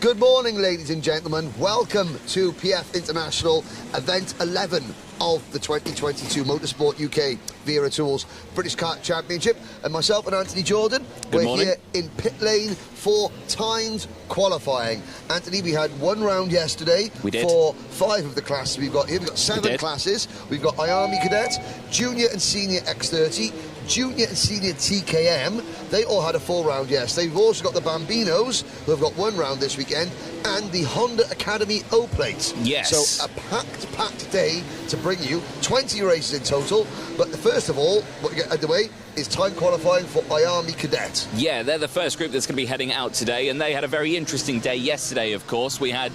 Good morning, ladies and gentlemen. Welcome to PF International Event 11 of the 2022 Motorsport UK Wera Tools British Kart Championship. And myself and Anthony Jordan, we're here in pit lane for timed qualifying. Anthony, we had one round yesterday for 5 of the classes we've got here. We've got 7 classes. We've got IAME Cadet, Junior and Senior X30, Junior and Senior TKM. They all had a full round yesterday. We've also got the Bambinos, who have got 1 round this weekend, and the Honda Academy O-Plate. Yes. So a packed day to bring you 20 races in total. But first of all, what we get underway is time qualifying for IAME Cadet. Yeah, they're the first group that's going to be heading out today, and they had a very interesting day yesterday, of course. We had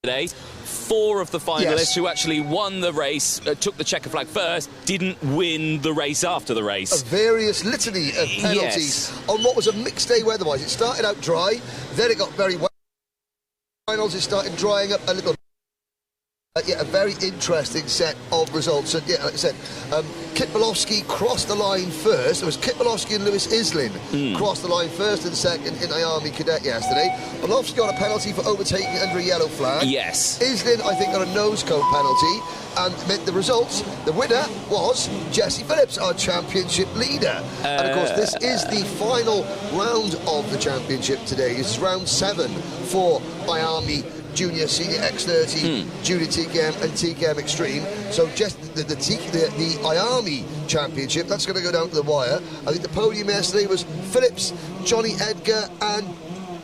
today 4 of the finalists who actually won the race, took the checker flag first, didn't win the race after the race. A various litany of penalties on what was a mixed day weather-wise. It started out dry, then it got very wet. Finals, it started drying up a little. Yeah, a very interesting set of results. And yeah, like I said, Kit Bolowski crossed the line first. It was Kit Bolowski and Lewis Islin crossed the line first and second in IAME Cadet yesterday. Bolowski got a penalty for overtaking under a yellow flag. Yes. Islin, I think, got a nose cone penalty, and meant the results. The winner was Jesse Phillips, our championship leader. And of course, this is the final round of the championship today. This is round 7 for IAME Junior, Senior X30, Junior TKM and TKM Extreme. So just the IAME Championship, that's going to go down to the wire. I think the podium yesterday was Phillips, Johnny Edgar and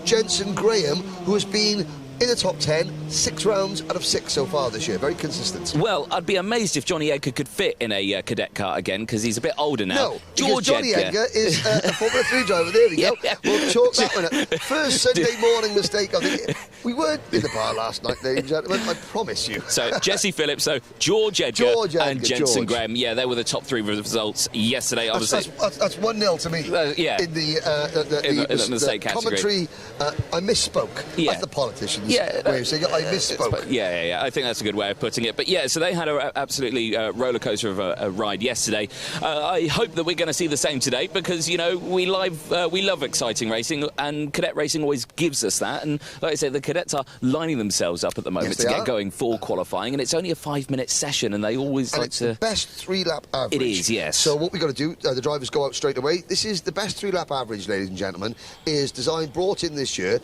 Jensen Graham, who has been in the top 10, 6 rounds out of 6 so far this year. Very consistent. Well, I'd be amazed if Johnny Edgar could fit in a cadet car again, because he's a bit older now. No, because Johnny Edgar is a Formula 3 driver. There we go. We'll chalk that one up. First Sunday morning mistake. I think we weren't in the bar last night, ladies and gentlemen. I promise you. So Jesse Phillips, so George Edgar and Jensen Graham. Yeah, they were the top 3 results yesterday. Obviously, that's 1-0 to me. In the state category. Commentary, I misspoke. That's the politicians. Way of saying it. I misspoke. Yeah. I think that's a good way of putting it. But yeah, so they had an absolutely roller coaster of a ride yesterday. I hope that we're going to see the same today, because you know we love exciting racing, and cadet racing always gives us that. And like I said, the cadets are lining themselves up at the moment to get going for qualifying, and it's only a 5-minute session, and they always like to. The best 3-lap average. It is, yes. So what we've got to do, the drivers go out straight away. This is the best 3-lap average, ladies and gentlemen. Is brought in this year,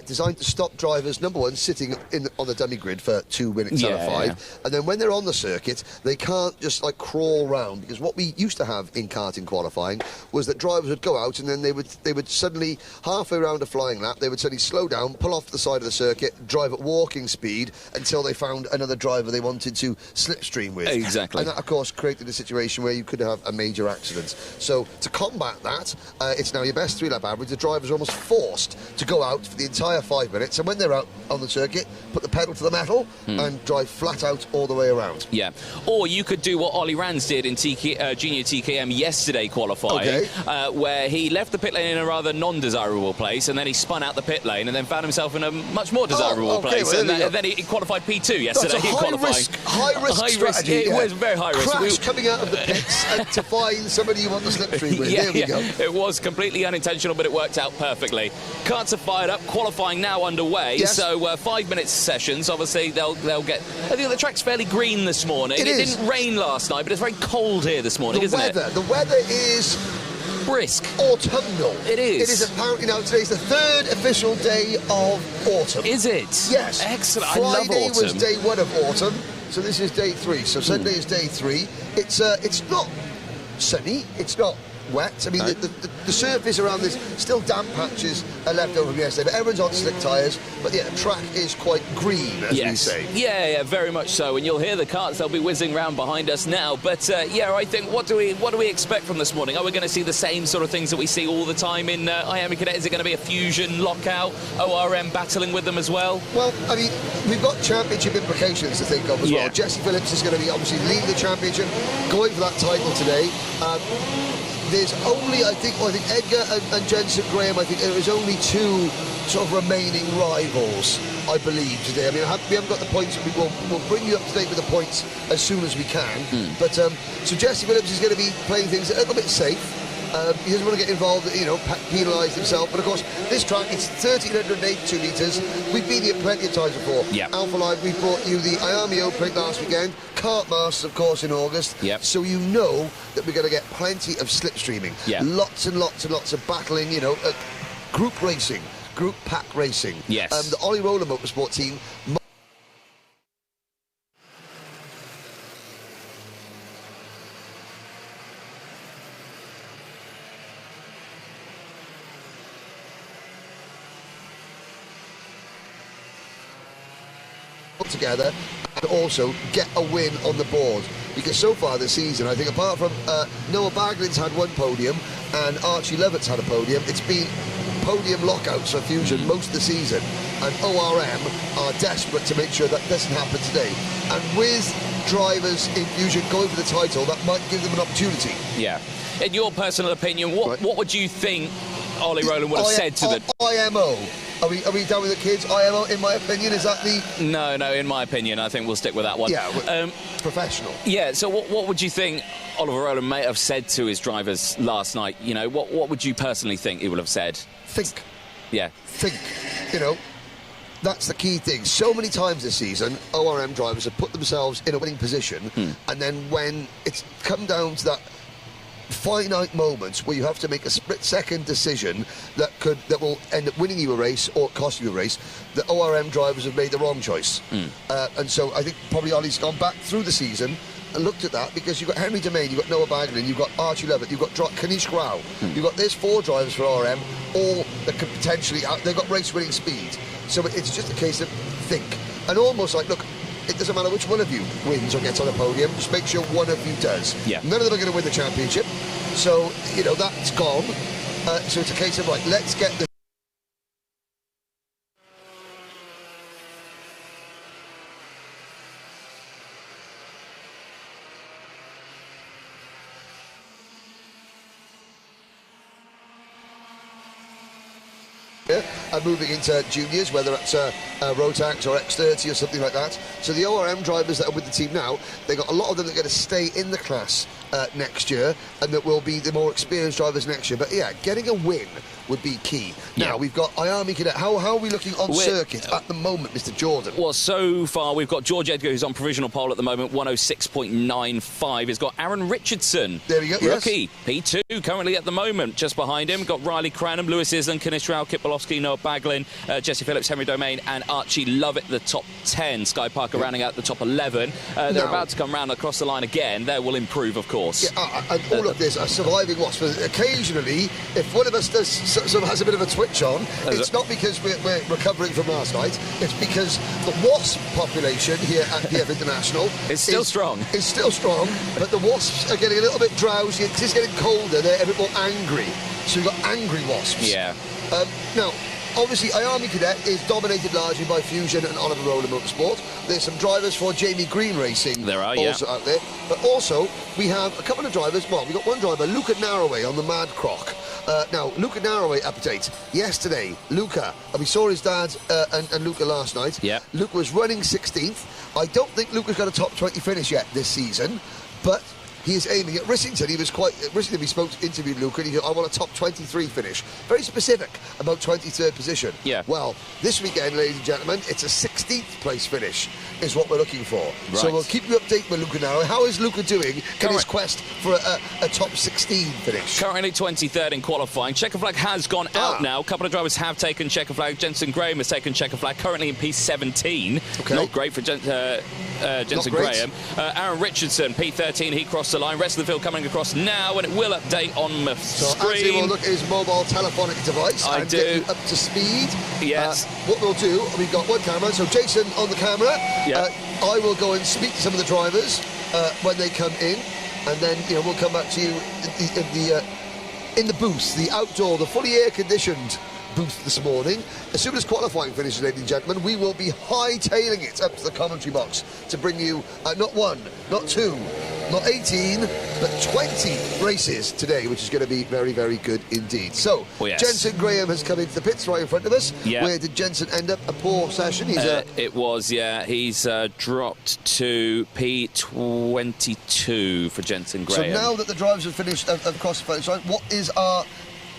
designed to stop drivers, number one, sitting on the dummy grid for 2 minutes out of 5, and then when they're on the circuit, they can't just like crawl round, because what we used to have in karting qualifying was that drivers would go out and then they would suddenly, halfway around a flying lap, they would suddenly slow down, pull off the side of the circuit, drive at walking speed until they found another driver they wanted to slipstream with. Exactly. And that, of course, created a situation where you could have a major accident. So to combat that, it's now your best 3-lap average. The drivers are almost forced to go out for the entire 5 minutes, and when they're out on the circuit, put the pedal to the metal and drive flat out all the way around. Yeah. Or you could do what Ollie Rands did in Junior TKM yesterday qualifying, where he left the pit lane in a rather non-desirable place, and then he spun out the pit lane and then found himself in a much more desirable place. Well, and then he qualified P2 yesterday. High risk strategy. It was very high risk. Crash coming out of the pits and to find somebody you want to slipstream with. There we go. It was completely unintentional, but it worked out perfectly. Karts are fired up. Qualifying now underway. So 5-minute sessions. Obviously, they'll get. I think the track's fairly green this morning. It didn't rain last night, but it's very cold here this morning, isn't it? The weather is brisk. Autumnal. It is. It is apparently now. Today's the 3rd official day of autumn. Is it? Yes. Excellent. Friday I love autumn. was day 1 of autumn, so this is day 3. So Sunday is day 3. It's not sunny. It's not wet. I mean, the surface around this, still damp patches are left over from yesterday, but everyone's on slick tyres. But yeah, the track is quite green, as we say. Yeah, very much so. And you'll hear the karts, they'll be whizzing round behind us now. But yeah, I think, what do we expect from this morning? Are we going to see the same sort of things that we see all the time in IAME Cadet? Is it going to be a fusion, lockout, ORM battling with them as well? Well, I mean, we've got championship implications to think of as well. Jesse Phillips is going to be obviously leading the championship, going for that title today. There's only, I think Edgar and Jensen Graham, I think there is only 2 sort of remaining rivals, I believe, today. I mean, we haven't got the points. We'll bring you up to date with the points as soon as we can. But so Jesse Phillips is going to be playing things a little bit safe. He doesn't want to get involved, penalise himself. But of course, this track is 1,382 metres. We've been here plenty of times before. Yep. Alpha Live, we brought you the IAME Open last weekend, Kart Masters, of course, in August. Yep. So you know that we're going to get plenty of slipstreaming. Yeah. Lots and lots and lots of battling, group racing, group pack racing. Yes. The Ollie Roller Motorsport team together and also get a win on the board, because so far this season, I think apart from Noah Baglin's had one podium and Archie Lovett's had a podium, it's been podium lockouts for Fusion most of the season, and ORM are desperate to make sure that doesn't happen today. And with drivers in Fusion going for the title, that might give them an opportunity. Yeah. In your personal opinion, what would you think Ollie Rowland would have said to the IMO? Are we done with the kids? IMO, in my opinion, is that the... No, in my opinion, I think we'll stick with that one. Yeah, professional. Yeah, so what would you think Oliver Rowland may have said to his drivers last night? What would you personally think he would have said? Think. Yeah. Think. That's the key thing. So many times this season, ORM drivers have put themselves in a winning position, and then when it's come down to that finite moments where you have to make a split-second decision that will end up winning you a race or cost you a race, the ORM drivers have made the wrong choice. And so I think probably Ollie's gone back through the season and looked at that, because you've got Henry Domain, you've got Noah Baglin, you've got Archie Lovett, you've got Kanish Grau, you've got there's 4 drivers for ORM, all that could potentially, they've got race-winning speed. So it's just a case of think. And almost like, look, it doesn't matter which one of you wins or gets on a podium, just make sure one of you does. Yeah. None of them are going to win the championship. So, that's gone. So it's a case of, right, let's get the... And moving into juniors, whether it's Rotax or X30 or something like that. So the ORM drivers that are with the team now, they've got a lot of them that are going to stay in the class next year, and that will be the more experienced drivers next year. But yeah, getting a win would be key. Now, we've got IAME Cadet. How are we looking on circuit at the moment, Mr. Jordan? Well, so far we've got George Edgar, who's on provisional pole at the moment, 106.95. He's got Aaron Richardson, there we go, rookie, P2, currently at the moment. Just behind him, got Riley Cranham, Lewis Island, Kanish Rao, Kip Bolofsky, Noah Baglin, Jesse Phillips, Henry Domain, and Archie Lovett, the top 10. Sky Parker rounding out the top 11. They're about to come round across the line again. They will improve, of course. Yeah, and all of this are surviving wasps. Occasionally, if one of us has a bit of a twitch on, it's not because we're recovering from last night. It's because the wasp population here at PF International is still strong. It's still strong, but the wasps are getting a little bit drowsy. It's getting colder. They're a bit more angry. So we've got angry wasps. Yeah. Now, obviously, IAME Cadet is dominated largely by Fusion and Oliver Rowland Motorsport. There's some drivers for Jamie Green Racing also out there. But also, we have a couple of drivers. Well, we've got one driver, Luca Narroway, on the Mad Croc. Now, Luca Narroway update. Yesterday, Luca, we saw his dad and Luca last night. Yeah. Luca was running 16th. I don't think Luca's got a top 20 finish yet this season, but he is aiming at Rissington. He was recently interviewed Luca, and he said, I want a top 23 finish. Very specific about 23rd position. Yeah. Well, this weekend, ladies and gentlemen, it's a 16th place finish is what we're looking for. Right. So we'll keep you updated with Luca now. How is Luca doing in his quest for a top 16 finish? Currently 23rd in qualifying. Checker flag has gone out now. A couple of drivers have taken checker flag. Jensen Graham has taken checker flag, currently in P17. Okay. Not great for Jensen Graham. Aaron Richardson, P13, he crossed the line. Rest of the field coming across now, and it will update on the screen. Anthony will look at his mobile telephonic device and get you up to speed. Yes. What we'll do, we've got one camera, so Jason on the camera. Yeah. I will go and speak to some of the drivers when they come in, and then we'll come back to you in the booth, the outdoor, the fully air-conditioned booth this morning. As soon as qualifying finishes, ladies and gentlemen, we will be hightailing it up to the commentary box to bring you not 1, not 2, not 18, but 20 races today, which is going to be very, very good indeed. So, Jensen Graham has come into the pits right in front of us. Yeah. Where did Jensen end up? A poor session? It was, yeah. He's dropped to P22 for Jensen Graham. So now that the drivers have finished, of course, the finish line, what is our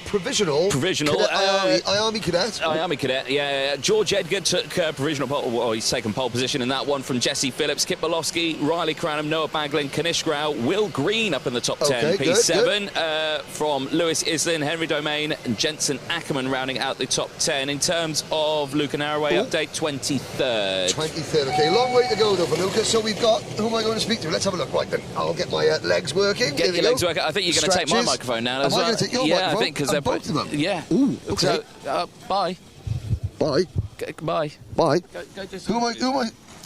provisional IAME Cadet. IAME Cadet, yeah. George Edgar took provisional pole, well, he's taken pole position in that one from Jesse Phillips, Kip Bolowski, Riley Cranham, Noah Baglin, Kanish Grau, Will Green up in the top 10, P7, from Lewis Islin, Henry Domain, and Jensen Ackerman rounding out the top 10. In terms of Luca Narroway update, 23rd. 23rd, okay. Long way to go, though, for Lucas. So we've got, who am I going to speak to? Let's have a look. Right, then, I'll get my legs working. Get your legs working. I think you're going to take my microphone now. Am I going to take your microphone? I think, because they're both of them. Yeah. Ooh, okay. So, bye. Bye. Bye. Bye. Go just who am I?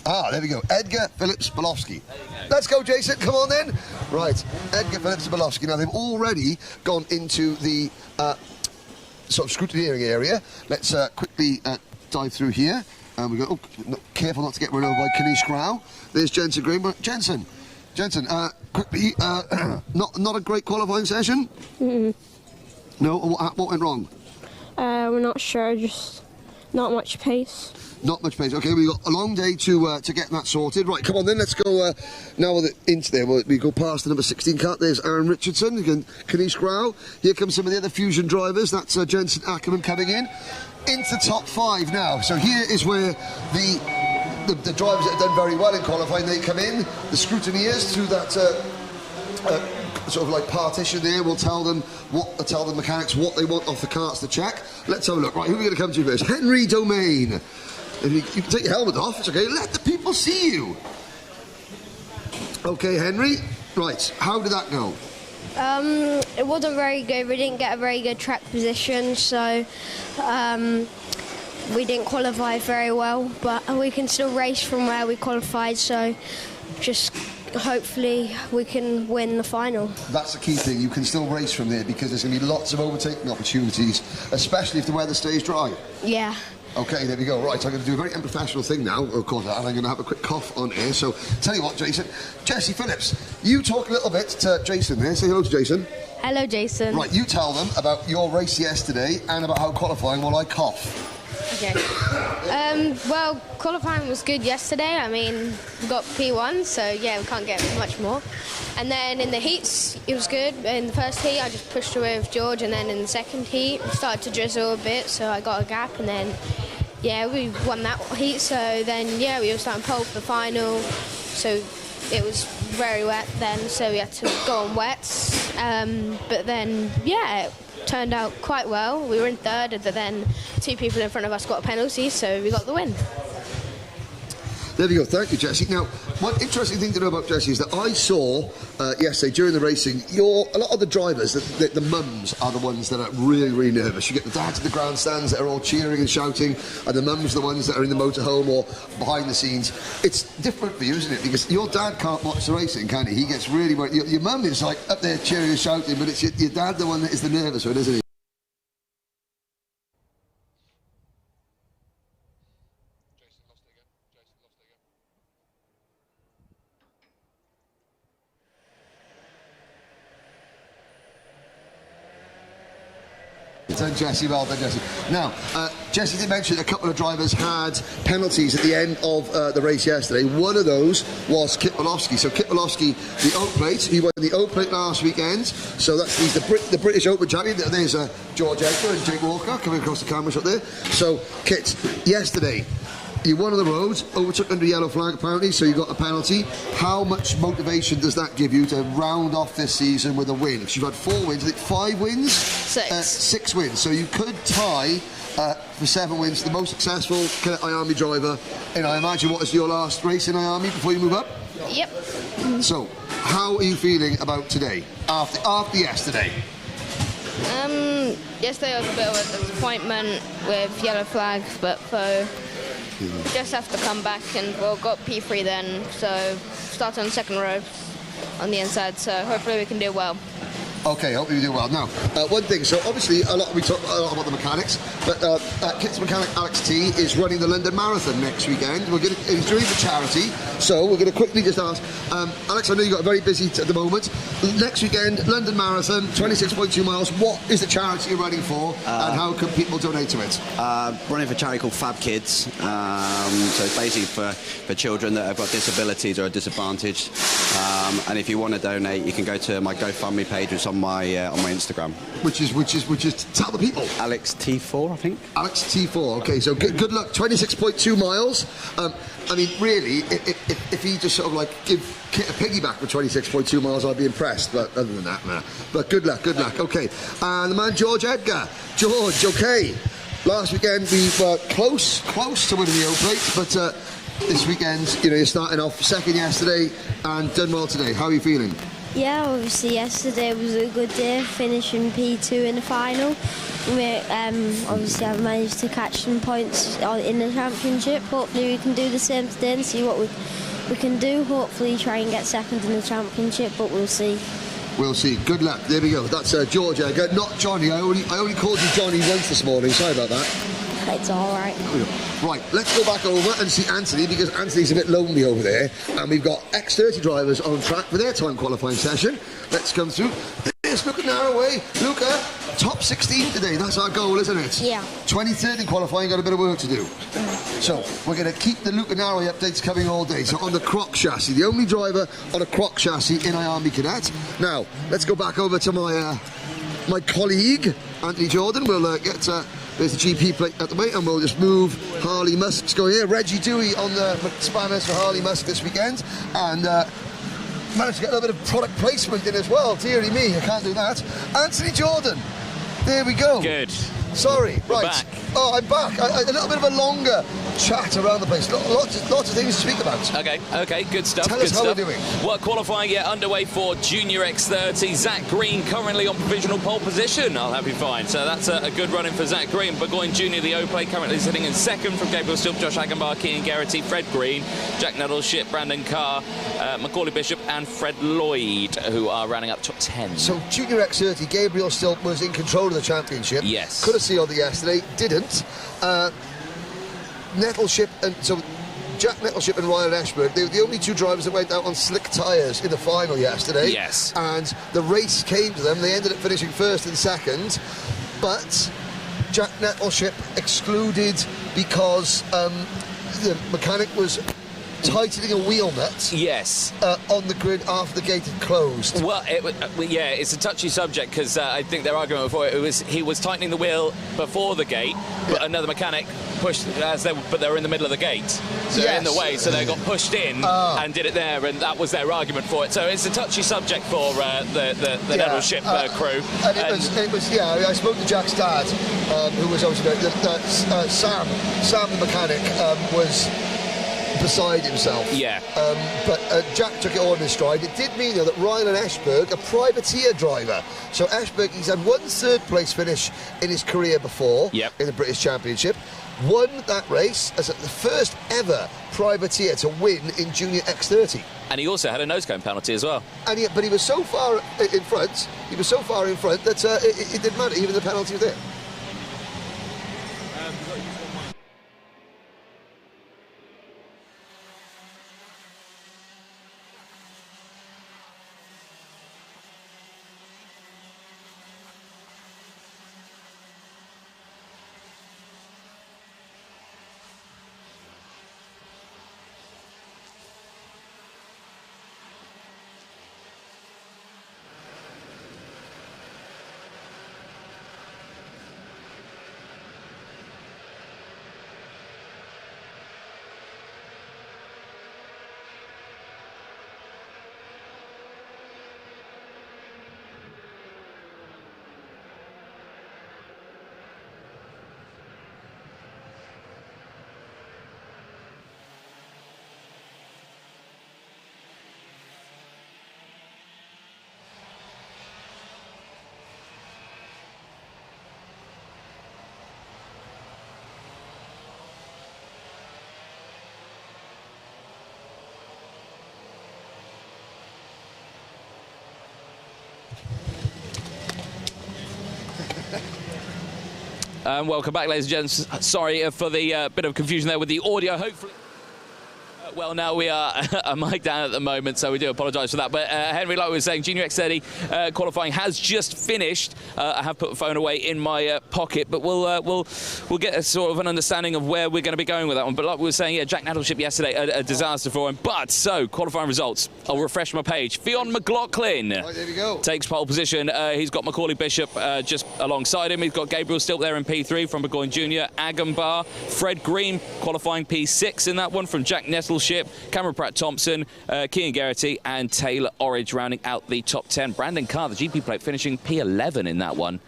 Ah, there we go. Edgar Phillips Bolowski. Let's go, Jason. Come on, then. Right. Edgar Phillips Bolowski. Now, they've already gone into the sort of scrutineering area. Let's quickly dive through here. And we go, oh, careful not to get run over by Kanish Grau. There's Jensen Green. Jensen, quickly, not a great qualifying session? No, what went wrong? We're not sure, just not much pace. Not much pace. Okay, we've got a long day to get that sorted. Right, come on then, let's go now into there. We go past the number 16 car. There's Aaron Richardson, Kanish Grau. Here come some of the other Fusion drivers. That's Jensen Ackerman coming in. Into top 5 now. So here is where the drivers that have done very well in qualifying, they come in. The scrutineers through that sort of like partition there will tell the mechanics what they want off the carts to check. Let's have a look. Right, who are we going to come to first? Henry Domain. If you can take your helmet off, it's okay. Let the people see you. Okay, Henry. Right, how did that go? It wasn't very good. We didn't get a very good track position, so we didn't qualify very well. But we can still race from where we qualified, so just hopefully we can win the final. That's the key thing. You can still race from there because there's going to be lots of overtaking opportunities, especially if the weather stays dry. Yeah. Okay, there we go. Right, I'm going to do a very unprofessional thing now, of course, and I'm going to have a quick cough on air. So, tell you what, Jason, Jesse Phillips, you talk a little bit to Jason there. Say hello to Jason. Hello, Jason. Right, you tell them about your race yesterday and about how qualifying while I cough. Okay. Well, qualifying was good yesterday. I mean, we got P1, so yeah, we can't get much more. And then in the heats, it was good. In the first heat, I just pushed away with George, and then in the second heat, it started to drizzle a bit, so I got a gap, and then, yeah, we won that heat. So then, yeah, we were starting pole for the final, so it was very wet then, so we had to go on wets. But then, yeah, it turned out quite well. We were in third, but then 2 people in front of us got a penalty, so we got the win. There we go. Thank you, Jesse. Now, one interesting thing to know about Jesse is that I saw yesterday during the racing, a lot of the drivers, the mums are the ones that are really, really nervous. You get the dads in the grandstands that are all cheering and shouting, and the mums are the ones that are in the motorhome or behind the scenes. It's different for you, isn't it? Because your dad can't watch the racing, can he? He gets really worried. Your mum is like up there cheering and shouting, but it's your dad the one that is the nervous one, isn't he? Jesse, well done, Jesse. Now, Jesse did mention a couple of drivers had penalties at the end of the race yesterday. One of those was Kip Bolowski. So Kip Bolowski, the Oak Plate, he won the Oak Plate last weekend. So he's the British Open champion. There's George Edgar and Jake Walker coming across the camera shot there. So, Kit, yesterday, you won on the road, overtook under yellow flag apparently, so you got a penalty. How much motivation does that give you to round off this season with a win? Because you've had 4 wins, I think 5 wins? 6. 6 wins, so you could tie for 7 wins, the most successful Cadet IAME driver. And I imagine, what is your last race in IAME before you move up? Yep. So, how are you feeling about today, after yesterday? Yesterday was a bit of a disappointment with yellow flags, but just have to come back, and we'll got P3 then, so start on the second row on the inside, so hopefully we can do well. Okay, hope you do well. Now, one thing, so obviously we talk a lot about the mechanics, but Kit's mechanic Alex T is running the London Marathon next weekend. He's doing it for charity, so we're going to quickly just ask, Alex, I know you've got very busy at the moment. Next weekend, London Marathon, 26.2 miles. What is the charity you're running for, and how can people donate to it? Running for a charity called Fab Kids, so it's basically for children that have got disabilities or are disadvantaged. And if you want to donate, you can go to my GoFundMe page, which is on my Instagram. Which is tell the people. Alex T4, I think. Alex T4. Okay, so good luck. 26.2 miles. I mean, really, if he just sort of like give Kit a piggyback for 26.2 miles, I'd be impressed. But other than that, nah. But good luck. Okay. And the man George Edgar. George, okay. Last weekend we were close to winning the O-Plate, but this weekend, you're starting off second yesterday and done well today. How are you feeling? Yeah, obviously yesterday was a good day, finishing P2 in the final. Obviously I've managed to catch some points in the championship. Hopefully we can do the same today and see what we can do. Hopefully try and get second in the championship, but we'll see. We'll see. Good luck. There we go. That's George Edgar, not Johnny. I only called you Johnny once this morning. Sorry about that. It's all right. Right, let's go back over and see Anthony, because Anthony's a bit lonely over there, and we've got X30 drivers on track for their time qualifying session. Let's come through. There's Luca Narroway. Luca, top 16 today. That's our goal, isn't it? Yeah. 23rd in qualifying, got a bit of work to do. So we're going to keep the Luca Narroway updates coming all day. So on the Croc chassis, the only driver on a Croc chassis in IAME Cadet. Now, let's go back over to my colleague, Anthony Jordan. We'll get... there's the GP plate at the way, and we'll just move Harley Musk's going here. Reggie Dewey on the spanners for Harley Musk this weekend, and managed to get a little bit of product placement in as well. Dearie me, I can't do that. Anthony Jordan, there we go. Good. Sorry, right. Back. Oh, I'm back. A little bit of a longer chat around the place. Lots of things to speak about. Okay, good stuff. Tell us how we're doing. Well, qualifying underway for Junior X30. Zach Green currently on provisional pole position, I'll have you find. So that's a good running for Zach Green. Burgoyne Jr., the O-Plate, currently sitting in second from Gabriel Stilp, Josh Agenbar, Kean Garrity, Fred Green, Jack Nettleship, Brandon Carr, Macaulay Bishop and Fred Lloyd, who are rounding up top 10. So Junior X30, Gabriel Stilp was in control of the championship. Yes. Could have sealed it yesterday, didn't. Nettleship and so Jack Nettleship and Ryan Ashburn, they were the only two drivers that went out on slick tyres in the final yesterday. Yes. And the race came to them. They ended up finishing first and second, but Jack Nettleship excluded because the mechanic was tightening a wheel nut. Yes. On the grid after the gate had closed. Well, yeah, it's a touchy subject, because I think their argument before it was he was tightening the wheel before the gate, but another mechanic pushed but they were in the middle of the gate, so in the way, so they got pushed in and did it there, and that was their argument for it. So it's a touchy subject for the Nettleship crew. And it was I spoke to Jack's dad, who was obviously Sam the mechanic, was beside himself. Yeah. But Jack took it all in his stride. It did mean, though, that Ryan and Ashberg, a privateer driver. So Ashberg, he's had one third place finish in his career before in the British Championship. Won that race as the first ever privateer to win in Junior X30. And he also had a nose cone penalty as well. And but he was so far in front, that it didn't matter, even the penalty was there. Welcome back, ladies and gents. Sorry for the bit of confusion there with the audio. Hopefully. Well, now we are a mic down at the moment, so we do apologise for that. But Henry, like we were saying, Junior X30 qualifying has just finished. I have put the phone away in my pocket, but we'll get a sort of an understanding of where we're going to be going with that one. But like we were saying, yeah, Jack Nettleship yesterday, a disaster for him. But so qualifying results, I'll refresh my page. Fionn McLaughlin there we go. Takes pole position. He's got Macaulay Bishop just alongside him. He's got Gabriel Stilp there in P3 from Burgoyne Junior. Agambar, Fred Green qualifying P6 in that one from Jack Nettleship. Cameron Pratt-Thompson, Kean Geraghty and Taylor Orridge rounding out the top 10. Brandon Carr, the GP plate, finishing P11 in that one.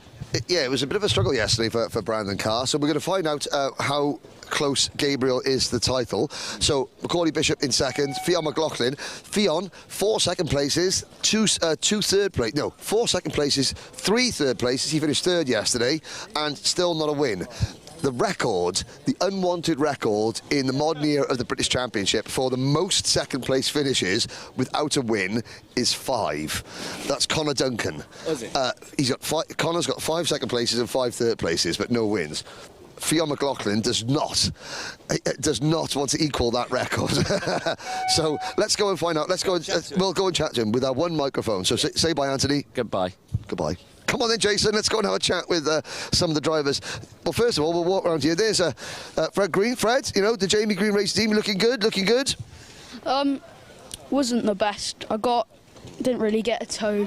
Yeah, it was a bit of a struggle yesterday for Brandon Carr, so we're going to find out how close Gabriel is to the title. So Macaulay Bishop in second, Fionn McLaughlin. Fionn, 4 second places, 4 second places, 3 third places. He finished third yesterday and still not a win. The record, the unwanted record in the modern era of the British Championship for the most second place finishes without a win is 5. That's Connor Duncan. Is it? Connor's got 5 second places and 5 third places, but no wins. Fionn McLaughlin does not want to equal that record. So let's go and find out. We'll go and chat to him with our one microphone. So say bye, Anthony. Goodbye. Goodbye. Come on then, Jason, let's go and have a chat with some of the drivers. Well, first of all, we'll walk around here. There's Fred Green. Fred, you know, the Jamie Green race team, looking good? Wasn't the best. Didn't really get a toe.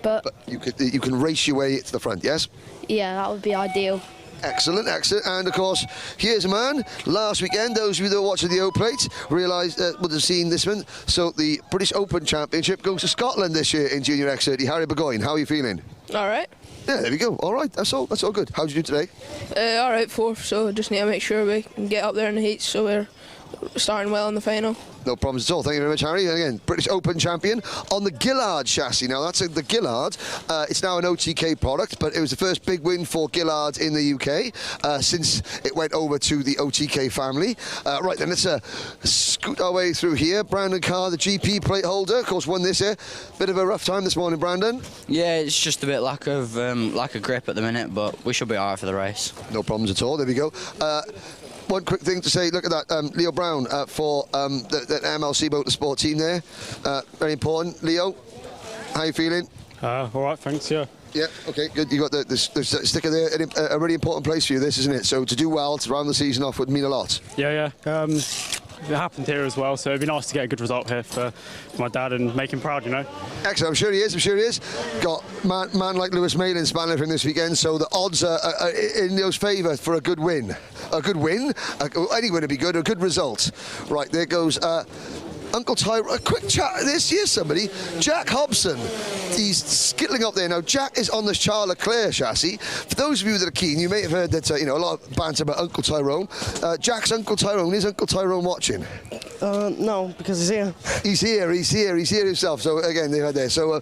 But you can race your way to the front, yes? yeah, that would be ideal. Excellent, excellent. And of course, here's a man. Last weekend, those of you that were watching the O-Plate realised would have seen this one. So the British Open Championship goes to Scotland this year in Junior X30. Harry Burgoyne, how are you feeling? All right. Yeah, there we go. All right, that's all good. How did you do today? All right, 4th. So just need to make sure we can get up there in the heats. So we're starting well in the final. No problems at all. Thank you very much, Harry. And again, British Open champion on the Gillard chassis. Now, that's the Gillard. It's now an OTK product, but it was the first big win for Gillard in the UK since it went over to the OTK family. Right, then let's scoot our way through here. Brandon Carr, the GP plate holder, of course, won this here. Bit of a rough time this morning, Brandon. Yeah, it's just a bit lack of grip at the minute, but we should be all right for the race. No problems at all. There we go. One quick thing to say, look at that, Leo Brown for the MLC Motorsport team there. Very important. Leo, how are you feeling? All right, thanks, yeah. Yeah, okay, good. You got the sticker there, a really important place for you, this, isn't it? So to do well, to round the season off would mean a lot. Yeah. It happened here as well, so it'd be nice to get a good result here for my dad and make him proud, you know. Excellent, I'm sure he is. Got man like Lewis Malin spanning for him this weekend, so the odds are in Leo's favour for a good win. A good win? Any win would be good, a good result. Right, there goes Uncle Tyrone. A quick chat. Here's somebody. Jack Hobson. He's skittling up there now. Jack is on the Charles Leclerc chassis. For those of you that are keen, you may have heard that a lot of banter about Uncle Tyrone. Jack's Uncle Tyrone. Is Uncle Tyrone watching? No, because he's here. He's here himself. So again, they heard there. So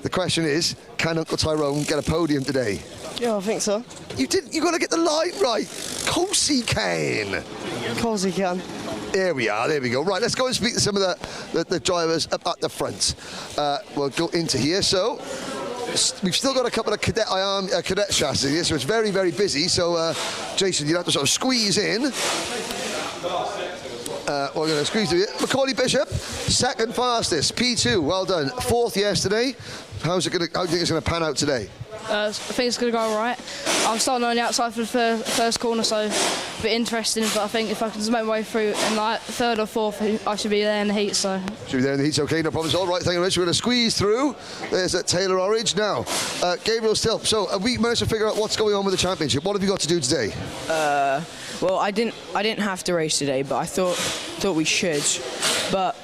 the question is, can Uncle Tyrone get a podium today? Yeah, I think so. You got to get the line right. Of course he can. Of course he can. There we are, there we go. Right, let's go and speak to some of the drivers up at the front. We'll go into here. So, we've still got a couple of Cadet IAME Cadet chassis here, so it's very, very busy. So, Jason, you'll have to sort of squeeze in. We're going to squeeze through it. Macaulay Bishop, second fastest, P2, well done. 4th yesterday. How do you think it's going to pan out today? I think it's going to go all right. I'm starting on the outside for the first corner, so a bit interesting, but I think if I can just make my way through in like 3rd or 4th, I should be there in the heat. So should be there in the heat, okay, no problems. All right, thank you very much. We're going to squeeze through. There's Taylor Orridge now. Gabriel Stilp. So have we managed to figure out what's going on with the championship? What have you got to do today? Well, I didn't have to race today, but I thought we should. But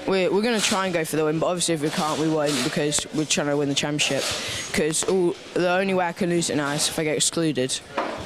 we're going to try and go for the win. But obviously, if we can't, we won't, because we're trying to win the championship. Because the only way I can lose it now is if I get excluded.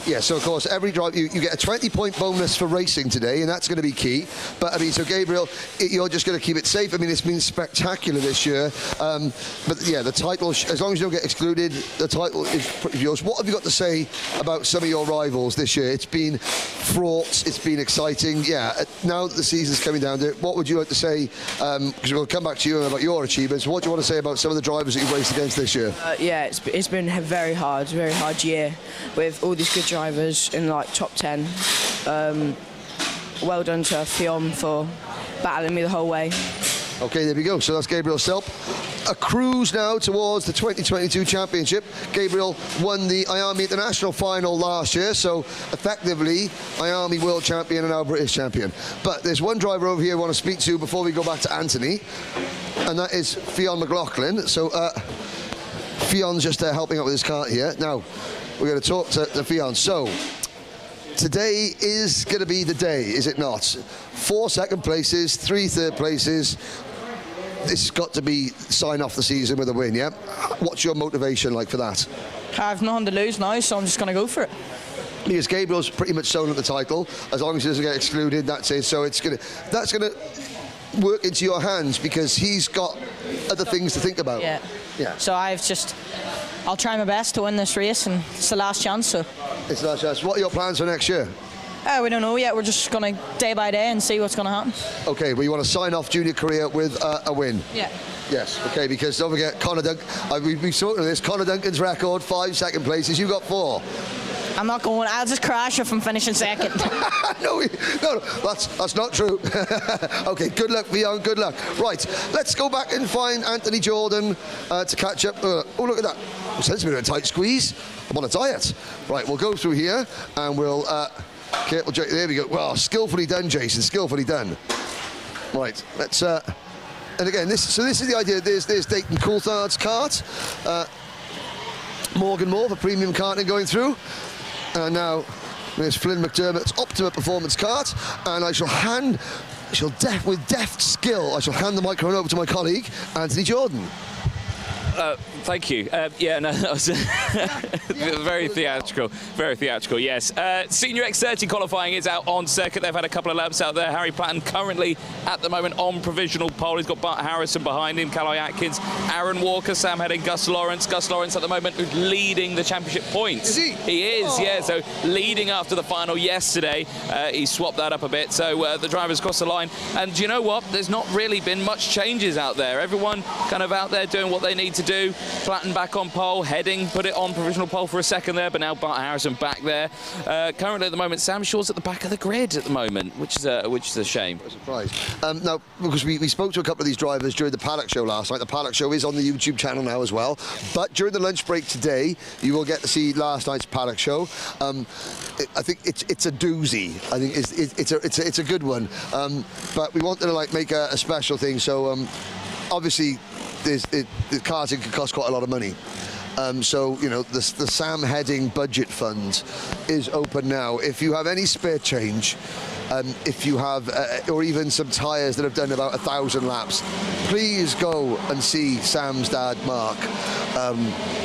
Yeah, so of course, every drive, you get a 20-point bonus for racing today, and that's going to be key. But I mean, so Gabriel, you're just going to keep it safe. I mean, it's been spectacular this year. But yeah, the title, as long as you don't get excluded, the title is yours. What have you got to say about some of your rivals this year? It's been fraught, it's been exciting. Yeah, now that the season's coming down to it, what would you like to say? Because we'll come back to you about your achievements. What do you want to say about some of the drivers that you've raced against this year? Yeah, it's been a very hard year with all these good drivers in like top 10. Well done to Fionn for battling me the whole way. Okay, there we go. So that's Gabriel Selp. A cruise now towards the 2022 championship. Gabriel won the IAME International final last year, so effectively IAME world champion and now British champion. But there's one driver over here I want to speak to before we go back to Anthony, and that is Fionn McLaughlin. So Fionn's just helping out with his cart here. Now, we're going to talk to Fionn. So, today is going to be the day, is it not? 4 second places, 3 third places. This has got to be sign off the season with a win, yeah? What's your motivation like for that? I have nothing to lose now, so I'm just going to go for it. Because Gabriel's pretty much sewn at the title. As long as he doesn't get excluded, that's it. So that's going to work into your hands because he's got other things to think about. Yeah. So I'll try my best to win this race, and it's the last chance. So it's the last chance. What are your plans for next year? We don't know yet. We're just going to day by day and see what's going to happen. Okay, well, you want to sign off junior career with a win? Yeah. Yes, okay, because don't forget, Conor Duncan, we've spoken of this, Conor Duncan's record, 5 second places, you got 4. I'm not going, I'll just crash if I'm finishing second. no, that's not true. Okay, good luck, Fionn, good luck. Right, let's go back and find Anthony Jordan to catch up. Oh, look at that. It's a bit of a tight squeeze. I'm on a diet. Right, we'll go through here and we'll... okay, there we go. Well, skillfully done, Jason, skillfully done. Right, let's... and again, this is the idea. There's Dayton Coulthard's cart. Morgan Moore for premium karting going through. And now there's Flynn McDermott's Optima Performance cart. And with deft skill, I shall hand the microphone over to my colleague, Anthony Jordan. Thank you. Yeah, no, that was very theatrical, yes. Senior X30 qualifying is out on circuit. They've had a couple of laps out there. Harry Platten currently, at the moment, on provisional pole. He's got Bart Harrison behind him, Callum Atkins, Aaron Walker, Sam Heading, Gus Lawrence. Gus Lawrence, at the moment, leading the championship points. Is he? He is, yeah. So leading after the final yesterday. He swapped that up a bit. So the drivers crossed the line. And do you know what? There's not really been much changes out there. Everyone kind of out there doing what they need to do. Platten back on pole, Heading put it on provisional pole for a second there, but now Bart Harrison back there. Currently at the moment, Sam Shaw's at the back of the grid at the moment, which is a shame. What a surprise. Now, because we spoke to a couple of these drivers during the paddock show last night. The paddock show is on the YouTube channel now as well. But during the lunch break today, you will get to see last night's paddock show. I think it's a doozy. I think it's a good one. But we wanted to make a special thing. So obviously. The karting can cost quite a lot of money. So, you know, the Sam Heading budget fund is open now. If you have any spare change, if you have, or even some tyres that have done about 1,000 laps, please go and see Sam's dad, Mark,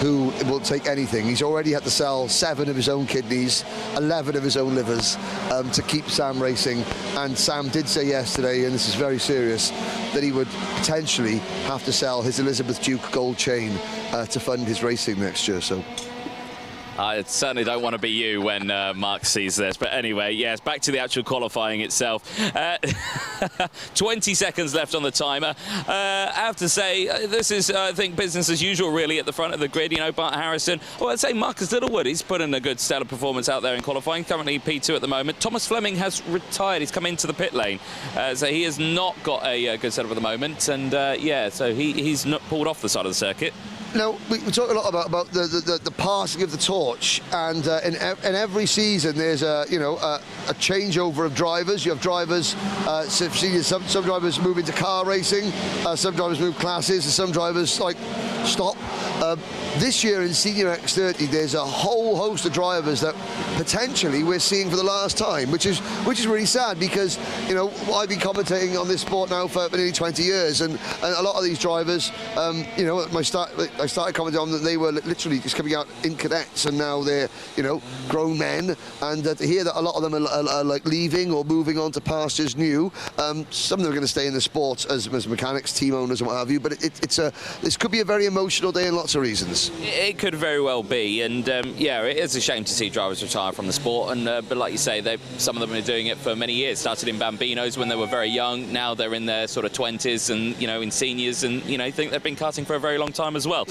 who will take anything. He's already had to sell 7 of his own kidneys, 11 of his own livers to keep Sam racing. And Sam did say yesterday, and this is very serious, that he would potentially have to sell his Elizabeth Duke gold chain to fund his racing next year. So I certainly don't want to be you when Mark sees this. But anyway, yes, back to the actual qualifying itself. 20 seconds left on the timer. I have to say, this is, I think, business as usual, really, at the front of the grid. You know, Bart Harrison. Well, I'd say Marcus Littlewood. He's put in a good stellar performance out there in qualifying. Currently P2 at the moment. Thomas Fleming has retired. He's come into the pit lane. So he has not got a good setup at the moment. And, yeah, so he's not pulled off the side of the circuit. Now, we talk a lot about the passing of the torch, and in every season there's a changeover of drivers. You have drivers, some drivers move into car racing, some drivers move classes, and some drivers stop. this year in Senior X30, there's a whole host of drivers that potentially we're seeing for the last time, which is really sad because, you know, I've been commentating on this sport now for nearly 20 years, and a lot of these drivers, you know, I started commenting on that they were literally just coming out in cadets, and now they're, you know, grown men, and to hear that a lot of them are like leaving or moving on to pastures new. Some of them are going to stay in the sport as mechanics, team owners, and what have you. But this could be a very emotional day in lots of reasons. It could very well be, and yeah, it is a shame to see drivers retire from the sport. And but like you say, some of them are doing it for many years. Started in Bambinos when they were very young. Now they're in their sort of 20s and, you know, in seniors, and, you know, think they've been karting for a very long time as well.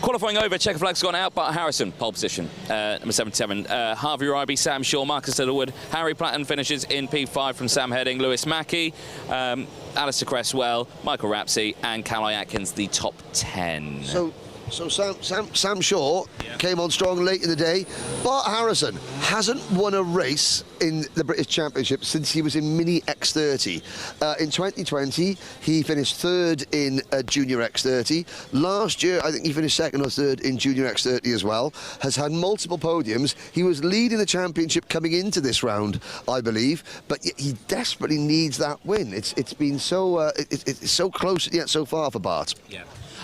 Qualifying over, checker flag's gone out. Bart Harrison, pole position, number 77. Harvey Ryby, Sam Shaw, Marcus Littlewood. Harry Platten finishes in P5 from Sam Heading. Lewis Mackey, Alistair Cresswell, Michael Rapsey, and Callum Atkins, the top 10. So Sam Shaw came on strong late in the day. Bart Harrison hasn't won a race in the British Championship since he was in Mini X30. In 2020, he finished third in Junior X30. Last year, I think he finished second or third in Junior X30 as well. Has had multiple podiums. He was leading the championship coming into this round, I believe, but he desperately needs that win. It's been so it's so close yet so far for Bart. Yeah.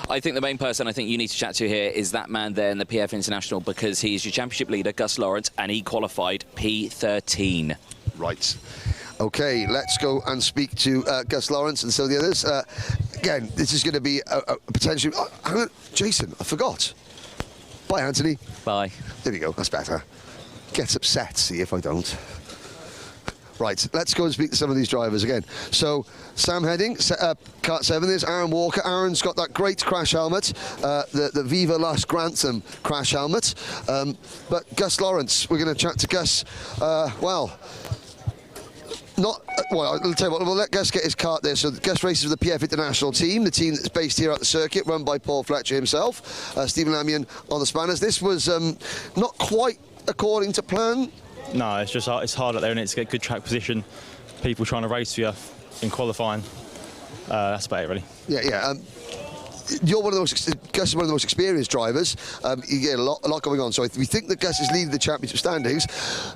I think the main person I think you need to chat to here is that man there in the PF International, because he's your championship leader, Gus Lawrence, and he qualified P13. Right. OK, let's go and speak to Gus Lawrence and some of the others. Again, this is going to be a potential... Oh, Jason, I forgot. Bye, Anthony. Bye. There we go, that's better. Gets upset, see if I don't. Right, let's go and speak to some of these drivers again. So, Sam Heading, Kart 7, there's Aaron Walker. Aaron's got that great crash helmet, the Viva Las Grantham crash helmet. But Gus Lawrence, we're going to chat to Gus. Well, I'll tell you what, we'll let Gus get his kart there. So Gus races with the PF International team, the team that's based here at the circuit, run by Paul Fletcher himself. Stephen Lamian on the spanners. This was not quite according to plan. No, it's just it's hard out there, and it's a good track position. People trying to race for you in qualifying. That's about it, really. Yeah. You're one of the most, Gus is one of the most experienced drivers. You get a lot going on. So we think that Gus is leading the championship standings.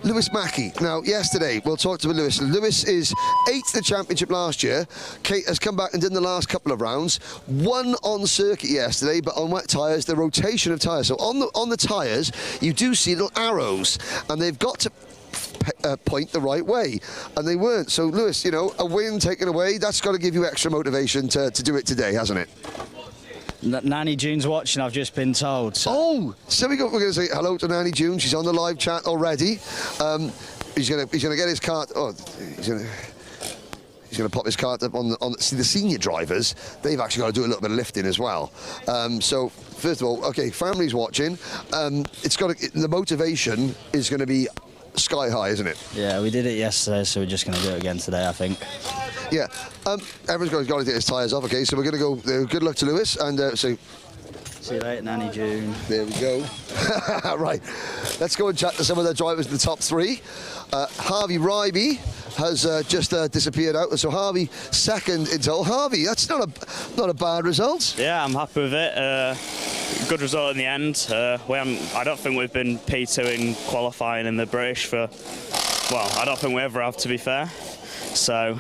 Lewis Mackey. Now, yesterday, we'll talk to Lewis. Lewis is 8th in the championship last year. Kate has come back and done the last couple of rounds. Won on circuit yesterday, but on wet tyres, the rotation of tyres. So on the tyres, you do see little arrows, and they've got to point the right way, and they weren't. So, Lewis, you know, a win taken away, that's got to give you extra motivation to do it today, hasn't it? Nanny June's watching, I've just been told. So. Oh, so we're going to say hello to Nanny June. She's on the live chat already. He's going to get his cart. Oh, he's going to pop his cart up on see, the senior drivers. They've actually got to do a little bit of lifting as well. So first of all, okay, family's watching. The motivation is going to be sky high, isn't it? Yeah, we did it yesterday, so we're just going to do it again today, I think. Yeah, everyone's got to get his tyres off. Okay, so we're going to go. Good luck to Lewis, and so. See you later, Nanny June. There we go. Right, let's go and chat to some of the drivers in the top 3. Harvey Ryby has just disappeared out, so Harvey second in total. Harvey, that's not a bad result. Yeah, I'm happy with it. Good result in the end. I don't think we've been P2 in qualifying in the British for, well, I don't think we ever have, to be fair. So,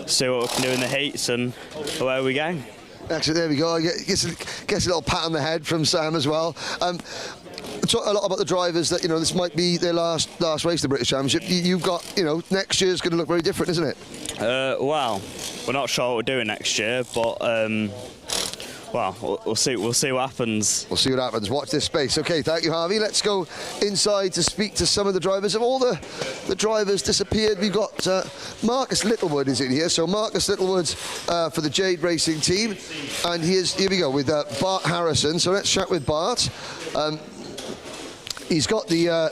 see what we can do in the heats, and away we go. Actually, there we go. Gets a little pat on the head from Sam as well. Talk a lot about the drivers that, you know, this might be their last race of the British Championship. You've got, you know, next year's going to look very different, isn't it? Well, we're not sure what we're doing next year, but well, we'll see what happens. We'll see what happens. Watch this space. Okay, thank you, Harvey. Let's go inside to speak to some of the drivers. Of all the drivers disappeared, we've got Marcus Littlewood is in here. So Marcus Littlewood for the Jade Racing team, and here we go with Bart Harrison. So let's chat with Bart. He's got the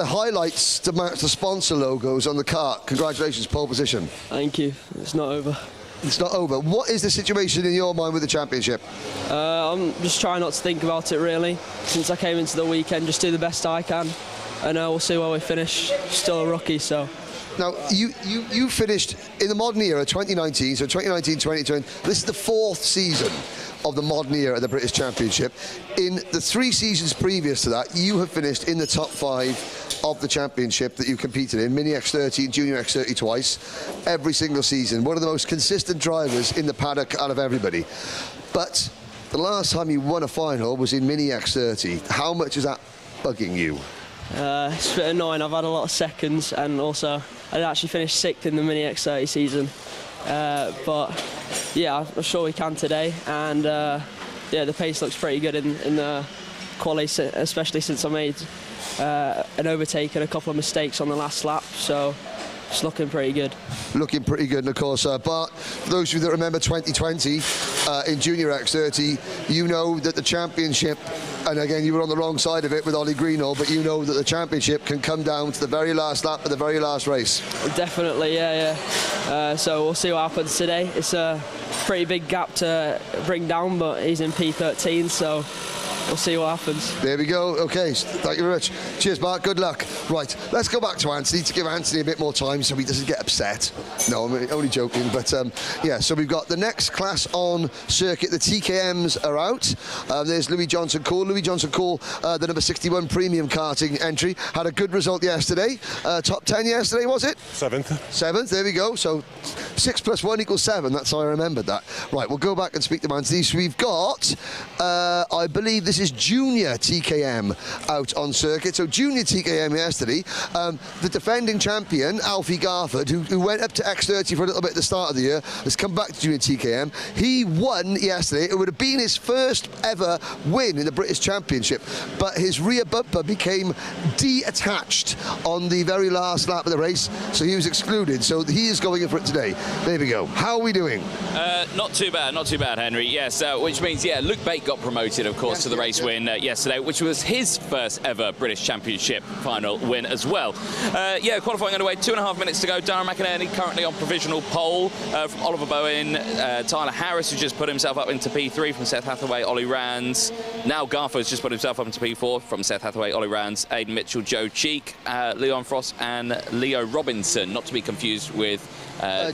highlights to match the sponsor logos on the kart. Congratulations, pole position. Thank you. It's not over. It's not over. What is the situation in your mind with the championship? I'm just trying not to think about it, really. Since I came into the weekend, just do the best I can, and we'll see where we finish. Still a rookie, so. Now, you finished in the modern era, 2019, so 2019-2020. This is the 4th season. of the modern era of the British Championship. In the 3 seasons previous to that, you have finished in the top 5 of the championship that you competed in, Mini X30 and Junior X30 twice, every single season. One of the most consistent drivers in the paddock out of everybody. But the last time you won a final was in Mini X30. How much is that bugging you? It's a bit annoying. I've had a lot of seconds, and also I actually finished 6th in the Mini X30 season. But yeah, I'm sure we can today, and yeah, the pace looks pretty good in the quali, especially since I made an overtake and a couple of mistakes on the last lap. So it's looking pretty good. Looking pretty good, and of course, Bart, for those of you that remember 2020 in Junior X30, you know that the championship, and again, you were on the wrong side of it with Ollie Greenall, but you know that the championship can come down to the very last lap of the very last race. Definitely, yeah. So we'll see what happens today. It's a pretty big gap to bring down, but he's in P13, so we'll see what happens. There we go. Okay, thank you very much. Cheers, Bart. Good luck. Right, let's go back to Anthony to give Anthony a bit more time so he doesn't get upset. No, I'm only joking. But yeah, so we've got the next class on circuit. The TKMs are out. There's Louis Johnson Cool. Louis Johnson Cool, the number 61 premium karting entry, had a good result yesterday. Top 10 yesterday, was it? 7th. 7th, there we go. So 6 + 1 = 7. That's how I remembered that. Right, we'll go back and speak to Anthony. So we've got, I believe this is Junior TKM out on circuit. So Junior TKM yesterday, the defending champion, Alfie Garford, who went up to X30 for a little bit at the start of the year, has come back to Junior TKM. He won yesterday. It would have been his first ever win in the British Championship, but his rear bumper became detached on the very last lap of the race, so he was excluded. So he is going in for it today. There we go. How are we doing? Not too bad, Henry. Yes, which means, yeah, Luke Bate got promoted, of course, to the race win yesterday, which was his first ever British Championship final win as well. Yeah, qualifying underway, 2.5 minutes to go. Darren McInerney currently on provisional pole from Oliver Bowen. Tyler Harris, who just put himself up into P3 from Seth Hathaway, Ollie Rands. Now Garford's just put himself up into P4 from Seth Hathaway, Ollie Rands, Aidan Mitchell, Joe Cheek, Leon Frost and Leo Robinson, not to be confused with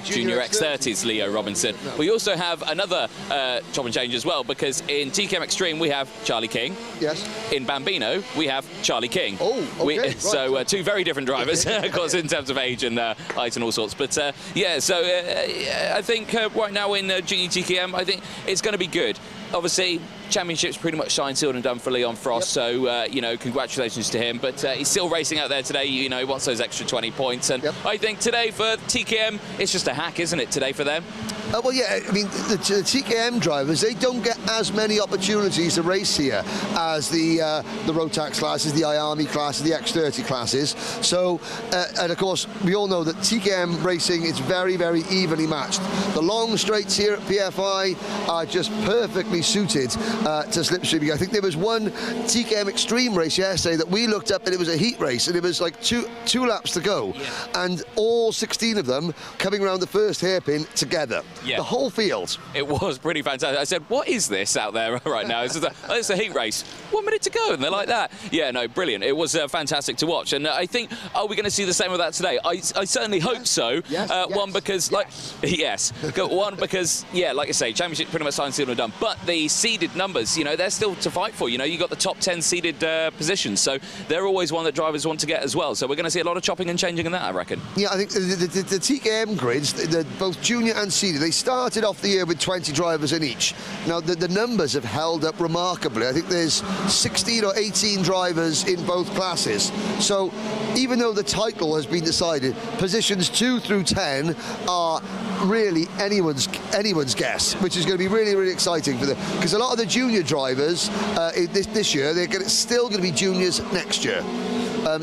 Junior X30's Leo Robinson. No. We also have another chop and change as well, because in TKM Extreme we have Charlie King. Yes. In Bambino we have Charlie King. Oh, okay. Right. So 2 very different drivers, of course, in terms of age and height and all sorts. But yeah, so I think right now in Junior TKM, I think it's going to be good. Obviously, championship's pretty much signed, sealed and done for Leon Frost, so, you know, congratulations to him. But he's still racing out there today, you know, he wants those extra 20 points. And I think today for TKM, it's just a hack, isn't it, today for them? Well, yeah, I mean, the TKM drivers, they don't get as many opportunities to race here as the Rotax classes, the IAME classes, the X30 classes. So, and of course, we all know that TKM racing is very, very evenly matched. The long straights here at PFI are just perfectly suited to slipstreaming. I think there was one TKM Extreme race yesterday that we looked up, and it was a heat race, and it was like two laps to go, and all 16 of them coming around the first hairpin together. Yeah. The whole field. It was pretty fantastic. I said, what is this out there right now? It's a heat race. 1 minute to go, and they're like that. Yeah, no, brilliant. It was fantastic to watch, and I think, are we going to see the same of that today? I certainly hope so. One, because, one, because, yeah, like I say, championship pretty much signed, sealed and done, but the seeded numbers, you know, they're still to fight for. You know, you got the top 10 seeded positions, so they're always one that drivers want to get as well. So we're going to see a lot of chopping and changing in that, I reckon. Yeah, I think the TKM grids, both junior and seeded, they started off the year with 20 drivers in each. Now, the numbers have held up remarkably. I think there's 16 or 18 drivers in both classes. So even though the title has been decided, positions 2 through 10 are really anyone's guess, which is going to be really, really exciting for them, because a lot of the junior drivers this year, they're still going to be juniors next year.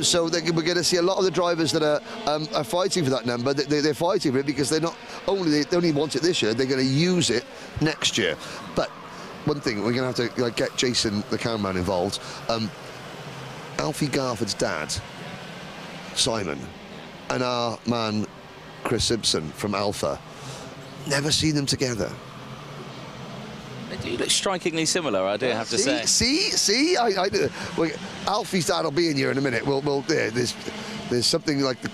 So we're going to see a lot of the drivers that are fighting for that number. They're fighting for it because they only want it this year. They're going to use it next year. But one thing, we're going to have to get Jason, the cameraman, involved. Alfie Garford's dad, Simon, and our man Chris Simpson from Alpha, never seen them together. They look strikingly similar, I do have to say. See, well, Alfie's dad will be in here in a minute. There's something like the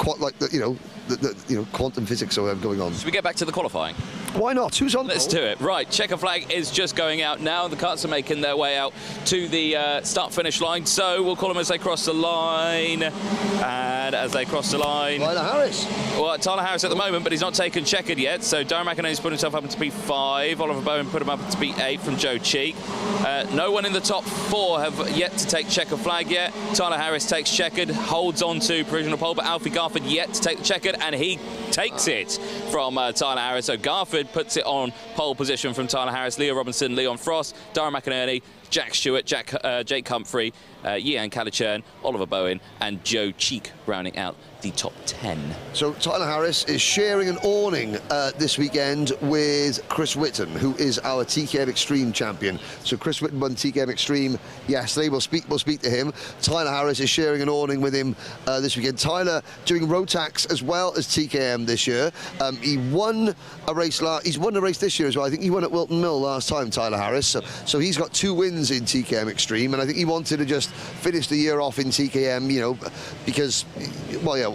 quantum physics or whatever going on. Should we get back to the qualifying? Why not? Who's on? Let's do it. Right, checker flag is just going out now. The karts are making their way out to the start-finish line. So we'll call them as they cross the line. And as they cross the line... Tyler Harris. Well, Tyler Harris at the moment, but he's not taken checkered yet. So Darren McInerney's put himself up into P5. Oliver Bowen put him up into P8 from Joe Cheek. No one in the top 4 have yet to take checker flag yet. Tyler Harris takes checkered, holds on to provisional pole, but Alfie Garford yet to take the checkered, and he takes it from Tyler Harris. So Garford puts it on pole position from Tyler Harris, Leo Robinson, Leon Frost, Darren McInerney, Jack Stewart, Jake Humphrey, Yian Calichurn, Oliver Bowen, and Joe Cheek rounding out the top 10. So Tyler Harris is sharing an awning this weekend with Chris Whitten, who is our TKM Extreme champion. So Chris Whitten won TKM Extreme yesterday. We'll speak to him. Tyler Harris is sharing an awning with him this weekend. Tyler doing Rotax as well as TKM this year. He won a race he's won a race this year as well. I think he won at Wilton Mill last time, Tyler Harris. So he's got 2 wins in TKM Extreme, and I think he wanted to just finish the year off in TKM, you know, because, well, yeah,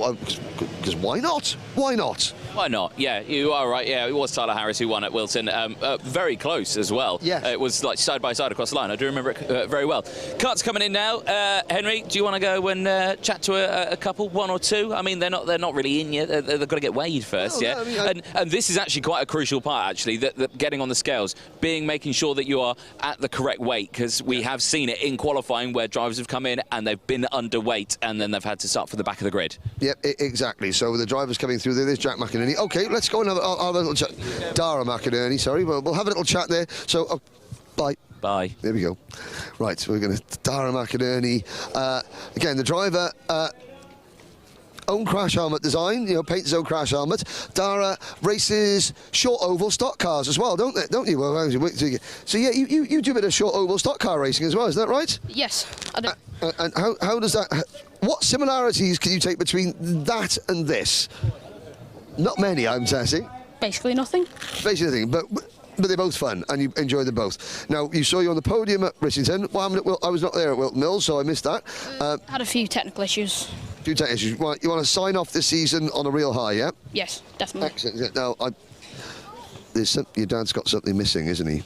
because why not? Why not? Why not? Yeah, you are right. Yeah, it was Tyler Harris who won at Wilton. Very close as well. Yeah. It was like side by side across the line. I do remember it very well. Kart's coming in now. Henry, do you want to go and chat to a couple, 1 or 2? I mean, they're not really in yet. They've got to get weighed first, yeah? I mean, and this is actually quite a crucial part, actually, that getting on the scales, making sure that you are at the correct weight, because we have seen it in qualifying where drivers have come in and they've been underweight and then they've had to start from the back of the grid. Yep, exactly. So the drivers coming through there. There's Jack McInerney. Okay, let's go and have a little chat. Dara McInerney, sorry. We'll have a little chat there. So, bye. Bye. There we go. Right, so we're going to... Dara McInerney. Again, the driver... own crash helmet design, you know, paints his own crash helmet. Dara races short oval stock cars as well, don't you? Well, so yeah, you do a bit of short oval stock car racing as well, is that right? Yes, I do. And how does that... What similarities can you take between that and this? Not many, I'm guessing. Basically nothing. Basically nothing, but they're both fun, and you enjoy them both. Now, you saw you on the podium at Rissington. What happened I was not there at Wilton Mills, so I missed that. Had a few technical issues. Few technical issues. Right, you want to sign off this season on a real high, yeah? Yes, definitely. Excellent. Now, your dad's got something missing, isn't he?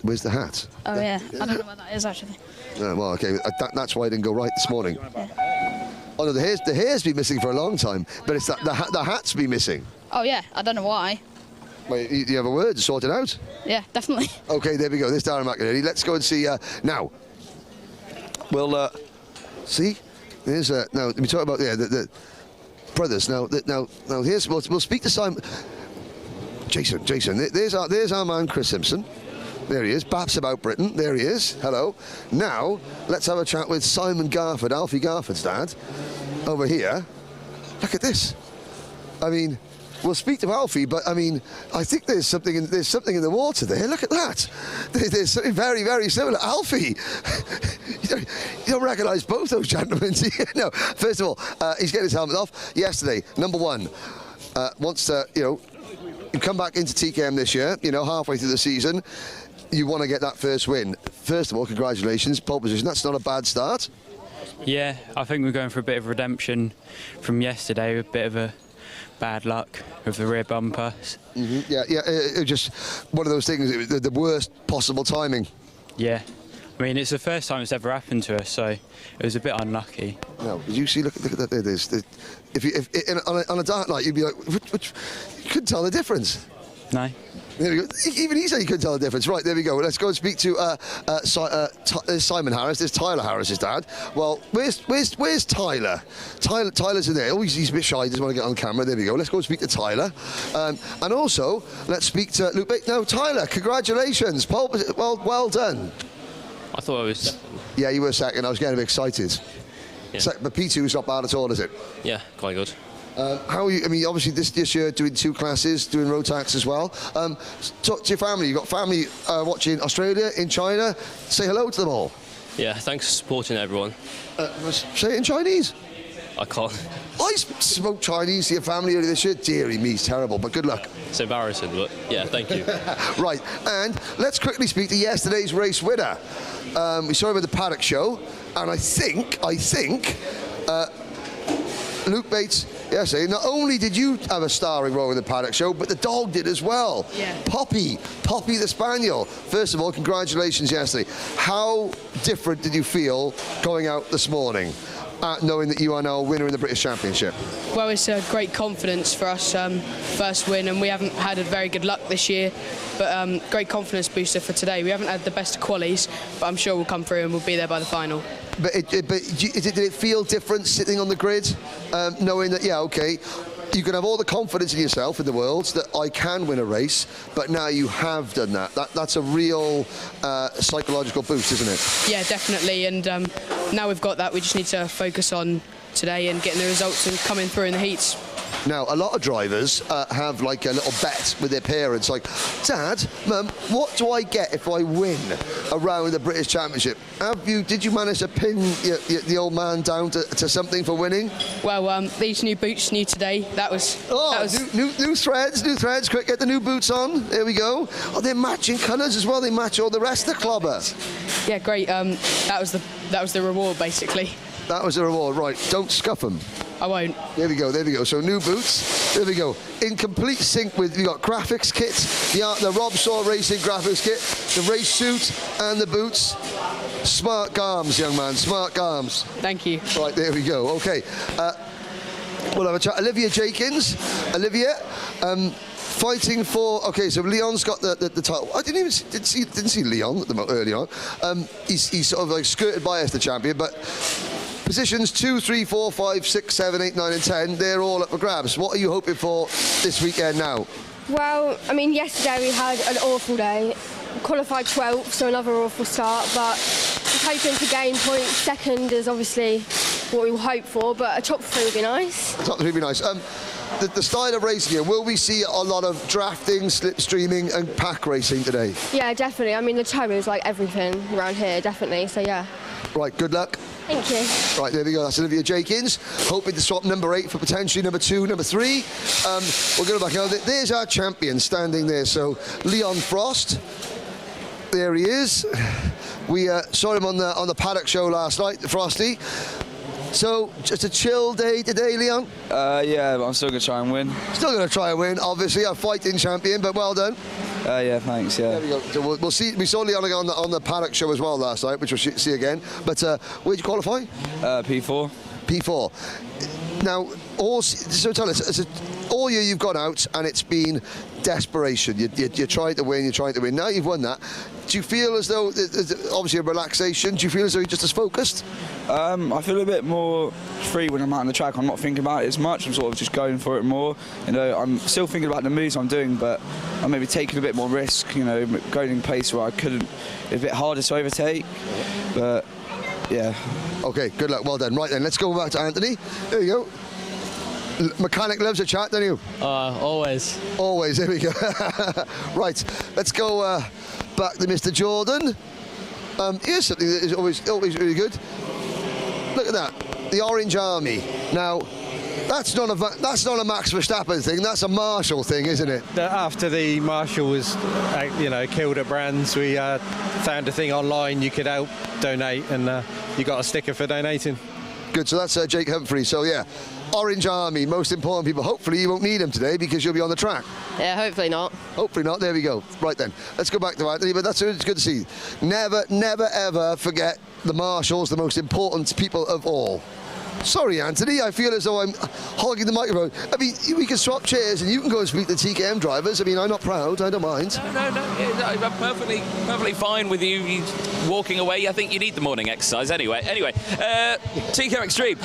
Where's the hat? Oh, yeah. I don't know what that is, actually. Well, OK, that's why I didn't go right this morning. Yeah. Oh, no, the hair's been missing for a long time, but it's the hat's been missing. Oh, yeah. I don't know why. Wait, you have a word to sort it out? Yeah, definitely. OK, there we go. There's Darren McInerney. Let's go and see now. We'll see. There's now. Let me talk about the brothers. Now here's we'll speak to Simon. Jason. There's our man Chris Simpson. There he is. Baps about Britain. There he is. Hello. Now let's have a chat with Simon Garford, Alfie Garford's dad, over here. Look at this. I mean, we'll speak to Alfie, but I mean, I think there's something in the water there. Look at that. There's something very, very similar. Alfie, you don't recognise both those gentlemen, do you? No. First of all, he's getting his helmet off yesterday. Number 1 wants to, you come back into TKM this year. Halfway through the season, you want to get that first win. First of all, congratulations, pole position. That's not a bad start. Yeah, I think we're going for a bit of redemption from yesterday, a bit of a bad luck with the rear bumper. Mm-hmm. Yeah, just one of those things, the worst possible timing. Yeah, I mean, it's the first time it's ever happened to us, so it was a bit unlucky. No, did you see, look at that, there it is. On a dark night, you'd be like, you couldn't tell the difference. No. There we go. Even he said he couldn't tell the difference. Right, there we go. Let's go and speak to Simon Harris. There's Tyler Harris's dad. Well, where's Tyler? Tyler's in there. Oh, he's a bit shy. He doesn't want to get on camera. There we go. Let's go and speak to Tyler. And also, let's speak to Luke Bates. No, Tyler, congratulations. Well done. I thought I was... Yeah, you were second. I was getting a bit excited. Yeah. But P2 is not bad at all, is it? Yeah, quite good. How are you? I mean, obviously this year doing 2 classes, doing Rotax as well. Talk to your family. You've got family watching Australia, in China. Say hello to them all. Yeah, thanks for supporting everyone. Say it in Chinese. I can't. I spoke Chinese to your family earlier this year. Deary me, it's terrible, but good luck. It's embarrassing, but yeah, thank you. Right, and let's quickly speak to yesterday's race winner. We saw him at the Paddock Show, and I think Luke Bates Yes, not only did you have a starring role in the paddock show, but the dog did as well. Yeah. Poppy the Spaniel. First of all, congratulations yesterday. How different did you feel going out this morning, knowing that you are now a winner in the British Championship? Well, it's a great confidence for us, first win, and we haven't had a very good luck this year, but great confidence booster for today. We haven't had the best of qualies, but I'm sure we'll come through and we'll be there by the final. But did it feel different sitting on the grid, knowing that, yeah, okay, you can have all the confidence in yourself in the world that I can win a race, but now you have done that. That's a real psychological boost, isn't it? Yeah, definitely, and now we've got that, we just need to focus on today and getting the results and coming through in the heats. Now, a lot of drivers have like a little bet with their parents, like, Dad, Mum, what do I get if I win around the British Championship? Did you manage to pin the old man down to something for winning? Well, these new boots, new today, that was... New threads, quick, get the new boots on, there we go. Oh, they're matching colours as well, they match all the rest of the clobber. Yeah, great, that was the reward, basically. That was the reward, right, don't scuff them. I won't. There we go. So new boots. There we go. In complete sync with, you got graphics kit, the Rob Saw Racing graphics kit, the race suit and the boots. Smart garms, young man, smart garms. Thank you. Right, there we go. Okay. We'll have a chat. Olivia Jenkins. Olivia, fighting for... Okay, so Leon's got the title. I didn't see Leon early on. He's sort of like skirted by us, the champion, but... Positions 2, 3, 4, 5, 6, 7, 8, 9 and 10, they're all up for grabs. What are you hoping for this weekend now? Well, I mean, yesterday we had an awful day. Qualified 12th, so another awful start, but just hoping to gain points. Second is obviously what we will hope for, but a top 3 would be nice. A top 3 would be nice. The style of racing here, will we see a lot of drafting, slipstreaming and pack racing today? Yeah, definitely. I mean, the toe is like everything around here, definitely, so yeah. Right, good luck. Thank you. Right, there we go. That's Olivia Jenkins. Hoping to swap number 8 for potentially number 2, number 3. We'll go back now. There's our champion standing there. So Leon Frost. There he is. We saw him on the paddock show last night, Frosty. So, just a chill day today, Leon? Yeah, but I'm still going to try and win. Still going to try and win, obviously, a fighting champion, but well done. Yeah, thanks, yeah. There we go. So we'll see. We saw Leon on the paddock show as well last night, which we'll see again. But where did you qualify? P4. P4. Now, so tell us, all year you've gone out and it's been desperation. You tried to win, Now you've won that. Do you feel as though, there's obviously a relaxation, do you feel as though you're just as focused? I feel a bit more free when I'm out on the track. I'm not thinking about it as much. I'm sort of just going for it more. You know, I'm still thinking about the moves I'm doing, but I'm maybe taking a bit more risk, you know, going in pace where I couldn't. It's a bit harder to overtake, but yeah. Okay, good luck, well done. Right then, let's go back to Anthony. There you go. Mechanic loves a chat, don't you? Always. Always, there we go. Right, let's go back to Mr. Jordan. Here's something that is always really good. Look at that, the Orange Army. Now, that's not a Max Verstappen thing, that's a Marshall thing, isn't it? After the Marshall was, killed at Brands, we found a thing online you could help donate, and you got a sticker for donating. Good, so that's Jake Humphrey, so yeah. Orange Army, most important people. Hopefully you won't need them today because you'll be on the track. Yeah, hopefully not. Hopefully not, there we go. Right then, let's go back to Anthony, but it's good to see. Never, ever forget the Marshals, the most important people of all. Sorry, Anthony, I feel as though I'm hogging the microphone. I mean, we can swap chairs and you can go and speak to TKM drivers. I mean, I'm not proud, I don't mind. No, I'm perfectly fine with you walking away. I think you need the morning exercise anyway. Anyway, TKM Extreme,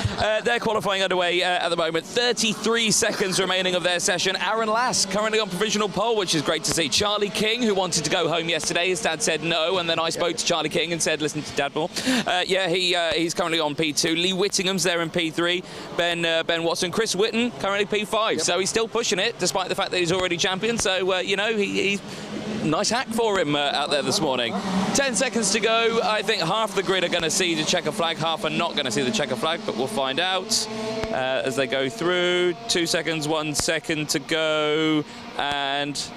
they're qualifying underway at the moment. 33 seconds remaining of their session. Aaron Lass currently on provisional pole, which is great to see. Charlie King, who wanted to go home yesterday, his dad said no, and then I spoke to Charlie King and said, listen to Dad more. He's currently on P2. Lee Whittingham's there in P3. Ben Watson, Chris Whitten currently P5. Yep. So he's still pushing it, despite the fact that he's already champion. So he's nice hack for him out there this morning. 10 seconds to go. I think half the grid are going to see the checker flag, half are not going to see the checker flag, but we'll find out as they go through. 2 seconds, 1 second to go, and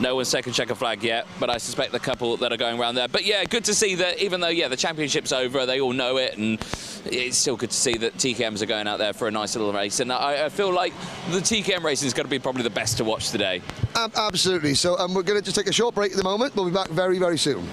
No one's taken checker flag yet, but I suspect the couple that are going around there. But yeah, good to see that even though, yeah, the championship's over, they all know it, and it's still good to see that TKMs are going out there for a nice little race. And I feel like the TKM racing is going to be probably the best to watch today. Absolutely. So we're going to just take a short break at the moment. We'll be back very, very soon.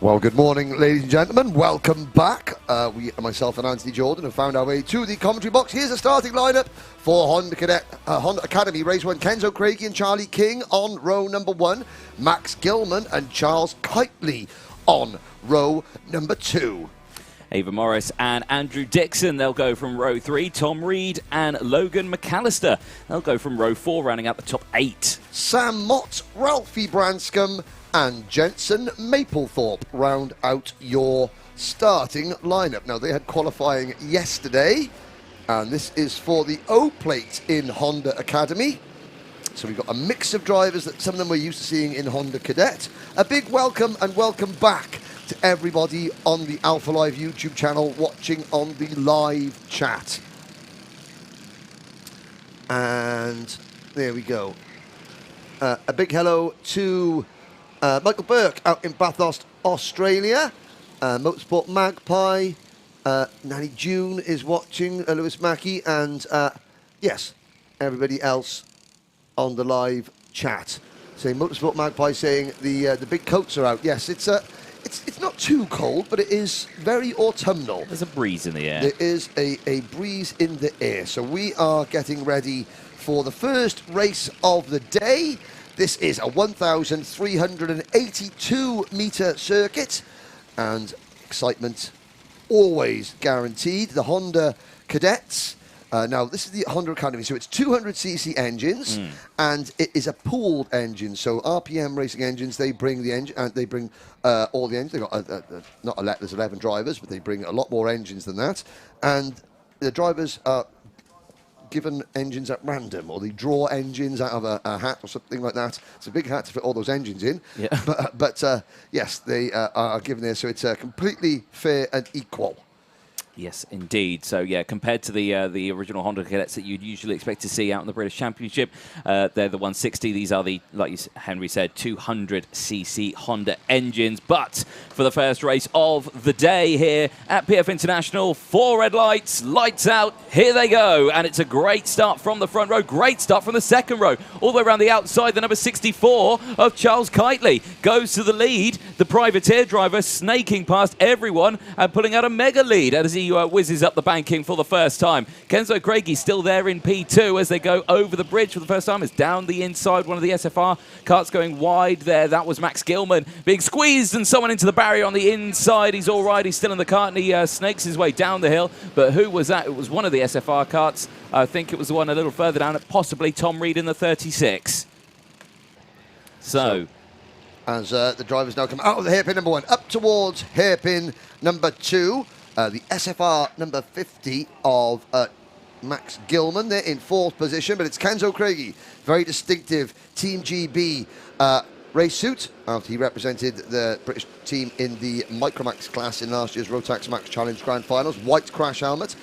Well, good morning, ladies and gentlemen. Welcome back. Myself and Anthony Jordan have found our way to the commentary box. Here's the starting lineup for Honda Academy Race 1. Kenzo Craigie and Charlie King on row number 1. Max Gilman and Charles Kitely on row number 2. Ava Morris and Andrew Dixon, they'll go from row 3. Tom Reed and Logan McAllister, they'll go from row 4, rounding out the top 8. Sam Mott, Ralphie Branscombe and Jensen Maplethorpe round out your starting lineup. Now, they had qualifying yesterday, and this is for the O plate in Honda Academy. So we've got a mix of drivers that some of them we're used to seeing in Honda Cadet. A big welcome and welcome back to everybody on the Alpha Live YouTube channel watching on the live chat. And there we go. A big hello to Michael Burke out in Bathurst, Australia. Motorsport Magpie. Nanny June is watching. Lewis Mackey. And yes, everybody else on the live chat. Saying Motorsport Magpie saying the big coats are out. Yes, it's not too cold, but it is very autumnal. There's a breeze in the air. There is a breeze in the air. So we are getting ready for the first race of the day. This is a 1,382 metre circuit, and excitement always guaranteed. The Honda Cadets. Now, this is the Honda Academy, so it's 200cc engines, and it is a pooled engine. So RPM Racing Engines, they bring the engine, and they bring all the engines. They've got there's 11 drivers, but they bring a lot more engines than that. And the drivers are given engines at random, or they draw engines out of a hat or something like that. It's a big hat to fit all those engines in. Yeah. But yes, they are given there, so it's completely fair and equal. Yes, indeed. So, yeah, compared to the original Honda Cadets that you'd usually expect to see out in the British Championship, they're the 160. These are the, like Henry said, 200cc Honda engines. But for the first race of the day here at PF International, 4 red lights, lights out, here they go. And it's a great start from the front row, great start from the second row. All the way around the outside, the number 64 of Charles Kitely goes to the lead. The privateer driver snaking past everyone and pulling out a mega lead as he whizzes up the banking for the first time. Kenzo Craigie still there in P2 as they go over the bridge for the first time. It's down the inside, one of the SFR carts going wide there. That was Max Gilman being squeezed and someone into the barrier on the inside. He's all right. He's still in the cart and he snakes his way down the hill. But who was that? It was one of the SFR carts. I think it was the one a little further down, possibly Tom Reed in the 36. So as the drivers now come out of the hairpin number 1, up towards hairpin number 2. The SFR number 50 of Max Gilman. They're in 4th position, but it's Kenzo Craigie. Very distinctive Team GB race suit after he represented the British team in the Micromax class in last year's Rotax Max Challenge Grand Finals. White crash helmet.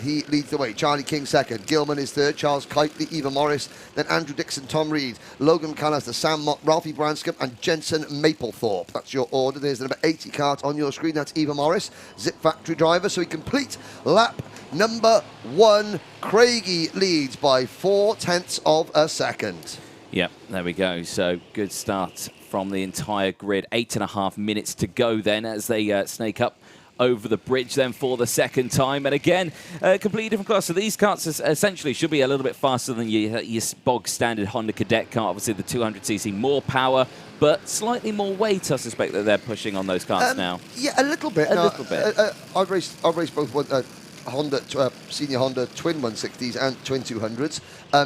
He leads the way. Charlie King 2nd. Gilman is 3rd. Charles Kitely, Eva Morris. Then Andrew Dixon, Tom Reed, Logan McAllister, Sam Mott, Ralphie Branscombe and Jensen Maplethorpe. That's your order. There's the number 80 cart on your screen. That's Eva Morris, Zip Factory driver. So we complete lap number 1. Craigie leads by 0.4 of a second. Yep, there we go. So good start from the entire grid. 8.5 minutes to go then as they snake up over the bridge then for the second time. And again, a completely different class. So these carts essentially should be a little bit faster than your bog standard Honda Cadet car. Obviously the 200cc, more power, but slightly more weight, I suspect, that they're pushing on those carts now. Yeah, a little bit. Little bit. I've raced both Honda, senior Honda twin 160s and twin 200s.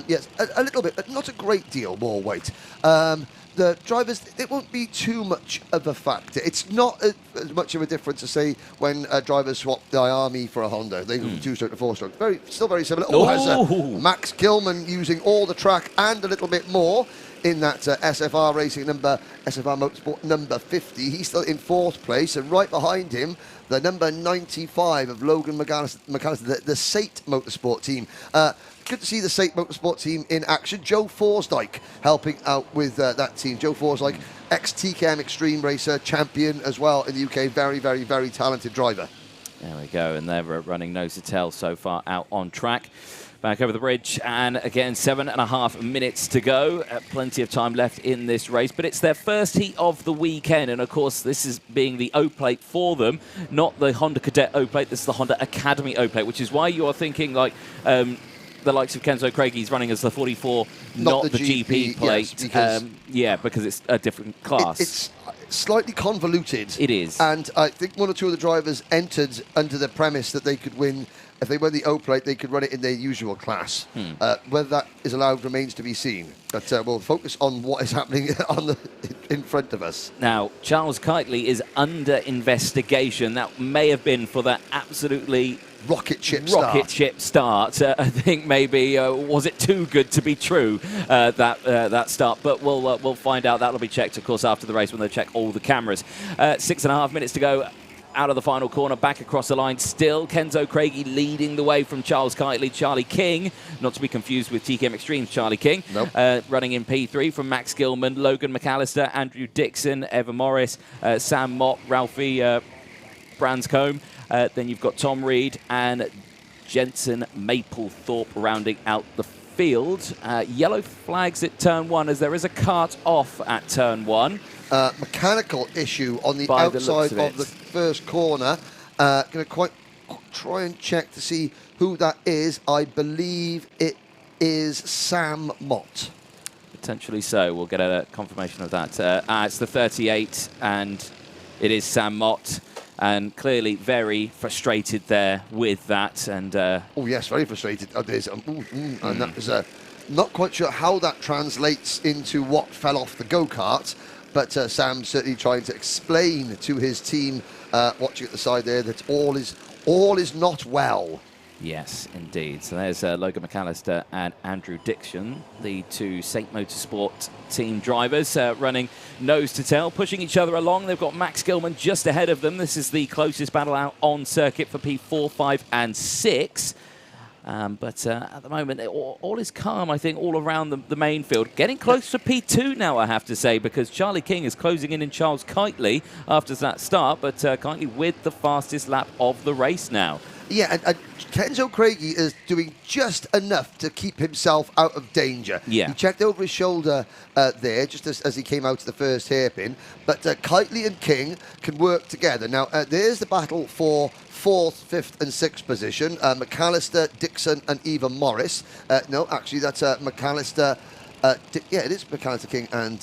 Yes, a little bit, but not a great deal more weight. The drivers, it won't be too much of a factor. It's not as much of a difference as, say, when drivers swap the IAME for a Honda. They go from 2-stroke to 4-stroke. Still very similar. Max Gilman using all the track and a little bit more in that SFR Racing SFR Motorsport number 50. He's still in 4th place, and right behind him, the number 95 of Logan McAllister, the Sate Motorsport team. Good to see the Sate Motorsport team in action. Joe Forsdyke helping out with that team. Joe Forsdyke, ex-TKM Extreme Racer, champion as well in the UK. Very, very, very talented driver. There we go, and they're running nose to tail so far out on track. back over the bridge, and again 7.5 minutes to go. Plenty of time left in this race, but it's their first heat of the weekend, and of course this is being the O-Plate for them, not the Honda Cadet O-Plate. This is the Honda Academy O-Plate, which is why you are thinking like the likes of Kenzo Craigie's running as the 44, not the GP plate. Yes, because it's a different class. It's slightly convoluted. It is. And I think one or two of the drivers entered under the premise that they could win. If they won the O-Plate, they could run it in their usual class. Whether that is allowed remains to be seen. But we'll focus on what is happening in front of us. Now, Charles Kitely is under investigation. That may have been for that absolutely rocket ship start. I think maybe was it too good to be true, that start? But we'll find out. That'll be checked, of course, after the race when they check all the cameras. 6.5 minutes to go. Out of the final corner, back across the line. Still Kenzo Craigie leading the way from Charles Kitely. Charlie King, not to be confused with TKM Extreme's Charlie King, running in P3 from Max Gilman, Logan McAllister, Andrew Dixon, Eva Morris, Sam Mott, Ralphie Branscombe. Then you've got Tom Reed and Jensen Maplethorpe rounding out the field. Yellow flags at turn 1 as there is a cart off at turn 1. Mechanical issue on the outside of the first corner. Going to try and check to see who that is. I believe it is Sam Mott. Potentially so. We'll get a confirmation of that. It's the 38, and it is Sam Mott. And clearly very frustrated there with that. And oh, yes, very frustrated. And that was not quite sure how that translates into what fell off the go-kart. But Sam's certainly trying to explain to his team, watching at the side there, that all is not well. Yes, indeed. So there's Logan McAllister and Andrew Dixon, the two Saint Motorsport team drivers, running nose to tail, pushing each other along. They've got Max Gilman just ahead of them. This is the closest battle out on circuit for P4, 5 and 6. But at the moment, all is calm, I think, all around the main field. Getting close to P2 now, I have to say, because Charlie King is closing in Charles Kitely after that start, but Kitely with the fastest lap of the race now. Yeah, and Kenzo Craigie is doing just enough to keep himself out of danger. Yeah. He checked over his shoulder there, just as he came out of the first hairpin. But Kitely and King can work together. Now, there's the battle for 4th, 5th and 6th position. McAllister, Dixon and Eva Morris. No, actually, that's McAllister. Yeah, it is McAllister, King and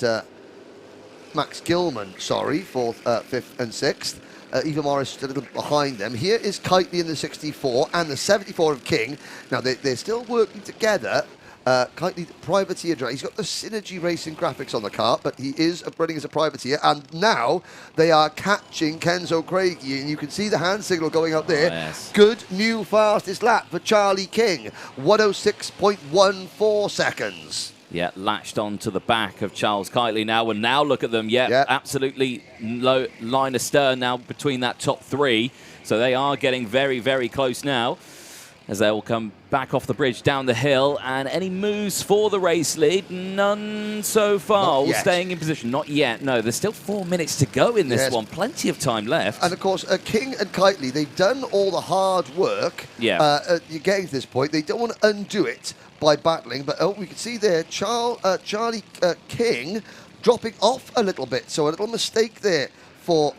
Max Gilman, sorry, 4th, 5th and 6th. Eva Morris a little behind them. Here is Kitely in the 64 and the 74 of King. Now, they're still working together. Kitely, privateer driver. He's got the Synergy Racing graphics on the car, but he is running as a privateer. And now they are catching Kenzo Craigie, and you can see the hand signal going up there. Oh, yes. Good new fastest lap for Charlie King, 106.14 seconds. Yeah, latched on to the back of Charles Kitely now. And now look at them. Yeah, absolutely low line astern now between that top 3. So they are getting very, very close now as they all come back off the bridge down the hill. And any moves for the race lead? None so far. All staying in position. Not yet. No, there's still 4 minutes to go in this one. Plenty of time left. And of course, King and Kitely, they've done all the hard work. Yeah. You're getting to this point. They don't want to undo it by battling, but we can see there Charlie King dropping off a little bit, so a little mistake there for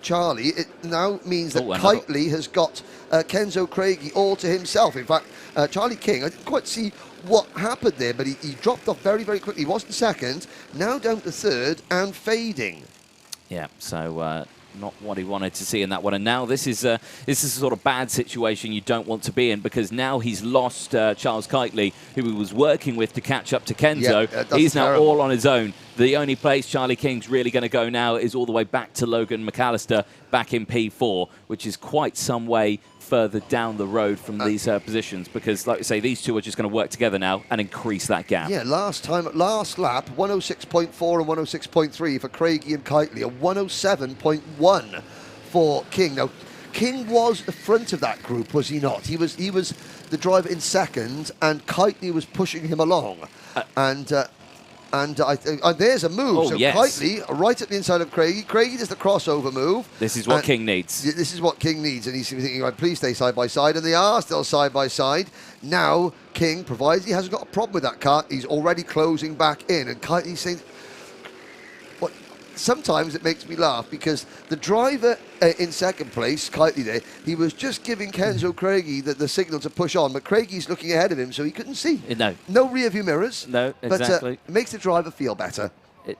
Charlie. It now means that Kitely has got Kenzo Craigie all to himself. In fact, Charlie King, I didn't quite see what happened there, but he dropped off very, very quickly. He wasn't second, now down to 3rd and fading. Yeah, so not what he wanted to see in that one. And now this is a sort of bad situation you don't want to be in, because now he's lost Charles Kitely, who he was working with to catch up to Kenzo. Yeah, he's now all on his own. The only place Charlie King's really going to go now is all the way back to Logan McAllister back in P4, which is quite some way further down the road from these positions, because, like I say, these two are just going to work together now and increase that gap. Yeah, last lap, 106.4 and 106.3 for Craigie and Kitely, a 107.1 for King. Now, King was the front of that group, was he not? He was the driver in second, and Kitely was pushing him along. And there's a move. Oh, so yes. Kitely, right at the inside of Craigie. Craigie does the crossover move. This is what King needs. This is what King needs. And he's thinking, right, please stay side by side. And they are still side by side. Now, King, provided he hasn't got a problem with that Kart, he's already closing back in. And Kitely's saying, what? Sometimes it makes me laugh because the driver in second place, Kitely there, he was just giving Kenzo Craigie the signal to push on, but Craigie's looking ahead of him, so he couldn't see. No rear view mirrors. No, exactly. But it makes the driver feel better.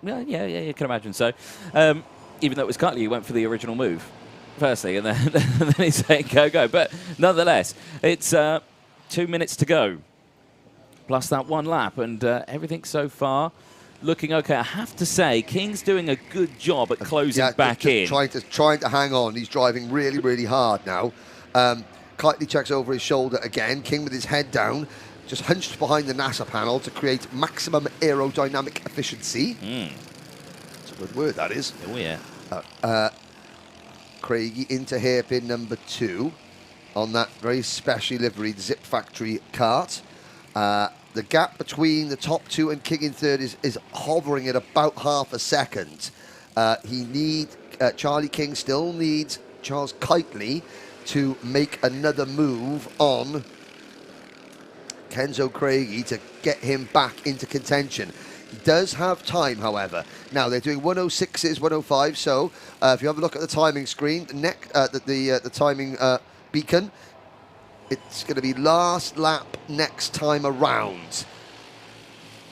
Yeah, you can imagine so. Even though it was Kitely who went for the original move, firstly, and then he's saying go. But nonetheless, it's 2 minutes to go, plus that one lap, and everything so far looking okay. I have to say, King's doing a good job at closing back in. Trying to hang on. He's driving really, really hard now. Kitely checks over his shoulder again. King with his head down, just hunched behind the NASA panel to create maximum aerodynamic efficiency. That's a good word, that is. Oh, yeah. Craigie into hairpin number 2 on that very specially liveried Zip Factory Kart. The gap between the top 2 and King in third is hovering at about half a second. Charlie King still needs Charles Kitely to make another move on Kenzo Craigie to get him back into contention. He does have time, however. Now, they're doing 106s, 105, so if you have a look at the timing screen, the timing beacon, it's going to be last lap next time around.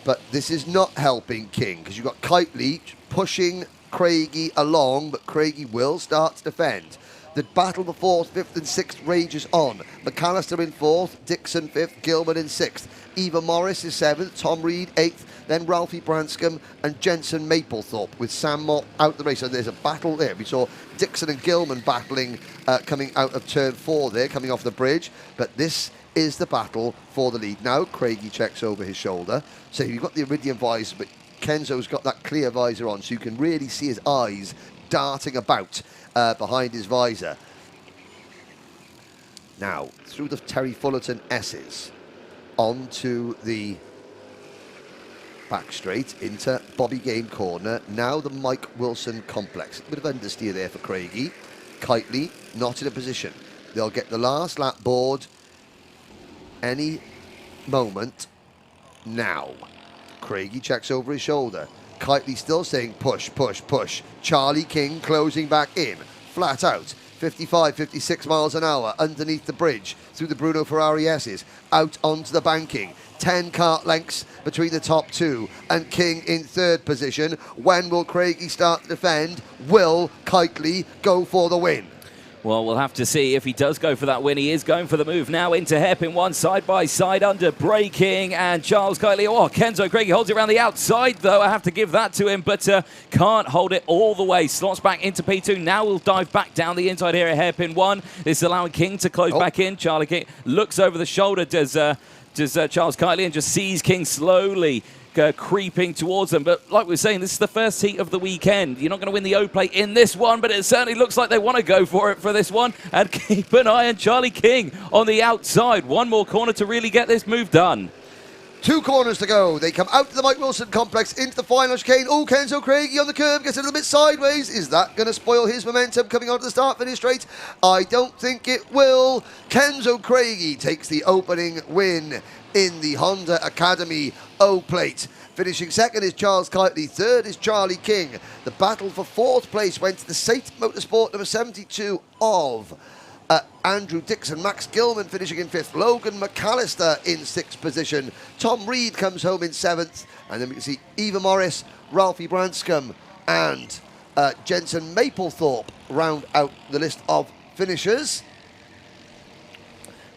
But this is not helping King, because you've got Kitely pushing Craigie along, but Craigie will start to defend. The battle for 4th, 5th and 6th rages on. McAllister in 4th, Dixon 5th, Gilman in 6th. Eva Morris is 7th, Tom Reed 8th, then Ralphie Branscombe and Jensen Maplethorpe with Sam Mott out the race. So there's a battle there. We saw Dixon and Gilman battling coming out of turn 4 there, coming off the bridge. But this is the battle for the lead. Now Craigie checks over his shoulder. So you've got the Iridium visor, but Kenzo's got that clear visor on, so you can really see his eyes darting about behind his visor. Now, through the Terry Fullerton S's, onto the back straight into Bobby Game corner. Now the Mike Wilson complex. A bit of understeer there for Craigie. Kitely not in a position. They'll get the last lap board any moment now. Craigie checks over his shoulder. Kitely still saying push, push, push. Charlie King closing back in, flat out. 55, 56 miles an hour underneath the bridge through the Bruno Ferrari S's, out onto the banking. 10 kart lengths between the top 2 and King in 3rd position. When will Craigie start to defend? Will Kitely go for the win? Well, we'll have to see if he does go for that win. He is going for the move now into hairpin 1, side by side under braking, and Charles Kitely. Oh, Kenzo Craigie holds it around the outside, though. I have to give that to him, but can't hold it all the way. Slots back into P2. Now we'll dive back down the inside here at hairpin 1. This is allowing King to close back in. Charlie King looks over the shoulder, does Charles Kitely, and just sees King slowly creeping towards them. But like we were saying, this is the first heat of the weekend. You're not going to win the O-Plate in this one, but it certainly looks like they want to go for it for this one. And keep an eye on Charlie King on the outside. One more corner to really get this move done. 2 corners to go. They come out to the Mike Wilson complex into the final chicane. Oh, Kenzo Craigie on the curb gets a little bit sideways. Is that going to spoil his momentum coming onto the start-finish straight? I don't think it will. Kenzo Craigie takes the opening win in the Honda Academy O-Plate. Finishing second is Charles Kitely. Third is Charlie King. The battle for 4th place went to the Sate Motorsport number 72 of Andrew Dixon. Max Gilman finishing in 5th. Logan McAllister in 6th position. Tom Reed comes home in 7th. And then we can see Eva Morris, Ralphie Branscombe and Jensen Maplethorpe round out the list of finishers.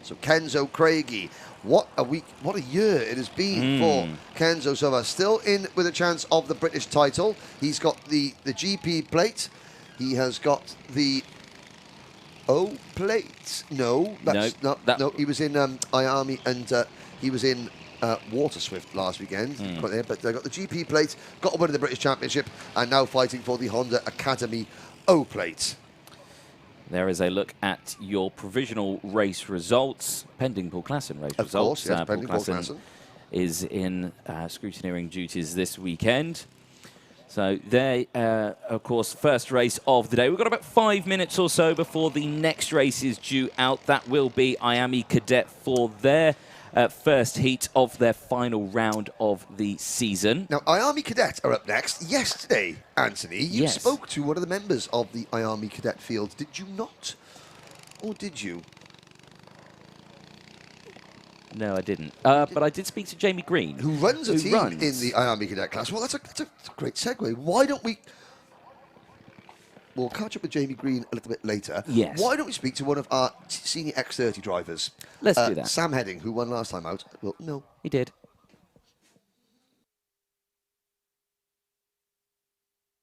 So Kenzo Craigie, what a week, what a year it has been for Kenzo so far. Still in with a chance of the British title. He's got the GP plate. He has got the O plate. No, that's no. He was in IAME and he was in Water Swift last weekend. But they got the GP plate, got a win in the British Championship, and now fighting for the Honda Academy O plate. There is a look at your provisional race results, pending Paul Klassen race results. Of course, yes, pending Paul Klassen. is in scrutineering duties this weekend. So they, of course, first race of the day. We've got about 5 minutes or so before the next race is due out. That will be IAME Cadet for their first heat of their final round of the season. Now, IAME Cadet are up next. Yesterday, Anthony, you spoke to one of the members of the IAME Cadet field, did you not? Or did you? No, I didn't. But I did speak to Jamie Green, who runs a team in the IAME Cadet class. Well, that's a great segue. Why don't we... We'll catch up with Jamie Green a little bit later. Yes. Why don't we speak to one of our senior X30 drivers? Let's do that. Sam Heading, who won last time out. Well, no. He did.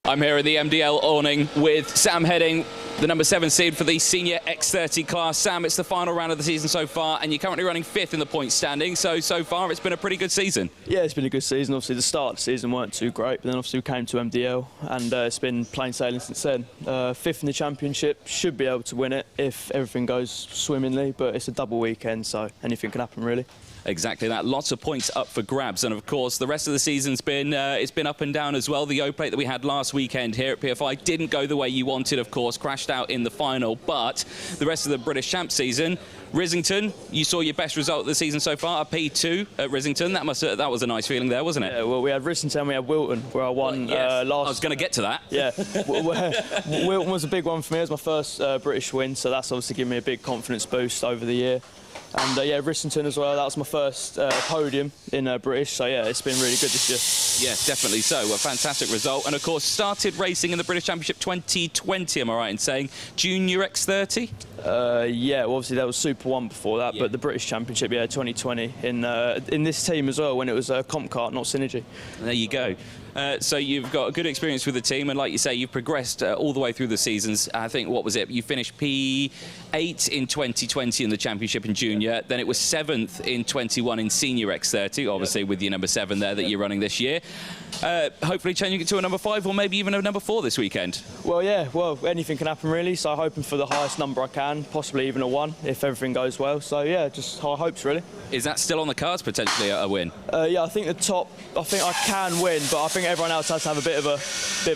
I'm here in the MDL awning with Sam Heading, the number 7 seed for the senior X30 class. Sam, it's the final round of the season so far, and you're currently running 5th in the points standing. So far, it's been a pretty good season. Yeah, it's been a good season. Obviously, the start of the season weren't too great, but then obviously we came to MDL, and it's been plain sailing since then. 5th in the championship, should be able to win it if everything goes swimmingly, but it's a double weekend, so anything can happen, really. Exactly that. Lots of points up for grabs, and of course the rest of the season's been it's been up and down as well. The O-Plate that we had last weekend here at PFI didn't go the way you wanted, of course, crashed out in the final, but the rest of the British Champ season, Rissington, you saw your best result of the season so far, a P2 at Rissington. That was a nice feeling there, wasn't it? Yeah, well, we had Rissington, we had Wilton, where I won last... I was going to get to that. Yeah, Wilton was a big one for me. It was my first British win, so that's obviously given me a big confidence boost over the year. And yeah, Rissington as well, that was my first podium in British, so yeah, it's been really good this year. Yeah, definitely so. A fantastic result. And of course, started racing in the British Championship 2020, am I right in saying? Junior X30? Yeah, well, obviously that was Super 1 before that, but the British Championship, yeah, 2020, in this team as well, when it was Comp Kart, not Synergy. There you go. So you've got a good experience with the team, and like you say, you've progressed all the way through the seasons. I think, what was it? You finished P8 in 2020 in the championship in junior, then it was 7th in 21 in senior X30, obviously with your number 7 there that you're running this year. Hopefully changing it to a number 5 or maybe even a number 4 this weekend. Well, yeah, well, anything can happen really, so hoping for the highest number I can, possibly even a 1 if everything goes well. So yeah, just high hopes really. Is that still on the cards, potentially a win? Yeah, I think the top, I think I can win, but I think everyone else has to have a bit of a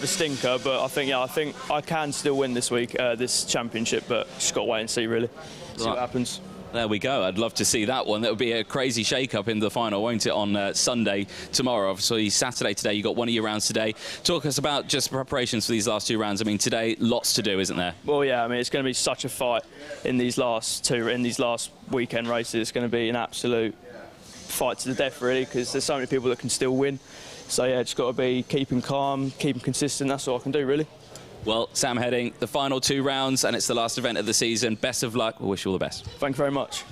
stinker. But I think I can still win this week, this championship. But just got to wait and see really, see what happens. There we go. I'd love to see that one. That would be a crazy shake-up in the final, won't it, on Sunday tomorrow. Obviously, Saturday today, you got one of your rounds today. Talk us about just preparations for these last 2 rounds. I mean, today, lots to do, isn't there? Well, yeah. I mean, it's going to be such a fight in these last weekend races. It's going to be an absolute fight to the death, really, because there's so many people that can still win. So yeah, just got to be keeping calm, keeping consistent. That's all I can do, really. Well, Sam Heading, the final 2 rounds, and it's the last event of the season. Best of luck. We'll wish you all the best. Thank you very much.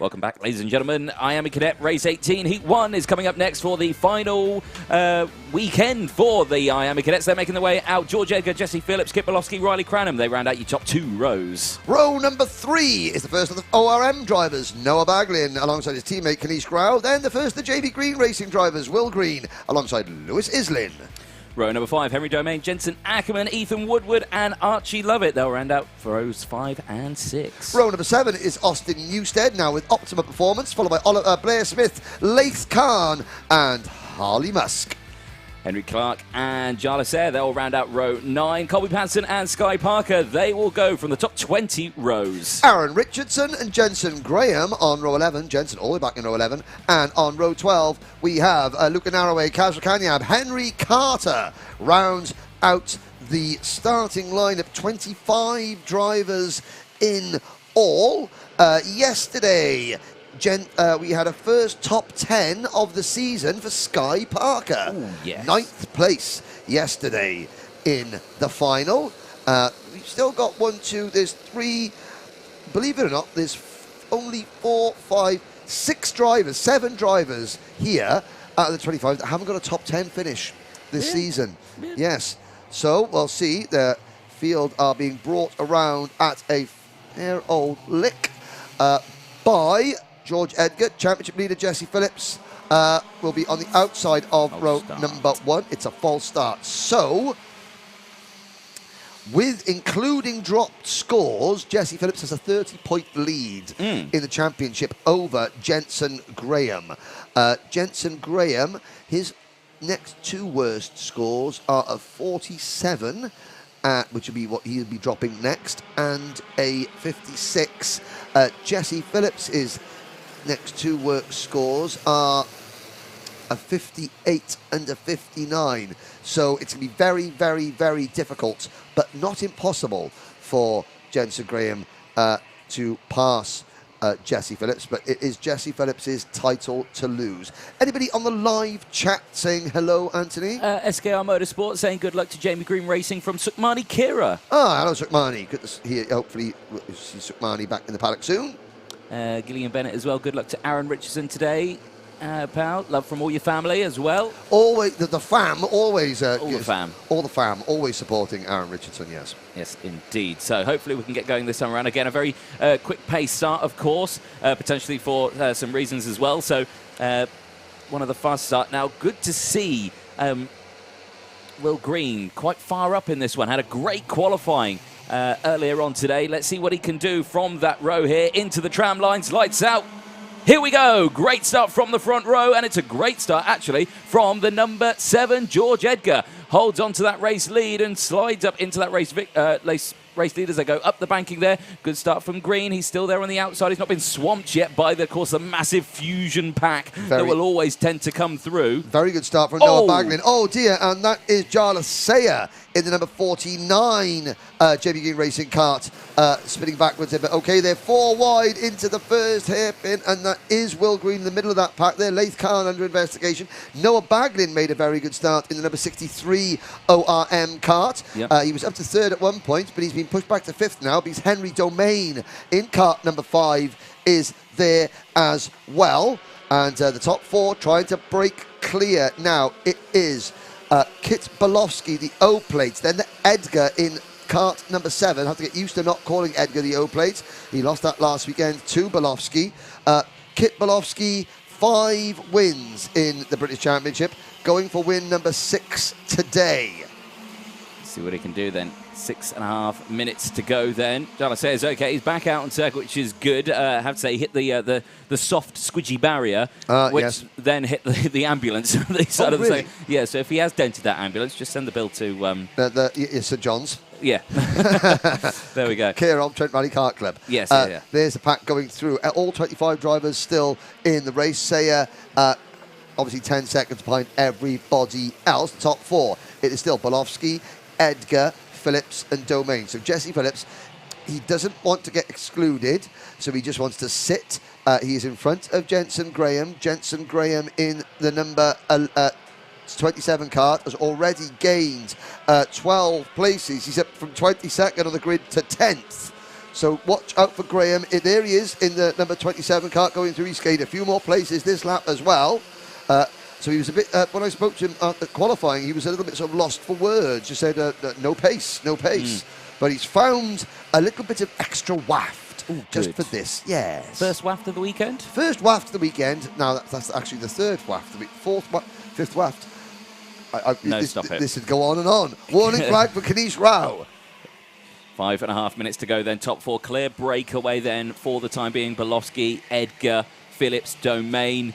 Welcome back, ladies and gentlemen. IAME Cadet Race 18 Heat 1 is coming up next for the final weekend for the IAME Cadets. They're making their way out. George Edgar, Jesse Phillips, Kit Bolofsky, Riley Cranham. They round out your top 2 rows. Row number 3 is the first of the ORM drivers, Noah Baglin, alongside his teammate Kanish Grau. Then the first of the JB Green Racing drivers, Will Green, alongside Lewis Islin. Row number 5, Henry Domain, Jensen Ackerman, Ethan Woodward, and Archie Lovett. They'll round out for rows 5 and 6. Row number 7 is Austin Newstead, now with Optima Performance, followed by Blair Smith, Laith Khan, and Harley Musk. Henry Clark and Jarlath Sayre, they'll round out row 9. Colby Patterson and Sky Parker, they will go from the top 20 rows. Aaron Richardson and Jensen Graham on row 11. Jensen all the way back in row 11. And on row 12, we have Luca Naraway, Kaz Kanyab, Henry Carter rounds out the starting lineup. 25 drivers in all. Yesterday, we had a first top 10 of the season for Sky Parker. Ooh, yes. 9th place yesterday in the final. We've still got 1, 2, there's 3, believe it or not, there's only 4, 5, 6 drivers, 7 drivers here out of the 25 that haven't got a top 10 finish this season. Yes. So we'll see. The field are being brought around at a fair old lick by George Edgar. Championship leader Jesse Phillips will be on the outside of row number 1. It's a false start. So, with including dropped scores, Jesse Phillips has a 30-point lead in the championship over Jensen Graham. Jensen Graham, his next 2 worst scores are a 47, which would be what he'll be dropping next, and a 56. Jesse Phillips is next 2 work scores are a 58 and a 59. So it's going to be very, very, very difficult, but not impossible for Jensen Graham to pass Jesse Phillips. But it is Jesse Phillips' title to lose. Anybody on the live chat saying hello, Anthony? SKR Motorsport saying good luck to Jamie Green Racing from Sukmani Kira. Hello, Sukmani. Good to hear. Hopefully we'll see Sukmani back in the paddock soon. Gillian Bennett as well. Good luck to Aaron Richardson today, pal. Love from all your family as well. Always the fam, always. All the fam. All the fam, always supporting Aaron Richardson, yes. Yes, indeed. So hopefully we can get going this time around. Again, a very quick pace start, of course, potentially for some reasons as well. So one of the fast start. Now, good to see Will Green quite far up in this one. Had a great qualifying earlier on today. Let's see what he can do from that row here into the tram lines. Lights out. Here we go. Great start from the front row, and it's a great start actually from the number 7, George Edgar. Holds on to that race lead and slides up into that race lead as they go up the banking there. Good start from Green. He's still there on the outside. He's not been swamped yet by, of course, the massive fusion pack that will always tend to come through. Very good start from Noah Baglin. Oh, dear, and that is Jarlath Sayre in the number 49 JB Green Racing Kart, spinning backwards there. But OK, they're 4 wide into the first hairpin, and that is Will Green in the middle of that pack there. Laith Khan under investigation. Noah Baglin made a very good start in the number 63 ORM Kart. Yep. He was up to 3rd at one point, but he's been pushed back to 5th now because Henry Domain in kart number 5 is there as well. And the top 4 trying to break clear. Now it is Kit Bolofsky, the O plates, then the Edgar in kart number 7. Have to get used to not calling Edgar the O plates. He lost that last weekend to Bolofsky. Kit Bolofsky, 5 wins in the British Championship, going for win number 6 today. See what he can do then. 6.5 minutes to go then. Jarlath says, okay, he's back out on circuit, which is good. I have to say, he hit the soft, squidgy barrier, which then hit the ambulance on the side of the circuit. Yeah, so if he has dented that ambulance, just send the bill to... St John's. Yeah. There we go. Kieran, Trent Valley Kart Club. Yes, yeah. There's the pack going through. All 25 drivers still in the race. Sayre, obviously 10 seconds behind everybody else. The top 4, it is still Bolofsky, Edgar, Phillips and Domain. So Jesse Phillips, he doesn't want to get excluded, so he just wants to sit. He is in front of Jensen Graham. Jensen Graham in the number 27 kart has already gained 12 places. He's up from 22nd on the grid to 10th. So watch out for Graham. There he is in the number 27 kart going through. He's gained a few more places this lap as well. So he was a bit, when I spoke to him at qualifying, he was a little bit sort of lost for words. Just said, no pace. But he's found a little bit of extra waft just for this, yes. First waft of the weekend? First waft of the weekend. Now, that's actually the third waft of the week. Fifth waft. Stop it. This would go on and on. Warning flag for Kanish Rao. 5.5 minutes to go then. Top 4 clear. Breakaway then for the time being. Belowski, Edgar, Phillips, Domain.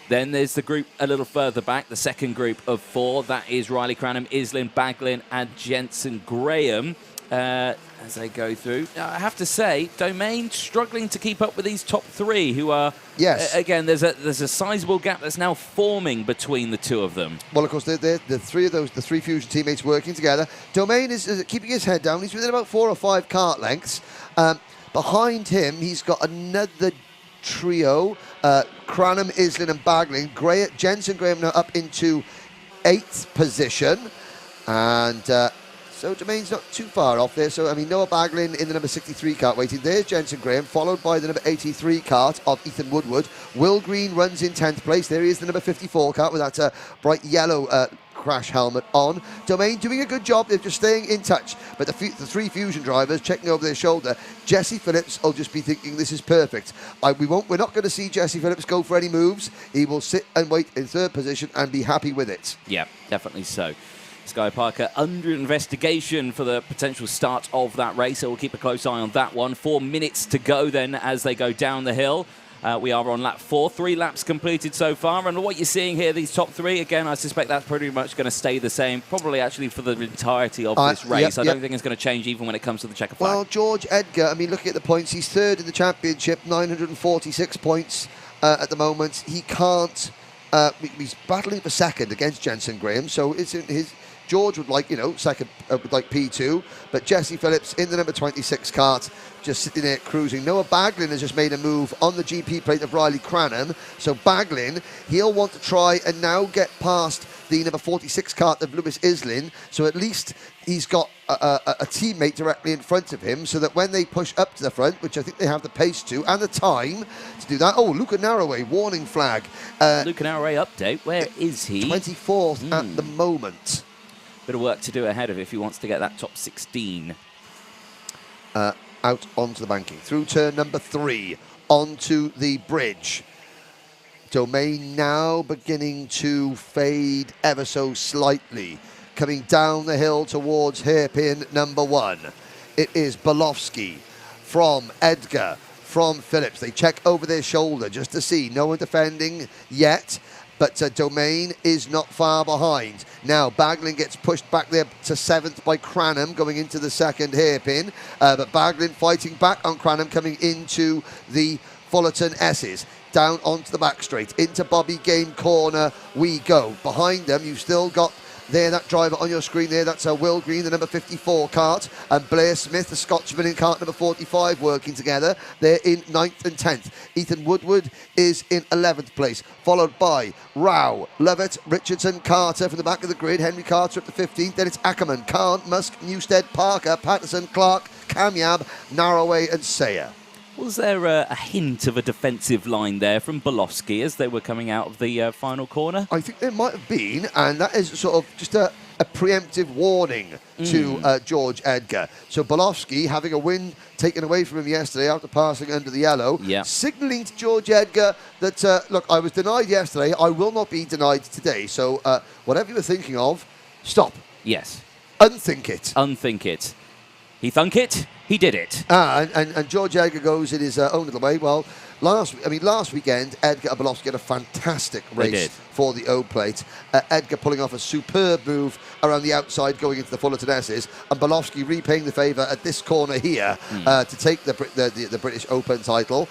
Then there's the group a little further back, the second group of 4. That is Riley Cranham, Islin, Baglin, and Jensen Graham as they go through. Now, I have to say, Domain struggling to keep up with these top 3 who are... Yes. Again, there's a sizable gap that's now forming between the two of them. Well, of course, the three of those, the 3 Fusion teammates working together. Domain is keeping his head down. He's within about 4 or 5 kart lengths. Behind him, he's got another trio, Cranham, Islin and Baglin. Jensen Graham now up into 8th position, and so Domain's not too far off there. So, I mean, Noah Baglin in the number 63 kart waiting. There's Jensen Graham, followed by the number 83 kart of Ethan Woodward. Will Green runs in 10th place. There he is, the number 54 kart with that bright yellow crash helmet on. Domain doing a good job. They're just staying in touch. But the 3 Fusion drivers checking over their shoulder. Jesse Phillips will just be thinking this is perfect. We're not going to see Jesse Phillips go for any moves. He will sit and wait in 3rd position and be happy with it. Yeah, definitely so. Sky Parker under investigation for the potential start of that race, so we'll keep a close eye on that one. 4 minutes to go then as they go down the hill. We are on lap 4, 3 laps completed so far, and what you're seeing here, these top 3, again, I suspect that's pretty much going to stay the same, probably actually for the entirety of this race. I don't think it's going to change even when it comes to the checker flag. Well, George Edgar, I mean, looking at the points, he's 3rd in the championship, 946 points at the moment. He can't, he's battling for 2nd against Jensen Graham, so it's in his... George would like, second, would like P2, but Jesse Phillips in the number 26 kart, just sitting there cruising. Noah Baglin has just made a move on the GP plate of Riley Cranham, so Baglin, he'll want to try and now get past the number 46 kart of Lewis Islin, so at least he's got a teammate directly in front of him, so that when they push up to the front, which I think they have the pace to, and the time to do that. Oh, Luca Narroway, warning flag. Luca Narroway update, where is he? 24th at the moment. Bit of work to do ahead of if he wants to get that top 16. Out onto the banking. Through turn number 3. Onto the bridge. Domain now beginning to fade ever so slightly. Coming down the hill towards hairpin number 1. It is Belowski from Edgar, from Phillips. They check over their shoulder just to see. No one defending yet. But Domain is not far behind. Now, Baglin gets pushed back there to 7th by Cranham going into the 2nd hairpin. But Baglin fighting back on Cranham coming into the Fullerton S's. Down onto the back straight. Into Bobby Game corner we go. Behind them, you've still got there that driver on your screen there. That's Will Green, the number 54 kart. And Blair Smith, the Scotsman in kart number 45, working together. They're in 9th and 10th. Ethan Woodward is in 11th place, followed by Rao, Lovett, Richardson, Carter from the back of the grid. Henry Carter up to 15th. Then it's Ackerman, Kahn, Musk, Newstead, Parker, Patterson, Clark, Kamyab, Narroway and Sayer. Was there a hint of a defensive line there from Belowski as they were coming out of the final corner? I think there might have been, and that is sort of just a preemptive warning to George Edgar. So Belowski, having a win taken away from him yesterday after passing under the yellow, signalling to George Edgar that, look, I was denied yesterday, I will not be denied today. So whatever you were thinking of, stop. Yes. Unthink it. Unthink it. He thunk it, he did it. And George Edgar goes in his own little way. Well, last weekend, Edgar and Belowski had a fantastic race for the O plate. Edgar pulling off a superb move around the outside going into the Fullerton S's, and Belowski repaying the favour at this corner here to take the British Open title.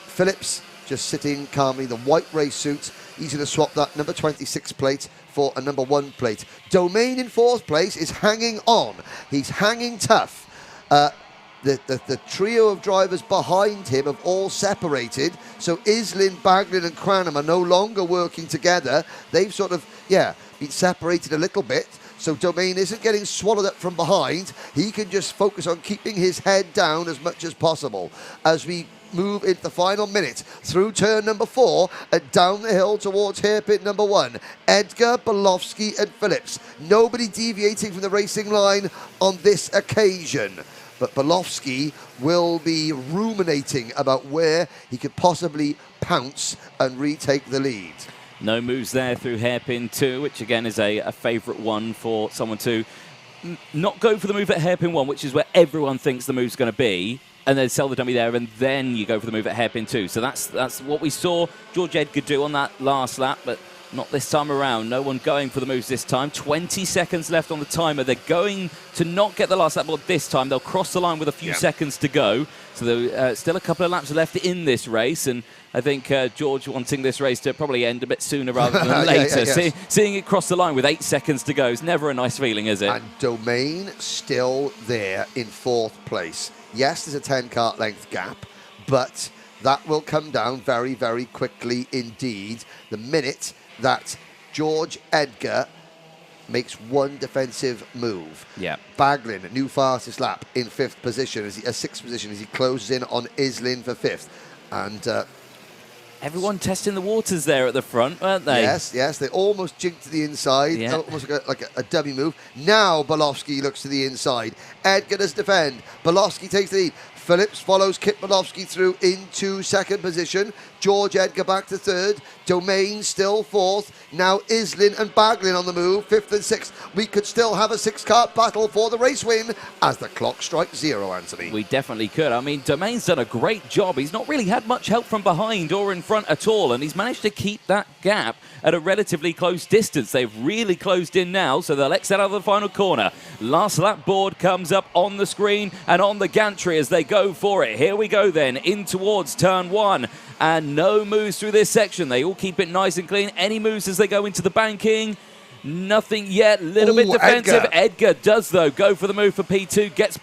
Phillips just sitting calmly, the white race suit. He's going to swap that number 26 plate for a number 1 plate. Domain in 4th place is hanging on. He's hanging tough. The trio of drivers behind him have all separated. So Islin, Baglin and Cranham are no longer working together. They've sort of, been separated a little bit. so Domain isn't getting swallowed up from behind. He can just focus on keeping his head down as much as possible as we move into the final minute through turn number 4 and down the hill towards hairpin number 1. Edgar, Bolofsky and Phillips. Nobody deviating from the racing line on this occasion. But Bolofsky will be ruminating about where he could possibly pounce and retake the lead. No moves there through hairpin 2, which again is a favourite one for someone to not go for the move at hairpin 1, which is where everyone thinks the move's going to be, and then sell the dummy there, and then you go for the move at hairpin 2. So that's what we saw George Edgar do on that last lap, but not this time around. No one going for the moves this time. 20 seconds left on the timer. They're going to not get the last lap board this time. They'll cross the line with a few seconds to go. So there's still a couple of laps left in this race, and I think George wanting this race to probably end a bit sooner rather than later. Seeing it cross the line with 8 seconds to go is never a nice feeling, is it? And Domain still there in 4th place. Yes, there's a 10 kart length gap, but that will come down very, very quickly indeed the minute that George Edgar makes one defensive move. Yeah. Baglin, new fastest lap in 5th position, 6th position as he closes in on Islin for 5th. And everyone testing the waters there at the front, weren't they? Yes, they almost jinked to the inside, almost like a dummy move. Now Bolofsky looks to the inside. Edgar does defend. Bolofsky takes the lead. Phillips follows Kit Bolofsky through into 2nd position. George Edgar back to 3rd. Domain still 4th. Now Islin and Baglin on the move, 5th and 6th. We could still have a 6-kart battle for the race win as the clock strikes 0, Anthony. We definitely could. I mean, Domain's done a great job. He's not really had much help from behind or in front at all, and he's managed to keep that gap at a relatively close distance. They've really closed in now, so they'll exit out of the final corner. Last lap board comes up on the screen and on the gantry as they go for it. Here we go then, in towards turn 1. And no moves through this section. They all keep it nice and clean. Any moves as they go into the banking? Nothing yet. Little bit defensive. Edgar does, though, go for the move for P2. Gets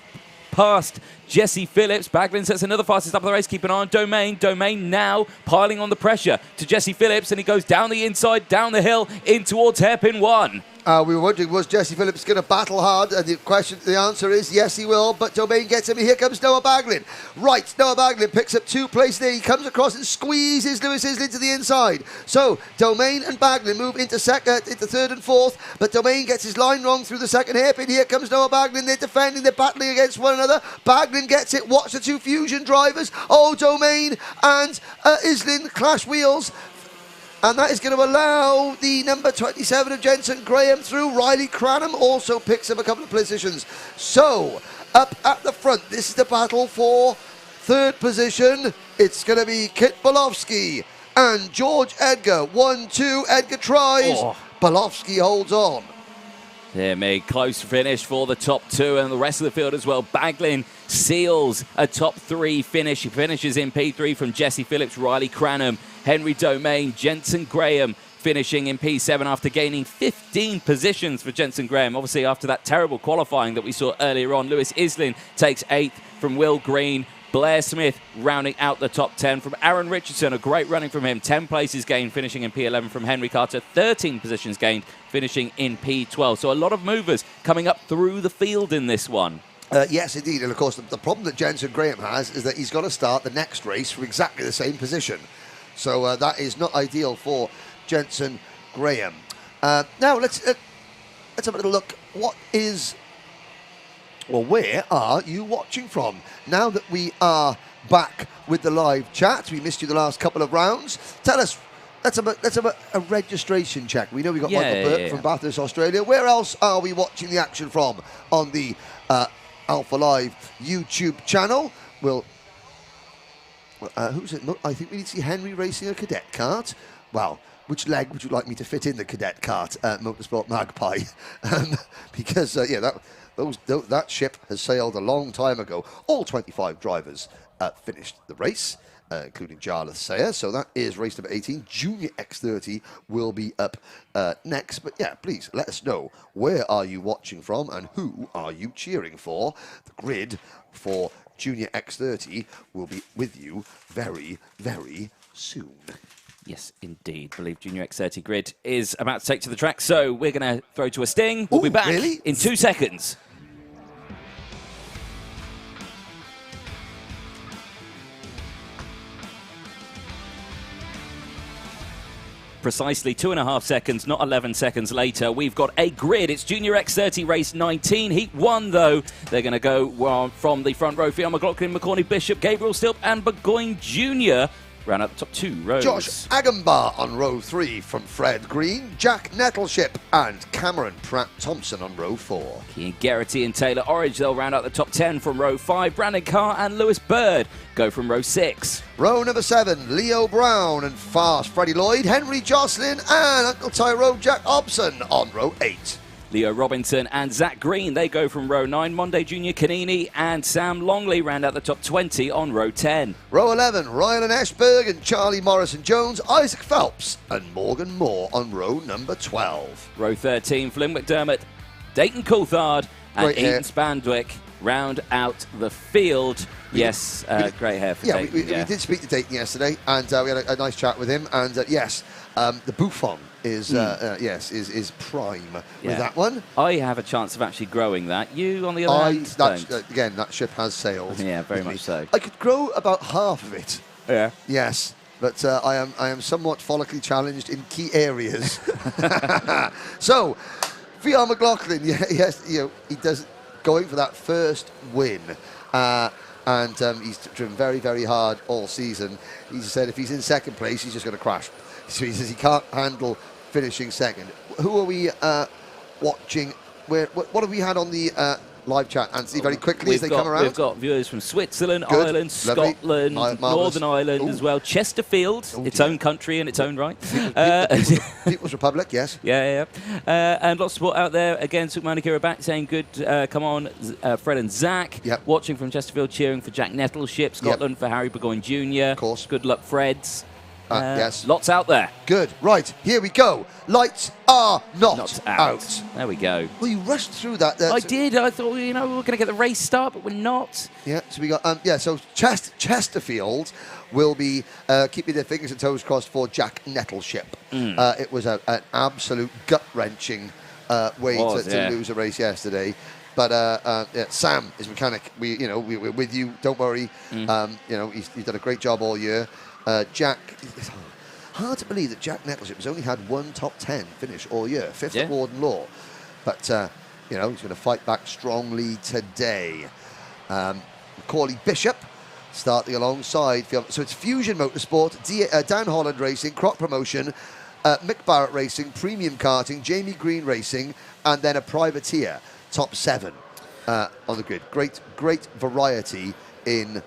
past Jesse Phillips. Baglin sets another fastest up of the race. Keep an eye on Domain. Domain now piling on the pressure to Jesse Phillips, and he goes down the inside, down the hill, in towards hairpin 1. We were wondering, was Jesse Phillips going to battle hard? And the answer is yes, he will. But Domain gets him. Here comes Noah Baglin. Right, Noah Baglin picks up 2 places there. He comes across and squeezes Lewis Islin to the inside. So Domain and Baglin move into 3rd and 4th. But Domain gets his line wrong through the 2nd hairpin. Here comes Noah Baglin. They're defending. They're battling against one another. Baglin gets it. Watch the 2 fusion drivers. Oh, Domain and Islin clash wheels. And that is going to allow the number 27 of Jensen Graham through. Riley Cranham also picks up a couple of positions. So, up at the front, this is the battle for 3rd position. It's going to be Kit Bolofsky and George Edgar. 1-2, Edgar tries. Bolofsky holds on. A close finish for the top 2 and the rest of the field as well. Baglin seals a top 3 finish. He finishes in P3 from Jesse Phillips, Riley Cranham, Henry Domain, Jensen Graham finishing in P7 after gaining 15 positions for Jensen Graham. Obviously, after that terrible qualifying that we saw earlier on, Lewis Islin takes 8th from Will Green. Blair Smith rounding out the top 10 from Aaron Richardson. A great running from him. 10 places gained, finishing in P11 from Henry Carter. 13 positions gained, finishing in P12. So a lot of movers coming up through the field in this one. Yes, indeed. And, of course, the problem that Jensen Graham has is that he's got to start the next race from exactly the same position. So that is not ideal for Jensen Graham. Now, let's have a little look. Where are you watching from? Now that we are back with the live chat, we missed you the last couple of rounds. Tell us, let's have a registration check. We know we got Michael Burt from Bathurst, Australia. Where else are we watching the action from on the Alpha Live YouTube channel? Who's it? I think we need to see Henry racing a Cadet kart. Well, which leg would you like me to fit in the Cadet kart, Motorsport Magpie? Because, that ship has sailed a long time ago. All 25 drivers finished the race, including Jarlath Sayer. So that is race number 18. Junior X30 will be up next. But yeah, please let us know, where are you watching from and who are you cheering for? The grid for Junior X30 will be with you very, very soon. Yes, indeed. I believe Junior X30 grid is about to take to the track, so we're going to throw to a sting. We'll be back in 2 seconds. Precisely 2.5 seconds, not 11 seconds later, we've got a grid. It's Junior X30 race 19. Heat 1, though. They're going to go from the front row. Fiona McLaughlin, McCorney Bishop, Gabriel Stilp, and Burgoyne Jr. round out the top 2 rows. Josh Agambar on row 3 from Fred Green, Jack Nettleship and Cameron Pratt-Thompson on row 4. Keane Geraghty and Taylor Orridge, they'll round out the top 10 from row 5. Brandon Carr and Lewis Bird go from row 6. Row number 7, Leo Brown and Fast Freddie Lloyd, Henry Jocelyn and Uncle Tyrone Jack Hobson on row 8. Leo Robinson and Zach Green, they go from row 9. Monday Junior Canini and Sam Longley round out the top 20 on row 10. Row 11, Ryan Ashberg and Charlie Morrison-Jones, Isaac Phelps and Morgan Moore on row number 12. Row 13, Flynn McDermott, Dayton Coulthard and Ian Spandwick round out the field. Yes, great hair for Dayton. We did speak to Dayton yesterday, and we had a nice chat with him. And yes, the Buffon is prime with that one. I have a chance of actually growing that. You, on the other hand, don't. Again, that ship has sailed. Yeah, very much so. I could grow about half of it. Yeah. Yes, but I am somewhat follically challenged in key areas. So, Fiona McLaughlin, yes, he does going for that first win. And he's driven very, very hard all season. He said if he's in second place, he's just going to crash. So he says he can't handle finishing second. Who are we watching? What have we had on the live chat, Anthony, very quickly as they come around? We've got viewers from Switzerland, Ireland, Scotland, Northern Ireland as well. Chesterfield, its own country in its own right. People's Republic, yes. Yeah. And lots of support out there. Again, Sukmanikira back saying good, come on, Fred and Zach. Yep. Watching from Chesterfield, cheering for Jack Nettleship. Scotland for Harry Burgoyne Jr. Of course. Good luck, Freds. Yes. Lots out there. Good. Right, here we go. Lights are not out. There we go. Well, you rushed through that. I did. I thought, we were going to get the race start, but we're not. Yeah, so we got, so Chesterfield will be keeping their fingers and toes crossed for Jack Nettleship. It was an absolute gut-wrenching way to lose a race yesterday. But Sam is mechanic. We're with you. Don't worry. He's done a great job all year. Jack, it's hard to believe that Jack Nettleship has only had one top 10 finish all year, 5th at Warden Law. But, he's going to fight back strongly today. Macaulay Bishop starting alongside. So it's Fusion Motorsport, Dan Holland Racing, Croc Promotion, Mick Barrett Racing, Premium Karting, Jamie Green Racing, and then a privateer, top 7 on the grid. Great variety in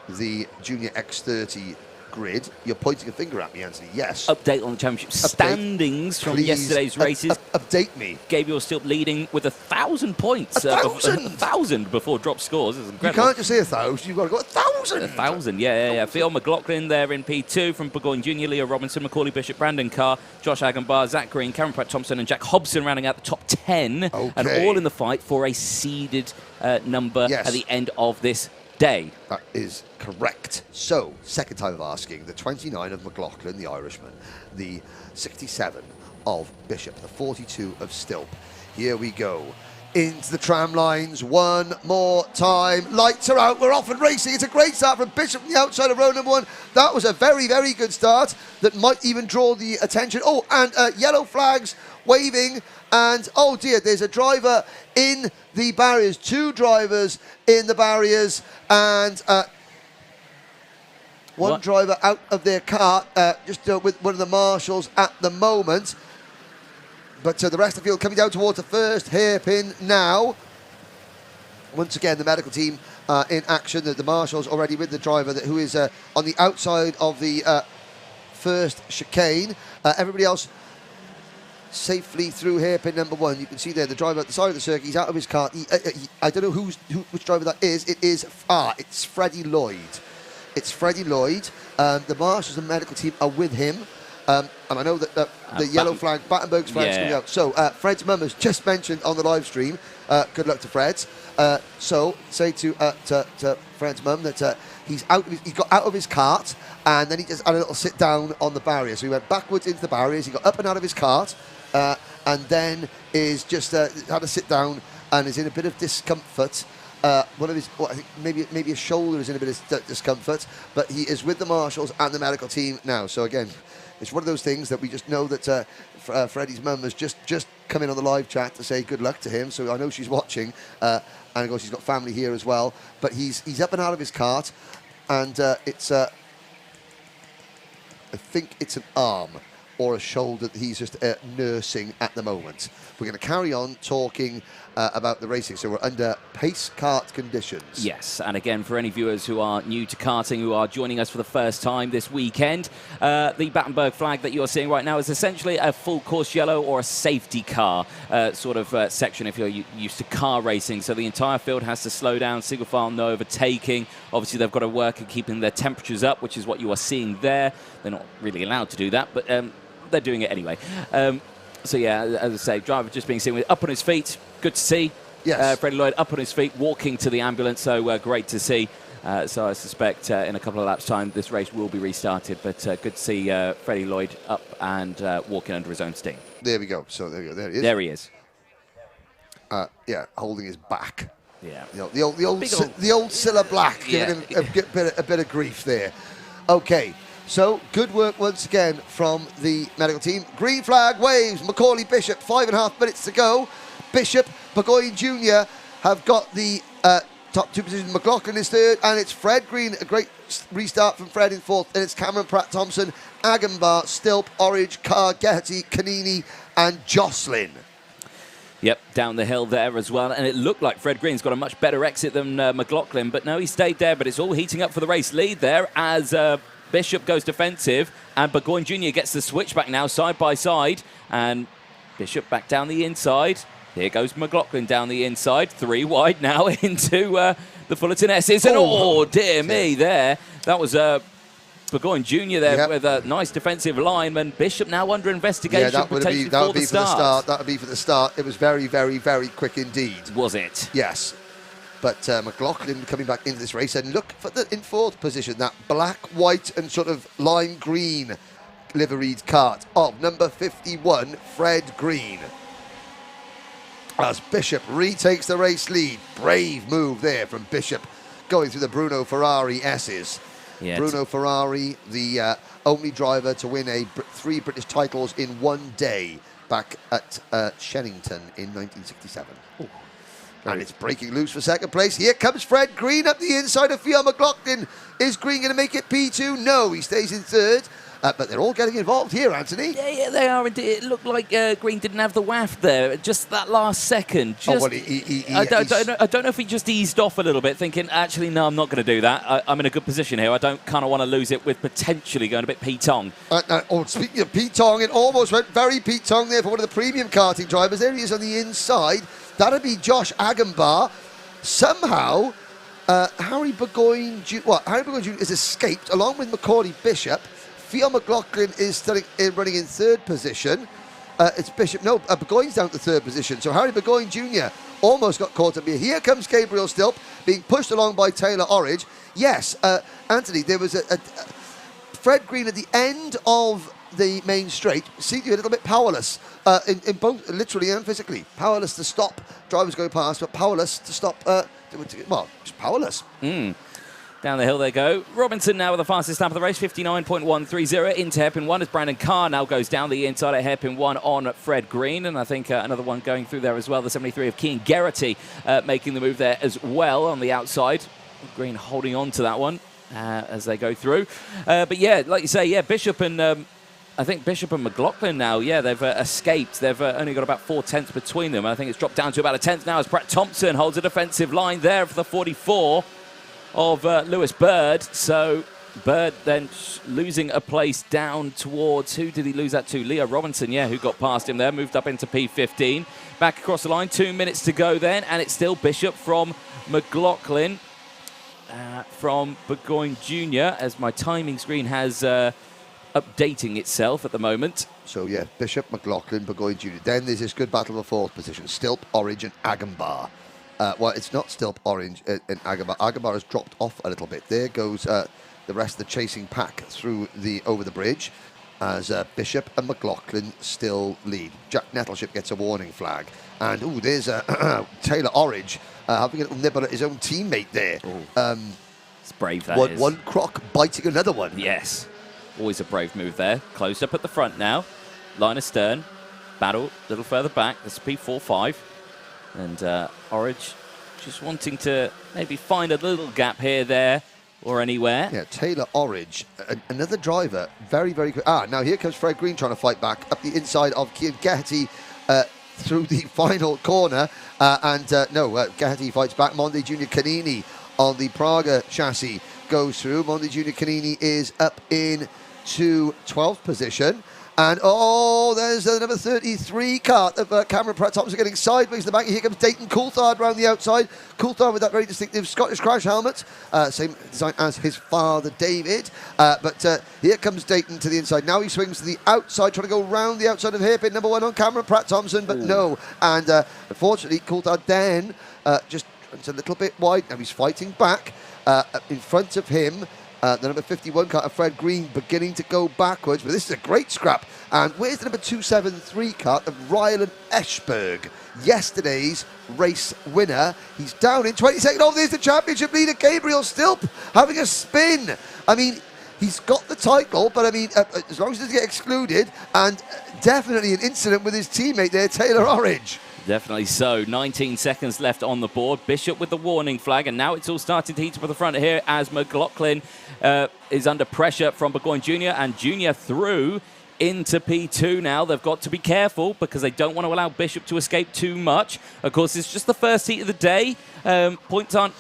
the Junior X30 grid. You're pointing a finger at me, Anthony. Yes. Update on the championship standings from yesterday's races. Update me. Gabriel still leading with 1,000 points. 1,000 before drop scores. This is incredible. You can't just say 1,000. You've got to go 1,000. 1,000. Yeah. Phil McLaughlin there in P2 from Burgoyne Jr. Leo Robinson, Macaulay Bishop, Brandon Carr, Josh Agambar, Zach Green, Cameron Pratt-Thompson, and Jack Hobson rounding out the top 10, and all in the fight for a seeded number at the end of this day. That is correct. So, second time of asking, the 29 of McLaughlin, the Irishman, the 67 of Bishop, the 42 of Stilp. Here we go. Into the tram lines one more time. Lights are out. We're off and racing. It's a great start from Bishop from the outside of row number 1. That was a very, very good start that might even draw the attention. Oh, and yellow flags waving. And, oh dear, there's a driver in the barriers. 2 drivers in the barriers. And one driver out of their car, just with one of the marshals at the moment. But the rest of the field coming down towards the first hairpin now. Once again, the medical team in action. The marshals already with the driver who is on the outside of the first chicane. Everybody else safely through hairpin number 1. You can see there the driver at the side of the circuit. He's out of his car. I don't know which driver that is. It's Freddie Lloyd. It's Freddie Lloyd. The marshals and medical team are with him. And I know that the yellow flag, Battenberg's flag, is coming out. So Fred's mum has just mentioned on the live stream. Good luck to Fred. So say to Fred's mum that he's got out of his cart, and then he just had a little sit down on the barrier. So he went backwards into the barriers, he got up and out of his cart, and then is just had a sit down and is in a bit of discomfort. One of his, I think maybe his shoulder is in a bit of discomfort, but he is with the marshals and the medical team now. So again, it's one of those things that we just know that Freddie's mum has just come in on the live chat to say good luck to him. So I know she's watching, and of course he's got family here as well. But he's up and out of his cart, and it's I think it's an arm or a shoulder that he's just nursing at the moment. We're going to carry on talking about the racing. So we're under pace kart conditions. Yes, and again, for any viewers who are new to karting, who are joining us for the first time this weekend, the Battenberg flag that you're seeing right now is essentially a full course yellow or a safety car section if you're used to car racing. So the entire field has to slow down, single file, no overtaking. Obviously, they've got to work at keeping their temperatures up, which is what you are seeing there. They're not really allowed to do that, but they're doing it anyway. So yeah, as I say, driver just being seen with up on his feet. Good to see. Yes. Freddie Lloyd up on his feet, walking to the ambulance. So great to see. So I suspect in a couple of laps' time this race will be restarted. But good to see Freddie Lloyd up and walking under his own steam. There we go. So there we go. There he is. There he is. Yeah, holding his back. Yeah. The old Cilla Black giving him a bit of grief there. Okay. So, good work once again from the medical team. Green flag waves. Macaulay Bishop, 5.5 minutes to go. Bishop, Burgoyne Jr. have got the top two positions. McLaughlin is third, and it's Fred Green. A great restart from Fred in fourth. And it's Cameron Pratt-Thompson, Agambar, Stilp, Orridge, Carr, Getty, Canini, and Jocelyn. Yep, down the hill there as well. And it looked like Fred Green's got a much better exit than McLaughlin. But no, he stayed there. But it's all heating up for the race lead there as Bishop goes defensive, and Burgoyne Jr. gets the switchback now, side by side, and Bishop back down the inside. Here goes McLaughlin down the inside, 3 wide now into the Fullerton S's, and oh dear me, there. That was Burgoyne Jr. there with a nice defensive lineman. Bishop now under investigation. Yeah, that would be for the start. That would be for the start. It was very, very, very quick indeed. Was it? Yes. But McLaughlin coming back into this race, and look for in fourth position, that black, white and sort of lime green liveried kart of number 51, Fred Green. As Bishop retakes the race lead. Brave move there from Bishop, going through the Bruno Ferrari S's. Yeah, Bruno Ferrari, the only driver to win 3 British titles in one day back at Shennington in 1967. Ooh. And it's breaking loose for second place. Here comes Fred Green up the inside of Fionn McLaughlin. Is Green going to make it P2? No, he stays in third. But they're all getting involved here, Anthony. Yeah, they are indeed. It looked like Green didn't have the waft there. Just that last second. I don't know if he just eased off a little bit, thinking, actually, no, I'm not going to do that. I'm in a good position here. I don't kind of want to lose it with potentially going a bit P-Tong. Speaking of P-Tong, it almost went very P-Tong there for one of the premium karting drivers. There he is on the inside. That'd be Josh Agambar. Somehow, Harry Burgoyne Jr. has escaped along with Macaulay Bishop. Fionn McLaughlin is running in third position. It's Bishop. No, Burgoyne's down to third position. So Harry Burgoyne Jr. almost got caught up here. Here comes Gabriel Stilp being pushed along by Taylor Orridge. Yes, Anthony, there was a Fred Green at the end of the main straight seemed to be a little bit powerless in both literally and physically. Powerless to stop drivers going past, but powerless to stop, just powerless. Down the hill they go. Robinson now with the fastest lap of the race, 59.130 into hairpin 1 as Brandon Carr now goes down the inside at hairpin 1 on Fred Green. And I think another one going through there as well, the 73 of Keane Geraghty making the move there as well on the outside. Green holding on to that one as they go through. But yeah, like you say, yeah, Bishop and I think Bishop and McLaughlin now, yeah, they've escaped. They've only got about 4 tenths between them. And I think it's dropped down to about a tenth now as Pratt-Thompson holds a defensive line there for the 44 of Lewis Bird. So Bird then losing a place down towards, who did he lose that to? Leo Robinson, yeah, who got past him there, moved up into P15. Back across the line, 2 minutes to go then, and it's still Bishop from McLaughlin, from Burgoyne Jr., as my timing screen has updating itself at the moment. So yeah, Bishop, McLaughlin, Burgoyne Jr. Then there's this good battle for fourth position. Stilp, Orridge and Agambar. Well, it's not still orange in Agambar. Agambar has dropped off a little bit. There goes the rest of the chasing pack over the bridge as Bishop and McLaughlin still lead. Jack Nettleship gets a warning flag. And, there's Taylor Orridge having a little nibble at his own teammate there. It's brave, that is. One croc biting another one. Yes. Always a brave move there. Closed up at the front now. Line astern. Battle a little further back. This is P45. And Orridge just wanting to maybe find a little gap here, there, or anywhere. Yeah, Taylor Orridge, another driver, very, very quick. Now here comes Fred Green trying to fight back up the inside of Kian Gehety through the final corner. Gehety fights back. Monday Junior Canini on the Praga chassis goes through. Monday Junior Canini is up into 12th position. And, there's the number 33 Kart of Cameron Pratt-Thompson getting sideways in the back. Here comes Dayton Coulthard round the outside. Coulthard with that very distinctive Scottish crash helmet. Same design as his father, David. But here comes Dayton to the inside. Now he swings to the outside, trying to go round the outside of hairpin number 1 on Cameron Pratt-Thompson, but no. And unfortunately, Coulthard then just runs a little bit wide. Now he's fighting back in front of him. The number 51 Kart of Fred Green beginning to go backwards, but this is a great scrap. And where's the number 273 Kart of Rylan Eschberg, yesterday's race winner? He's down in 22nd. There's the championship leader, Gabriel Stilp, having a spin. I mean, he's got the title, but I mean, as long as he doesn't get excluded, and definitely an incident with his teammate there, Taylor Orridge. Definitely so. 19 seconds left on the board. Bishop with the warning flag, and now it's all starting to heat up at the front here as McLaughlin is under pressure from Burgoyne Jr. and Jr. through into P2 now. They've got to be careful because they don't want to allow Bishop to escape too much. Of course, it's just the first heat of the day. Points aren't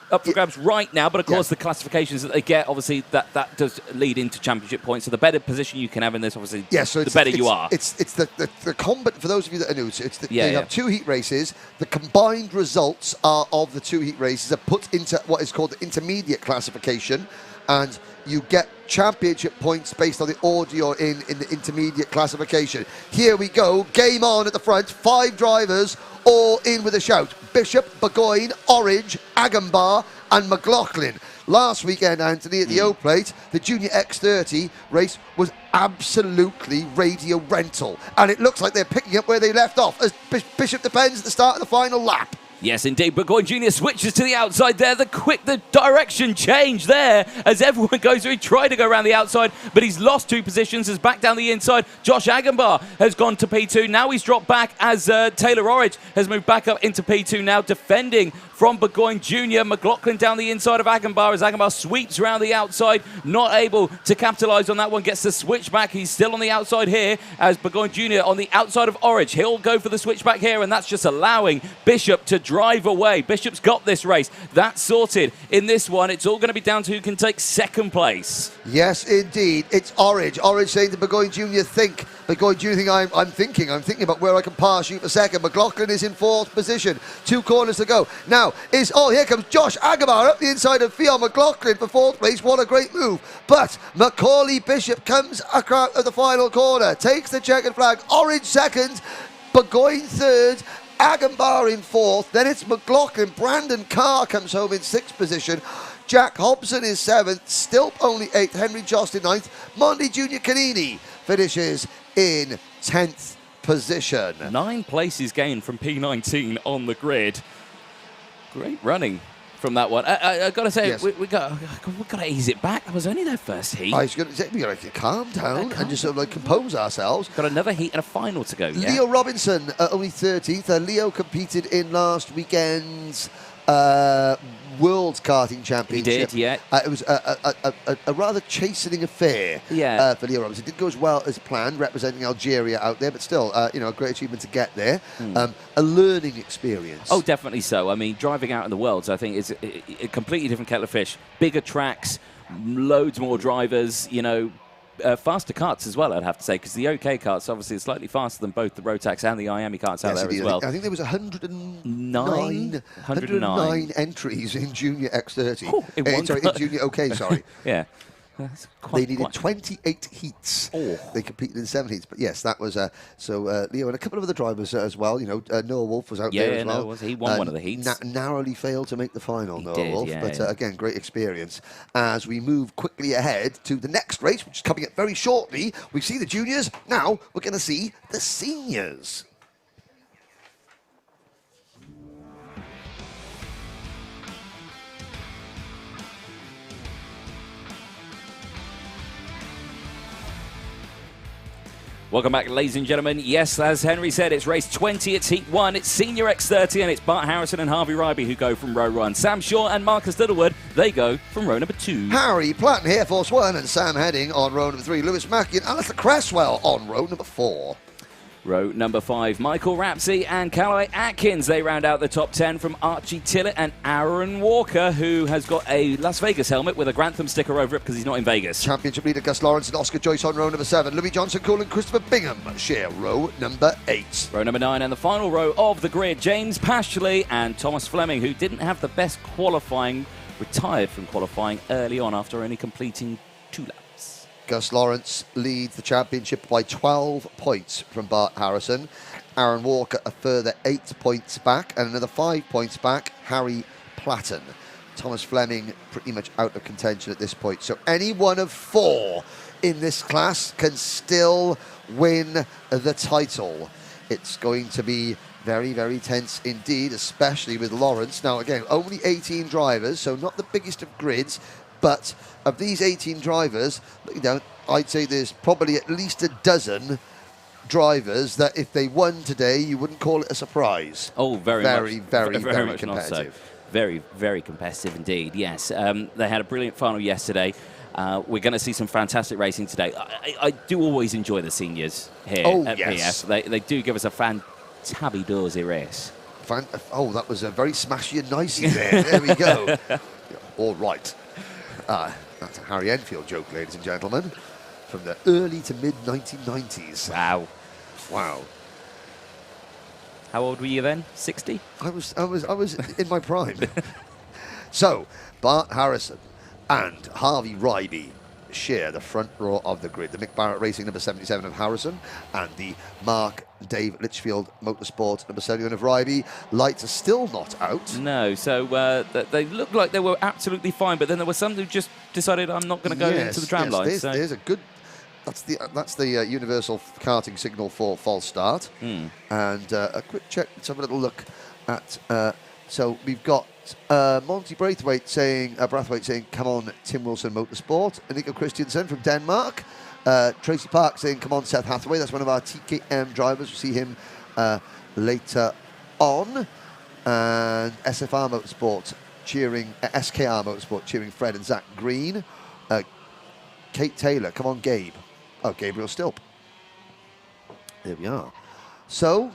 up for grabs right now, but of course the classifications that they get, obviously that does lead into championship points. So the better position you can have in this, obviously, the better you are. It's the combat, for those of you that are new, you have 2 heat races. The combined results of the 2 heat races are put into what is called the intermediate classification, and you get championship points based on the order you're in the intermediate classification. Here we go, game on at the front, 5 drivers all in with a shout. Bishop, Burgoyne, Orridge, Agambar and McLaughlin. Last weekend, Anthony, at the O-Plate, the Junior X30 race was absolutely radio rental. And it looks like they're picking up where they left off as Bishop depends at the start of the final lap. Yes, indeed. Burgoyne Jr. switches to the outside there. The direction change there as everyone goes through. He tried to go around the outside, but he's lost 2 positions. Is back down the inside. Josh Agambar has gone to P2. Now he's dropped back as Taylor Orridge has moved back up into P2 now, defending from Burgoyne Jr. McLaughlin down the inside of Agambar as Agambar sweeps around the outside. Not able to capitalise on that one. Gets the switch back. He's still on the outside here as Burgoyne Jr. on the outside of Orridge. He'll go for the switch back here, and that's just allowing Bishop to drive away. Bishop's got this race. That's sorted. In this one, it's all going to be down to who can take second place. Yes, indeed. It's Orridge. Orridge saying to Burgoyne Jr., think. Burgoyne Jr. think I'm thinking about where I can pass you for second. McLaughlin is in 4th position. 2 corners to go. Now, here comes Josh Agambar up the inside of Fionn McLaughlin for 4th place. What a great move. But Macaulay Bishop comes out of the final corner, takes the checkered flag. Orridge 2nd, Burgoyne 3rd, Agambar in 4th. Then it's McLaughlin. Brandon Carr comes home in 6th position. Jack Hobson is 7th. Stilp only 8th. Henry Jost in 9th. Monday Junior Canini finishes in 10th position. 9 places gained from P19 on the grid. Great running from that one. I got to say, yes. we got to ease it back. That was only their first heat. I was going to say, we got to calm down and just sort of compose ourselves. Got another heat and a final to go. Leo Robinson, only 13th. Leo competed in last weekend's World Karting Championship. He did, yeah. It was a rather chastening affair for Leo Robinson. It didn't go as well as planned, representing Algeria out there, but still, a great achievement to get there. A learning experience. Oh, definitely so. I mean, driving out in the world, I think, is a completely different kettle of fish. Bigger tracks, loads more drivers, faster karts as well, I'd have to say, because the OK karts obviously are slightly faster than both the Rotax and the IAME karts out there as well. I think there was 109 entries in Junior X30. In Junior OK, sorry. Yeah. They needed 28 heats. They competed in 7 heats. But yes, that was Leo and a couple of other drivers as well. You know, Noah Wolf was out there as well. He won one of the heats. Narrowly failed to make the final, Noah Wolf. Yeah, but again, great experience. As we move quickly ahead to the next race, which is coming up very shortly, we see the juniors. Now we're going to see the seniors. Welcome back, ladies and gentlemen. Yes, as Henry said, it's race 20, it's heat 1, it's Senior X30, and it's Bart Harrison and Harvey Ryby who go from row 1. Sam Shaw and Marcus Littlewood, they go from row number 2. Harry Platt and Air Force 1 and Sam Heading on row number 3. Lewis Mackey and Alistair Cresswell on row number 4. Row number 5, Michael Rapsey and Callaway Atkins. They round out the top 10 from Archie Tillett and Aaron Walker, who has got a Las Vegas helmet with a Grantham sticker over it because he's not in Vegas. Championship leader Gus Lawrence and Oscar Joyce on row number 7. Louis Johnson, Cool and Christopher Bingham share row number 8. Row number 9 and the final row of the grid, James Pashley and Thomas Fleming, who didn't have the best qualifying, retired from qualifying early on after only completing 2 laps. Gus Lawrence leads the championship by 12 points from Bart Harrison. Aaron Walker a further 8 points back, and another 5 points back, Harry Platten. Thomas Fleming pretty much out of contention at this point. So any one of 4 in this class can still win the title. It's going to be very, very tense indeed, especially with Lawrence. Now, again, only 18 drivers, so not the biggest of grids, but of these 18 drivers, you know, I'd say there's probably at least a dozen drivers that if they won today, you wouldn't call it a surprise. Oh, very much competitive. not so. Very, very competitive indeed, yes. They had a brilliant final yesterday. We're going to see some fantastic racing today. I do always enjoy the seniors here at PF. They do give us a fantabby-doorsy race. Oh, that was a very smashy and nicey there. There we go. All right. That's a Harry Enfield joke, ladies and gentlemen, from the early to mid 1990s. Wow. How old were you then? 60? I was in my prime. So, Bart Harrison and Harvey Ryby share the front row of the grid. The Mick Barrett Racing number 77 of Harrison and the Mark Dave Litchfield Motorsport number 71 of Ryby. Lights are still not out. No, so they looked like they were absolutely fine, but then there was some who just decided I'm not going to go into the tram line. There's a good. That's the universal karting signal for false start. And a quick check. Let's have a little look at. So we've got Monty Braithwaite saying, "Come on, Tim Wilson Motorsport." Nico Christiansen from Denmark. Tracy Park saying, "Come on, Seth Hathaway." That's one of our TKM drivers. We'll see him later on. And SFR Motorsport cheering, SKR Motorsport cheering Fred and Zach Green. Kate Taylor, "Come on, Gabe." Oh, Gabriel Stilp. There we are. So,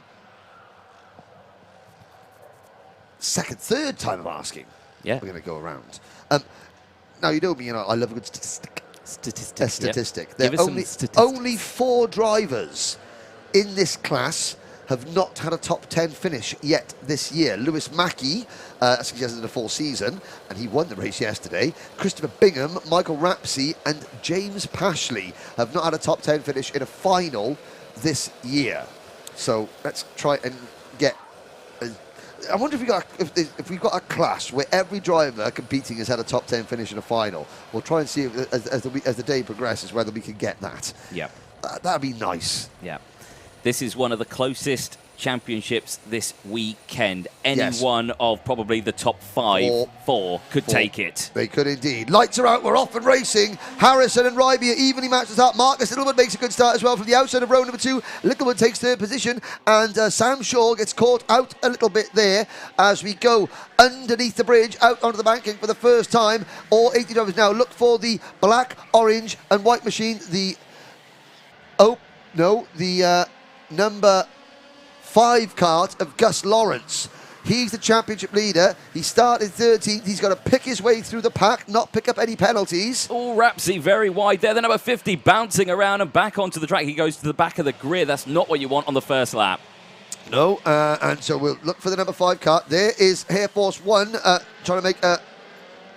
third time of asking. Yeah. We're going to go around. Now, you know me, I love a good statistic. Statistic. There are only 4 drivers in this class have not had a top 10 finish yet this year. Lewis Mackey, suggested a full season, and he won the race yesterday. Christopher Bingham, Michael Rapsey, and James Pashley have not had a top 10 finish in a final this year. So let's try and get. I wonder if we've got a class where every driver competing has had a top 10 finish in a final. We'll try and see if, as the day progresses whether we can get that. Yeah, that'd be nice. Yeah, this is one of the closest championships this weekend. Anyone of probably the top 4 could take it. They could indeed. Lights are out, we're off and racing. Harrison and Ryby are evenly matched at start. Marcus Littlewood makes a good start as well from the outside of row number 2. Littlewood takes 3rd position, and Sam Shaw gets caught out a little bit there as we go underneath the bridge, out onto the banking for the first time. All 80 drivers now look for the black, orange and white machine. The number 5 kart of Gus Lawrence. He's the championship leader. He started 13th. He's got to pick his way through the pack, not pick up any penalties. Oh, Rapsey very wide there. The number 50 bouncing around and back onto the track. He goes to the back of the grid. That's not what you want on the first lap. No, and so we'll look for the number 5 kart. There is Air Force 1 trying to make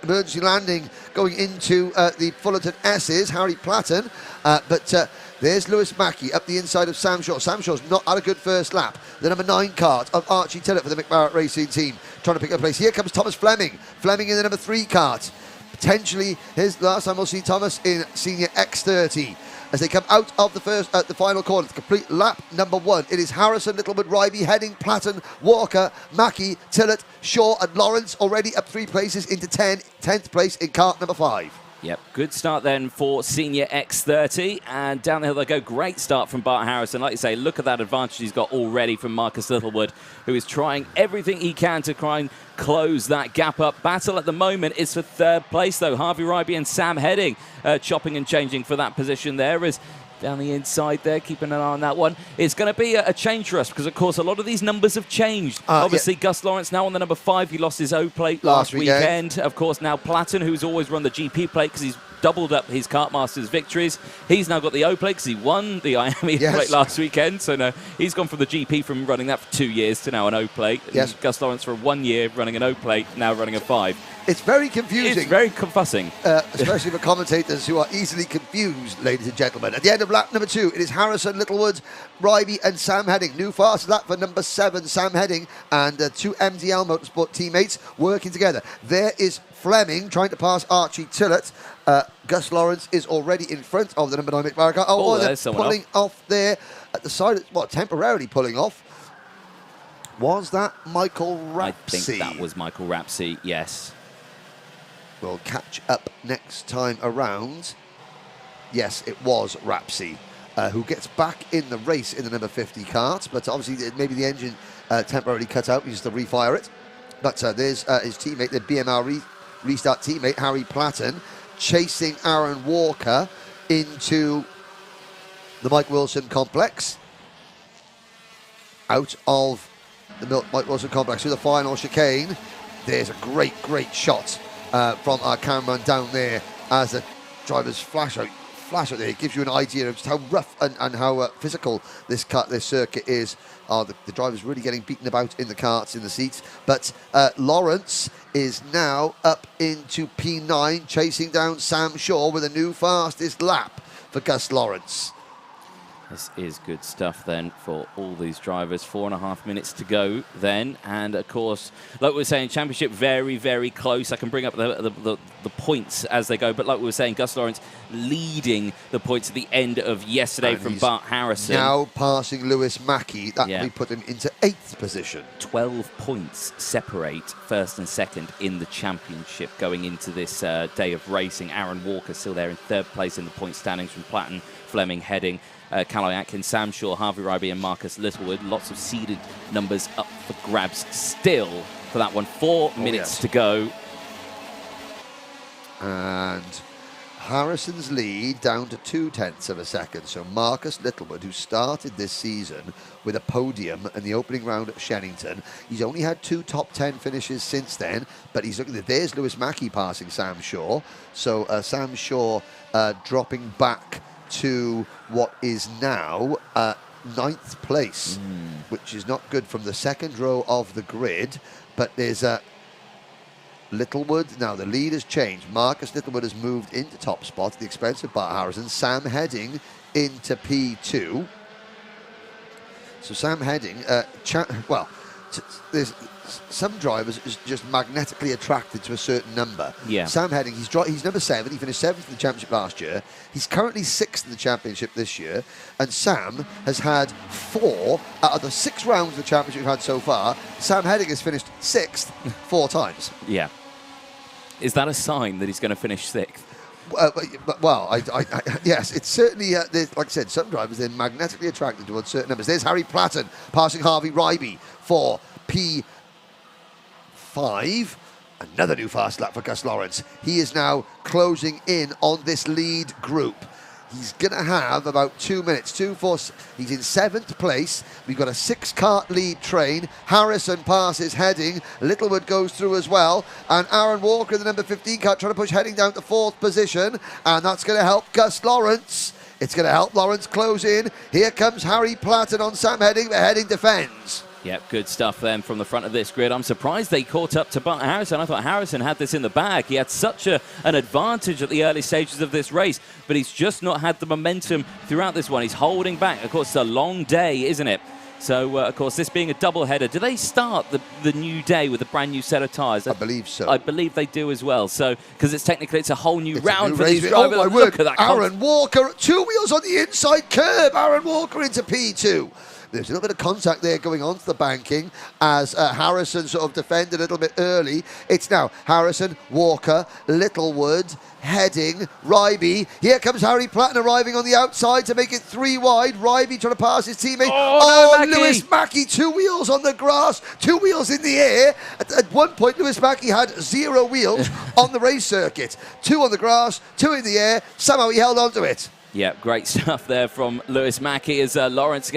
emergency landing going into the Fullerton S's, Harry Platten. But there's Lewis Mackey up the inside of Sam Shaw. Sam Shaw's not had a good first lap. The number 9 Kart of Archie Tillett for the McBarrett Racing team, trying to pick up place. Here comes Thomas Fleming. Fleming in the number 3 Kart. Potentially his last time we'll see Thomas in Senior X30. As they come out of the final corner, the complete lap number 1. It is Harrison, Littlewood, Ryby, Heading, Platten, Walker, Mackey, Tillett, Shaw and Lawrence already up 3 places into 10th place in kart number 5. Yep, good start then for Senior X30, and down the hill they go. Great start from Bart Harrison. Like you say, look at that advantage he's got already from Marcus Littlewood, who is trying everything he can to try and close that gap up. Battle at the moment is for 3rd place, though. Harvey Ryby and Sam Heading chopping and changing for that position there. Is down the inside there, keeping an eye on that one. It's going to be a change for us because, of course, a lot of these numbers have changed. Obviously, yeah. Gus Lawrence now on the number 5. He lost his O plate last weekend. Of course, now Platten, who's always run the GP plate because he's doubled up his Kart Masters victories. He's now got the O plate because he won the IAME plate last weekend. So no, he's gone from the GP from running that for 2 years to now an O plate. Yes. And Gus Lawrence for 1 year running an O plate, now running a 5. It's very confusing. It's very confussing. Especially for commentators who are easily confused, ladies and gentlemen. At the end of lap number 2, it is Harrison, Littlewood, Ryby and Sam Heading. New fast lap for number 7, Sam Heading, and 2 MDL Motorsport teammates working together. There is Fleming trying to pass Archie Tillett. Gus Lawrence is already in front of the number 9 McBarrett. There's someone pulling off there at the side. Temporarily pulling off. Was that Michael Rapsey? I think that was Michael Rapsey, yes. We'll catch up next time around. Yes, it was Rapsey, who gets back in the race in the number 50 kart, but obviously maybe the engine temporarily cut out. He needs to refire it. But there's his teammate, the BMR restart teammate, Harry Platten, chasing Aaron Walker into the Mike Wilson complex. Out of the Mike Wilson complex to the final chicane. There's a great shot from our cameraman down there as the drivers flash out there. It gives you an idea of just how rough and how physical this circuit is. The drivers really getting beaten about in the karts, in the seats. But Lawrence is now up into P9, chasing down Sam Shaw with a new fastest lap for Gus Lawrence. This is good stuff then for all these drivers. 4.5 minutes to go then. And of course, like we were saying, championship very, very close. I can bring up the points as they go. But like we were saying, Gus Lawrence leading the points at the end of yesterday and from Bart Harrison. Now passing Lewis Mackey. That will put him into 8th position. 12 points separate 1st and 2nd in the championship going into this day of racing. Aaron Walker still there in 3rd place in the point standings from Platten, Fleming, Heading, Calloy Atkins, Sam Shaw, Harvey Ryby and Marcus Littlewood. Lots of seeded numbers up for grabs still for that one. 4 minutes to go. And Harrison's lead down to 0.2 of a second. So Marcus Littlewood, who started this season with a podium in the opening round at Shennington, he's only had 2 top 10 finishes since then, but he's looking at, there's Lewis Mackey passing Sam Shaw. So Sam Shaw dropping back to what is now 9th place, which is not good from the 2nd row of the grid. But there's Littlewood. Now the lead has changed. Marcus Littlewood has moved into top spot at the expense of Bart Harrison. Sam Heading into P2. So Sam Heading, there's some drivers is just magnetically attracted to a certain number. Yeah. Sam Heading, he's number 7. He finished 7th in the championship last year. He's currently 6th in the championship this year. And Sam has had 4 out of the 6 rounds of the championship we've had so far. Sam Heading has finished 6th 4 times. Yeah. Is that a sign that he's going to finish 6th? Yes, it's certainly, like I said, some drivers, they're magnetically attracted towards certain numbers. There's Harry Platten passing Harvey Ryby for P5. Another new fast lap for Gus Lawrence. He is now closing in on this lead group. He's going to have about 2 minutes. He's in 7th place. We've got a 6-kart lead train. Harrison passes Heading. Littlewood goes through as well. And Aaron Walker in the number 15 kart trying to push Heading down to 4th position. And that's going to help Gus Lawrence. It's going to help Lawrence close in. Here comes Harry Platten on Sam Heading, but Heading defends. Yep, good stuff then from the front of this grid. I'm surprised they caught up to Bart Harrison. I thought Harrison had this in the bag. He had such an advantage at the early stages of this race, but he's just not had the momentum throughout this one. He's holding back. Of course, it's a long day, isn't it? So, of course, this being a double-header, do they start the new day with a brand new set of tyres? I believe so. I believe they do as well. So, because it's a whole new round new for these race. drivers. Oh, my Look word. at that. Aaron Walker, 2 wheels on the inside curb. Aaron Walker into P2. There's a little bit of contact there going on to the banking as Harrison sort of defended a little bit early. It's now Harrison, Walker, Littlewood, Heading, Ryby. Here comes Harry Platten arriving on the outside to make it 3 wide. Ryby trying to pass his teammate. Oh, no, Lewis Mackey, 2 wheels on the grass, 2 wheels in the air. At one point, Lewis Mackey had 0 wheels on the race circuit. 2 on the grass, 2 in the air. Somehow he held on to it. Yeah, great stuff there from Lewis Mackey as Platten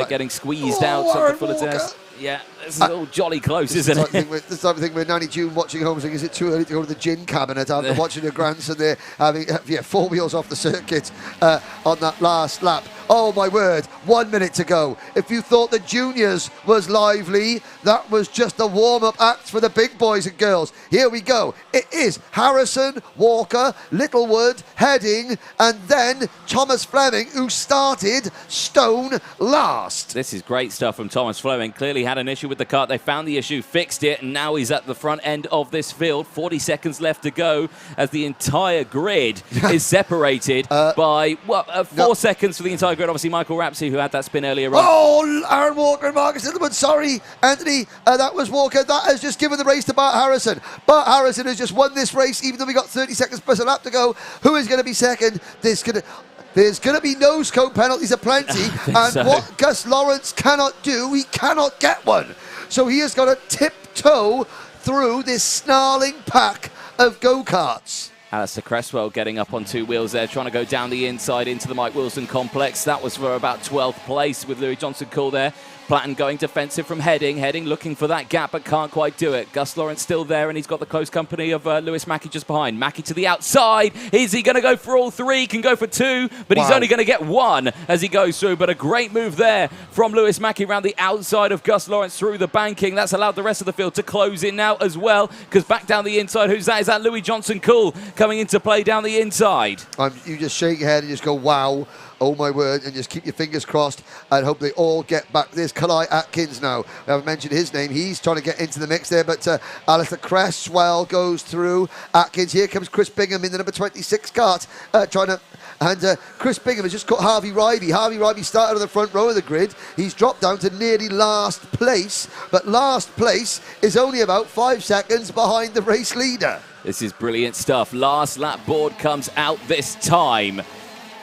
getting squeezed out of the full test. Yeah, this is all jolly close, isn't it? This type of thing where Nanny June watching home saying, is it too early to go to the gin cabinet after watching your grandson there having 4 wheels off the circuit on that last lap? Oh, my word, 1 minute to go. If you thought the juniors was lively, that was just a warm-up act for the big boys and girls. Here we go. It is Harrison, Walker, Littlewood, Heading, and then Thomas Fleming, who started stone last. This is great stuff from Thomas Fleming. Clearly had an issue with the kart. They found the issue, fixed it, and now he's at the front end of this field. 40 seconds left to go as the entire grid is separated by 4 seconds for the entire grid. Obviously, Michael Rapsey, who had that spin earlier on. Oh, Aaron Walker and Marcus Littlewood. Sorry, Anthony, that was Walker. That has just given the race to Bart Harrison. Bart Harrison has just won this race, even though we got 30 seconds plus a lap to go. Who is going to be second? There's going to be nose cone penalties aplenty, and so. What Gus Lawrence cannot do, he cannot get one. So he has got to tiptoe through this snarling pack of go-karts. Alistair Cresswell getting up on 2 wheels there, trying to go down the inside into the Mike Wilson complex. That was for about 12th place with Louis Johnson-Cool there. Platten going defensive from Heading. Heading looking for that gap, but can't quite do it. Gus Lawrence still there, and he's got the close company of Lewis Mackey just behind. Mackey to the outside. Is he going to go for all 3? Can go for 2, but he's only going to get 1 as he goes through. But a great move there from Lewis Mackey around the outside of Gus Lawrence through the banking. That's allowed the rest of the field to close in now as well, because back down the inside, who's that? Is that Louis Johnson-Cool coming into play down the inside? You just shake your head and just go, wow. Oh, my word, and just keep your fingers crossed and hope they all get back. There's Kalai Atkins now. We haven't mentioned his name. He's trying to get into the mix there, but Alistair Cresswell goes through. Atkins, here comes Chris Bingham in the number 26 kart, and Chris Bingham has just caught Harvey Ryby. Harvey Ryby started on the front row of the grid. He's dropped down to nearly last place, but last place is only about 5 seconds behind the race leader. This is brilliant stuff. Last lap board comes out this time.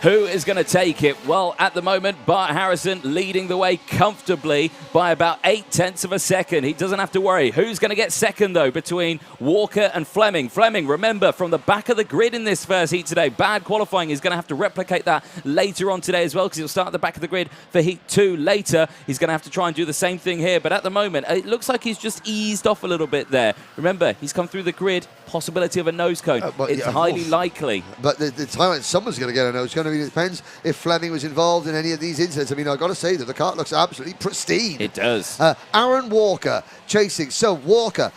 Who is going to take it? Well, at the moment, Bart Harrison leading the way comfortably by about 0.8 of a second. He doesn't have to worry. Who's going to get second, though, between Walker and Fleming? Fleming, remember, from the back of the grid in this first heat today. Bad qualifying. He's going to have to replicate that later on today as well, because he'll start at the back of the grid for heat 2 later. He's going to have to try and do the same thing here. But at the moment, it looks like he's just eased off a little bit there. Remember, he's come through the grid. Possibility of a nose cone. It's highly likely. But the time someone's going to get a nose cone. I mean, it depends if Fleming was involved in any of these incidents. I mean, I've got to say that the kart looks absolutely pristine. It does. Aaron Walker chasing. So Walker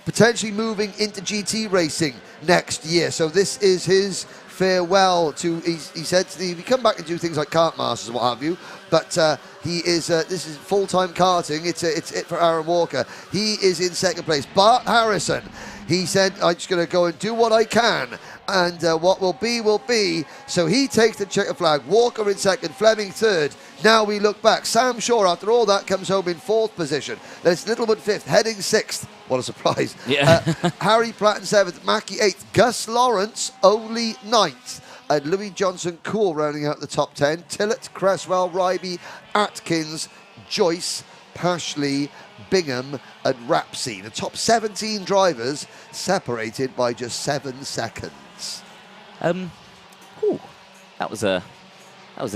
potentially moving into GT racing next year. So this is his farewell to. He said he come back and do things like kart masters and what have you. But he is. This is full-time karting. It's it for Aaron Walker. He is in second place. Bart Harrison. He said, I'm just going to go and do what I can, and what will be, will be. So he takes the checker flag. Walker in second, Fleming third. Now we look back. Sam Shaw, after all that, comes home in 4th position. There's Littlewood 5th, Heading 6th. What a surprise. Yeah. Harry Platten 7th, Mackey 8th, Gus Lawrence only 9th. And Louis Johnson-Cool rounding out the top 10. Tillett, Cresswell, Ryby, Atkins, Joyce, Pashley, Bingham and Rapsey. The top 17 drivers separated by just 7 seconds. That was a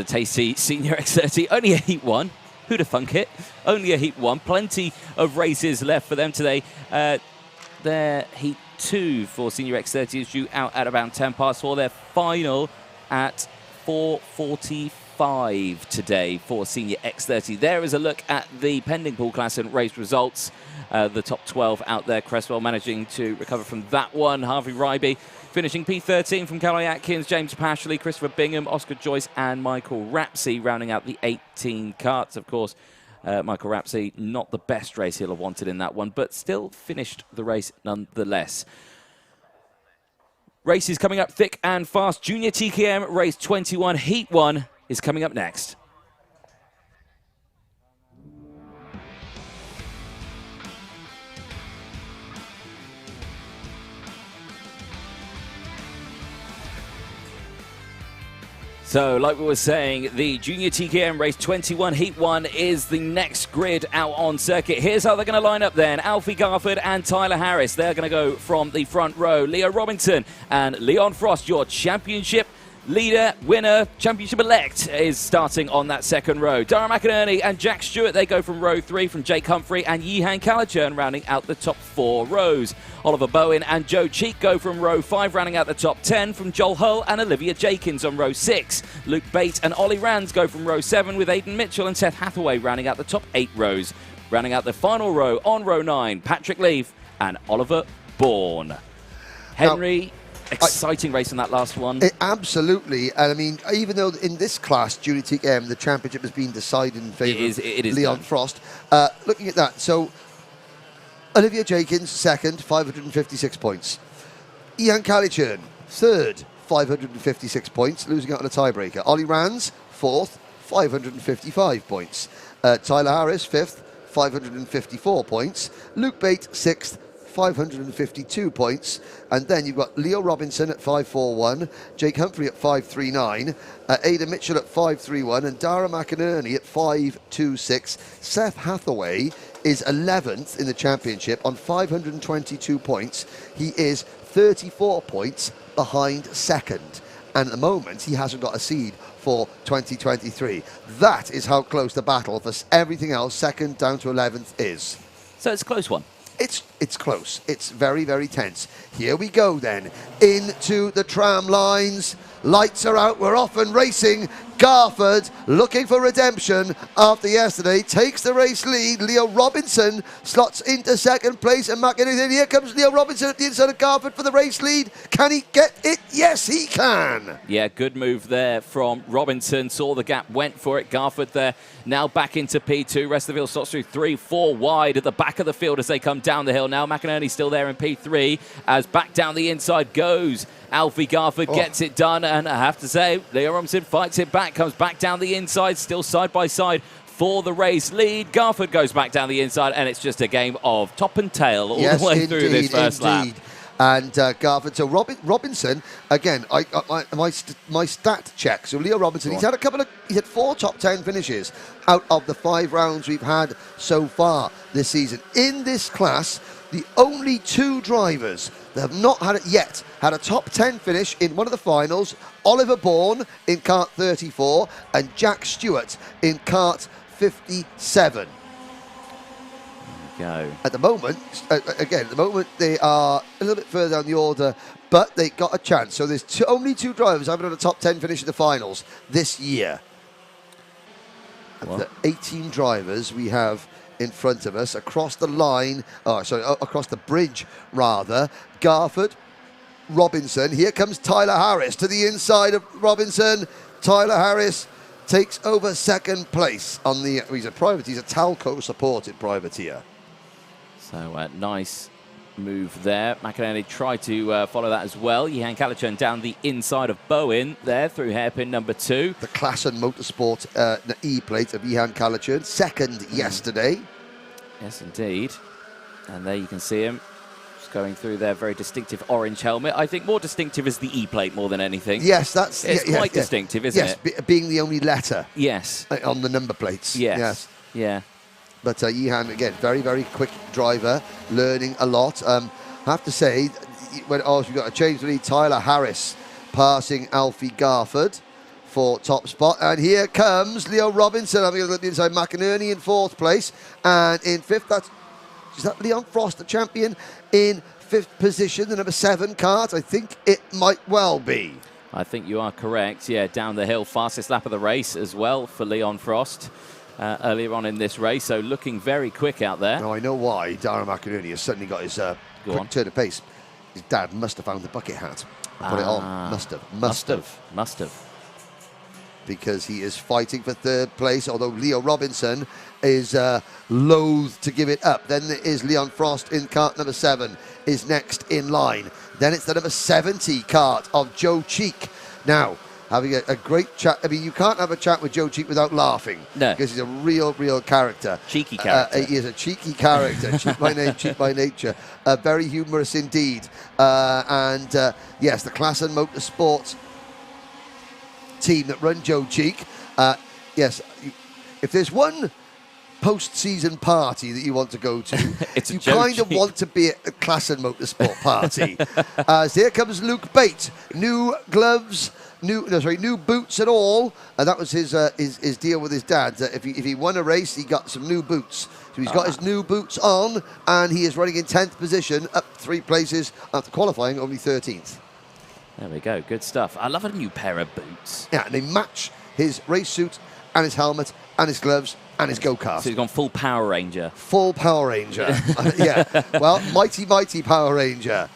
tasty Senior X30. Only a heat 1. Who'd have thunk it? Only a heat 1. Plenty of races left for them today. Their heat 2 for Senior X30 is due out at about 4:10. Their final at 4:45 today for Senior X30. There is a look at the pending pool class and race results. The top 12 out there. Cresswell managing to recover from that one. Harvey Ryby finishing P13 from Callaway Atkins, James Pashley, Christopher Bingham, Oscar Joyce and Michael Rapsey rounding out the 18 carts. Of course, Michael Rapsey, not the best race he'll have wanted in that one, but still finished the race nonetheless. Races coming up thick and fast. Junior TKM race 21, Heat 1 is coming up next. So, like we were saying, the Junior TKM Race 21 Heat 1 is the next grid out on circuit. Here's how they're going to line up then. Alfie Garford and Tyler Harris. They're going to go from the front row. Leo Robinson and Leon Frost, your championship leader, winner, championship-elect, is starting on that second row. Dara McInerney and Jack Stewart, they go from row 3 from Jake Humphrey and Yihan Calichurn rounding out the top 4 rows. Oliver Bowen and Joe Cheek go from row 5, rounding out the top 10 from Joel Hull and Olivia Jakins on row 6. Luke Bate and Ollie Rands go from row 7 with Aidan Mitchell and Seth Hathaway rounding out the top 8 rows. Rounding out the final row on row 9, Patrick Leaf and Oliver Bourne. Henry... Exciting race in that last one. Absolutely. And I mean, even though in this class, Junior TKM, the championship has been decided in favour of Leon Frost. Looking at that, so Olivia Jakins, second, 556 points. Ian Calichurn, third, 556 points, losing out on a tiebreaker. Ollie Rands, fourth, 555 points. Tyler Harris, fifth, 554 points. Luke Bate, sixth, 552 points, and then you've got Leo Robinson at 541, Jake Humphrey at 539, Ada Mitchell at 531, and Dara McInerney at 526. Seth Hathaway is 11th in the championship on 522 points. He is 34 points behind second, and at the moment he hasn't got a seed for 2023. That is how close the battle for everything else, second down to 11th, is. So it's a close one. It's close. It's very, very tense. Here we go then. Into the tram lines. Lights are out. We're off and racing. Garford looking for redemption after yesterday. Takes the race lead. Leo Robinson slots into second place. And McInerney. Here comes Leo Robinson at the inside of Garford for the race lead. Can he get it? Yes, he can. Yeah, good move there from Robinson. Saw the gap, went for it. Garford there. Now back into P2. Rest of the field slots through 3, 4 wide at the back of the field as they come down the hill. Now McInerney still there in P3 as back down the inside goes. Alfie Garford gets it done, and I have to say, Leo Robinson fights it back, comes back down the inside, still side by side for the race lead. Garford goes back down the inside, and it's just a game of top and tail all the way through this first lap. And Garford, so Robinson, again, my stat check. So Leo Robinson, he's had 4 top 10 finishes out of the 5 rounds we've had so far this season. In this class, the only 2 drivers that have not had it yet had a top 10 finish in one of the finals, Oliver Bourne in kart 34 and Jack Stewart in kart 57. Go. At the moment, they are a little bit further down the order, but they got a chance. So there's only 2 drivers having had a top 10 finish in the finals this year. Of the 18 drivers we have in front of us across the line, across the bridge rather, Garford, Robinson. Here comes Tyler Harris to the inside of Robinson. Tyler Harris takes over second place on the. He's a Talco supported privateer. So nice move there. McInerney tried to follow that as well. Yihan Calichurn down the inside of Bowen there through hairpin number 2. The Class and Motorsport E-plate of Yihan Calichurn, second yesterday. Yes, indeed. And there you can see him just going through their very distinctive orange helmet. I think more distinctive is the E-plate more than anything. Yes, it's quite distinctive, isn't it? Being the only letter. Yes. On the number plates. Yes. Yeah. But Yihan, again, very, very quick driver, learning a lot. I have to say, we've got a change to lead. Tyler Harris passing Alfie Garford for top spot. And here comes Leo Robinson having a look at the inside. McInerney in 4th place. And in 5th, is that Leon Frost, the champion, in 5th position, the number 7 kart? I think it might well be. I think you are correct. Yeah, down the hill, fastest lap of the race as well for Leon Frost earlier on in this race. So looking very quick out there. Now I know why Dara McInerney has suddenly got his quick turn of pace. His dad must have found the bucket hat and put it on. Must have. Because he is fighting for third place, although Leo Robinson is loath to give it up. Then there is Leon Frost in kart number 7, is next in line. Then it's the number 70 kart of Joe Cheek. Now, having a great chat. I mean, you can't have a chat with Joe Cheek without laughing. No. Because he's a real character. Cheeky character. He is a cheeky character. Cheek by name, cheek by nature. Very humorous indeed. Yes, the Klassen Motorsport team that run Joe Cheek. Yes, if there's one post-season party that you want to go to, you kind of want to be at the Klassen Motorsport party. Here comes Luke Bate. New gloves, new boots and all. And that was his deal with his dad. If he won a race, he got some new boots. So he's got his new boots on, and he is running in 10th position, up 3 places after qualifying, only 13th. There we go. Good stuff. I love a new pair of boots. Yeah, and they match his race suit and his helmet and his gloves and his go-kart. So he's gone full Power Ranger. Full Power Ranger. Yeah. Well, mighty Power Ranger.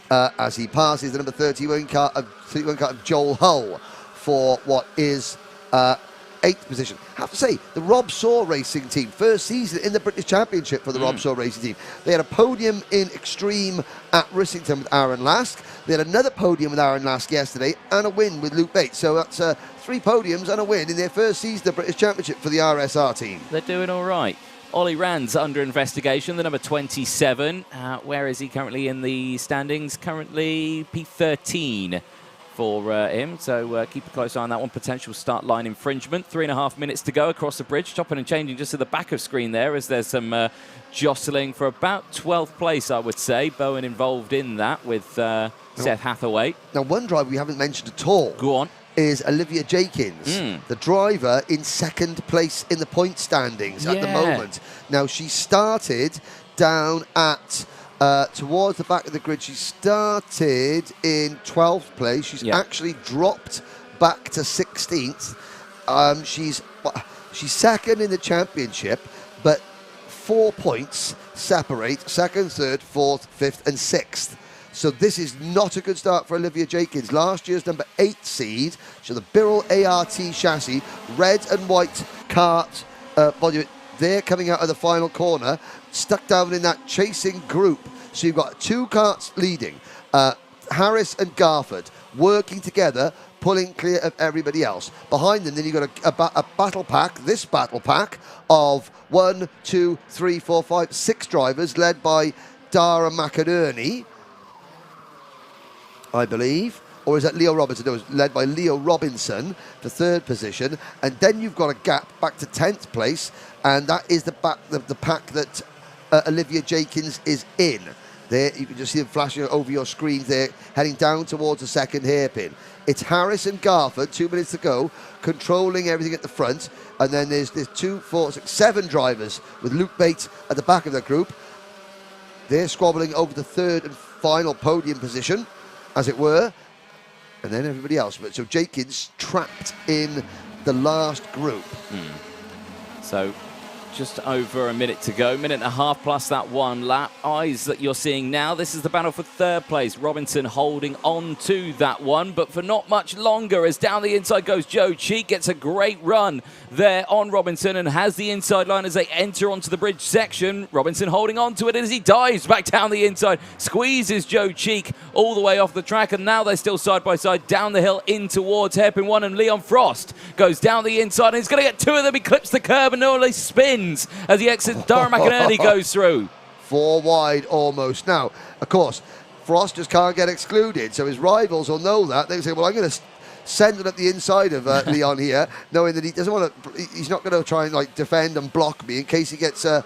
As he passes the number 31 car of Joel Hull for what is 8th position. I have to say, the Rob Saw Racing team, first season in the British Championship for the Rob Saw Racing team. They had a podium in Extreme at Rissington with Aaron Lask. They had another podium with Aaron Lask yesterday and a win with Luke Bates. So that's 3 podiums and a win in their first season of the British Championship for the RSR team. They're doing all right. Ollie Rand's under investigation, the number 27. Where is he currently in the standings? Currently P13 for him, so keep a close eye on that one. Potential start line infringement. 3.5 minutes to go across the bridge. Chopping and changing just to the back of screen there as there's some jostling for about 12th place, I would say. Bowen involved in that with Seth Hathaway. Now, one driver we haven't mentioned at all. Go on. Is Olivia Jakins, the driver in 2nd place in the point standings at the moment. Now, she started down at towards the back of the grid. She started in 12th place. She's actually dropped back to 16th. She's 2nd in the championship, but 4 points separate 2nd, 3rd, 4th, 5th and 6th. So this is not a good start for Olivia Jakins. Last year's number 8 seed. So the Birrell ART chassis, red and white kart body. They're coming out of the final corner, stuck down in that chasing group. So you've got 2 karts leading. Harris and Garford working together, pulling clear of everybody else. Behind them, then you've got a battle pack, this battle pack of 1, 2, 3, 4, 5, 6 drivers led by Dara McInerney, I believe. Or is that Leo Robinson? No, it was led by Leo Robinson for 3rd position. And then you've got a gap back to 10th place. And that is the pack that Olivia Jakins is in. There, you can just see them flashing over your screen there, heading down towards the 2nd hairpin. It's Harris and Garford, 2 minutes to go, controlling everything at the front. And then there's 2, 4, 6, 7 drivers with Luke Bates at the back of the group. They're squabbling over the 3rd and final podium position, as it were. And then everybody else. But so Jakins trapped in the last group. So just over a minute to go. 1.5 minutes plus that 1 lap. Eyes that you're seeing now. This is the battle for 3rd place. Robinson holding on to that one, but for not much longer as down the inside goes Joe Cheek. Gets a great run there on Robinson and has the inside line as they enter onto the bridge section. Robinson holding on to it as he dives back down the inside. Squeezes Joe Cheek all the way off the track, and now they're still side by side down the hill in towards hairpin 1, and Leon Frost goes down the inside and he's going to get 2 of them. He clips the curb and nearly spins as he exits. Dara McInerney goes through. 4 wide almost. Now, of course, Frost just can't get excluded, so his rivals will know that. They say, well, I'm going to send it up the inside of Leon here, knowing that he doesn't want to. He's not going to try and defend and block me in case he gets a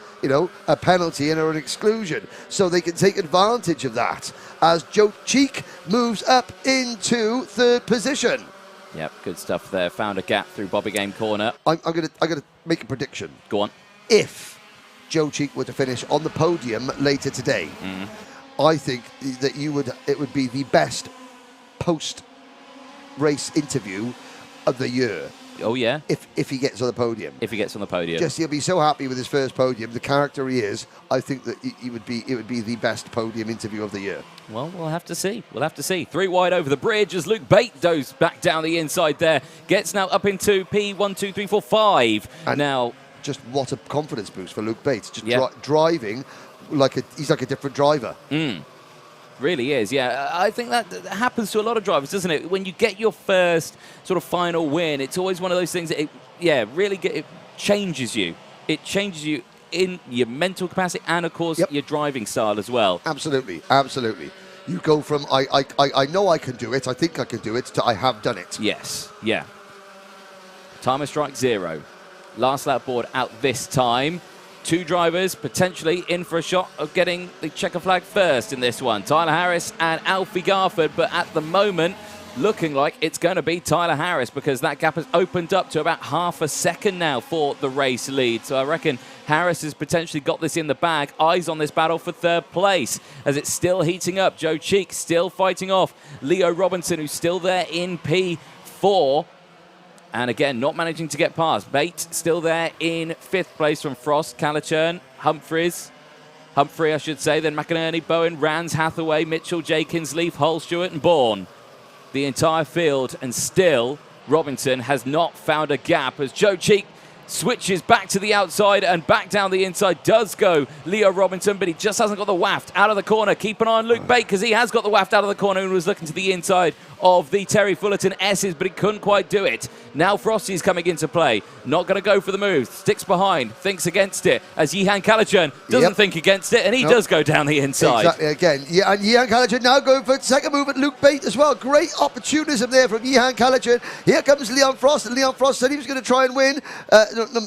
penalty and or an exclusion. So they can take advantage of that as Joe Cheek moves up into 3rd position. Yep, good stuff there. Found a gap through Bobby Game corner. I'm going to make a prediction. Go on. If Joe Cheek were to finish on the podium later today, I think that it would be the best post race interview of the year. Oh yeah. If he gets on the podium. If he gets on the podium. Just he'll be so happy with his first podium. The character he is, I think that it would be the best podium interview of the year. Well, we'll have to see. We'll have to see. 3 wide over the bridge as Luke Bate goes back down the inside there. Gets now up into P1, 2, 3, 4, 5. And now, just what a confidence boost for Luke Bates. Just driving he's like a different driver. Really is, yeah. I think that happens to a lot of drivers, doesn't it? When you get your first sort of final win, it's always one of those things that it changes you. It changes you in your mental capacity and, of course, your driving style as well. Absolutely, absolutely. You go from I know I can do it, I think I can do it, to I have done it. Yes, yeah. Timer strike 0. Last lap board out this time. 2 drivers potentially in for a shot of getting the checker flag first in this one. Tyler Harris and Alfie Garford, but at the moment, looking like it's going to be Tyler Harris because that gap has opened up to about half a second now for the race lead. So I reckon Harris has potentially got this in the bag. Eyes on this battle for 3rd place as it's still heating up. Joe Cheek still fighting off Leo Robinson, who's still there in P4. And again, not managing to get past. Bate still there in 5th place from Frost, Calichurn, Humphrey, I should say. Then McInerney, Bowen, Rands, Hathaway, Mitchell, Jakins, Leaf, Hull, Stewart and Bourne. The entire field, and still Robinson has not found a gap as Joe Cheek switches back to the outside and back down the inside does go Leo Robinson, but he just hasn't got the waft out of the corner. Keep an eye on Luke Bate because he has got the waft out of the corner and was looking to the inside of the Terry Fullerton S's, but he couldn't quite do it. Now Frosty's coming into play. Not going to go for the move. Sticks behind. Thinks against it as Yihan Calichurn doesn't think against it, and he does go down the inside. Exactly, again. Yeah, and Yihan Calichurn now going for second move at Luke Bate as well. Great opportunism there from Yihan Calichurn. Here comes Leon Frost, and Leon Frost said he was going to try and win.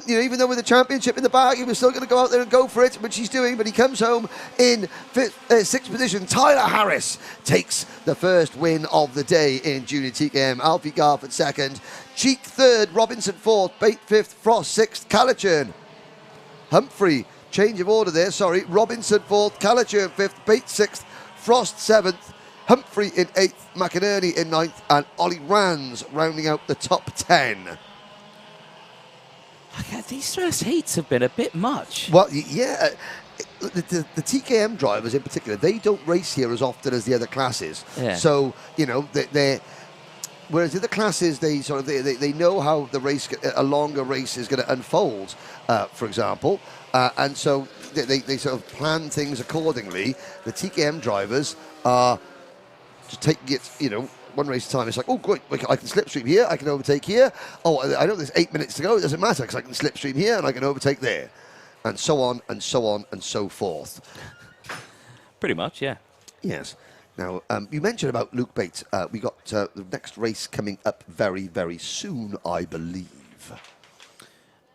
Even though with the championship in the bag, he was still going to go out there and go for it, which he's doing, but he comes home in 6th position. Tyler Harris takes the first win of the day in Junior TKM. Alfie Garford 2nd, Cheek 3rd, Robinson 4th, Bate 5th, Frost 6th, Calichurn. Humphrey, change of order there, sorry. Robinson 4th, Calichurn 5th, Bate 6th, Frost 7th, Humphrey in 8th, McInerney in 9th, and Ollie Rands rounding out the top 10. Okay, these first heats have been a bit much. Well, yeah. The TKM drivers in particular, they don't race here as often as the other classes. Yeah. So, they're whereas the other classes, they know how a longer race is going to unfold, for example, and so they sort of plan things accordingly. The TKM drivers are just taking it, one race at a time. It's like, oh, great, I can slipstream here, I can overtake here. Oh, I know there's 8 minutes to go. It doesn't matter because I can slipstream here and I can overtake there. And so on and so on and so forth. Pretty much, yeah. Yes. Now, you mentioned about Luke Bates. We got the next race coming up very, very soon, I believe.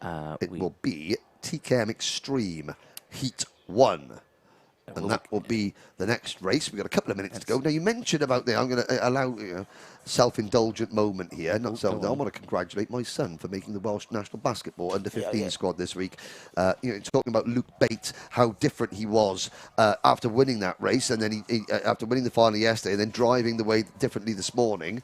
It will be TKM Extreme Heat 1. And that will be the next race. We've got a couple of minutes to go. Now, you mentioned about I'm going to allow self-indulgent moment here. I want to congratulate my son for making the Welsh national basketball under-15 squad this week. Talking about Luke Bates, how different he was after winning that race, and then he after winning the final yesterday, and then driving the way differently this morning.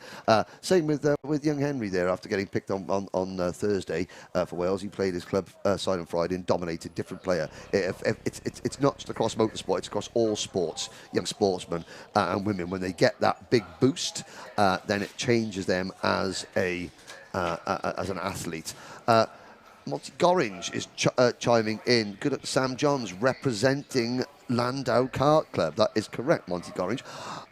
Same with young Henry there after getting picked on Thursday for Wales. He played his club side on Friday and dominated. Different player. It's not just across motorsport; it's across all sports. Young sportsmen and women, when they get that big boost, then it changes them as an athlete. Monty Gorringe is chiming in. Good at Sam Johns representing Landau Kart Club. That is correct, Monty Gorringe.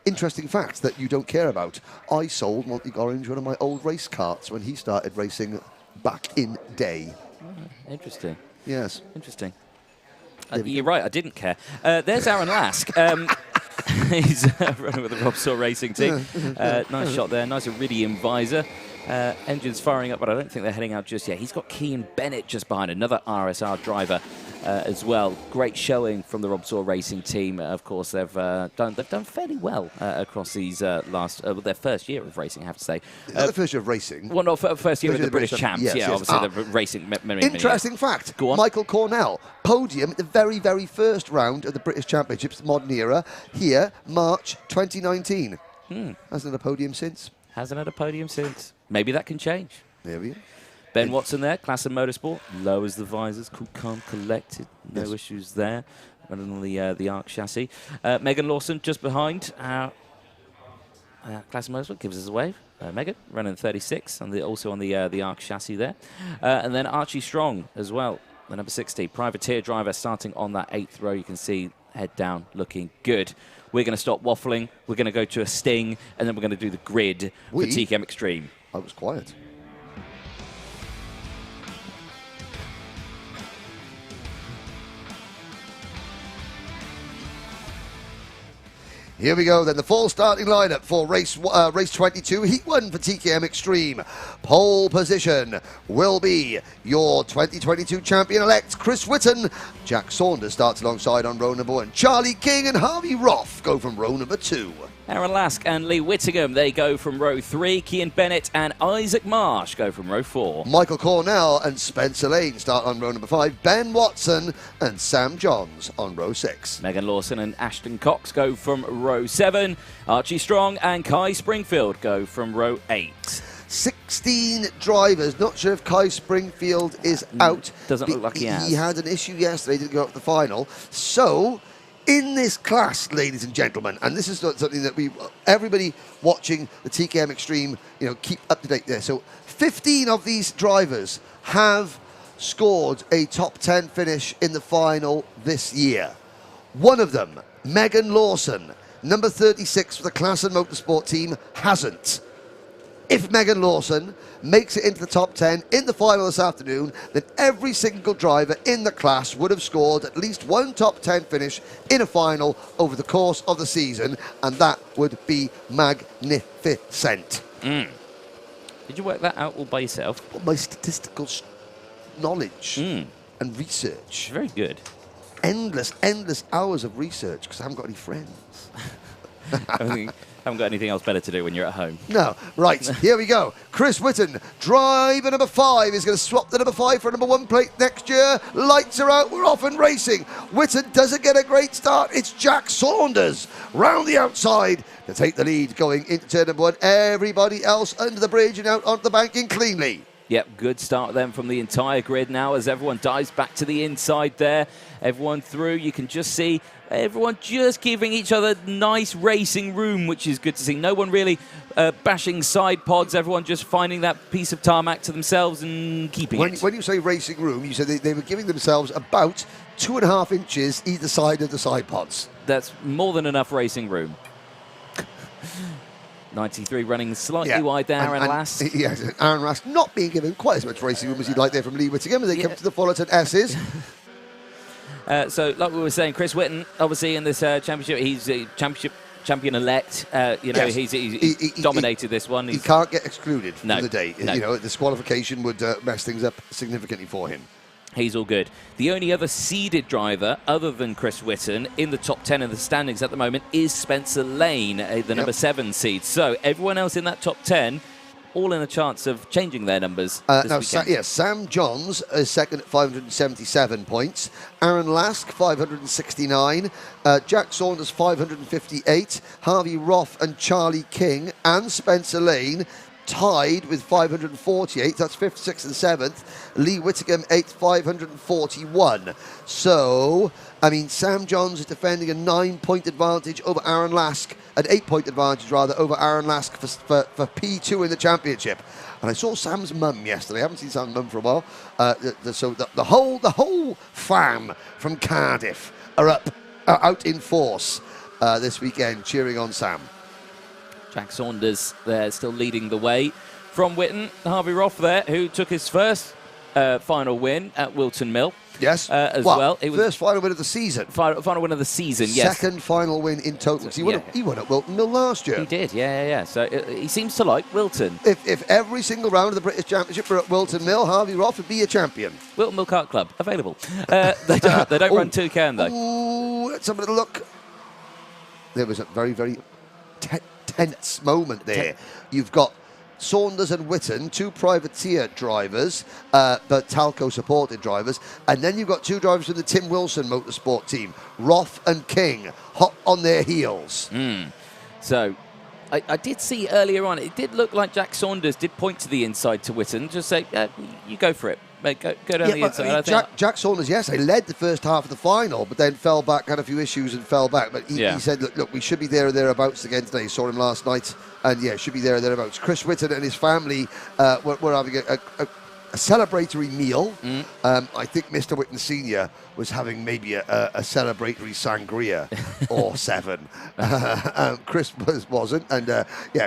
Interesting fact that you don't care about. I sold Monty Gorringe one of my old race karts when he started racing back in day. Interesting. Yes. Interesting. You're right, I didn't care. There's Aaron Lask. He's running with the Rob Saw Racing team. Nice shot there, nice iridium visor. Engines firing up, but I don't think they're heading out just yet. He's got Kean Bennett just behind, another RSR driver as well. Great showing from the Rob Saw Racing team. Of course, they've done fairly well across these their first year of racing, I have to say. Not the first year of racing. Well, no, first year of the British Champs. Yes. Obviously the racing. Many Interesting fact. Go on. Michael Cornell, podium at the very, very first round of the British Championships, the modern era, here, March 2019. Hasn't had a podium since. Hasn't had a podium since. Maybe that can change. There we go. Ben Watson there, Class and Motorsport. Lowers the visors, cool, calm, collected. No Yes. issues there. Running on the ARC chassis. Megan Lawson just behind. Class and Motorsport gives us a wave. Megan running 36, also on the ARC chassis there. And then Archie Strong as well, the number 60. Privateer driver starting on that 8th row. You can see head down, looking good. We're going to stop waffling. We're going to go to a sting, and then we're going to do the grid for TKM Extreme. I was quiet. Here we go then, the full starting lineup for race 22, Heat 1 for TKM Extreme. Pole position will be your 2022 champion-elect, Chris Whitten. Jack Saunders starts alongside on row number 1. Charlie King and Harvey Roth go from row number 2. Aaron Lask and Lee Whittingham, they go from row 3. Cian Bennett and Isaac Marsh go from row 4. Michael Cornell and Spencer Lane start on row number 5. Ben Watson and Sam Johns on row 6. Megan Lawson and Ashton Cox go from row 7. Archie Strong and Kai Springfield go from row 8. 16 drivers. Not sure if Kai Springfield is out. Doesn't look like he has. He had an issue yesterday, didn't go up to the final. So, in this class, ladies and gentlemen, and this is something that everybody watching the TKM Extreme, keep up to date there. So, 15 of these drivers have scored a top 10 finish in the final this year. One of them, Megan Lawson, number 36 for the Class and Motorsport team, hasn't. If Megan Lawson makes it into the top 10 in the final this afternoon, then every single driver in the class would have scored at least one top 10 finish in a final over the course of the season, and that would be magnificent. Did you work that out all by yourself? Well, my statistical knowledge and research. Very good. Endless hours of research because I haven't got any friends. Haven't got anything else better to do when you're at home. No. Right, here we go. Chris Whitten, driver number 5, is going to swap the number 5 for a number 1 plate next year. Lights are out, we're off and racing. Whitten doesn't get a great start. It's Jack Saunders round the outside to take the lead going into turn number 1. Everybody else under the bridge and out onto the banking cleanly. Yep, good start then from the entire grid now as everyone dives back to the inside there. Everyone through, you can just see everyone just giving each other nice racing room, which is good to see. No one really bashing side pods, everyone just finding that piece of tarmac to themselves and keeping it. When you say racing room, you said they were giving themselves about 2.5 inches either side of the side pods. That's more than enough racing room. 93 running slightly wide there, Aaron Lask. Yes, Aaron Lask not being given quite as much racing room as he'd like there from Lee Whittingham as they come to the Fullerton S's. So, like we were saying, Chris Whitten, obviously in this championship, he's a championship champion-elect. Yes. He's dominated this one. He can't get excluded from the day. No. Disqualification would mess things up significantly for him. He's all good. The only other seeded driver, other than Chris Whitten, in the top 10 in the standings at the moment is Spencer Lane, the number 7 seed. So everyone else in that top 10, all in a chance of changing their numbers this weekend. Sam Johns is second at 577 points. Aaron Lask, 569. Jack Saunders, 558. Harvey Roth and Charlie King and Spencer Lane tied with 548. That's 5th, 6th and 7th. Lee Whittingham, 8th, 541. So, Sam Johns is defending a 9-point advantage over Aaron Lask, an 8-point advantage rather over Aaron Lask for P2 in the championship. And I saw Sam's mum yesterday. I haven't seen Sam's mum for a while. So the whole fam from Cardiff are out in force this weekend cheering on Sam. Jack Saunders there still leading the way from Whitten. Harvey Roth there, who took his first final win at Wilton Mill. Yes, well. It was first final win of the season. Final win of the season, yes. Second final win in total. He won at Wilton Mill last year. He did, yeah. So he seems to like Wilton. If every single round of the British Championship were at Wilton Mill, Harvey Roth would be a champion. Wilton Mill Kart Club, available. They don't run 2K, though. Ooh, let's have a little look. There was a very, very tense moment there. You've got Saunders and Whitten, 2 privateer drivers, but Talco supported drivers, and then you've got 2 drivers from the Tim Wilson Motorsport team, Roth and King, hot on their heels. So I did see earlier on, it did look like Jack Saunders did point to the inside to Witten, just say, you go for it. Mate, go down the inside. I mean, Jack Saunders, yes, he led the first half of the final, but then fell back, had a few issues and fell back. But he said, look, we should be there or thereabouts again today. Saw him last night, and yeah, should be there or thereabouts. Chris Witten and his family were having a celebratory meal. I think Mr. Witten Sr. was having maybe a celebratory sangria or 7. Chris wasn't, and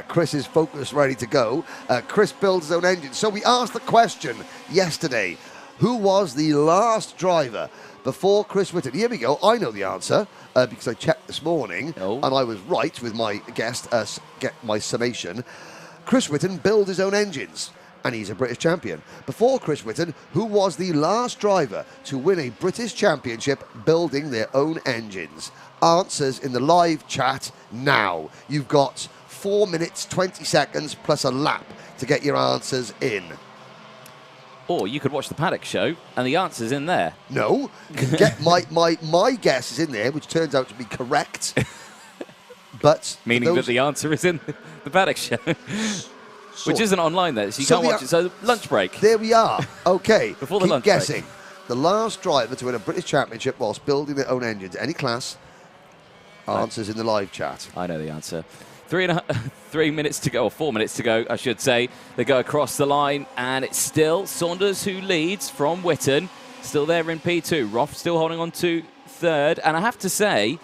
Chris is focused, ready to go. Chris builds his own engine. So we asked the question yesterday, who was the last driver before Chris Witten? Here we go. I know the answer because I checked this morning, and I was right with my my summation. Chris Witten built his own engines, and he's a British champion. Before Chris Witten, who was the last driver to win a British championship building their own engines? Answers in the live chat now. You've got 4 minutes, 20 seconds plus a lap to get your answers in. Or you could watch the Paddock show, and the answer's in there. No, get my guess is in there, which turns out to be correct. But meaning that the answer is in the Paddock show. Which isn't online, though, so you can't watch it. So lunch break. There we are. Okay. Before the lunch guessing. break. The last driver to win a British championship whilst building their own engines, any class, answers in the live chat. I know the answer. 3 minutes to go, or 4 minutes to go, I should say. They go across the line, and it's still Saunders who leads from Witten. Still there in P2. Roth still holding on to third. And I have to say,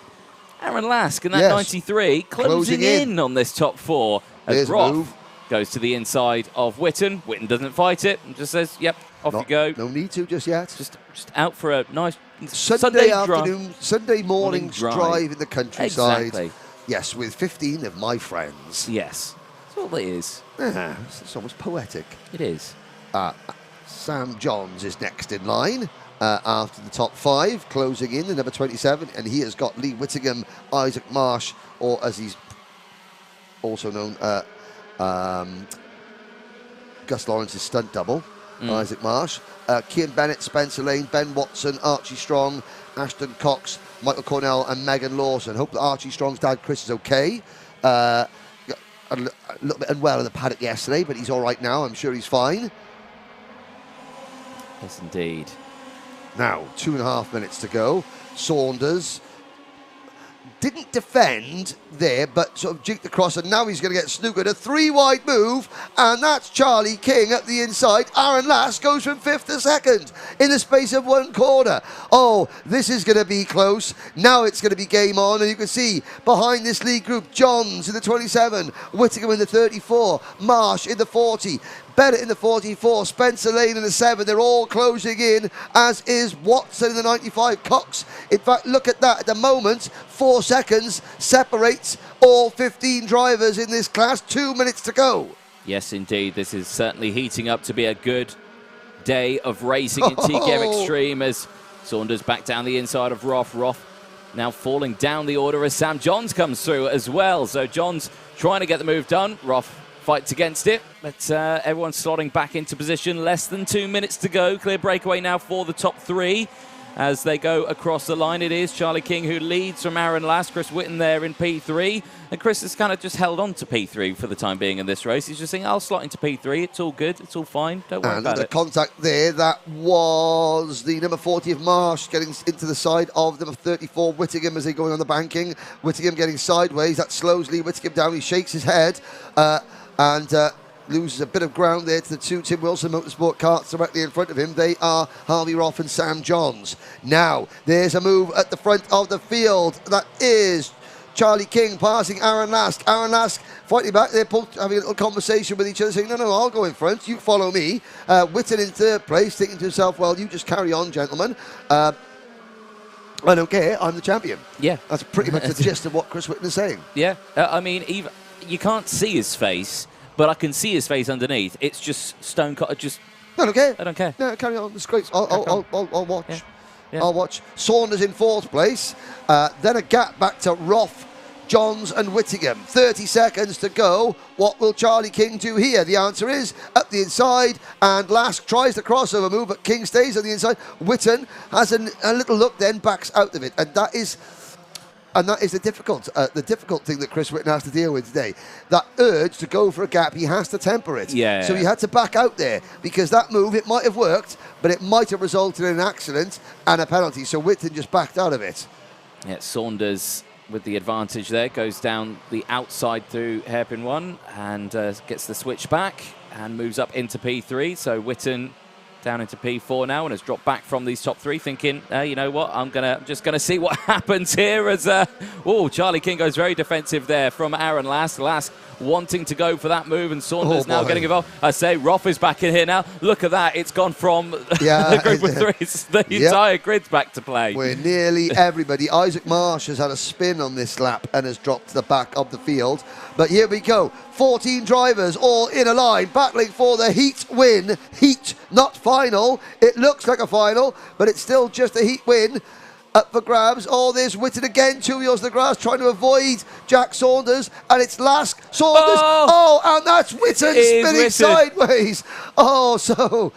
Aaron Lask in that 93 closing in on this top 4 as Roth goes to the inside of Witten. Witten doesn't fight it and just says, yep, off you go. No need to just yet. Just out for a nice Sunday afternoon, Sunday morning drive in the countryside. Exactly. Yes, with 15 of my friends. Yes. That's all it is. Yeah, it's almost poetic. It is. Sam Johns is next in line after the top 5, closing in the number 27, and he has got Lee Whittingham, Isaac Marsh, or as he's also known, Gus Lawrence's stunt double, Isaac Marsh, Cian Bennett, Spencer Lane, Ben Watson, Archie Strong, Ashton Cox, Michael Cornell and Megan Lawson. Hope that Archie Strong's dad Chris is okay. A little bit unwell in the paddock yesterday, but he's all right now. I'm sure he's fine. Yes, indeed. Now, 2.5 minutes to go. Saunders didn't defend there, but sort of jinked across, and now he's going to get snookered. A 3-wide move, and that's Charlie King up the inside. Aaron Lask goes from 5th to 2nd in the space of 1 corner. Oh, this is going to be close. Now it's going to be game on, and you can see behind this lead group, Johns in the 27, Whittingham in the 34, Marsh in the 40, Bennett in the 44, Spencer Lane in the 7. They're all closing in, as is Watson in the 95. Cox, in fact, look at that. At the moment, 4 seconds separates all 15 drivers in this class. 2 minutes to go. Yes, indeed. This is certainly heating up to be a good day of racing in TKM Extreme as Saunders back down the inside of Roth. Roth now falling down the order as Sam Johns comes through as well. So Johns trying to get the move done. Roth fights against it, but everyone's slotting back into position. Less than 2 minutes to go. Clear breakaway now for the top 3 as they go across the line. It is Charlie King who leads from Aaron Lask. Chris Witten there in P3, and Chris has kind of just held on to P3 for the time being in this race. He's just saying, I'll slot into P3. It's all good. It's all fine. Don't worry about it. Contact there. That was the number 40 of Marsh getting into the side of number 34 Whittingham as they go on the banking. Whittingham getting sideways. That slows Lee Whittingham down. He shakes his head. And loses a bit of ground there to the 2 Tim Wilson Motorsport karts directly in front of him. They are Harvey Roth and Sam Johns. Now, there's a move at the front of the field. That is Charlie King passing Aaron Lask. Aaron Lask fighting back. They're having a little conversation with each other, saying, no, I'll go in front. You follow me. Witten in 3rd place, thinking to himself, well, you just carry on, gentlemen. I don't care. I'm the champion. Yeah. That's pretty much the gist of what Chris Witten is saying. Yeah. I mean, even you can't see his face, but I can see his face underneath. It's just stone cold. Just I don't care. I don't care. No, carry on. It's great. I'll watch. Yeah. Yeah. I'll watch. Saunders in 4th place. Then a gap back to Roth, Johns and Whittingham. 30 seconds to go. What will Charlie King do here? The answer is up the inside, and Lask tries the crossover move, but King stays on the inside. Witten has a little look, then backs out of it, and that is And that is the difficult thing that Chris Whitten has to deal with today. That urge to go for a gap, he has to temper it. Yeah. So he had to back out there because that move, it might have worked, but it might have resulted in an accident and a penalty. So Whitten just backed out of it. Yeah, Saunders with the advantage there, goes down the outside through hairpin 1 and gets the switch back and moves up into P3. So Whitten down into P4 now and has dropped back from these top 3, thinking, you know what, I'm just gonna see what happens here. As Charlie King goes very defensive there from Aaron Lask. Lask wanting to go for that move, and Saunders now getting involved. I say Roth is back in here now. Look at that, it's gone from the group of 3, the entire grid's back to play. We're nearly everybody. Isaac Marsh has had a spin on this lap and has dropped to the back of the field. But here we go. 14 drivers all in a line, battling for the heat win. Heat, not final. It looks like a final, but it's still just a heat win. Up for grabs. Oh, there's Whitten again. 2 wheels to the grass, trying to avoid Jack Saunders. And it's Lask. Saunders. Oh, and that's Whitten spinning sideways. Oh, so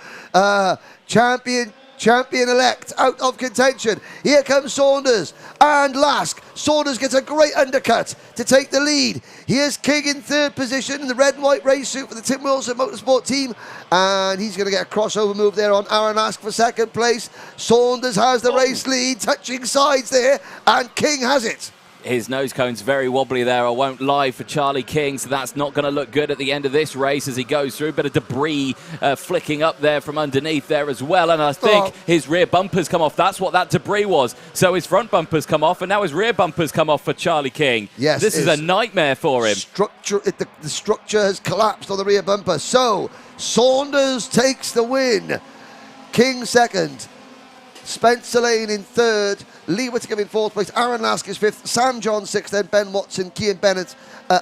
champion-elect out of contention. Here comes Saunders and Lask. Saunders gets a great undercut to take the lead. Here's King in 3rd position in the red and white race suit for the Tim Wilson Motorsport team. And he's going to get a crossover move there on Aaron Lask for 2nd place. Saunders has the race lead, touching sides there, and King has it. His nose cone's very wobbly there, I won't lie, for Charlie King, so that's not going to look good at the end of this race as he goes through. Bit of debris flicking up there from underneath there as well, and I think his rear bumpers come off. That's what that debris was. So his front bumpers come off, and now his rear bumpers come off for Charlie King. Yes, this is a nightmare for him. The structure has collapsed on the rear bumper. So Saunders takes the win. King 2nd. Spencer Lane in 3rd, Lee Whittaker in 4th place, Aaron Lask is 5th, Sam John 6th, then Ben Watson, Cian Bennett,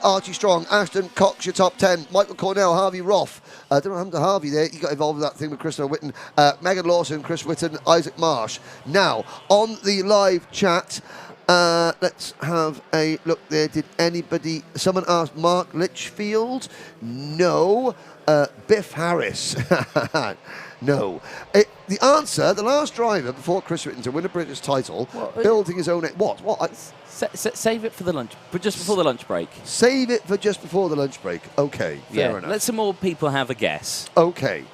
Archie Strong, Ashton Cox, your top 10, Michael Cornell, Harvey Roth. I don't know what happened to Harvey there. He got involved with that thing with Christopher Whitten, Megan Lawson, Chris Whitten, Isaac Marsh. Now, on the live chat, let's have a look there. Did someone asked Mark Litchfield? No. Biff Harris. No. The answer, the last driver before Chris Whitten to win a British title, building his own... What? Save it for the lunch, just before the lunch break. Save it for just before the lunch break. Okay, fair enough. Let some more people have a guess. Okay.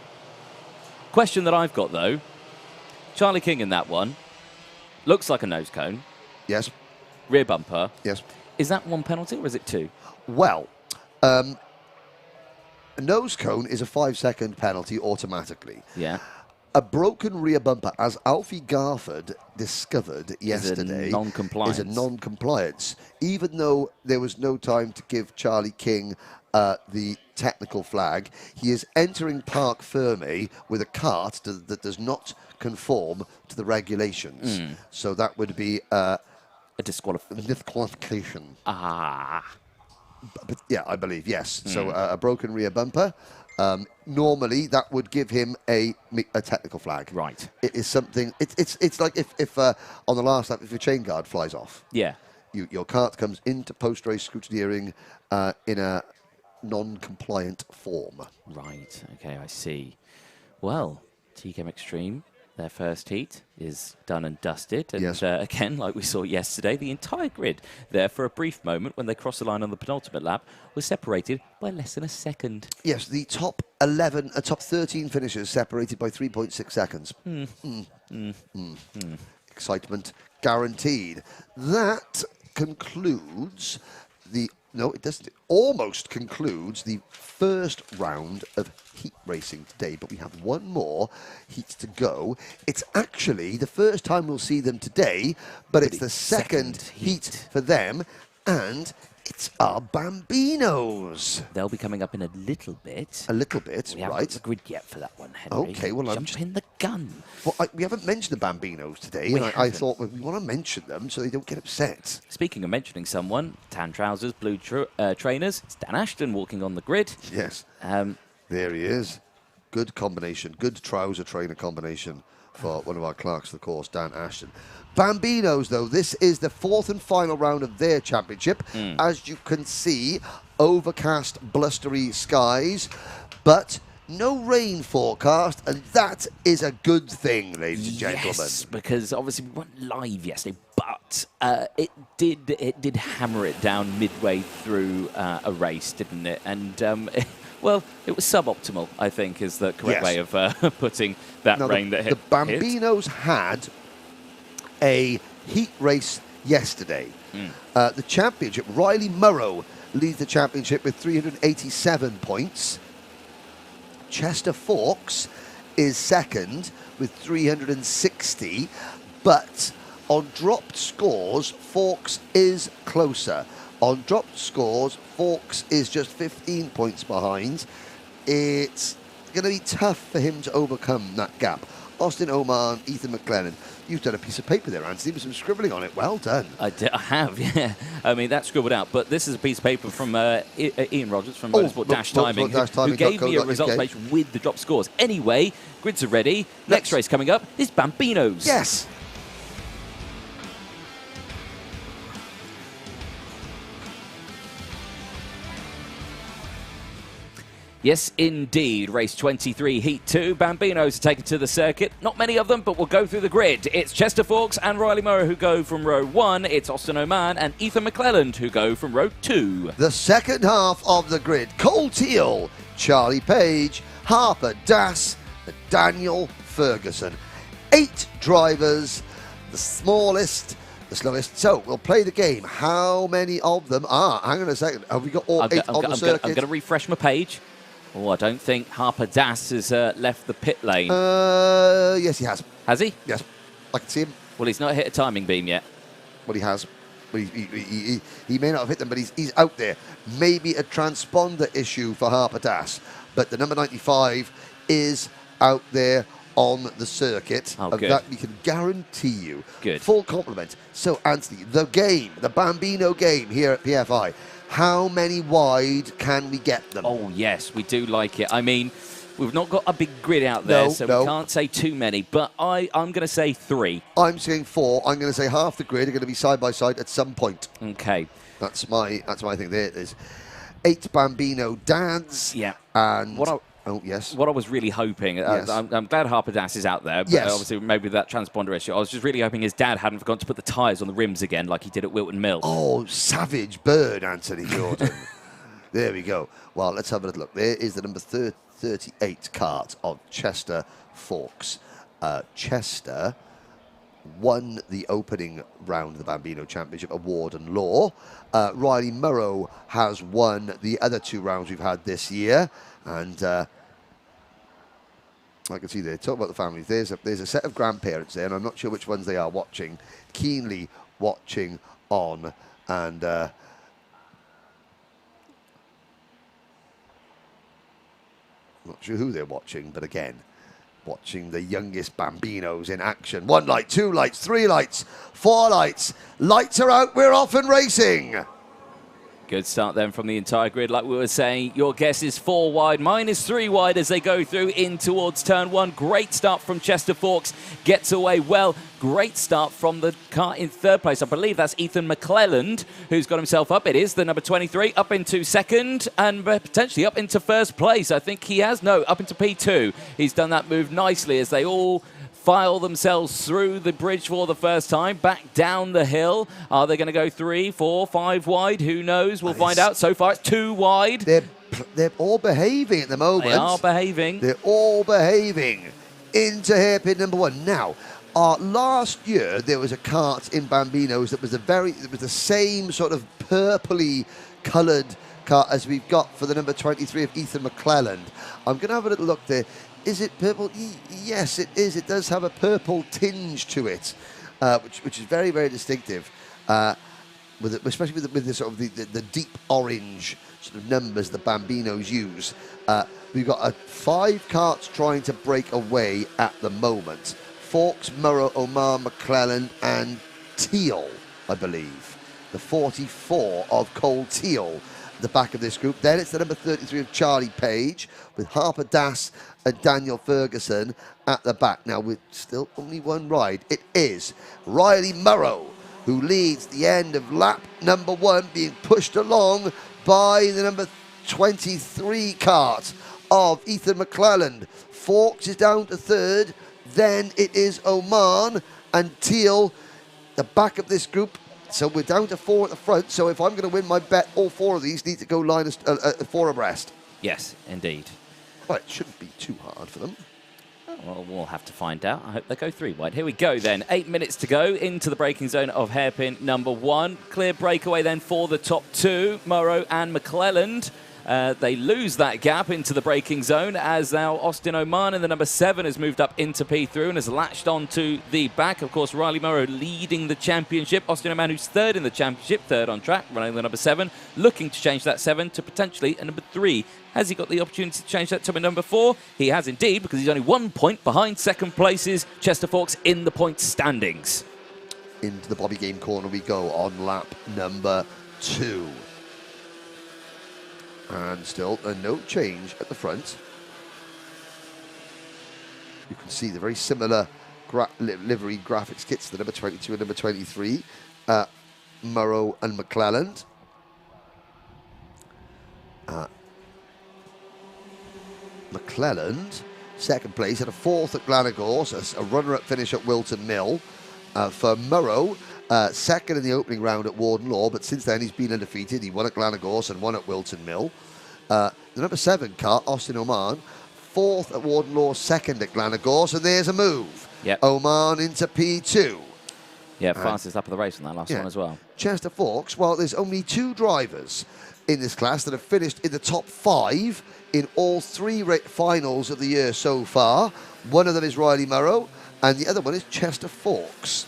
Question that I've got, though. Charlie King in that one. Looks like a nose cone. Yes. Rear bumper. Yes. Is that 1 penalty or is it 2? Well, a nose cone is a 5-second penalty automatically. Yeah. A broken rear bumper, as Alfie Garford discovered yesterday, is a non-compliance. Even though there was no time to give Charlie King the technical flag, he is entering Parc Fermé with a kart that does not conform to the regulations. So that would be a disqualification. But yeah, I believe, yes. So a broken rear bumper. Normally, that would give him a technical flag. Right. It is something. It's like if on the last lap, if your chain guard flies off. Yeah. Your kart comes into post-race scrutineering in a non-compliant form. Right. Okay, I see. Well, TChem Extreme, their first heat is done and dusted. And again, like we saw yesterday, the entire grid there for a brief moment when they crossed the line on the penultimate lap was separated by less than a second. Yes, the top 13 finishers separated by 3.6 seconds. Excitement guaranteed. That concludes the... No, it doesn't. It almost concludes the first round of heat racing today, but we have one more heat to go. It's actually the first time we'll see them today, but it's the second heat for them, and it's our Bambinos. They'll be coming up in a little bit. A little bit, we haven't got the grid yet for that one, Henry. Okay, well, I'm Jump in the gun. Well, we haven't mentioned the Bambinos today, and I thought we want to mention them so they don't get upset. Speaking of mentioning someone, tan trousers, blue trainers, it's Dan Ashton walking on the grid. Yes. There he is. Good combination, good trouser trainer combination for one of our clerks of the course, Dan Ashton. Bambinos, though, this is the 4th and final round of their championship. As you can see, overcast, blustery skies, but no rain forecast, and that is a good thing, ladies and gentlemen. Yes, because obviously we weren't live yesterday, but but it did hammer it down midway through a race, didn't it? And well, it was suboptimal, I think, is the correct way of putting that rain that hit. The Bambinos had a heat race yesterday. The championship, Riley Murrow leads the championship with 387 points. Chester Fawkes is second with 360, but on dropped scores, Fawkes is closer. On dropped scores, Fawkes is just 15 points behind. It's going to be tough for him to overcome that gap. Austin Oman, Ethan McLennan. You've done a piece of paper there, Anthony, with some scribbling on it. Well done. I have, yeah. I mean, that's scribbled out. But this is a piece of paper from Ian Rogers from Motorsport-Timing, who gave me a results page with the drop scores. Anyway, grids are ready. Next race coming up is Bambinos. Yes. Yes, indeed. Race 23, Heat 2. Bambinos are taken to the circuit. Not many of them, but we'll go through the grid. It's Chester Fawkes and Riley Murrow who go from row 1. It's Austin Oman and Ethan McClelland who go from row 2. The second half of the grid. Cole Teal, Charlie Page, Harper Das, Daniel Ferguson. 8 drivers, the smallest, the slowest. So we'll play the game. How many of them are? Hang on a second. Have we got all 8 on the circuit? I'm going to refresh my page. Oh, I don't think Harper Das has left the pit lane. Yes, he has. Has he? Yes. I can see him. Well, he's not hit a timing beam yet. Well, he has. Well, he may not have hit them, but he's out there. Maybe a transponder issue for Harper Das. But the number 95 is out there on the circuit. Oh, of good. That we can guarantee you. Good. Full complement. So, Anthony, the game, the Bambino game here at PFI. How many wide can we get them? Oh, yes, we do like it. I mean, we've not got a big grid out there, so we can't say too many, but I'm going to say 3. I'm saying 4. I'm going to say half the grid are going to be side by side at some point. Okay. That's my thing. There it is. 8 Bambino dads. Yeah. And oh, yes. What I was really hoping, Yes. I'm glad Harper Das is out there, but Yes. obviously maybe that transponder issue. I was just really hoping his dad hadn't forgotten to put the tyres on the rims again like he did at Wilton Mill. Oh, savage bird, Anthony Jordan. There we go. Well, let's have a little look. There is the number 38 Kart of Chester Fawkes. Chester won the opening round of the Bambino Championship at Warden Law. Riley Murrow has won the other 2 rounds we've had this year. And I can see there, talk about the families. There's a set of grandparents there, and I'm not sure which ones they are watching, keenly watching on. And I'm not sure who they're watching, but again, watching the youngest Bambinos in action. 1 light, 2 lights, 3 lights, 4 lights. Lights are out, we're off and racing. Good start then from the entire grid. Like we were saying, your guess is 4 wide. Mine is 3 wide as they go through in towards turn 1. Great start from Chester Fawkes. Gets away well. Great start from the car in 3rd place. I believe that's Ethan McClelland who's got himself up. It is the number 23 up into 2nd and potentially up into 1st place. I think he has. No, up into P2. He's done that move nicely as they all file themselves through the bridge for the first time, back down the hill. Are they going to go 3, 4, 5 wide? Who knows? We'll find out. So far, it's 2 wide. They're all behaving at the moment. They are behaving. They're all behaving. Into hairpin number 1. Now, last year, there was a kart in Bambinos that was the same sort of purpley coloured kart as we've got for the number 23 of Ethan McClelland. I'm going to have a little look there. Is it purple? Yes, it is. It does have a purple tinge to it, which is very, very distinctive. Especially with the sort of the deep orange sort of numbers the Bambinos use. We've got 5 karts trying to break away at the moment. Fawkes, Murrow, Omar, McClelland, and Teal, I believe. The 44 of Cole Teal, the back of this group. Then it's the number 33 of Charlie Page with Harper Das and Daniel Ferguson at the back. Now, with still only 1 ride, it is Riley Murrow who leads the end of lap number 1, being pushed along by the number 23 kart of Ethan McClelland. Fawkes is down to 3rd. Then it is Oman, and Teal the back of this group. So we're down to 4 at the front. So if I'm going to win my bet, all 4 of these need to go 4 abreast. Yes, indeed. Well, it shouldn't be too hard for them. Well, we'll have to find out. I hope they go 3 wide. Here we go then. 8 minutes to go into the braking zone of hairpin number 1. Clear breakaway then for the top 2, Morrow and McClelland. They lose that gap into the braking zone as now Austin Oman in the number 7 has moved up into P3 and has latched onto the back. Of course, Riley Morrow leading the championship. Austin Oman, who's 3rd in the championship, 3rd on track, running the number 7, looking to change that 7 to potentially a number 3. Has he got the opportunity to change that to a number 4? He has indeed, because he's only 1 point behind second places Chester Forks in the point standings. Into the Bobby Game corner we go on lap number 2. And still no change at the front. You can see the very similar livery graphics kits, the number 22 and number 23, Morrow and McClelland. McClelland, second place, at a 4th at Glenagorse, a runner-up finish at Wilton Mill. For Morrow, second in the opening round at Warden Law, but since then he's been undefeated. He won at Glenagorse and won at Wilton Mill. The number 7 car, Austin Oman, 4th at Warden Law, 2nd at Glenagorse, and there's a move. Yep. Oman into P2. Yeah, fastest up of the race on that last one as well. Chester Forks, well, there's only 2 drivers in this class that have finished in the top 5 in all 3 finals of the year so far. One of them is Riley Morrow, and the other one is Chester Forks.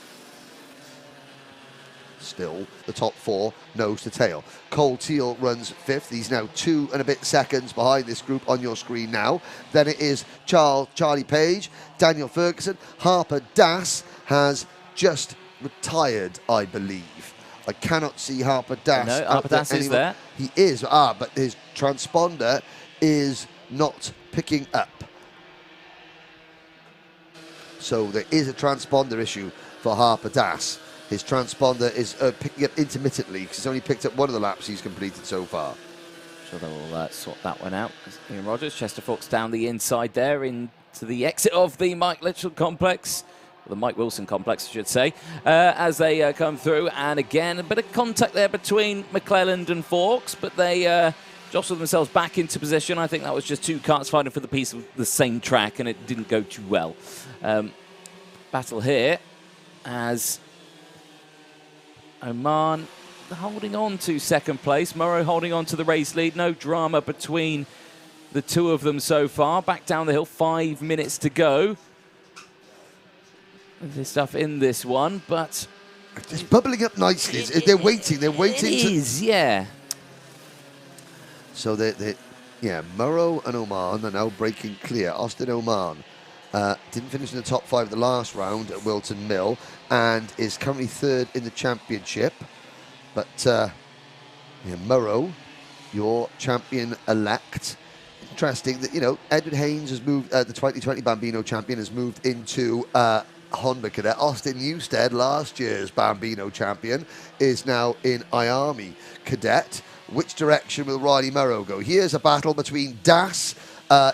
Still, the top 4 nose to tail. Cole Teal runs 5th. He's now 2 and a bit seconds behind this group on your screen now. Then it is Charlie Page, Daniel Ferguson. Harper Das has just retired, I believe. I cannot see Harper Das. No, Harper Das is there. He is, but his transponder is not picking up. So there is a transponder issue for Harper Das. His transponder is picking up intermittently because he's only picked up one of the laps he's completed so far. Sure they'll sort that one out. Ian Rogers, Chester Forks down the inside there into the exit of the Mike Litchell complex. The Mike Wilson complex, I should say, as they come through. And again, a bit of contact there between McClelland and Forks, but they jostled themselves back into position. I think that was just 2 karts fighting for the piece of the same track, and it didn't go too well. Battle here as Oman holding on to second place. Morrow holding on to the race lead. No drama between the 2 of them so far. Back down the hill, 5 minutes to go. There's stuff in this one, but it's bubbling up nicely. They're waiting. They're waiting. It is, yeah. So Morrow and Oman are now breaking clear. Austin Oman didn't finish in the top 5 the last round at Wilton Mill and is currently 3rd in the championship. But Morrow, your champion-elect. Interesting that, Edward Haynes has moved, the 2020 Bambino champion, has moved into Honda Cadet. Austin Newstead, last year's Bambino champion, is now in IAME Cadet. Which direction will Riley Morrow go? Here's a battle between Das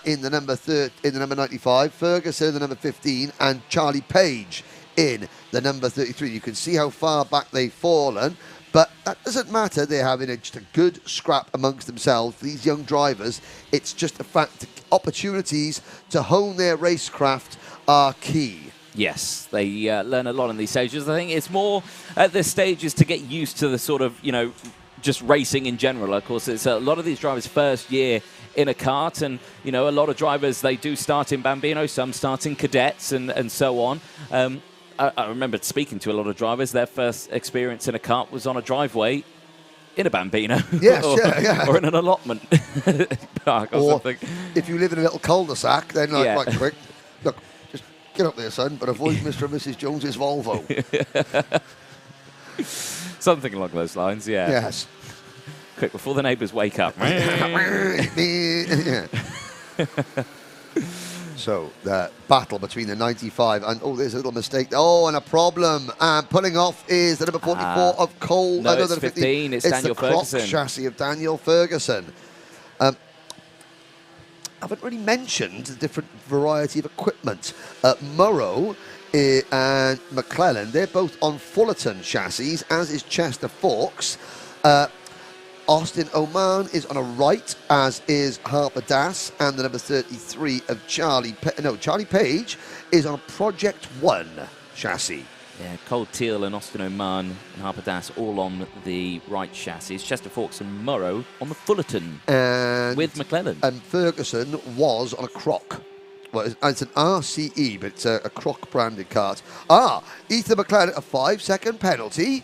in the number 95, Ferguson in the number 15, and Charlie Page in the number 33. You can see how far back they've fallen, but that doesn't matter. They're having just a good scrap amongst themselves. These young drivers, it's just a fact. Opportunities to hone their racecraft are key. Yes, they learn a lot in these stages. I think it's more at this stages to get used to the sort of, just racing in general. Of course, it's a lot of these drivers' first year in a kart, and a lot of drivers, they do start in Bambino, some start in cadets and so on. I remember speaking to a lot of drivers, their first experience in a kart was on a driveway in a Bambino. Yes, or, or in an allotment park or something. If you live in a little cul-de-sac, then right quick, look, just get up there, son, but avoid Mr. and Mrs. Jones's Volvo. Something along those lines, yeah. Yes. Quick, before the neighbours wake up. So, the battle between the 95 and... Oh, there's a little mistake. Oh, and a problem. And pulling off is the number 44 of Cole. No, it's 15. It's Daniel Ferguson. The Crocs chassis of Daniel Ferguson. I haven't really mentioned the different variety of equipment. Morrow and McClelland. They're both on Fullerton chassis, as is Chester Forks. Austin Oman is on a right, as is Harper Das, and the number 33 of Charlie Page is on a Project 1 chassis. Yeah, Cole Teal and Austin Oman and Harper Das all on the right chassis. Chester Forks and Morrow on the Fullerton with McClelland. And Ferguson was on a Croc. Well, it's an RCE, but it's a Croc branded kart. Ethan McClelland, a 5-second penalty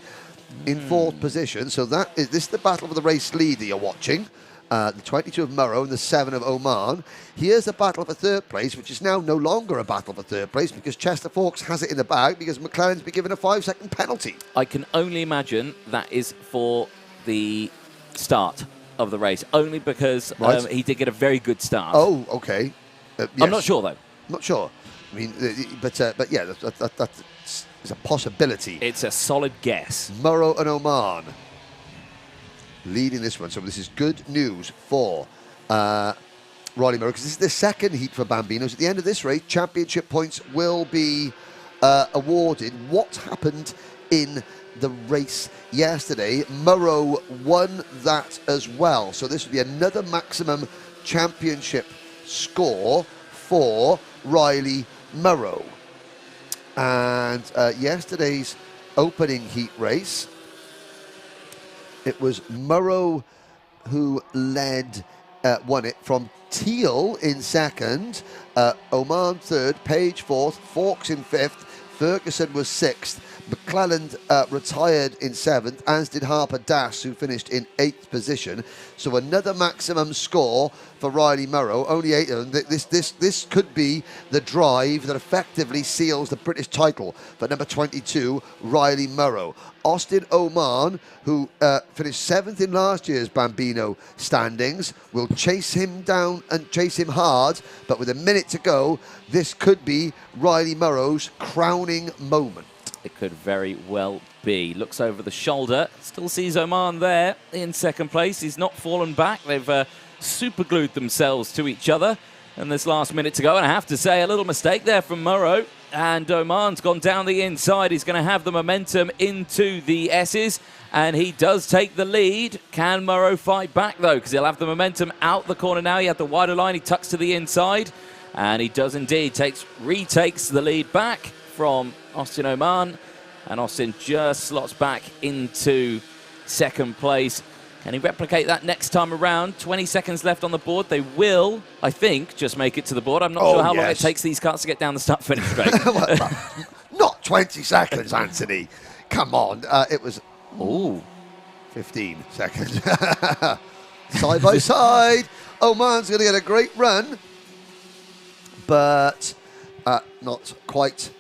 in 4th position. So this is the battle for the race leader you're watching. The 22 of Morrow and the 7 of Oman. Here's the battle for 3rd place, which is now no longer a battle for 3rd place because Chester Forks has it in the bag because McClelland's been given a 5-second penalty. I can only imagine that is for the start of the race, only because he did get a very good start. Oh, okay. Yes. I'm not sure, though. Not sure. I mean, but yeah, that's a possibility. It's a solid guess. Morrow and Oman leading this one. So this is good news for Riley Morrow, because this is the second heat for Bambinos. At the end of this race, championship points will be awarded. What happened in the race yesterday? Morrow won that as well. So this would be another maximum championship score for Riley Morrow. And yesterday's opening heat race, it was Morrow who won it from Teal in 2nd, Oman 3rd, Page 4th, Forks in 5th, Ferguson was 6th, McClelland retired in 7th, as did Harper Das, who finished in 8th position. So another maximum score for Riley Morrow. Only 8 of them. This could be the drive that effectively seals the British title for number 22, Riley Morrow. Austin Oman, who finished 7th in last year's Bambino standings, will chase him down and chase him hard. But with a minute to go, this could be Riley Morrow's crowning moment. It could very well be. Looks over the shoulder. Still sees Oman there in 2nd place. He's not fallen back. They've super glued themselves to each other. And this last minute to go. And I have to say, a little mistake there from Morrow. And Oman's gone down the inside. He's going to have the momentum into the S's. And he does take the lead. Can Morrow fight back, though? Because he'll have the momentum out the corner now. He had the wider line. He tucks to the inside. And he does indeed. Retakes the lead back from Austin Oman, and Austin just slots back into 2nd place. Can he replicate that next time around? 20 seconds left on the board. They will, I think, just make it to the board. I'm not sure how long it takes these cars to get down the start-finish straight. Not 20 seconds, Anthony. Come on. It was 15 seconds. Side by side. Oman's going to get a great run, but not quite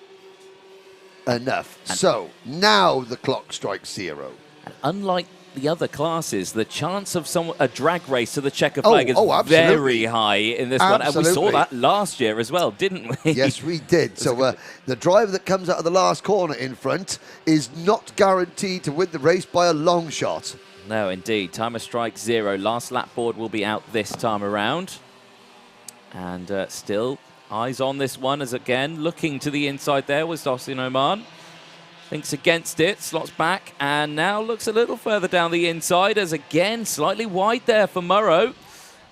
enough. So now the clock strikes 0. And unlike the other classes, the chance of a drag race to the checker flag is very high in this one. And we saw that last year as well, didn't we? Yes, we did. So the driver that comes out of the last corner in front is not guaranteed to win the race by a long shot. No, indeed. Timer strike 0. Last lap board will be out this time around. And still eyes on this one, as again, looking to the inside there was Austin Oman. Thinks against it, slots back, and now looks a little further down the inside, as again, slightly wide there for Morrow.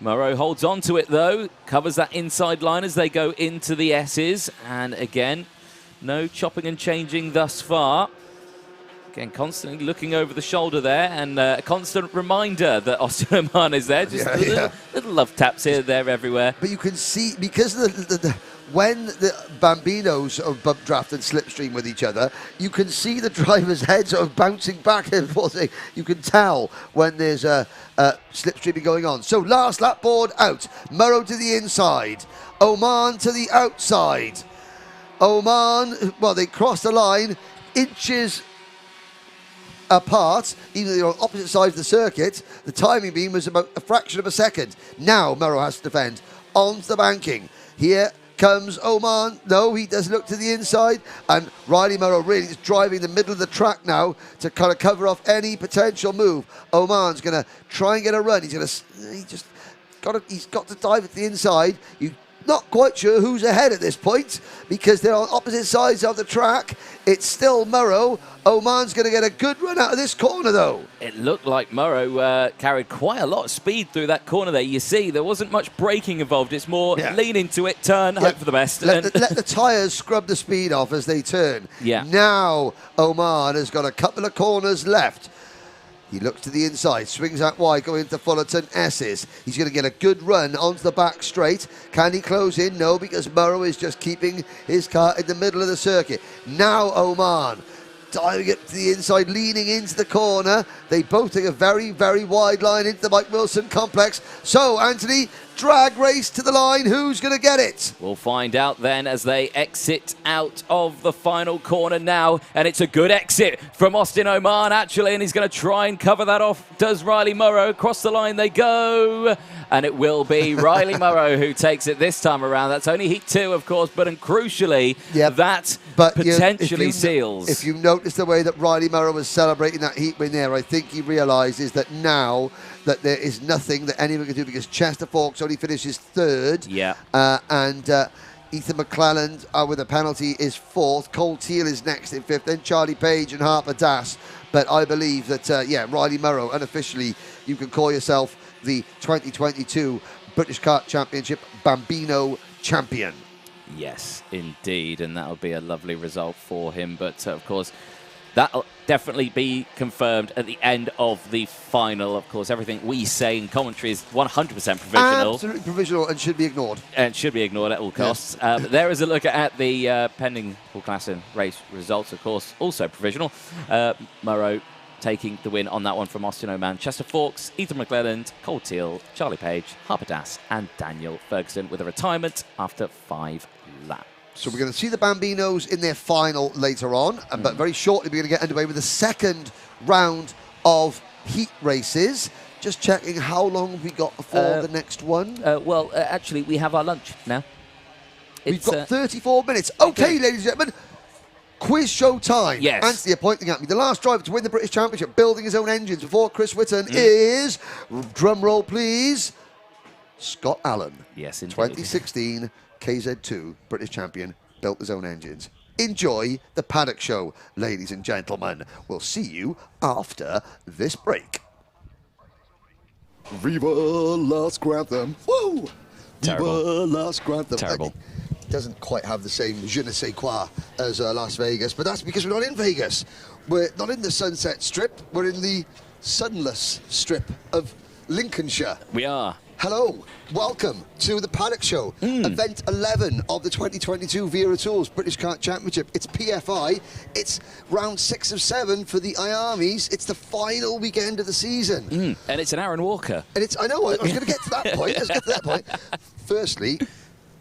Morrow holds on to it, though, covers that inside line as they go into the S's, and again, no chopping and changing thus far. Again, constantly looking over the shoulder there, and a constant reminder that Austin Oman is there. Just little love taps here, there, everywhere. But you can see, because when the Bambinos sort of bump draft and slipstream with each other, you can see the driver's head sort of bouncing back and forth. You can tell when there's a slipstreaming going on. So last lap board out. Morrow to the inside. Oman to the outside. Oman, well, they cross the line inches apart, even though they're on opposite sides of the circuit. The timing beam was about a fraction of a second. Now Morrow has to defend onto the banking. Here comes Oman. No, he does look to the inside, and Riley Morrow really is driving the middle of the track now to kind of cover off any potential move. Oman's going to try and get a run. He's got to dive at the inside. You Not quite sure who's ahead at this point because they're on opposite sides of the track. It's still Murrow. Oman's going to get a good run out of this corner, though. It looked like Murrow carried quite a lot of speed through that corner there. You see, there wasn't much braking involved. It's more lean into it, turn, hope for the best. Let the tyres scrub the speed off as they turn. Yeah. Now Oman has got a couple of corners left. He looks to the inside, swings out wide, going into Fullerton S's. He's going to get a good run onto the back straight. Can he close in? No, because Murrow is just keeping his car in the middle of the circuit. Now Oman diving it to the inside, leaning into the corner. They both take a very, very wide line into the Mike Wilson complex. So, Anthony, drag race to the line. Who's going to get it? We'll find out then as they exit out of the final corner now. And it's a good exit from Austin Oman, actually, and he's going to try and cover that off. Does Riley Murrow. Across the line they go. And it will be Riley Murrow who takes it this time around. That's only heat 2, of course, but crucially, that potentially seals. If you notice the way that Riley Murrow was celebrating that heat win there, I think he realises that now that there is nothing that anyone can do because Chester Fawkes only finishes 3rd. Yeah. And Ethan McClelland with a penalty is 4th. Cole Teal is next in 5th. Then Charlie Page and Harper Das. But I believe that, Riley Murrow, unofficially, you can call yourself the 2022 British Kart Championship Bambino champion. Yes, indeed, and that'll be a lovely result for him. But, of course, that'll definitely be confirmed at the end of the final. Of course, everything we say in commentary is 100% provisional. Absolutely provisional and should be ignored. And should be ignored at all costs. Yes. There is a look at the pending Paul Classen race results, of course, also provisional. Murrow taking the win on that one from Austin Oman. Chester Fawkes, Ethan McClelland, Cole Teal, Charlie Page, Harper Das, and Daniel Ferguson with a retirement after 5 laps. So we're going to see the Bambinos in their final later on, but very shortly we're going to get underway with the second round of heat races. Just checking how long we got before the next one. Actually, we have our lunch now. We've got 34 minutes. Okay, ladies and gentlemen. Quiz show time. Yes. Anthony are pointing at me. The last driver to win the British Championship, building his own engines before Chris Whitton is, drum roll please, Scott Allen. Yes, indeed. 2016 KZ2 British champion, built his own engines. Enjoy the paddock show, ladies and gentlemen. We'll see you after this break. Viva Las Grantham. Woo! Viva Las Grantham. Terrible. Doesn't quite have the same je ne sais quoi as Las Vegas, but that's because we're not in Vegas. We're not in the Sunset Strip. We're in the sunless strip of Lincolnshire. We are. Hello, welcome to the Paddock Show, event 11 of the 2022 Wera Tools British Kart Championship. It's PFI, it's round 6 of 7 for the IAMEs. It's the final weekend of the season. And it's an Aaron Walker. And it's, I know, I was going to get to that point. Let's get to that point. Firstly,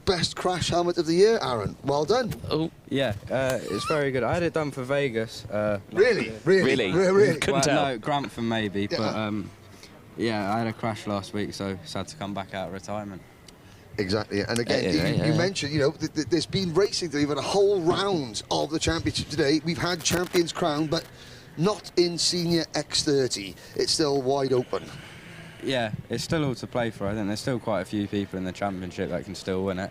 best crash helmet of the year, Aaron. Well done. Oh, yeah, it's very good. I had it done for Vegas. Really? Couldn't tell. No, Grantham maybe, but yeah, I had a crash last week, so I had to come back out of retirement. Exactly, and again, you mentioned, you know, there's been racing. We've had a whole round of the championship today. We've had champions crowned, but not in senior X30. It's still wide open. Yeah, it's still all to play for. I think there's still quite a few people in the championship that can still win it.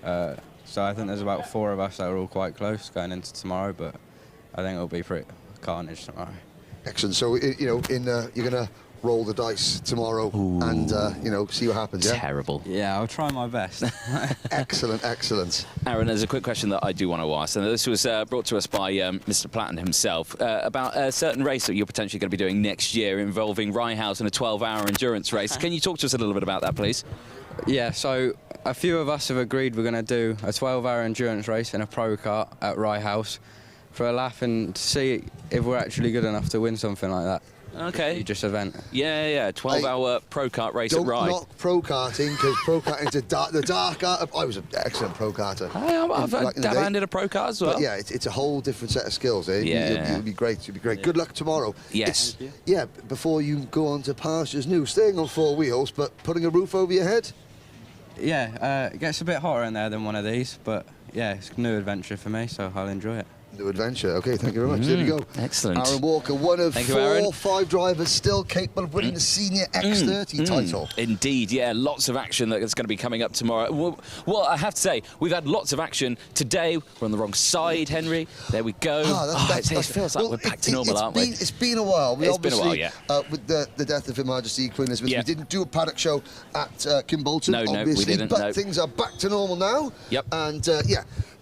So I think there's about 4 of us that are all quite close going into tomorrow, but I think it'll be pretty carnage tomorrow. Excellent. So, you know, you're going to roll the dice tomorrow and, you know, see what happens, yeah? Terrible. Yeah, I'll try my best. Excellent, excellent. Aaron, there's a quick question that I do want to ask, and this was brought to us by Mr. Platten himself, about a certain race that you're potentially going to be doing next year involving Rye House and a 12-hour endurance race. Can you talk to us a little bit about that, please? Yeah, so a few of us have agreed we're going to do a 12-hour endurance race in a pro kart at Rye House for a laugh and to see if we're actually good enough to win something like that. Okay. Just event. Yeah, 12-hour pro kart race at Rye. Don't knock pro karting, because pro karting's the dark art of... I was an excellent pro karter. I've dab-handed a pro kart as well. But yeah, it's a whole different set of skills, eh? Yeah. It'll be great. It'll be great. Yeah. Good luck tomorrow. Yes. Yeah, before you go on to pastures new, staying on 4 wheels, but putting a roof over your head? Yeah, it gets a bit hotter in there than one of these, but yeah, it's a new adventure for me, so I'll enjoy it. New adventure. Okay, thank you very much. There we go. Excellent. Aaron Walker, one of Thank you, 4 Aaron. or 5 drivers still capable of winning the Senior X30 title. Indeed, yeah. Lots of action that's going to be coming up tomorrow. Well, I have to say, we've had lots of action today. We're on the wrong side, Henry. There we go. It feels like we're back to normal, aren't we? It's been a while. It's been a while, yeah. With the death of Her Majesty Queen Elizabeth, we didn't do a paddock show at Kimbolton, No, obviously, we didn't. but things are back to normal now. Yep. And,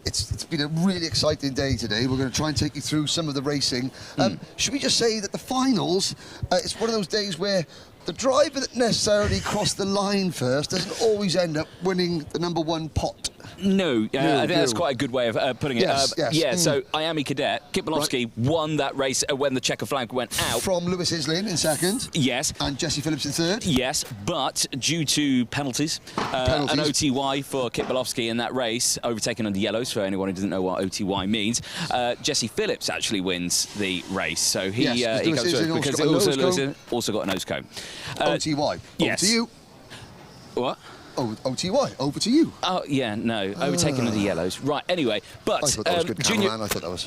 it's been a really exciting day today. We're going to try and take you through some of the racing. Should we just say that the finals, it's one of those days where the driver that necessarily crossed the line first doesn't always end up winning the #1 pot. No, I think that's quite a good way of putting it. Yes. Yeah, so IAME Cadet, Kit Bolowski won that race when the checker flag went out. From Lewis Islin in second. Yes. And Jesse Phillips in third. Yes, but due to penalties, an OTY for Kit Bolowski in that race, overtaken under yellows, for anyone who doesn't know what OTY means, Jesse Phillips actually wins the race. So he goes through because it also got a nose cone. OTY, yes. Over to you. What? Oh, OTY, over to you. Oh, yeah, no, overtaken under yellows. Right, anyway, but... I thought that was good, Junior... I thought that was...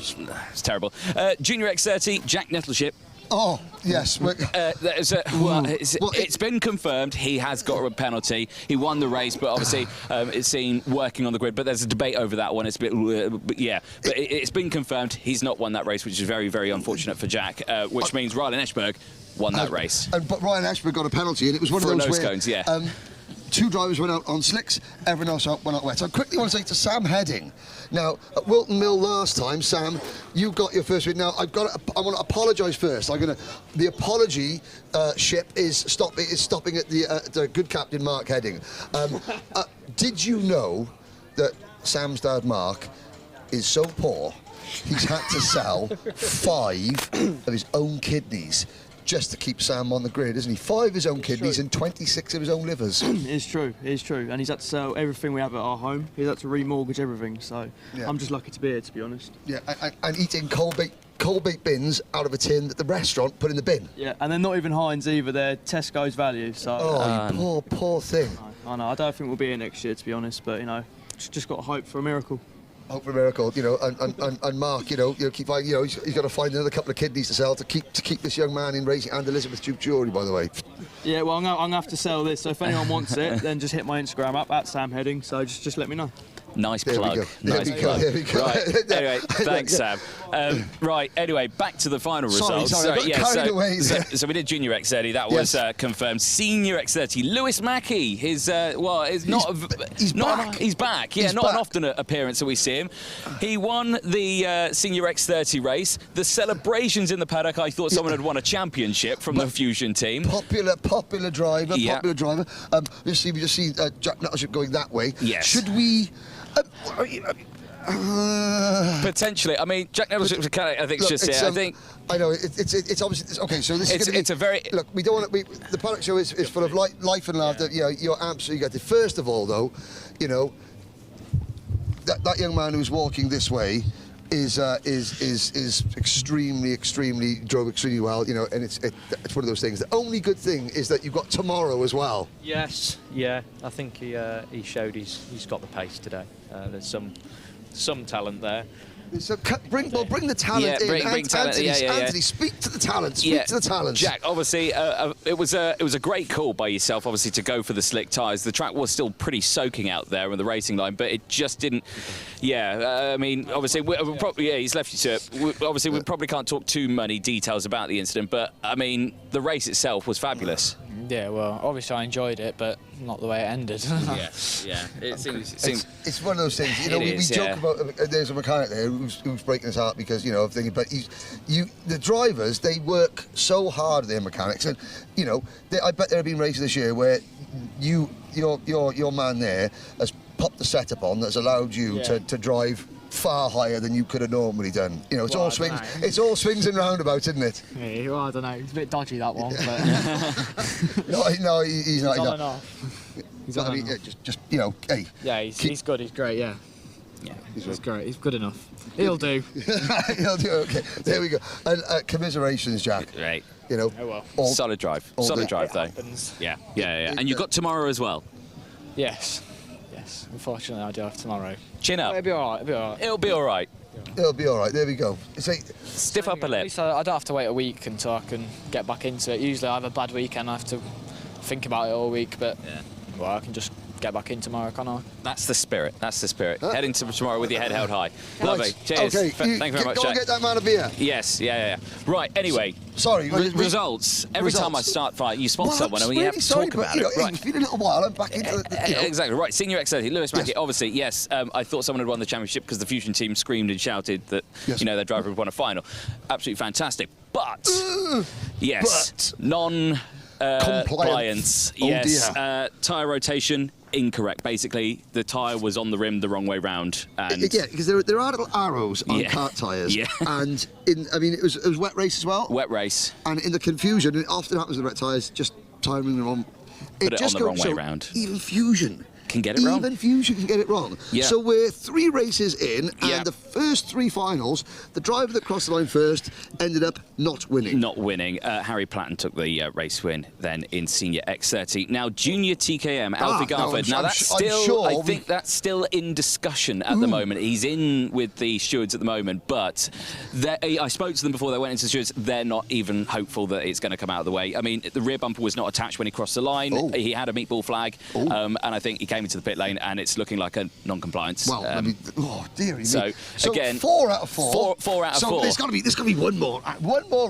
It's terrible. Junior X30, Jack Nettleship. Oh, yes. It's been confirmed he has got a penalty. He won the race, but obviously it's seen working on the grid. But there's a debate over that one. It's a bit, But it's been confirmed he's not won that race, which is very, very unfortunate for Jack. Which means Rylan Eschberg won that race. But Ryan Ashford got a penalty, and it was one of those nose where... cones, yeah. 2 drivers went out on slicks, everyone else went out wet. So I quickly want to say to Sam Heading, now, at Wilton Mill last time, Sam, you got your first win. Now, I want to apologise first. The apology ship is stopping at the good captain, Mark Heading. Did you know that Sam's dad, Mark, is so poor, he's had to sell 5 of his own kidneys just to keep Sam on the grid, isn't he? 5 of his own kidneys and 26 of his own livers. It's true, and he's had to sell everything we have at our home. He's had to remortgage everything, so I'm just lucky to be here, to be honest. Yeah, and eating cold baked bins out of a tin that the restaurant put in the bin. Yeah, and they're not even Heinz either, they're Tesco's value, so... Oh, you poor thing. I know, I don't think we'll be here next year, to be honest, but, just got to hope for a miracle. Hope for a miracle, and Mark, he's got to find another couple of kidneys to sell to keep this young man in racing, and Elizabeth Duke Jewelry, by the way. Yeah, well, I'm going to have to sell this, so if anyone wants it, then just hit my Instagram up, @SamHeading, so just let me know. Nice plug. There we go. Right. Anyway, thanks, Sam. Right. Anyway, back to the final results. So we did Junior X30. That was confirmed. Senior X30. Lewis Mackey. He's back. Yeah, not an often appearance that we see him. He won the Senior X30 race. The celebrations in the paddock. I thought someone had won a championship from the Fusion team. Popular driver. We just see Jack Nettleship going that way. Yes. Should we? Potentially. I mean, Jack Nettleship's a Cadet, I think, just here. I know, it's obviously... Okay, so this is going to be... It's a very... Look, we don't want to... The paddock show is full of life and laughter. You're absolutely gutted. First of all, though, that young man who's walking this way is drove extremely well, and it's one of those things. The only good thing is that you've got tomorrow as well. Yes, yeah, I think he showed he's got the pace today. There's some talent there. So bring the talent in. Bring talent. Anthony, speak to the talent. Speak to the talent. Jack, obviously, it was a great call by yourself, obviously, to go for the slick tyres. The track was still pretty soaking out there on the racing line, but it just didn't. I mean, obviously, he's left you to it. Obviously, we probably can't talk too many details about the incident, but I mean, the race itself was fabulous. Yeah, well, obviously I enjoyed it, but not the way it ended. It seems it's one of those things. We joke about. There's a mechanic there who's breaking his heart because of thinking. But the drivers, they work so hard, their mechanics, and I bet there have been races this year where your man there has popped the setup on that's allowed you to drive far higher than you could have normally done. It's all swings. It's all swings and roundabouts, isn't it? Yeah, well, I don't know. It's a bit dodgy, that one. But no, he's not. He's on and off. He's on and off. Just hey. Yeah, he's good. He's great. Yeah. He's great. He's good enough. He'll do. He'll do. Okay. There we go. And commiserations, Jack. Right. Solid drive. Solid drive, though. Yeah. And you've got tomorrow as well. Yes. Unfortunately, I do have tomorrow. Chin up. It'll be all right. It'll be all right. It'll be all right. There we go. Stiff upper lip. At least I don't have to wait a week until I can get back into it. Usually I have a bad weekend, I have to think about it all week, but well, I can just get back in tomorrow, can't I? That's the spirit. That's the spirit. Head into tomorrow with your head held high. Lovely. Cheers. Okay, Thank you very much, go and Jack. get that man a beer. Yes, yeah. Right, anyway. Sorry. Results. Every time I start fight, you spot someone and we have to talk about it. Right. It's been a little while. I'm back into the... Exactly. Right, Senior X30, Lewis Mackey, obviously, yes, I thought someone had won the championship because the Fusion team screamed and shouted that, their driver had won a final. Absolutely fantastic. But, non-compliance. Tyre rotation. Incorrect. Basically, the tyre was on the rim the wrong way round. And yeah, because there are little arrows on kart tyres. Yeah. And it was wet race as well. Wet race. And in the confusion, it often happens with wet tyres, just timing them on. Put it on the wrong way round. Even Fusion can get it wrong. Even Fusion can get it wrong. Yeah. So we're 3 races in, and the first 3 finals, the driver that crossed the line first ended up not winning. Not winning. Harry Platten took the race win then in Senior X30. Now, Junior TKM, Alfie Garford. Now, that's still, I think that's still in discussion at the moment. He's in with the stewards at the moment, but I spoke to them before they went into the stewards. They're not even hopeful that it's going to come out of the way. I mean, the rear bumper was not attached when he crossed the line. He had a meatball flag, and I think he came into the pit lane, and it's looking like a non-compliance. Well, I mean, dearie me. So again, 4 out of 4. 4 out of 4. So there's got to be one more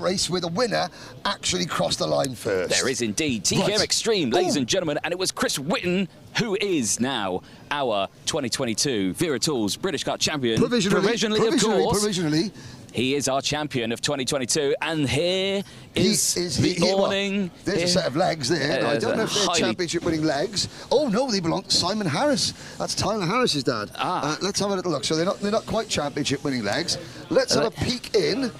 race where the winner actually crossed the line first. There is indeed. TKM Extreme, ladies and gentlemen, and it was Chris Whitten, who is now our 2022 Wera Tools British Kart champion. Provisionally, of course. Provisionally. He is our champion of 2022, and here is the awning. There's a set of legs there. I don't know if they're championship-winning legs. Oh no, they belong to Simon Harris. That's Tyler Harris's dad. Let's have a little look. So they're not quite championship-winning legs. Let's have a peek in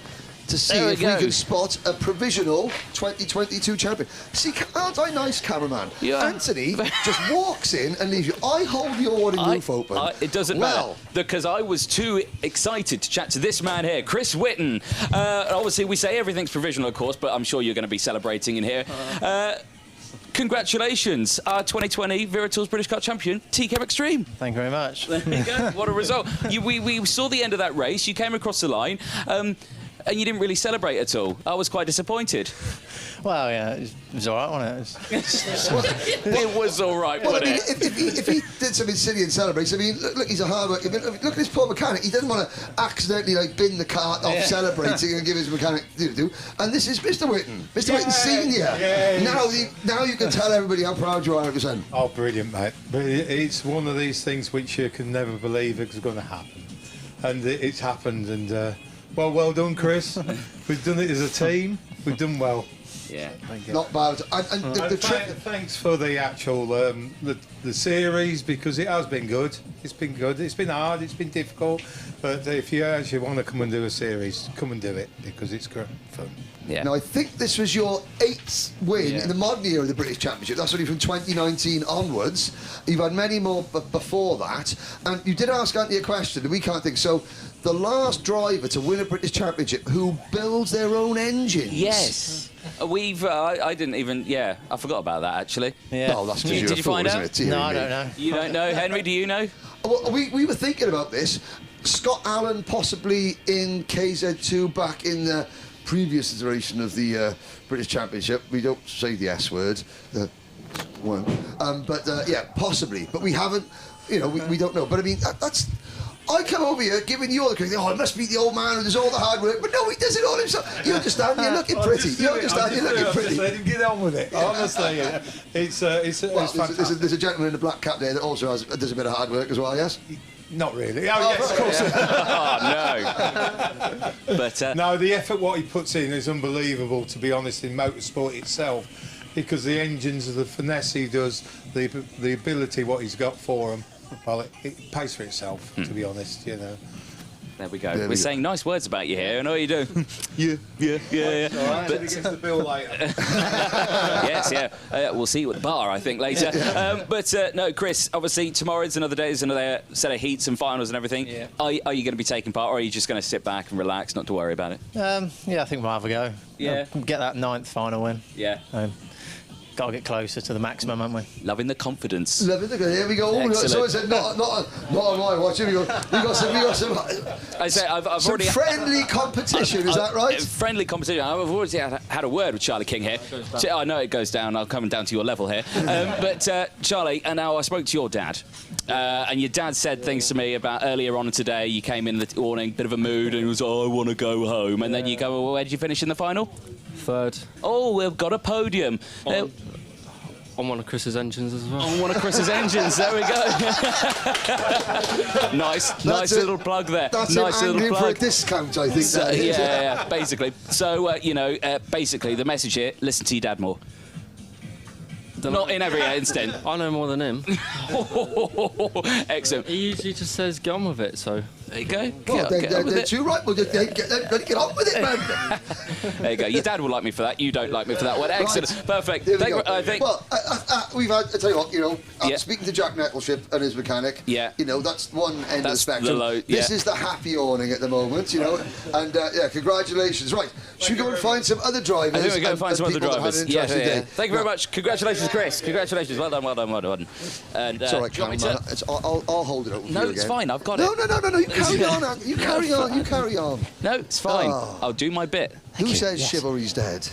to see if we can spot a provisional 2022 champion. See, aren't I nice, cameraman? Yeah. Anthony just walks in and leaves you. I hold the awning roof open. It doesn't matter, because I was too excited to chat to this man here, Chris Whitten. Obviously, we say everything's provisional, of course, but I'm sure you're going to be celebrating in here. Congratulations, our 2020 Wera Tools British Kart champion, TKM Extreme. Thank you very much. There you go. What a result. We saw the end of that race. You came across the line. And you didn't really celebrate at all. I was quite disappointed. Well, yeah, it was all right, wasn't it? It was all right, wasn't it? If he did something silly and celebrates, I mean, look, he's a hard worker. Look at this poor mechanic. He doesn't want to accidentally bin the cart off celebrating and give his mechanic do. And this is Mr. Whitten. Mr. Whitten Senior. Now you can tell everybody how proud you are of your son. Oh, brilliant, mate. But it's one of these things which you can never believe is going to happen. And it's happened, and... well done, Chris. We've done it as a team. We've done well. Yeah, thank you. Not bad. And thanks for the actual the series, because it has been good. It's been good. It's been hard. It's been difficult. But if you actually want to come and do a series, come and do it, because it's great fun. Yeah. Now, I think this was your 8th win in the modern era of the British Championship. That's only from 2019 onwards. You've had many more before that. And you did ask Anthony a question, and we can't think. So, the last driver to win a British Championship who builds their own engines. Yes. I didn't even, I forgot about that, actually. Yeah. Oh, that's because Did you find out? No, I don't know. You don't know? Henry, do you know? Well, we were thinking about this. Scott Allen possibly in KZ2 back in the previous iteration of the British Championship. We don't say the S word. Won't. Possibly. But we haven't, we don't know. But I mean, that's... I come over here giving you all the credit. Oh, it must be the old man who does all the hard work. But no, he does it all himself. You understand? You're looking pretty. You understand? You're looking pretty. Let him get on with it. Honestly, there's a gentleman in a black cap there that also does a bit of hard work as well, yes? Not really. Oh, yes, of course. Oh, no. But no, the effort what he puts in is unbelievable, to be honest, in motorsport itself, because the engines, the finesse he does, the ability what he's got for them, well, it pays for itself, to be honest, There we go. We're saying nice words about you here, and all you do. yeah. All right, but he gets the bill later. Yes, we'll see you at the bar, I think, later. No, Chris, obviously, tomorrow is another day. There's another set of heats and finals and everything. Yeah. Are you going to be taking part, or are you just going to sit back and relax, not to worry about it? I think we'll have a go. Yeah. Get that 9th final win. Yeah. got to get closer to the maximum, haven't we? Loving the confidence. Here we go. Excellent. So not on my watch. Here we go. We got some. I say I've some already friendly competition. Is that right? Friendly competition. I've already had a word with Charlie King here. I know it goes down. I'm coming down to your level here. But Charlie, and now I spoke to your dad, and your dad said things to me about earlier on today. You came in the morning, bit of a mood, and he was, I want to go home. And then you go, well, where did you finish in the final? Third. Oh, we've got a podium. On one of Chris's engines as well. On one of Chris's engines, there we go. nice little plug there. That's nice him little angling plug. for a discount, I think. So, yeah, basically. So, basically, the message here, listen to your dad more. Not in every instant. I know more than him. Excellent. He usually just says, get on with it, so... There you go. Well, they're too right. Well, get on with it, man. There you go. Your dad will like me for that. You don't like me for that one. Excellent. Right. Perfect. I think. Well, we've had. I tell you what. Speaking to Jack Nettleship and his mechanic. Yeah. That's one end of the spectrum. The this is the happy awning at the moment. And congratulations. Right. Should we go and find some other drivers? I think we're going to find some other drivers. Yeah. Thank you very much. Congratulations, Chris. Congratulations. Well done. And it's all right, I'll hold it up. No, it's fine. I've got it. No. You carry on. You carry on. No, it's fine. I'll do my bit. Who says chivalry's dead?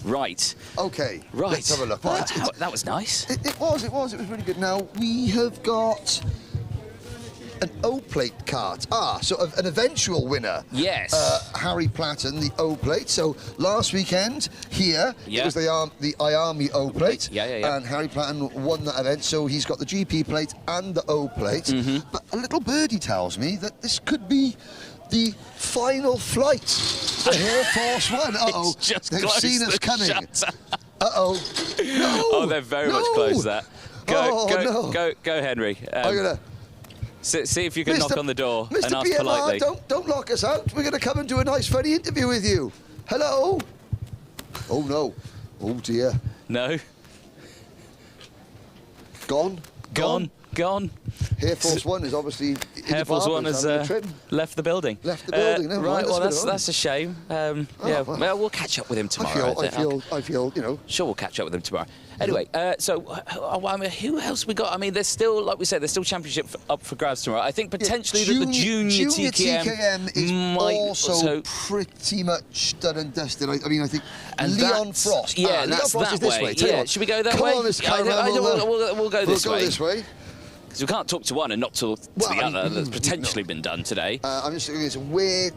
Right. Okay. Right. Let's have a look. Right. That was nice. It was really good. Now, we have got an O-plate kart. So an eventual winner. Yes. Harry Platten, the O-plate. So last weekend here, it was the IAME O-plate. Yeah. And Harry Platten won that event, so he's got the GP plate and the O-plate. Mm-hmm. But a little birdie tells me that this could be the final flight for Air Force One. Uh-oh, they've seen us coming. Uh-oh. No. Oh, they're very much close to that. Go, Henry. I'm gonna... See if you can knock on the door and ask BMR, politely. Don't lock us out. We're going to come and do a nice, funny interview with you. Hello? Oh, no. Oh, dear. No. Gone? Air Force One is obviously... Air Force One has left the building. Left the building, no, right, well, that's that's a shame. Well, we'll catch up with him tomorrow. I feel, Sure, we'll catch up with him tomorrow. Anyway, who else we got? I mean, there's still, like we said, there's still championship up for grabs tomorrow. I think potentially that the junior TKM is also pretty much done and dusted. I think Leon Frost. Yeah, Leon Frost is this way. Yeah, should we go that way? Come on, Miss Caramel. We'll go this way. We'll go this way. Because we can't talk to one and not talk to the other that's potentially been done today. I'm just looking at where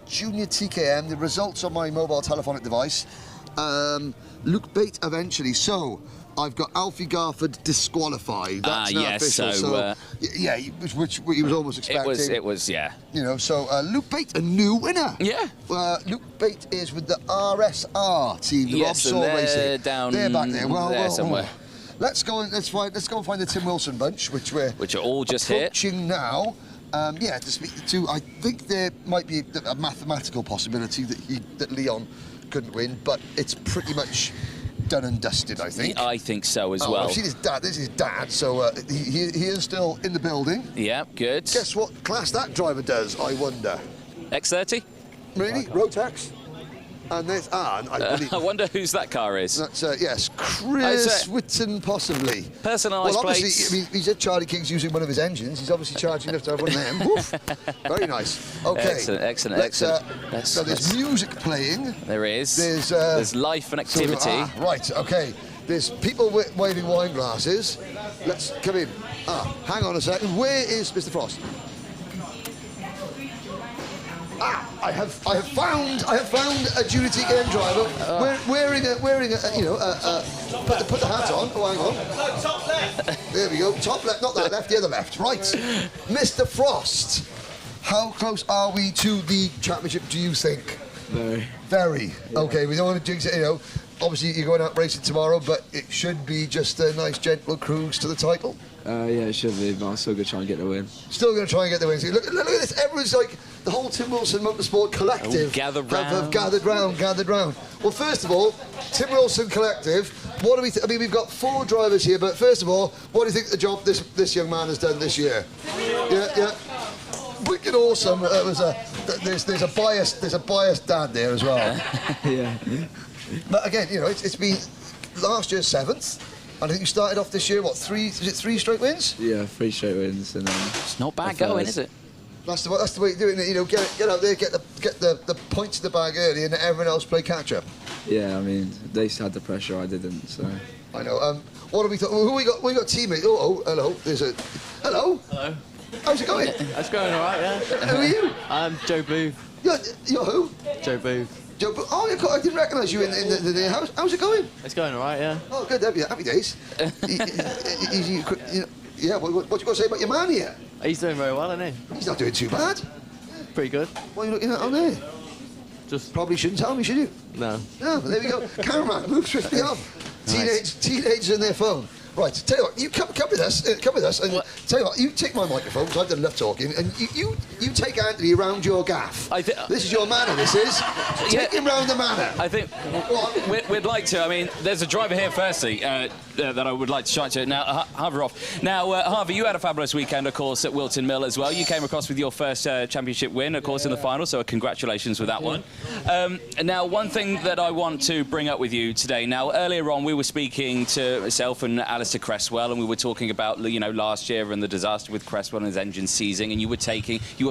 Junior TKM, the results on my mobile telephonic device. Luke Bate eventually. So I've got Alfie Garford disqualified. That's now official. Which he was almost expecting. It was. So Luke Bate, a new winner. Yeah. Luke Bate is with the RSR team, the Rob Saw Racing. They're back there. Well, somewhere. Let's go and find the Tim Wilson bunch, which are all just approaching now. To speak to, I think there might be a mathematical possibility that Leon couldn't win, but it's pretty much done and dusted, I think. I think so as well. I've seen his dad. This is his dad, so he is still in the building. Yeah, good. Guess what class that driver does, I wonder? X30? Really? Rotax? And there's I believe. I wonder whose that car is. That's yes, Chris Whitton, possibly. Personalised obviously, plates. I mean, he said Charlie King's using one of his engines. He's obviously charging enough to have one of them. Woof. Very nice. Okay. Excellent. So there's music playing. There is. There's life and activity. Right. Okay. There's people waving wine glasses. Let's come in. Hang on a second. Where is Mr. Frost? I have found a Junior TKM driver wearing a put the hat on. Oh, hang on. No, top left. There we go. Top left, not that left, the other left. Right, Mr. Frost. How close are we to the championship? Do you think? Very. Yeah. Okay, we don't want to jinx it. Obviously you're going out racing tomorrow, but it should be just a nice gentle cruise to the title. It should be, but I'm still going to try and get the win. Still going to try and get the win. Look at this. Everyone's like, the whole Tim Wilson Motorsport collective have gathered round. Well, first of all, Tim Wilson collective, what do we we've got 4 drivers here, but first of all, what do you think the job this young man has done this year? Yeah. Wicked awesome. There's a biased dad there as well. Yeah. But again, it's been last year 7th. I think you started off this year, what, 3 straight wins? Yeah, 3 straight wins, and then it's not bad going, is it? That's the way you're doing it. You know, get out there, get the points in the bag early, and everyone else play catch up. Yeah, I mean, they had the pressure, I didn't, so. I know. What have we thought? Who we got? We got teammates. Oh, hello. There's a. Hello. Hello. How's it going? It's going all right, yeah. Who are you? I'm Joe Booth. You're who? Joe Booth. Joe Booth. Oh, I didn't recognise you in the house. How's it going? It's going all right, yeah. Oh, good. Happy days. Yeah. What you got to say about your man here? He's doing very well, isn't he? He's not doing too bad. Pretty good. What are you looking at on there? Just probably shouldn't tell me, should you? No. No, but there we go. Cameraman, move swiftly on. Teenagers and their phone. Right, tell you what, you come with us, and tell you what, you take my microphone, because I've done enough talking, and you take Anthony around your gaff. This is your manor, this is. Take him round the manor. I think we'd like to. I mean, there's a driver here, firstly, that I would like to shout to. Now, Harvey off. Now, Harvey, you had a fabulous weekend, of course, at Wilton Mill as well. You came across with your first championship win, of course, in the final, so congratulations with that one. Now, one thing that I want to bring up with you today. Now, earlier on, we were speaking to myself and Alice Cresswell, and we were talking about, you know, last year and the disaster with Cresswell and his engine seizing, and you were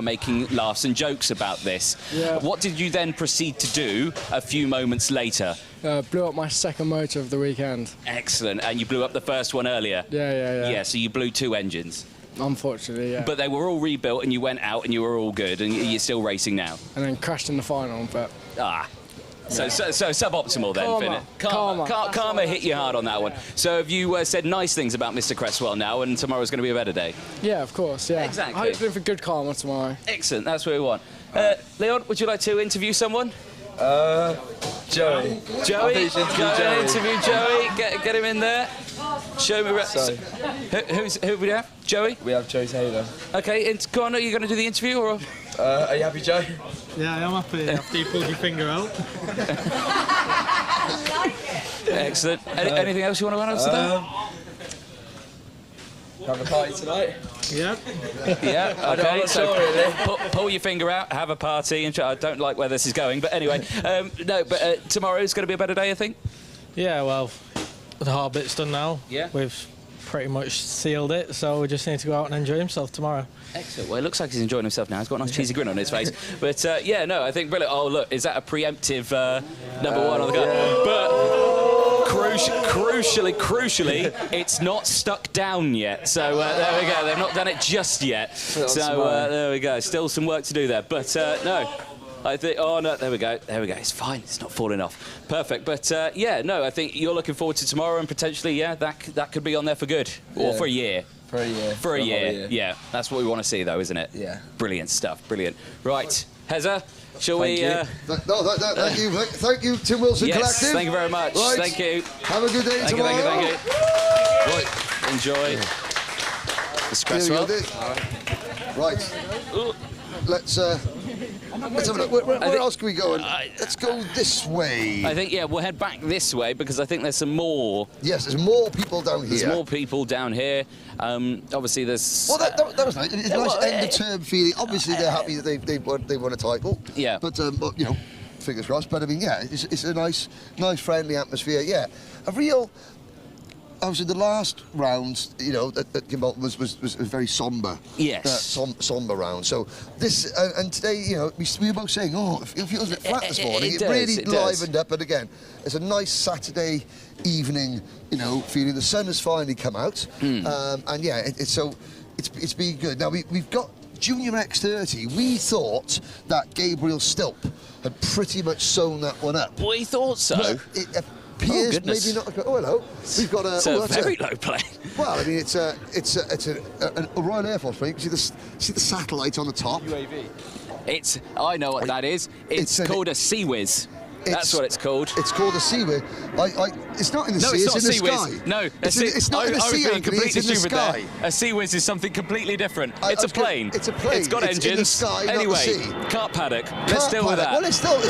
making laughs and jokes about this. Yeah. What did you then proceed to do a few moments later? Blew up my second motor of the weekend. Excellent. And you blew up the first one earlier? Yeah. Yeah, so you blew 2 engines. Unfortunately, yeah. But they were all rebuilt, and you went out and you were all good, and you're still racing now. And then crashed in the final, but. So suboptimal then, Karma. Karma hit you hard on that one. So have you said nice things about Mr. Cresswell now, and tomorrow's going to be a better day? Yeah, of course, yeah. Exactly. Hoping for good karma tomorrow. Excellent, that's what we want. Leon, would you like to interview someone? Joey. Joey? Interview Joey. Get him in there. Show me. Who we have? Joey? We have Joe Taylor. Okay, go on. Are you going to do the interview or? Are you happy, Joe? Yeah, I am happy after you pulled your finger out. Excellent. Anything else you want to add to that? Have a party tonight? Yeah. Yeah, okay, so pull your finger out, have a party, and I don't like where this is going, but anyway, tomorrow's going to be a better day, I think? Yeah, well, the hard bit's done now. Yeah. We've pretty much sealed it, so we just need to go out and enjoy himself tomorrow. Excellent. Well, it looks like he's enjoying himself now. He's got a nice cheesy grin on his face. But, yeah, no, I think brilliant. Oh, look, is that a preemptive number one on the car? But crucially, it's not stuck down yet. So there we go. They've not done it just yet. So there we go. Still some work to do there. But, no. I think, oh no, there we go, it's fine, it's not falling off. Perfect, but yeah, no, I think you're looking forward to tomorrow, and potentially, yeah, that could be on there for good, or for a year. For a year. For a year, yeah, that's what we want to see though, isn't it? Yeah. Brilliant stuff, brilliant. Right, Heza, shall we... Thank you, Tim Wilson Collective. Thank you very much, right. Thank you. Have a good day tomorrow. Thank you. Right, enjoy. Mr. Cresswell. Right, let's have a look. Where else can we go? Let's go this way. I think, yeah, we'll head back this way because I think there's some more. Yes, there's more people down here. There's more people down here. Obviously, there's. Well, that was nice. It's a nice end-of-term feeling. Obviously, they're happy that they won a title. Yeah. But you know, fingers crossed. But I mean, yeah, it's a nice, friendly atmosphere. Yeah, a real. Obviously, the last round, you know, that came out was a very sombre. Yes. Sombre round. So this and today, you know, we were both saying, oh, it feels a bit flat this morning. It really livened up. And again, it's a nice Saturday evening, you know, feeling. The sun has finally come out, and yeah, it's been good. Now we've got Junior X30. We thought that Gabriel Stilp had pretty much sewn that one up. We thought so. Well, it appears maybe not. Oh, hello. We've got a. It's a very low plane. Well, I mean, it's a Royal Air Force plane. You see the satellite on the top. UAV. I know what that is. It's called a Sea-Whiz. That's what it's called. It's called a Sea-Whiz. It's not in the sea. It's in the sky. No, it's not in the sea. Completely it's in the sky. A Sea-Whiz is something completely different. It's a plane. It's a plane. It's got engines. In the sky, anyway, not the sea. Kart paddock. Let's deal with that. Well, it's still.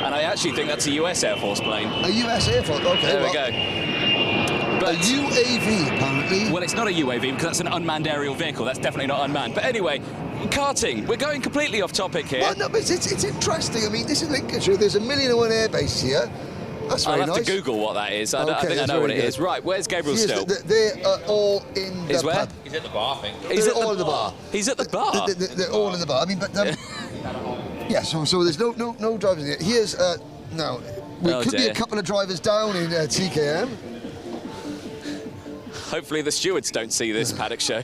And I actually think that's a US Air Force plane. A US Air Force. Okay. There we go. But a UAV, apparently. Well, it's not a UAV because that's an unmanned aerial vehicle. That's definitely not unmanned. But anyway, karting. We're going completely off topic here. Well, no, but it's interesting. I mean, this is Lincolnshire. There's 1,000,001 air base here. That's very I'll have nice. to Google what that is. I think I that's know what very it is. good. Right, where's Gabriel Yes, still? They're all in the He's where? pub. He's at the bar, I think. They're all in the bar. He's at the bar? They're all in the bar. I mean, but... yeah, so there's no drivers in here. Here's... now, we could be a couple of drivers down in TKM. Hopefully the stewards don't see this paddock show.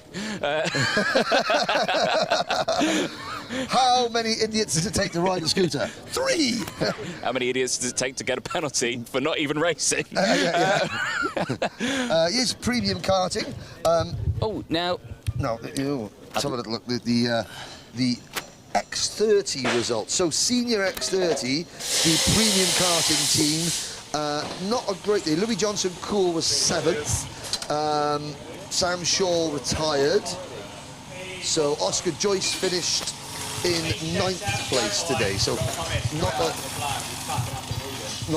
How many idiots does it take to ride a scooter? 3! How many idiots does it take to get a penalty for not even racing? Here's premium karting. Oh, now... No, let's have a little look. The X30 results. So senior X30, the premium karting team, not a great day. Louis Johnson Cool was 7th. Sam Shaw retired. So Oscar Joyce finished in 9th place today. So not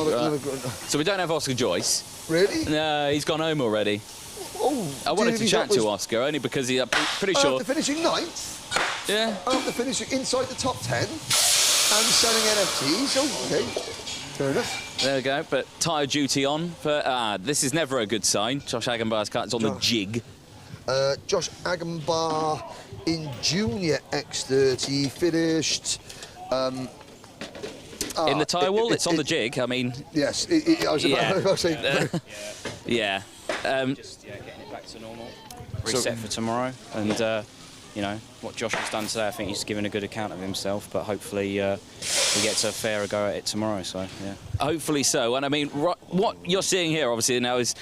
a good... So we don't have Oscar Joyce. Really? No, he's gone home already. Oh, I wanted to chat to Oscar only because I'm pretty sure. After finishing 9th. Yeah. After finishing inside the top 10 and selling NFTs. Okay. Fair enough. There we go. But tyre duty on for. This is never a good sign. Josh Agenbar's car is on the jig. Josh Agenbar in junior X30 finished. In the tyre wall, it's on the jig. I mean. Yes, I was about to say. Yeah. Just getting it back to normal. Reset for tomorrow, and you know what Josh has done today. I think he's given a good account of himself, but hopefully he gets a fairer go at it tomorrow. So yeah. Hopefully so. And I mean, what you're seeing here, obviously now is.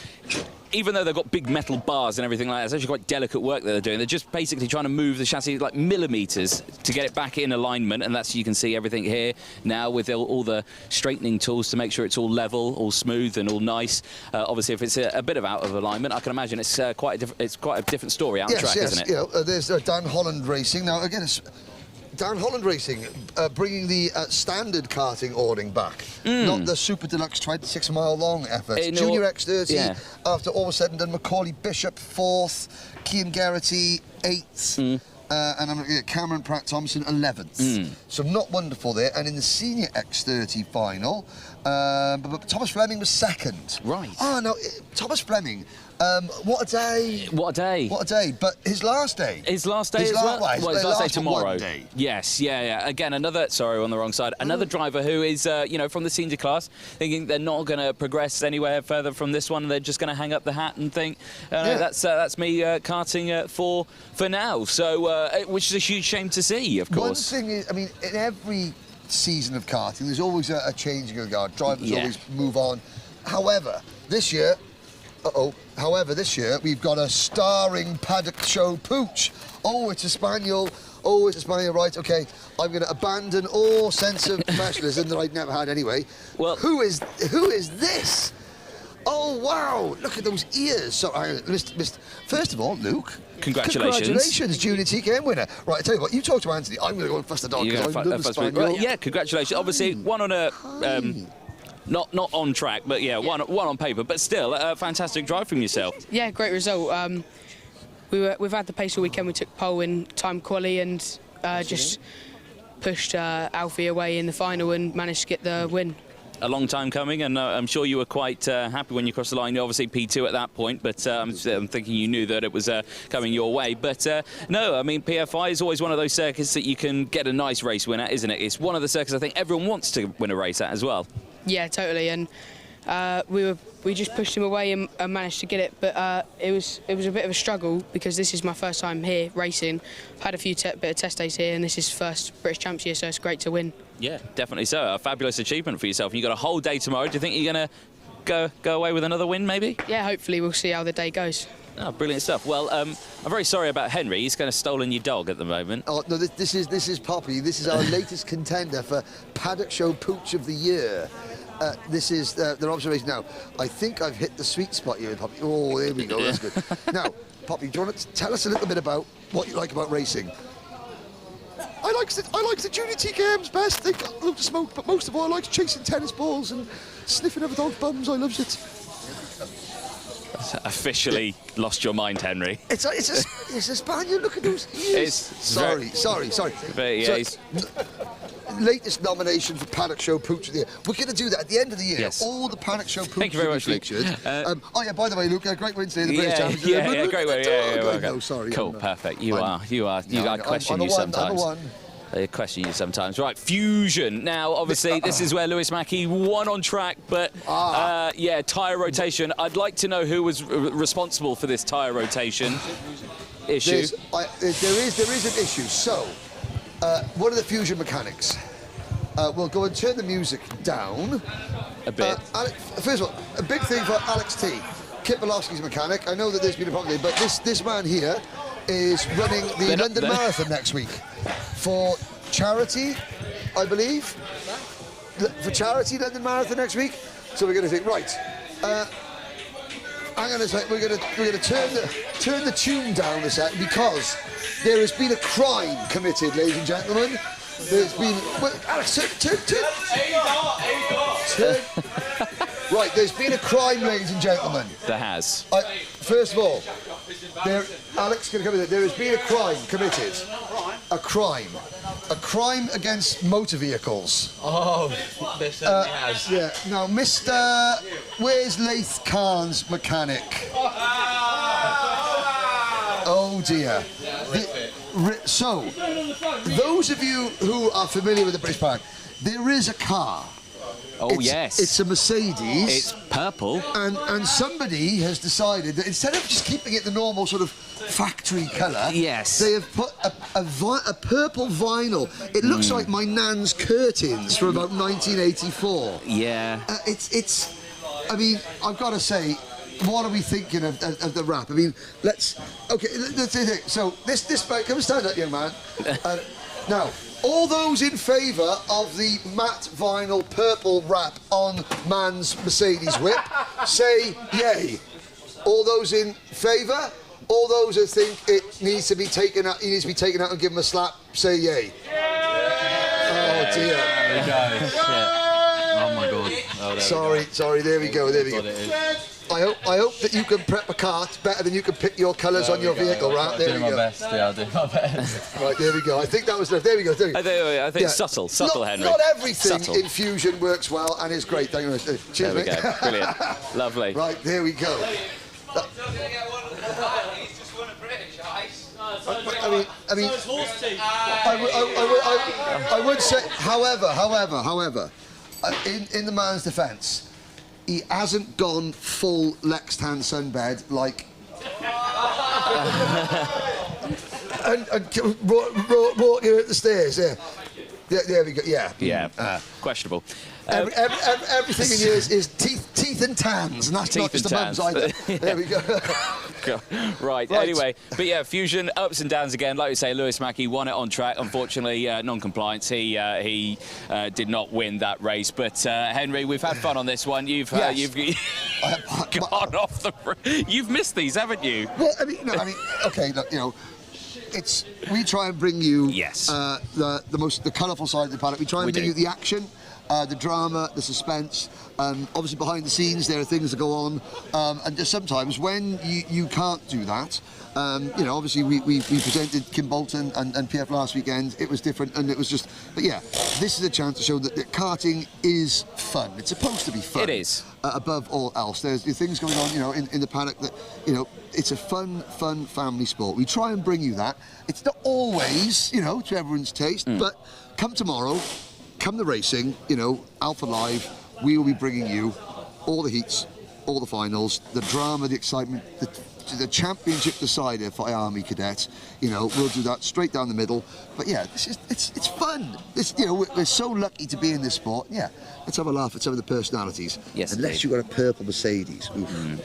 Even though they've got big metal bars and everything like that, it's actually quite delicate work that they're doing. They're just basically trying to move the chassis like millimetres to get it back in alignment, and that's, you can see everything here now with all the straightening tools to make sure it's all level, all smooth and all nice. Obviously, if it's a bit of out of alignment, I can imagine it's quite a different story out the track, isn't it? Yes, there's Dan Holland Racing. Now, again, it's Dan Holland Racing bringing the standard karting awning back, not the super deluxe 26-mile long effort. Junior X30, after all was said and done, Macaulay Bishop 4th, Cian Geraghty 8th, and I'm looking at Cameron Pratt Thompson 11th. So not wonderful there. And in the senior X30 final, but Thomas Fleming was 2nd. Right. Oh, no, Thomas Fleming. What a day. What a day. What a day. But his last day. His last day as well? Well, His last day tomorrow. One day. Yes, yeah. Again, another, sorry, on the wrong side, another driver who is, you know, from the senior class, thinking they're not going to progress anywhere further from this one. They're just going to hang up the hat and think, that's me karting for now. So, which is a huge shame to see, of course. One thing is, I mean, in every season of karting, there's always a changing of the guard. Drivers always move on. However, this year, we've got a starring paddock show pooch. Oh, it's a spaniel. Oh, it's a spaniel. Right, OK. I'm going to abandon all sense of professionalism that I've never had anyway. Well, who is this? Oh, wow. Look at those ears. So, first of all, Luke. Congratulations. Congratulations, junior TKM winner. Right, I tell you what, you talk to Anthony. I'm going to go and fuss the dog because I love the spaniel. Well, yeah, congratulations. Obviously, one on a... Not on track, but yeah, one on paper, but still a fantastic drive from yourself. Yeah, great result. We've had the pace all weekend. We took pole in time quali and just pushed Alfie away in the final and managed to get the win. A long time coming, and I'm sure you were quite happy when you crossed the line. You're obviously P2 at that point, but I'm thinking you knew that it was coming your way. But no, I mean, PFI is always one of those circuits that you can get a nice race win at, isn't it? It's one of the circuits I think everyone wants to win a race at as well. Yeah, totally, and we just pushed him away and managed to get it, but it was a bit of a struggle because this is my first time here racing. I've had a few bit of test days here, and this is first British Champs year, so it's great to win. Yeah, definitely so. A fabulous achievement for yourself. You've got a whole day tomorrow. Do you think you're going to go away with another win, maybe? Yeah, hopefully. We'll see how the day goes. Oh, brilliant stuff. Well, I'm very sorry about Henry. He's kind of stolen your dog at the moment. Oh, no, this is Poppy. This is our latest contender for Paddock Show Pooch of the Year. This is their observation now. I think I've hit the sweet spot here, Poppy. Oh, there we go. That's good. Now, Poppy, do you want to tell us a little bit about what you like about racing? I like the junior TKMs best. They've got a lot of smoke, but most of all, I like chasing tennis balls and sniffing other dog bums. I love it. Officially lost your mind, Henry. It's a Spaniard. Look at those ears. Sorry. But yeah, latest nomination for Paddock Show Pooch of the Year. We're going to do that at the end of the year. Yes. All the Paddock Show Pooch Thank you very much, Luke. Oh yeah, by the way, Luke, great win today. The British Championship. Yeah, great win. Yeah, no, sorry. Cool, perfect. I question I'm you the sometimes. one. They question you sometimes. Right, Fusion. Now, obviously, this is where Lewis Mackie won on track, but yeah, tyre rotation. I'd like to know who was responsible for this tyre rotation issue. There is an issue. So, one of the Fusion mechanics will go and turn the music down a bit. First of all, a big thing for Alex T. Kip Malowski's mechanic. I know that there's been a problem, but this man here is running the London Marathon next week for charity, I believe. For charity, London Marathon next week. So we're going to think, right. Hang on a sec. We're going to turn the tune down a sec because there has been a crime committed, ladies and gentlemen. There's been. Alex, turn. Right, there's been a crime, ladies and gentlemen. There has. First of all, Alex can come in. There has been a crime committed. A crime against motor vehicles. Oh, there certainly has. Yeah. Now, where's Laith Khan's mechanic? Oh dear. So, those of you who are familiar with the British Park, there is a car. Yes. It's a Mercedes. It's purple. And somebody has decided that instead of just keeping it the normal sort of factory colour, yes, they have put a purple vinyl. It looks like my nan's curtains from about 1984. Yeah. I mean, I've got to say, what are we thinking of the wrap? I mean, let's do it. So this come stand up, young man. Now, all those in favour of the matte vinyl purple wrap on man's Mercedes whip, say yay. All those in favour? All those who think it needs to be taken out, he needs to be taken out and give him a slap, say yay. Oh dear. There we go. Shit. Oh my god. Sorry, there we go. I hope that you can prep a kart better than you can pick your colours on your vehicle, right? There we go. I'll do my best, yeah, I'll do my best. Right, there we go. I think that was there we go. I think subtle, Henry. Not everything in Fusion works well and is great. Thank you very much. Cheers, there we go. Brilliant. Lovely. Right, there we go. I would say, however, in the man's defence, he hasn't gone full Lextan sunbed like and walking up the stairs. There we go. Yeah. Questionable. Everything in here is teeth and tans, and that's not just the mums either. There we go. Right, anyway. But yeah, Fusion, ups and downs again. Like we say, Lewis Mackie won it on track. Unfortunately, non-compliance. He did not win that race. But, Henry, we've had fun on this one. You've gone off the... You've missed these, haven't you? Well, okay, look, we try and bring you the colourful side of the paddock. We try and bring you the action, the drama, the suspense. Obviously, behind the scenes, there are things that go on, and just sometimes when you can't do that, obviously we presented Kim Bolton and PF last weekend. It was different, and it was just. But yeah, this is a chance to show that karting is fun. It's supposed to be fun. It is. Above all else, there's things going on, in the paddock that, it's a fun family sport. We try and bring you that. It's not always, to everyone's taste, but come tomorrow, come the racing, Alpha Live, we will be bringing you all the heats, all the finals, the drama, the excitement, the championship decider for IAME Cadet. We'll do that straight down the middle. But yeah, it's fun. We're so lucky to be in this sport. Yeah, let's have a laugh at some of the personalities. Yes, unless you've got a purple Mercedes.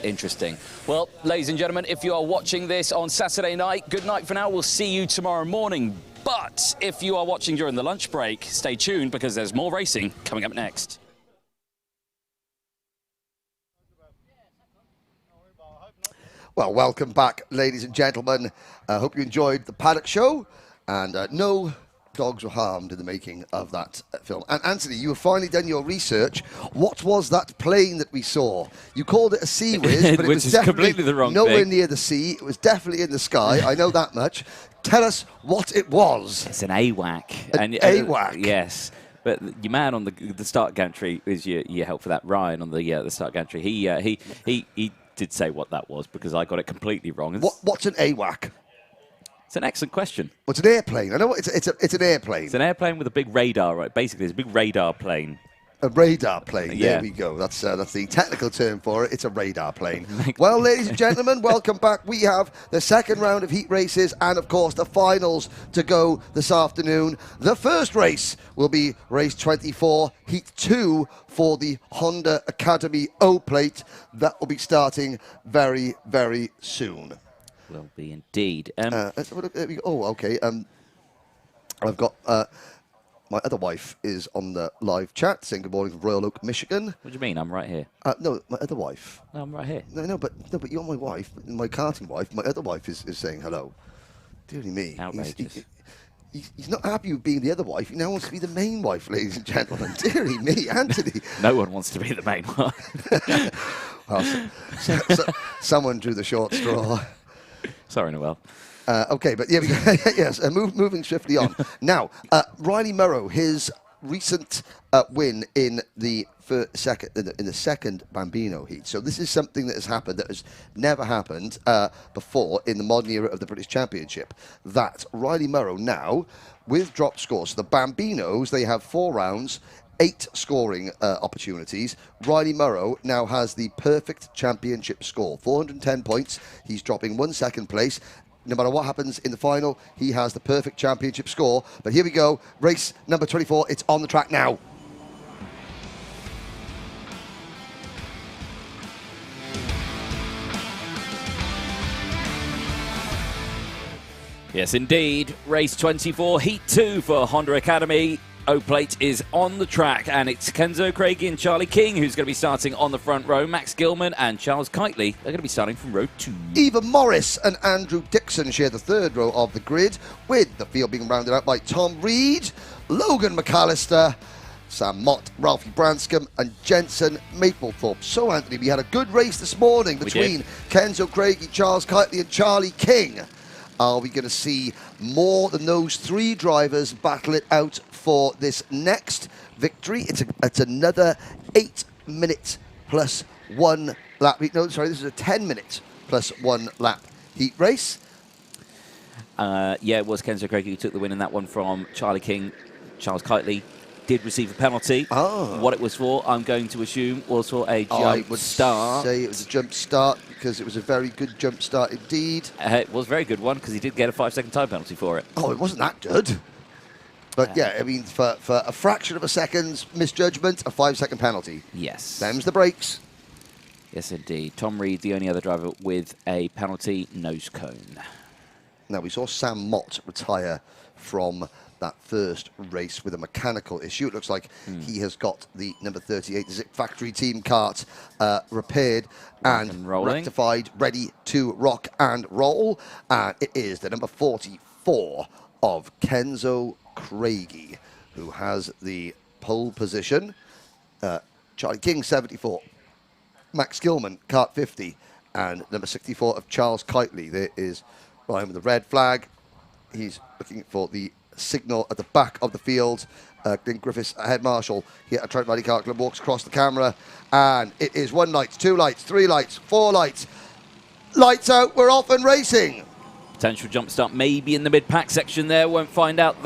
Interesting. Well, ladies and gentlemen, if you are watching this on Saturday night, good night for now. We'll see you tomorrow morning. But if you are watching during the lunch break, stay tuned because there's more racing coming up next. Well, welcome back, ladies and gentlemen. I hope you enjoyed the paddock show. And no, dogs were harmed in the making of that film. And Anthony, you have finally done your research. What was that plane that we saw? You called it a Sea Whiz, but it was definitely completely the wrong nowhere thing. near the sea. It was definitely in the sky. I know that much. Tell us what it was. It's an AWAC. AWAC. Yes. But your man on the start gantry is your help for that, Ryan, on the start gantry. He did say what that was because I got it completely wrong. What's an AWAC? It's an excellent question. Well, it's an airplane. I know it's an airplane. It's an airplane with a big radar, right? Basically, it's a big radar plane. A radar plane. Yeah. There we go. That's the technical term for it. It's a radar plane. Well, ladies and gentlemen, welcome back. We have the second round of heat races and, of course, the finals to go this afternoon. The first race will be race 24, heat 2 for the Honda Academy O plate. That will be starting very, very soon. Will be indeed. Okay. I've got my other wife is on the live chat saying good morning from Royal Oak, Michigan. What do you mean? I'm right here. No, my other wife. No, I'm right here. No, but you're my wife, my karting wife. My other wife is saying hello. Dearly me. Outrageous. He's not happy with being the other wife. He now wants to be the main wife, ladies and gentlemen. Dearly me, Anthony. No one wants to be the main one. Well, someone drew the short straw. Sorry, Noel. Okay, but yeah, yes. Moving swiftly on. Now, Riley Murrow, his recent win in the second Bambino heat. So this is something that has happened that has never happened before in the modern era of the British Championship. That Riley Murrow now, with dropped scores, so the Bambinos, they have 4 rounds, 8 scoring opportunities. Riley Murrow now has the perfect championship score, 410 points. He's dropping 1 second place. No matter what happens in the final, he has the perfect championship score. But here we go, race number 24. It's on the track now. Yes, indeed. Race 24, Heat 2 for Honda Academy. O-Plate is on the track, and it's Kenzo Craigie and Charlie King who's going to be starting on the front row. Max Gilman and Charles Kitely are going to be starting from row 2. Eva Morris and Andrew Dixon share the third row of the grid, with the field being rounded out by Tom Reed, Logan McAllister, Sam Mott, Ralphie Branscombe and Jensen Maplethorpe. So, Anthony, we had a good race this morning between Kenzo Craigie, Charles Kitely and Charlie King. Are we going to see more than those 3 drivers battle it out for this next victory? It's another 8 minute plus 1 lap. No, sorry, this is a 10 minute plus 1 lap heat race. Yeah, it was Kenzo Craigie who took the win in that one from Charlie King. Charles Kitely did receive a penalty. Oh. What it was for, I'm going to assume, was for a jump start. I would say it was a jump start because it was a very good jump start indeed. It was a very good one because he did get a 5-second time penalty for it. Oh, it wasn't that good. But yeah, I mean, for a fraction of a second's misjudgment, a 5-second penalty. Yes. Them's the breaks. Yes, indeed. Tom Reed, the only other driver with a penalty nose cone. Now, we saw Sam Mott retire from that first race with a mechanical issue. It looks like he has got the number 38 Zip Factory Team Kart repaired and rectified, ready to rock and roll. And it is the number 44 of Kenzo Craigie, who has the pole position. Charlie King, 74. Max Gilman, Kart 50. And number 64 of Charles Kitely. There is Ryan with the red flag. He's looking for the signal at the back of the field. Glenn Griffiths, head marshal here at Trent Valley Kart Club, walks across the camera, and it is 1 light, 2 lights, 3 lights, 4 lights. Lights out, we're off and racing. Potential jump start maybe in the mid-pack section there. Won't find out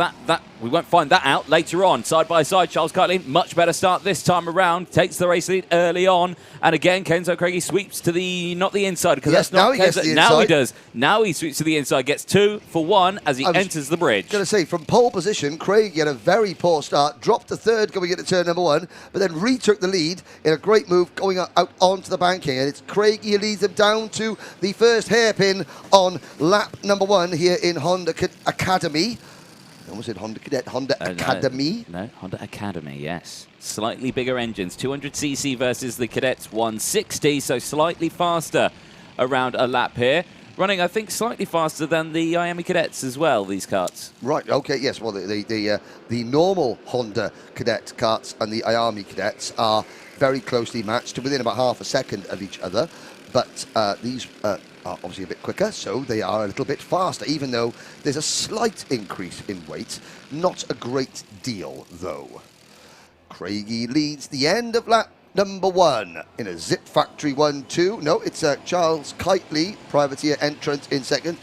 we won't find that out later on. Side by side, Charles Kitely, much better start this time around. Takes the race lead early on. And again, Kenzo Craigie sweeps to not the inside, because that's not now he gets the inside. Now he does. Now he sweeps to the inside, gets 2 for 1 as he enters the bridge. Going to say, from pole position, Craigie had a very poor start, dropped to third going into turn number 1, but then retook the lead in a great move going out onto the banking. And it's Craigie who leads them down to the first hairpin on lap number 1 here in Honda Academy. I almost said Honda Cadet, Honda Academy. No, Honda Academy, yes. Slightly bigger engines, 200cc versus the Cadet's 160, so slightly faster around a lap here. running, I think, slightly faster than the IAME Cadets as well, these karts. Right, okay, yes. Well, the normal Honda Cadet karts and the IAME Cadets are very closely matched to within about half a second of each other. But these are obviously a bit quicker, so they are a little bit faster, even though there's a slight increase in weight. Not a great deal, though. Craigie leads the end of lap number 1 in a Zip Factory 1-2. No, it's Charles Kitely, privateer entrant in second.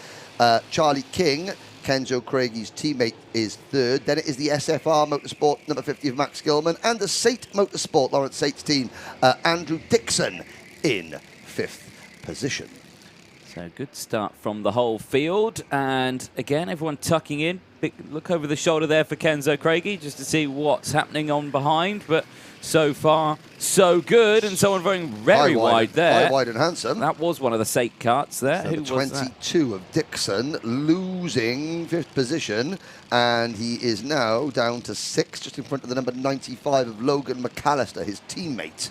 Charlie King, Kenzo Craigie's teammate, is third. Then it is the SFR Motorsport number 50 of Max Gilman and the Sate Motorsport, Lawrence Sate's team, Andrew Dixon in 5th position. So good start from the whole field, and again everyone tucking in. Big look over the shoulder there for Kenzo Craigie just to see what's happening on behind, but so far so good, and someone very wide there. High, wide and handsome. That was one of the Sate karts there. So Who the was that? 22 of Dixon losing 5th position, and he is now down to 6th, just in front of the number 95 of Logan McAllister, his teammate.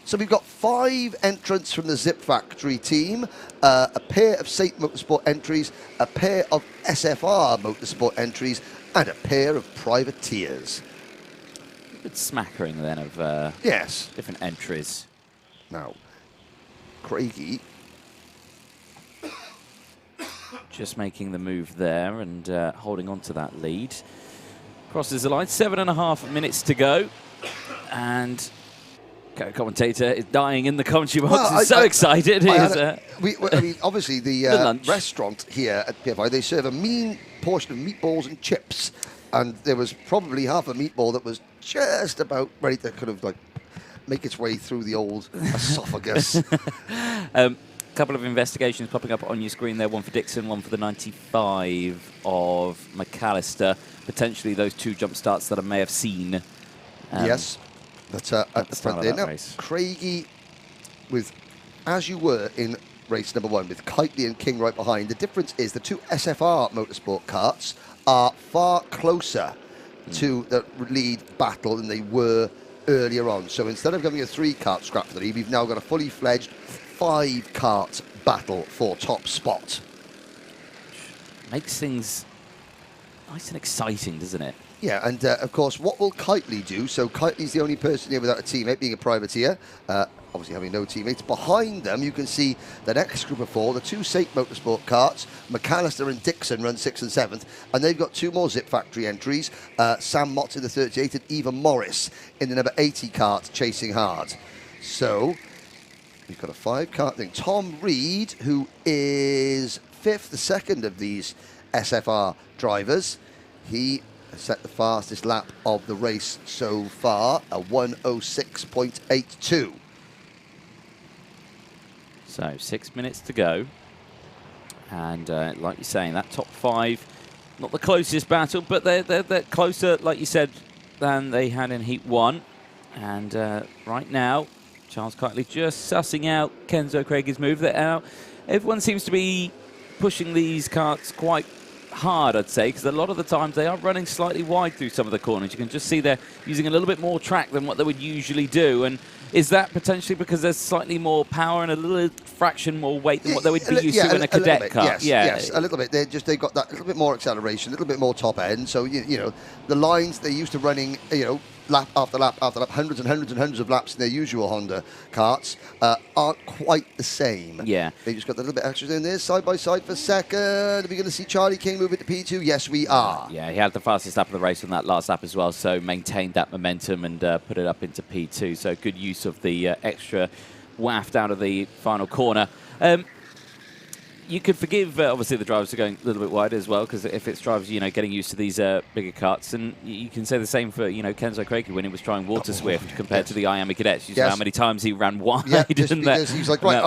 So we've got 5 entrants from the Zip Factory team, a pair of Sate Motorsport entries, a pair of SFR Motorsport entries, and a pair of privateers. Good smattering then of yes, different entries. Now, Craigie just making the move there and holding on to that lead. Crosses the line, 7.5 minutes to go, and commentator is dying in the commentary box. Well, He's so excited. I mean, obviously the restaurant here at PFI, they serve a mean portion of meatballs and chips, and there was probably half a meatball that was just about ready to kind of like make its way through the old esophagus. Couple of investigations popping up on your screen there, one for Dixon, one for the 95 of McAllister. Potentially those 2 jump starts that I may have seen. Yes. But at the front there. Now, Craigie, with as you were in race number 1, with Kitely and King right behind, the difference is the 2 SFR Motorsport karts are far closer to the lead battle than they were earlier on. So instead of having a 3-kart scrap for the lead, we've now got a fully fledged 5-kart battle for top spot. Makes things nice and exciting, doesn't it? Yeah, and of course, what will Kitely do? So Kitely's the only person here without a teammate, being a privateer, obviously having no teammates. Behind them, you can see the next group of 4, the 2 Sate Motorsport karts. McAllister and Dixon run 6th and 7th, and they've got 2 more Zip Factory entries, Sam Motts in the 38 and Eva Morris in the number 80 kart, chasing hard. So we've got a 5-kart thing. Tom Reed, who is 5th, the second of these SFR drivers, he set the fastest lap of the race so far, a 1:06.82. So 6 minutes to go, and like you're saying, that top 5, not the closest battle, but they're closer, like you said, than they had in Heat 1. And right now, Charles Kitely just sussing out Kenzo Craigie's move. Everyone seems to be pushing these karts quite hard, I'd say, because a lot of the times they are running slightly wide through some of the corners. You can just see they're using a little bit more track than what they would usually do. And is that potentially because there's slightly more power and a little fraction more weight than what they would be used to in a cadet car? Yes, a little bit. They've got that little bit more acceleration, a little bit more top end. So you know, the lines they're used to running, lap after lap after lap, hundreds and hundreds and hundreds of laps in their usual Honda karts, aren't quite the same. Yeah. They just got a little bit extra in there, side by side for second. Are we going to see Charlie King move into P2? Yes, we are. Yeah, he had the fastest lap of the race on that last lap as well, so maintained that momentum and put it up into P2. So good use of the extra waft out of the final corner. You could forgive, obviously, the drivers are going a little bit wider as well, because if it's drivers, getting used to these bigger karts, and you can say the same for, Kenzo Craigie when he was trying Water Swift compared to the IAME Cadets. You saw how many times he ran wide. Yeah, just because he's like, right,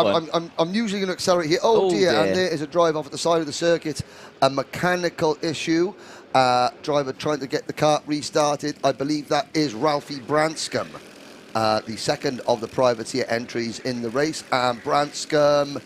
I'm usually going to accelerate here. Oh dear, and there is a drive off at the side of the circuit, a mechanical issue. Driver trying to get the kart restarted. I believe that is Ralphie Branscombe, the second of the privateer entries in the race, and Branscombe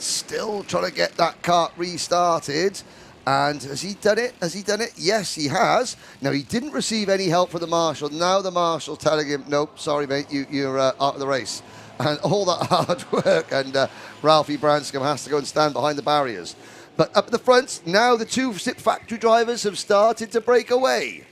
still trying to get that kart restarted. And has he done it? Has he done it? Yes, he has. Now, he didn't receive any help from the marshal. Now the marshal's telling him, nope, sorry, mate, you're out of the race. and all that hard work, and Ralphie Branscombe has to go and stand behind the barriers. But up at the front, now the two Zip Factory drivers have started to break away.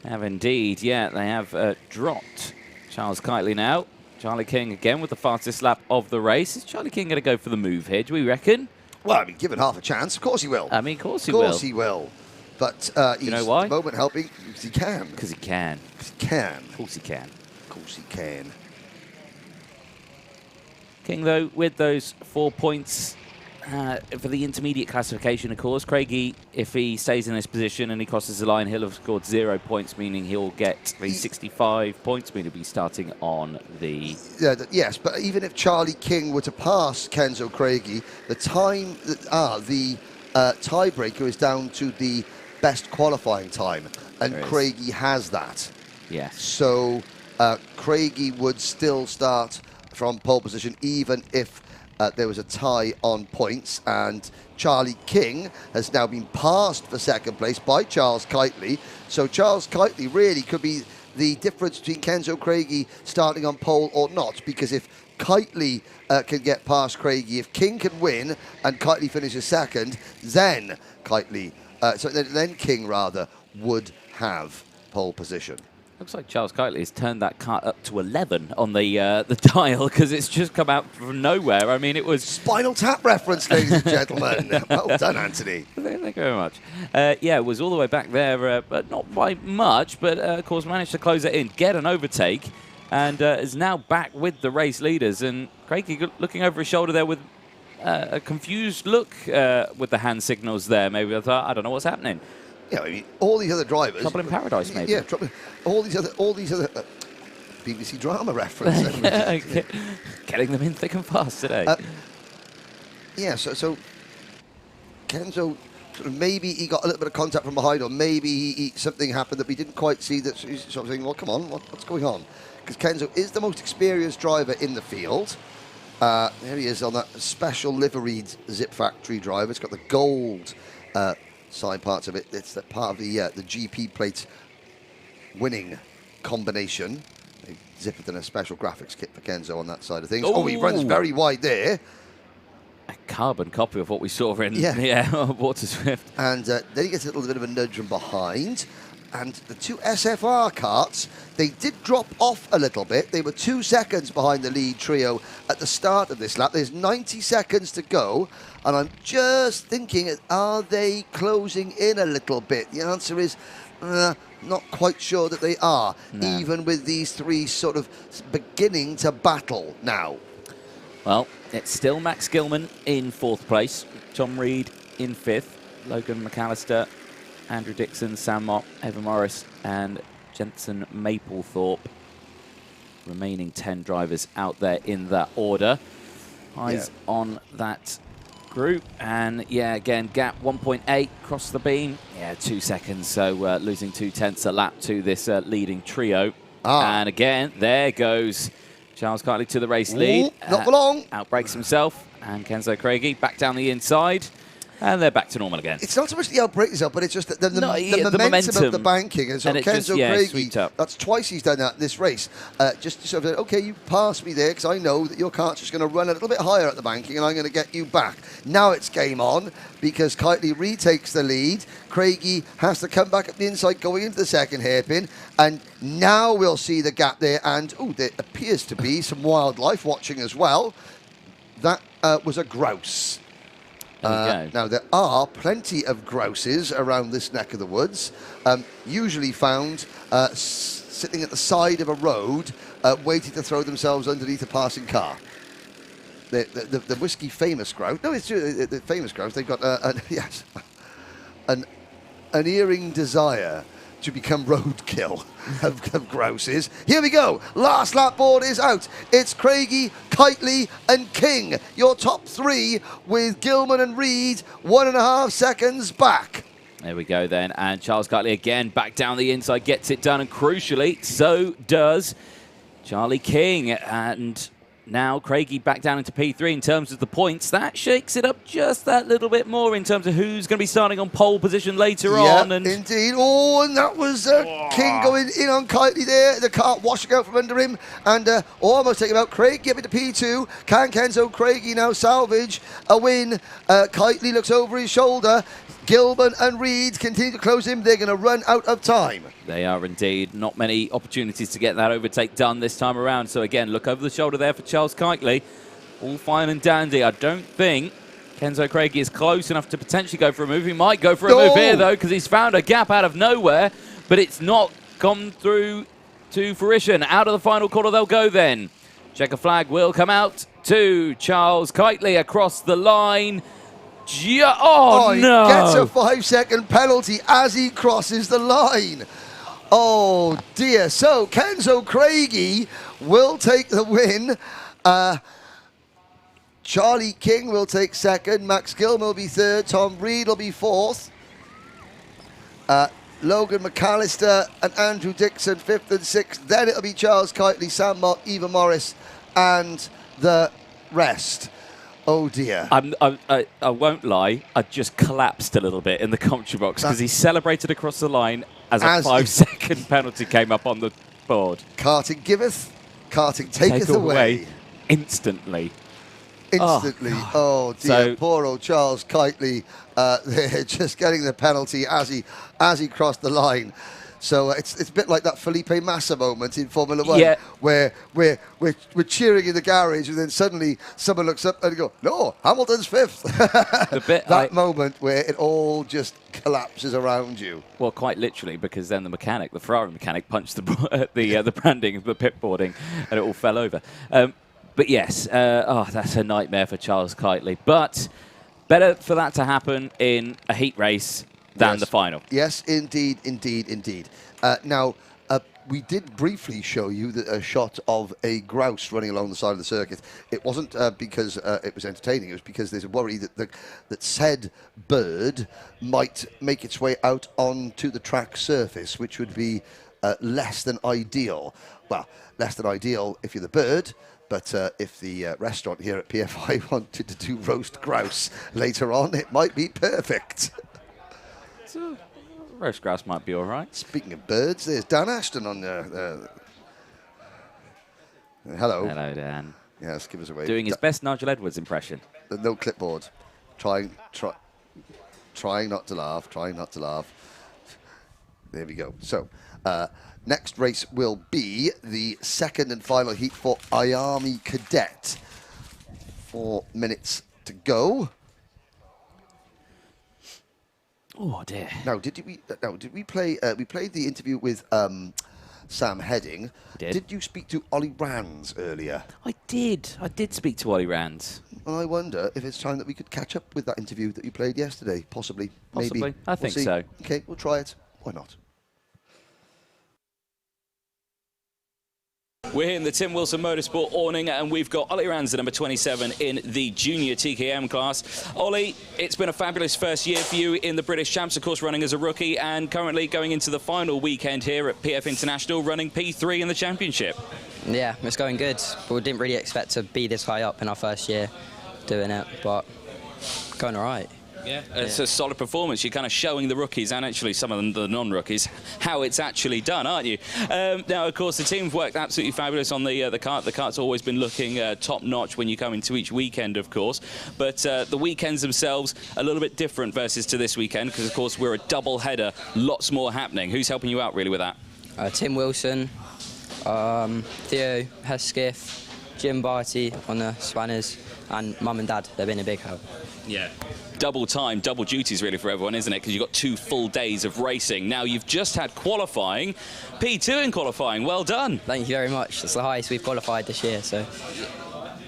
Have indeed, yeah, they have dropped Charles Kitely now. Charlie King again with the fastest lap of the race. Is Charlie King going to go for the move here, do we reckon? Well, I mean, given half a chance, of course he will. I mean, of course he will. Of course he will. But you know why? At the moment helping because he can. Because he can. Because he can. Of course he can. Of course he can. King, though, with those 4 points for the intermediate classification, of course. Craigie, if he stays in this position and he crosses the line, he'll have scored 0 points, meaning he'll get the 65 points, meaning he'll be starting on the... Yes, but even if Charlie King were to pass Kenzo Craigie, the time, the tiebreaker is down to the best qualifying time, and Craigie has that. Yes. So Craigie would still start from pole position, even if there was a tie on points, and Charlie King has now been passed for second place by Charles Kitely. So Charles Kitely really could be the difference between Kenzo Craigie starting on pole or not, because if Kitely can get past Craigie, if King can win and Kitely finishes second, then Kitely, then King rather, would have pole position. Looks like Charles Kitely has turned that car up to 11 on the dial, because it's just come out from nowhere. I mean, it was... Spinal Tap reference, ladies and gentlemen. Well done, Anthony. Thank you very much. Yeah, it was all the way back there, but not by much, but of course managed to close it in, get an overtake, and is now back with the race leaders. And Craigie looking over his shoulder there with a confused look with the hand signals there. Maybe I thought, I don't know what's happening. Yeah, I mean, all these other drivers... Trouble in Paradise, maybe. Yeah, all these other BBC drama reference. Getting them in thick and fast today. Yeah, so Kenzo, maybe he got a little bit of contact from behind, or maybe something happened that we didn't quite see. That he's sort of saying, well, come on, what's going on? Because Kenzo is the most experienced driver in the field. There he is on that special liveried Zip Factory driver. It's got the gold side parts of it. It's that part of the GP plate winning combination. They Zip done a special graphics kit for Kenzo on that side of things. Oh, he runs very wide there. A carbon copy of what we saw in Water Swift. And then he gets a little bit of a nudge from behind. And the two SFR karts, they did drop off a little bit. They were 2 seconds behind the lead trio at the start of this lap. There's 90 seconds to go. And I'm just thinking, are they closing in a little bit? The answer is not quite sure that they are, even with these three sort of beginning to battle now. Well, it's still Max Gilman in 4th place, Tom Reed in 5th, Logan McAllister, Andrew Dixon, Sam Mott, Evan Morris, and Jensen Maplethorpe. Remaining 10 drivers out there in that order. Eyes on that group, and yeah, again, gap 1.8 across the beam. Yeah, 2 seconds, so losing 0.2 a lap to this leading trio. And again, there goes Charles Kitely to the race lead. Not for long. Outbreaks himself, and Kenzo Craigie back down the inside. And they're back to normal again. It's not so much the outbreak itself, but it's just the momentum of the banking. And so Kenzo Craigie, that's twice he's done that in this race. Just sort of, okay, you pass me there because I know that your cart's just going to run a little bit higher at the banking and I'm going to get you back. Now it's game on because Kitely retakes the lead. Craigie has to come back up the inside going into the second hairpin. And now we'll see the gap there. And, there appears to be some wildlife watching as well. That was a grouse. Now, there are plenty of grouses around this neck of the woods, usually found sitting at the side of a road, waiting to throw themselves underneath a passing car. The whiskey famous grouse. No, it's the famous grouse. They've got an unerring desire to become roadkill of grouses. Here we go. Last lap board is out. It's Craigie, Kitely and King. Your top three with Gilman and Reed 1.5 seconds back. There we go then. And Charles Kitely again back down the inside, gets it done. And crucially, so does Charlie King. And now Craigie back down into P3 in terms of the points. That shakes it up just that little bit more in terms of who's going to be starting on pole position later on. And indeed. Oh, and that was King going in on Kitely there. The cart washing out from under him and almost taking him out. Craig giving to P2. Can Kenzo Craigie now salvage a win? Kitely looks over his shoulder. Gilman and Reed continue to close him. They're going to run out of time. They are indeed. Not many opportunities to get that overtake done this time around. So again, look over the shoulder there for Charles Kitely. All fine and dandy. I don't think Kenzo Craigie is close enough to potentially go for a move. He might go for a move here, though, because he's found a gap out of nowhere. But it's not gone through to fruition. Out of the final corner they'll go then. Checker flag will come out to Charles Kitely across the line. Oh, no! He gets a 5-second penalty as he crosses the line. Oh, dear. So, Kenzo Craigie will take the win. Charlie King will take second. Max Gilman will be third. Tom Reed will be fourth. Logan McAllister and Andrew Dixon, fifth and sixth. Then it'll be Charles Kitely, Sam Mott, Eva Morris, and the rest. Oh dear. I won't lie, I just collapsed a little bit in the commentary box because he celebrated across the line as a 5-second penalty came up on the board. Karting giveth, Karting taketh away. Instantly. Instantly. Oh dear. So, poor old Charles Kitely there just getting the penalty as he crossed the line. So it's a bit like that Felipe Massa moment in Formula 1 where we're cheering in the garage and then suddenly someone looks up and go, no, Hamilton's fifth. That moment where it all just collapses around you. Well, quite literally, because then the Ferrari mechanic punched the branding, the pit boarding, and it all fell over. But yes, that's a nightmare for Charles Kitely. But better for that to happen in a heat race than the final. Yes, indeed. Now, we did briefly show you a shot of a grouse running along the side of the circuit. It wasn't because it was entertaining. It was because there's a worry that said bird might make its way out onto the track surface, which would be less than ideal. Well, less than ideal if you're the bird. But if the restaurant here at PFI wanted to do roast grouse later on, it might be perfect. So, roast grouse might be all right. Speaking of birds, there's Dan Ashton on there. Hello. Hello, Dan. Yes, give us a wave. Doing his best Nigel Edwards impression. No clipboard. Trying not to laugh. Trying not to laugh. There we go. So, next race will be the second and final heat for IAME Cadet. 4 minutes to go. Oh dear. Now, did we play? We played the interview with Sam Heading. Did you speak to Ollie Rands earlier? I did. I did speak to Ollie Rands. Well, I wonder if it's time that we could catch up with that interview that you played yesterday. Possibly. Maybe. I think so. Okay, we'll try it. Why not? We're here in the Tim Wilson Motorsport awning, and we've got Ollie Rands, number 27, in the junior TKM class. Ollie, it's been a fabulous first year for you in the British Champs, of course, running as a rookie, and currently going into the final weekend here at PF International, running P3 in the championship. Yeah, it's going good. But we didn't really expect to be this high up in our first year doing it, but going all right. Yeah, it's a solid performance. You're kind of showing the rookies and actually some of them, the non-rookies, how it's actually done, aren't you? Now, of course, the team's worked absolutely fabulous on the kart. The kart's always been looking top-notch when you come into each weekend, of course. But the weekends themselves, a little bit different versus to this weekend because, of course, we're a double-header, lots more happening. Who's helping you out, really, with that? Tim Wilson, Theo Hesketh, Jim Barty on the spanners, and Mum and Dad. They've been a big help. Yeah. Double time, double duties really for everyone, isn't it? Because you've got 2 full days of racing. Now you've just had qualifying, P2 in qualifying. Well done. Thank you very much. It's the highest we've qualified this year, so.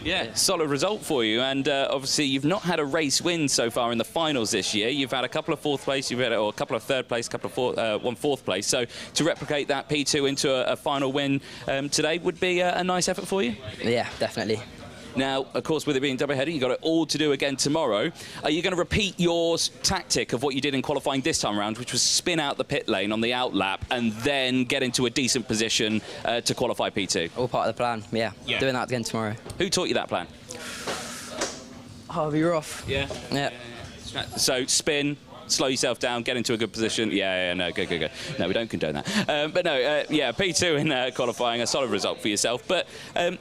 Yeah, solid result for you. And obviously you've not had a race win so far in the finals this year. You've had a couple of fourth place, or a couple of third place, one fourth place. So to replicate that P2 into a final win today would be a nice effort for you? Yeah, definitely. Now, of course, with it being double header, you've got it all to do again tomorrow. Are you going to repeat your tactic of what you did in qualifying this time around, which was spin out the pit lane on the out lap and then get into a decent position to qualify P2? All part of the plan, yeah. Doing that again tomorrow. Who taught you that plan? Harvey Roth. Yeah? Yeah. So spin, slow yourself down, get into a good position. Yeah, no, good. No, we don't condone that. But no, yeah, P2 in qualifying, a solid result for yourself. But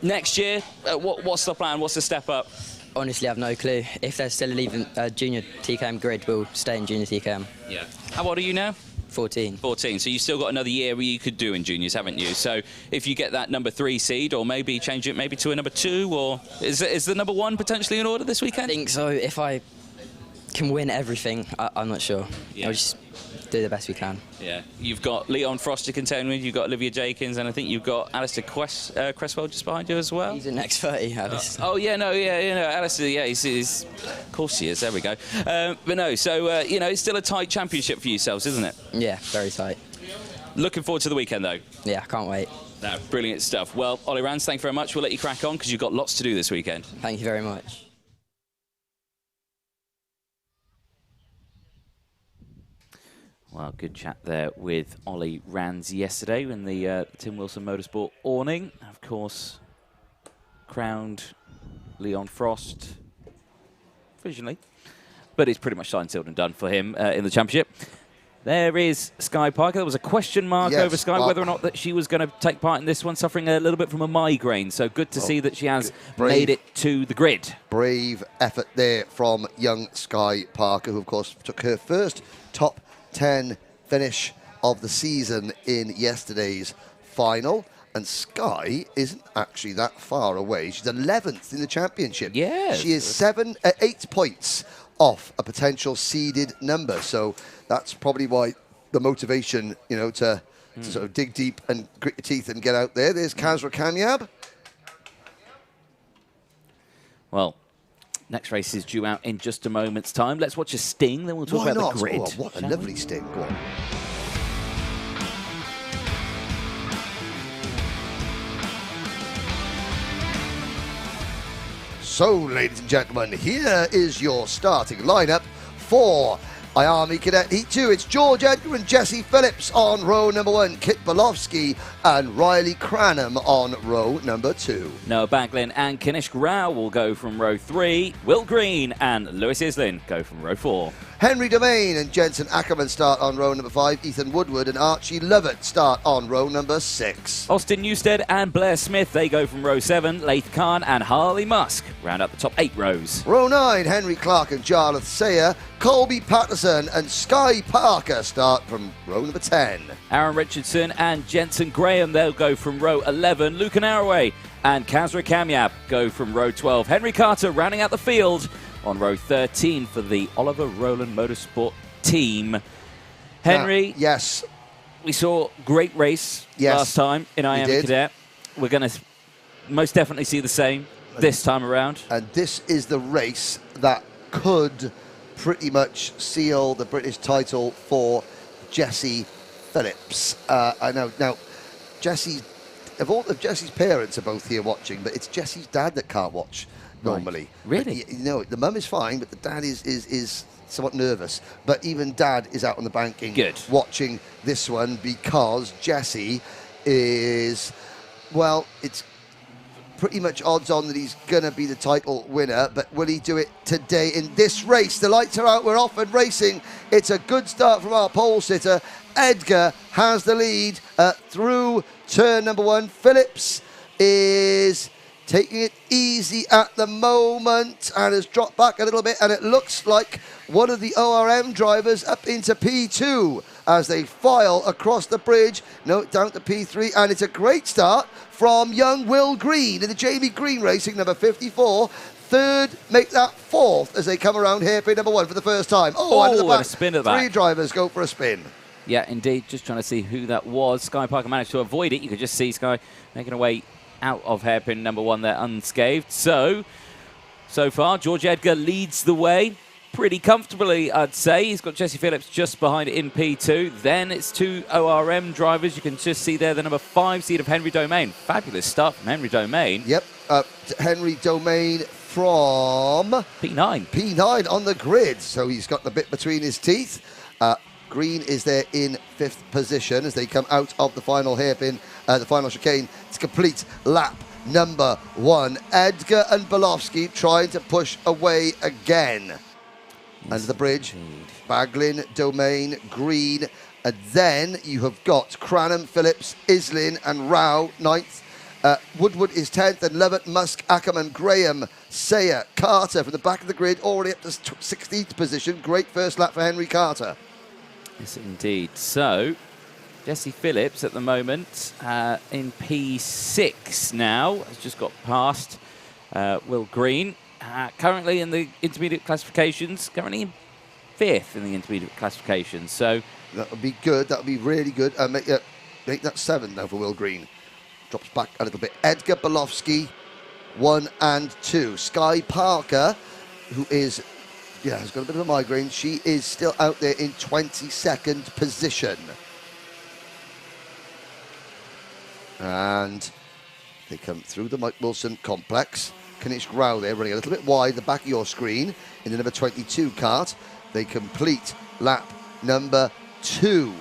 next year, what's the plan? What's the step up? Honestly, I have no clue. If there's still an even junior TKM grid, we'll stay in junior TKM. Yeah. How old are you now? 14. 14. So you've still got another year where you could do in juniors, haven't you? So if you get that number 3 seed, or maybe change it maybe to a number 2, or is the number 1 potentially in order this weekend? I think so. If I can win everything, I'm not sure. Yeah. I'll just do the best we can. Yeah. You've got Leon Frost to contend with, you've got Olivia Jakins, and I think you've got Alistair Cresswell just behind you as well. He's in next 30, Alistair. Alistair, yeah, he's of course he is, there we go. But no, so, it's still a tight championship for yourselves, isn't it? Yeah, very tight. Looking forward to the weekend, though. Yeah, I can't wait. No, brilliant stuff. Well, Ollie Rands, thank you very much. We'll let you crack on because you've got lots to do this weekend. Thank you very much. Well, good chat there with Ollie Rands yesterday in the Tim Wilson Motorsport awning. Of course, crowned Leon Frost provisionally, but it's pretty much signed, sealed and done for him in the championship. There is Sky Parker. There was a question mark over Sky whether or not that she was going to take part in this one, suffering a little bit from a migraine. So good to see that she has made it to the grid. Brave effort there from young Sky Parker, who, of course, took her first top 10 finish of the season in yesterday's final. And Sky isn't actually that far away. She's 11th in the championship. Yeah. She is 8 points off a potential seeded number. So that's probably why the motivation, to sort of dig deep and grit your teeth and get out there. There's Kazra Kamyab. Well, next race is due out in just a moment's time. Let's watch a sting, then we'll talk about the grid. Oh, what a lovely sting. Go on. So, ladies and gentlemen, here is your starting lineup for IAME Cadet Heat 2. It's George Edgar and Jesse Phillips on row number 1, Kit Bolofsky and Riley Cranham on row number 2. Noah Baglin and Kanishk Rao will go from row 3. Will Green and Lewis Islin go from row 4. Henry Domain and Jensen Ackerman start on row number 5. Ethan Woodward and Archie Lovett start on row number 6. Austin Newstead and Blair Smith, they go from row 7. Laith Khan and Harley Musk round out the top 8 rows. Row 9, Henry Clark and Jarlath Sayer. Colby Patterson and Sky Parker start from row number 10. Aaron Richardson and Jensen Graham, they'll go from row 11. Lucan Arroway and Kazra Kamyab go from row 12. Henry Carter rounding out the field on row 13 for the Oliver Rowland Motorsport team. Henry, yes, we saw great race last time in IAME Cadet. We're going to most definitely see the same this time around. And this is the race that could pretty much seal the British title for Jesse Phillips. I know now, Jesse's parents are both here watching, but it's Jesse's dad that can't watch normally. Really? The mum is fine, but the dad is somewhat nervous. But even dad is out on the banking watching this one because Jesse is, well, it's pretty much odds on that he's going to be the title winner, but will he do it today in this race? The lights are out, we're off and racing. It's a good start from our pole sitter. Edgar has the lead through turn number 1. Phillips is taking it easy at the moment and has dropped back a little bit, and it looks like one of the ORM drivers up into P2 as they file across the bridge, down to P3, and it's a great start from young Will Green in the Jamie Green Racing, number 54. Third, make that 4th as they come around hairpin number 1 for the first time. Under the back. And a spin at the back. 3 drivers go for a spin. Yeah, indeed. Just trying to see who that was. Sky Parker managed to avoid it. You could just see Sky making away out of hairpin number 1 there unscathed. So far, George Edgar leads the way pretty comfortably, I'd say. He's got Jesse Phillips just behind in P2. Then it's 2 ORM drivers. You can just see there the number 5 seed of Henry Domain. Fabulous start from Henry Domain. Yep, Henry Domain from P9. P9 on the grid, so he's got the bit between his teeth. Green is there in 5th position as they come out of the final hairpin, the final chicane to complete lap number 1. Edgar and Belofsky trying to push away again. Under the bridge, Baglin, Domain, Green, and then you have got Cranham, Phillips, Islin and Rao, 9th. Woodward is 10th, and Lovett, Musk, Ackerman, Graham, Sayer, Carter from the back of the grid, already up to 16th position. Great first lap for Henry Carter. Yes, indeed. So, Jesse Phillips at the moment in P6 now. Has just got past Will Green. Currently in the intermediate classifications. Currently in 5th in the intermediate classifications. So that would be good. That would be really good. Make that 7 now for Will Green. Drops back a little bit. Edgar Belofsky, 1 and 2. Sky Parker, who is... yeah, has got a bit of a migraine. She is still out there in 22nd position. And they come through the Mike Wilson complex. Kanish Rao there running a little bit wide, the back of your screen, in the number 22 kart. They complete lap number 2.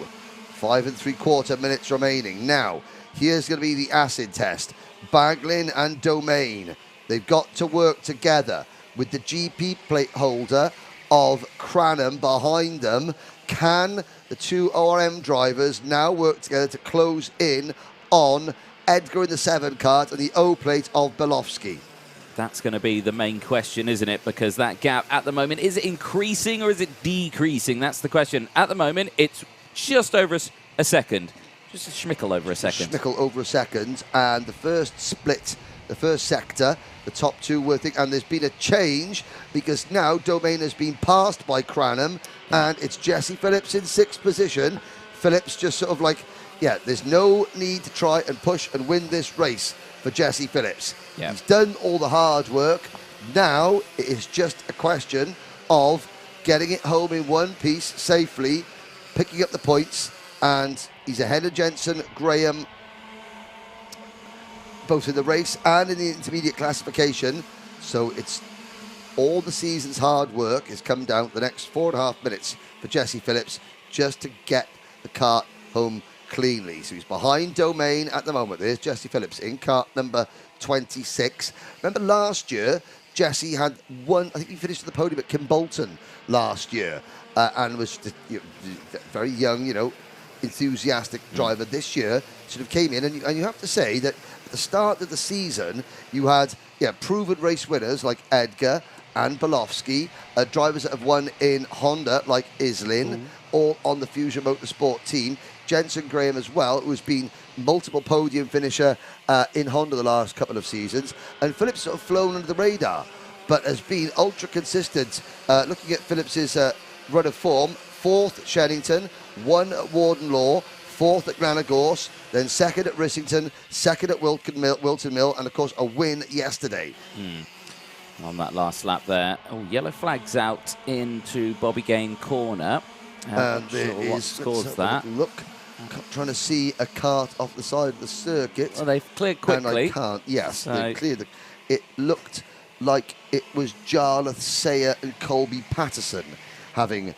5 3/4 minutes remaining. Now, here's going to be the acid test. Baglin and Domain. They've got to work together with the GP plate holder of Cranham behind them. Can the 2 ORM drivers now work together to close in on Edgar in the 7 kart and the O plate of Belofsky? that's going to be the main question, isn't it? Because that gap at the moment, is it increasing or is it decreasing? That's the question. At the moment, it's just over a second. Just a schmickle over a second. Schmickle over a second. And the first split, the first sector, the top two were thing. And there's been a change because now Domain has been passed by Cranham and it's Jesse Phillips in 6th position. Phillips just sort of like, yeah, there's no need to try and push and win this race for Jesse Phillips. Yeah. He's done all the hard work. Now it is just a question of getting it home in one piece safely, picking up the points, and he's ahead of Jensen, Graham, both in the race and in the intermediate classification. So it's all the season's hard work has come down to the next 4.5 minutes for Jesse Phillips just to get the kart home cleanly. So he's behind Domain at the moment. There's Jesse Phillips in kart number 26. Remember last year, Jesse had one, I think he finished at the podium at Kimbolton last year and was very young, enthusiastic driver. This year sort of came in, and you have to say that at the start of the season, you had proven race winners like Edgar and Belofsky, drivers that have won in Honda like Islin, all on the Fusion Motorsport team. Jensen Graham as well, who has been multiple podium finisher in Honda the last couple of seasons. And Phillips sort of flown under the radar, but has been ultra consistent. Looking at Phillips's run of form, 4th at Shenington, 1 at Warden Law, 4th at Granagorse, then 2nd at Rissington, 2nd at Wilton Mill, and of course a win yesterday. On that last lap there. Oh, yellow flags out into Bobby Gain corner. And there sure what is, scores that. Look, trying to see a kart off the side of the circuit. Well, they've cleared quickly. And I can't, yes, So- they cleared. It looked like it was Jarlath, Sayer and Colby Patterson having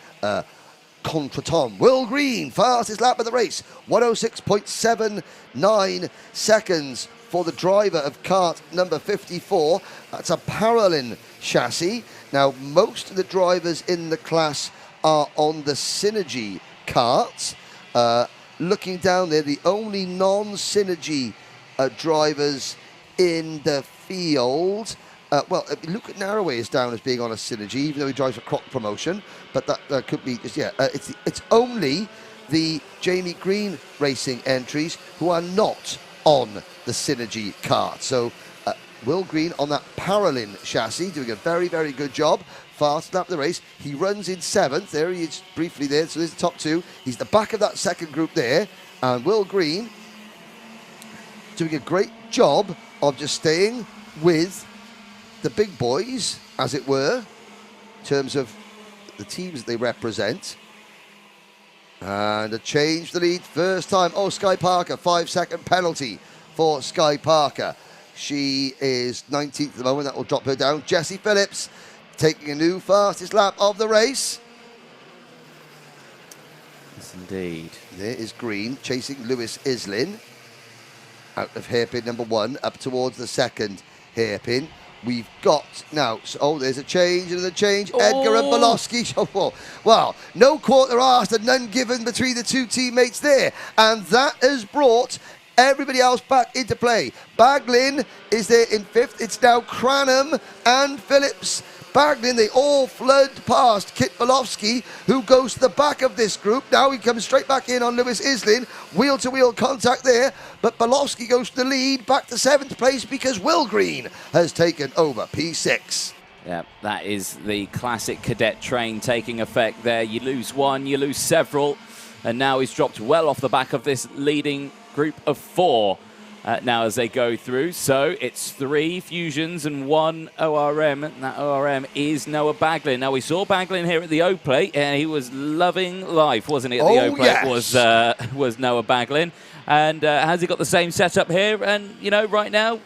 contretemps. Will Green, fastest lap of the race, 106.79 seconds for the driver of kart number 54. That's a Paralin chassis. Now, most of the drivers in the class are on the Synergy karts. Looking down there, the only non-Synergy drivers in the field. Well, Luke Narroway is down as being on a Synergy, even though he drives a Croc promotion. But that could be just, it's only the Jamie Green Racing entries who are not on the Synergy kart. So Will Green on that Paralin chassis doing a very, very good job. Fast lap of the race. He runs in 7th. There he is briefly there. So there's the top two. He's the back of that second group there. And Will Green doing a great job of just staying with the big boys, as it were, in terms of the teams that they represent. And a change the lead first time. Oh, Sky Parker, 5-second penalty for Sky Parker. She is 19th at the moment. That will drop her down. Jessie Phillips taking a new fastest lap of the race. Yes, indeed. There is Green chasing Lewis Islin out of hairpin number 1 up towards the second hairpin. We've got now, oh, there's a change and a change. Edgar and Bolowski. Oh, well, no quarter asked and none given between the two teammates there. And that has brought everybody else back into play. Baglin is there in 5th. It's now Cranham and Phillips. Baglin, they all flood past Kit Bolowski, who goes to the back of this group. Now he comes straight back in on Lewis Islin. Wheel-to-wheel contact there, but Bolowski goes to the lead, back to 7th place because Will Green has taken over P6. Yeah, that is the classic cadet train taking effect there. You lose one, you lose several, and now he's dropped well off the back of this leading group of 4. Now as they go through. So it's 3 fusions and 1 ORM. And that ORM is Noah Baglin. Now we saw Baglin here at the O-Plate and he was loving life, wasn't he? At the O-Plate yes. was Noah Baglin. And has he got the same setup here? And, you know, right now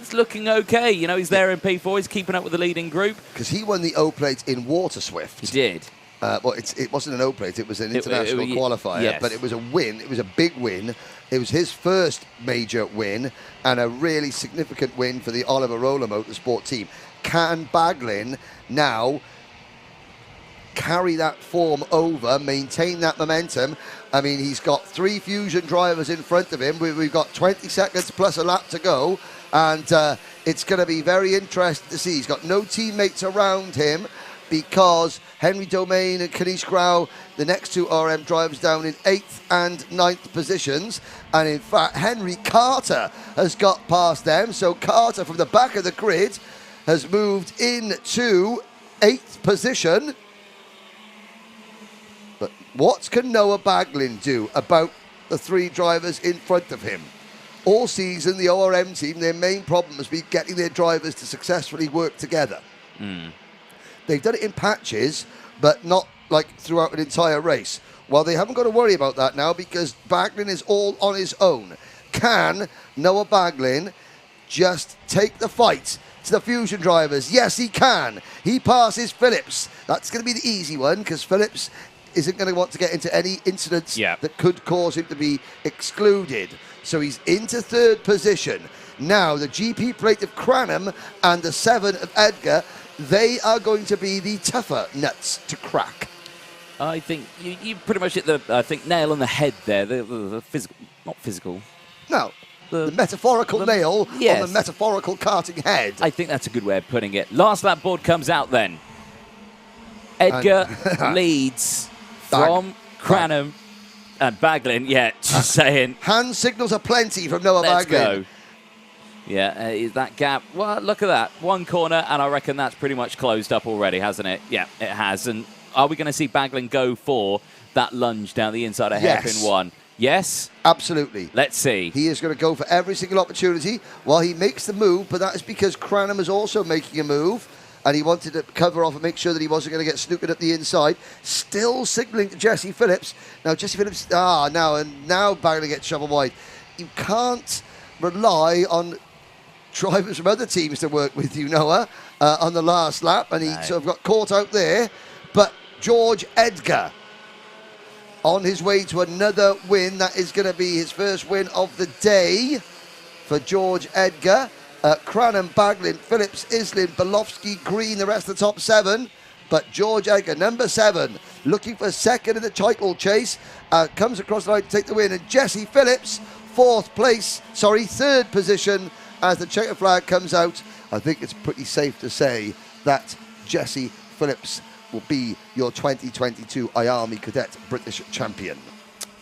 it's looking okay. You know, he's there in P4. He's keeping up with the leading group. Because he won the O-Plate in Water Swift. He did. Well, it wasn't an O-Plate, it was an international qualifier, yes. But it was a win. It was a big win. It was his first major win and a really significant win for the Oliver Roller Motorsport team. Can Baglin now carry that form over, maintain that momentum? I mean, he's got 3 Fusion drivers in front of him. We've got 20 seconds plus a lap to go, and it's going to be very interesting to see. He's got no teammates around him, because Henry Domain and Kanish Grau, the next 2 RM drivers, down in 8th and 9th positions. And in fact, Henry Carter has got past them. So Carter, from the back of the grid, has moved into 8th position. But what can Noah Baglin do about the 3 drivers in front of him? All season, the ORM team, their main problem has been getting their drivers to successfully work together. They've done it in patches, but not like throughout an entire race. Well, they haven't got to worry about that now because Baglin is all on his own. Can Noah Baglin just take the fight to the Fusion drivers? Yes, he can. He passes Phillips. That's going to be the easy one because Phillips isn't going to want to get into any incidents that could cause him to be excluded. So he's into 3rd position. Now, the GP plate of Cranham and the 7 of Edgar, they are going to be the tougher nuts to crack. I think you pretty much hit the nail on the head there. The physical, not physical. No, the metaphorical nail on the metaphorical karting head. I think that's a good way of putting it. Last lap board comes out then. Edgar leads from Cranham and Baglin. Yeah, just saying. Hand signals aplenty from Noah Let's Baglin. Go. Yeah, that gap. Well, look at that. 1 corner, and I reckon that's pretty much closed up already, hasn't it? Yeah, it has. And are we going to see Baglin go for that lunge down the inside of hairpin 1? Yes? Absolutely. Let's see. He is going to go for every single opportunity while he makes the move, but that is because Cranham is also making a move, and he wanted to cover off and make sure that he wasn't going to get snookered at the inside. Still signalling to Jessie Phillips. Now, Jessie Phillips, now Baglin gets shovel wide. You can't rely on drivers from other teams to work with you, Noah, on the last lap, and he sort of got caught out there. But George Edgar on his way to another win. That is going to be his first win of the day for George Edgar. Cranham, Baglin, Phillips, Islin, Bolowski, Green, the rest of the top 7. But George Edgar, number 7, looking for 2nd in the title chase, comes across the line to take the win. And Jessie Phillips, 3rd position as the checker flag comes out. I think it's pretty safe to say that Jessie Phillips will be your 2022 IAME Cadet British champion.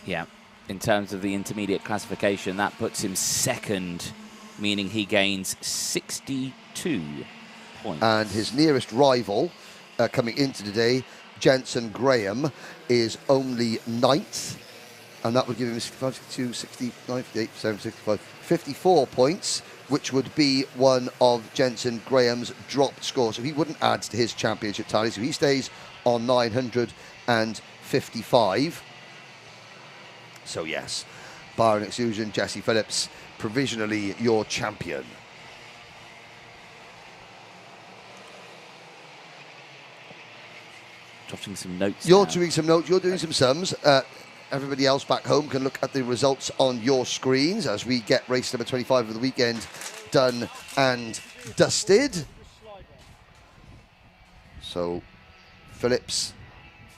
Yeah, in terms of the intermediate classification, that puts him 2nd, meaning he gains 62 points. And his nearest rival coming into today, Jensen Graham, is only 9th. And that would give him 65, 62, 69, 58, 57, 65, 54 points, which would be one of Jensen Graham's drop score. So he wouldn't add to his championship tally. So he stays on 955. So yes, barring exclusion, Jesse Phillips, provisionally your champion. Jotting some notes. You're now. doing some notes, you're doing some sums. Everybody else back home can look at the results on your screens as we get race number 25 of the weekend done and dusted. So Phillips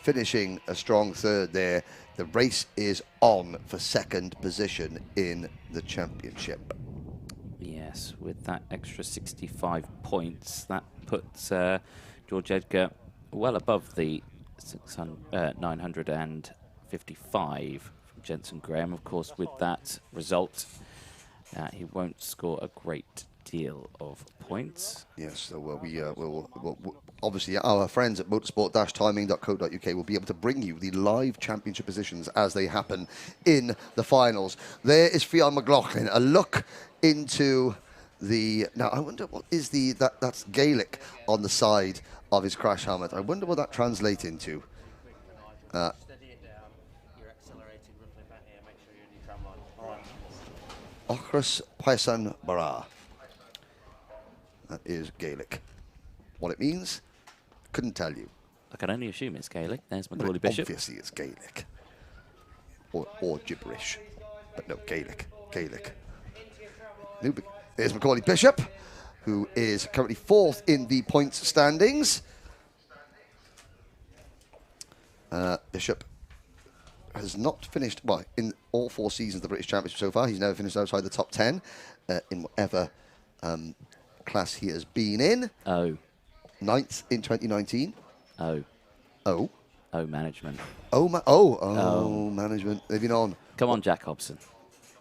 finishing a strong third there. The race is on for second position in the championship. Yes, with that extra 65 points, that puts George Edgar well above the 955 from Jensen Graham. Of course, with that result, he won't score a great deal of points. Yes, so we'll obviously our friends at motorsport-timing.co.uk will be able to bring you the live championship positions as they happen in the finals. There is Fionn McLaughlin, a look into the... Now, I wonder what is that's Gaelic on the side of his crash helmet. I wonder what that translates into. Ochras Paisan Bara. That is Gaelic. What it means, couldn't tell you. I can only assume it's Gaelic. There's Well, Macaulay Bishop. obviously it's Gaelic. Or gibberish. But no, Gaelic. There's Macaulay Bishop, who is currently 4th in the points standings. Bishop has not finished, well, in all 4 seasons of the British Championship so far, he's never finished outside the top 10 in whatever class he has been in. 9th in 2019. Management. Management. They've been on. Come on, Jack Hobson.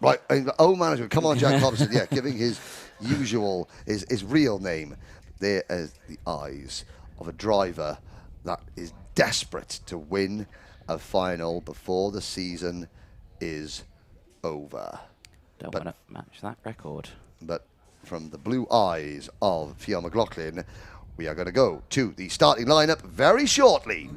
Right, management. Come on, Jack Hobson. Yeah, giving his usual, his real name. There as the eyes of a driver that is desperate to win a final before the season is over. Don't want to match that record. But from the blue eyes of Fionn McLaughlin, we are going to go to the starting lineup very shortly.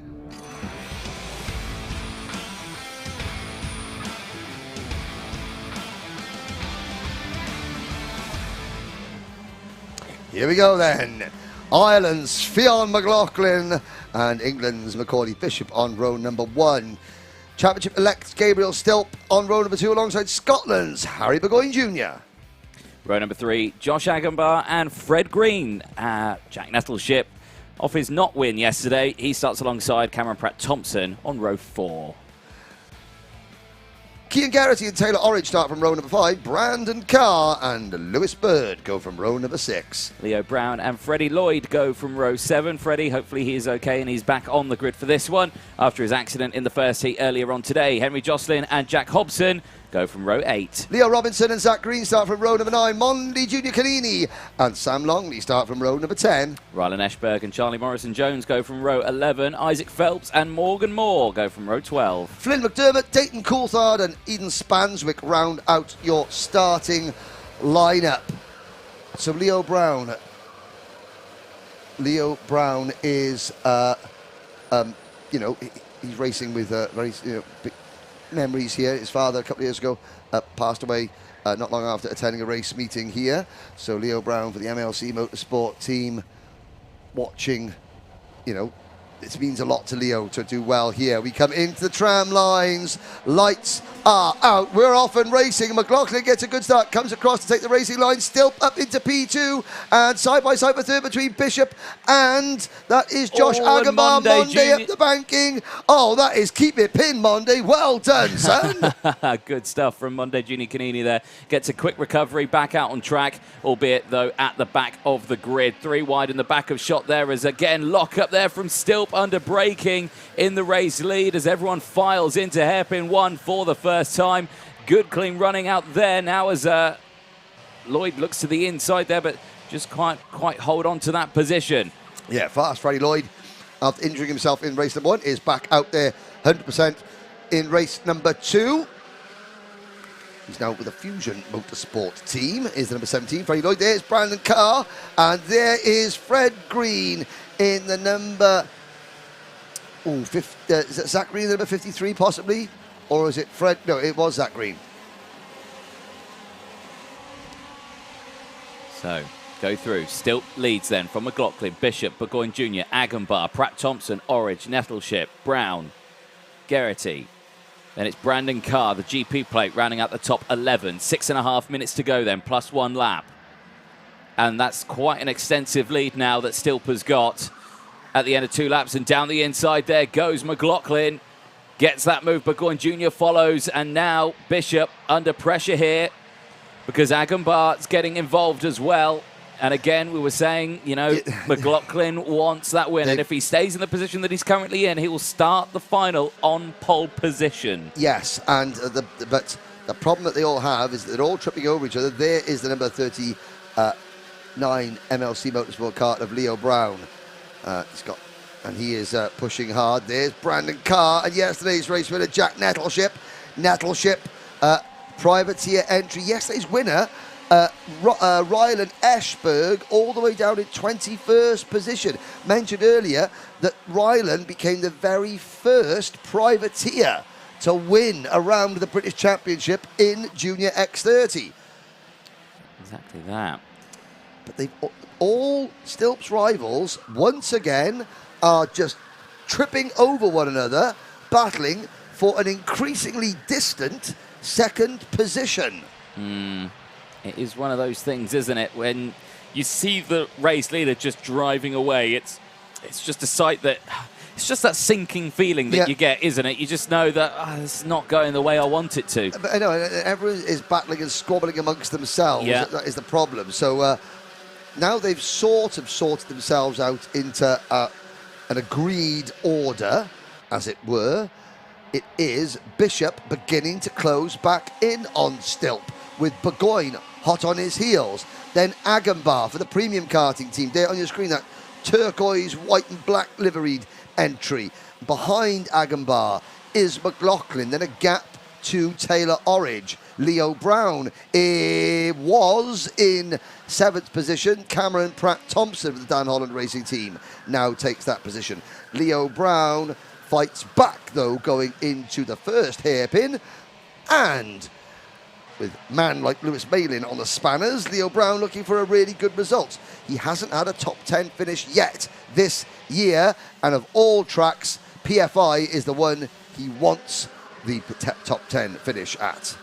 Here we go then. Ireland's Fionn McLaughlin and England's Macaulay Bishop on row number 1. Championship-elect Gabriel Stilp on row number 2 alongside Scotland's Harry Burgoyne Jr. Row number 3, Josh Agambar and Fred Green. Jack Nettleship off his not win yesterday. He starts alongside Cameron Pratt-Thompson on row 4. Cian Geraghty and Taylor Orridge start from row number 5. Brandon Carr and Lewis Bird go from row number 6. Leo Brown and Freddie Lloyd go from row 7. Freddie, hopefully he is okay and he's back on the grid for this one after his accident in the first heat earlier on today. Henry Jocelyn and Jack Hobson go from row 8. Leo Robinson and Zach Green start from row number 9. Mondi Junior Canini and Sam Longley start from row number 10. Rylan Eschberg and Charlie Morrison-Jones go from row 11. Isaac Phelps and Morgan Moore go from row 12. Flynn McDermott, Dayton Coulthard and Eden Spanswick round out your starting lineup. So Leo Brown is, he's racing with very big memories here. His father, a couple of years ago, passed away not long after attending a race meeting here. So Leo Brown for the MLC Motorsport team, watching, it means a lot to Leo to do well here. We come into the tram lines. Lights are out. We're off and racing. McLaughlin gets a good start. Comes across to take the racing line. Still up into P2. And side by side for third between Bishop and that is Josh Agambar. Monday up the banking. Oh, that is keep it pinned, Monday. Well done, son. Good stuff from Monday Junior Canini there. Gets a quick recovery back out on track, albeit though at the back of the grid. 3 wide in the back of shot there as again lock up there from Stilp under braking in the race lead as everyone files into hairpin 1 for the first time. Good clean running out there now as Lloyd looks to the inside there, but just can't quite hold on to that position. Yeah, fast Freddie Lloyd, after injuring himself in race number 1, is back out there 100% in race number 2. He's now with a Fusion Motorsport team, is the number 17. Freddie Lloyd, there's Brandon Carr, and there is Fred Green in the number is it Zach Green, number 53, possibly? Or is it Fred? No, it was Zach Green. So, go through. Still leads then from McLaughlin, Bishop, Burgoyne Jr., Agenbar, Pratt Thompson, Orridge, Nettleship, Brown, Geraghty. Then it's Brandon Carr, the GP plate, rounding out the top 11. 6.5 minutes to go then, plus 1 lap. And that's quite an extensive lead now that Stilper's got at the end of 2 laps. And down the inside there goes McLaughlin. Gets that move, Burgoyne Jr. follows. And now Bishop under pressure here because Agenbar's getting involved as well. And again, we were saying, you know, McLaughlin wants that win. And if he stays in the position that he's currently in, he will start the final on pole position. Yes, and but the problem that they all have is that they're all tripping over each other. There is the number 39 MLC Motorsport kart of Leo Brown. And he is pushing hard. There's Brandon Carr, and yesterday's race winner, Jack Nettleship. Nettleship, privateer entry. Yesterday's winner, Ryland Eschberg, all the way down in 21st position. Mentioned earlier that Ryland became the very first privateer to win around the British Championship in Junior X30. Exactly that. But they've all Stilp's rivals, once again, are just tripping over one another, battling for an increasingly distant second position. It is one of those things, isn't it? When you see the race leader just driving away, it's just a sight that... It's just that sinking feeling that you get, isn't it? You just know that it's not going the way I want it to. But I know, everyone is battling and squabbling amongst themselves. Yeah. That is the problem. So now they've sort of sorted themselves out into an agreed order, as it were. It is Bishop beginning to close back in on Stilp, with Burgoyne hot on his heels. Then Agenbar for the premium karting team. There on your screen, that turquoise, white and black liveried entry. Behind Agenbar is McLaughlin. Then a gap to Taylor Orridge. Leo Brown was in 7th position. Cameron Pratt Thompson for the Dan Holland Racing Team now takes that position. Leo Brown fights back, though, going into the first hairpin. And with a man like Lewis Malin on the spanners, Leo Brown looking for a really good result. He hasn't had a top 10 finish yet this year, and of all tracks, PFI is the one he wants the top 10 finish at.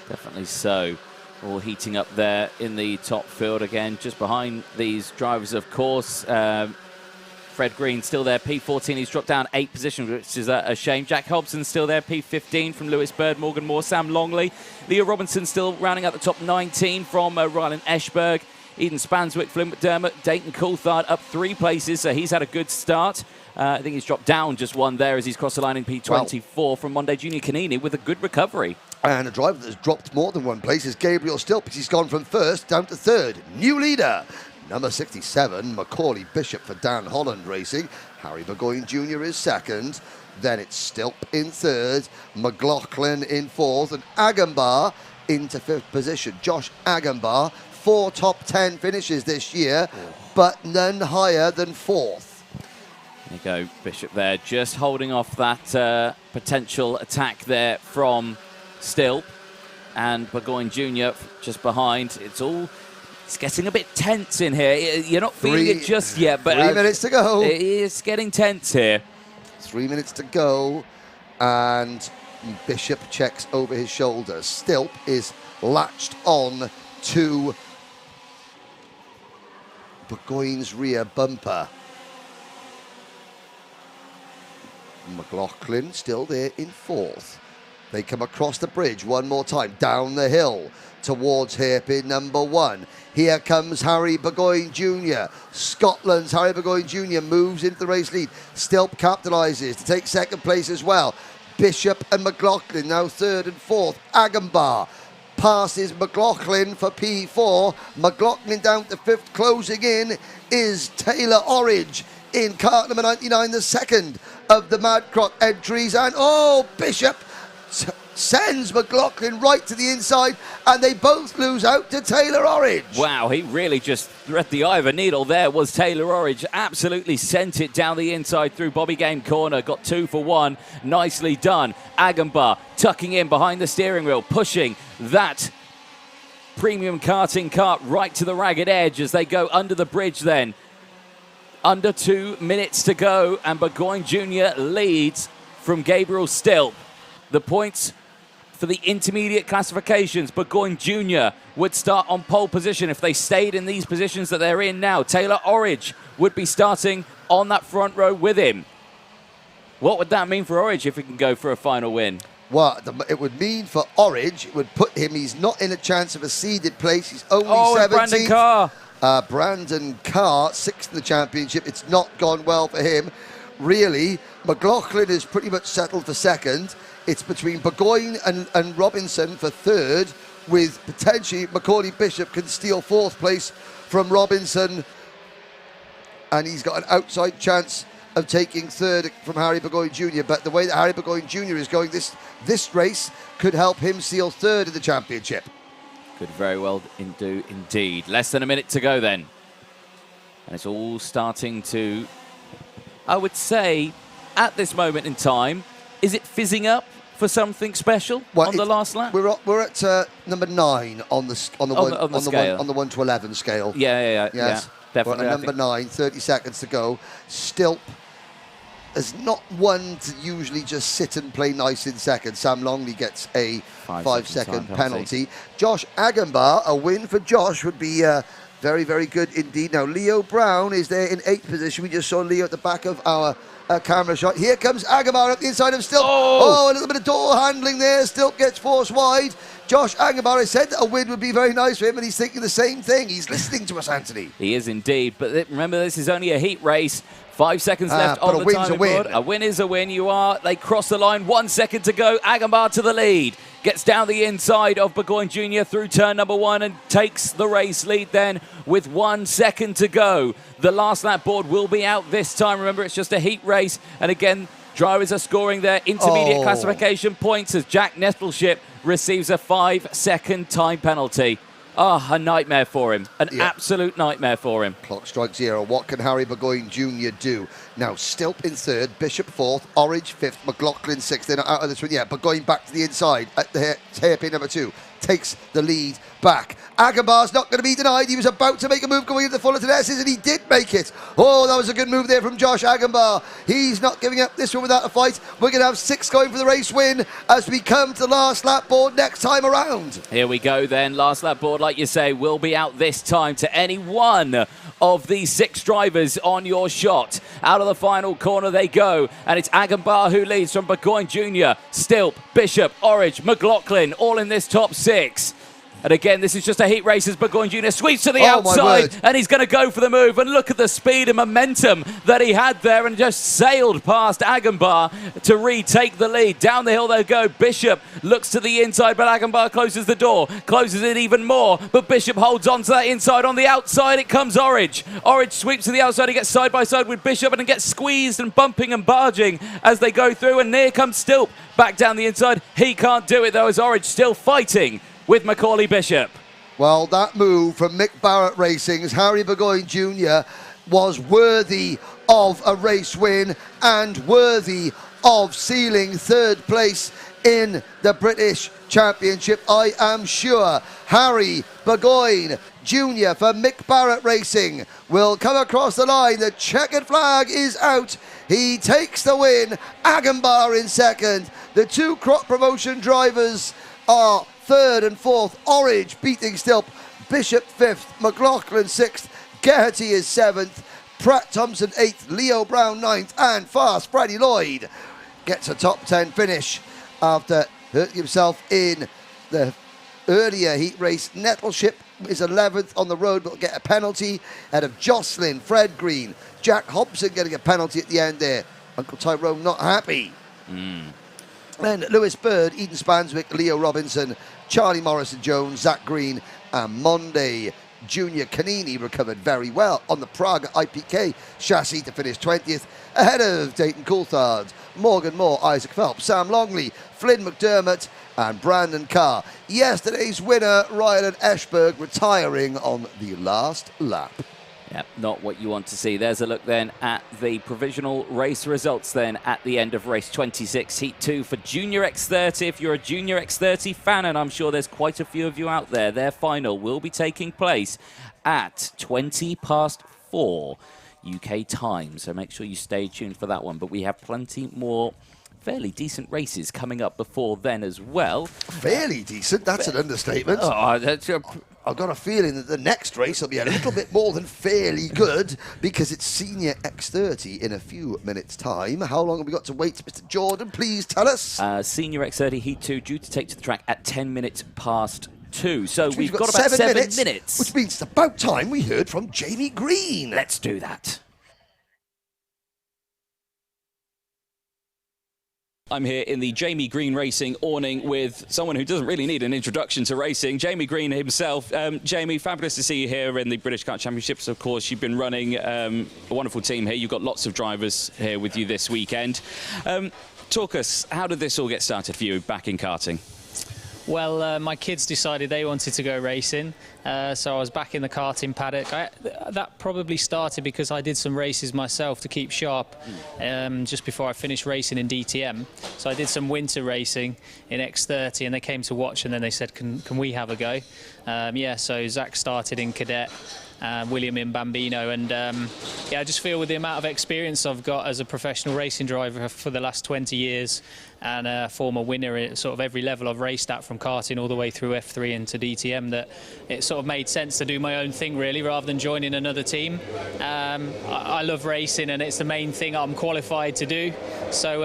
Definitely so. All heating up there in the top field again, just behind these drivers, of course. Fred Green still there, P14. He's dropped down 8 positions, which is a shame. Jack Hobson still there, P15 from Lewis Bird, Morgan Moore, Sam Longley. Leo Robinson still rounding out the top 19 from Ryland Eschberg. Eden Spanswick, Flynn McDermott, Dayton Coulthard up 3 places, so he's had a good start. I think he's dropped down just 1 there as he's crossed the line in P24 from Monday Junior Canini with a good recovery. And a driver that's dropped more than 1 place is Gabriel Stilp. He's gone from 1st down to 3rd. New leader, number 67, Macaulay Bishop for Dan Holland Racing. Harry Burgoyne Jr. is 2nd. Then it's Stilp in 3rd, McLaughlin in 4th, and Agenbar into 5th position. Josh Agenbar, 4 top 10 finishes this year, but none higher than 4th. There you go, Bishop there, just holding off that potential attack there from Stilp. And Burgoyne Jr. just behind. It's getting a bit tense in here. You're not feeling it just yet, but 3 minutes to go. It's getting tense here. 3 minutes to go, and Bishop checks over his shoulder. Stilp is latched on to Burgoyne's rear bumper. McLaughlin still there in 4th. They come across the bridge one more time, down the hill towards hairpin number 1. Here comes Harry Burgoyne Jr. Scotland's Harry Burgoyne Jr. moves into the race lead. Stilp capitalises to take 2nd place as well. Bishop and McLaughlin now 3rd and 4th. Agenbar passes McLaughlin for P4. McLaughlin down to 5th. Closing in is Taylor Orridge in kart number 99, the 2nd of the Madcrock entries. And Bishop sends McLaughlin right to the inside, and they both lose out to Taylor Orridge. Wow, he really just thread the eye of a needle there, was Taylor Orridge. Absolutely sent it down the inside through Bobby Game corner. Got 2 for 1. Nicely done. Agambar tucking in behind the steering wheel, pushing that premium karting kart right to the ragged edge as they go under the bridge then. Under 2 minutes to go, and Burgoyne Jr. leads from Gabriel Stilp. The points for the intermediate classifications, Burgoyne Jr. would start on pole position if they stayed in these positions that they're in now. Taylor Orridge would be starting on that front row with him. What would that mean for Orridge if he can go for a final win? Well, it would mean for Orridge, it would put him, he's not in a chance of a seeded place. He's only 17th. Brandon Carr. Brandon Carr, 6th in the championship. It's not gone well for him. Really, McLaughlin is pretty much settled for second. It's between Burgoyne and Robinson for third, with potentially Macaulay Bishop can steal 4th place from Robinson, and he's got an outside chance of taking 3rd from Harry Burgoyne Jr. But the way that Harry Burgoyne Jr. is going, this race could help him seal 3rd in the championship. Could very well do indeed. Less than a minute to go then. And it's all starting to, I would say, at this moment in time, is it fizzing up for something special on the last lap? We're at number 9 on the scale. On the 1 to 11 scale. Yeah, definitely. We're at number 9, 30 seconds to go. Stilp is not one to usually just sit and play nice in second. Sam Longley gets a 5-second penalty. Josh Agambar, a win for Josh would be very, very good indeed. Now, Leo Brown is there in 8th position. We just saw Leo at the back of our camera shot. Here comes Agambar up the inside of Stilp. Oh, a little bit of door handling there. Stilp gets forced wide. Josh Agambar, I said that a win would be very nice for him, and he's thinking the same thing. He's listening to us, Anthony. He is indeed. But remember, this is only a heat race. 5 seconds left on the timing board. A win is a win. They cross the line. 1 second to go. Agambar to the lead. Gets down the inside of Burgoyne Jr. through turn number 1 and takes the race lead then with 1 second to go. The last lap board will be out this time. Remember, it's just a heat race. And again, drivers are scoring their intermediate classification points as Jack Nettleship receives a 5-second time penalty. A nightmare for him. An absolute nightmare for him. Clock strikes 0. What can Harry Burgoyne Jr. do? Now, Stilp in 3rd, Bishop 4th, Orridge 5th, McLaughlin 6th. They're not out of this one yet, but going back to the inside at the hairpin number 2. Takes the lead back. Agambar's not going to be denied. He was about to make a move going into the Fullerton S's, and he did make it. Oh, that was a good move there from Josh Agambar. He's not giving up this one without a fight. We're going to have 6 going for the race win as we come to the last lap board next time around. Here we go then. Last lap board, like you say, will be out this time to any one of these 6 drivers on your shot. Out of the final corner they go, and it's Agambar who leads from Burgoyne Jr., Stilp, Bishop, Orridge, McLaughlin, all in this top 6. And again, this is just a heat race as Burgoyne Jr. sweeps to the outside, and he's going to go for the move. And look at the speed and momentum that he had there, and just sailed past Agambar to retake the lead. Down the hill they go. Bishop looks to the inside, but Agambar closes the door, closes it even more. But Bishop holds on to that inside. On the outside, it comes Orridge. Orridge sweeps to the outside. He gets side by side with Bishop, and he gets squeezed and bumping and barging as they go through. And near comes Stilp back down the inside. He can't do it though, as Orridge still fighting with Macaulay Bishop. Well, that move from Mick Barrett Racing's Harry Burgoyne Jr. was worthy of a race win and worthy of sealing 3rd place in the British Championship. I am sure Harry Burgoyne Jr. for Mick Barrett Racing will come across the line. The checkered flag is out. He takes the win. Agambar in 2nd. The 2 crop promotion drivers are 3rd and 4th. Orridge beating Stilp. Bishop 5th. McLaughlin 6th. Geraghty is 7th. Pratt Thompson 8th. Leo Brown 9th. And Fast Freddie Lloyd gets a top 10 finish after hurting himself in the earlier heat race. Nettleship is 11th on the road, but will get a penalty ahead of Jocelyn, Fred Green, Jack Hobson getting a penalty at the end there. Uncle Tyrone not happy. And Lewis Bird, Eden Spanswick, Leo Robinson, Charlie Morrison-Jones, Zach Green, and Monday Junior Canini recovered very well on the Praga IPK chassis to finish 20th, ahead of Dayton Coulthard, Morgan Moore, Isaac Phelps, Sam Longley, Flynn McDermott and Brandon Carr. Yesterday's winner, Ryland Eschberg, retiring on the last lap. Yep, not what you want to see. There's a look then at the provisional race results then at the end of race 26, Heat 2 for Junior X30. If you're a Junior X30 fan, and I'm sure there's quite a few of you out there, their final will be taking place at 4:20 UK time. So make sure you stay tuned for that one. But we have plenty more fairly decent races coming up before then as well. Fairly decent? That's an understatement. Oh, that's I've got a feeling that the next race will be a little bit more than fairly good because it's Senior X30 in a few minutes' time. How long have we got to wait, Mr. Jordan? Please tell us. Senior X30 Heat 2 due to take to the track at 10 minutes past 2. So we've got about about 7 minutes. minutes. Which means it's about time we heard from Jamie Green. Let's do that. I'm here in the Jamie Green Racing awning with someone who doesn't really need an introduction to racing, Jamie Green himself. Jamie, fabulous to see you here in the British Kart Championships. Of course, you've been running a wonderful team here. You've got lots of drivers here with you this weekend. Talk us, how did this all get started for you back in karting? Well, my kids decided they wanted to go racing, so I was back in the karting paddock. That probably started because I did some races myself to keep sharp just before I finished racing in DTM. So I did some winter racing in X30 and they came to watch and then they said, can we have a go? Yeah, so Zach started in Cadet, William in Bambino, and yeah, I just feel with the amount of experience I've got as a professional racing driver for the last 20 years and a former winner at sort of every level I've raced at, from karting all the way through F3 into DTM, that it sort of made sense to do my own thing really rather than joining another team. I love racing and it's the main thing I'm qualified to do, so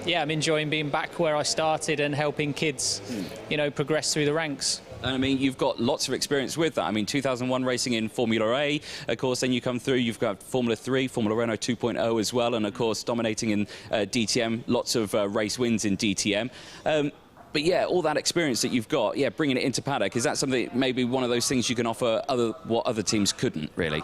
yeah, I'm enjoying being back where I started and helping kids, you know, progress through the ranks. And I mean, you've got lots of experience with that. I mean, 2001 racing in Formula A, of course, then you come through, you've got Formula 3, Formula Renault 2.0 as well, and of course, dominating in DTM, lots of race wins in DTM. But yeah, all that experience that you've got, yeah, bringing it into paddock, is that something, maybe one of those things you can offer what other teams couldn't, really?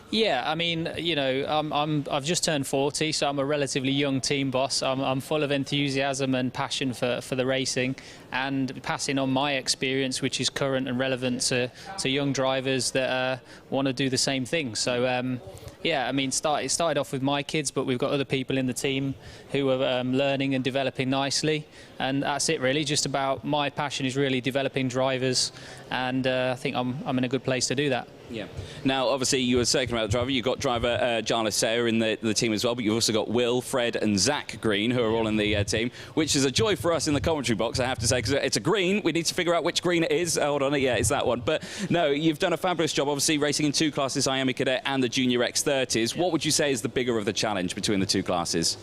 Yeah, I mean, you know, I've just turned 40, so I'm a relatively young team boss. I'm full of enthusiasm and passion for the racing, and passing on my experience, which is current and relevant to young drivers that want to do the same thing. So yeah, I mean, it started off with my kids, but we've got other people in the team who are learning and developing nicely, and that's it really. Just about my passion is really developing drivers, and I think I'm in a good place to do that. Yeah. Now, obviously, you were talking about the driver. You've got driver Jarlath Sayer in the team as well, but you've also got Will, Fred and Zach Green, who are all in the team, which is a joy for us in the commentary box, I have to say, because it's a green. We need to figure out which green it is. Hold on, yeah, it's that one. But no, you've done a fabulous job, obviously, racing in two classes, IAME Cadet and the Junior X30s. Yeah. What would you say is the bigger of the challenge between the two classes?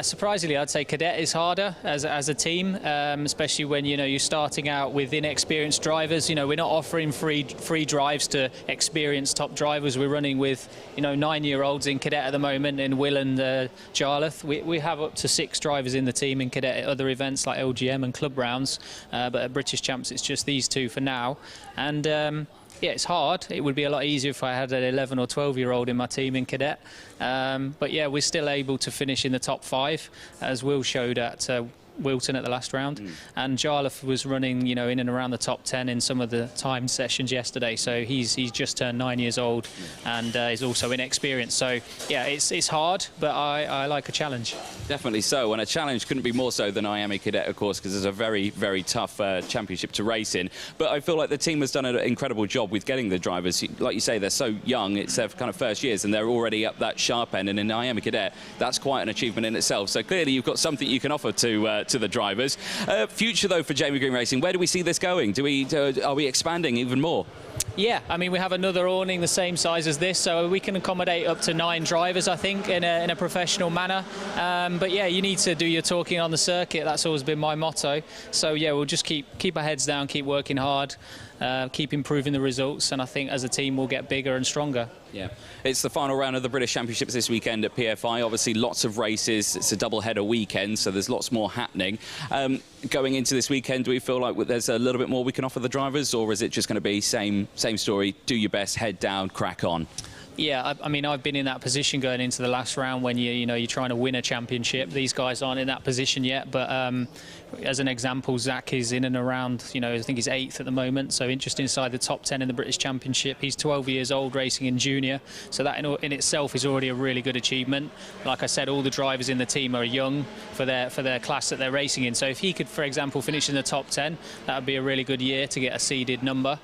Surprisingly, I'd say Cadet is harder as a team, especially when, you know, you're starting out with inexperienced drivers. You know, we're not offering free drives to experienced top drivers. We're running with, you know, 9-year-olds in Cadet at the moment, in Will and Jarlath. We have up to 6 drivers in the team in Cadet at other events like LGM and club rounds, but at British Champs it's just these two for now. And yeah, it's hard. It would be a lot easier if I had an 11 or 12-year-old in my team in Cadet. But yeah, we're still able to finish in the top 5, as Will showed at Wilton at the last round, and Jarlath was running, you know, in and around the top 10 in some of the timed sessions yesterday. So he's just turned 9 years old and is also inexperienced. So yeah, it's hard, but I like a challenge. Definitely so, and a challenge couldn't be more so than IAME Cadet, of course, because it's a very, very tough championship to race in. But I feel like the team has done an incredible job with getting the drivers. Like you say, they're so young, it's their kind of first years, and they're already up that sharp end. And in IAME Cadet, that's quite an achievement in itself. So clearly you've got something you can offer to the drivers. Future though for Jamie Green Racing, where do we see this going? Are we expanding even more? Yeah, I mean, we have another awning the same size as this, so we can accommodate up to 9 drivers, I think, in a professional manner. But yeah, you need to do your talking on the circuit. That's always been my motto. So yeah, we'll just keep our heads down, keep working hard, keep improving the results, and I think as a team we'll get bigger and stronger. Yeah, it's the final round of the British Championships this weekend at PFI. Obviously, lots of races. It's a double-header weekend, so there's lots more happening. Going into this weekend, do we feel like there's a little bit more we can offer the drivers, or is it just going to be same story, do your best, head down, crack on? Yeah, I mean, I've been in that position going into the last round when you're trying to win a championship. These guys aren't in that position yet, but as an example, Zach is in and around, I think he's 8th at the moment, so just inside the top 10 in the British Championship. He's 12 years old, racing in junior, so that in itself is already a really good achievement. Like I said, all the drivers in the team are young for their class that they're racing in, so if he could, for example, finish in the top 10, that would be a really good year to get a seeded number.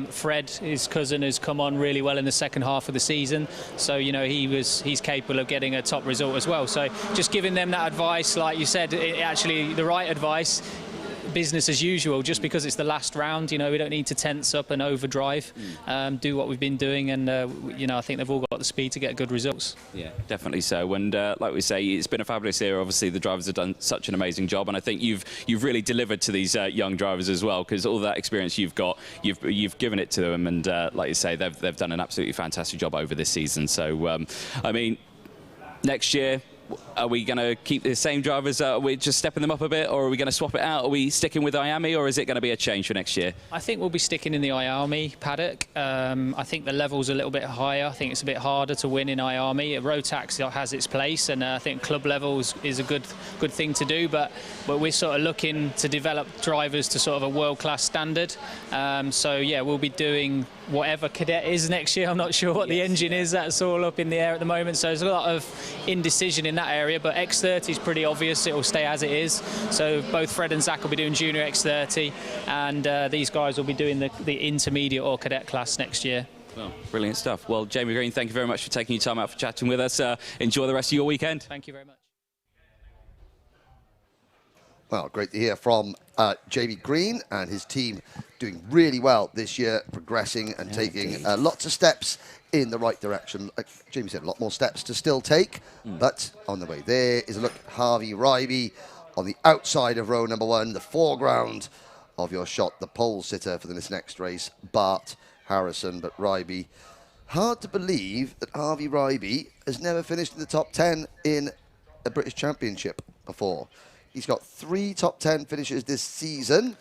Fred, his cousin, has come on really well in the second half of the season, so he's capable of getting a top result as well. So just giving them that advice, like you said, actually the right advice, business as usual. Just because it's the last round, we don't need to tense up and overdrive. Do what we've been doing, and I think they've all got the speed to get good results. Yeah, definitely so. And like we say, it's been a fabulous year. Obviously, the drivers have done such an amazing job, and I think you've really delivered to these young drivers as well, because all that experience you've got, you've given it to them, and like you say, they've done an absolutely fantastic job over this season. So, I mean, next year, are we going to keep the same drivers? Are we just stepping them up a bit, or are we going to swap it out? Are we sticking with IAME, or is it going to be a change for next year? I think we'll be sticking in the IAME paddock. I think the level's a little bit higher. I think it's a bit harder to win in IAME. Rotax has its place, and I think club level is a good thing to do. But we're sort of looking to develop drivers to sort of a world-class standard. So yeah, we'll be doing whatever Cadet is next year. I'm not sure what the engine is. That's all up in the air at the moment. So there's a lot of indecision in that area. But X30 is pretty obvious. It will stay as it is. So both Fred and Zach will be doing junior X30, and these guys will be doing the intermediate or Cadet class next year. Well, brilliant stuff. Well, Jamie Green, thank you very much for taking your time out for chatting with us. Enjoy the rest of your weekend. Thank you very much. Well, great to hear from Jamie Green and his team doing really well this year, progressing and taking lots of steps in the right direction. Like Jamie said, a lot more steps to still take, but on the way there is a look at Harvey Ryby on the outside of row number 1, the foreground of your shot, the pole sitter for this next race, Bart Harrison. But Ryby, hard to believe that Harvey Ryby has never finished in the top 10 in a British Championship before. He's got 3 top 10 finishes this season.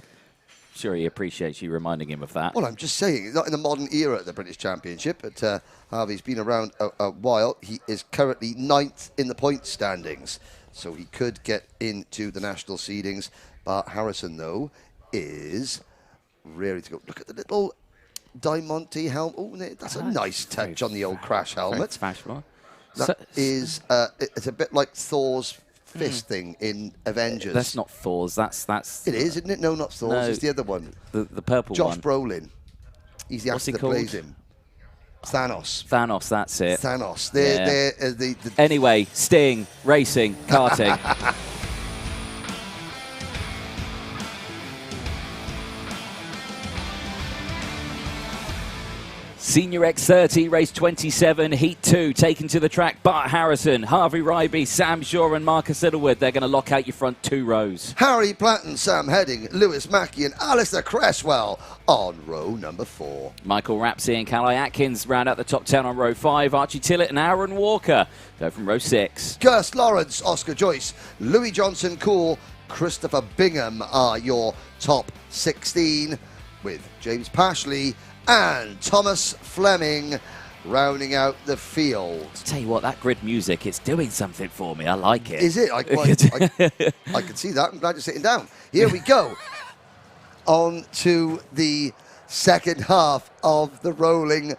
Sure, he appreciates you reminding him of that. Well, I'm just saying, he's not in the modern era at the British Championship, but Harvey's been around a while. He is currently 9th in the points standings, so he could get into the national seedings. Bart Harrison, though, is ready to go. Look at the little Diamante helmet. Oh, that's a nice touch on the old crash helmet. Fashionable. That is, it's a bit like Thor's fist thing in Avengers. That's not Thor's. That's. It is, isn't it? No, not Thor's. No, it's the other one. The purple Josh one. Josh Brolin. He's the actor that plays him. Thanos. Thanos. That's it. Thanos. Anyway, Sting, racing, karting. Senior X30, race 27, heat 2, taken to the track. Bart Harrison, Harvey Ryby, Sam Shaw and Marcus Littlewood. They're going to lock out your front 2 rows. Harry Platten, Sam Heading, Lewis Mackey and Alistair Cresswell on row number 4. Michael Rapsey and Callie Atkins round out the top 10 on row 5. Archie Tillett and Aaron Walker go from row 6. Gus Lawrence, Oscar Joyce, Louis Johnson Cool, Christopher Bingham are your top 16, with James Pashley and Thomas Fleming rounding out the field. Tell you what, that grid music, it's doing something for me. I like it. Is it? I can see that. I'm glad you're sitting down. Here we go. On to the second half of the rolling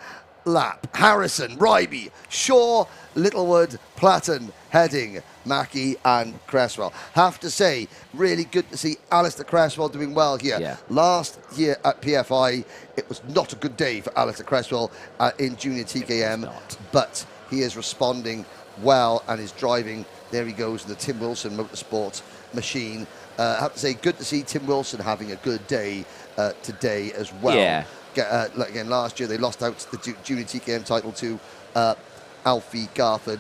lap. Harrison, Ryby, Shaw, Littlewood, Platten, Heading, Mackey and Cresswell. Have to say, really good to see Alistair Cresswell doing well here. Yeah. Last year at PFI, it was not a good day for Alistair Cresswell in junior TKM, but he is responding well and is driving. There he goes, the Tim Wilson Motorsport machine. I have to say, good to see Tim Wilson having a good day today as well. Yeah. Again, last year they lost out the junior TKM title to Alfie Garford,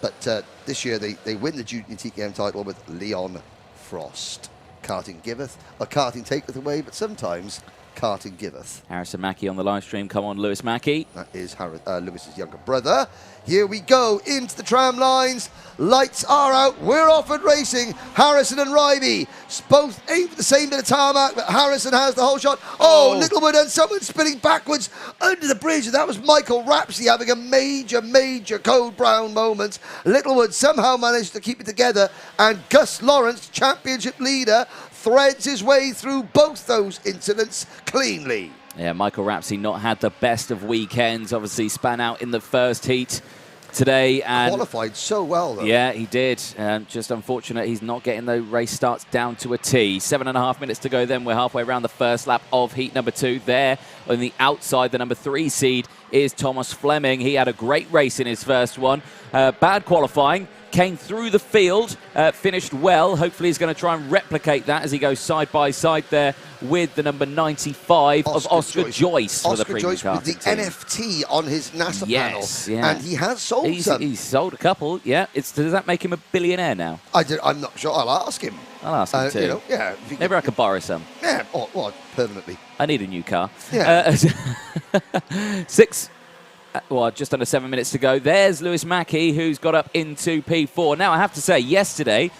but this year they win the junior TKM title with Leon Frost. Karting giveth, or karting taketh away, but sometimes karting giveth. Harrison Mackie on the live stream. Come on, Lewis Mackie. That is Lewis's younger brother. Here we go into the tram lines. Lights are out. We're off and racing. Harrison and Ryby both aim for the same bit of tarmac, but Harrison has the whole shot. Oh, Littlewood and someone spinning backwards under the bridge. And that was Michael Rapsey having a major Code Brown moment. Littlewood somehow managed to keep it together, and Gus Lawrence, championship leader, threads his way through both those incidents cleanly. Yeah, Michael Rapsey not had the best of weekends. Obviously span out in the first heat today. And qualified so well, though. Yeah, he did. Just unfortunate he's not getting the race starts down to a T. 7.5 minutes to go then. We're halfway around the first lap of heat number 2. There on the outside, the number 3 seed is Thomas Fleming. He had a great race in his first one. Bad qualifying. Came through the field, finished well. Hopefully he's going to try and replicate that as he goes side by side there with the number 95 of Oscar Joyce. Oscar Joyce with the NFT on his NASA panel. Yeah. And he has sold some. He's sold a couple, yeah. Does that make him a billionaire now? I'm not sure. I'll ask him. I'll ask him too. You know, yeah, maybe I could borrow some. Yeah, or permanently. I need a new car. Yeah. Just under 7 minutes to go. There's Lewis Mackie, who's got up into P4. Now, I have to say, yesterday,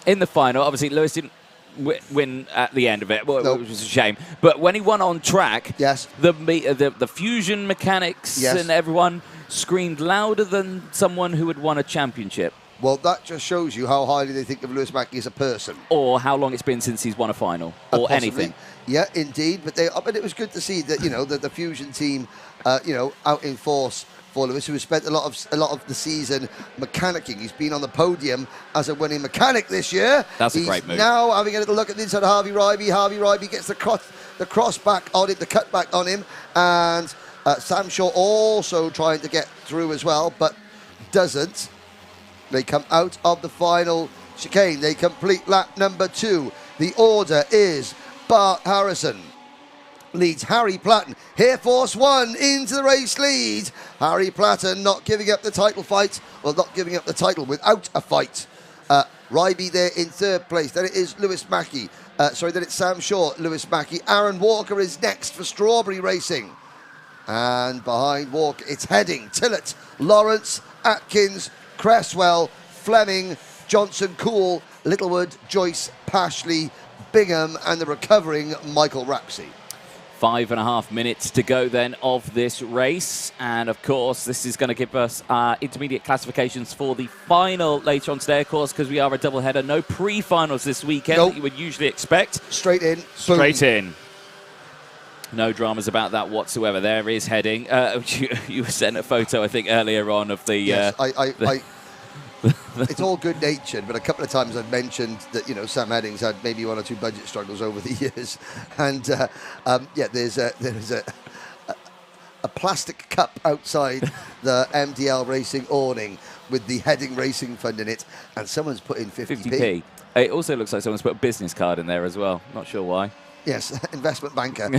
in the final, obviously, Lewis didn't win at the end of it, which was a shame. But when he won on track, the Fusion mechanics and everyone screamed louder than someone who had won a championship. Well, that just shows you how highly they think of Lewis Mackie as a person. Or how long it's been since he's won a final, or anything. Yeah, indeed. But it was good to see that, you know, the Fusion team, out in force for Lewis, who has spent a lot of the season mechanicking. He's been on the podium as a winning mechanic this year. That's a great move. Now having a little look at the inside of Harvey Ryby. Harvey Ryby gets the cross back on it, the cut back on him, and Sam Shaw also trying to get through as well, but doesn't. They come out of the final chicane. They complete lap number 2. The order is Bart Harrison leads Harry Platten. Here Force 1 into the race lead. Harry Platten not giving up the title fight. Well, not giving up the title without a fight. Ryby there in 3rd place. Then it is Lewis Mackie. Then it's Sam Shaw, Lewis Mackie. Aaron Walker is next for Strawberry Racing. And behind Walker, it's Heading, Tillett, Lawrence, Atkins, Cresswell, Fleming, Johnson, Cool, Littlewood, Joyce, Pashley, Bingham, and the recovering Michael Rapsey. 5.5 minutes to go then of this race, and of course this is going to give us intermediate classifications for the final later on today, of course, because we are a double header. No pre-finals this weekend that you would usually expect. Straight in. Straight in. No dramas about that whatsoever. There is Heading. You sent a photo, I think, earlier on of the... Yes, it's all good-natured, but a couple of times I've mentioned that, you know, Sam Heading's had maybe 1 or 2 budget struggles over the years. And, there's a plastic cup outside the MDL Racing awning with the Heading Racing Fund in it, and someone's put in 50p. It also looks like someone's put a business card in there as well. Not sure why. Yes, investment banker.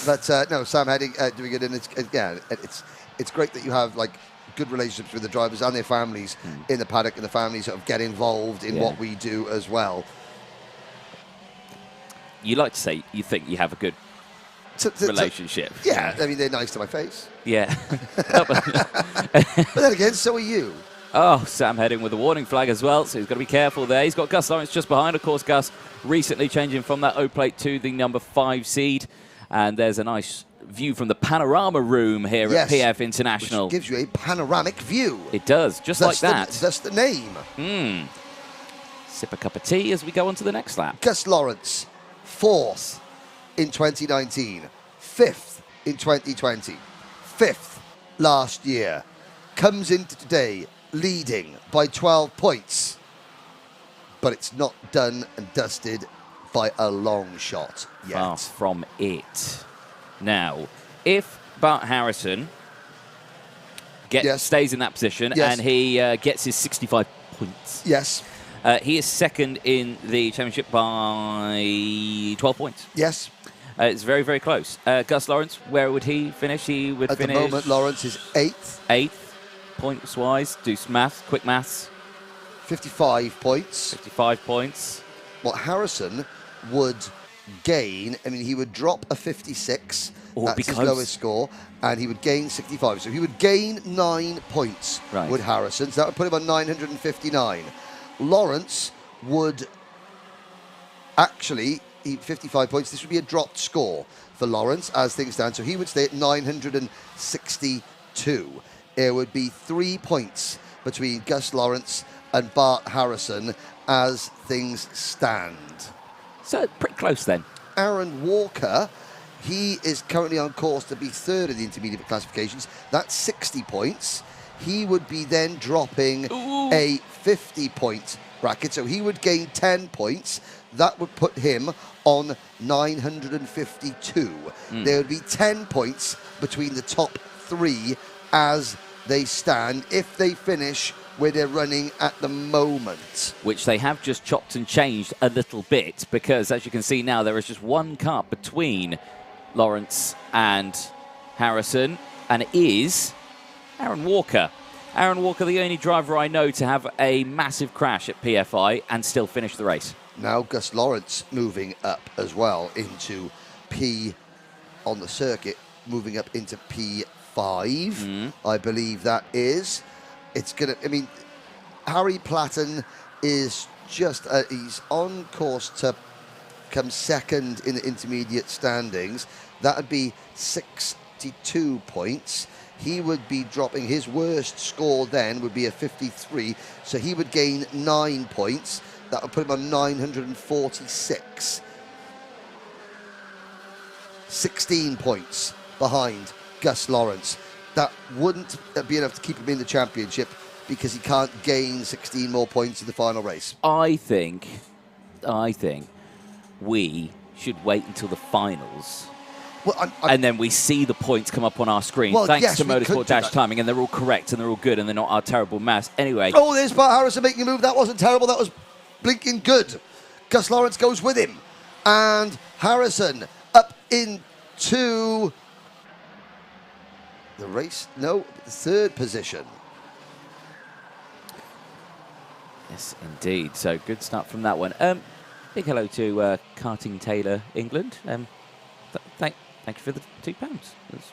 But no, Sam Heading doing it, and it's great that you have like good relationships with the drivers and their families in the paddock, and the families sort of get involved in what we do as well. You like to say you think you have a good relationship. Yeah, I mean, they're nice to my face. Yeah. But then again, so are you. Oh, Sam Heading with a warning flag as well, so he's got to be careful there. He's got Gus Lawrence just behind. Of course, Gus recently changing from that O-plate to the number 5 seed. And there's a nice view from the panorama room here at PF International. Which gives you a panoramic view. It does, just like that. That's the name. Sip a cup of tea as we go on to the next lap. Gus Lawrence, 4th in 2019, 5th in 2020, 5th last year. Comes into today leading by 12 points, but it's not done and dusted by a long shot yet. Far from it. Now, if Bart Harrison stays in that position and he gets his 65 points, he is 2nd in the championship by 12 points. Yes. It's very, very close. Gus Lawrence, where would he finish? He would finish... At the moment, Lawrence is 8th. 8th. Points-wise, do some maths, quick maths. 55 points. 55 points. Well, Harrison would gain, I mean, he would drop a 56. That's his lowest score, and he would gain 65. So he would gain 9 points with Harrison. So that would put him on 959. Lawrence would actually, 55 points. This would be a dropped score for Lawrence as things stand. So he would stay at 962. There would be 3 points between Gus Lawrence and Bart Harrison as things stand. So pretty close then. Aaron Walker, he is currently on course to be third in the intermediate classifications. That's 60 points. He would be then dropping a 50-point bracket, so he would gain 10 points. That would put him on 952. There would be 10 points between the top 3 as they stand if they finish where they're running at the moment. Which they have just chopped and changed a little bit, because as you can see now, there is just one car between Lawrence and Harrison, and it is Aaron Walker. Aaron Walker, the only driver I know to have a massive crash at PFI and still finish the race. Now Gus Lawrence moving up as well into P on the circuit, moving up into P5, I believe that is. It's going to, I mean, Harry Platten is just, he's on course to come second in the intermediate standings. That would be 62 points. He would be dropping, his worst score then would be a 53, so he would gain 9 points. That would put him on 946. 16 points behind Gus Lawrence. That wouldn't be enough to keep him in the championship because he can't gain 16 more points in the final race. I think we should wait until the finals. Well, and then we see the points come up on our screen, thanks to Motorsport Dash Timing, and they're all correct and they're all good and they're not our terrible maths. Anyway. Oh, there's Bart Harrison making a move. That wasn't terrible. That was blinking good. Gus Lawrence goes with him. And Harrison up into the race. No, the third position. Yes, indeed. So good start from that one. Big hello to Karting Taylor, England. Thank you for the £2. That's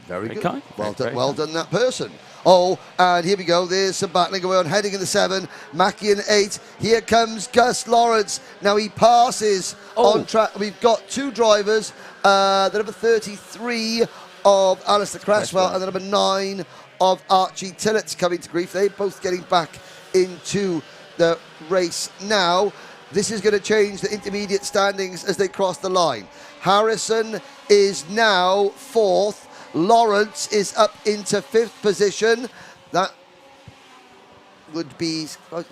very good. Kind. Well done, that person. Oh, and here we go. There's some battling going on, heading in the 7. Mackie in 8. Here comes Gus Lawrence. Now he passes on track. We've got 2 drivers. The number 33 of Alistair Cresswell and the number 9 of Archie Tillett coming to grief. They're both getting back into the race now. This is going to change the intermediate standings as they cross the line. Harrison is now 4th. Lawrence is up into 5th position. That would be... we're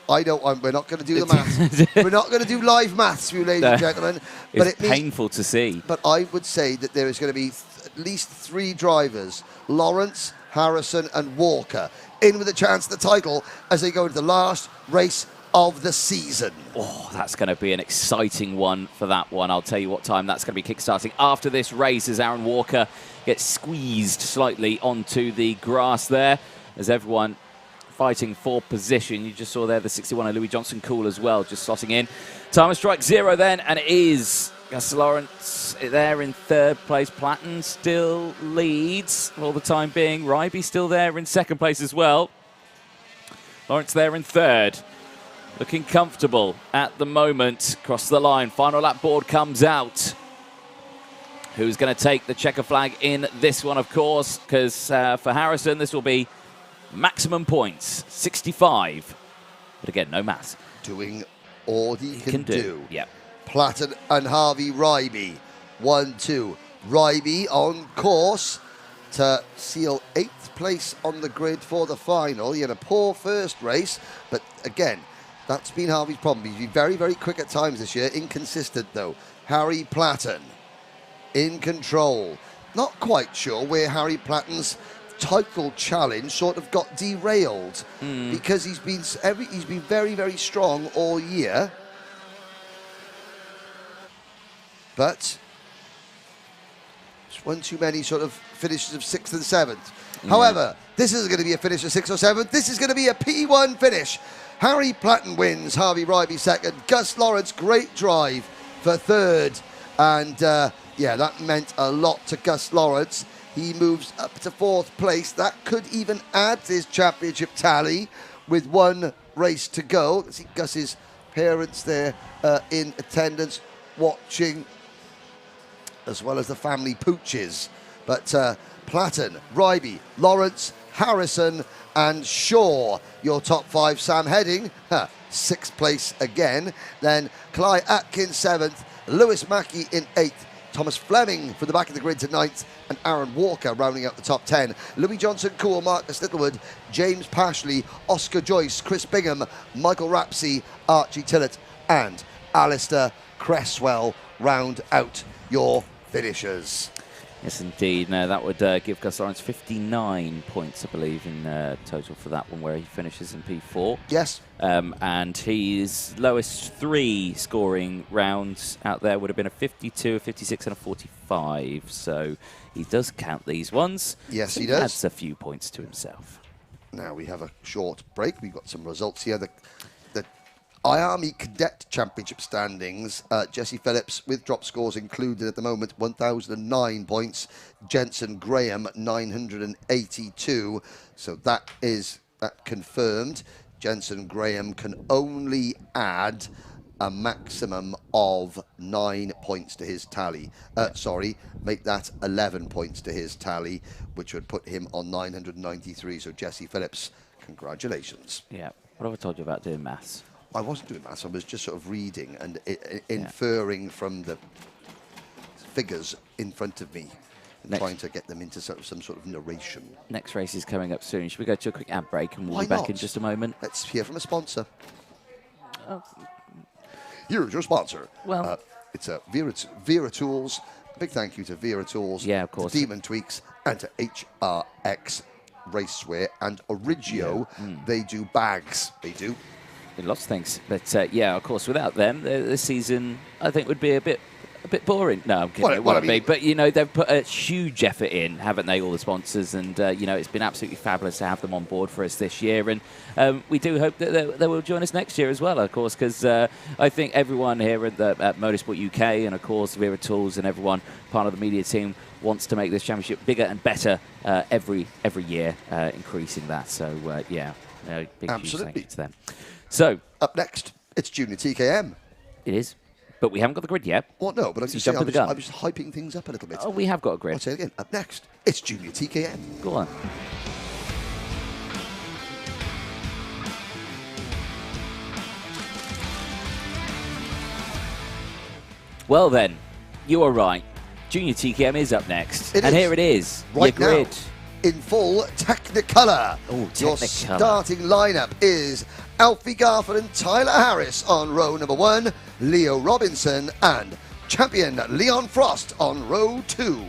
not going to do the maths. We're not going to do live maths, you ladies and gentlemen. But it's painful to see. But I would say that there is going to be at least 3 drivers, Lawrence, Harrison and Walker, in with a chance at the title as they go into the last race of the season. Oh, that's going to be an exciting one for that one. I'll tell you what time that's going to be kickstarting after this race as Aaron Walker gets squeezed slightly onto the grass there as everyone fighting for position. You just saw there the 61 of Louis Johnson Cool as well, just slotting in. Time of strike 0 then, and it is Gus Lawrence there in 3rd place. Platten still leads for the time being. Ryby still there in 2nd place as well. Lawrence there in 3rd. Looking comfortable at the moment. Across the line, final lap board comes out. Who's going to take the checker flag in this one, of course, because for Harrison, this will be maximum points, 65. But again, no maths. Doing all he can do. Yep. Platten and Harvey Ryby, 1-2. Ryby on course to seal 8th place on the grid for the final. He had a poor first race, but again, that's been Harvey's problem. He's been very, very quick at times this year. Inconsistent, though. Harry Platten in control. Not quite sure where Harry Platten's title challenge sort of got derailed because he's been very, very strong all year. But just one too many sort of finishes of 6th and 7th. However, this isn't going to be a finish of 6th or 7th. This is going to be a P1 finish. Harry Platten wins, Harvey Ryby 2nd. Gus Lawrence, great drive for third. And yeah, that meant a lot to Gus Lawrence. He moves up to fourth place. That could even add to his championship tally with one race to go. See Gus's parents there in attendance watching, as well as the family pooches. But Platten, Ryby, Lawrence, Harrison and Shaw, your top five. Sam Heading, sixth place again. Then Clyde Atkins, seventh. Lewis Mackey in eighth. Thomas Fleming from the back of the grid to ninth, and Aaron Walker rounding out the top 10. Louis Johnson, Cool, Marcus Littlewood, James Pashley, Oscar Joyce, Chris Bingham, Michael Rapsey, Archie Tillett, and Alistair Cresswell round out your finishers. Yes, indeed. Now, that would give Gus Lawrence 59 points, I believe, in total for that one, where he finishes in P4. Yes. And his lowest three scoring rounds out there would have been a 52, a 56, and a 45. So he does count these ones. Yes, so he does. Adds a few points to himself. Now we have a short break. We've got some results here. The IAME Cadet Championship standings, Jesse Phillips with drop scores included at the moment, 1,009 points. Jensen Graham, 982. So that is confirmed. Jensen Graham can only add a maximum of 9 points to his tally. Sorry, make that 11 points to his tally, which would put him on 993. So Jesse Phillips, congratulations. Yeah. What have I told you about doing maths? I wasn't doing maths, I was just sort of reading and inferring from the figures in front of me and trying to get them into some sort of narration. Next race is coming up soon. Should we go to a quick ad break and we'll Why be back not? in just a moment? Let's hear from a sponsor. Here's your sponsor. Well, it's Wera Tools. A big thank you to Wera Tools. Yeah, of course. To Demon Tweaks and to HRX Raceway and Origio. Yeah. They do bags. They do. Lots of things, but yeah, of course, without them, this season I think would be a bit boring. No, I'm kidding. It won't be. But you know, they've put a huge effort in, haven't they? All the sponsors, and you know, it's been absolutely fabulous to have them on board for us this year, and we do hope that they will join us next year as well, of course, because I think everyone here at Motorsport UK, and of course Wera Tools, and everyone part of the media team wants to make this championship bigger and better every year, increasing that. So yeah, big huge thank you to them. So up next, it's Junior TKM. It is, but we haven't got the grid yet. Well, no, but I'm just hyping things up a little bit. Oh, we have got a grid. I'll say it again. Up next, it's Junior TKM. Go on. Well then, you are right. Junior TKM is up next, and here it is. Right your grid. now, in full Technicolor. Your starting lineup is Alfie Garford and Tyler Harris on row number 1, Leo Robinson and champion Leon Frost on row 2.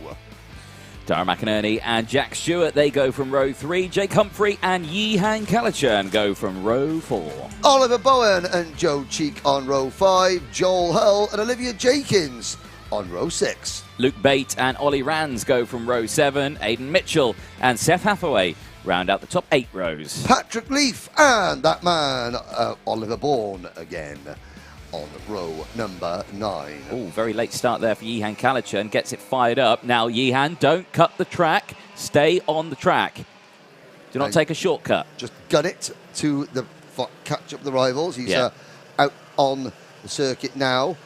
Dara McInerney and Jack Stewart, they go from row 3. Jake Humphrey and Yihan Kalachern go from row 4. Oliver Bowen and Joe Cheek on row 5. Joel Hull and Olivia Jenkins on row 6. Luke Bate and Ollie Rands go from row 7. Aidan Mitchell and Seth Hathaway round out the top 8 rows. Patrick Leaf and that man, Oliver Bourne again on row number 9. Oh, very late start there for Yihan Kalachern. Gets it fired up. Now, Yihan, don't cut the track. Stay on the track. Do not take a shortcut. Just gun it to catch up the rivals. He's out on the circuit now.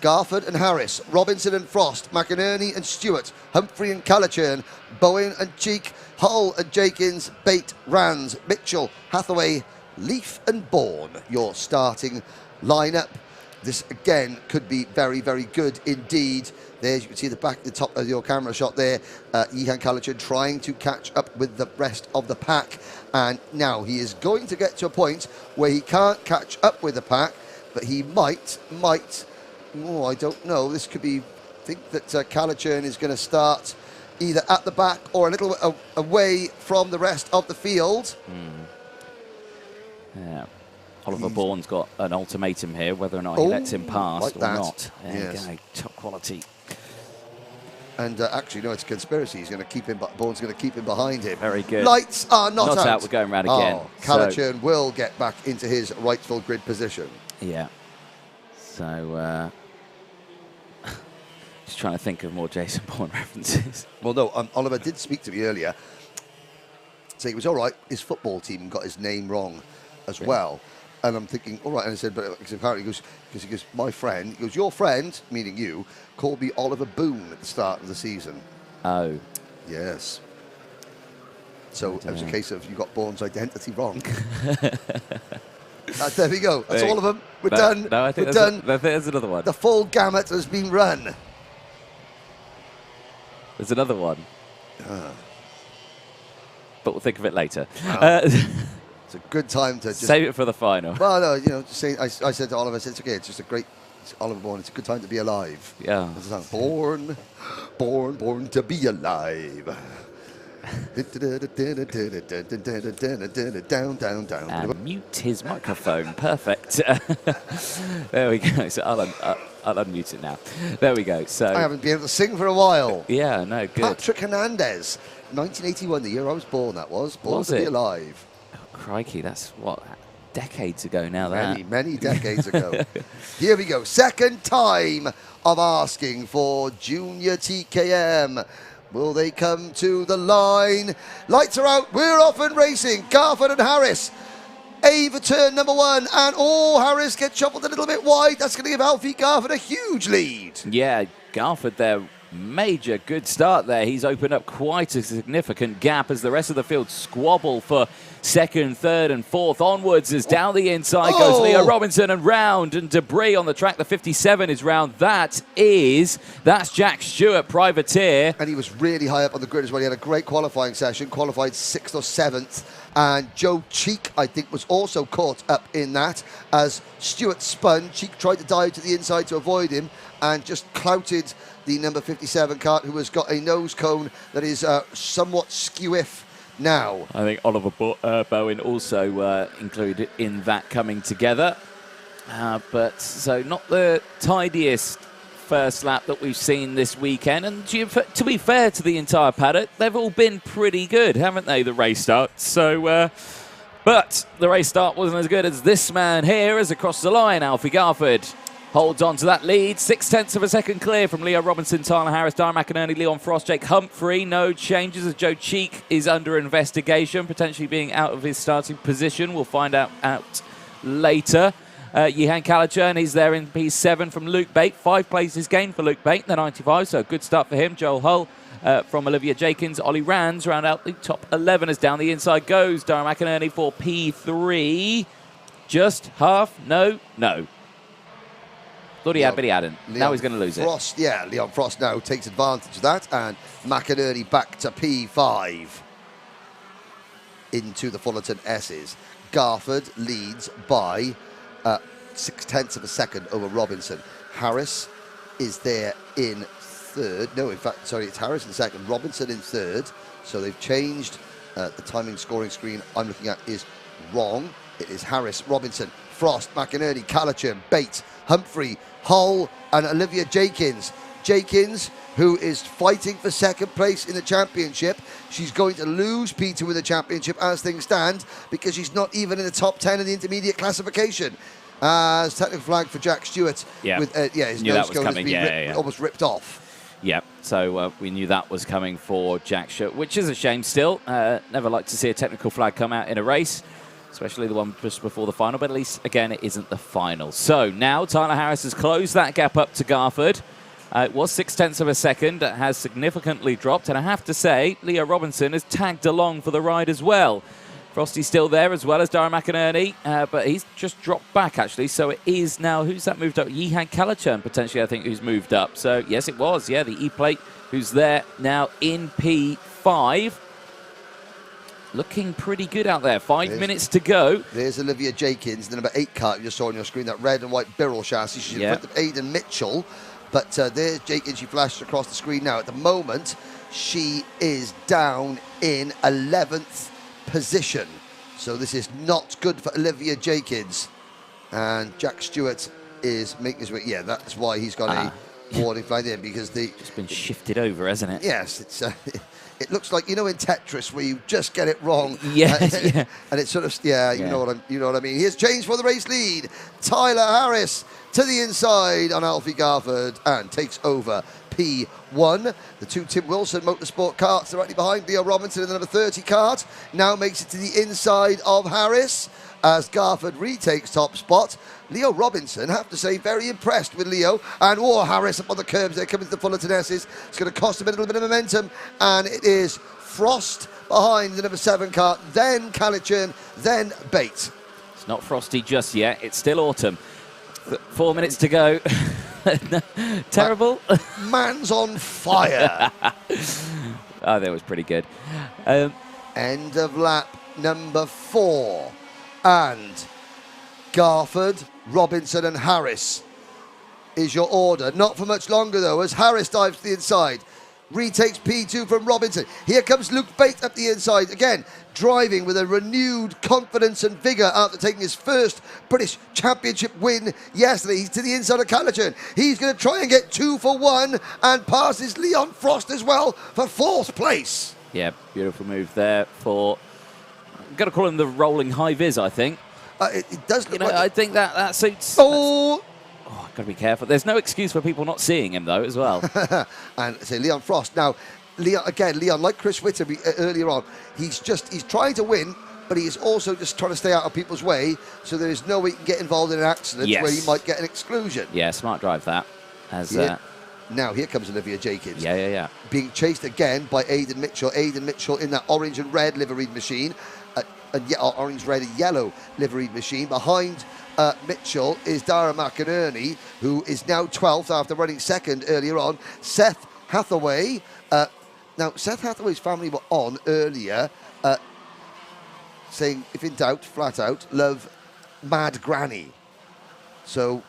Garford and Harris, Robinson and Frost, McInerney and Stewart, Humphrey and Kalachern, Bowen and Cheek, Hull and Jenkins, Bate, Rands, Mitchell, Hathaway, Leaf and Bourne, your starting lineup. This again could be very, very good indeed. There you can see the top of your camera shot there. Yihan Kalachern trying to catch up with the rest of the pack, and now he is going to get to a point where he can't catch up with the pack, but he might. Oh, I don't know. This could be. I think that Kalachern is going to start either at the back or a little bit away from the rest of the field. Yeah. Oliver Bourne's got an ultimatum here, whether or not he lets him pass or not. There you go. Top quality. And actually, no, it's a conspiracy. He's going to keep him. Bourne's going to keep him behind him. Very good. Lights are not out. We're going round again. Kalachern will get back into his rightful grid position. Yeah. So Just trying to think of more Jason Bourne references. Well, no, Oliver did speak to me earlier. Say it was all right. His football team got his name wrong as well. And I'm thinking, all right. And I said, but apparently he goes, my friend, he goes, your friend, meaning you, called me Oliver Boone at the start of the season. Oh. Yes. So it was a case of you got Bourne's identity wrong. There we go. That's all of them. We're done. No, I think We're done. I think there's another one. The full gamut has been run. There's another one. But we'll think of it later. It's a good time to just save it for the final. Well, no, just saying. I said to Oliver, I said, it's okay. It's just a great. It's Oliver Bourne. It's a good time to be alive. Yeah. Born to be alive. Down. And mute his microphone. Perfect. There we go. So I'll unmute it now. There we go. So I haven't been able to sing for a while. Yeah, no, good. Patrick Hernandez, 1981, the year I was born. That was Born to Be Alive. Oh, crikey, that's what, decades ago now. Many decades ago. Here we go. Second time of asking for Junior TKM. Will they come to the line? Lights are out. We're off and racing. Garford and Harris. Ava turn number 1. And Harris gets shuffled a little bit wide. That's going to give Alfie Garford a huge lead. Yeah, Garford there. Major good start there. He's opened up quite a significant gap as the rest of the field squabble for second, third and fourth. Onwards is down the inside goes Leo Robinson and round, and debris on the track. The 57 is round. That's Jack Stewart, privateer. And he was really high up on the grid as well. He had a great qualifying session, qualified 6th or 7th. And Joe Cheek, I think, was also caught up in that as Stewart spun. Cheek tried to dive to the inside to avoid him and just clouted the number 57 Kart, who has got a nose cone that is somewhat skew-if now. I think Oliver Bowen also included in that coming together. But so not the tidiest first lap that we've seen this weekend. And to be fair to the entire paddock, they've all been pretty good, haven't they, the race start? So, but the race start wasn't as good as this man here as across the line, Alfie Garford. Holds on to that lead. 0.6 of a second clear from Leo Robinson, Tyler Harris, Darren McInerney, Leon Frost, Jake Humphrey. No changes as Joe Cheek is under investigation, potentially being out of his starting position. We'll find out later. Yehan Calichurn, he's there in P7 from Luke Bate. 5 places gained for Luke Bate, the 95, so a good start for him. Joel Hull from Olivia Jakins. Ollie Rands round out the top 11 as down the inside goes. Darren McInerney for P3. Just half, no. Thought he had, but he hadn't. Now he's going to lose it. Yeah, Leon Frost now takes advantage of that, and McInerney back to P5 into the Fullerton S's. Garford leads by 0.6 of a second over Robinson. Harris is there in third. No, in fact, sorry, it's Harris in second, Robinson in third. So they've changed the timing scoring screen I'm looking at is wrong. It is Harris, Robinson, Frost, McInerney, Calichurn, Bates, Humphrey, Hull and Olivia Jakins. Jakins, who is fighting for second place in the championship. She's going to lose P2 in the championship as things stand because she's not even in the top 10 in the intermediate classification. As technical flag for Jack Stewart. Yeah, with, his nose cone has been almost ripped off. Yeah, so we knew that was coming for Jack Stewart, which is a shame still. Never like to see a technical flag come out in a race, especially the one just before the final, but at least, again, it isn't the final. So now Tyler Harris has closed that gap up to Garford. It was 0.6 of a second. It has significantly dropped, and I have to say, Leo Robinson has tagged along for the ride as well. Frosty's still there as well as Darren McInerney, but he's just dropped back, actually. So it is now, who's that moved up? Yehan Calichurn, potentially, I think, who's moved up. So, yes, it was, the E-plate, who's there now in P5. Looking pretty good out there. 5 minutes to go. There's Olivia Jakins, the number 8 car you just saw on your screen, that red and white Birrell chassis. She's in front of Aidan Mitchell. But there's Jakins. She flashed across the screen now. At the moment, she is down in 11th position. So this is not good for Olivia Jakins. And Jack Stewart is making his way. Yeah, that's why he's got a warning flag there, because it's been shifted over, hasn't it? Yes, it's... it looks like, you know, in Tetris where you just get it wrong. Yeah. And it's sort of, you know what I mean. Here's change for the race lead. Tyler Harris to the inside on Alfie Garford and takes over P1. The two Tim Wilson Motorsport karts directly behind. Leo Robinson in the number 30 kart now makes it to the inside of Harris as Garford retakes top spot. Leo Robinson, have to say, very impressed with Leo. And Harris up on the curbs there, coming to the Fullerton S's. It's going to cost him a little bit of momentum. And it is Frost behind the number 7 kart, then Calichurn, then Bate. It's not frosty just yet. It's still autumn. 4 minutes to go. Terrible. Man's on fire. Oh, that was pretty good. End of lap number 4. And Garford, Robinson and Harris is your order. Not for much longer, though, as Harris dives to the inside. Retakes P2 from Robinson. Here comes Luke Bate up the inside. Again, driving with a renewed confidence and vigour after taking his first British Championship win yesterday. He's to the inside of Calichurn. He's going to try and get 2 for 1 and passes Leon Frost as well for 4th place. Yeah, beautiful move there for... I've got to call him the rolling high vis, I think. It does look like... I think that suits... Oh! I've got to be careful. There's no excuse for people not seeing him, though, as well. And say Leon Frost. Now, Leon, like Chris Witter earlier on, he's trying to win, but he's also just trying to stay out of people's way, so there is no way he can get involved in an accident where he might get an exclusion. Yeah, smart drive that. Now, here comes Olivia Jenkins. Yeah. Being chased again by Aidan Mitchell. Aidan Mitchell in that orange and red liveried machine. Orange, red and yellow liveried machine. Behind Mitchell is Dara McInerney, who is now 12th after running second earlier on. Seth Hathaway. Now, Seth Hathaway's family were on earlier saying, if in doubt, flat out, love Mad Granny. So...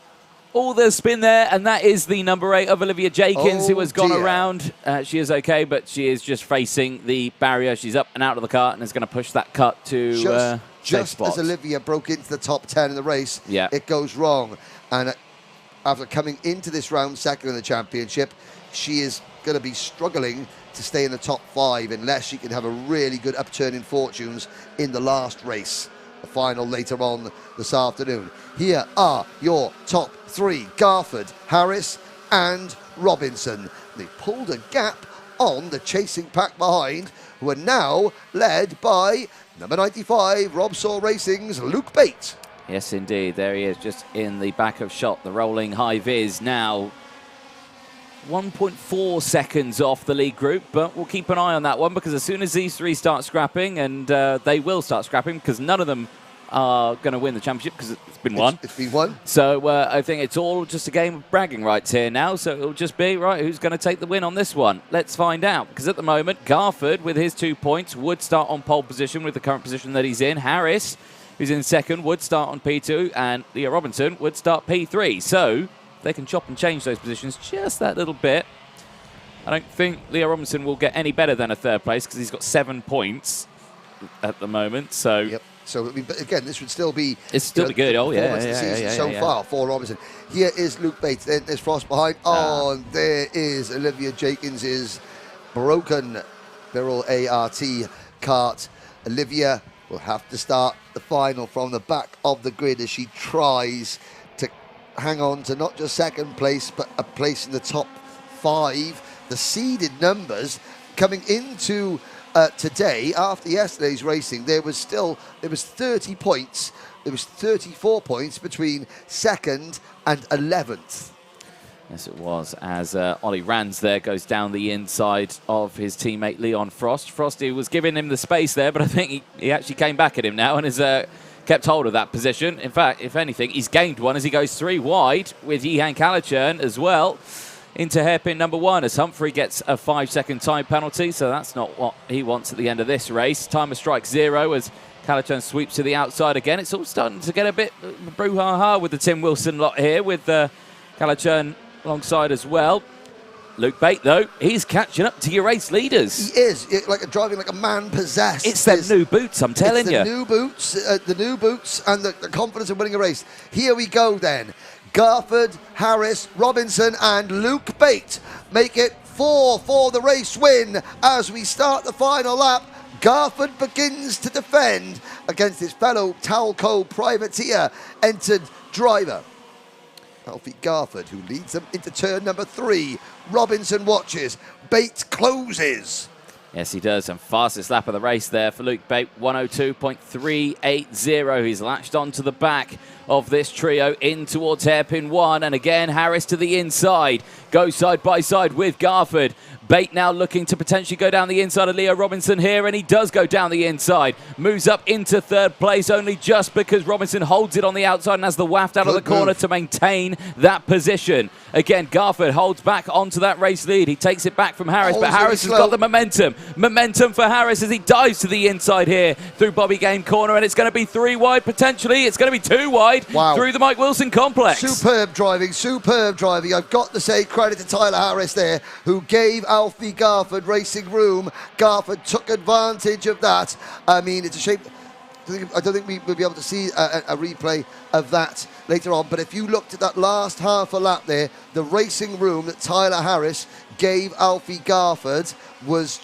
All the spin there, and that is the number 8 of Olivia Jenkins, who has gone around. She is okay, but she is just facing the barrier. She's up and out of the kart and is going to push that cut to just as Olivia broke into the top 10 in the race, it goes wrong. And after coming into this round second in the championship, she is going to be struggling to stay in the top 5 unless she can have a really good upturn in fortunes in the last race. The final later on this afternoon. Here are your top 3, Garford, Harris and Robinson. They pulled a gap on the chasing pack behind, who are now led by number 95, Rob Saw Racing's Luke Bate. Yes, indeed. There he is, just in the back of shot. The rolling high vis now 1.4 seconds off the lead group, but we'll keep an eye on that one, because as soon as these 3 start scrapping, and they will start scrapping, because none of them are going to win the championship, because it's been won. It's been won. So I think it's all just a game of bragging rights here now, so it'll just be, right, who's going to take the win on this one? Let's find out, because at the moment, Garford, with his 2 points, would start on pole position with the current position that he's in. Harris, who's in second, would start on P2, and Leah Robinson would start P3. So they can chop and change those positions just that little bit. I don't think Leah Robinson will get any better than a 3rd place, because he's got 7 points at the moment. So, yep. So but again, this would still be... It's still be good. Oh, yeah. So far for Robinson. Here is Luke Bates. Then there's Frost behind. Oh, and there is Olivia Jenkins' broken Birrell ART kart. Olivia will have to start the final from the back of the grid as she tries to hang on to not just 2nd place, but a place in the top 5. The seeded numbers coming into today, after yesterday's racing, there was 30 points. There was 34 points between 2nd and 11th. Yes, it was, as Ollie Rands there goes down the inside of his teammate Leon Frost. Frosty was giving him the space there, but I think he actually came back at him now and has kept hold of that position. In fact, if anything, he's gained one as he goes 3 wide with Yehan Calichurn as well into hairpin number 1, as Humphrey gets a 5-second time penalty, so that's not what he wants at the end of this race. Timer strikes 0 as Calichurn sweeps to the outside again. It's all starting to get a bit brouhaha with the Tim Wilson lot here, with Calichurn alongside as well. Luke Bate, though, he's catching up to your race leaders. He is, driving like a man possessed. It's them new boots, I'm telling you. The new boots and the confidence of winning a race. Here we go then. Garford, Harris, Robinson and Luke Bate make it 4 for the race win as we start the final lap. Garford begins to defend against his fellow Talco privateer entered driver. Alfie Garford, who leads them into turn number 3. Robinson watches. Bate closes. Yes, he does. And fastest lap of the race there for Luke Bate, 102.380. He's latched onto the back of this trio in towards hairpin 1. And again, Harris to the inside. Goes side by side with Garford. Bate now looking to potentially go down the inside of Leo Robinson here, and he does go down the inside. Moves up into 3rd place only just because Robinson holds it on the outside and has the waft out of the corner to maintain that position. Again, Garford holds back onto that race lead. He takes it back from Harris, but Harris has got the momentum. Momentum for Harris as he dives to the inside here through Bobby Game corner, and it's going to be 3 wide potentially. It's going to be 2 wide through the Mike Wilson complex. Superb driving, superb driving. I've got to say credit to Tyler Harris there, who gave Alfie Garford racing room. Garford took advantage of that. I mean, it's a shame. I don't think we'll be able to see a replay of that later on. But if you looked at that last half a lap there, the racing room that Tyler Harris gave Alfie Garford was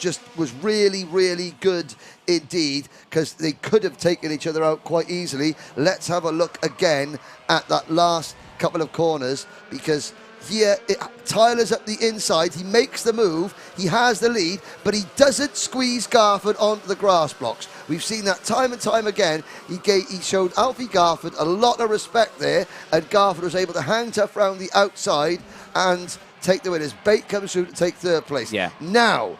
really, really good indeed, because they could have taken each other out quite easily. Let's have a look again at that last couple of corners, because here, Tyler's at the inside. He makes the move. He has the lead, but he doesn't squeeze Garford onto the grass blocks. We've seen that time and time again. He showed Alfie Garford a lot of respect there, and Garford was able to hang tough around the outside and take the winners. Bate comes through to take 3rd place. Yeah. Now,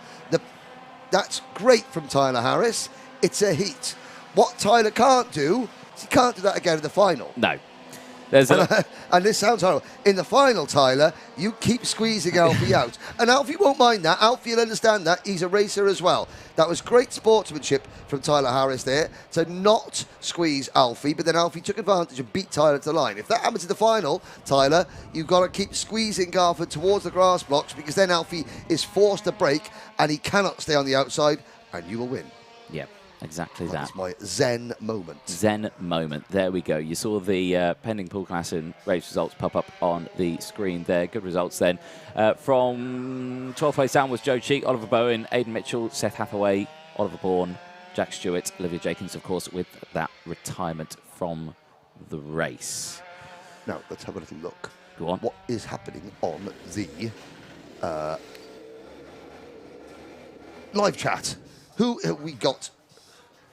that's great from Tyler Harris. It's a heat. What Tyler can't do is he can't do that again in the final. No. And this sounds horrible. In the final, Tyler, you keep squeezing Alfie out. And Alfie won't mind that. Alfie will understand that. He's a racer as well. That was great sportsmanship from Tyler Harris there to not squeeze Alfie, but then Alfie took advantage and beat Tyler to the line. If that happens in the final, Tyler, you've got to keep squeezing Garford towards the grass blocks, because then Alfie is forced to brake and he cannot stay on the outside, and you will win. Yeah. Exactly that. That's my Zen moment. Zen moment. There we go. You saw the pending pool class and race results pop up on the screen there. Good results then. From 12th place down was Joe Cheek, Oliver Bowen, Aidan Mitchell, Seth Hathaway, Oliver Bourne, Jack Stewart, Olivia Jenkins, of course, with that retirement from the race. Now, let's have a little look. Go on. What is happening on the live chat? Who have we got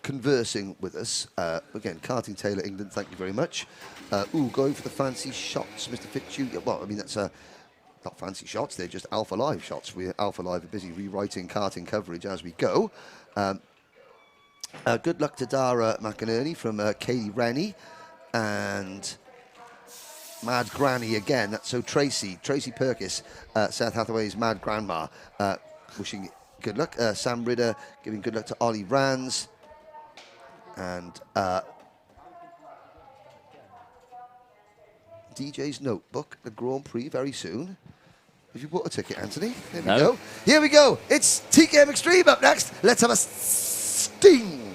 conversing with us? Again, Karting Taylor England, thank you very much. Going for the fancy shots, Mr. Fitzhugh. Well, I mean, that's not fancy shots, they're just Alpha Live shots. Alpha Live are busy rewriting karting coverage as we go. Good luck to Dara McInerney from Katie Rennie, and Mad Granny again. That's so Tracy Perkis, Seth Hathaway's Mad Grandma, wishing good luck. Sam Ridder giving good luck to Ollie Rands. And DJ's Notebook, the Grand Prix very soon. Have you bought a ticket, Anthony? There we go. Here we go. It's TKM Extreme up next. Let's have a sting.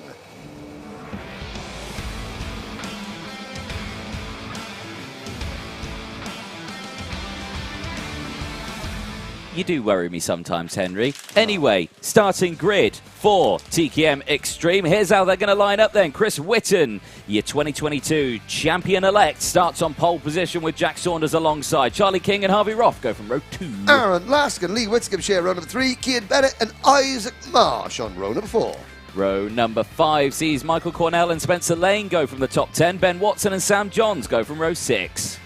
You do worry me sometimes, Henry. Anyway, starting grid for TKM Extreme. Here's how they're going to line up then. Chris Whitten, your 2022 champion-elect, starts on pole position with Jack Saunders alongside. Charlie King and Harvey Roth go from row 2. Aaron Laskin, Lee Whitcomb share row number 3. Kian Bennett and Isaac Marsh on row number 4. Row number 5 sees Michael Cornell and Spencer Lane go from the top 10. Ben Watson and Sam Johns go from row 6.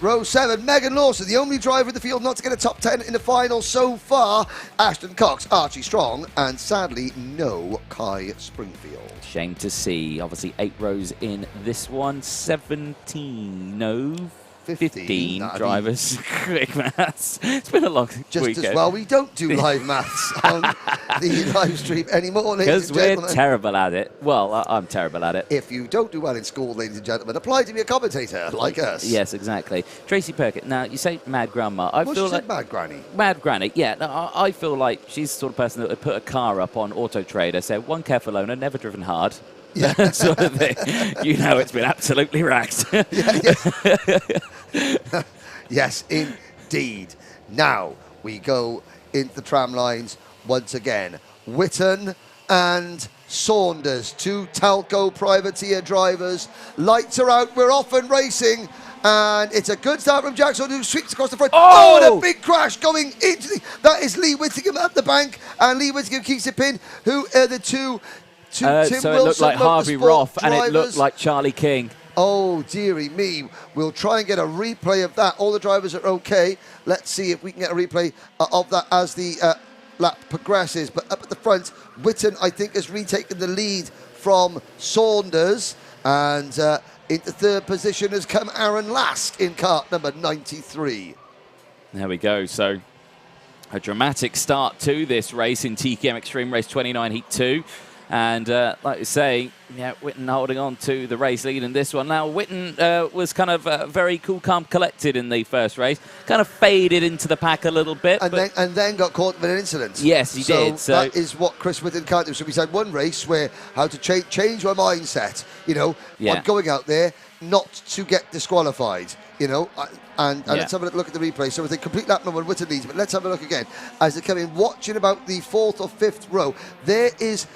Row 7, Megan Lawson, the only driver in the field not to get a top 10 in the final so far. Ashton Cox, Archie Strong, and sadly, no Kai Springfield. Shame to see. Obviously, 8 rows in this one. 17, no, 15 drivers. Quick maths. It's been a long Just weekend. as well we don't do live maths on the live stream anymore, ladies Because and we're gentlemen. terrible at it. Well, I'm terrible at it. If you don't do well in school, ladies and gentlemen, apply to be a commentator like us. Yes, exactly. Tracy Perkins. Now, you say Mad Grandma. I Well, feel she like said Mad Granny. Mad Granny, yeah. No, I feel like she's the sort of person that would put a car up on Auto Trader, say, one careful owner, never driven hard. Yeah. That sort of thing. You know it's been absolutely racked. Yes, indeed. Now we go into the tram lines once again. Whitten and Saunders, 2 Talco privateer drivers. Lights are out, we're off and racing. And it's a good start from Jackson, who sweeps across the front. Oh, and a big crash going into the... That is Lee Whittingham up the bank, and Lee Whittingham keeps it pinned. Who are the two Tim Wilson so it looked like Harvey Roth, and it looked like Charlie King. Oh, dearie me. We'll try and get a replay of that. All the drivers are okay. Let's see if we can get a replay of that as the lap progresses. But up at the front, Whitten, I think, has retaken the lead from Saunders. And into third position has come Aaron Lask in kart number 93. There we go. So a dramatic start to this race in TKM Extreme Race 29 Heat 2. And like you say, yeah, Whitten holding on to the race lead in this one. Now, Whitten was kind of very cool, calm, collected in the first race. Kind of faded into the pack a little bit. And then got caught with an incident. Yes, he did. So that is what Chris Whitten can't do. So he's had one race where how to change my mindset. You know, I'm going out there not to get disqualified. You know, and let's have a look at the replay. So with a complete lap number, Whitten leads. But let's have a look again. As they come in, watching about the 4th or 5th row, there is...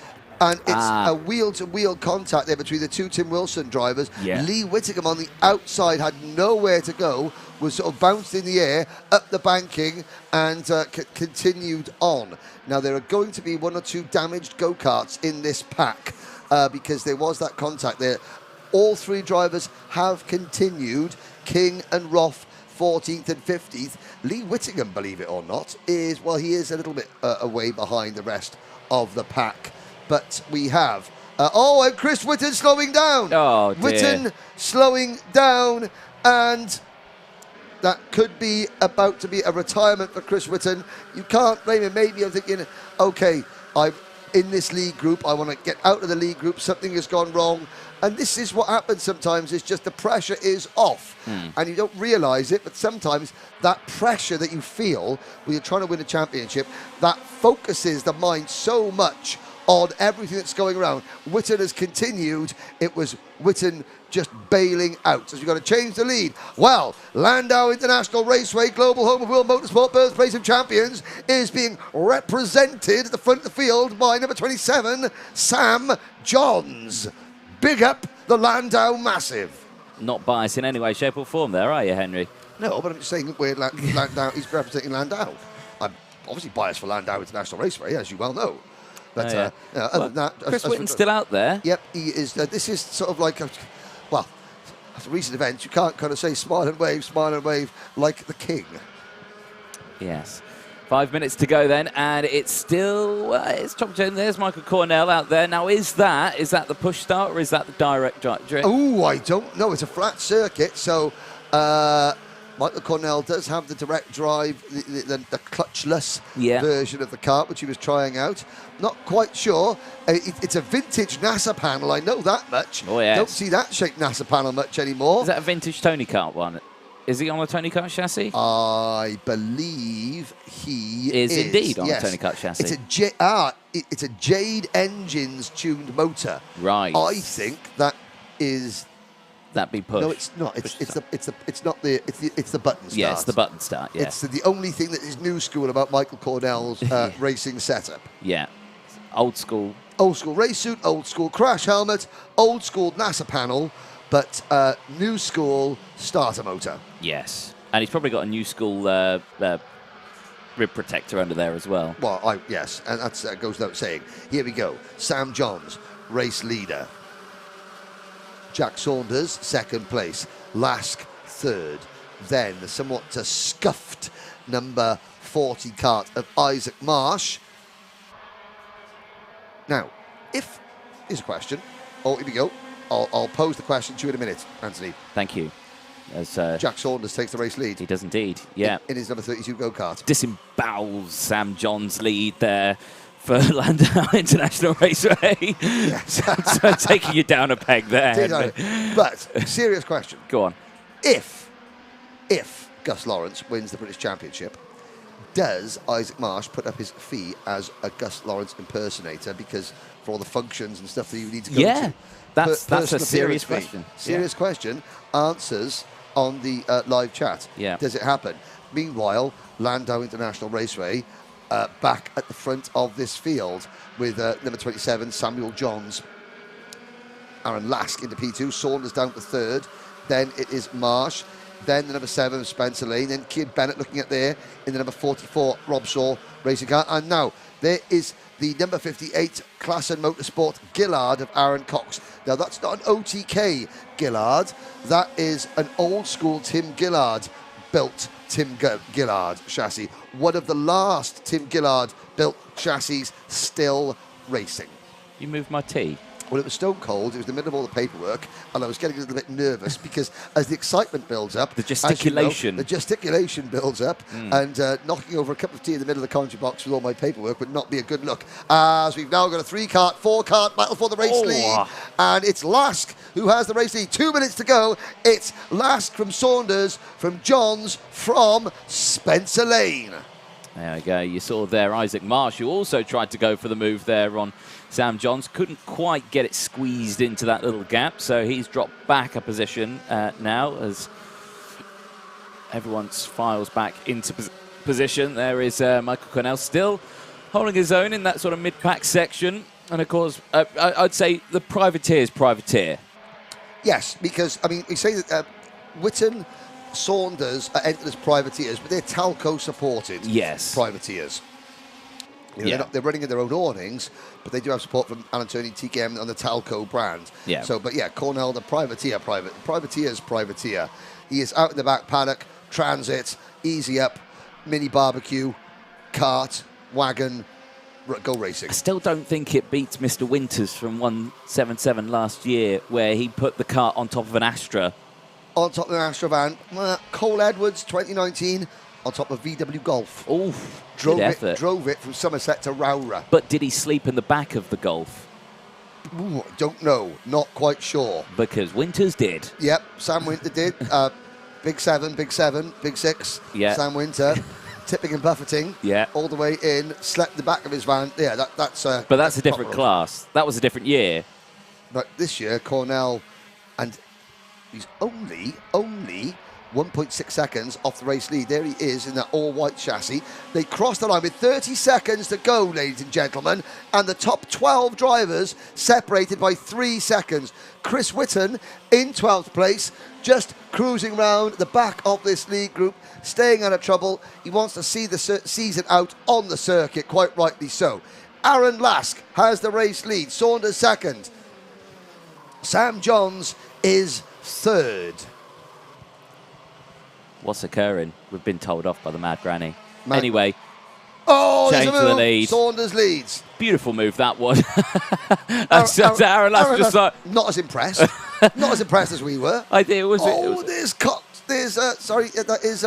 And it's a wheel-to-wheel contact there between the two Tim Wilson drivers. Yeah. Lee Whittingham on the outside had nowhere to go, was sort of bounced in the air, up the banking, and continued on. Now, there are going to be 1 or 2 damaged go-karts in this pack because there was that contact there. All 3 drivers have continued. King and Roth, 14th and 15th. Lee Whittingham, believe it or not, he is a little bit away behind the rest of the pack. But we have... and Chris Whitten slowing down. Oh, dear. Whitten slowing down, and that could be about to be a retirement for Chris Whitten. You can't blame him. Maybe I'm thinking, OK, I'm in this league group. I want to get out of the league group. Something has gone wrong. And this is what happens sometimes. It's just the pressure is off. And you don't realise it, but sometimes that pressure that you feel when you're trying to win a championship, that focuses the mind so much on everything that's going around. Whitten has continued. It was Whitten just bailing out. So you've got to change the lead. Well, Landau International Raceway, global home of World Motorsport, birthplace of champions, is being represented at the front of the field by number 27, Sam Johns. Big up the Landau Massive. Not biased in any way, shape or form there, are you, Henry? No, but I'm just saying where Landau, he's representing Landau. I'm obviously biased for Landau International Raceway, as you well know. But other than that... Chris Whitten's still out there? Yep, he is. This is sort of like, after recent events, you can't kind of say smile and wave like the king. Yes. 5 minutes to go then, and it's still, it's top 10. There's Michael Cornell out there. Now, is that the push start or is that the direct drive? Oh, I don't know. It's a flat circuit, so... Michael Cornell does have the direct drive, the clutchless version of the kart, which he was trying out. Not quite sure. It's a vintage NASA panel, I know that much. Oh, yes. Don't see that shaped NASA panel much anymore. Is that a vintage Tony Kart one? Is he on a Tony Kart chassis? I believe he is indeed on a Tony Kart chassis. It's a Jade Engines tuned motor. Right. I think that is... That be pushed? No, it's not. It's the button start. Yeah, it's the button start. Yeah. It's the only thing that is new school about Michael Cornell's racing setup. Yeah, old school. Old school race suit, old school crash helmet, old school NASA panel, but new school starter motor. Yes, and he's probably got a new school rib protector under there as well. Well, yes, and that goes without saying. Here we go. Sam Johns, race leader. Jack Saunders, second place. Lask, third. Then the somewhat scuffed number 40 kart of Isaac Marsh. Now, here's a question. Oh, here we go. I'll pose the question to you in a minute, Anthony. Thank you. As Jack Saunders takes the race lead. He does indeed, yeah. In his number 32 go-kart. Disembowels Sam John's lead there for Landau International Raceway. Yes. So taking you down a peg there. But, serious question. Go on. If Gus Lawrence wins the British Championship, does Isaac Marsh put up his fee as a Gus Lawrence impersonator because for all the functions and stuff that you need to go to? That's a serious question. Serious question. Answers on the live chat. Yeah. Does it happen? Meanwhile, Landau International Raceway back at the front of this field with number 27, Samuel Johns. Aaron Lask into P2, Saunders down to third. then it is Marsh, then the number 7, Spencer Lane, then Kid Bennett looking at there in the number 44, Rob Shaw racing car. And now there is the number 58, Classen Motorsport Gillard of Aaron Cox. Now, that's not an OTK Gillard. That is an old-school Tim Gillard built Tim Gillard chassis. One of the last Tim Gillard built chassis still racing. You moved my tea. Well, it was stone cold. It was the middle of all the paperwork, and I was getting a little bit nervous because as the excitement builds up, the gesticulation, the gesticulation builds up, and knocking over a cup of tea in the middle of the commentary box with all my paperwork would not be a good look. As we've now got a 3-kart, 4-kart battle for the race lead, and it's Lask who has the race lead. 2 minutes to go. It's Lask from Saunders, from Johns, from Spencer Lane. There we go. You saw there Isaac Marsh, who also tried to go for the move there on Sam Johns. Couldn't quite get it squeezed into that little gap, so he's dropped back a position now as everyone files back into position. There is Michael Cornell still holding his own in that sort of mid-pack section. And, of course, I'd say the privateer's privateer. Yes, because, I mean, we say that Witten, Saunders are entered as privateers, but they're Talco supported privateers. You know, they're running in their own awnings, but they do have support from Alan Turney, TKM on the Talco brand. Yeah. So, but yeah, Cornell, the privateer's privateer. He is out in the back paddock, transit, easy up, mini barbecue, cart, wagon, go racing. I still don't think it beats Mr. Winters from 177 last year, where he put the cart on top of an Astra. On top of an Astra van. Cole Edwards, 2019, on top of VW Golf. Oh, drove it from Somerset to Rowra. But did he sleep in the back of the Golf? Ooh, don't know. Not quite sure. Because Winters did. Yep, Sam Winter did. Big 7, Big 6. Yeah. Sam Winter. Tipping and buffeting. Yeah. All the way in. Slept in the back of his van. Yeah, that's... but that's a different class. That was a different year. But this year, Cornell and... He's only 1.6 seconds off the race lead. There he is in that all-white chassis. They crossed the line with 30 seconds to go, ladies and gentlemen, and the top 12 drivers separated by 3 seconds. Chris Witten in 12th place, just cruising round the back of this lead group, staying out of trouble. He wants to see the season out on the circuit, quite rightly so. Aaron Lask has the race lead, Saunders second. Sam Johns is third. What's occurring? We've been told off by the mad granny. Anyway, change to the lead. Saunders leads. Beautiful move that was. Aaron Lask just like not as impressed. Not as impressed as we were. I think it was. There's Cox. There's that is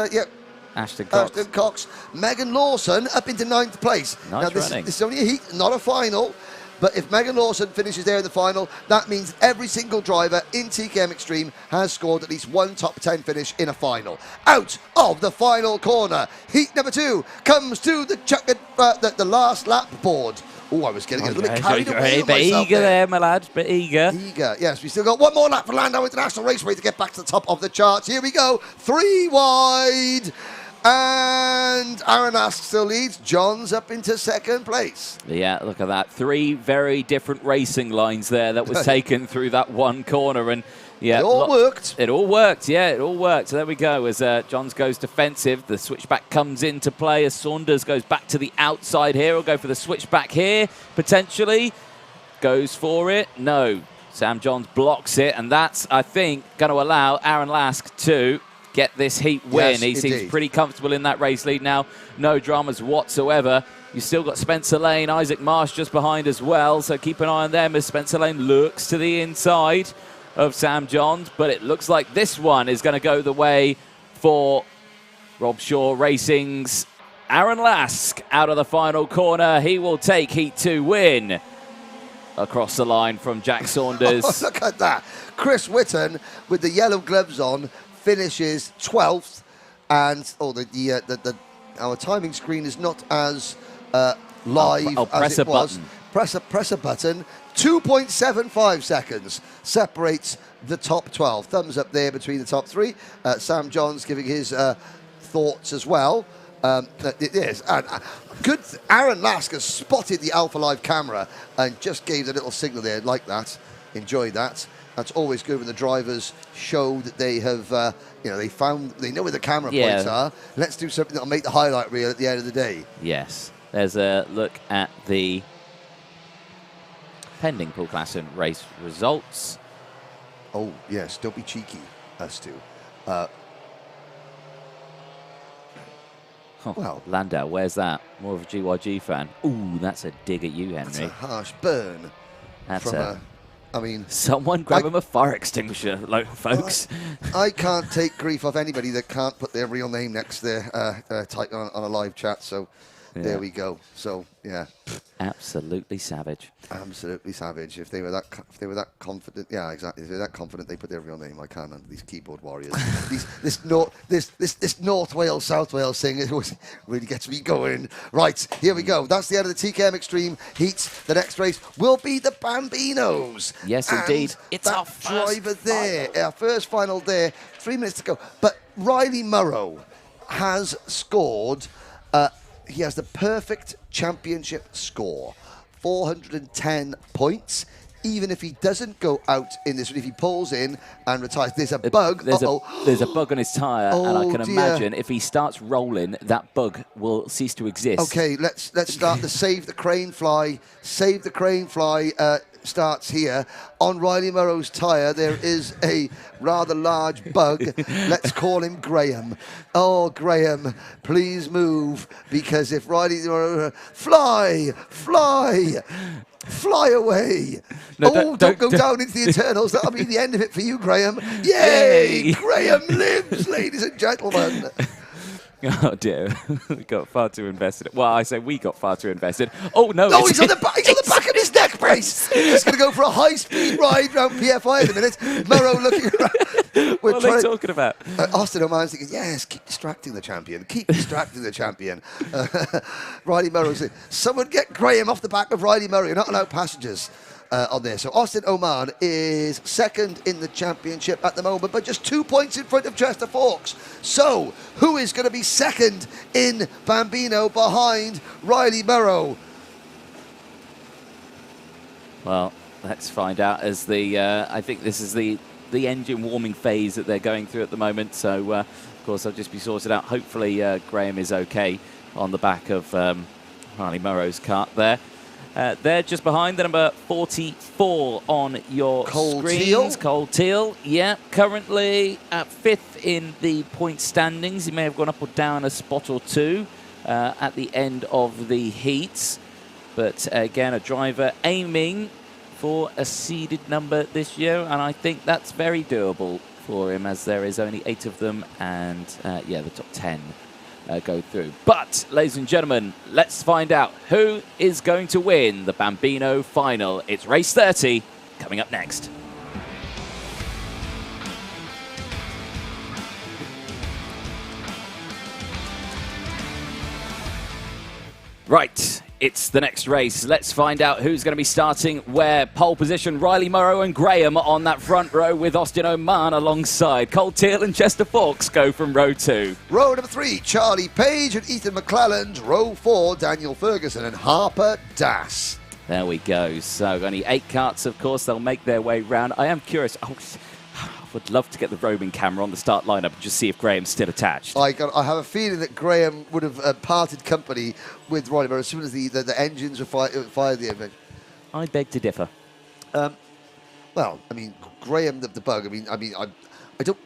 Ashton Cox. Ashton Cox. Megan Lawson up into 9th place. Nice now this running. is only a heat, not a final. But if Megan Lawson finishes there in the final, that means every single driver in TKM Extreme has scored at least one top 10 finish in a final. Out of the final corner, heat number 2 comes to the last lap board. Oh, I was getting a little bit carried away with myself eager there, my lad, bit eager. Eager, yes. We still got one more lap for Landau International Raceway to get back to the top of the charts. Here we go, 3 wide. And Aaron Lask still leads. John's up into 2nd place. Yeah, look at that. 3 very different racing lines there that was taken through that one corner. And yeah, it all worked. It all worked, yeah, it all worked. So there we go. As Johns goes defensive, the switchback comes into play as Saunders goes back to the outside here. He'll go for the switchback here, potentially. Goes for it. No. Sam Johns blocks it. And that's, I think, going to allow Aaron Lask to get this heat win. Yes, he seems pretty comfortable in that race lead now. No dramas whatsoever. You've still got Spencer Lane, Isaac Marsh just behind as well. So keep an eye on them as Spencer Lane looks to the inside of Sam Johns. But it looks like this one is going to go the way for Rob Shaw Racing's Aaron Lask out of the final corner. He will take Heat 2 win. Across the line from Jack Saunders. Oh, look at that. Chris Witten with the yellow gloves on finishes 12th, and our timing screen is not as live as it was. Press a button. 2.75 seconds separates the top 12. Thumbs up there between the top 3. Sam Johns giving his thoughts as well. Yes, and good. Aaron Lask has spotted the Alpha Live camera and just gave the little signal there, like that. Enjoyed that. That's always good when the drivers show that they have, you know, they know where the camera Yeah. points are. Let's do something that'll make the highlight reel at the end of the day. Yes. There's a look at the pending Paul Klassen race results. Oh, yes, don't be cheeky, us two. Well, Landau, where's that? More of a GYG fan. Ooh, that's a dig at you, Henry. That's a harsh burn. That's from I mean... Someone grab him a fire extinguisher, folks. I can't take grief off anybody that can't put their real name next to their title on a live chat, so there we go. So, yeah. Absolutely savage. Absolutely savage. If they were that confident, yeah, exactly. If they're that confident, they put their real name. I can't under these keyboard warriors. this North Wales, South Wales thing, it always really gets me going. Right, here we go. That's the end of the TKM Extreme heats. The next race will be the Bambinos. Yes, And indeed. It's our driver there. Our first final there. 3 minutes to go. But Riley Murrow has scored. He has the perfect championship score, 410 points. Even if he doesn't go out in this, if he pulls in and retires, there's a bug. There's a bug on his tyre, and I can imagine if he starts rolling, that bug will cease to exist. Okay, let's start the Save the Crane Fly. Save the Crane Fly starts here. On Riley Murrow's tyre, there is a rather large bug. Let's call him Graham. Oh, Graham, please move, because if Riley Murrow... Fly away. No, don't go down into the Eternals. That'll be the end of it for you, Graham. Yay! Graham lives, ladies and gentlemen. Oh dear, we got far too invested. Well, I say we got far too invested. Oh no! No, he's on the back of his neck brace. He's going to go for a high-speed ride round PFI in a minute. Murrow looking around. What are they talking about? Austin O'Man's thinking, yes, keep distracting the champion. Keep distracting the champion. Riley Murrow saying, someone get Graham off the back of Riley Murrow. You're not allowed passengers on there. So Austin O'Man is second in the championship at the moment, but just 2 points in front of Chester Fawkes. So who is going to be second in Bambino behind Riley Murrow? Well, let's find out as the, I think this is the engine warming phase that they're going through at the moment. So, of course, I'll just be sorted out. Hopefully, Graham is okay on the back of Riley Murrow's kart there. They're just behind the number 44 on your screens. Cole Teal, yeah, currently at 5th in the point standings. He may have gone up or down a spot or two at the end of the heats. But again, a driver aiming for a seeded number this year, and I think that's very doable for him, as there is only 8 of them, and yeah, the top 10 go through. But, ladies and gentlemen, let's find out who is going to win the Bambino final. It's race 30 coming up next. Right, it's the next race. Let's find out who's going to be starting where. Pole position, Riley Murrow and Graham on that front row with Austin O'Man alongside. Cole Teal and Chester Fawkes go from row 2. Row number 3, Charlie Page and Ethan McClelland. Row 4, Daniel Ferguson and Harper Das. There we go. So only 8 karts, of course. They'll make their way round. I am curious. I would love to get the roaming camera on the start lineup and just see if Graham's still attached. I have a feeling that Graham would have parted company with Riley Murrow as soon as the engines were fired. The event. I beg to differ. Well, I mean, Graham the bug. I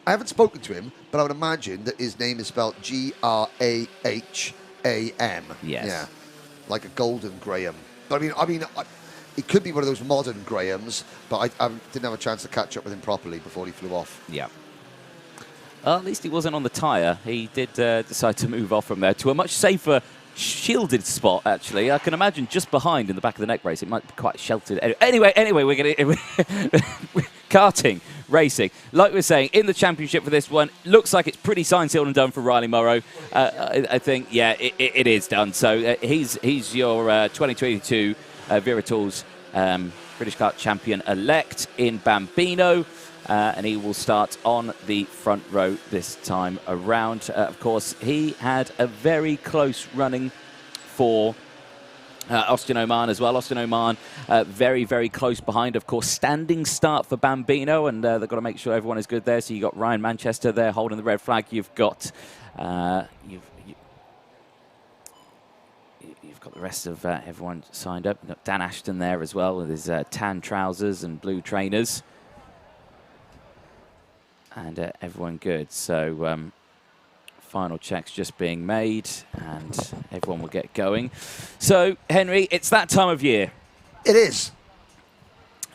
haven't spoken to him, but I would imagine that his name is spelled Graham. Yes. Yeah, like a golden Graham. But I mean. It could be one of those modern Grahams, but I didn't have a chance to catch up with him properly before he flew off. Yeah. At least he wasn't on the tyre. He did decide to move off from there to a much safer, shielded spot, actually. I can imagine just behind in the back of the neck brace. It might be quite sheltered. Anyway, we're going to... Karting, racing. Like we were saying, in the championship for this one, looks like it's pretty signed, sealed and done for Riley Murrow. I think, yeah, it is done. So he's your 2022... Wera Tools British Kart champion-elect in Bambino, and he will start on the front row this time around. Of course, he had a very close running for Austin Oman as well. Austin Oman very, very close behind, of course. Standing start for Bambino, and they've got to make sure everyone is good there. So you've got Ryan Manchester there holding the red flag. You've got you've got the rest of everyone signed up. You've got Dan Ashton there as well with his tan trousers and blue trainers. And everyone good. So final checks just being made, and everyone will get going. So, Henry, it's that time of year. It is.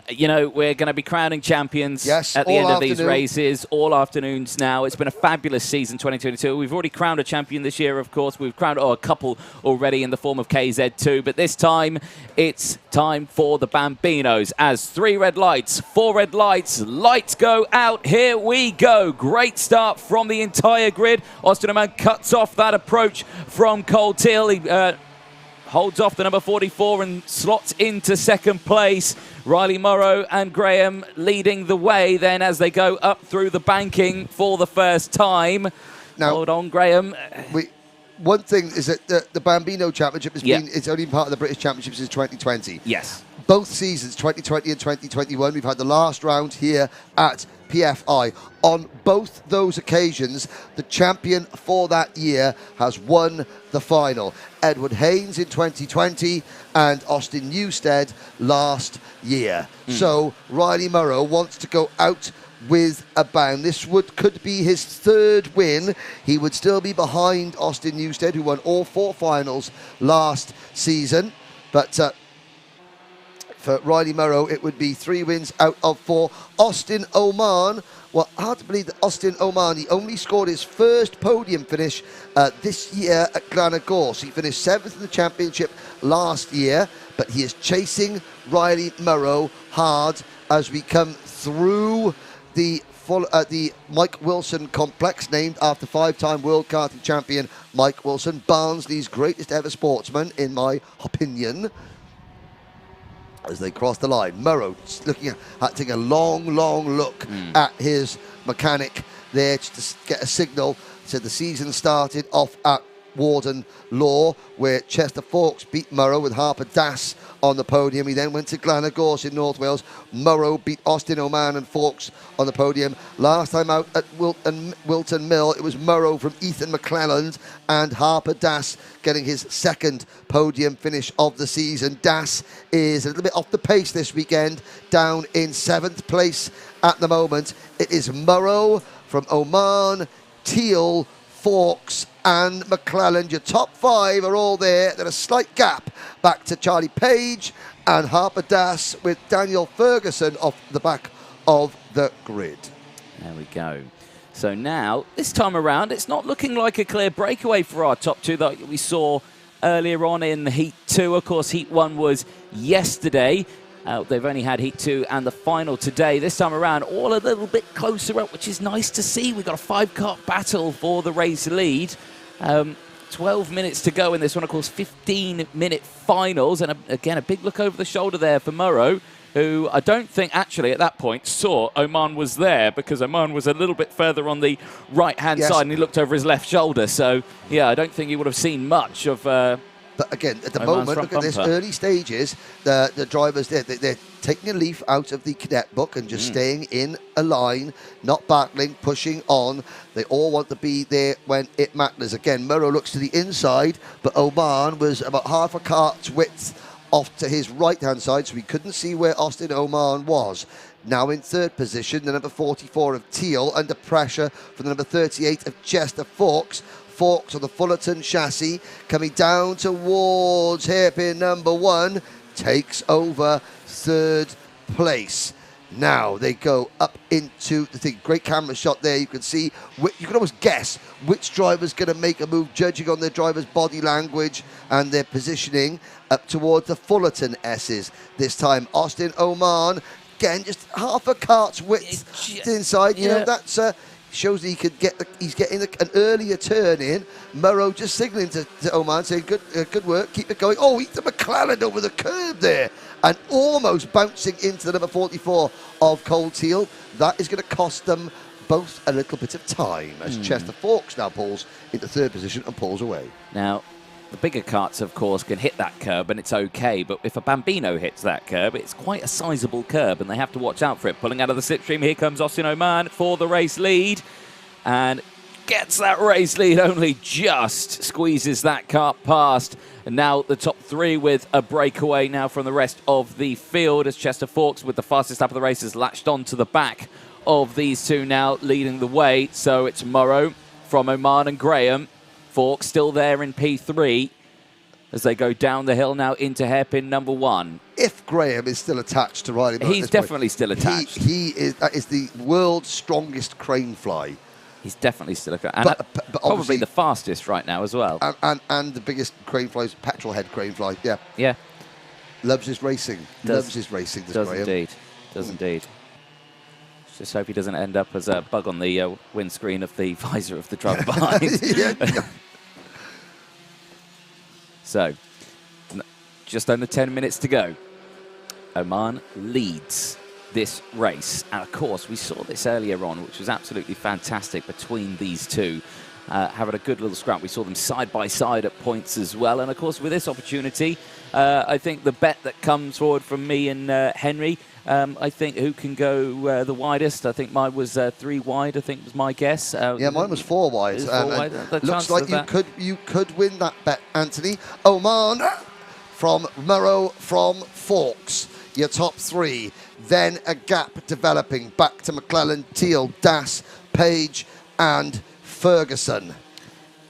You know, we're going to be crowning champions at the end of these races, all afternoons now. It's been a fabulous season, 2022. We've already crowned a champion this year, of course. We've crowned a couple already in the form of KZ2, but this time it's time for the Bambinos as 3 red lights, 4 red lights, lights go out. Here we go. Great start from the entire grid. Austin Oman cuts off that approach from Cole Teal. He holds off the number 44 and slots into second place. Riley Morrow and Graham leading the way then as they go up through the banking for the first time. Now, hold on, Graham. One thing is that the Bambino Championship has been, it's only part of the British Championship since 2020. Yes. Both seasons, 2020 and 2021, we've had the last round here at PFI. On both those occasions, the champion for that year has won the final. Edward Haynes in 2020 and Austin Newstead last year. So Riley Morrow wants to go out with a bang. This could be his 3rd win. He would still be behind Austin Newstead, who won all 4 finals last season. But for Riley Morrow, it would be 3 wins out of 4. Austin Oman, well, hard to believe that Austin Oman, he only scored his first podium finish this year at Glenagorse. He finished 7th in the championship last year, but he is chasing Riley Morrow hard as we come through the Mike Wilson complex, named after 5-time world karting champion Mike Wilson, Barnsley's greatest ever sportsman, in my opinion. As they cross the line, Morrow looking at taking a long look at his mechanic there to get a signal. So the season started off at Warden Law, where Chester Fawkes beat Morrow with Harper Das on the podium. He then went to Glenagorse in North Wales. Morrow beat Austin Oman and Fawkes on the podium. Last time out at Wilton Mill, it was Morrow from Ethan McClelland and Harper Das getting his 2nd podium finish of the season. Das is a little bit off the pace this weekend, down in 7th place at the moment. It is Morrow from Oman, Teal, Fawkes and McClelland. Your top 5 are all there. There's a slight gap back to Charlie Page and Harper Das, with Daniel Ferguson off the back of the grid. There we go. So now, this time around, it's not looking like a clear breakaway for our top 2 that we saw earlier on in Heat 2. Of course, Heat 1 was yesterday. They've only had Heat 2 and the final today. This time around, all a little bit closer up, which is nice to see. We've got a 5-car battle for the race lead. 12 minutes to go in this one, of course, 15-minute finals. And again, a big look over the shoulder there for Morrow, who I don't think actually at that point saw Oman was there, because Oman was a little bit further on the right-hand side and he looked over his left shoulder. So, yeah, I don't think he would have seen much of... But again, at the moment, look at this early stages, the drivers, they're taking a leaf out of the cadet book and just staying in a line, not battling, pushing on. They all want to be there when it matters. Again, Morrow looks to the inside, but Oman was about half a kart's width off to his right-hand side, so we couldn't see where Austin Oman was. Now in 3rd position, the number 44 of Teal, under pressure from the number 38 of Chester Fawkes. Fawkes on the Fullerton chassis, coming down towards hairpin number 1, takes over 3rd place. Now they go up into the thing. Great camera shot there. You can see, you can almost guess which driver's going to make a move, judging on their driver's body language and their positioning up towards the Fullerton S's. This time, Austin Oman, again, just half a kart's width inside. You know, that's... shows that he could get. He's getting an earlier turn in. Morrow just signalling to Oman, saying, "Good work, keep it going." Oh, Ethan McClelland over the curb there, and almost bouncing into the number 44 of Cole Teal. That is going to cost them both a little bit of time, as Chester Fawkes now pulls into 3rd position and pulls away. Now, the bigger karts, of course, can hit that curb and it's okay, but if a Bambino hits that curb, it's quite a sizable curb and they have to watch out for it. Pulling out of the slipstream, here comes Austin Oman for the race lead, and gets that race lead, only just squeezes that kart past. And now the top three with a breakaway now from the rest of the field, as Chester Fawkes, with the fastest lap of the race, has latched on to the back of these two now, leading the way. So it's Morrow from Oman and Graham. Fawkes still there in P3 as they go down the hill now into hairpin number 1. If Graham is still attached to Riley Murray, he's definitely still attached. That is the world's strongest crane fly. He's definitely still attached. And but probably the fastest right now as well. And the biggest crane flies, petrol head crane fly. Yeah. Yeah. Loves his racing. Loves his racing, does Graham. Indeed. Does indeed. Just hope he doesn't end up as a bug on the windscreen of the visor of the driver behind. So, just under 10 minutes to go. Oman leads this race. And of course, we saw this earlier on, which was absolutely fantastic between these two. Having a good little scrap. We saw them side by side at points as well. And of course, with this opportunity, I think the bet that comes forward from me and Henry, I think who can go the widest. I think mine was 3 wide, I think was my guess. Yeah, mine was 4 wide. Looks like you could win that bet, Anthony. Oman from Murrow from Fawkes, your top 3. Then a gap developing back to McClellan, Teal, Das, Page and Ferguson.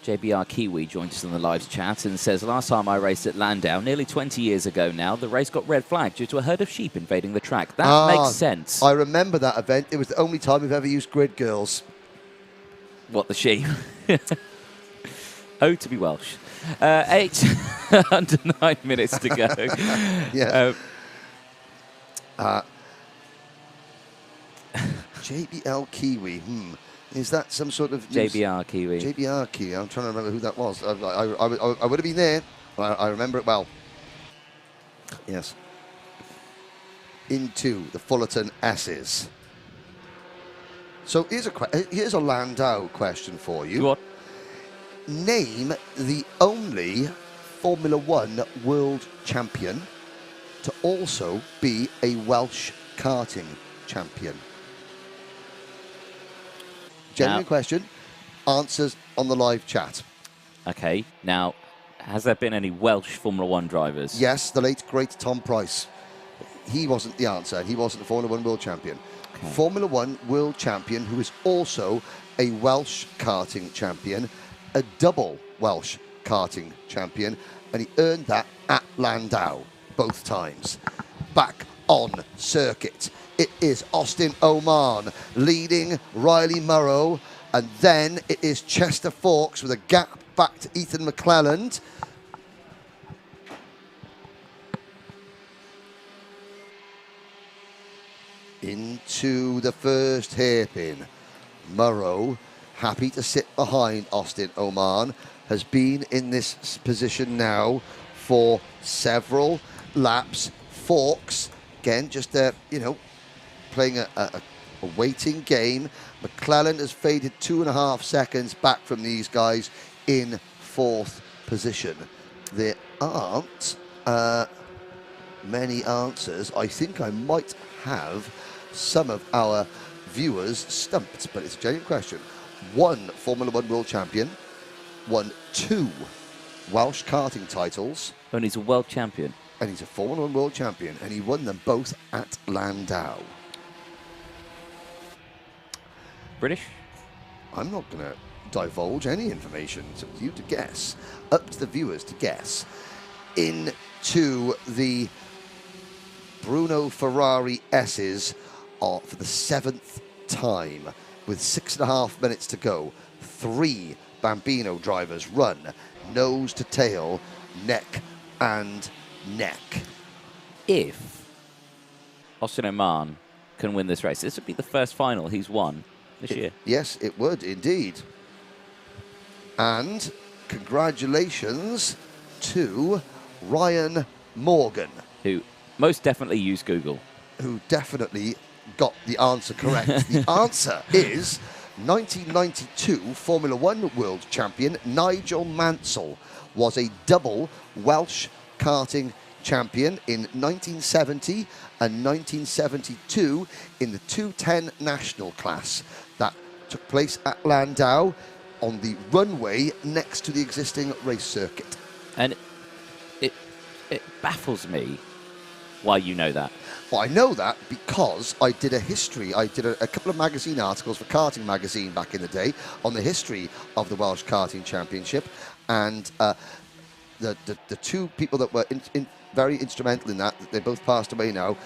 JBR Kiwi joins us in the live chat and says, last time I raced at Landau, nearly 20 years ago now, the race got red flagged due to a herd of sheep invading the track. That makes sense. I remember that event. It was the only time we've ever used grid girls. What, the sheep? Oh, to be Welsh. 8 under 9 minutes to go. Yeah. JBL Kiwi. Is that some sort of... JBR Kiwi. JBR Kiwi. I'm trying to remember who that was. I would have been there. I remember it well. Yes. Into the Fullerton S's. So here's a Landau question for you. What? Name the only Formula One world champion to also be a Welsh karting champion. Genuine question. Answers on the live chat. Okay. Now, has there been any Welsh Formula One drivers? Yes, the late, great Tom Price. He wasn't the answer. He wasn't the Formula One world champion. Okay. Formula One world champion who is also a Welsh karting champion, a double Welsh karting champion, and he earned that at Landau both times. Back on circuit. It is Austin Oman leading Riley Murrow, and then it is Chester Fawkes with a gap back to Ethan McClelland. Into the first hairpin. Murrow, happy to sit behind Austin Oman, has been in this position now for several laps. Fawkes, again, just playing a waiting game. McClelland has faded 2.5 seconds back from these guys in 4th position. There aren't many answers. I think I might have some of our viewers stumped, but it's a genuine question. 1 Formula One world champion, won 2 Welsh karting titles. And he's a world champion. And he's a Formula One world champion, and he won them both at Landau. British? I'm not going to divulge any information. It's up to you to guess. Up to the viewers to guess. Into the Bruno Ferrari S's for the 7th time with 6.5 minutes to go. 3 Bambino drivers run nose to tail, neck and neck. If Austin Oman can win this race, this would be the first final he's won this year. Yes, it would indeed. And congratulations to Ryan Morgan, who most definitely used Google. Who definitely got the answer correct. The answer is 1992 Formula One world champion Nigel Mansell was a double Welsh karting champion in 1970 and 1972 in the 210 national class. That took place at Landau on the runway next to the existing race circuit. And it baffles me why you know that. Well, I know that because I did a history. I did a couple of magazine articles for Karting magazine back in the day on the history of the Welsh Karting Championship, and the two people that were very instrumental in that, they both passed away now,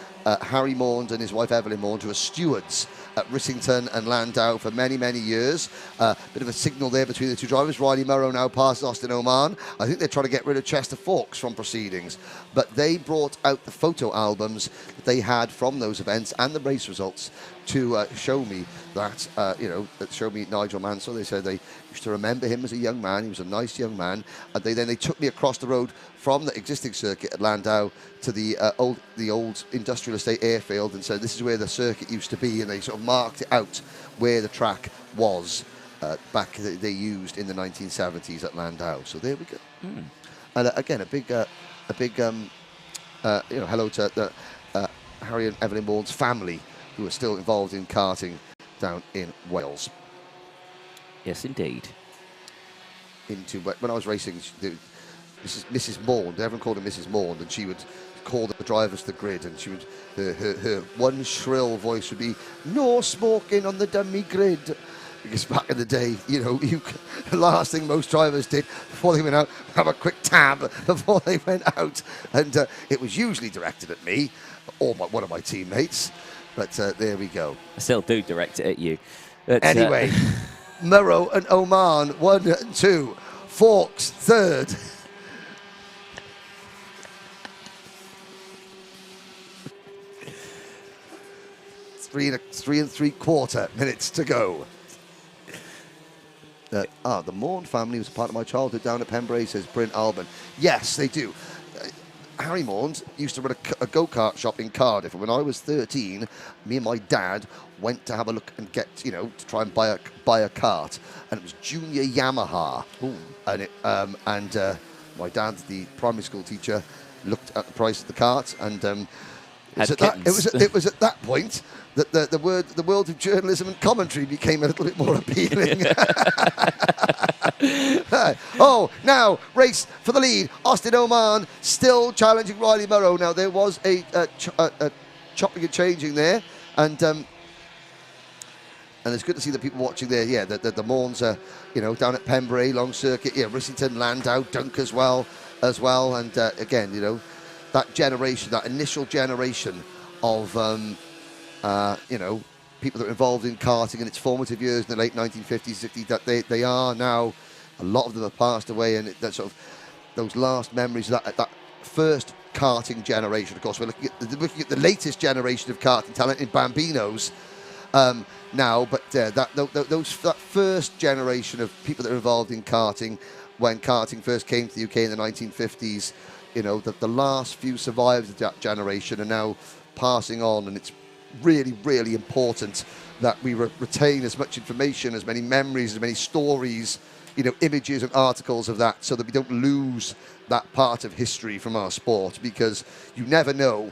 Harry Maund and his wife Evelyn Maund, who were stewards at Rissington and Landau for many, many years. Bit of a signal there between the two drivers. Riley Murrow now passes Austin Oman. I think they're trying to get rid of Chester Fawkes from proceedings. But they brought out the photo albums that they had from those events and the race results to show me that, that show me Nigel Mansell. They said they used to remember him as a young man. He was a nice young man. And then they took me across the road from the existing circuit at Landau to the old industrial estate airfield and said, this is where the circuit used to be. And they sort of marked it out where the track was back they used in the 1970s at Landau. So there we go. And again, a big hello to Harry and Evelyn Maund's family, who are still involved in karting down in Wales. Yes, indeed. When I was racing, Mrs. Maund, everyone called her Mrs. Maund, and she would call the drivers to the grid, and she would her one shrill voice would be, "No smoking on the dummy grid." Because back in the day, the last thing most drivers did before they went out, have a quick tab before they went out. And it was usually directed at me or one of my teammates. But there we go. I still do direct it at you. But, anyway, Murrow and Oman, 1 and 2. Fawkes, third. Three and 3/4 minutes to go. The Maund family was a part of my childhood down at Pembrey, says Bryn Alban. Yes, they do. Harry Maund used to run a go-kart shop in Cardiff, and when I was 13, me and my dad went to have a look and get, to try and buy a kart, and it was Junior Yamaha. Ooh. And my dad, the primary school teacher, looked at the price of the kart, and it was at that point that the world of journalism and commentary became a little bit more appealing. Now race for the lead. Austin Oman still challenging Riley Murrow. Now there was a chopping and changing there, and it's good to see the people watching there. Yeah, the Maunds are down at Pembrey, long circuit. Yeah, Rissington, Landau, Dunk as well, and again that generation, that initial generation of people that are involved in karting in its formative years in the late 1950s, 60s, that they are now, a lot of them have passed away, and that sort of those last memories of that first karting generation. Of course, we're looking at the latest generation of karting talent in Bambinos now, but that first generation of people that are involved in karting when karting first came to the UK in the 1950s, the last few survivors of that generation are now passing on, and it's really, really important that we retain as much information, as many memories, as many stories, images and articles of that, so that we don't lose that part of history from our sport, because you never know,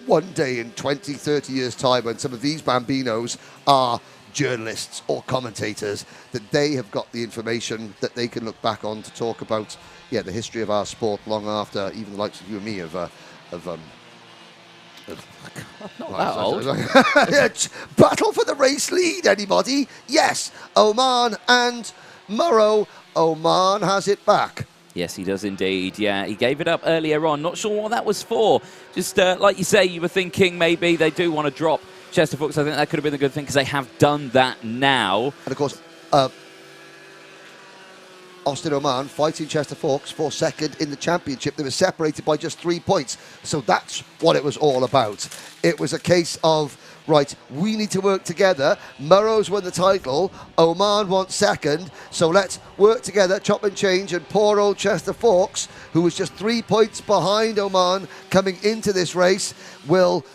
one day in 20, 30 years' time, when some of these Bambinos are journalists or commentators, that they have got the information that they can look back on to talk about, the history of our sport long after even the likes of you and me have not that old. Battle for the race lead, anybody? Yes, Oman and Murrow. Oman has it back. Yes, he does indeed. Yeah, he gave it up earlier on. Not sure what that was for. Just like you say, you were thinking maybe they do want to drop Chester Fawkes. I think that could have been a good thing because they have done that now. And of course, Austin Oman fighting Chester Fawkes for second in the championship. They were separated by just 3 points. So that's what it was all about. It was a case of, right, we need to work together. Murrow's won the title. Oman wants second. So let's work together, chop and change. And poor old Chester Fawkes, who was just 3 points behind Oman coming into this race, will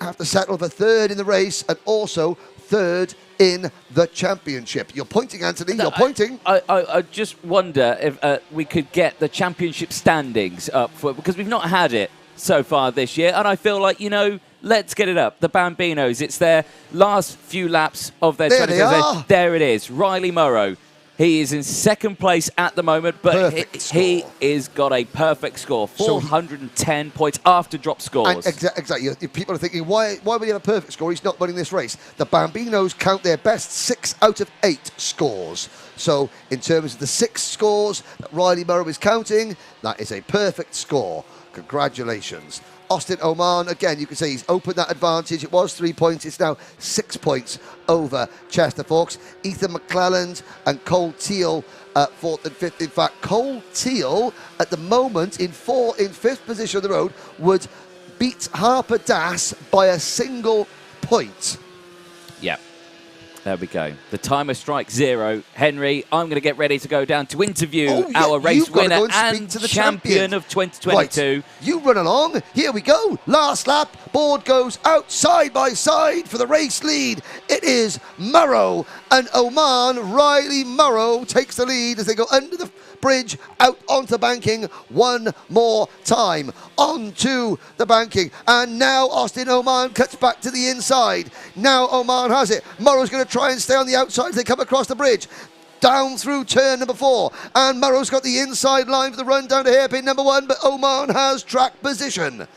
have to settle for third in the race and also third in the championship. You're pointing, Anthony, you're pointing. I just wonder if we could get the championship standings up, because we've not had it so far this year, and I feel like, you know, let's get it up. The Bambinos, it's their last few laps of their 2020. There it is. Riley Morrow. He is in second place at the moment, but he has got a perfect score, 410 points after drop scores. And exactly. People are thinking, why would he have a perfect score? He's not winning this race. The Bambinos count their best 6 out of 8 scores. So in terms of the 6 scores that Riley Morrow is counting, that is a perfect score. Congratulations. Austin Oman, again, you can say he's opened that advantage. It was 3 points. It's now 6 points over Chester Fawkes. Ethan McClelland and Cole Teal 4th and 5th. In fact, Cole Teal, at the moment, in 5th position on the road, would beat Harper Das by a single point. Yeah. There we go. The timer strikes 0. Henry, I'm going to get ready to go down to interview our race winner and champion of 2022. Right. You run along. Here we go. Last lap. Board goes out side by side for the race lead. It is Morrow and Oman. Riley Morrow takes the lead as they go under the bridge, out onto banking one more time. Onto the banking. And now Austin Oman cuts back to the inside. Now Oman has it. Morrow's going to try and stay on the outside as they come across the bridge. Down through turn number 4. And Morrow's got the inside line for the run down to hairpin number 1, but Oman has track position.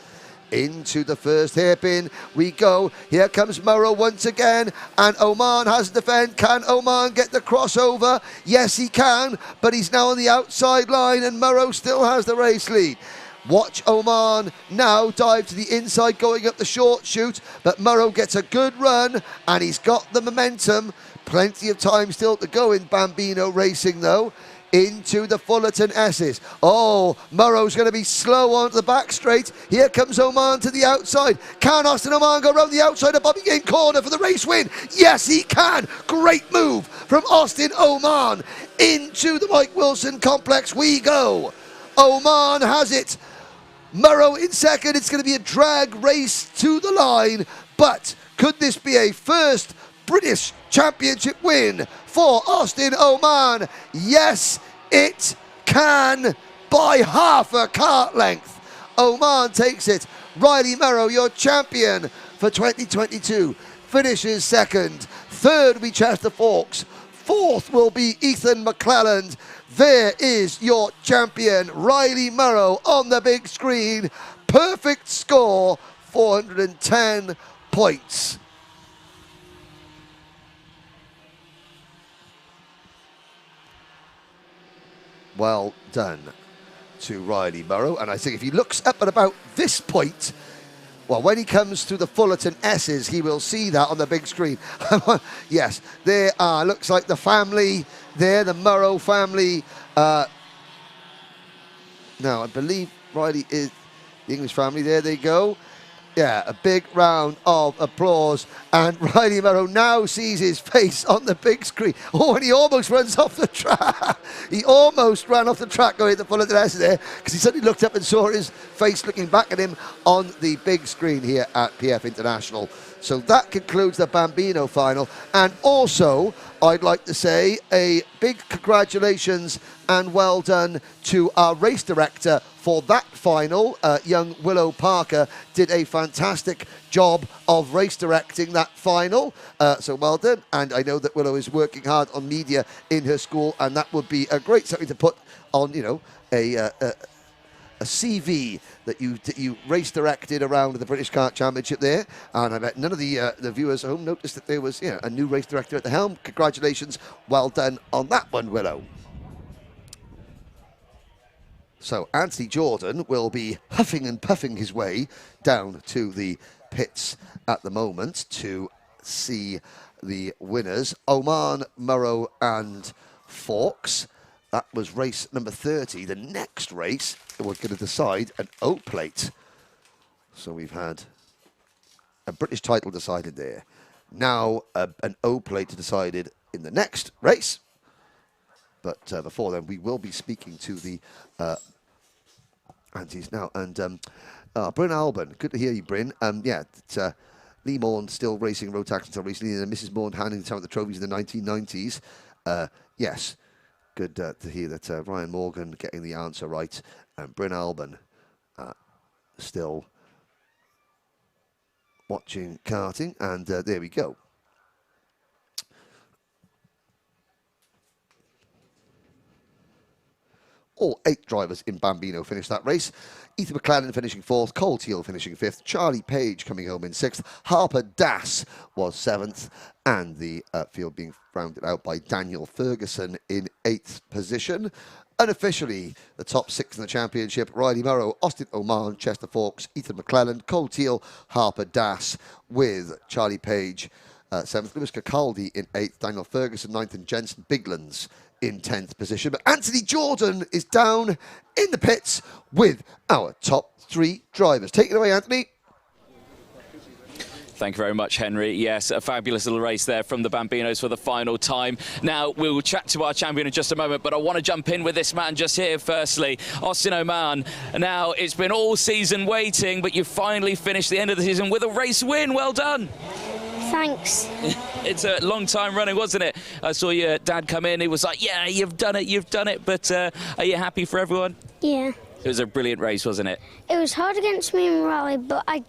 Into the first hairpin we go. Here comes Morrow once again, and Oman has to defend. Can Oman get the crossover? Yes, he can, but he's now on the outside line, and Morrow still has the race lead. Watch Oman now dive to the inside, going up the short chute, but Morrow gets a good run, and he's got the momentum. Plenty of time still to go in Bambino racing, though. Into the Fullerton S's. Oh, Morrow's going to be slow onto the back straight. Here comes Oman to the outside. Can Austin Oman go around the outside of Bobby Game corner for the race win? Yes, he can. Great move from Austin Oman. Into the Mike Wilson complex we go. Oman has it. Morrow in second. It's going to be a drag race to the line. But could this be a first British Championship win for Austin Oman? Yes, it can, by half a kart length. Oman takes it. Riley Morrow, your champion for 2022, finishes second. Third will be Chester Fawkes. Fourth will be Ethan McClelland. There is your champion, Riley Morrow, on the big screen. Perfect score, 410 points. Well done to Riley Morrow. And I think if he looks up at about this point, well, when he comes to the Fullerton S's, he will see that on the big screen. Yes, there are, looks like the family there, the Morrow family. Now, I believe Riley is the English family. There they go. Yeah, a big round of applause. And Riley Morrow now sees his face on the big screen. Oh, and he almost runs off the track. He almost ran off the track going to Fullerton S there, because he suddenly looked up and saw his face looking back at him on the big screen here at PF International. So that concludes the Bambino final. And also, I'd like to say a big congratulations and well done to our race director for that final. Young Willow Parker did a fantastic job of race directing that final. So well done. And I know that Willow is working hard on media in her school, and that would be a great something to put on, you know, a CV that you race directed around the British Kart Championship there. And I bet none of the viewers at home noticed that there was a new race director at the helm. Congratulations, well done on that one, Willow. So Anthony Jordan will be huffing and puffing his way down to the pits at the moment to see the winners, Oman, Morrow and Fawkes. That was race number 30. The next race, we're going to decide an O plate. So we've had a British title decided there. Now an O plate decided in the next race. But before then, we will be speaking to the aunties now. And Bryn Alban, good to hear you, Bryn. Lee Morn still racing road tax until recently, and Mrs. Morn handing some of the trophies in the 1990s. Yes, good to hear that Ryan Morgan getting the answer right, and Bryn Alban still watching karting, and there we go. All 8 drivers in Bambino finished that race. Ethan McLaren finishing 4th, Cole Teal finishing 5th, Charlie Page coming home in 6th, Harper Das was 7th, and the field being rounded out by Daniel Ferguson in 8th position. Unofficially, the top 6 in the championship: Riley Murrow, Austin Oman, Chester Fawkes, Ethan McClelland, Cole Teal, Harper Das, with Charlie Page 7th, Lewis Cacaldi in 8th, Daniel Ferguson 9th, and Jensen Biglands in 10th position. But Anthony Jordan is down in the pits with our top 3 drivers. Take it away, Anthony. Thank you very much, Henry. Yes, a fabulous little race there from the Bambinos for the final time. Now, we'll chat to our champion in just a moment, but I want to jump in with this man just here firstly, Austin Oman. Now, it's been all season waiting, but you finally finished the end of the season with a race win. Well done. Thanks. It's a long time running, wasn't it? I saw your dad come in. He was like, yeah, you've done it. But are you happy for everyone? Yeah. It was a brilliant race, wasn't it? It was hard against me and Riley, but I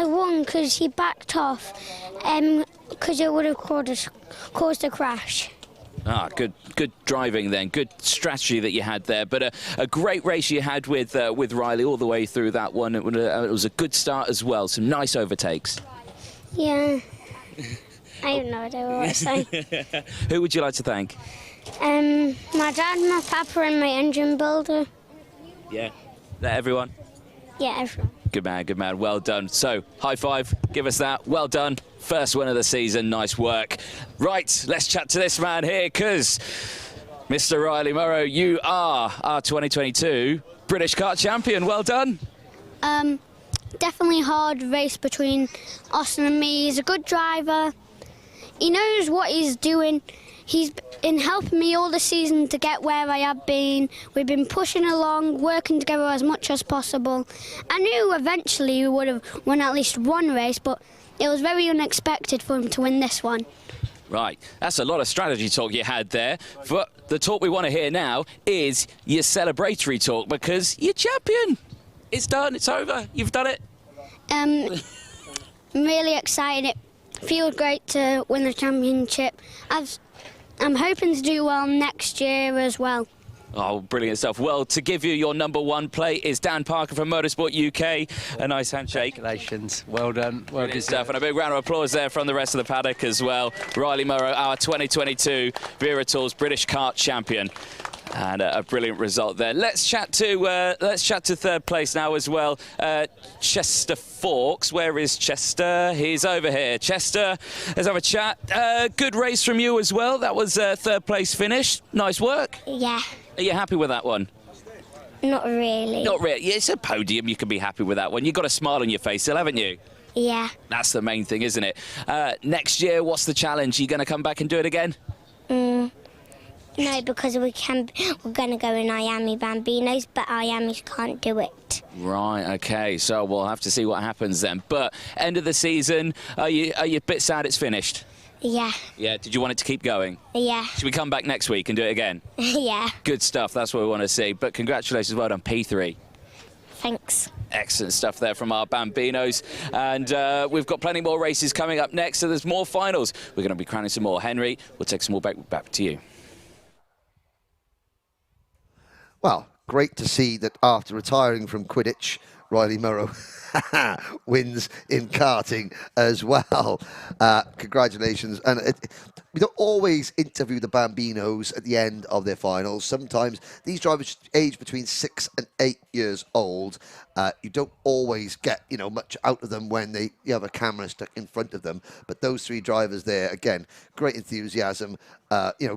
won because he backed off because it would have caused a crash. Ah, good driving then. Good strategy that you had there. But a great race you had with Riley all the way through that one. It was a good start as well. Some nice overtakes. Yeah. I have no idea what to say. Who would you like to thank? My dad, my papa, and my engine builder. Yeah. Is that everyone? Yeah, everyone. Good man. Well done. So, high five. Give us that. Well done. First win of the season. Nice work. Right, let's chat to this man here, because Mr. Riley Murrow, you are our 2022 British Kart champion. Well done. Definitely a hard race between Austin and me. He's a good driver. He knows what he's doing. He's been helping me all the season to get where I have been. We've been pushing along, working together as much as possible. I knew eventually we would have won at least one race, but it was very unexpected for him to win this one. Right, that's a lot of strategy talk you had there. But the talk we want to hear now is your celebratory talk, because you're champion. It's done, it's over, you've done it. I'm really excited. It feels great to win the championship. I'm hoping to do well next year as well. Oh, brilliant stuff. Well, to give you your #1 plate is Dan Parker from Motorsport UK. A nice handshake. Congratulations. Well done. Well Brilliant stuff. And a big round of applause there from the rest of the paddock as well. Riley Murrow, our 2022 Wera Tools British Kart champion. And a brilliant result there. Let's chat to third place now as well. Chester Fawkes. Where is Chester? He's over here. Chester, let's have a chat. Good race from you as well. That was third place finish. Nice work. Yeah. Are you happy with that one? Not really. Not really. It's a podium. You can be happy with that one. You've got a smile on your face still, haven't you? Yeah. That's the main thing, isn't it? Next year, what's the challenge? Are you going to come back and do it again? No, because we're going to go in IAME Bambinos, but IAME can't do it. Right, okay, so we'll have to see what happens then. But end of the season, are you a bit sad it's finished? Yeah. Yeah, did you want it to keep going? Yeah. Should we come back next week and do it again? Yeah. Good stuff, that's what we want to see. But congratulations, well done, P3. Thanks. Excellent stuff there from our Bambinos. And we've got plenty more races coming up next, so there's more finals. We're going to be crowning some more. Henry, we'll take some more back to you. Well, great to see that after retiring from Quidditch, Riley Murrow wins in karting as well. Congratulations. And we don't always interview the Bambinos at the end of their finals. Sometimes these drivers age between 6 and 8 years old. You don't always get, much out of them when you have a camera stuck in front of them. But those 3 drivers there, again, great enthusiasm,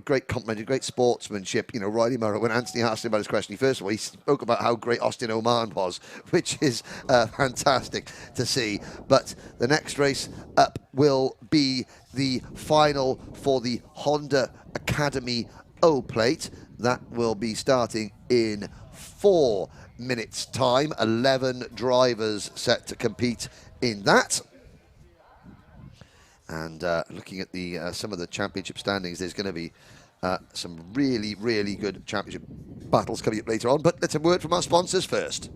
great compliment, great sportsmanship. Riley Murrow, when Anthony asked him about his question, first of all, he spoke about how great Austin Oman was, which is fantastic to see. But the next race up will be the final for the Honda Academy O plate. That will be starting in 4 minutes' time. 11 drivers set to compete in that. And looking at the some of the championship standings, there's going to be some really, really good championship battles coming up later on. But let's have a word from our sponsors first.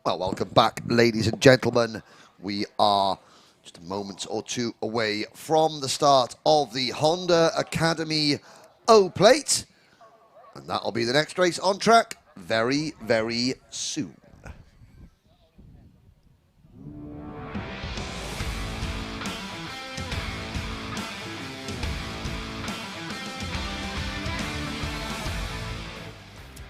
Well, welcome back, ladies and gentlemen. We are just a moment or two away from the start of the Honda Academy O-Plate. And that'll be the next race on track very, very soon.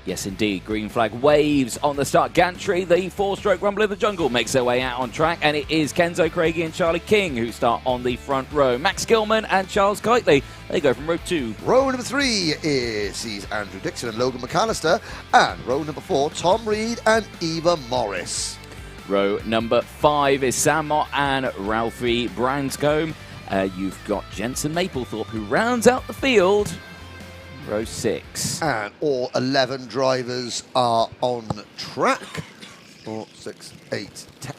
Yes, indeed. Green flag waves on the start gantry. The four-stroke Rumble in the Jungle makes their way out on track, and it is Kenzo Craigie and Charlie King who start on the front row. Max Gilman and Charles Kitely, they go from row 2. Row number 3 sees Andrew Dixon and Logan McAllister, and row number 4, Tom Reed and Eva Morris. Row number 5 is Sam Mott and Ralphie Branscombe. You've got Jensen Maplethorpe, who rounds out the field. Row 6. And all 11 drivers are on track. 4, 6, 8, 10,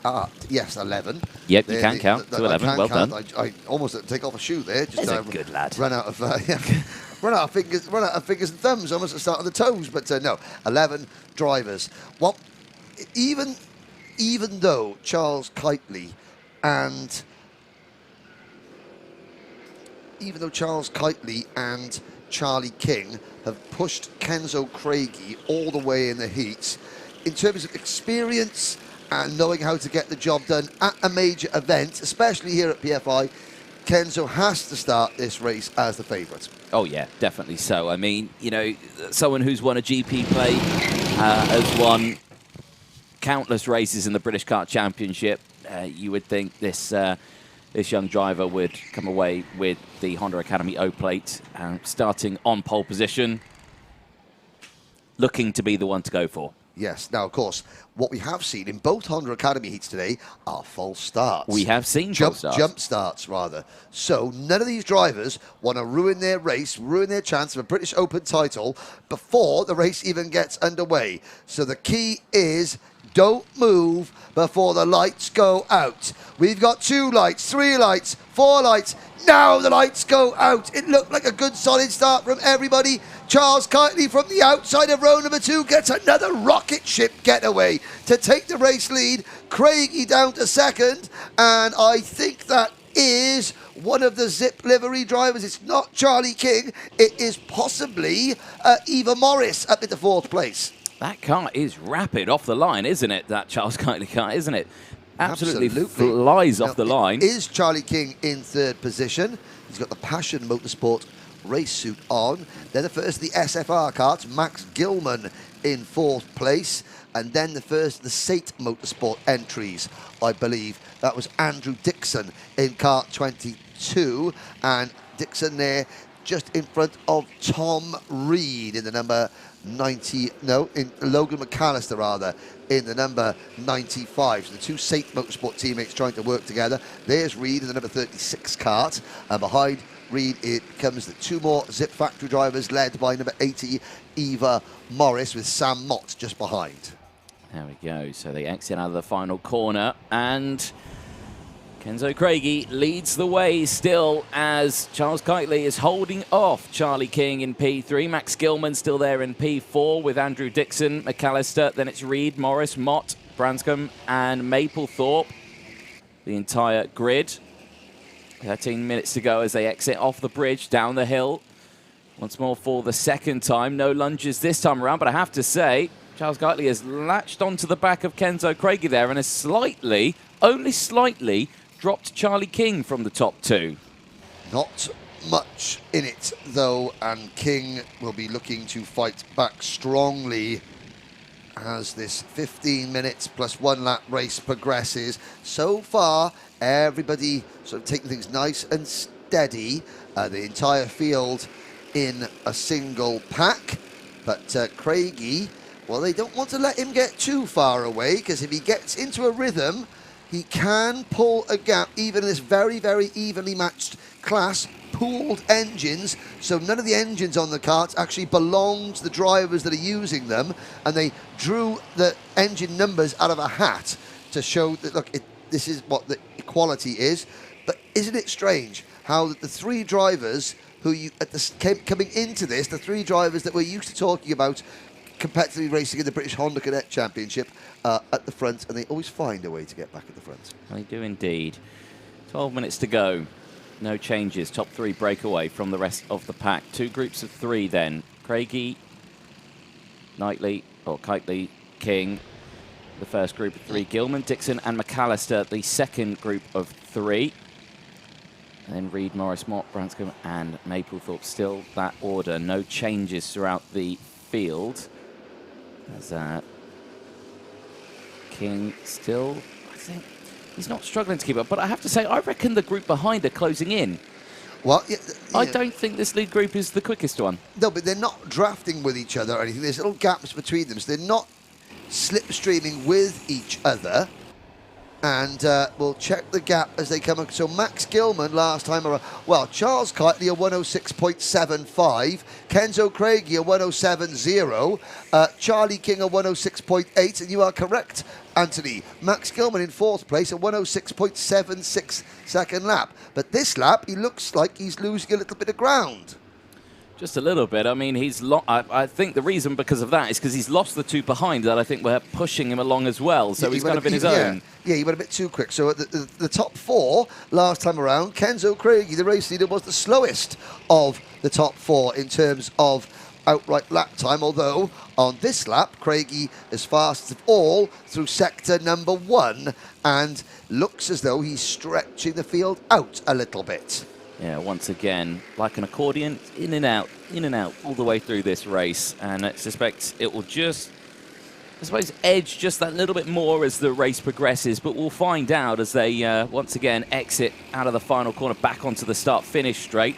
yes, 11. Yep, you can count to 11. Well done. I almost had to take off a shoe there. Just a good lad. Run out of run out of fingers and thumbs. Almost to start on the toes, but no, 11 drivers. Well, even though Charles Kitely and Charlie King have pushed Kenzo Craigie all the way in the heats, in terms of experience and knowing how to get the job done at a major event, especially here at PFI, Kenzo has to start this race as the favourite. Oh, yeah, definitely so. I mean, you know, someone who's won a GP plate, has won countless races in the British Kart Championship. You would think this this young driver would come away with the Honda Academy O plate, starting on pole position, looking to be the one to go for. Yes. Now, of course, what we have seen in both Honda Academy heats today are false starts. We have seen false starts. Jump starts, rather. So none of these drivers want to ruin their race, ruin their chance of a British Open title before the race even gets underway. So the key is don't move before the lights go out. We've got 2 lights, 3 lights, 4 lights. Now the lights go out. It looked like a good solid start from everybody. Charles Kitely from the outside of row number 2 gets another rocket ship getaway to take the race lead. Craigie down to second, and I think that is one of the Zip livery drivers. It's not Charlie King. It is possibly Eva Morris up into 4th place. That car is rapid off the line, isn't it? That Charles Kitely car, isn't it? Absolutely flies off the line. Is Charlie King in 3rd position? He's got the Passion Motorsport race suit on. Then the first of the SFR karts, Max Gilman in 4th place. And then the first of the Sate Motorsport entries, I believe. That was Andrew Dixon in kart 22. And Dixon there just in front of Tom Reed in the number 90, no, in Logan McAllister rather, in the number 95. So the 2 Sate Motorsport teammates trying to work together. There's Reed in the number 36 kart, and behind Reed it comes the 2 more Zip factory drivers led by number 80 Eva Morris with Sam Mott just behind. There we go. So they exit out of the final corner, and Kenzo Craigie leads the way still as Charles Kitely is holding off Charlie King in P3. Max Gilman still there in P4 with Andrew Dixon, McAllister. Then it's Reed, Morris, Mott, Branscombe and Maplethorpe. The entire grid. 13 minutes to go as they exit off the bridge down the hill. Once more for the second time. No lunges this time around, but I have to say, Charles Kitely has latched onto the back of Kenzo Craigie there and has slightly, only slightly, dropped Charlie King from the top 2. Not much in it, though, and King will be looking to fight back strongly as this 15 minutes plus 1 lap race progresses. So far, everybody sort of taking things nice and steady. The entire field in a single pack. But Craigie, well, they don't want to let him get too far away, because if he gets into a rhythm, he can pull a gap, even in this very, very evenly matched class. Pooled engines, so none of the engines on the karts actually belong to the drivers that are using them, and they drew the engine numbers out of a hat to show that, look, this is what the equality is. But isn't it strange how the 3 drivers who coming into this, the 3 drivers that we're used to talking about competitively racing in the British Honda Cadet Championship at the front, and they always find a way to get back at the front. They do indeed. 12 minutes to go. No changes. Top 3 breakaway from the rest of the pack. 2 groups of 3 then. Craigie, Kitely, King. The first group of 3. Gilman, Dixon and McAllister, the second group of 3. And then Reed, Morris, Mott, Branscombe and Maplethorpe. Still that order. No changes throughout the field. As King still, I think, he's not struggling to keep up. But I have to say, I reckon the group behind are closing in. Well, I don't think this lead group is the quickest one. No, but they're not drafting with each other or anything. There's little gaps between them, so they're not slipstreaming with each other. And we'll check the gap as they come up. So Max Gilman last time around, well, Charles Kitely a 106.75, Kenzo Craigie a 107.0, Charlie King a 106.8, and you are correct, Anthony. Max Gilman in 4th place, a 106.76 second lap. But this lap, he looks like he's losing a little bit of ground. Just a little bit. I mean, I think the reason because of that is because he's lost the 2 behind that I think were pushing him along as well. So he's kind of in his own. Yeah, he went a bit too quick. So the top 4 last time around, Kenzo Craigie, the race leader, was the slowest of the top 4 in terms of outright lap time, although on this lap, Craigie is fastest of all through sector number 1 and looks as though he's stretching the field out a little bit. Yeah, once again, like an accordion, in and out, all the way through this race. And I suspect it will just, I suppose, edge just that little bit more as the race progresses. But we'll find out as they, once again, exit out of the final corner back onto the start-finish straight.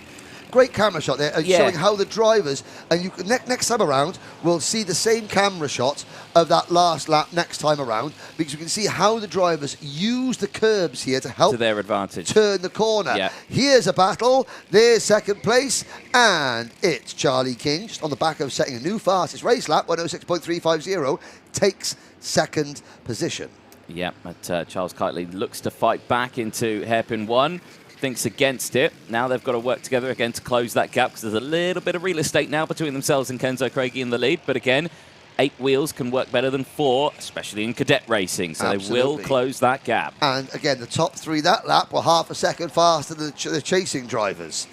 Great camera shot there, showing how the drivers, and you next time around, we'll see the same camera shot of that last lap next time around, because you can see how the drivers use the curbs here to help to their advantage turn the corner. Yeah. Here's a battle. There's second place, and it's Charlie King, just on the back of setting a new fastest race lap, 106.350, takes second position. Yeah, but Charles Kitely looks to fight back into hairpin 1. Thinks against it. Now they've got to work together again to close that gap, because there's a little bit of real estate now between themselves and Kenzo Craigie in the lead. But again, 8 wheels can work better than 4, especially in cadet racing. So Absolutely. they will close that gap. And again, the top 3 that lap were half a second faster than the chasing drivers.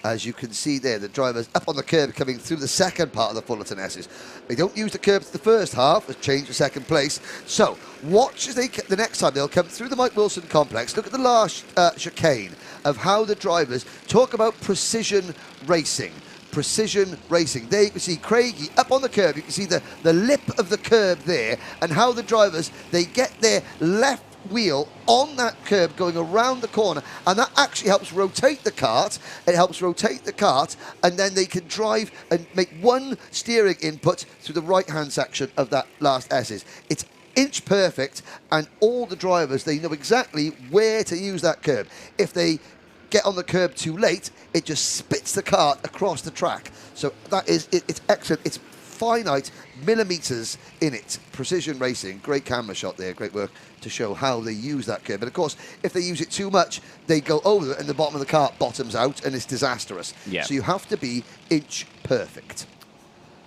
As you can see there, the drivers up on the curb coming through the second part of the Fullerton S's. They don't use the curbs the first half, has changed to second place. So watch as the next time they'll come through the Mike Wilson complex. Look at the last chicane of how the drivers talk about precision racing. Precision racing. There you can see Craigie up on the curb. You can see the lip of the curb there, and how the drivers, they get their left wheel on that curb going around the corner, and that actually helps rotate the kart. It helps rotate the kart, and then they can drive and make one steering input through the right-hand section of that last S's. It's inch perfect, and all the drivers, they know exactly where to use that curb. If they get on the curb too late, it just spits the kart across the track. So that is, it's excellent. It's finite millimeters in it. Precision racing, great camera shot there, great work to show how they use that curb. But of course, if they use it too much, they go over it and the bottom of the kart bottoms out, and it's disastrous. Yeah. So you have to be inch perfect.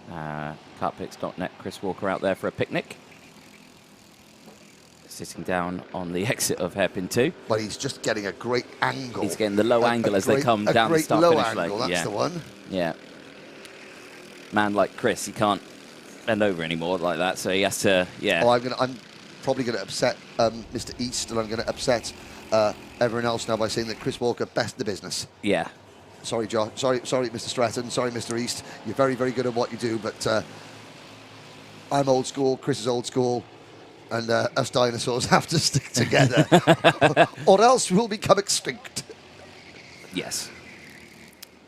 Kartpicks.net, Chris Walker out there for a picnic. Sitting down on the exit of hairpin 2. But he's just getting a great angle. He's getting the low angle as they come down the start-finish lane. That's the one. Yeah. Man like Chris, he can't bend over anymore like that, so he has to, yeah. Oh, I'm probably going to upset Mr. East, and I'm going to upset everyone else now by saying that Chris Walker, best in the business. Yeah. Sorry, Josh. Sorry, Mr. Stratton. Sorry, Mr. East. You're very, very good at what you do, but I'm old school. Chris is old school. And us dinosaurs have to stick together, or else we'll become extinct. Yes.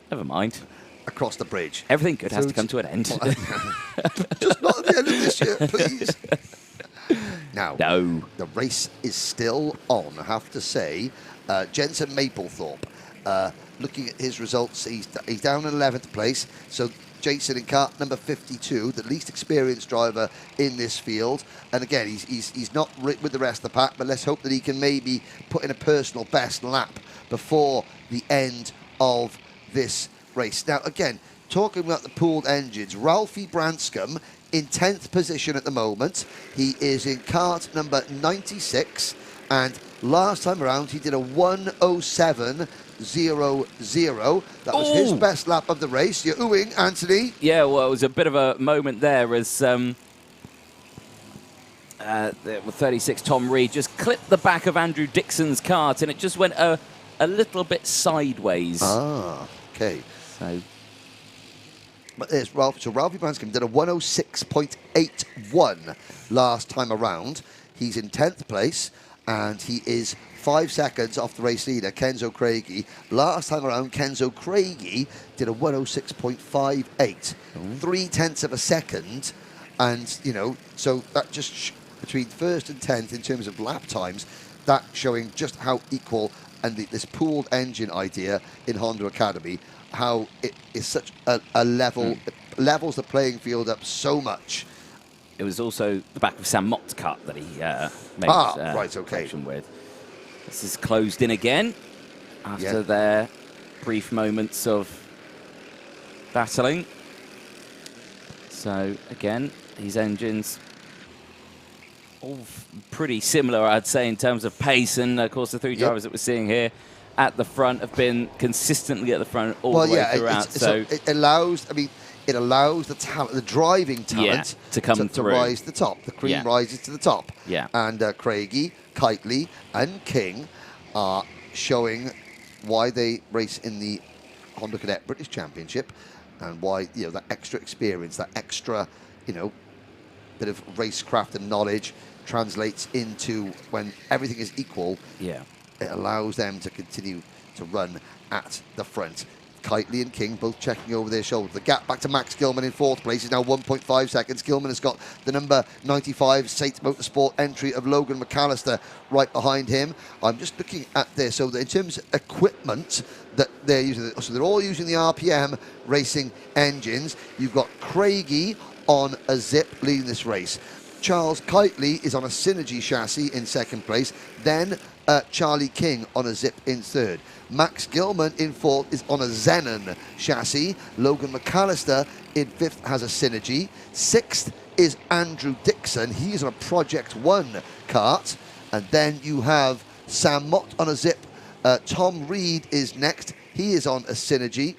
Never mind. Across the bridge. Everything good has to come to an end. Just not at the end of this year, please. Now, the race is still on, I have to say. Jensen Maplethorpe, looking at his results, he's down in 11th place. So Jason in kart number 52, the least experienced driver in this field. And again, he's not with the rest of the pack, but let's hope that he can maybe put in a personal best lap before the end of this race. Now, again, talking about the pooled engines, Ralphie Branscombe in 10th position at the moment. He is in kart number 96, and last time around he did a 1:07.00. That was his best lap of the race. You're oohing, Anthony. Yeah, well, it was a bit of a moment there as 36 Tom Reed just clipped the back of Andrew Dixon's kart, and it just went a little bit sideways. Ah, okay. So, but there's Ralph. So Ralphie Branscombe did a 1:06.81 last time around. He's in 10th place, and he is 5 seconds off the race leader, Kenzo Craigie. Last time around, Kenzo Craigie did a 1:06.58, 0.3 of a second, and you know, so that just between first and 10th in terms of lap times, that showing just how equal, and this pooled engine idea in Honda Academy, how it is such a level, levels the playing field up so much. it was also the back of Sam Mott's cut that he made right, okay. with. This is closed in again after their brief moments of battling. So again, these engines all pretty similar, I'd say, in terms of pace, and of course the three drivers that we're seeing here at the front have been consistently at the front all the way throughout. So it allows, I mean, it allows the talent, the driving talent, to come to through. rise to the top. The cream rises to the top. Yeah. And Craigie, Kitely, and King are showing why they race in the Honda Cadet British Championship, and why, you know, that extra experience, that extra, you know, bit of racecraft and knowledge translates into, when everything is equal, yeah, it allows them to continue to run at the front. Kitely and King both checking over their shoulder. The gap back to Max Gilman in 4th place is now 1.5 seconds. Gilman has got the number 95 Saints Motorsport entry of Logan McAllister right behind him. I'm just looking at this. So in terms of equipment that they're using, so they're all using the RPM racing engines. You've got Craigie on a Zip leading this race. Charles Kitely is on a Synergy chassis in 2nd place. Then Charlie King on a Zip in 3rd. Max Gilman in 4th is on a Xenon chassis. Logan McAllister in 5th has a Synergy. 6th is Andrew Dixon. He is on a Project 1 kart. And then you have Sam Mott on a Zip. Tom Reed is next. He is on a Synergy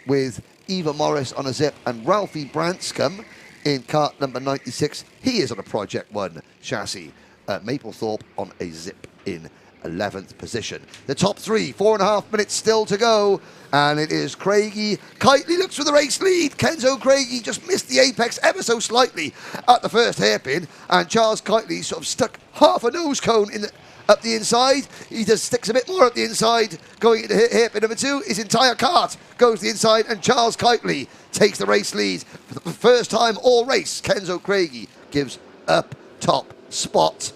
with Eva Morris on a Zip. And Ralphie Branscombe in kart number 96. He is on a Project 1 chassis. Maplethorpe on a Zip in 11th position. The top 3, 4.5 minutes still to go, and it is Craigie. Kitely looks for the race lead. Kenzo Craigie just missed the apex ever so slightly at the first hairpin, and Charles Kitely sort of stuck half a nose cone in up the inside. He just sticks a bit more up the inside, going into hairpin number 2. His entire kart goes to the inside, and Charles Kitely takes the race lead for the first time all race. Kenzo Craigie gives up top spot,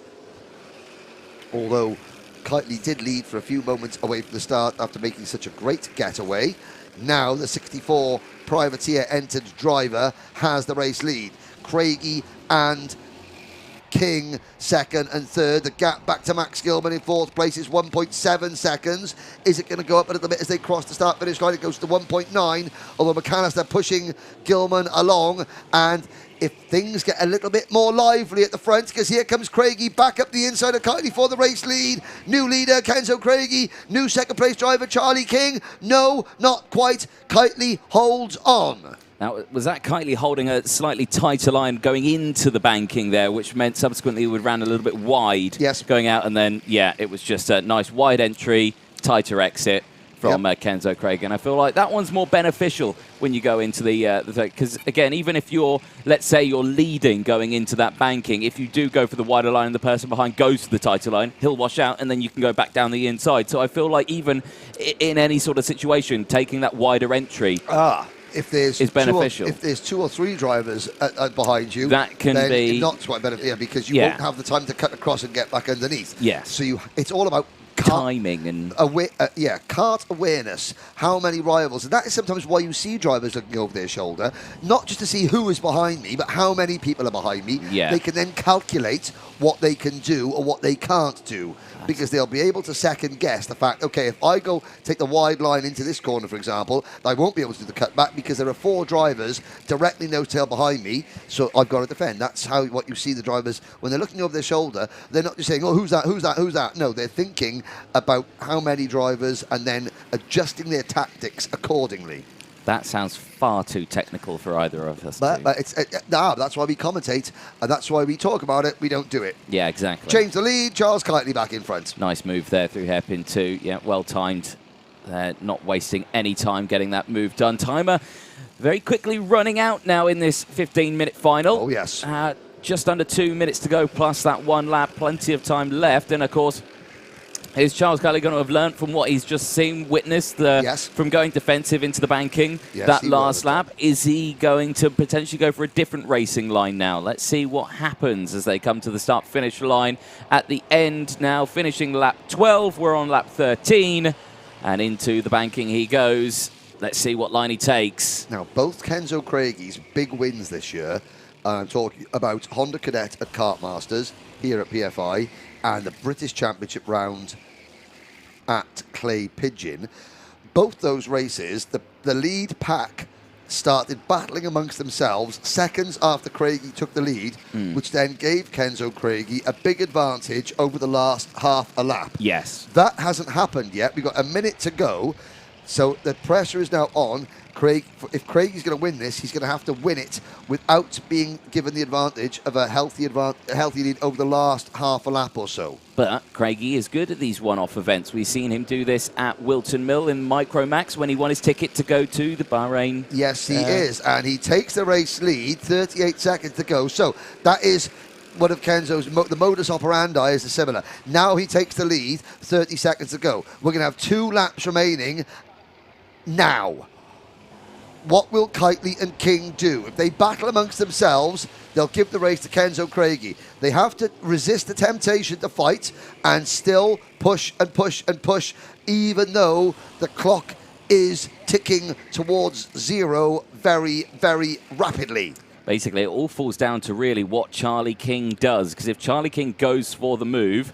although Kitely did lead for a few moments away from the start after making such a great getaway. Now the 64 privateer entered driver has the race lead. Craigie and King 2nd and 3rd. The gap back to Max Gilman in 4th place is 1.7 seconds. Is it going to go up a little bit as they cross the start-finish line? It goes to 1.9, although McAllister pushing Gilman along. And if things get a little bit more lively at the front, because here comes Craigie back up the inside of Kitely for the race lead. New leader, Kenzo Craigie. New 2nd place driver, Charlie King. No, not quite. Kitely holds on. Now, was that Kitely holding a slightly tighter line going into the banking there, which meant subsequently we ran a little bit wide going out, and then, yeah, it was just a nice wide entry, tighter exit from Kenzo Craigie. And I feel like that one's more beneficial when you go into the because, again, even if you're, let's say you're leading going into that banking, if you do go for the wider line and the person behind goes to the tighter line, he'll wash out and then you can go back down the inside. So I feel like even in any sort of situation, taking that wider entry if there's is beneficial. If there's 2 or 3 drivers behind you, that can then be not quite beneficial, because you won't have the time to cut across and get back underneath. Yes. So it's all about timing and kart awareness. How many rivals, and that is sometimes why you see drivers looking over their shoulder, not just to see who is behind me, but how many people are behind me. They can then calculate what they can do or what they can't do, because they'll be able to second guess the fact, okay, if I go take the wide line into this corner, for example, I won't be able to do the cutback because there are 4 drivers directly no-tail behind me, so I've got to defend. That's how what you see the drivers, when they're looking over their shoulder, they're not just saying, oh, who's that, who's that, who's that? No, they're thinking about how many drivers and then adjusting their tactics accordingly. That sounds far too technical for either of us. But it's that's why we commentate, and that's why we talk about it. We don't do it. Yeah, exactly. Change the lead. Charles Kitely back in front. Nice move there through hairpin 2. Yeah, well timed. They're not wasting any time getting that move done. Timer very quickly running out now in this 15-minute final. Oh, yes. Just under 2 minutes to go, plus that 1 lap. Plenty of time left. And, of course, is Charles Kitely going to have learnt from what he's just seen, witnessed, from going defensive into the banking that last lap? Is he going to potentially go for a different racing line now? Let's see what happens as they come to the start-finish line at the end now. Finishing lap 12, we're on lap 13, and into the banking he goes. Let's see what line he takes. Now, both Kenzo Craigie's big wins this year, I'm talking about Honda Cadet at Kart Masters here at PFI, and the British Championship round at Clay Pigeon. Both those races, the lead pack started battling amongst themselves seconds after Craigie took the lead, which then gave Kenzo Craigie a big advantage over the last half a lap. Yes. That hasn't happened yet. We've got a minute to go. So the pressure is now on Craig. If Craig is going to win this, he's going to have to win it without being given the advantage of a healthy lead over the last half a lap or so. But Craigie is good at these one-off events. We've seen him do this at Wilton Mill in Micromax when he won his ticket to go to the Bahrain. Yes, he is. And he takes the race lead, 38 seconds to go. So that is one of Kenzo's, the modus operandi is similar. Now he takes the lead, 30 seconds to go. We're going to have 2 laps remaining now. What will Kitely and King do? If they battle amongst themselves, they'll give the race to Kenzo Craigie. They have to resist the temptation to fight and still push and push and push, even though the clock is ticking towards 0 very, very rapidly. Basically, it all falls down to really what Charlie King does, because if Charlie King goes for the move,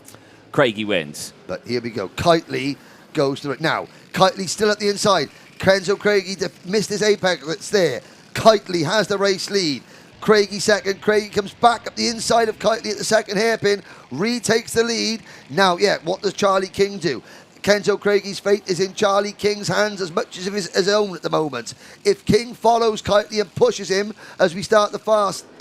Craigie wins. But here we go. Kitely goes through it. Now, Kitely still at the inside. Kenzo Craigie missed his apex that's there. Kitely has the race lead. Craigie second. Craigie comes back up the inside of Kitely at the second hairpin, retakes the lead. Now, what does Charlie King do? Kenzo Craigie's fate is in Charlie King's hands as much as of his own at the moment. If King follows Kitely and pushes him as we start the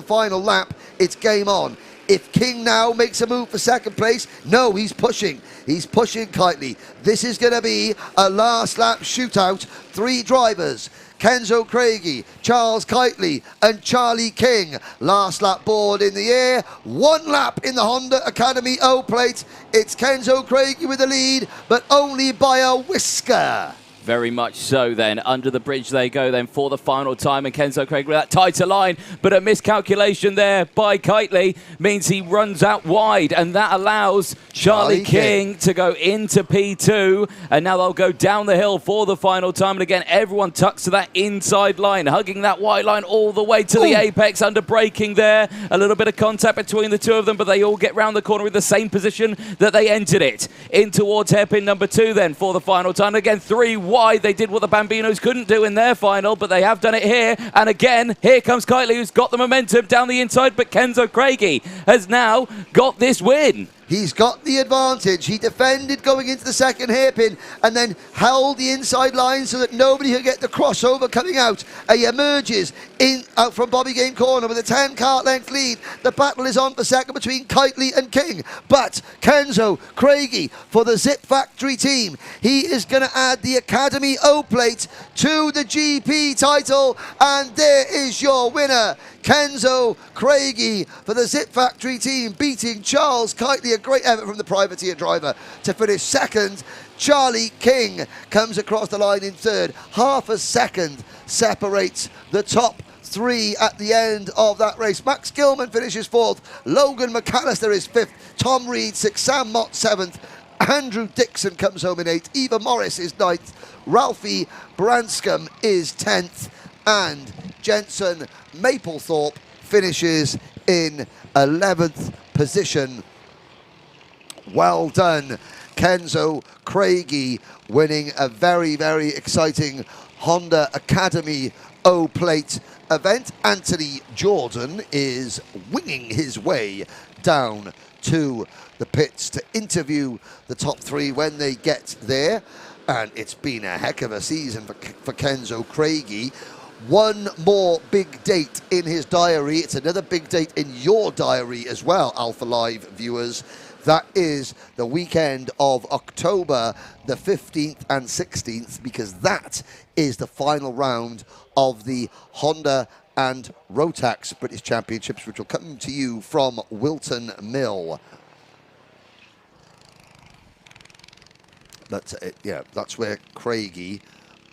final lap, it's game on. If King now makes a move for second place, no, he's pushing. He's pushing Kitely. This is going to be a last lap shootout. 3 drivers, Kenzo Craigie, Charles Kitely and Charlie King. Last lap board in the air. 1 lap in the Honda Academy O plate. It's Kenzo Craigie with the lead, but only by a whisker. Very much so then. Under the bridge they go then for the final time, and Kenzo Craig with that tighter line, but a miscalculation there by Kitely means he runs out wide, and that allows Charlie King to go into P2, and now they'll go down the hill for the final time. And again, everyone tucks to that inside line, hugging that white line all the way to the apex, under braking there. A little bit of contact between the two of them, but they all get round the corner with the same position that they entered it. In towards hairpin number 2 then for the final time. Again, 3 wide. They did what the Bambinos couldn't do in their final, but they have done it here. And again, here comes Kitely, who's got the momentum down the inside, but Kenzo Craigie has now got this win. He's got the advantage. He defended going into the second hairpin and then held the inside line so that nobody could get the crossover coming out. He emerges out from Bobby Game Corner with a 10 kart length lead. The battle is on for second between Kitely and King. But Kenzo Craigie for the Zip Factory team, he is going to add the Academy O plate to the GP title. And there is your winner, Kenzo Craigie for the Zip Factory team, beating Charles Kitely. A great effort from the privateer driver to finish second. Charlie King comes across the line in third. Half a second separates the top 3 at the end of that race. Max Gilman finishes 4th. Logan McAllister is 5th. Tom Reed 6th. Sam Mott 7th. Andrew Dixon comes home in 8th. Eva Morris is 9th. Ralphie Branscombe is 10th. And Jensen Maplethorpe finishes in 11th position. Well done, Kenzo Craigie, winning a very, very exciting Honda Academy O-Plate event. Anthony Jordan is winging his way down to the pits to interview the top 3 when they get there. And it's been a heck of a season for Kenzo Craigie. 1 more big date in his diary. It's another big date in your diary as well, Alpha Live viewers. That is the weekend of October the 15th and 16th, because that is the final round of the Honda and Rotax British Championships, which will come to you from Wilton Mill. That's where Craigie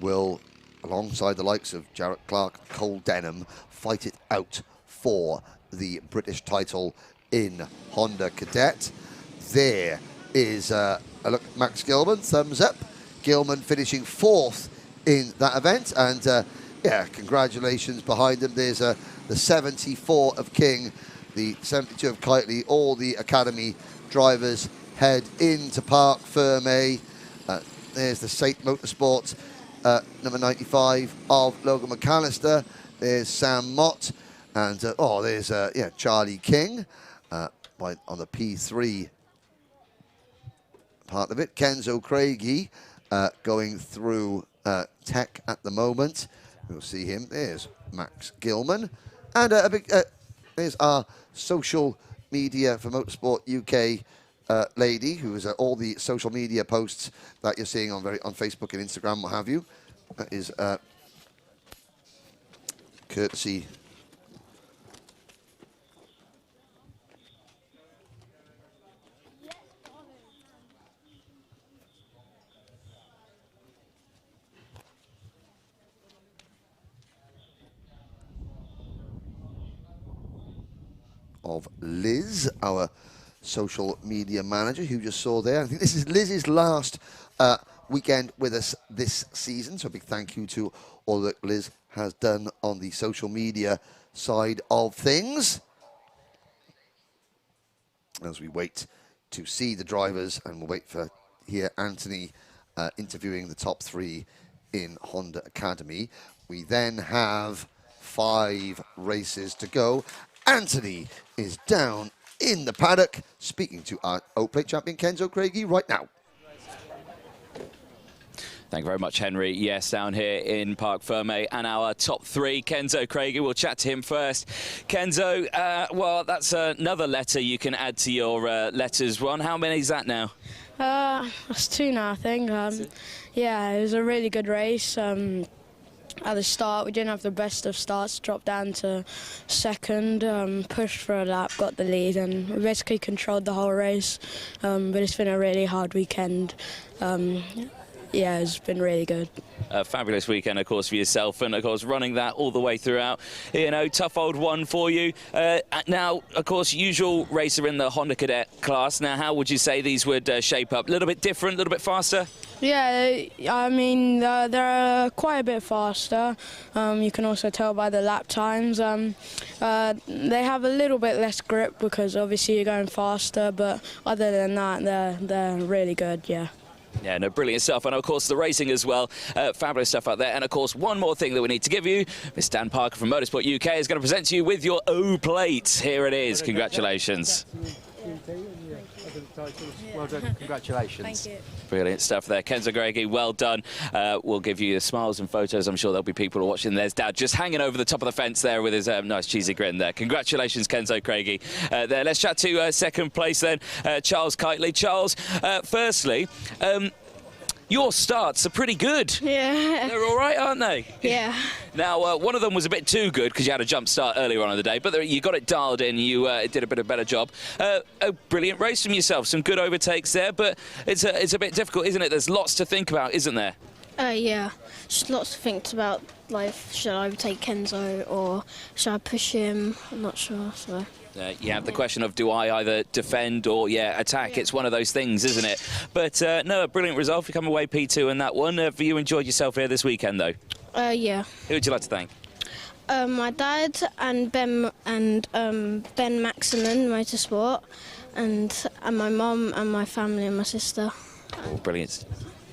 will, alongside the likes of Jarrett Clark, Cole Denham, fight it out for the British title in Honda Cadet. There is a look, Max Gilman, thumbs up. Gilman finishing 4th in that event, and congratulations behind him. There's the 74 of King, the 72 of Kitely. All the Academy drivers head into Parc Fermé. There's the Saint Motorsport number 95 of Logan McAllister. There's Sam Mott, and there's Charlie King on the P3 part of it. Kenzo Craigie going through tech at the moment. We'll see him. There's Max Gilman. And there's our social media for Motorsport UK lady, who is all the social media posts that you're seeing on Facebook and Instagram, what have you. That is courtesy of Liz, our social media manager, who you just saw there. I think this is Liz's last weekend with us this season, so a big thank you to all that Liz has done on the social media side of things. As we wait to see the drivers, and we'll wait for here Anthony interviewing the top 3 in Honda Academy. We then have 5 races to go. Anthony is down in the paddock, speaking to our O-Plate champion Kenzo Craigie right now. Thank you very much, Henry. Yes, down here in Parc Ferme, and our top 3, Kenzo Craigie. We'll chat to him first. Kenzo, well, that's another letter you can add to your letters one. How many is that now? That's 2 now, I think. Yeah, it was a really good race. At the start, we didn't have the best of starts, dropped down to second, pushed for a lap, got the lead, and we basically controlled the whole race. But it's been a really hard weekend. Yeah, it's been really good. A fabulous weekend, of course, for yourself, and, of course, running that all the way throughout. You know, tough old one for you. Now, of course, usual racer in the Honda Cadet class. Now, how would you say these would shape up? A little bit different, a little bit faster? Yeah, I mean, they're quite a bit faster. You can also tell by the lap times. They have a little bit less grip because obviously you're going faster, but other than that, they're really good, yeah. Yeah, no, brilliant stuff. And, of course, the racing as well. Fabulous stuff out there. And, of course, one more thing that we need to give you. Miss Dan Parker from Motorsport UK is going to present to you with your O-Plate. Here it is. Congratulations. Well done. Congratulations. Thank you. Brilliant stuff there. Kenzo Craigie, well done. We'll give you the smiles and photos. I'm sure there'll be people who are watching. There's Dad just hanging over the top of the fence there with his nice cheesy grin there. Congratulations, Kenzo Craigie. There. Let's chat to second place then, Charles Kitely. Charles, firstly, your starts are pretty good. Yeah. They're all right, aren't they? Yeah. Now, one of them was a bit too good because you had a jump start earlier on in the day, but you got it dialed in. You did a bit of a better job. A brilliant race from yourself. Some good overtakes there, but it's a bit difficult, isn't it? There's lots to think about, isn't there? Yeah, just lots to think about. Like, should I overtake Kenzo or should I push him? I'm not sure. So. You have the question of do I either defend or attack. It's one of those things, isn't it? But no, a brilliant result. You come away P2 in that one. Have you enjoyed yourself here this weekend, though? Yeah. Who would you like to thank? My dad and Ben Maximin Motorsport, and my mum and my family and my sister. Oh, brilliant.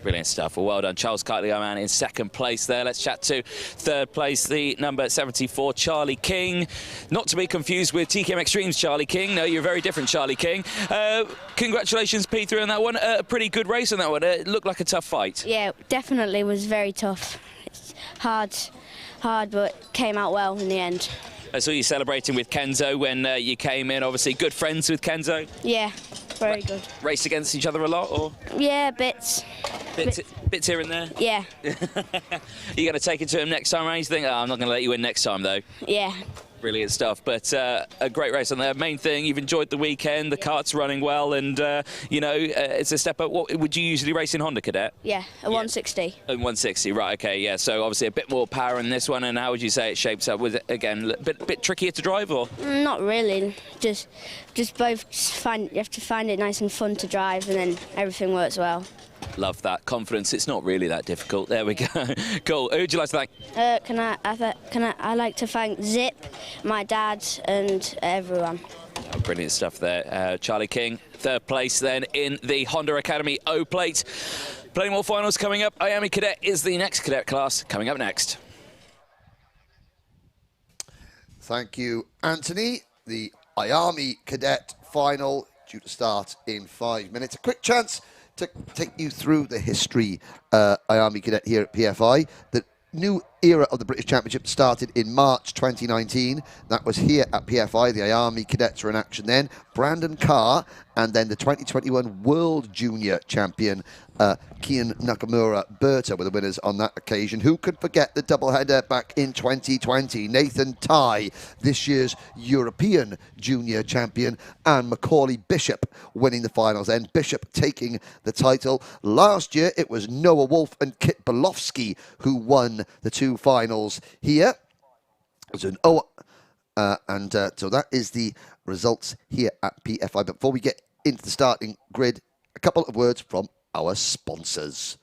Brilliant stuff. Well, well done. Charles Kitely, our man, in second place there. Let's chat to third place, the number 74, Charlie King. Not to be confused with TKM Extreme's Charlie King. No, you're a very different Charlie King. Congratulations, P3, on that one. A pretty good race on that one. It looked like a tough fight. Yeah, definitely was very tough. It's hard, but came out well in the end. I saw you celebrating with Kenzo when you came in. Obviously, good friends with Kenzo. Yeah, very good. Race against each other a lot, or? Yeah, bits. Bits here and there? Yeah. You going to take it to him next time around? You think, I'm not going to let you win next time, though? Yeah. Brilliant stuff. But a great race on there. Main thing, you've enjoyed the weekend. The kart's running well, and, it's a step up. What would you usually race in Honda Cadet? Yeah, a 160. A 160, right, OK, yeah. So, obviously, a bit more power in this one. And how would you say it shapes up? Was it, again, a bit trickier to drive, or? Not really. Just both you have to find it nice and fun to drive, and then everything works well. Love that confidence. It's not really that difficult. There we go. Cool. Who would you like to thank? I like to thank Zip, my dad, and everyone. Oh, brilliant stuff there. Charlie King, third place then in the Honda Academy O-Plate. Plenty more finals coming up. IAME Cadet is the next cadet class coming up next. Thank you, Anthony. The IAME Cadet final due to start in 5 minutes. A quick chance to take you through the history, IAME Cadet here at PFI. The new era of the British Championship started in March 2019. That was here at PFI. The IAME Cadets were in action then. Brandon Carr, and then the 2021 World Junior Champion, Kian Nakamura Berta, were the winners on that occasion. Who could forget the doubleheader back in 2020? Nathan Tye, this year's European Junior Champion, and Macaulay Bishop winning the finals. Then Bishop taking the title. Last year, it was Noah Wolf and Kit Bolofsky who won the two finals here. So that is the results here at PFI. But before we get into the starting grid, a couple of words from our sponsors.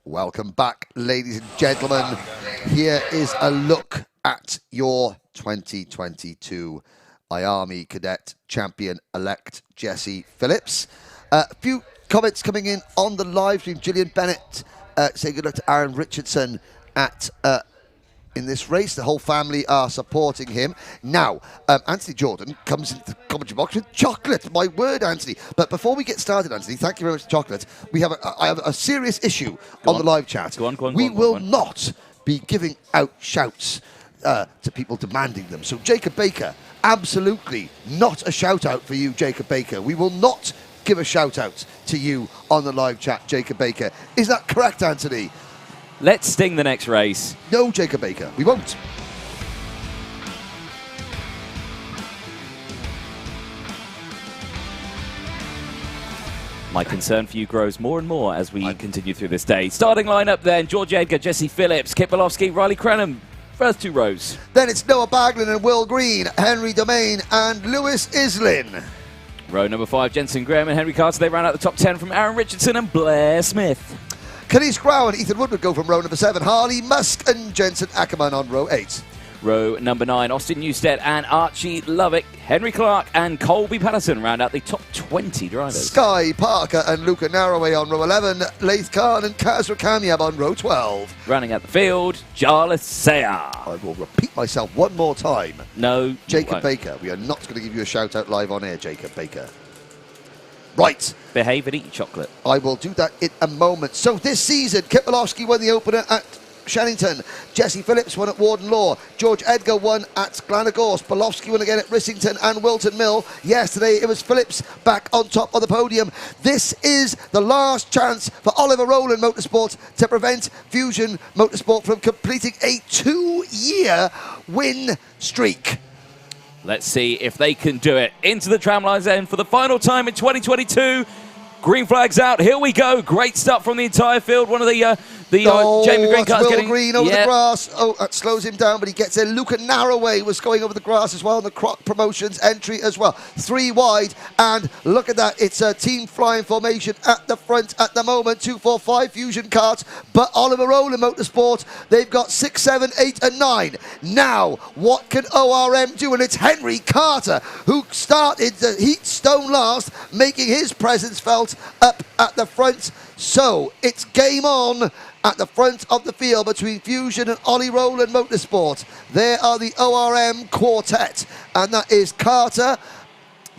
Welcome back, ladies and gentlemen. Here is a look at your 2022 IAME Cadet Champion-elect, Jesse Phillips. A few comments coming in on the live stream. Gillian Bennett saying good luck to Aaron Richardson in this race. The whole family are supporting him. Now, Anthony Jordan comes into the commentary box with chocolate. My word, Anthony. But before we get started, Anthony, thank you very much for chocolate. I have a serious issue on the live chat. We will not be giving out shouts to people demanding them. So Jacob Baker, absolutely not a shout out for you, Jacob Baker. We will not give a shout out to you on the live chat, Jacob Baker. Is that correct, Anthony? Let's sting the next race. No, Jacob Baker, we won't. My concern for you grows more and more as we continue through this day. Starting lineup then, George Edgar, Jesse Phillips, Kit Bolofsky, Riley Crenham. First two rows. Then it's Noah Baglin and Will Green, Henry Domain and Lewis Islin. Row number 5, Jensen Graham and Henry Carter. They round out the top 10 from Aaron Richardson and Blair Smith. Kenny Scrow and Ethan Woodward go from row number 7. Harley Musk and Jensen Ackerman on row 8. Row number 9, Austin Newstead and Archie Lovick. Henry Clark and Colby Patterson round out the top 20 drivers. Sky Parker and Luca Narroway on row 11. Laith Khan and Kaz Rakamiab on row 12. Running out the field, Jarlath Sayar. I will repeat myself one more time. No. Jacob Baker. We are not going to give you a shout out live on air, Jacob Baker. Right. Behave and eat chocolate. I will do that in a moment. So this season, Kipolowski won the opener at Shannington. Jesse Phillips won at Warden Law. George Edgar won at Glenagorse. Bolofsky won again at Rissington and Wilton Mill. Yesterday it was Phillips back on top of the podium. This is the last chance for Oliver Rowland Motorsport to prevent Fusion Motorsport from completing a 2-year win streak. Let's see if they can do it. Into the tramlines then for the final time in 2022. Green flags out. Here we go. Great start from the entire field. One of the Jamie Green cars Will getting Green over the grass. Oh, that slows him down, but he gets in. Luca Narroway was going over the grass as well, and the Croc Promotions entry as well. 3 wide, and look at that. It's a team flying formation at the front at the moment. 2, 4, 5 Fusion carts, but Oliver Rowland Motorsport, they've got 6, 7, 8, and 9. Now, what can ORM do? And it's Henry Carter who started the heat stone last, making his presence felt up at the front. So it's game on at the front of the field between Fusion and Ollie Rowland Motorsport. There are the ORM quartet, and that is Carter,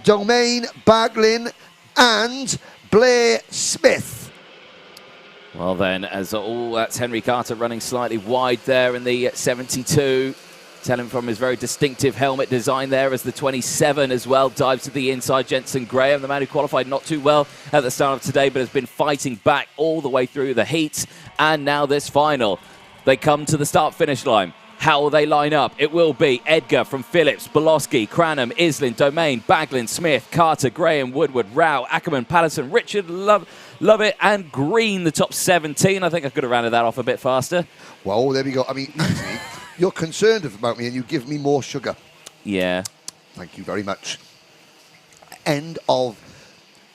Domain, Baglin, and Blair Smith. Well then, that's Henry Carter running slightly wide there in the 72. Telling from his very distinctive helmet design there as the 27 as well dives to the inside. Jensen Graham, the man who qualified not too well at the start of today, but has been fighting back all the way through the heats. And now this final. They come to the start-finish line. How will they line up? It will be Edgar from Phillips, Bolosky, Cranham, Islin, Domain, Baglin, Smith, Carter, Graham, Woodward, Rao, Ackerman, Patterson, Richard, Lovett, and Green, the top 17. I think I could have rounded that off a bit faster. Well, there we go. I mean, you're concerned about me and you give me more sugar. Yeah. Thank you very much. End of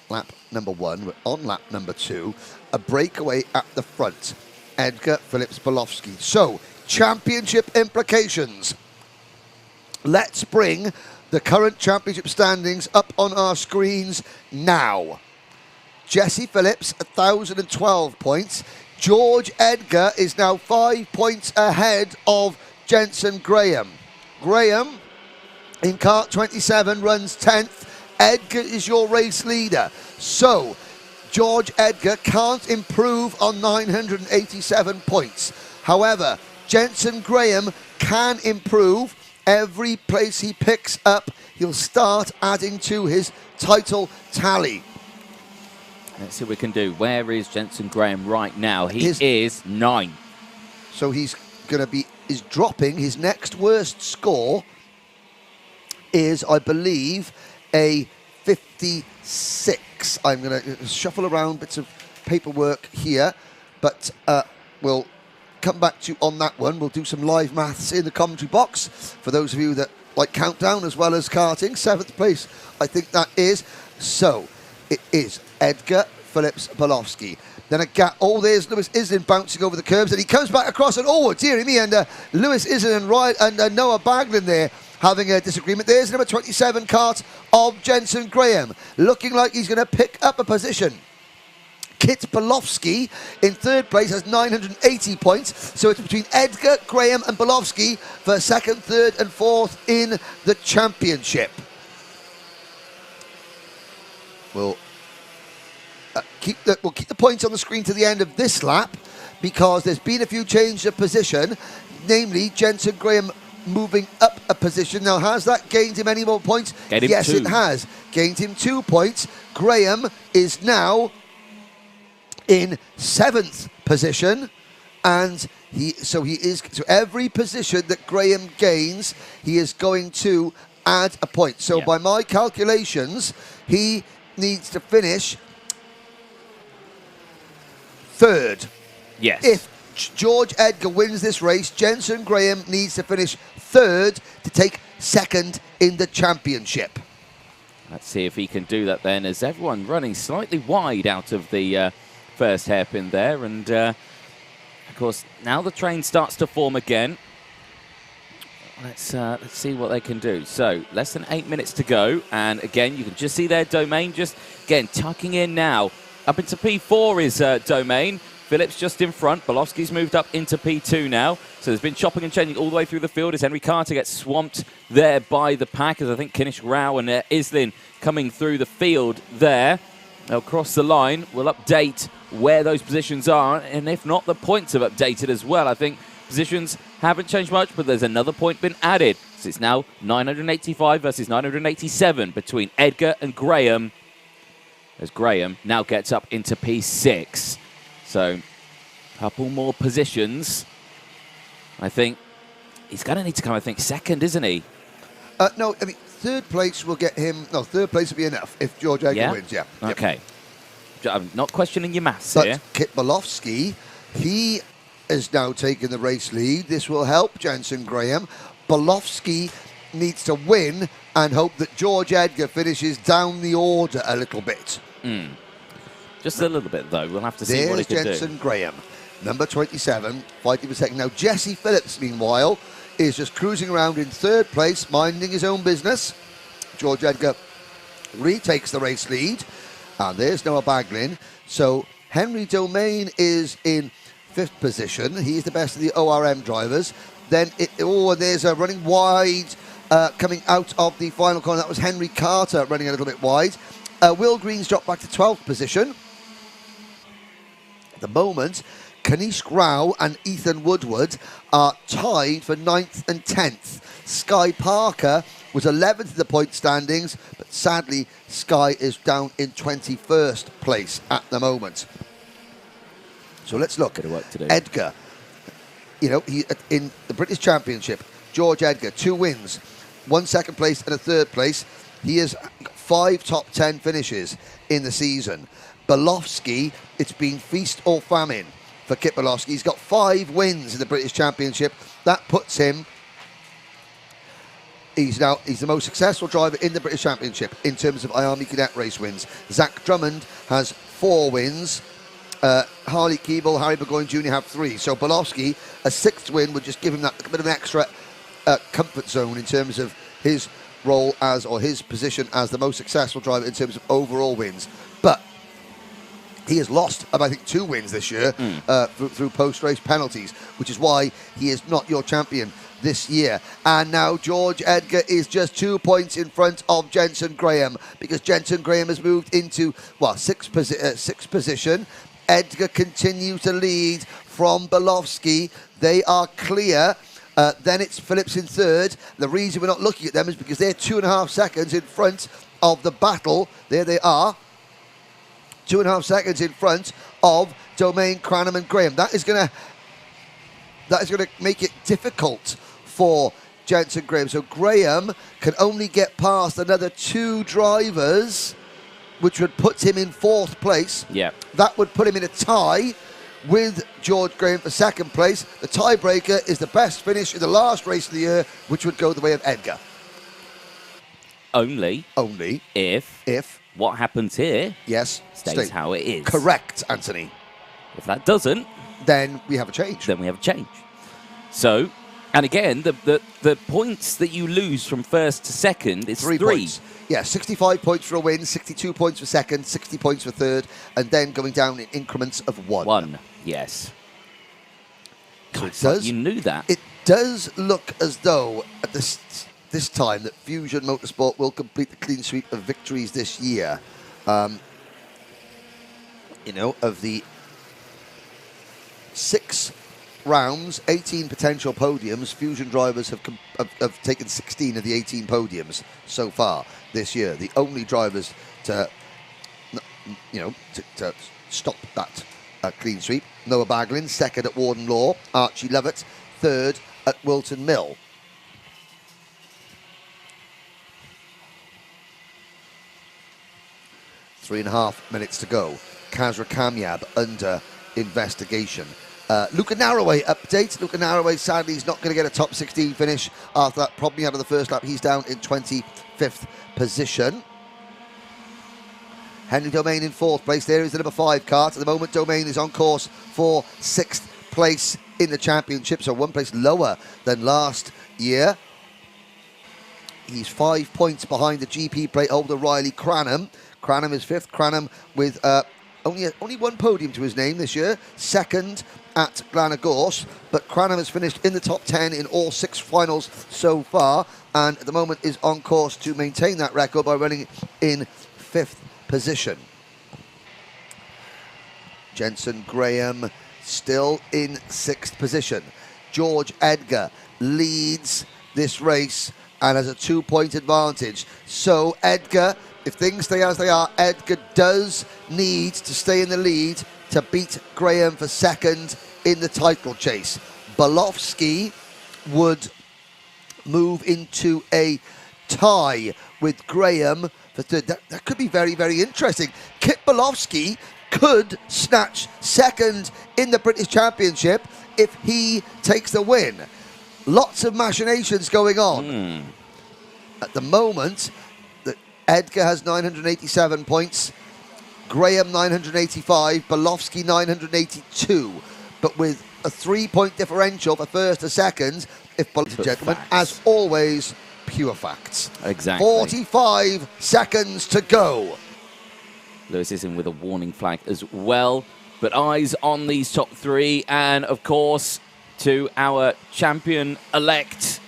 lap number 1. We're on lap number 2. A breakaway at the front. Edgar, Phillips, Bolofsky. So, championship implications. Let's bring the current championship standings up on our screens now. Jesse Phillips, 1,012 points. George Edgar is now 5 points ahead of Jensen Graham. Graham, in kart 27, runs 10th. Edgar is your race leader. So, George Edgar can't improve on 987 points. However, Jensen Graham can improve. Every place he picks up, he'll start adding to his title tally. Let's see what we can do. Where is Jensen Graham right now? He is 9. So he's going to be dropping. His next worst score is, I believe, a 56. I'm going to shuffle around bits of paperwork here, but we'll come back to you on that one. We'll do some live maths in the commentary box for those of you that like countdown as well as karting. 7th place, I think that is. So it is Edgar, Phillips, Bolofsky. Then a gap. Oh, there's Lewis Islin bouncing over the curbs, and he comes back across, and oh, dearie me, and Lewis Islin and Noah Baglin there having a disagreement. There's number 27 kart of Jensen Graham, looking like he's going to pick up a position. Kit Bolofsky in 3rd place has 980 points, so it's between Edgar, Graham and Bolofsky for 2nd, 3rd and 4th in the championship. We'll keep the points on the screen to the end of this lap, because there's been a few changes of position, namely Jensen Graham moving up a position. Now, has that gained him any more points? Yes, 2. It has. Gained him 2 points. Graham is now in 7th position, and so every position that Graham gains, he is going to add a point. So by my calculations, he needs to finish 3rd. Yes. If George Edgar wins this race, Jensen Graham needs to finish 3rd to take 2nd in the championship. Let's see if he can do that then, as everyone running slightly wide out of the first hairpin there. And, of course, now the train starts to form again. Let's see what they can do. So, less than 8 minutes to go. And, again, you can just see their Domain just, again, tucking in now. Up into P4 is Domain. Phillips just in front. Bolowski's moved up into P2 now. So there's been chopping and changing all the way through the field as Henry Carter gets swamped there by the pack, as I think Kinish Rao and Islin coming through the field there. They'll cross the line. We'll update where those positions are. And if not, the points have updated as well. I think positions haven't changed much, but there's another point been added. So it's now 985 versus 987 between Edgar and Graham, as Graham now gets up into P6. So, a couple more positions. I think he's going to need to come, I think, second, isn't he? No, I mean, third place will get him... No, third place will be enough if George Edgar wins, yeah. Okay. Yep. I'm not questioning your maths but here. Kit Bolowski, he is now taking the race lead. This will help Jensen Graham. Bolowski needs to win and hope that George Edgar finishes down the order a little bit. Just a little bit, though. We'll have to see what he can do. There's Jensen Graham, number 27, fighting for second. Now, Jesse Phillips, meanwhile, is just cruising around in third place, minding his own business. George Edgar retakes the race lead. And there's Noah Baglin. So, Henry Domain is in fifth position. He's the best of the ORM drivers. Then, there's a running wide coming out of the final corner. That was Henry Carter running a little bit wide. Will Green's dropped back to 12th position. At the moment, Kanish Rao and Ethan Woodward are tied for 9th and 10th. Sky Parker was 11th in the point standings, but sadly, Sky is down in 21st place at the moment. So let's look. Edgar, you know, he in the British Championship, George Edgar, 2 wins, 1 second place and a third place. He has 5 top 10 finishes in the season. Bolowski, it's been feast or famine for Kit Bolowski. He's got 5 wins in the British Championship. That puts him, he's the most successful driver in the British Championship in terms of IAME Cadet race wins. Zach Drummond has 4 wins. Harley Keeble, Harry Burgoyne Jr. have 3. So Bolowski, a 6th win would just give him that bit of an extra comfort zone in terms of his role as, or his position as the most successful driver in terms of overall wins. But he has lost, I think, 2 wins this year through post-race penalties, which is why he is not your champion this year. And now George Edgar is just 2 points in front of Jensen Graham, because Jensen Graham has moved into, well, 6th position. Edgar continues to lead from Bolowski. They are clear. Then it's Phillips in 3rd. The reason we're not looking at them is because they're 2.5 seconds in front of the battle. There they are. 2.5 seconds in front of Domain, Cranham and Graham. That is going to make it difficult for Jensen Graham. So Graham can only get past another 2 drivers, which would put him in 4th place. Yeah. That would put him in a tie with George Graham for 2nd place. The tiebreaker is the best finish in the last race of the year, which would go the way of Edgar. Only if what happens here stays how it is. Correct, Anthony. If that doesn't, then we have a change. So, and again, the points that you lose from 1st to 2nd is 3 points. Yeah, 65 points for a win, 62 points for 2nd, 60 points for 3rd, and then going down in increments of 1. 1, yes. So it does. You knew that. It does look as though at this time that Fusion Motorsport will complete the clean sweep of victories this year. You know, of the 6 rounds, 18 potential podiums, Fusion drivers have taken 16 of the 18 podiums so far this year. The only drivers to stop that clean sweep: Noah Baglin, 2nd at Warden Law; Archie Lovett, 3rd at Wilton Mill. Three and a half minutes to go. Kazra Kamyab under investigation. Luca Narroway update. Luca Narroway, sadly, is not going to get a top 16 finish after that, probably out of the first lap. He's down in 25th position. Henry Domain in 4th place. There is the number 5 Kart. At the moment, Domain is on course for 6th place in the championship, so 1 place lower than last year. He's 5 points behind the GP plate holder Riley Cranham. Cranham is 5th. Cranham with only 1 podium to his name this year. 2nd at Glenagorse, but Cranham has finished in the top 10 in all 6 finals so far, and at the moment is on course to maintain that record by running in 5th position. Jensen Graham still in 6th position. George Edgar leads this race and has a 2-point advantage. So Edgar, if things stay as they are, Edgar does need to stay in the lead to beat Graham for 2nd in the title chase. Bolofsky would move into a tie with Graham for 3rd. That could be very, very interesting. Kit Bolofsky could snatch 2nd in the British Championship if he takes the win. Lots of machinations going on. At the moment, Edgar has 987 points, Graham 985, Bolofsky 982. But with a 3-point differential for 1st to 2nd, ladies and gentlemen, as always, pure facts. Exactly. 45 seconds to go. Lewis is in with a warning flag as well. But eyes on these top 3, and of course, to our champion-elect,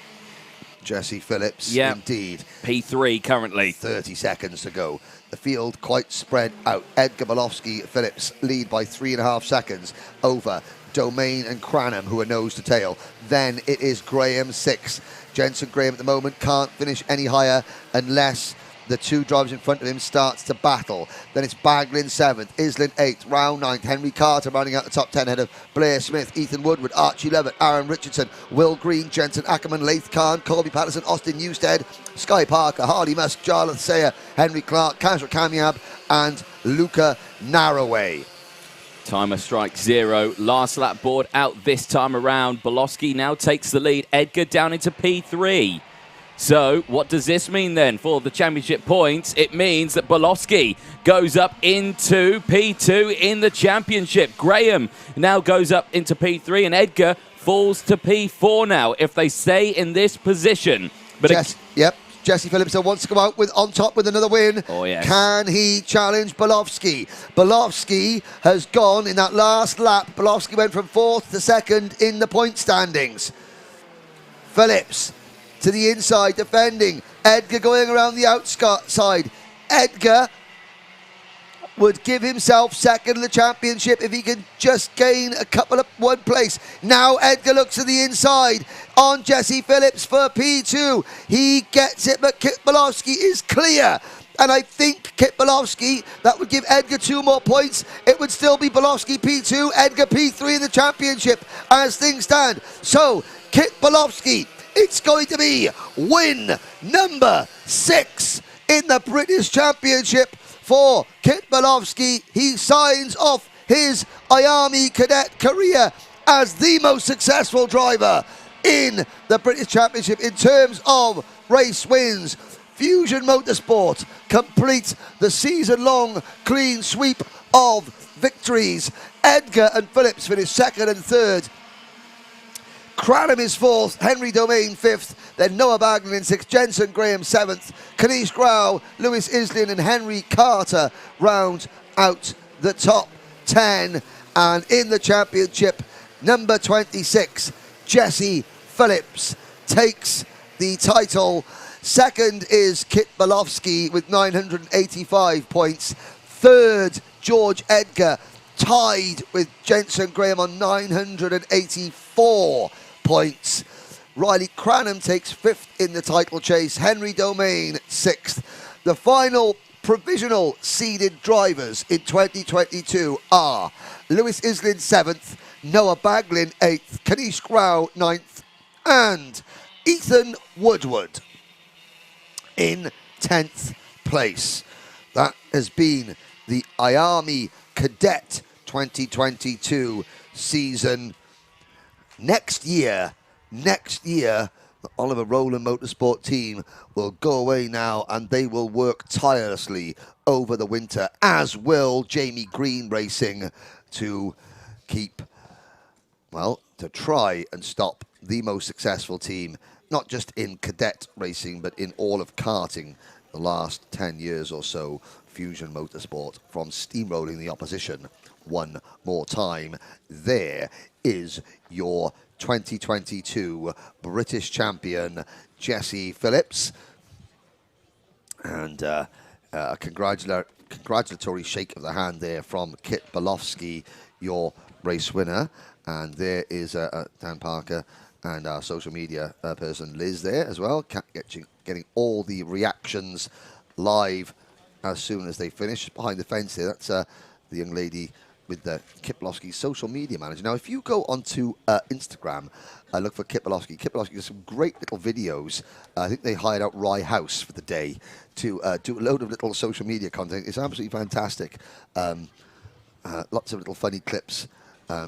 Jesse Phillips, indeed. P3 currently. 30 seconds to go. The field quite spread out. Edgar, Bolofsky, Phillips lead by 3.5 seconds over Domain and Cranham, who are nose to tail. Then it is Graham 6. Jensen Graham at the moment can't finish any higher unless the 2 drivers in front of him starts to battle. Then it's Baglin 7th, Islin 8th, Round 9th, Henry Carter rounding out the top 10 ahead of Blair Smith, Ethan Woodward, Archie Levitt, Aaron Richardson, Will Green, Jensen Ackerman, Laith Khan, Colby Patterson, Austin Newstead, Sky Parker, Harley Musk, Jarlath Sayer, Henry Clark, Kazra Kamiab and Luca Narroway. Timer strikes 0. Last lap board out this time around. Bolofsky now takes the lead. Edgar down into P3. So what does this mean then for the championship points? It means that Bolofsky goes up into P2 in the championship. Graham now goes up into P3 and Edgar falls to P4 now if they stay in this position. But Jesse Phillips wants to go out on top with another win. Oh, yes. Can he challenge Bolofsky? Bolofsky has gone in that last lap. Bolofsky went from 4th to 2nd in the point standings. Phillips to the inside, defending. Edgar going around the outside. Edgar would give himself 2nd in the championship if he could just gain a couple of 1 place. Now Edgar looks to the inside on Jesse Phillips for P2. He gets it, but Kit Bolofsky is clear. And I think Kit Bolofsky, that would give Edgar 2 more points. It would still be Bolofsky P2, Edgar P3 in the championship as things stand. So, Kit Bolofsky, it's going to be win number 6 in the British Championship for Kit Bolofsky. He signs off his IAME Cadet career as the most successful driver in the British Championship in terms of race wins. Fusion Motorsport complete the season-long clean sweep of victories. Edgar and Phillips finish 2nd and 3rd. Cranham is 4th, Henry Domain 5th, then Noah Baglin in 6th, Jensen Graham 7th, Kanish Grau, Lewis Islin and Henry Carter round out the top 10. And in the championship, number 26, Jesse Phillips takes the title. 2nd is Kit Bolofsky with 985 points. 3rd, George Edgar, tied with Jensen Graham on 984 points. Riley Cranham takes 5th in the title chase. Henry Domain 6th. The final provisional seeded drivers in 2022 are Lewis Islin 7th, Noah Baglin 8th, Kanish Grau 9th, and Ethan Woodward in 10th place. That has been the IAME Cadet 2022 season. Next year, the Oliver Rowland Motorsport team will go away now, and they will work tirelessly over the winter, as will Jamie Green Racing, to keep, well, to try and stop the most successful team, not just in cadet racing, but in all of karting the last 10 years or so, Fusion Motorsport, from steamrolling the opposition one more time. There is your 2022 British champion, Jesse Phillips. And a congratulatory shake of the hand there from Kit Bolofsky, your race winner. And there is Dan Parker and our social media person Liz there as well, getting all the reactions live as soon as they finish. Behind the fence here, that's the young lady with the Kit Bolofsky social media manager. Now, if you go onto Instagram, look for Kit Bolofsky. Kit Bolofsky does some great little videos. I think they hired out Rye House for the day to do a load of little social media content. It's absolutely fantastic. Lots of little funny clips,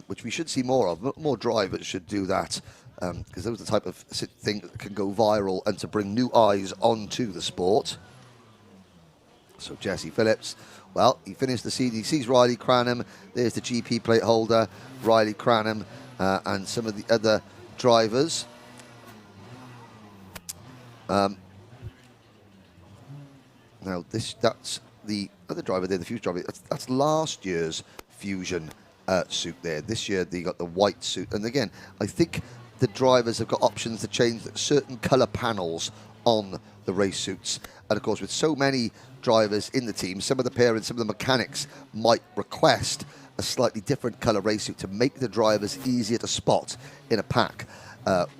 which we should see more of. More drivers should do that, because those are the type of thing that can go viral and to bring new eyes onto the sport. So Jesse Phillips, well, he finished the season. He sees Riley Cranham. There's the GP plate holder, Riley Cranham, and some of the other drivers. Now, that's the other driver there, the Fusion driver. That's last year's Fusion suit there. This year, they got the white suit. And again, I think the drivers have got options to change certain colour panels on the race suits. And of course, with so many drivers in the team, some of the parents, some of the mechanics might request a slightly different colour race suit to make the drivers easier to spot in a pack.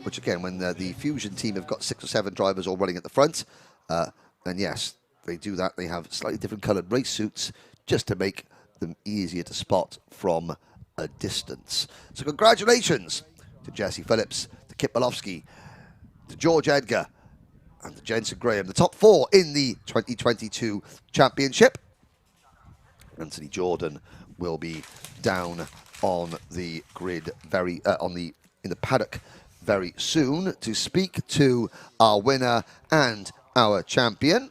Which again, when the Fusion team have got 6 or 7 drivers all running at the front, then yes, they do that. They have slightly different coloured race suits just to make them easier to spot from a distance. So congratulations to Jesse Phillips, to Kit Bolofsky, to George Edgar, and to Jensen Graham, the top 4 in the 2022 championship. Anthony Jordan will be down on the grid in the paddock very soon to speak to our winner and our champion.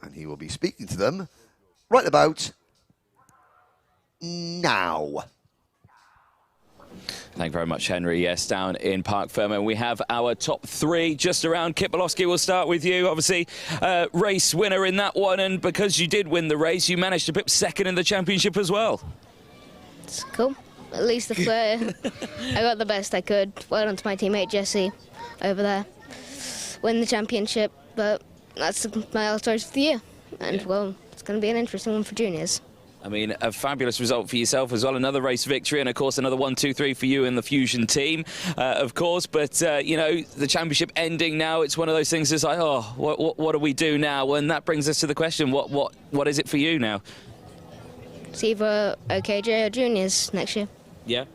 And he will be speaking to them right about now. Thank you very much, Henry. Yes, down in Parc Fermé, we have our top 3 just around. Kit Bolofsky, we'll start with you. Obviously, race winner in that one, and because you did win the race, you managed to put 2nd in the championship as well. It's cool. At least the flare. I got the best I could. Well done to my teammate Jesse over there. Win the championship, but that's my all stars for the year. And, well, it's going to be an interesting one for juniors. I mean, a fabulous result for yourself as well. Another race victory, and of course another 1, 2, 3 for you in the Fusion team, of course. But you know, the championship ending now. It's one of those things. That's like, oh, what do we do now? And that brings us to the question: what is it for you now? It's either OKJ or juniors next year. Yeah.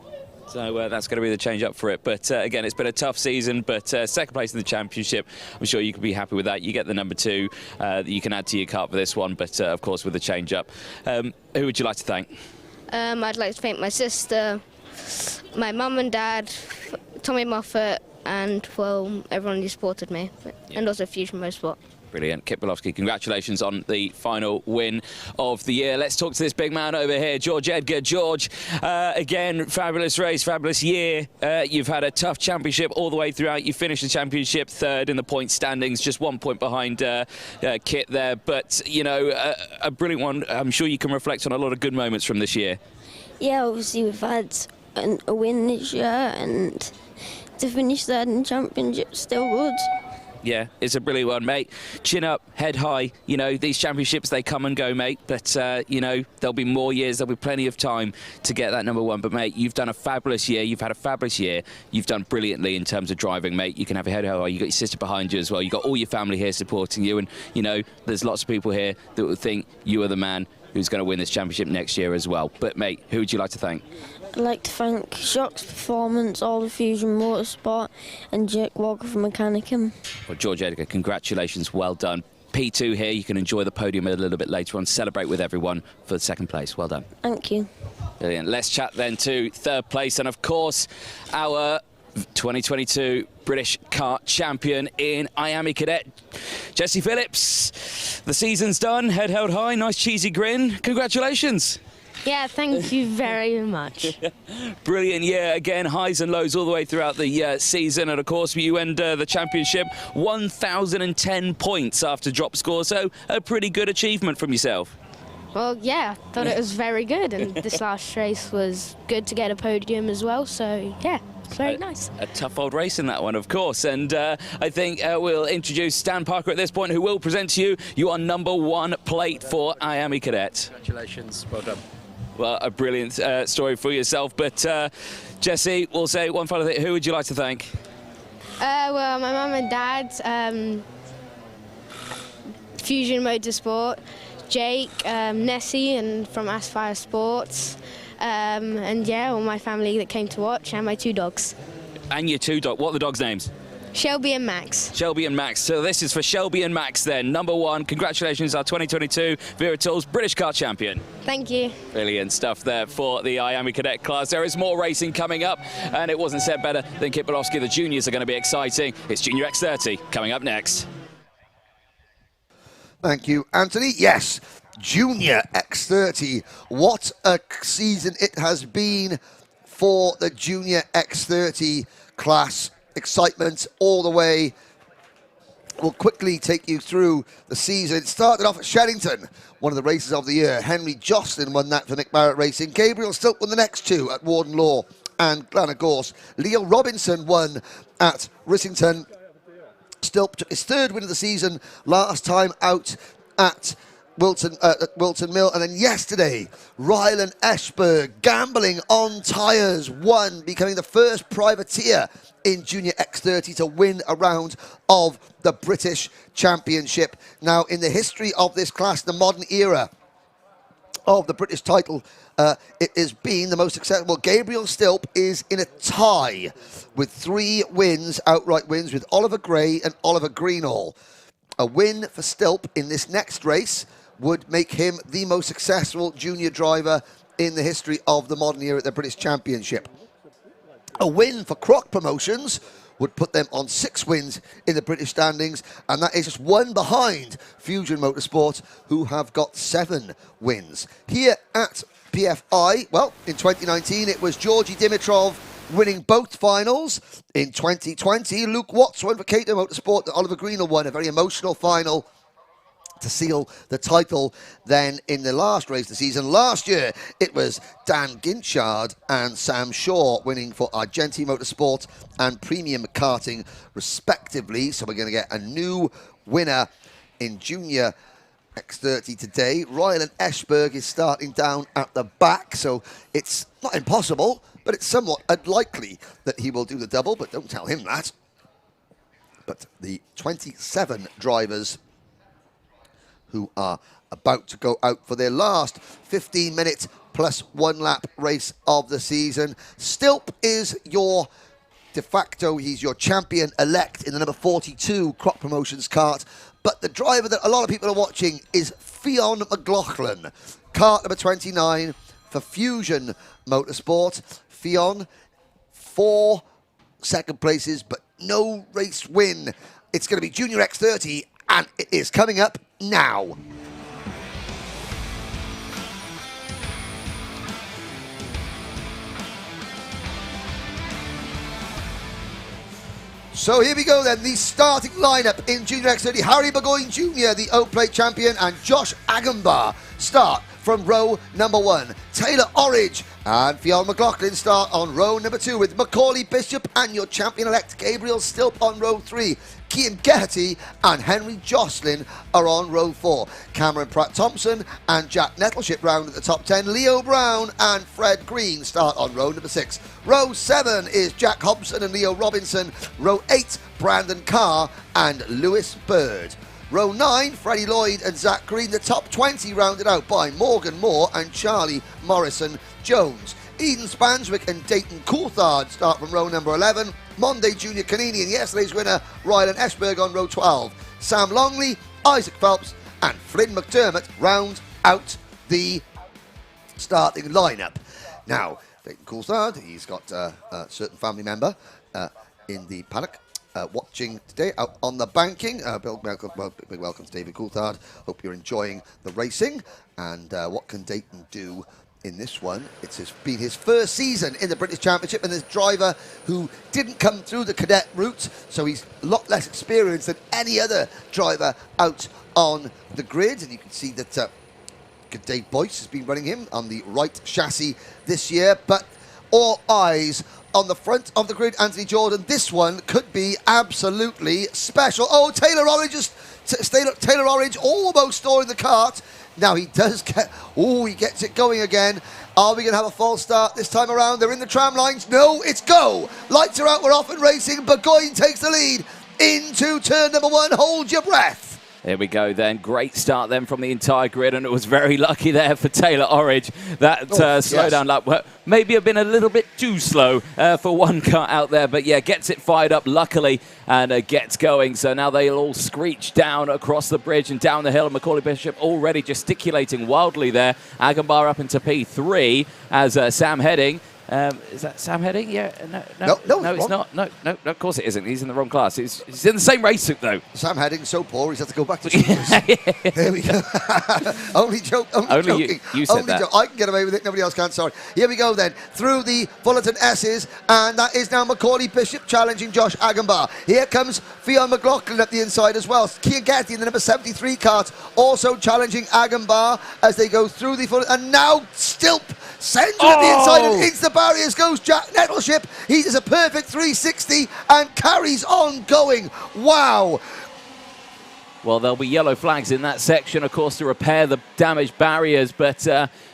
So that's going to be the change up for it. But again, it's been a tough season, but 2nd place in the championship, I'm sure you can be happy with that. You get the number 2 that you can add to your cart for this one, but of course with the change up. Who would you like to thank? I'd like to thank my sister, my mum and dad, Tommy Moffat, and, well, everyone who supported me, and also Fusion Motorsport. Brilliant. Kit Bolofsky, congratulations on the final win of the year. Let's talk to this big man over here, George Edgar. George, again, fabulous race, fabulous year. You've had a tough championship all the way throughout. You finished the championship 3rd in the point standings, just 1 point behind Kit there. But, you know, a brilliant one. I'm sure you can reflect on a lot of good moments from this year. Yeah, obviously we've had a win this year, and to finish 3rd in the championship, still good. Yeah, it's a brilliant one, mate. Chin up, head high. You know, these championships, they come and go, mate. But, you know, there'll be more years. There'll be plenty of time to get that number 1. But, mate, you've done a fabulous year. You've had a fabulous year. You've done brilliantly in terms of driving, mate. You can have your head high. You've got your sister behind you as well. You've got all your family here supporting you. And, you know, there's lots of people here that will think you are the man who's going to win this championship next year as well. But, mate, who would you like to thank? I'd like to thank Jacques Performance, all the Fusion Motorsport, and Jake Walker from Mechanicum. Well, George Edgar, congratulations, well done. P2 here, you can enjoy the podium a little bit later on, celebrate with everyone for the 2nd place. Well done. Thank you. Brilliant. Let's chat then to 3rd place, and of course, our 2022 British Kart champion in IAME Cadet, Jesse Phillips. The season's done, head held high, nice cheesy grin. Congratulations. Yeah, thank you very much. Brilliant year again, highs and lows all the way throughout the season, and of course you end the championship 1,010 points after drop score, so a pretty good achievement from yourself. Well, yeah, I thought it was very good, and this last race was good to get a podium as well, so yeah, it's very nice. A tough old race in that one, of course, and I think we'll introduce Stan Parker at this point, who will present to you your #1 plate for IAME Cadet. Congratulations, well done. Well, a brilliant story for yourself, but Jesse, we'll say one final thing. Who would you like to thank? Well, my mum and dad, Fusion Motorsport, Jake, Nessie, and from Aspire Sports, and yeah, all my family that came to watch, and my 2 dogs. And your 2 dogs. What are the dogs' names? Shelby and Max. Shelby and Max. So this is for Shelby and Max then. #1, congratulations, our 2022 Wera Tools British Kart champion. Thank you. Brilliant stuff there for the IAME Cadet class. There is more racing coming up, and it wasn't said better than Kit Bolowski. The juniors are going to be exciting. It's Junior X30 coming up next. Thank you, Anthony. Yes, Junior X30. What a season it has been for the Junior X30 class. Excitement all the way. We'll quickly take you through the season. It started off at Sherrington, one of the races of the year. Henry Jocelyn won that for Nick Barrett Racing. Gabriel Stilp won the next 2 at Warden Law and Glenagorse. Leo Robinson won at Rissington. Stilp took his 3rd win of the season last time out at Wilton Mill. And then yesterday, Rylan Eschberg, gambling on tyres, won, becoming the first privateer in Junior X30 to win a round of the British Championship. Now, in the history of this class, the modern era of the British title, it has been the most successful. Gabriel Stilp is in a tie with 3 wins, outright wins, with Oliver Gray and Oliver Greenall. A win for Stilp in this next race would make him the most successful junior driver in the history of the modern era at the British Championship. A win for Croc Promotions would put them on 6 wins in the British standings, and that is just 1 behind Fusion Motorsport, who have got 7 wins. Here at PFI, well, in 2019, it was Georgi Dimitrov winning both finals. In 2020, Luke Watts won for Cato Motorsport, Oliver Greenall won a very emotional final to seal the title then in the last race of the season. Last year, it was Dan Ginchard and Sam Shaw winning for Argenti Motorsport and Premium Karting, respectively. So we're going to get a new winner in Junior X30 today. Rylan Eschberg is starting down at the back, so it's not impossible, but it's somewhat unlikely that he will do the double, but don't tell him that. But the 27 drivers who are about to go out for their last 15-minute plus 1 lap race of the season. Stilp is your de facto, he's your champion-elect in the number 42 Croc Promotions kart. But the driver that a lot of people are watching is Fionn McLaughlin, kart number 29 for Fusion Motorsport. Fionn, 4 second places, but no race win. It's going to be Junior X30, and it is coming up now. So here we go then, the starting lineup in Junior X30. Harry Burgoyne Jr., the O-Plate champion, and Josh Agambar start from row number 1. Taylor Orridge and Fionn McLaughlin start on row number 2 with Macaulay Bishop and your champion-elect Gabriel Stilp on row 3. Cian Geraghty and Henry Jocelyn are on row 4. Cameron Pratt-Thompson and Jack Nettleship round at the top 10. Leo Brown and Fred Green start on row number 6. Row 7 is Jack Hobson and Leo Robinson. Row 8, Brandon Carr and Lewis Bird. Row 9, Freddie Lloyd and Zach Green. The top 20 rounded out by Morgan Moore and Charlie Morrison Jones. Eden Spanswick and Dayton Coulthard start from row number 11. Monday Junior Canini and yesterday's winner Rylan Eschberg on row 12. Sam Longley, Isaac Phelps and Flynn McDermott round out the starting lineup. Now, Dayton Coulthard. He's got a certain family member in the paddock watching today out on the banking. Big welcome to David Coulthard. Hope you're enjoying the racing. And what can Dayton do in this one? It's been his first season in the British Championship, and this driver who didn't come through the cadet route, so he's a lot less experienced than any other driver out on the grid. And you can see that Dave Boyce has been running him on the right chassis this year, but all eyes on the front of the grid, Anthony Jordan. This one could be absolutely special. Oh, Taylor Orange Taylor Orange almost storing the kart. Now he does get, he gets it going again. Are we going to have a false start this time around? They're in the tram lines. No, it's go. Lights are out, we're off and racing. Burgoyne takes the lead into turn number 1. Hold your breath. There we go then. Great start then from the entire grid, and it was very lucky there for Taylor Orange. That slowdown lap maybe have been a little bit too slow for one car out there, but yeah, gets it fired up luckily and gets going. So now they'll all screech down across the bridge and down the hill. Macaulay Bishop already gesticulating wildly there. Agambar up into P3 as Sam Heading. Is that Sam Heading? Yeah. No, it's not. No, of course it isn't. He's in the wrong class. He's in the same race suit, though. Sam Heading's so poor, he's had to go back to juniors. There we go. Only joking. You said that. I can get away with it. Nobody else can. Sorry. Here we go then. Through the Fullerton S's, and that is now Macaulay Bishop challenging Josh Agambar. Here comes Fionn McLaughlin at the inside as well. Kian Getty in the number 73 kart also challenging Agambar as they go through the Fullerton. And now Stilp sends it at the inside and hits the barriers goes Jack Nettleship. He does a perfect 360 and carries on going. Wow. Well, there'll be yellow flags in that section, of course, to repair the damaged barriers. But,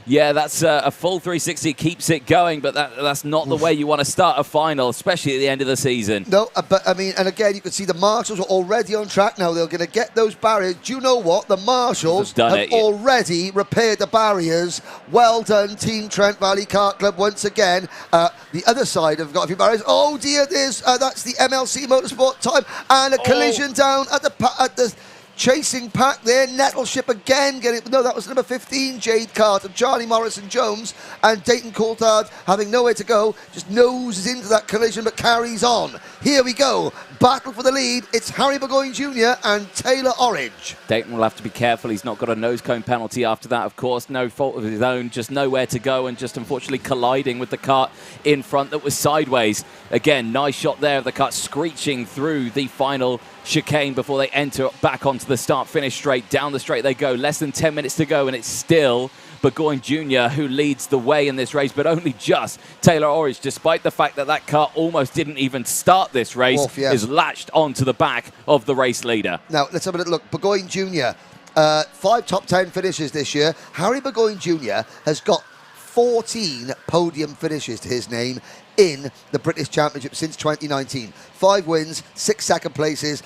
yeah, that's a full 360, keeps it going. But that's not the way you want to start a final, especially at the end of the season. No, but, I mean, and again, you can see the marshals are already on track now. They're going to get those barriers. Do you know what? The marshals have already repaired the barriers. Well done, Team Trent Valley Kart Club, once again. The other side have got a few barriers. Oh, dear, that's the MLC Motorsport time. And a collision down at the chasing pack there. Nettleship again getting, no, that was number 15 Jade Carter, Charlie Morrison Jones, and Dayton Coulthard having nowhere to go, just noses into that collision but carries on. Here we go, battle for the lead. It's Harry Burgoyne Jr. and Taylor Orange. Dayton will have to be careful. He's not got a nose cone penalty after that, of course. No fault of his own, just nowhere to go and just unfortunately colliding with the kart in front that was sideways. Again, nice shot there of the kart screeching through the final chicane before they enter back onto the start-finish straight. Down the straight they go. Less than 10 minutes to go, and it's still Burgoyne Jr. who leads the way in this race, but only just. Taylor Orange, despite the fact that that car almost didn't even start this race, is latched onto the back of the race leader. Now, let's have a little look. Burgoyne Jr., 5 top 10 finishes this year. Harry Burgoyne Jr. has got 14 podium finishes to his name in the British Championship since 2019. 5 wins, 6 second places,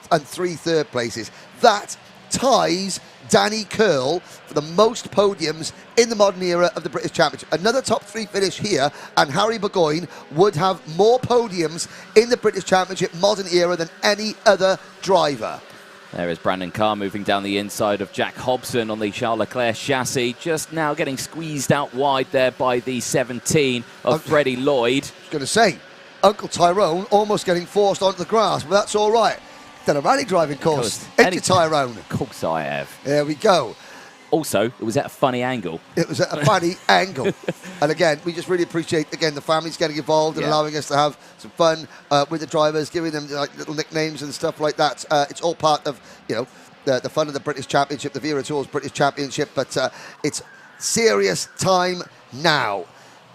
and 3 third places. That ties Danny Curl for the most podiums in the modern era of the British Championship. Another top 3 finish here, and Harry Burgoyne would have more podiums in the British Championship modern era than any other driver. There is Brandon Carr moving down the inside of Jack Hobson on the Charles Leclerc chassis. Just now getting squeezed out wide there by the 17 of Freddie Lloyd. I was going to say, Uncle Tyrone almost getting forced onto the grass, but that's all right. Done a rally driving course. Ain't you, Tyrone? Of course I have. There we go. Also, it was at a funny angle. It was at a funny angle. And again, we just really appreciate, again, the families getting involved and allowing us to have some fun with the drivers, giving them like little nicknames and stuff like that. It's all part of, you know, the fun of the British Championship, the Wera Tools British Championship, but it's serious time now.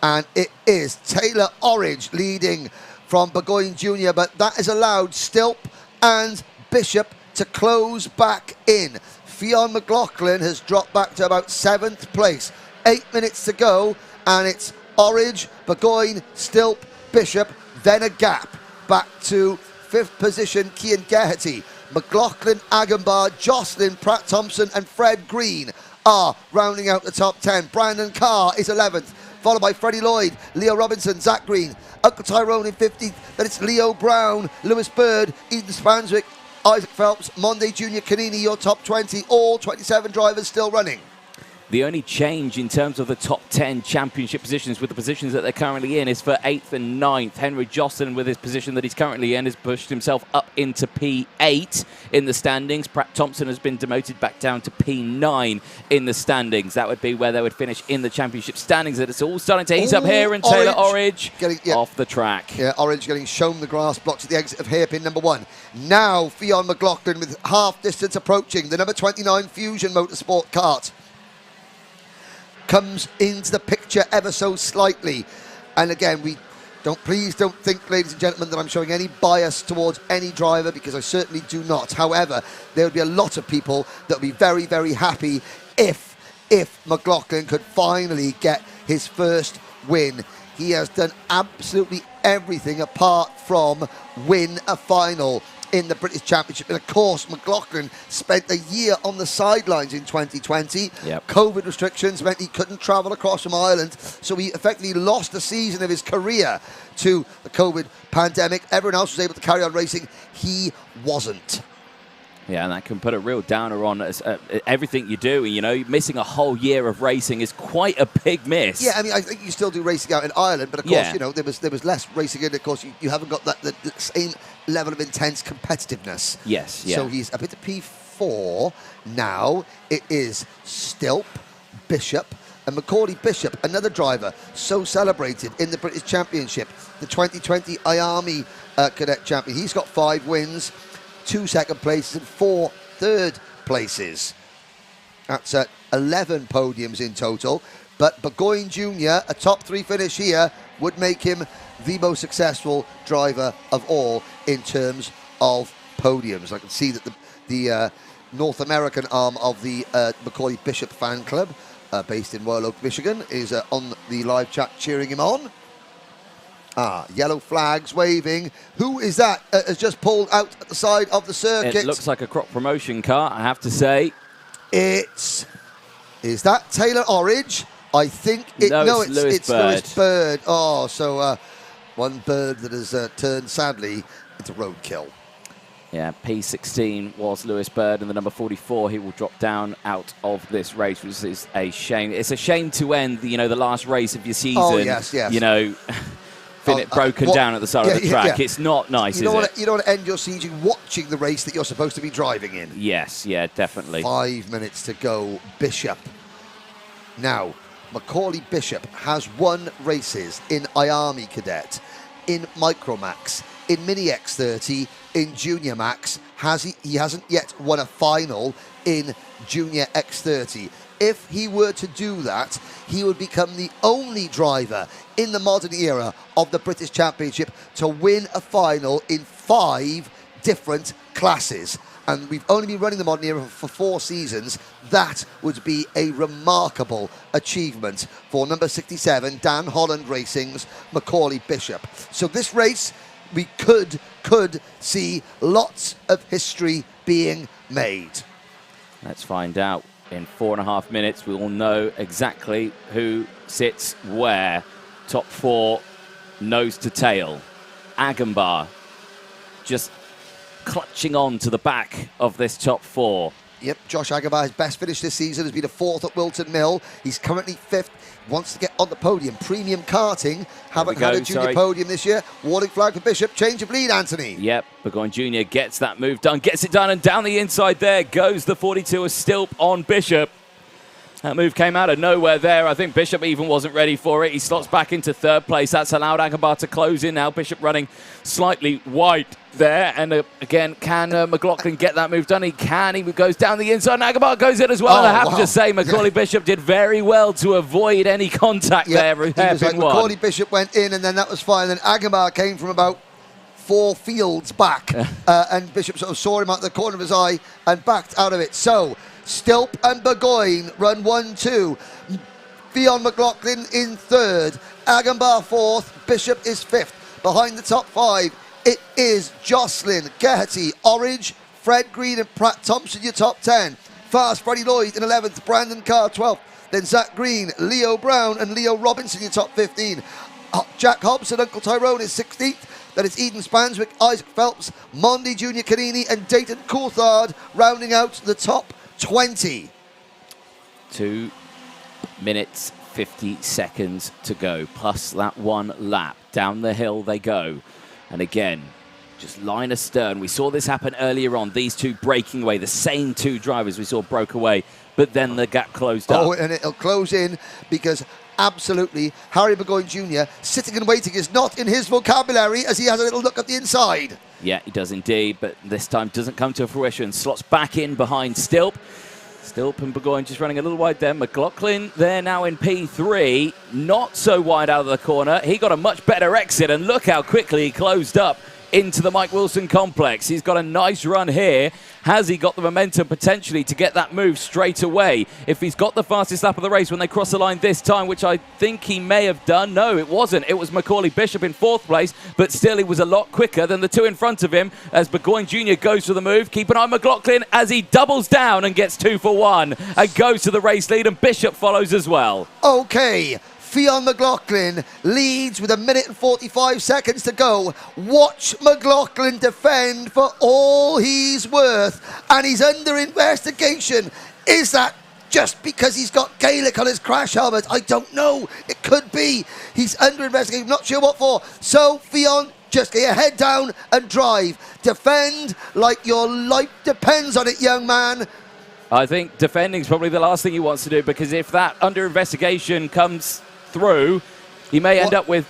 And it is Taylor Orange leading from Burgoyne Jr., but that has allowed Stilp and Bishop to close back in. Fionn McLaughlin has dropped back to about 7th place. 8 minutes to go, and it's Orange, Burgoyne, Stilp, Bishop, then a gap back to 5th position, Kian Geraghty. McLaughlin, Agambar, Jocelyn, Pratt Thompson, and Fred Green are rounding out the top 10. Brandon Carr is 11th, followed by Freddie Lloyd, Leo Robinson, Zach Green, Uncle Tyrone in 15th. Then it's Leo Brown, Lewis Bird, Eden Spanswick, Isaac Phelps, Monday Junior Canini, your top 20, all 27 drivers still running. The only change in terms of the top 10 championship positions with the positions that they're currently in is for 8th and 9th. Henry Jocelyn, with his position that he's currently in, has pushed himself up into P8 in the standings. Pratt Thompson has been demoted back down to P9 in the standings. That would be where they would finish in the championship standings. And it's all starting to heat up here, and Taylor Orridge off the track. Yeah, Orridge getting shown the grass blocks at the exit of hairpin number 1. Now, Fionn McLaughlin with half distance approaching. The number 29 Fusion Motorsport Kart comes into the picture ever so slightly. And again, please don't think, ladies and gentlemen, that I'm showing any bias towards any driver, because I certainly do not. However, there would be a lot of people that would be very, very happy if McLaughlin could finally get his first win. He has done absolutely everything apart from win a final in the British Championship. And of course, McLaughlin spent a year on the sidelines in 2020. Yep. COVID restrictions meant he couldn't travel across from Ireland, so he effectively lost a season of his career to the COVID pandemic. Everyone else was able to carry on racing. He wasn't. Yeah, and that can put a real downer on everything you do. You know, missing a whole year of racing is quite a big miss. Yeah, I mean, I think you still do racing out in Ireland, but of course, you know, there was less racing in. Of course, you haven't got the same level of intense competitiveness. Yes, yeah. So he's up into P4 now. It is Stilp, Bishop, and Macaulay Bishop, another driver so celebrated in the British Championship, the 2020 IAME Cadet champion. He's got 5 wins, 2 second places and 4 third places. That's 11 podiums in total. But Burgoyne Jr., a top 3 finish here, would make him the most successful driver of all in terms of podiums. I can see that the North American arm of the Macaulay Bishop fan club, based in Royal Oak, Michigan, is on the live chat cheering him on. Yellow flags waving. Who is that? Has just pulled out at the side of the circuit. It looks like a crop promotion car, I have to say. Is that Taylor Orridge? I think it's Lewis Bird. Oh, so one bird that has turned sadly into roadkill. Yeah, P16 was Lewis Bird, and the number 44, he will drop down out of this race, which is a shame. It's a shame to end the last race of your season. Oh, yes. Broken down at the side of the track. It's not nice, you don't want to end your season watching the race that you're supposed to be driving in. Yes, yeah, definitely. 5 minutes to go. Bishop. Now, Macaulay Bishop has won races in IAME Cadet, in Micromax, in Mini X30, in Junior Max. He hasn't yet won a final in Junior X30. If he were to do that, he would become the only driver in the modern era of the British Championship to win a final in 5 different classes. And we've only been running the modern era for 4 seasons. That would be a remarkable achievement for number 67, Dan Holland Racing's Macaulay Bishop. So this race, we could see lots of history being made. Let's find out. In 4.5 minutes, we will know exactly who sits where. Top 4, nose to tail. Agambar just clutching on to the back of this top 4. Yep, Josh Agambar, his best finish this season has been a 4th at Wilton Mill. He's currently 5th, wants to get on the podium. Premium Karting haven't had a junior podium this year. Warning flag for Bishop, change of lead, Anthony. Yep, Burgoyne Jr. gets that move done, gets it done, and down the inside there goes the 42 of Stilp on Bishop. That move came out of nowhere there. I think Bishop even wasn't ready for it. He slots back into 3rd place. That's allowed Agambar to close in now. Bishop running slightly wide there. And again, can McLaughlin get that move done? He can. He goes down the inside, and Agambar goes in as well. And I have to say, Macaulay Bishop did very well to avoid any contact there. Macaulay Bishop went in, and then that was fine. Then Agambar came from about 4 fields back, and Bishop sort of saw him out the corner of his eye and backed out of it. So Stilp and Burgoyne run 1-2. Fionn McLaughlin in 3rd. Agambar 4th. Bishop is 5th. Behind the top 5, it is Jocelyn, Geraghty, Orridge, Fred Green and Pratt Thompson, your top 10. Fast Freddie Lloyd in 11th. Brandon Carr 12th. Then Zach Green, Leo Brown and Leo Robinson, your top 15. Jack Hobson, Uncle Tyrone is 16th. Then it's Eden Spanswick, Isaac Phelps, Mondi Junior Canini and Dayton Coulthard rounding out the top 20. 2 minutes, 50 seconds to go, plus that one lap. Down the hill they go. And again, just line astern. We saw this happen earlier on. These two breaking away, the same two drivers we saw broke away, but then the gap closed up. Oh, and it'll close in because absolutely Harry Burgoyne Jr. sitting and waiting is not in his vocabulary as he has a little look at the inside. Yeah, he does indeed, but this time doesn't come to fruition. Slots back in behind Stilp. Stilp and Burgoyne just running a little wide there. McLaughlin there now in P3. Not so wide out of the corner. He got a much better exit, and look how quickly he closed up into the Mike Wilson complex. He's got a nice run here. Has he got the momentum potentially to get that move straight away? If he's got the fastest lap of the race when they cross the line this time, which I think he may have done. No, it wasn't. It was Macaulay Bishop in 4th place, but still he was a lot quicker than the two in front of him as Burgoyne Jr. goes for the move. Keep an eye on McLaughlin as he doubles down and gets 2 for 1 and goes to the race lead, and Bishop follows as well. Okay. Fionn McLaughlin leads with 1 minute and 45 seconds to go. Watch McLaughlin defend for all he's worth, and he's under investigation. Is that just because he's got Gaelic on his crash helmet? I don't know. It could be. He's under investigation, not sure what for. So, Fionn, just get your head down and drive. Defend like your life depends on it, young man. I think defending is probably the last thing he wants to do, because if that under investigation comes through, he may end up with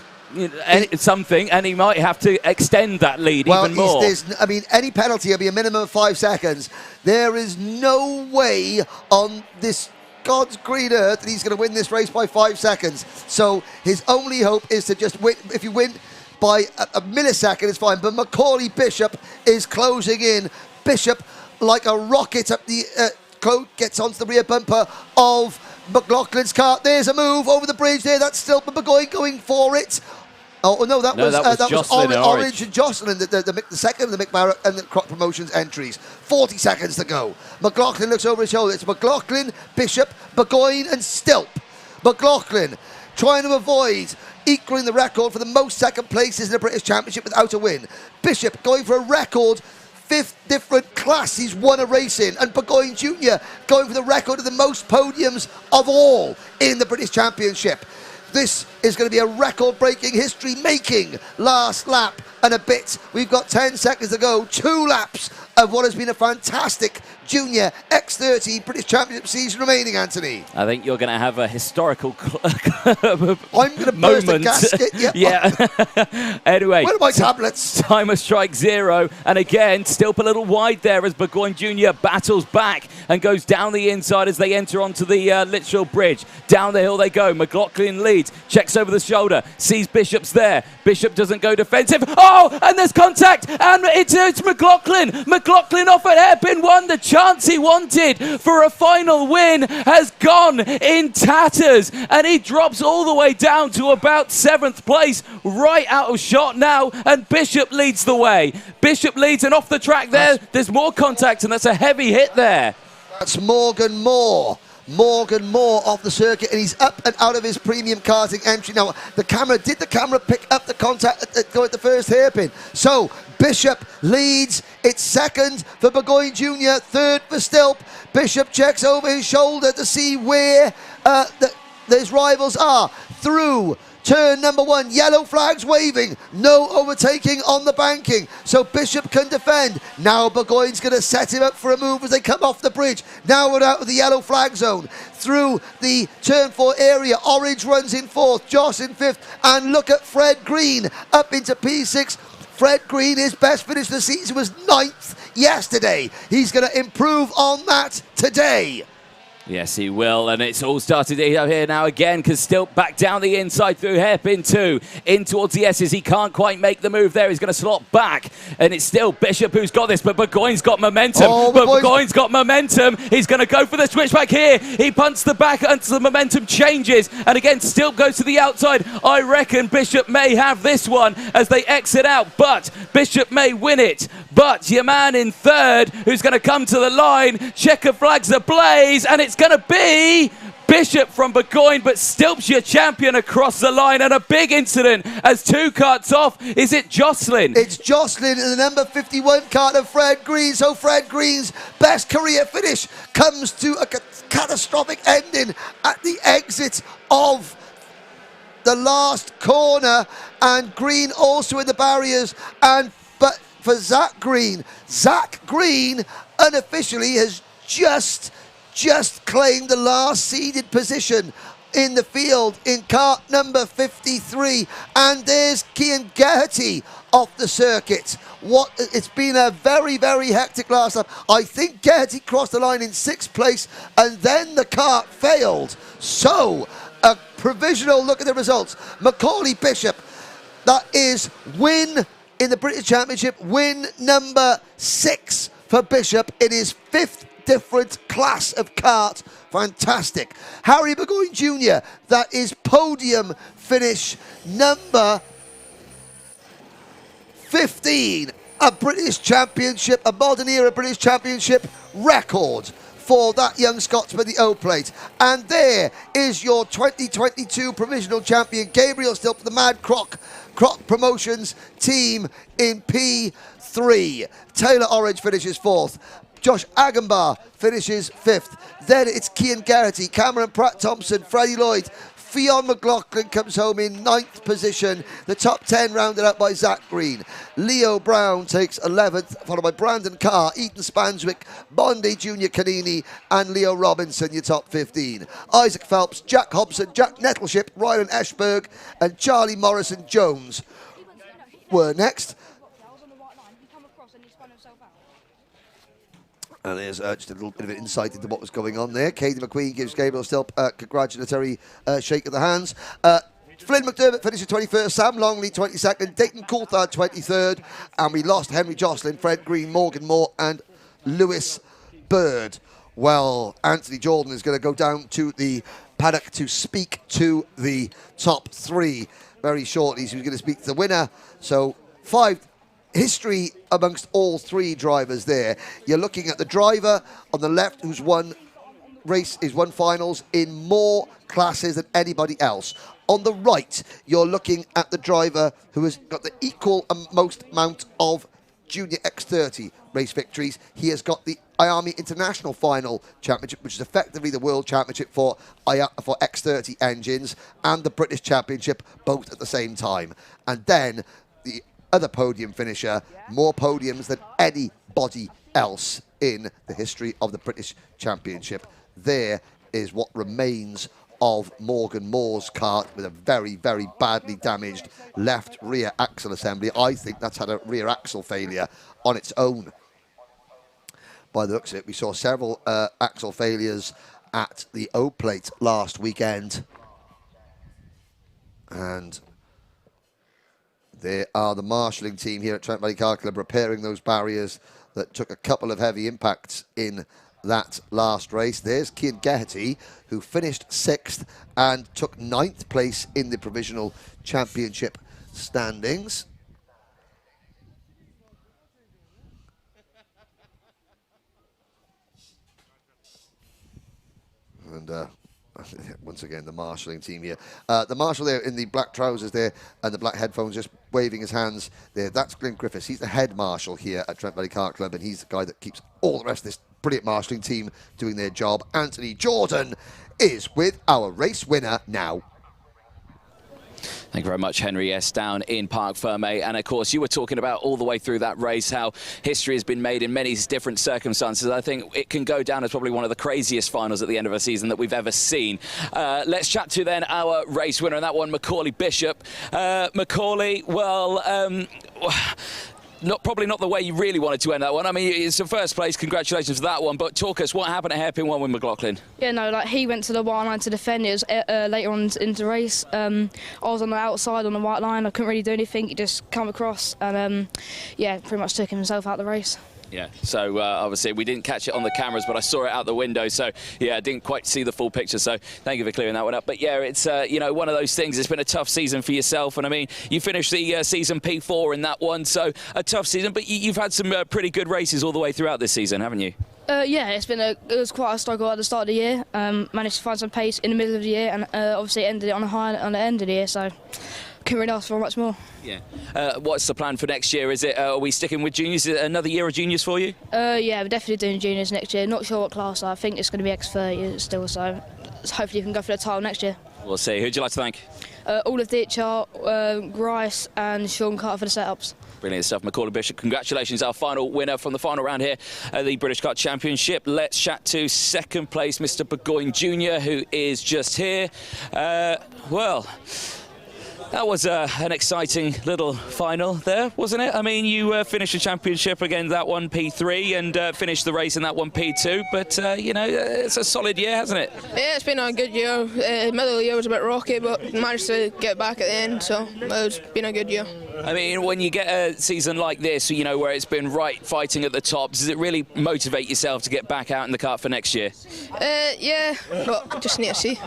something, and he might have to extend that lead even more. I mean, any penalty will be a minimum of 5 seconds. There is no way on this God's green earth that he's going to win this race by 5 seconds. So his only hope is to just win. If you win by a millisecond, it's fine. But Macaulay Bishop is closing in. Bishop, like a rocket up the gets onto the rear bumper of McLaughlin's car. There's a move over the bridge there. That's still Burgoyne going for it. Oh no, that was Orange and Jocelyn, the second of the Mick Barrett and the Croc Promotions entries. 40 seconds to go. McLaughlin looks over his shoulder. It's McLaughlin, Bishop, Burgoyne and Stilp. McLaughlin trying to avoid equaling the record for the most second places in the British Championship without a win. Bishop going for a record 5th different class he's won a race in, and Burgoyne Jr. going for the record of the most podiums of all in the British Championship. This is going to be a record-breaking, history-making last lap and a bit. We've got 10 seconds to go. 2 laps of what has been a fantastic Junior X30 British Championship season remaining, Anthony. I think you're going to have a historical I'm going to burst the gasket. Yeah. Anyway. Where are my tablets? Timer strike 0. And again, still a little wide there as Burgoyne Jr. battles back and goes down the inside as they enter onto the Litchfield Bridge. Down the hill they go. McLaughlin leads. Checks over the shoulder. Sees Bishop's there. Bishop doesn't go defensive. Oh, and there's contact. And it's McLaughlin. McLaughlin off at hairpin 1. The chance he wanted for a final win has gone in tatters, and he drops all the way down to about 7th place, right out of shot now, and Bishop leads the way. Bishop leads, and off the track there's more contact, and that's a heavy hit there. That's Morgan Moore. Morgan Moore off the circuit, and he's up and out of his premium karting entry. Now, did the camera pick up the contact go at the first hairpin? So, Bishop leads. It's 2nd for Burgoyne Jr., 3rd for Stilp. Bishop checks over his shoulder to see where his rivals are. Through turn number 1, yellow flags waving, no overtaking on the banking, so Bishop can defend. Now Burgoyne's going to set him up for a move as they come off the bridge. Now we're out of the yellow flag zone. Through the turn 4 area, Orange runs in 4th, Joss in 5th, and look at Fred Green up into P6. Fred Green, his best finish of the season was 9th yesterday. He's going to improve on that today. Yes, he will, and it's all started here now again, because still back down the inside through hairpin 2, in towards the S's. He can't quite make the move there. He's going to slot back, and it's still Bishop who's got this, but Burgoyne's got momentum. Burgoyne's got momentum. He's going to go for the switchback here. He punts the back until the momentum changes, and again, still goes to the outside. I reckon Bishop may have this one as they exit out, but Bishop may win it. But your man in 3rd, who's going to come to the line, checker flags ablaze, and it's going to be Bishop from Burgoyne, but stilps your champion across the line, and a big incident as 2 karts off. Is it Jocelyn? It's Jocelyn in the number 51 kart of Fred Green. So Fred Green's best career finish comes to a catastrophic ending at the exit of the last corner, and Green also in the barriers. But for Zach Green unofficially has just claimed the last seeded position in the field in kart number 53, and there's Cian Geraghty off the circuit. It's been a very, very hectic last lap. I think Geraghty crossed the line in 6th place, and then the kart failed. So a provisional look at the results. Macaulay Bishop, that is win in the British Championship, win number 6 for Bishop in his 5th different class of kart. Fantastic. Harry Burgoyne Jr., that is podium finish number 15. A British Championship, a modern era British Championship record for that young Scotsman, the O-Plate. And there is your 2022 provisional champion, Gabriel Stilp, the Mad Croc Promotions team in P3. Taylor Orange finishes 4th. Josh Agambar finishes 5th. Then it's Cian Geraghty, Cameron Pratt-Thompson, Freddie Lloyd. Fionn McLaughlin comes home in 9th position. The top 10 rounded up by Zach Green. Leo Brown takes 11th, followed by Brandon Carr, Ethan Spanswick, Bondi Junior Canini, and Leo Robinson, your top 15. Isaac Phelps, Jack Hobson, Jack Nettleship, Ryan Eschberg, and Charlie Morrison-Jones were next. And there's just a little bit of insight into what was going on there. Katie McQueen gives Gabriel Stilp a congratulatory shake of the hands. Flynn McDermott finishes 21st, Sam Longley 22nd, Dayton Coulthard 23rd, and we lost Henry Jocelyn, Fred Green, Morgan Moore, and Lewis Bird. Well, Anthony Jordan is going to go down to the paddock to speak to the top 3 very shortly. So he's going to speak to the winner. So 5 history amongst all 3 drivers there. You're looking at the driver on the left who's won finals in more classes than anybody else. On the right, you're looking at the driver who has got the equal most amount of Junior X30 race victories. He has got the IAME International Final Championship, which is effectively the World Championship for X30 engines, and the British Championship, both at the same time. And then the other podium finisher, more podiums than anybody else in the history of the British Championship. There is what remains of Morgan Moore's kart with a very, very badly damaged left rear axle assembly. I think that's had a rear axle failure on its own. By the looks of it, we saw several axle failures at the O-Plate last weekend. And there are the marshalling team here at Trent Valley Kart Club repairing those barriers that took a couple of heavy impacts in that last race. There's Cian Geraghty, who finished 6th and took 9th place in the provisional championship standings. And once again, the marshalling team here. The marshal there in the black trousers there and the black headphones just waving his hands there. That's Glenn Griffiths. He's the head marshal here at Trent Valley Kart Club, and he's the guy that keeps all the rest of this brilliant marshalling team doing their job. Anthony Jordan is with our race winner now. Thank you very much, Henry. Yes, down in Parc Fermé. And of course, you were talking about all the way through that race how history has been made in many different circumstances. I think it can go down as probably one of the craziest finals at the end of a season that we've ever seen. Let's chat to then our race winner, and that one, Macaulay Bishop. Macaulay, well, probably not the way you really wanted to end that one. I mean, it's the first place. Congratulations for that one. But talk us, what happened at hairpin 1 with McLaughlin? Yeah, no, like he went to the white line to defend. It was later on into the race. I was on the outside on the white line. I couldn't really do anything. He just come across and, yeah, pretty much took himself out of the race. Yeah, so obviously we didn't catch it on the cameras, but I saw it out the window, so yeah, I didn't quite see the full picture, so thank you for clearing that one up. But yeah, it's you know, one of those things. It's been a tough season for yourself, and I mean, you finished the season P4 in that one, so a tough season, but you've had some pretty good races all the way throughout this season, haven't you? Yeah, it was quite a struggle at the start of the year. Managed to find some pace in the middle of the year, and obviously ended it on a high on the end of the year, so couldn't really ask for much more. Yeah. What's the plan for next year? Is it are we sticking with juniors? Is it another year of juniors for you? Yeah, we're definitely doing juniors next year. Not sure what class. I think it's going to be X30 still, so hopefully you can go for the title next year. We'll see. Who'd you like to thank? All of DHR, Grice and Sean Carter for the setups. Brilliant stuff. Macaulay Bishop, congratulations, our final winner from the final round here at the British Kart Championship. Let's chat to second place, Mr. Burgoyne Jr., who is just here. Well, that was an exciting little final there, wasn't it? I mean, you finished the championship again, that one P3, and finished the race in that one P2. But, you know, it's a solid year, hasn't it? Yeah, it's been a good year. Middle of the year was a bit rocky, but managed to get back at the end, so it's been a good year. I mean, when you get a season like this, you know, where it's been right fighting at the top, does it really motivate yourself to get back out in the kart for next year? Yeah, but just need to see.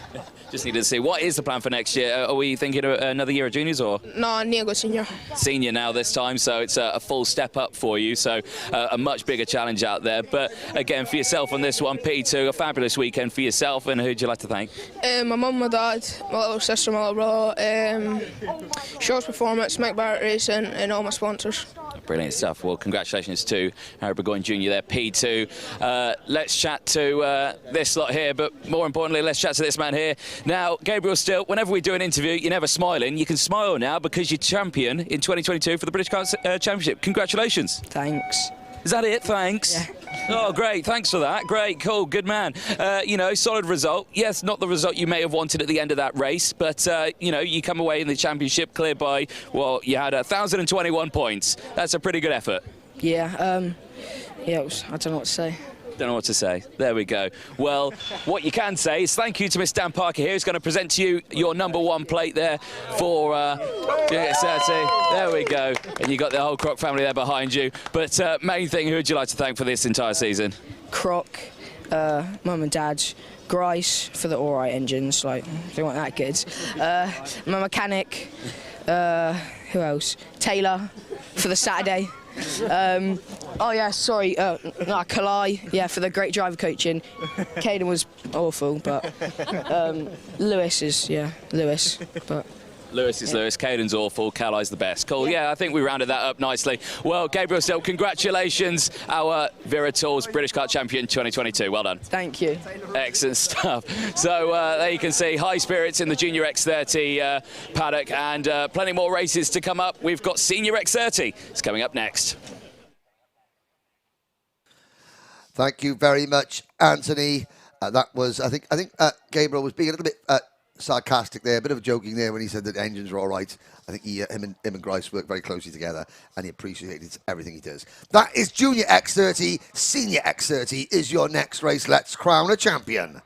Just need to see. What is the plan for next year? Are we thinking of another year of juniors or? No, I need to go senior. Senior now this time, so it's a full step up for you, so a much bigger challenge out there. But again, for yourself on this one, P2, a fabulous weekend for yourself, and who'd you like to thank? My mum, my dad, my little sister, my little brother, Shorts Performance, Mike Barrett Racing, and all my sponsors. Brilliant stuff. Well, congratulations to Harry Burgoyne Jr. there, P2. Let's chat to this lot here, but more importantly, let's chat to this man here. Now, Gabriel Still, whenever we do an interview, you're never smiling. You can smile now because you're champion in 2022 for the British Kart Championship. Congratulations. Thanks. Is that it? Thanks. Yeah. Oh, great. Thanks for that. Great. Cool. Good man. You know, solid result. Yes, not the result you may have wanted at the end of that race, but, you know, you come away in the championship clear by, well, you had 1,021 points. That's a pretty good effort. Yeah, yeah, I don't know what to say. Don't know what to say. There we go. Well, what you can say is thank you to Miss Dan Parker here, who's going to present to you your #1 plate there for there we go. And you got the whole Croc family there behind you. But main thing, who would you like to thank for this entire season? Croc, Mum and Dad, Grice for the alright engines, like they weren't that good. My mechanic, who else? Taylor for the Saturday. Oh yeah, sorry, Kalai, yeah, for the great driver coaching. Caden was awful, but Lewis is, yeah, Lewis, but... Lewis is Lewis, Caden's awful, Kalai's the best. Cool, yeah, I think we rounded that up nicely. Well, Gabriel Still, congratulations, our Wera Tools British Kart Champion 2022. Well done. Thank you. Excellent stuff. So there you can see high spirits in the Junior X30 paddock, and plenty more races to come up. We've got Senior X30. It's coming up next. Thank you very much, Anthony. That was, I think Gabriel was being a little bit sarcastic there, a bit of joking there when he said that engines were all right. I think him and Grice work very closely together, and he appreciated everything he does. That is Junior X30. Senior X30 is your next race. Let's crown a champion.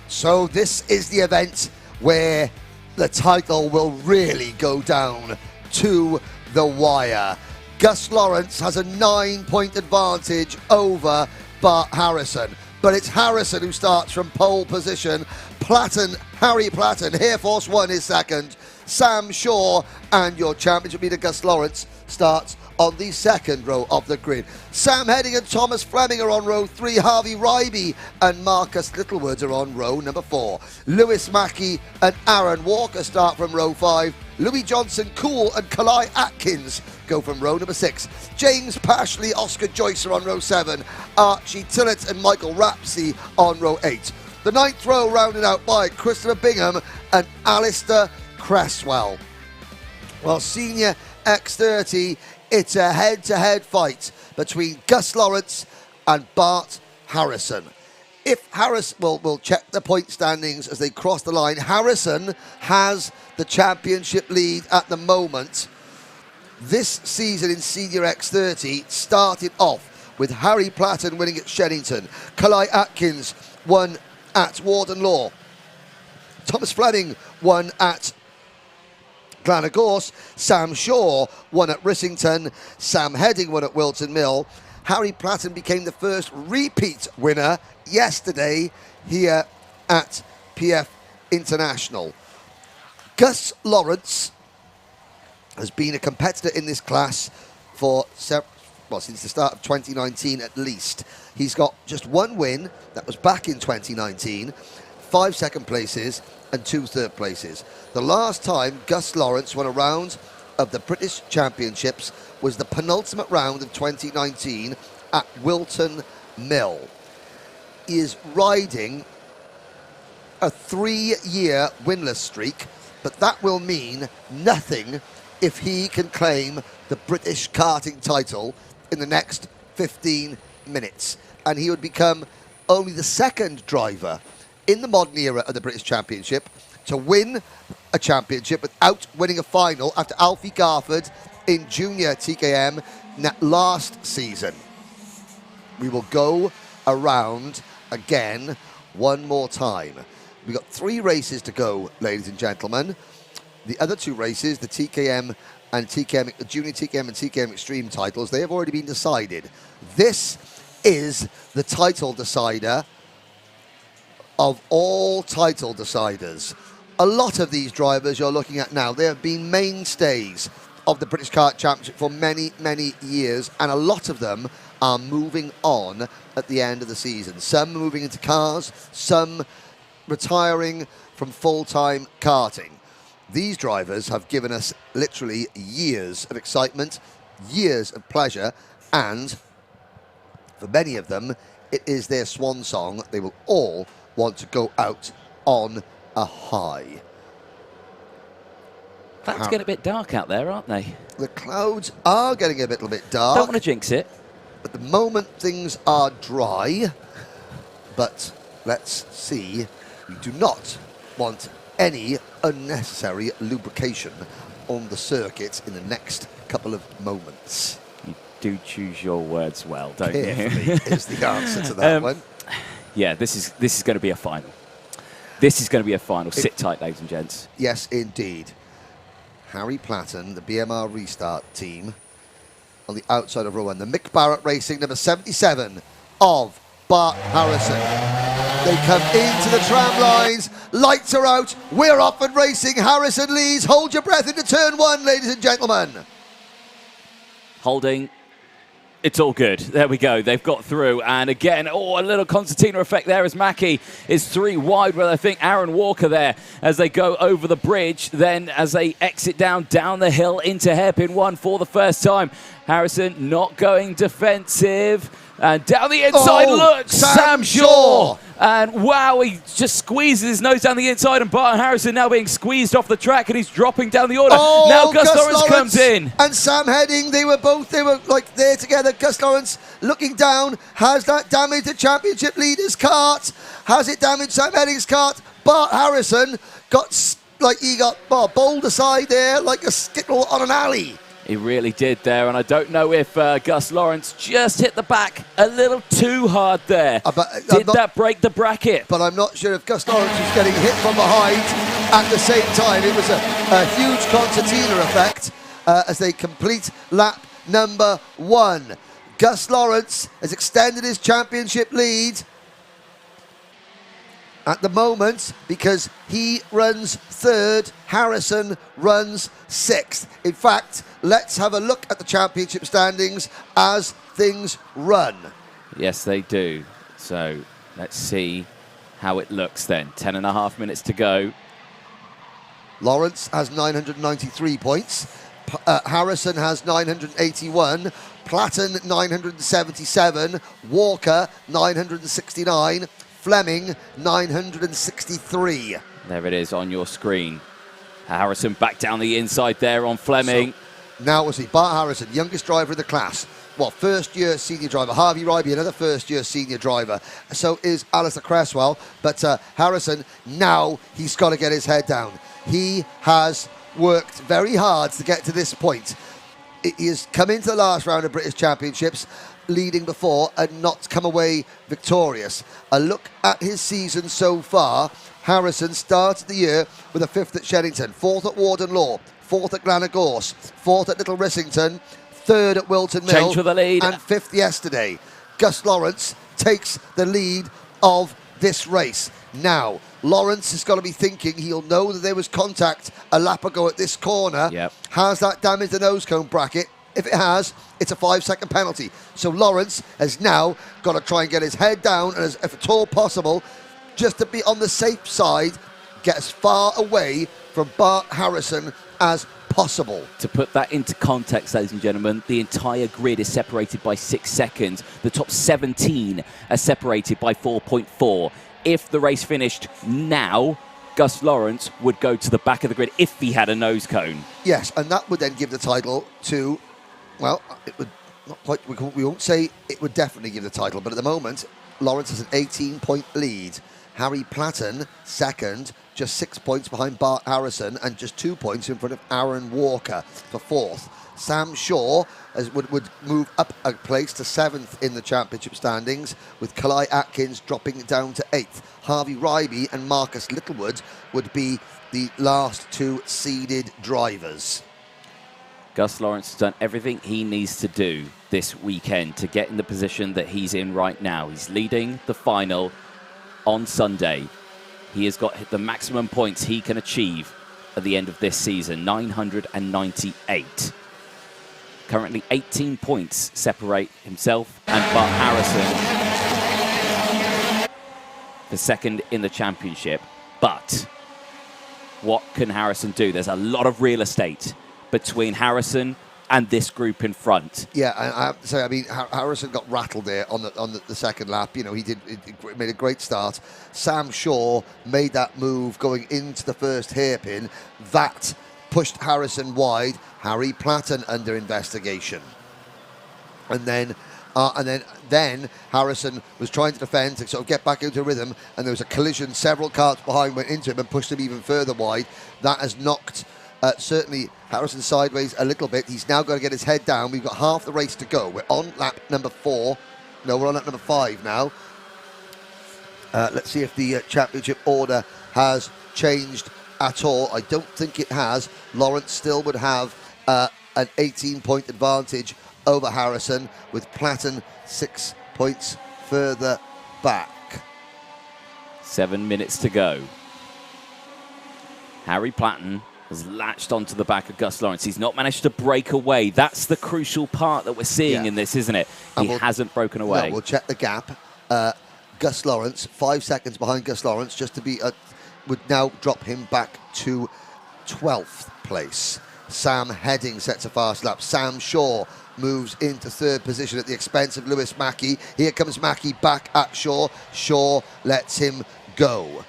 So this is the event where the title will really go down to the wire. Gus Lawrence has a 9-point advantage over Bart Harrison, but it's Harrison who starts from pole position. Harry Platten, Air Force One is second. Sam Shaw and your championship leader Gus Lawrence starts on the second row of the grid. Sam Heading and Thomas Fleming are on row 3. Harvey Ryby and Marcus Littlewoods are on row number 4. Lewis Mackey and Aaron Walker start from row 5. Louis Johnson, Cool and Kalai Atkins go from row number 6. James Pashley, Oscar Joyce are on row 7. Archie Tillett and Michael Rapsey on row 8. The 9th row rounded out by Christopher Bingham and Alistair Cresswell. Well, Senior X30, it's a head-to-head fight between Gus Lawrence and Bart Harrison. If Harrison, we'll check the point standings as they cross the line. Harrison has the championship lead at the moment. This season in Senior X30 started off with Harry Platten winning at Sheddington. Kalai Atkins won at Warden Law. Thomas Fleming won at Glanagorse. Sam Shaw won at Rissington. Sam Heading won at Wilton Mill. Harry Platten became the first repeat winner yesterday here at PF International. Gus Lawrence has been a competitor in this class for since the start of 2019 at least. He's got just one win, that was back in 2019, 5 second places and 2 third places. The last time Gus Lawrence won a round of the British Championships was the penultimate round of 2019 at Wilton Mill. He is riding a 3-year winless streak, but that will mean nothing if he can claim the British karting title in the next 15 minutes. And he would become only the second driver in the modern era of the British Championship to win a championship without winning a final after Alfie Garford in junior TKM last season. We will go around again one more time. We've got 3 races to go, ladies and gentlemen. The other 2 races, the TKM and TKM, the Junior TKM and TKM Extreme titles, they have already been decided. This is the title decider of all title deciders. A lot of these drivers you're looking at now, they have been mainstays of the British Kart Championship for many, many years, and a lot of them are moving on at the end of the season. Some moving into cars, some retiring from full-time karting. These drivers have given us literally years of excitement, years of pleasure, and for many of them, it is their swan song. They will all want to go out on a high. Clouds get a bit dark out there, aren't they? The clouds are getting a little bit dark. Don't want to jinx it. At the moment, things are dry, but let's see. We do not want any unnecessary lubrication on the circuit in the next couple of moments. You do choose your words well, don't Carefully you? is the answer to that one. Yeah, this is going to be a final. This is going to be a final. Sit tight, ladies and gents. Yes, indeed. Harry Platten, the BMR Restart team, on the outside of row 1. The Mick Barrett Racing, number 77 of Bart Harrison. They come into the tram lines. Lights are out. We're off and racing. Harrison leads. Hold your breath into turn 1, ladies and gentlemen. Holding. It's all good. There we go. They've got through. And again, a little concertina effect there as Mackie is 3 wide with, I think, Aaron Walker there as they go over the bridge. Then as they exit down the hill into hairpin 1 for the first time. Harrison not going defensive. And down the inside, look, Sam Shaw. And wow, he just squeezes his nose down the inside, and Bart Harrison now being squeezed off the track, and he's dropping down the order. Now Gus Lawrence comes in. And Sam Heading, they were like there together. Gus Lawrence looking down. Has that damaged the championship leader's kart? Has it damaged Sam Heading's kart? Bart Harrison got bowled aside there like a skittle on an alley. He really did there, and I don't know if Gus Lawrence just hit the back a little too hard there. Did that break the bracket? But I'm not sure if Gus Lawrence was getting hit from behind at the same time. It was a huge concertina effect as they complete lap number 1. Gus Lawrence has extended his championship lead at the moment because he runs 3rd, Harrison runs 6th. In fact, let's have a look at the championship standings as things run. Yes, they do. So let's see how it looks then. 10.5 minutes to go. Lawrence has 993 points. Harrison has 981. Platten 977. Walker 969. Fleming 963. There it is on your screen. Harrison back down the inside there on Fleming. So, now we'll see. Bart Harrison, youngest driver in the class. First-year senior driver. Harvey Ryby, another first-year senior driver. So is Alistair Cresswell. But Harrison, now he's got to get his head down. He has worked very hard to get to this point. he has come into the last round of British Championships leading before and not come away victorious. A look at his season so far. Harrison started the year with a 5th at Shenington, 4th at Warden Law, 4th at Glenagorse, 4th at Little Rissington, 3rd at Wilton Mill, Change for the lead. and 5th yesterday. Gus Lawrence takes the lead of this race. Now, Lawrence has got to be thinking, he'll know that there was contact a lap ago at this corner. Yep. Has that damaged the nose cone bracket? If it has, it's a 5-second penalty. So Lawrence has now got to try and get his head down, and if at all possible, just to be on the safe side, get as far away from Bart Harrison as possible. To put that into context, ladies and gentlemen, the entire grid is separated by 6 seconds. The top 17 are separated by 4.4. If the race finished now, Gus Lawrence would go to the back of the grid if he had a nose cone. Yes, and that would then give the title to, well, it would not quite, we won't say it would definitely give the title, but at the moment, Lawrence has an 18-point lead. Harry Platten, second, just 6 points behind Bart Harrison and just 2 points in front of Aaron Walker for 4th. Sam Shaw would move up a place to 7th in the championship standings, with Kalai Atkins dropping down to 8th. Harvey Ryby and Marcus Littlewood would be the last 2 seeded drivers. Gus Lawrence has done everything he needs to do this weekend to get in the position that he's in right now. He's leading the final on Sunday. He has got the maximum points he can achieve at the end of this season, 998. Currently 18 points separate himself and Bart Harrison for second in the championship. But what can Harrison do? There's a lot of real estate between Harrison and this group in front. Yeah, and I have to say, I mean, Harrison got rattled there on the second lap. You know, he made a great start. Sam Shaw made that move going into the first hairpin. That pushed Harrison wide. Harry Platten under investigation. And then Harrison was trying to defend to sort of get back into rhythm, and there was a collision. Several cars behind went into him and pushed him even further wide. That has knocked certainly Harrison sideways a little bit. He's now got to get his head down. We've got half the race to go. We're on lap number 4. No, we're on lap number 5 now. Let's see if the championship order has changed at all. I don't think it has. Lawrence still would have an 18-point advantage over Harrison, with Platten 6 points further back. 7 minutes to go. Harry Platten has latched onto the back of Gus Lawrence. He's not managed to break away. That's the crucial part that we're seeing in this, isn't it? He hasn't broken away. No, we'll check the gap. Gus Lawrence, 5 seconds behind Gus Lawrence, just to be would now drop him back to 12th place. Sam Heading sets a fast lap. Sam Shaw moves into 3rd position at the expense of Lewis Mackey. Here comes Mackey back at Shaw. Shaw lets him go.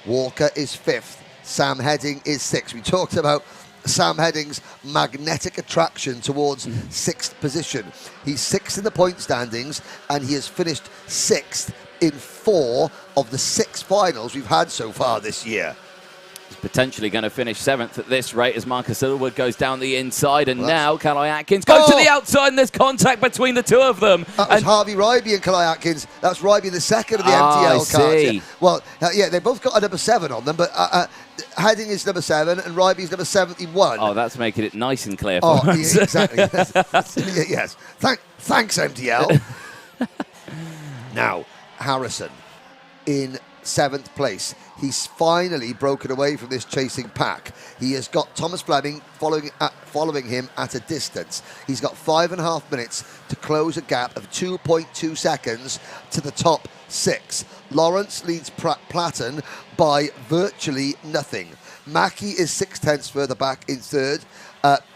Walker is 5th. Sam Heading is 6th. We talked about Sam Heading's magnetic attraction towards 6th position. He's 6th in the point standings, and he has finished 6th in 4 of the 6 finals we've had so far this year. He's potentially going to finish 7th at this rate as Marcus Littlewood goes down the inside, and now Kalai Atkins goes to the outside, and there's contact between the two of them. That was Harvey Ryby and Kalai Atkins. That's Ryby the second of the MTL cards. Yeah. Well, yeah, they both got a number 7 on them, but Heading is number 7 and Ryby is number 71. Oh, that's making it nice and clear for us. Yeah, exactly. Yes. Thanks, MTL. Now, Harrison in 7th place. He's finally broken away from this chasing pack. He has got Thomas Fleming following him at a distance. He's got 5.5 minutes to close a gap of 2.2 seconds to the top 6. Lawrence leads Platten by virtually nothing. Mackey is 6/10 further back in 3rd.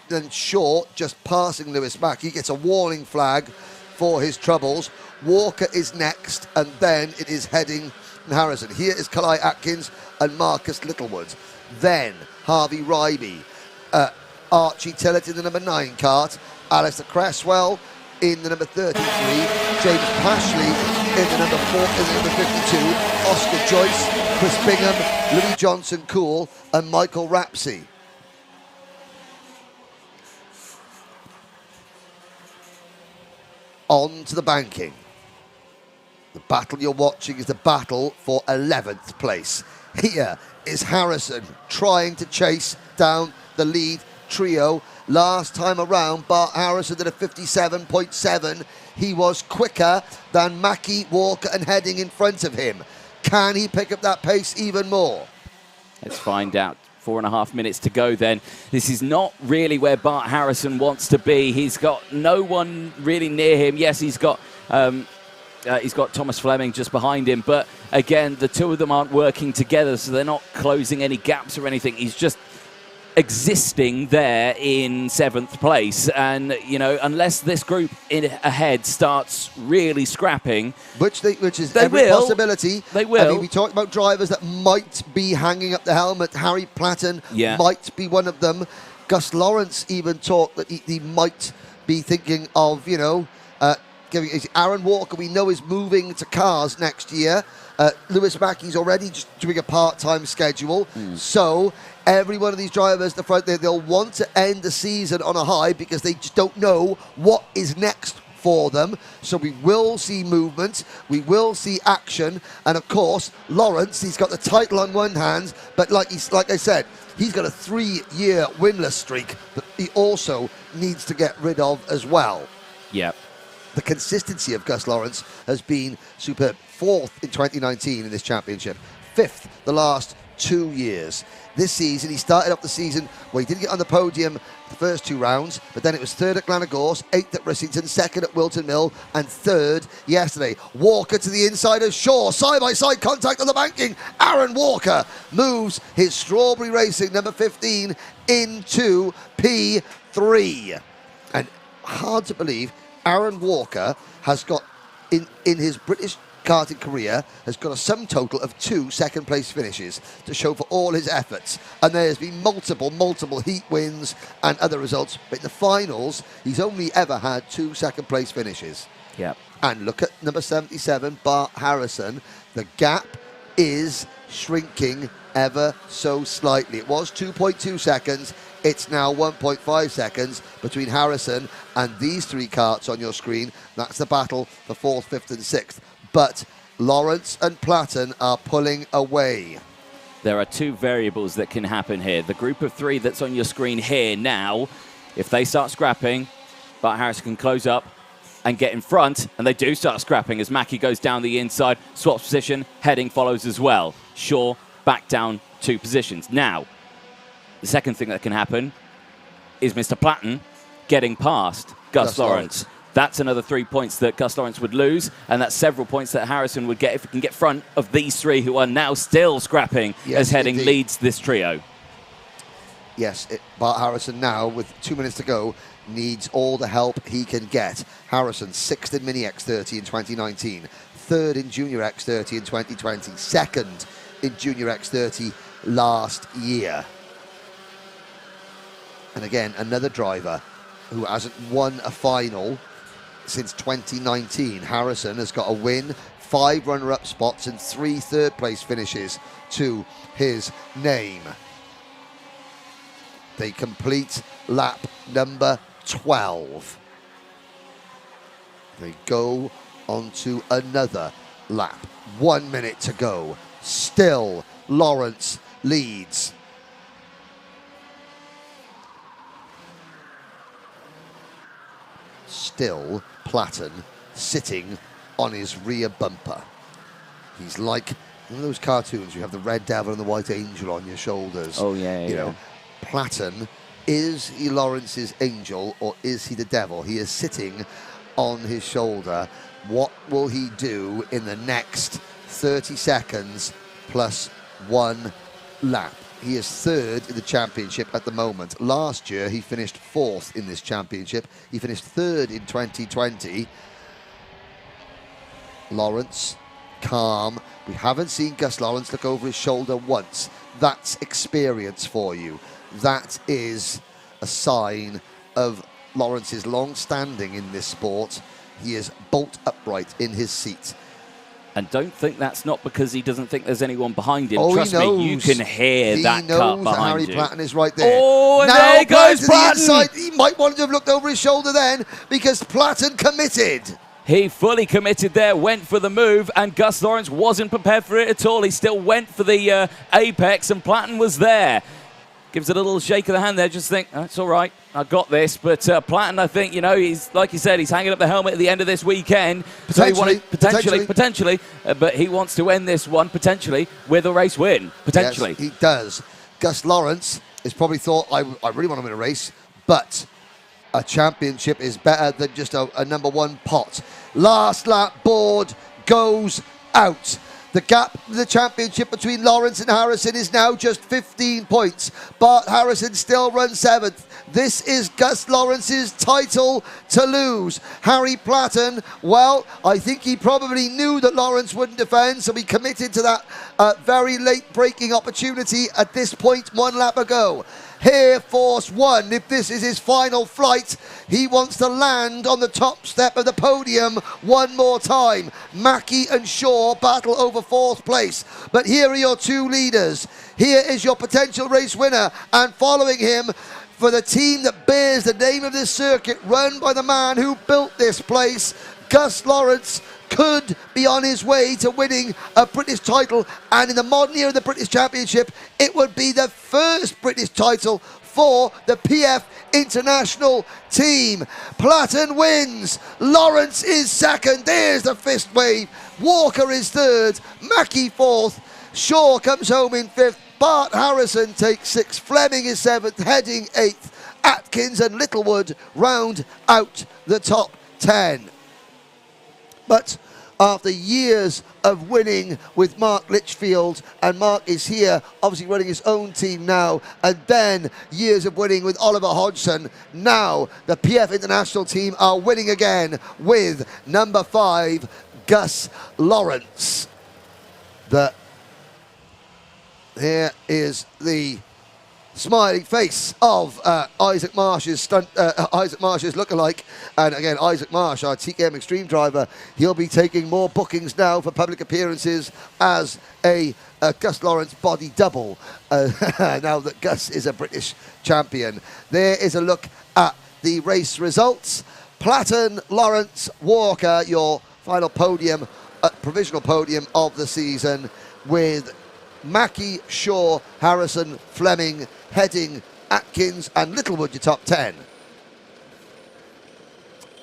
Then Shaw, just passing Lewis Mackey, gets a warning flag for his troubles. Walker is next, and then it is Heading and Harrison. Here is Kalai Atkins and Marcus Littlewood. Then Harvey Ryby, Archie Tillett in the number 9 kart, Alistair Cresswell in the number 33, James Pashley in the number 4, in the number 52, Oscar Joyce, Chris Bingham, Louis Johnson Cool, and Michael Rapsey. on to the banking. The battle you're watching is the battle for 11th place. Here is Harrison trying to chase down the lead trio. Last time around, Bart Harrison did a 57.7. He was quicker than Mackie, Walker and Heading in front of him. Can he pick up that pace even more? Let's find out. 4.5 minutes to go then. This is not really where Bart Harrison wants to be. He's got no one really near him. Yes, he's got Thomas Fleming just behind him, but again, the two of them aren't working together, so they're not closing any gaps or anything. He's just existing there in 7th place, and you know, unless this group ahead starts really scrapping, which is every possibility. They will. I mean, we talked about drivers that might be hanging up the helmet. Harry Platten might be one of them. Gus Lawrence even talked that he might be thinking of, you know, giving Aaron Walker. We know is moving to cars next year. Lewis Mackey's already just doing a part-time schedule, so every one of these drivers at the front there, they'll want to end the season on a high because they just don't know what is next for them. So we will see movement, we will see action, and of course Lawrence, he's got the title on one hand, but like I said, he's got a 3-year winless streak that he also needs to get rid of as well. Yep. The consistency of Gus Lawrence has been superb. 4th in 2019 in this championship, 5th the last 2 years. This season, he started off the season where he didn't get on the podium the first 2 rounds, but then it was 3rd at Glenagorse, 8th at Rissington, 2nd at Wilton Mill, and 3rd yesterday. Walker to the inside of Shaw, side-by-side contact on the banking. Aaron Walker moves his Strawberry Racing number 15 into P3. And hard to believe, Aaron Walker has got, in his British karting career, has got a sum total of 2 second-place finishes to show for all his efforts. And there's been multiple heat wins and other results. But in the finals, he's only ever had 2 second-place finishes. Yep. And look at number 77, Bart Harrison. The gap is shrinking ever so slightly. It was 2.2 seconds. It's now 1.5 seconds between Harrison and these 3 karts on your screen. That's the battle for 4th, 5th and 6th. But Lawrence and Platten are pulling away. There are 2 variables that can happen here. The group of 3 that's on your screen here now, if they start scrapping, Bart Harrison can close up and get in front, and they do start scrapping as Mackie goes down the inside, swaps position, Heading follows as well. Shaw back down 2 positions. Now, the second thing that can happen is Mr. Platten getting past Gus Lawrence. That's another 3 points that Gus Lawrence would lose, and that's several points that Harrison would get if he can get front of these 3 who are now still scrapping as Heading leads this trio. Yes, Bart Harrison now, with 2 minutes to go, needs all the help he can get. Harrison, 6th in Mini X30 in 2019, 3rd in Junior X30 in 2020, 2nd in Junior X30 last year. And again, another driver who hasn't won a final since 2019. Harrison has got a win, 5 runner-up spots and 3 third-place finishes to his name. They complete lap number 12. They go on to another lap. 1 minute to go. Still, Lawrence leads. Still, Platten sitting on his rear bumper. He's like one of those cartoons, you have the red devil and the white angel on your shoulders. Oh, yeah, you know, Platten, is he Lawrence's angel or is he the devil? He is sitting on his shoulder. What will he do in the next 30 seconds plus 1 lap? He is 3rd in the championship at the moment. Last year, he finished 4th in this championship. He finished 3rd in 2020. Lawrence, calm. We haven't seen Gus Lawrence look over his shoulder once. That's experience for you. That is a sign of Lawrence's long standing in this sport. He is bolt upright in his seat. And don't think that's not because he doesn't think there's anyone behind him. Oh, Trust he knows. me, you can hear that cut behind Harry you. Platten is right there. Oh, and now there goes to the inside. Platten! He might want to have looked over his shoulder then, because Platten committed. He fully committed there, went for the move, and Gus Lawrence wasn't prepared for it at all. He still went for the apex, and Platten was there. Gives it a little shake of the hand there, just think, oh, it's all right, I got this. But Platten, I think, you know, he's, like you said, he's hanging up the helmet at the end of this weekend. Potentially. But he wants to end this one, potentially, with a race win. Potentially. Yes, he does. Gus Lawrence has probably thought, I really want to win a race, but a championship is better than just a #1 pot. Last lap board goes out. The gap in the championship between Lawrence and Harrison is now just 15 points. Bart Harrison still runs 7th. This is Gus Lawrence's title to lose. Harry Platten, well, I think he probably knew that Lawrence wouldn't defend, so he committed to that very late braking opportunity at this point 1 lap ago. Here, Force 1, if this is his final flight, he wants to land on the top step of the podium one more time. Mackey and Shaw battle over 4th place. But here are your 2 leaders. Here is your potential race winner, and following him for the team that bears the name of this circuit, run by the man who built this place, Gus Lawrence, could be on his way to winning a British title, and in the modern era of the British Championship, it would be the first British title for the PF International team. Platten wins, Lawrence is 2nd, there's the fist wave, Walker is 3rd, Mackey 4th, Shaw comes home in 5th, Bart Harrison takes 6th, Fleming is 7th, Heading 8th, Atkins and Littlewood round out the top 10. But after years of winning with Mark Litchfield, and Mark is here, obviously running his own team now, and then years of winning with Oliver Hodgson, now the PF International team are winning again with number 5, Gus Lawrence. Here is the smiling face of Isaac Marsh's lookalike, and again Isaac Marsh, our TKM Extreme driver, he'll be taking more bookings now for public appearances as a Gus Lawrence body double now that Gus is a British champion. There is a look at the race results. Platten, Lawrence, Walker, your final podium, provisional podium of the season, with Mackey, Shaw, Harrison, Fleming, Heading, Atkins and Littlewood your top 10.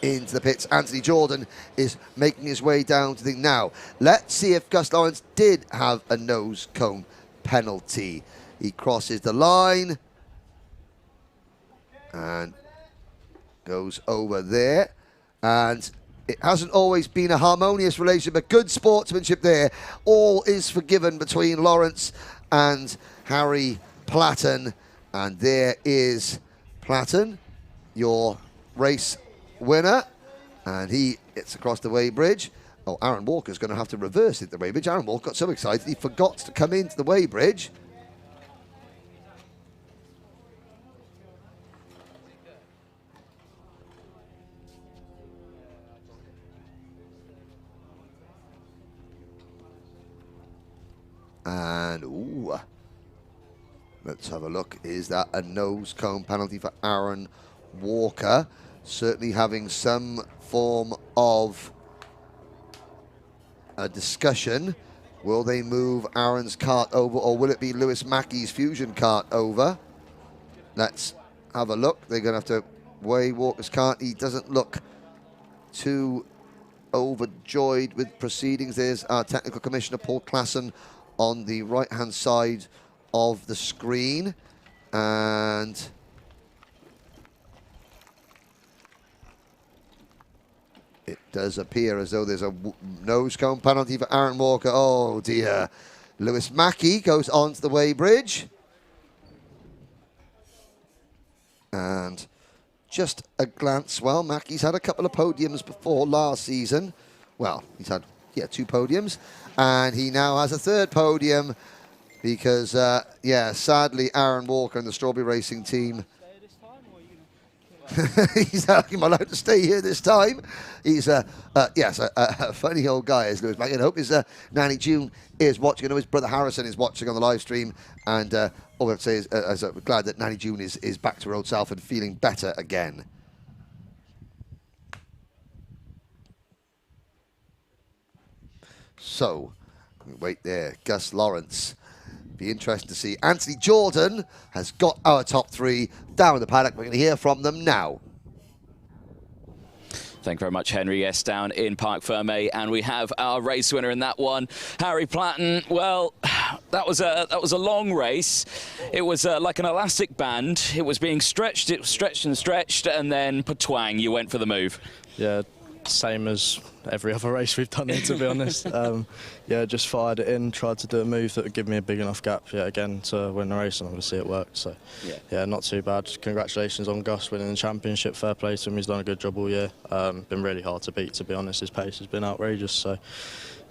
Into the pits, Anthony Jordan is making his way down to the now. Let's see if Gus Lawrence did have a nose cone penalty. He crosses the line and goes over there, and it hasn't always been a harmonious relationship, but good sportsmanship there. All is forgiven between Lawrence and Harry Platten. And there is Platten, your race winner. And he gets across the weighbridge. Oh, Aaron Walker's going to have to reverse it, the weighbridge. Aaron Walker got so excited he forgot to come into the weighbridge. And, ooh, let's have a look. Is that a nose cone penalty for Aaron Walker? Certainly having some form of a discussion. Will they move Aaron's kart over, or will it be Lewis Mackey's Fusion kart over? Let's have a look. They're going to have to weigh Walker's kart. He doesn't look too overjoyed with proceedings. There's our technical commissioner, Paul Klassen, on the right-hand side of the screen, and it does appear as though there's a nose cone penalty for Aaron Walker. Oh dear. Lewis Mackey goes onto the weighbridge, and just a glance. Well, Mackey's had a couple of podiums before last season. Well, he's had 2 podiums, and he now has a 3rd podium because, sadly, Aaron Walker and the Strawberry Racing team He's am I allowed to stay here this time? He's yes, a funny old guy, is Lewis Mackey. I hope his nanny June is watching. I know his brother Harrison is watching on the live stream, and all I have to say is I'm glad that nanny June is back to her old self and feeling better again. So, wait there, Gus Lawrence. Be interesting to see. Anthony Jordan has got our top three down in the paddock. We're going to hear from them now. Thank you very much, Henry. Yes, down in Parc Fermé, and we have our race winner in that one, Harry Platten. Well, that was a long race. It was like an elastic band. It was being stretched. It was stretched and stretched, and then twang, you went for the move. Yeah, same as every other race we've done here, to be honest. Yeah, just fired it in, tried to do a move that would give me a big enough gap yet again to win the race, and obviously it worked. So yeah, not too bad. Congratulations on Gus winning the championship. Fair play to him. He's done a good job all year. Been really hard to beat, to be honest. His pace has been outrageous. So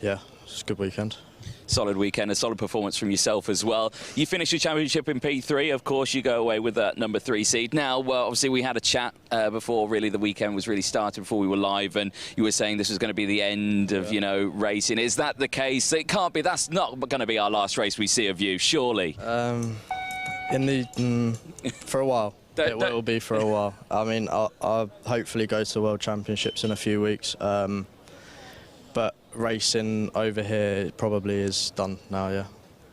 yeah, it's a good weekend. Solid weekend, a solid performance from yourself as well. You finished your championship in P3. Of course, you go away with that number 3 seed. Now, well, obviously, we had a chat before really the weekend was really started, before we were live, and you were saying this was going to be the end of, you know, racing. Is that the case? It can't be. That's not going to be our last race we see of you, surely. For a while. It will be for a while. I mean, I'll hopefully go to World Championships in a few weeks. But racing over here probably is done now, yeah.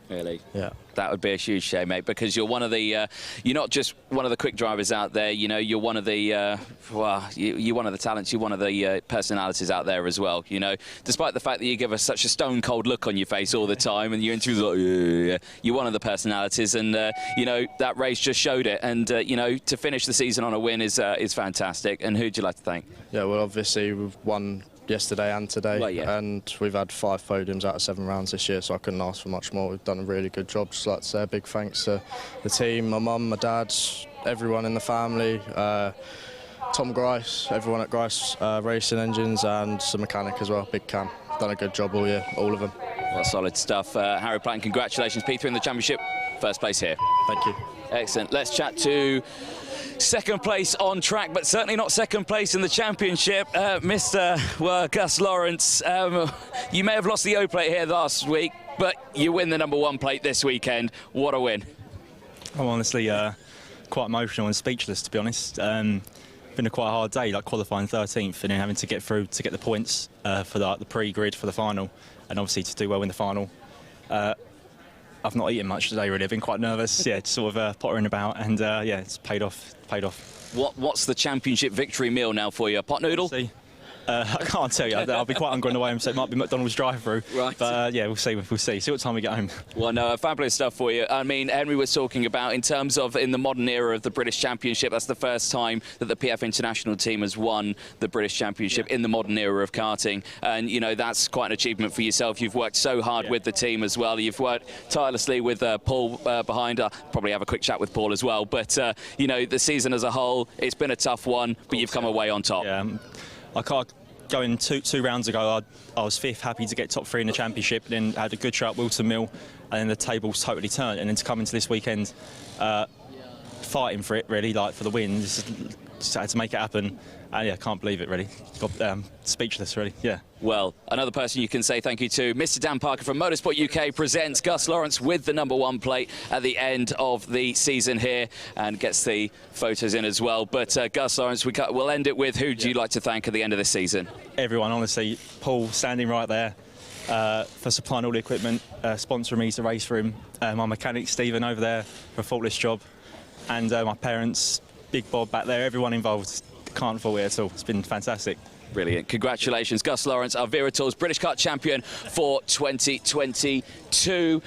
Really? Yeah. That would be a huge shame, mate, because you're one of the, you're not just one of the quick drivers out there, you know, you're one of the, well, you're one of the talents, you're one of the personalities out there as well, you know. Despite the fact that you give us such a stone-cold look on your face all the time and your interviews like, yeah, you're one of the personalities, and, you know, that race just showed it. And, you know, to finish the season on a win is fantastic. And who'd you like to thank? Yeah, well, obviously we've won yesterday and today, well, yeah. And we've had 5 podiums out of 7 rounds this year, so I couldn't ask for much more. We've done a really good job. Just like to say a big thanks to the team, my mum, my dad, everyone in the family, Tom Grice, everyone at Grice Racing Engines, and the mechanic as well, Big Cam. Done a good job all year, all of them. Well, solid stuff. Harry Platten, congratulations. P3 in the championship, first place here. Thank you. Excellent. Let's chat to second place on track, but certainly not second place in the championship. Mr. Gus Lawrence, you may have lost the O plate here last week, but you win the number 1 plate this weekend. What a win. I'm honestly quite emotional and speechless, to be honest. Been a quite hard day, like qualifying 13th and then having to get through to get the points for the pre-grid for the final, and obviously to do well in the final. I've not eaten much today, really. I've been quite nervous, yeah, just sort of pottering about, and yeah, it's paid off. What's the championship victory meal now for you? A pot noodle? I can't tell you. I'll be quite hungry on the way home, so it might be McDonald's drive-through. Right. But yeah, we'll see. We'll see. See what time we get home. Well, no, fabulous stuff for you. I mean, Henry was talking about in terms of in the modern era of the British Championship. That's the first time that the PF International team has won the British Championship in the modern era of karting, and you know that's quite an achievement for yourself. You've worked so hard with the team as well. You've worked tirelessly with Paul behind. I'll probably have a quick chat with Paul as well. But you know, the season as a whole, it's been a tough one, but you've come away on top. Yeah, I can't. Going two rounds ago, I was 5th, happy to get top 3 in the championship, then had a good show at Wilton Mill, and then the table's totally turned. And then to come into this weekend, fighting for it, really, like for the win, just had to make it happen. And yeah, can't believe it, really. Got speechless, really, yeah. Well, another person you can say thank you to, Mr. Dan Parker from Motorsport UK presents Gus Lawrence with the number 1 plate at the end of the season here, and gets the photos in as well. But Gus Lawrence, we'll end it with who do you like to thank at the end of this season? Everyone, honestly. Paul standing right there for supplying all the equipment, sponsoring me to race for him. My mechanic Stephen over there for a faultless job, and my parents, Big Bob back there, everyone involved. Can't fault it at all. It's been fantastic. Brilliant. Congratulations, Gus Lawrence, our Wera Tools British Kart champion for 2022.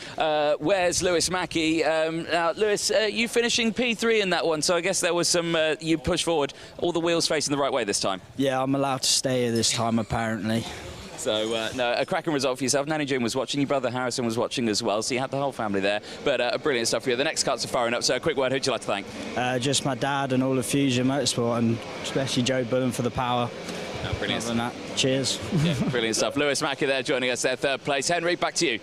Where's Lewis Mackey? Now, Lewis, you finishing P3 in that one, so I guess there was some, you pushed forward, all the wheels facing the right way this time. Yeah, I'm allowed to stay here this time, apparently. So, no, a cracking result for yourself. Nanny June was watching, your brother Harrison was watching as well, so you had the whole family there. But brilliant stuff for you. The next carts are firing up, so a quick word, who'd you like to thank? Just my dad and all of Fusion Motorsport, and especially Joe Bullen for the power. Oh, brilliant. Other than that, cheers. Yeah, brilliant stuff. Lewis Mackey there joining us there, 3rd place. Henry, back to you.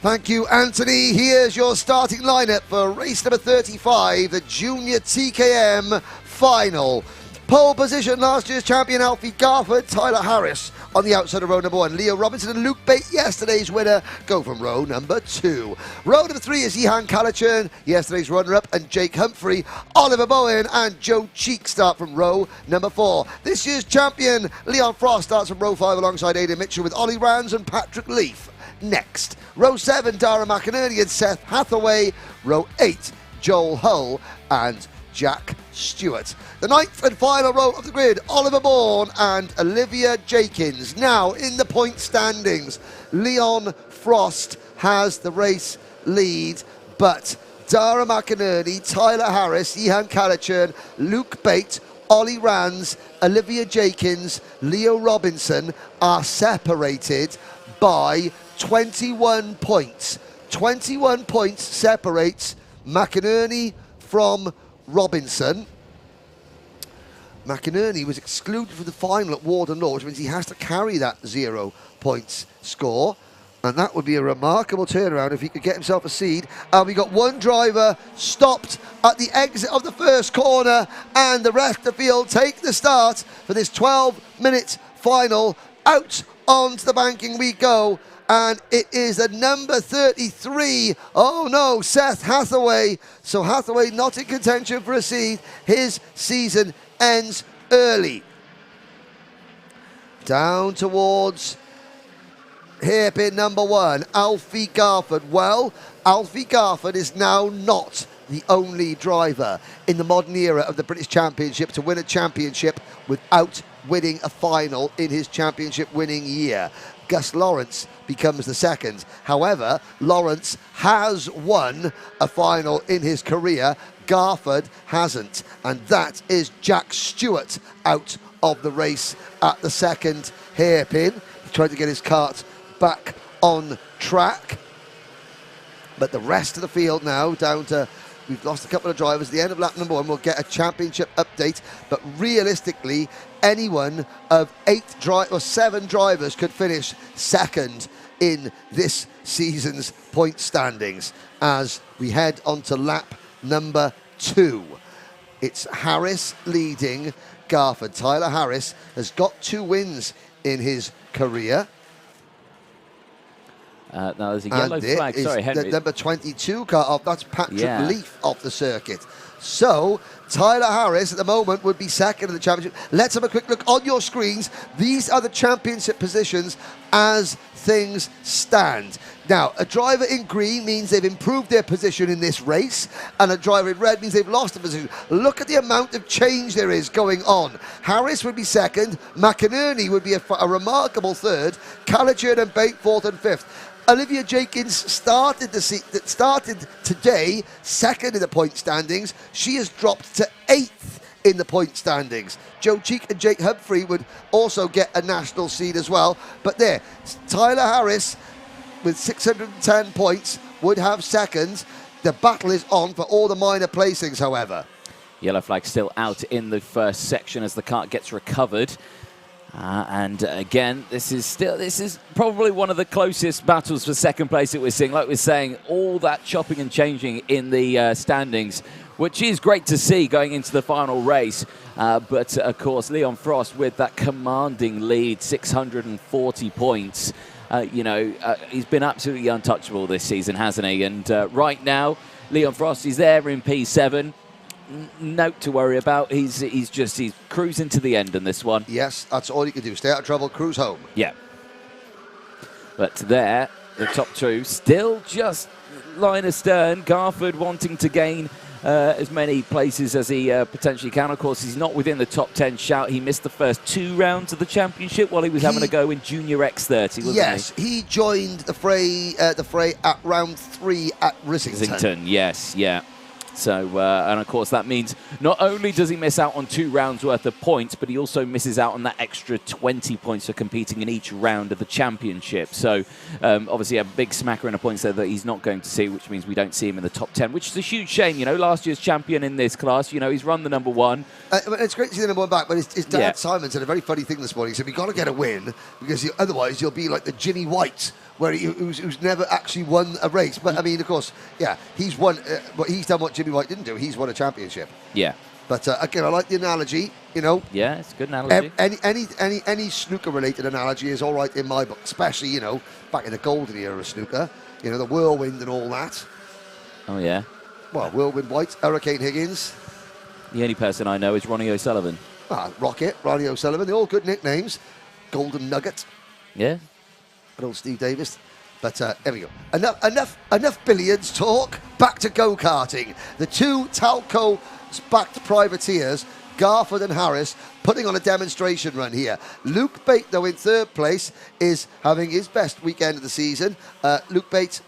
Thank you, Anthony. Here's your starting lineup for race number 35, the Junior TKM Final. Pole position, last year's champion Alfie Garford, Tyler Harris on the outside of row number 1. Leo Robinson and Luke Bate, yesterday's winner, go from row number 2. Row number 3 is Ihan Kalachern, yesterday's runner-up, and Jake Humphrey. Oliver Bowen and Joe Cheek start from row number 4. This year's champion Leon Frost starts from row 5 alongside Aidan Mitchell, with Ollie Rands and Patrick Leaf next. Row 7, Dara McInerney and Seth Hathaway. Row 8, Joel Hull and Jack Stewart. The 9th and final row of the grid, Oliver Bourne and Olivia Jenkins. Now in the point standings, Leon Frost has the race lead, but Dara McInerney, Tyler Harris, Ihan Kalachern, Luke Bate, Ollie Rands, Olivia Jenkins, Leo Robinson are separated by 21 points. 21 points separates McInerney from Robinson. McInerney was excluded from the final at Warden Law, which means he has to carry that 0 points score. And that would be a remarkable turnaround if he could get himself a seed. And we got one driver stopped at the exit of the first corner, and the rest of the field take the start for this 12-minute final. Out onto the banking we go. And it is the number 33. Oh no, Seth Hathaway. So Hathaway not in contention for a seed. His season ends early. Down towards hairpin number 1, Alfie Garford. Well, Alfie Garford is now not the only driver in the modern era of the British Championship to win a championship without winning a final in his championship winning year. Gus Lawrence becomes the second. However, Lawrence has won a final in his career. Garford hasn't. And that is Jack Stewart out of the race at the second hairpin. He tried to get his kart back on track. But the rest of the field now down to, we've lost a couple of drivers. At the end of lap number 1, we'll get a championship update. But realistically, anyone of 7 drivers could finish second in this season's point standings as we head on to lap number 2. It's Harris leading Garford. Tyler Harris has got 2 wins in his career. Now there's a yellow flag. Sorry, Henry. The number 22 car off. That's Patrick Leaf off the circuit. So Tyler Harris at the moment would be second in the championship. Let's have a quick look on your screens. These are the championship positions as things stand. Now, a driver in green means they've improved their position in this race, and a driver in red means they've lost a position. Look at the amount of change there is going on. Harris would be second, McInerney would be a remarkable third, Kalachern and Bate fourth and fifth. Olivia Jenkins started today second in the point standings. She has dropped to 8th in the point standings. Joe Cheek and Jake Humphrey would also get a national seed as well. But there, Tyler Harris with 610 points would have second. The battle is on for all the minor placings, however. Yellow flag still out in the first section as the kart gets recovered. And again, this is probably one of the closest battles for second place that we're seeing. Like we're saying, all that chopping and changing in the standings, which is great to see going into the final race. But of course, Leon Frost with that commanding lead, 640 points. He's been absolutely untouchable this season, hasn't he? And right now, Leon Frost is there in P7. Note to worry about. He's cruising to the end in this one. Yes, that's all you can do. Stay out of trouble, cruise home. Yeah. But there, the top 2 still just line astern. Garford wanting to gain as many places as he potentially can. Of course, he's not within the top 10 shout. He missed the first 2 rounds of the championship while he was having a go in Junior X30, wasn't he? Yes, he joined the fray at round 3 at Rissington. Yes, yeah. So, and of course, that means not only does he miss out on 2 rounds worth of points, but he also misses out on that extra 20 points for competing in each round of the championship. So, obviously, a big smacker in a points there that he's not going to see, which means we don't see him in the top 10, which is a huge shame. You know, last year's champion in this class, you know, he's run the number 1. It's great to see the number 1 back, but his dad, Simon, said a very funny thing this morning. He said, we've got to get a win, because otherwise you'll be like the Ginny White where who's never actually won a race. But I mean, of course, yeah, he's won. But he's done what Jimmy White didn't do. He's won a championship. Yeah. But again, I like the analogy. You know. Yeah, it's a good analogy. Any snooker-related analogy is all right in my book, especially back in the golden era of snooker. The whirlwind and all that. Oh yeah. Well, Whirlwind White, Hurricane Higgins. The only person I know is Ronnie O'Sullivan. Rocket, Ronnie O'Sullivan. They're all good nicknames. Golden Nugget. Yeah. Good old Steve Davis. But there we go. Enough billiards talk. Back to go-karting. The two Talco-backed privateers, Garford and Harris, putting on a demonstration run here. Luke Bate, though, in third place, is having his best weekend of the season. Luke Bate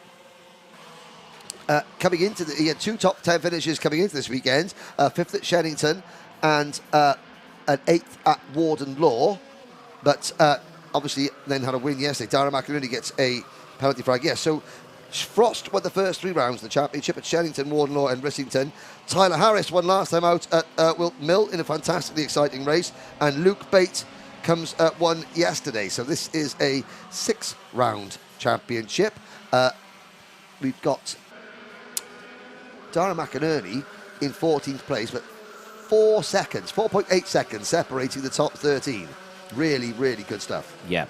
coming into he had 2 top 10 finishes coming into this weekend. 5th at Shennington and an 8th at Warden Law. But obviously then had a win yesterday. Darren McInerney gets a penalty flag. Yes, so Frost won the first 3 rounds of the championship at Shennington, Warden Law and Rissington. Tyler Harris won last time out at Wilton Mill in a fantastically exciting race. And Luke Bate won yesterday. So this is a 6-round championship. We've got Darren McInerney in 14th place, but 4.8 seconds separating the top 13. Really, really good stuff. Yeah.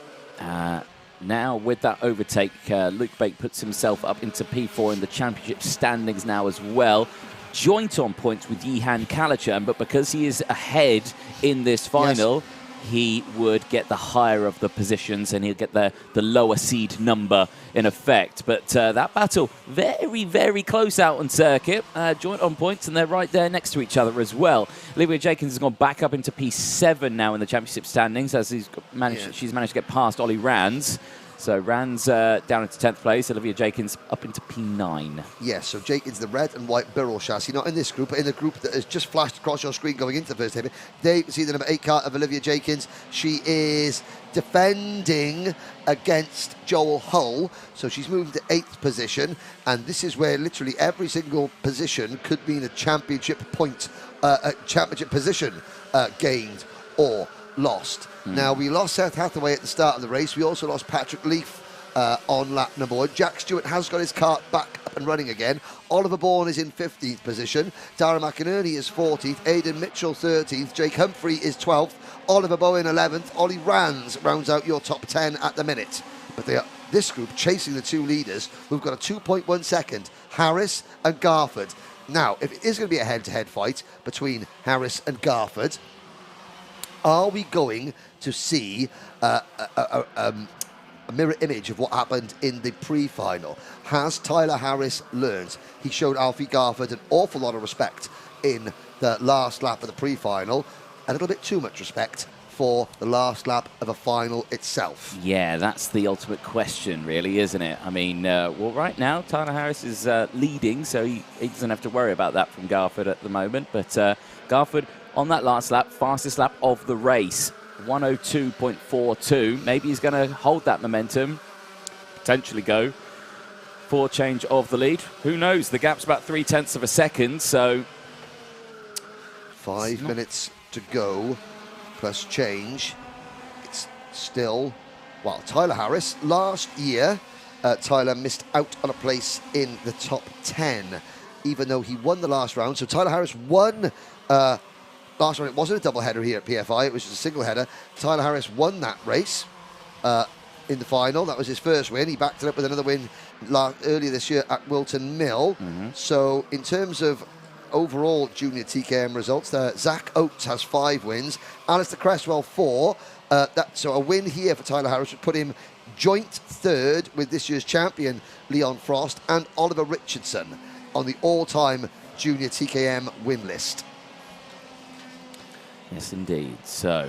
Now, with that overtake, Luke Bate puts himself up into P4 in the championship standings now as well. Joint on points with Yihan Kalachan, but because he is ahead in this final, he would get the higher of the positions and he'll get the lower seed number in effect. But that battle, very, very close out on circuit. Joint on points, and they're right there next to each other as well. Olivia Jenkins has gone back up into P7 now in the championship standings as she's managed to get past Ollie Rands. So Rands down into 10th place, Olivia Jenkins up into P9. Yes, so Jenkins, the red and white Birrell chassis, not in this group, but in the group that has just flashed across your screen going into the first taping. There you can see the number 8 cart of Olivia Jenkins. She is defending against Joel Hull, so she's moving to 8th position, and this is where literally every single position could mean a championship point, a championship position gained or lost. Now, we lost Seth Hathaway at the start of the race. We also lost Patrick Leaf on lap number 1. Jack Stewart has got his kart back up and running again. Oliver Bourne is in 15th position. Darren McInerney is 14th. Aidan Mitchell 13th. Jake Humphrey is 12th. Oliver Bowen 11th. Ollie Rands rounds out your top 10 at the minute. But they are this group chasing the 2 leaders who've got a 2.1 second, Harris and Garford. Now, if it is going to be a head-to-head fight between Harris and Garford, are we going to see a mirror image of what happened in the pre-final? Has Tyler Harris learned? He showed Alfie Garford an awful lot of respect in the last lap of the pre-final, a little bit too much respect for the last lap of a final itself. Yeah, that's the ultimate question, really, isn't it? I mean, well, right now, Tyler Harris is leading, so he doesn't have to worry about that from Garford at the moment. But Garford, on that last lap, fastest lap of the race, 102.42. Maybe he's going to hold that momentum, potentially go for change of the lead. Who knows? The gap's about 0.3 of a second, so 5 minutes to go, plus change. It's still, well, Tyler Harris. Last year, Tyler missed out on a place in the top 10, even though he won the last round. So Tyler Harris won last round. It wasn't a double header here at PFI, it was just a single header. Tyler Harris won that race in the final. That was his first win. He backed it up with another win earlier this year at Wilton Mill. So in terms of overall junior TKM results, Zach Oates has 5 wins, Alistair Cresswell 4. So a win here for Tyler Harris would put him joint 3rd with this year's champion Leon Frost and Oliver Richardson on the all-time junior TKM win list. Yes, indeed. So,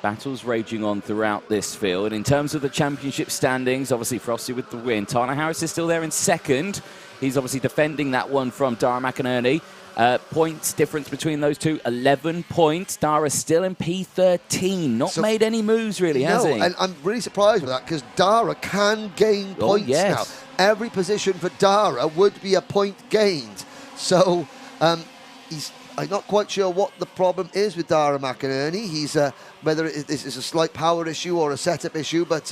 battles raging on throughout this field. In terms of the championship standings, obviously Frosty with the win. Tyler Harris is still there in 2nd. He's obviously defending that one from Darren McInerney. Points difference between those two, 11 points. Dara's still in P13. Not made any moves, really, has he? And I'm really surprised with that because Dara can gain points now. Every position for Dara would be a point gained. So he's I'm not quite sure what the problem is with Dara McInerney. He's whether this is a slight power issue or a setup issue, but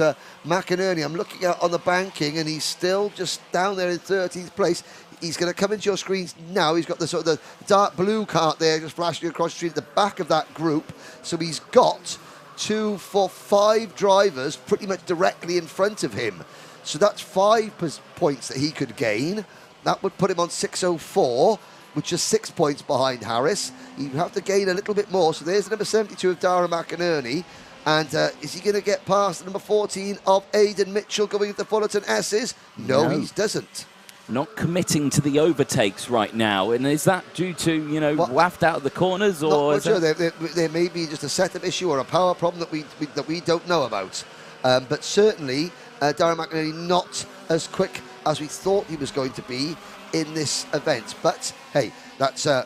McInerney, I'm looking at on the banking, and he's still just down there in 13th place. He's going to come into your screens now. He's got the sort of the dark blue cart there, just flashing across the street at the back of that group. So he's got 2, 4, 5 drivers pretty much directly in front of him. So that's 5 points that he could gain. That would put him on 604. Which is 6 points behind Harris. You have to gain a little bit more. So there's number 72 of Dara McInerney. And is he going to get past number 14 of Aidan Mitchell going into Fullerton S's? No, he doesn't. Not committing to the overtakes right now. And is that due to, you know, waft out of the corners? Or not sure. There may be just a setup issue or a power problem that we don't know about. But certainly, Dara McInerney not as quick as we thought he was going to be in this event. But hey, that's how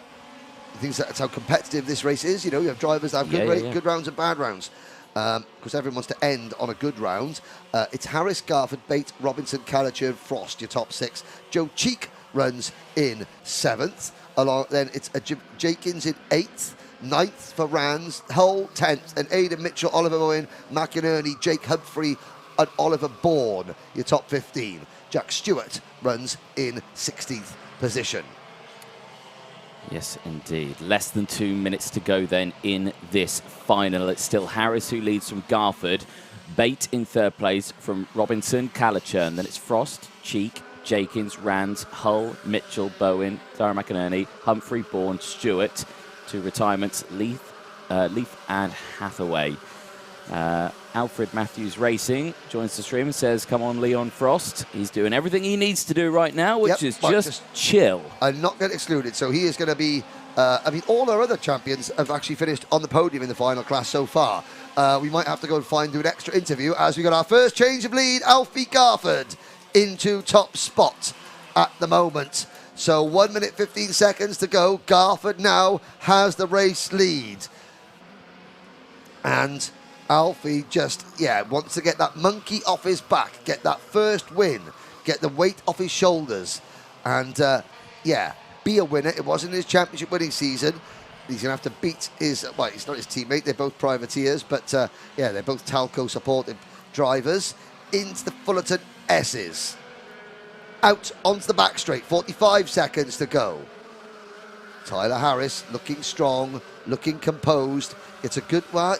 competitive this race is. You know, you have drivers that have good rounds and bad rounds. Because everyone wants to end on a good round. It's Harris, Garford, Bate, Robinson, Callagher, Frost, your top 6. Joe Cheek runs in 7th. Then it's Jenkins in 8th. 9th for Rands, Hull 10th, and Aidan Mitchell, Oliver Owen, McInerney, Jake Humphrey, and Oliver Bourne, your top 15. Jack Stewart runs in 16th position. Yes, indeed. Less than 2 minutes to go then in this final. It's still Harris who leads from Garford. Bate in 3rd place from Robinson, Callachurn. Then it's Frost, Cheek, Jenkins, Rands, Hull, Mitchell, Bowen, Dara McInerney, Humphrey, Bourne, Stewart. 2 retirements, Leaf and Hathaway. Alfred Matthews Racing joins the stream and says, come on, Leon Frost. He's doing everything he needs to do right now, which is just chill. And not get excluded. So he is going to be, I mean, all our other champions have actually finished on the podium in the final class so far. We might have to go and do an extra interview as we got our first change of lead. Alfie Garford into top spot at the moment. So 1 minute 15 seconds to go. Garford now has the race lead. And Alfie just, wants to get that monkey off his back, get that first win, get the weight off his shoulders, and, be a winner. It wasn't his championship winning season. He's going to have to beat his, well, he's not his teammate, they're both privateers, but, they're both Talco supported drivers into the Fullerton S's. Out onto the back straight, 45 seconds to go. Tyler Harris looking strong, looking composed. It's a good one.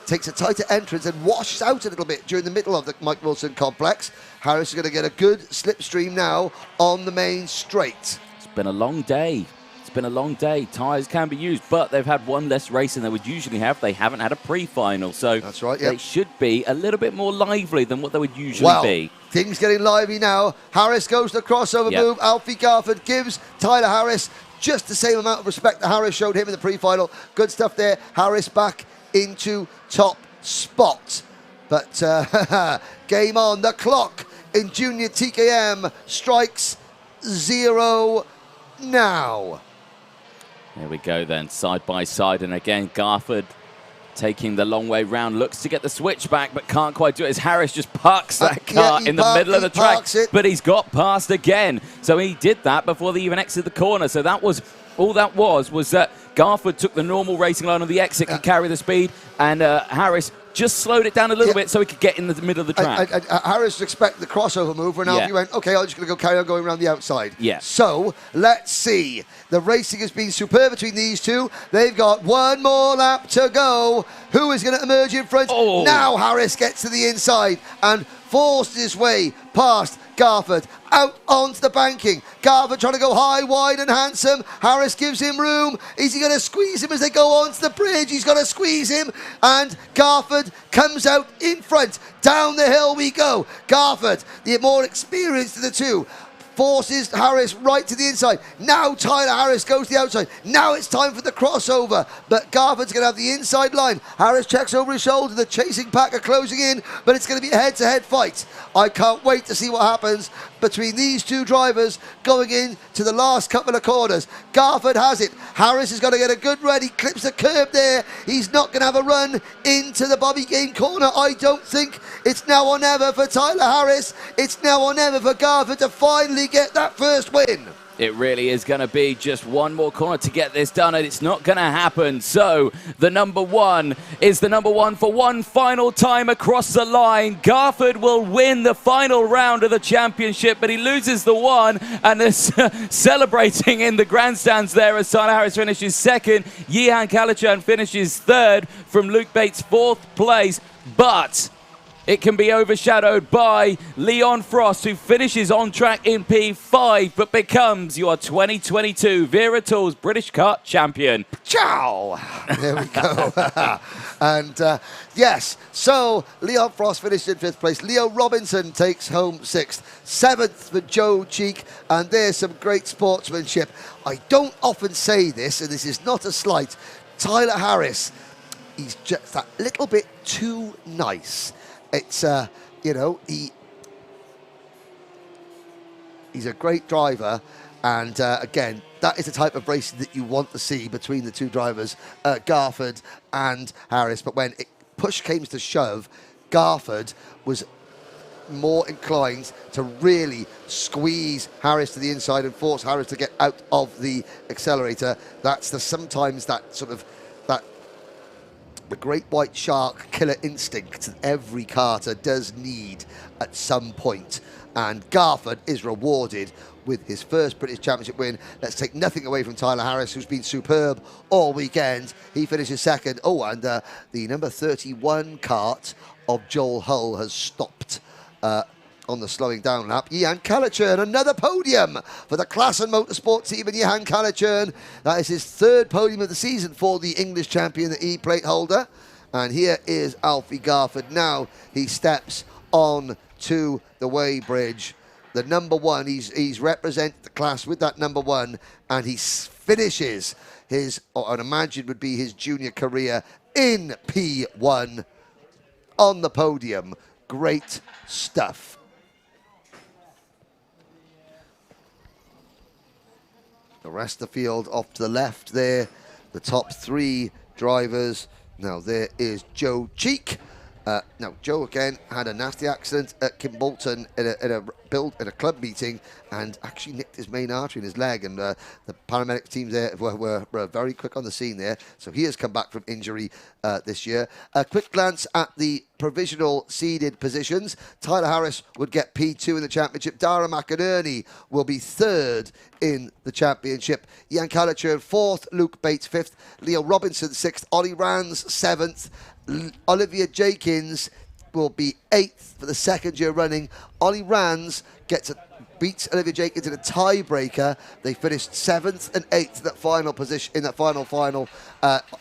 Takes a tighter entrance and washes out a little bit during the middle of the Mike Wilson complex. Harris is going to get a good slipstream now on the main straight. It's been a long day. It's been a long day. Tyres can be used, but they've had one less race than they would usually have. They haven't had a pre-final, so that's right, they should be a little bit more lively than what they would usually be. Things getting lively now. Harris goes to the crossover move. Alfie Garford gives Tyler Harris just the same amount of respect that Harris showed him in the pre-final. Good stuff there. Harris back into top spot. But game on. The clock in Junior TKM strikes 0 now. There we go then, side by side, and again Garford taking the long way round, looks to get the switch back but can't quite do it as Harris just parks that car in the middle of the track, but he's got past again. So he did that before they even exited the corner. So that was all that was that Garford took the normal racing line on the exit, could carry the speed, and Harris just slowed it down a little bit so he could get in the middle of the track. Harris expected the crossover move, and Alfie went, okay, I'm just going to go carry on going around the outside. So, let's see. The racing has been superb between these two. They've got one more lap to go. Who is going to emerge in front? Now Harris gets to the inside and forced his way past Garford out onto the banking. Garford trying to go high, wide and handsome. Harris gives him room. Is he going to squeeze him as they go onto the bridge? He's going to squeeze him, and Garford comes out in front. Down the hill we go. Garford, the more experienced of the two, forces Harris right to the inside. Now Tyler Harris goes to the outside. Now it's time for the crossover, but Garford's going to have the inside line. Harris checks over his shoulder. The chasing pack are closing in, but it's going to be a head-to-head fight. I can't wait to see what happens between these two drivers going into the last couple of corners. Garford has it. Harris is going to get a good run. He clips the curb there. He's not going to have a run into the Bobby Game corner. I don't think. It's now or never for Tyler Harris. It's now or never for Garford to finally get that first win. It really is going to be just one more corner to get this done, and it's not going to happen. So the number one is the number one for one final time across the line. Garford will win the final round of the championship, but he loses the one, and they're celebrating in the grandstands there as Tyler Harris finishes second. Yihan Kalachan finishes third from Luke Bates' fourth place, but it can be overshadowed by Leon Frost, who finishes on track in P5, but becomes your 2022 Wera Tools British Kart champion. Ciao! There we go. And yes, so Leon Frost finished in 5th place. Leo Robinson takes home 6th. 7th for Joe Cheek, and there's some great sportsmanship. I don't often say this, and this is not a slight. Tyler Harris, he's just that little bit too nice. It's, you know, he's a great driver, and again, that is the type of racing that you want to see between the two drivers, Garford and Harris. But when push came to shove, Garford was more inclined to really squeeze Harris to the inside and force Harris to get out of the accelerator. That's sometimes that sort of the great white shark killer instinct that every karter does need at some point. And Garford is rewarded with his first British Championship win. Let's take nothing away from Tyler Harris, who's been superb all weekend. He finishes second. Oh, and the number 31 kart of Joel Hull has stopped on the slowing down lap. Yihan Kalachan, another podium for the Klassen Motorsport team, and Yihan Kalachan, that is his 3rd podium of the season for the English champion, the E-plate holder. And here is Alfie Garford. Now he steps on to the weighbridge. The number one, he's represented the class with that number one, and he finishes his, or I'd imagine would be his junior career, in P1 on the podium. Great stuff. The rest of the field off to the left there, the top 3 drivers. Now there is Joe Cheek. Now Joe again had a nasty accident at Kimbolton in a club meeting, and actually nicked his main artery in his leg, and the paramedic teams there were very quick on the scene there. So he has come back from injury this year. A quick glance at the provisional seeded positions. Tyler Harris would get P2 in the championship. Dara McInerney will be 3rd in the championship. Yihan Kalachan 4th, Luke Bates 5th, Leo Robinson 6th, Ollie Rands 7th, Olivia Jenkins will be 8th for the 2nd year running. Ollie Rands beats Olivia Jenkins in a tiebreaker. They finished 7th and 8th in that final position, in that final.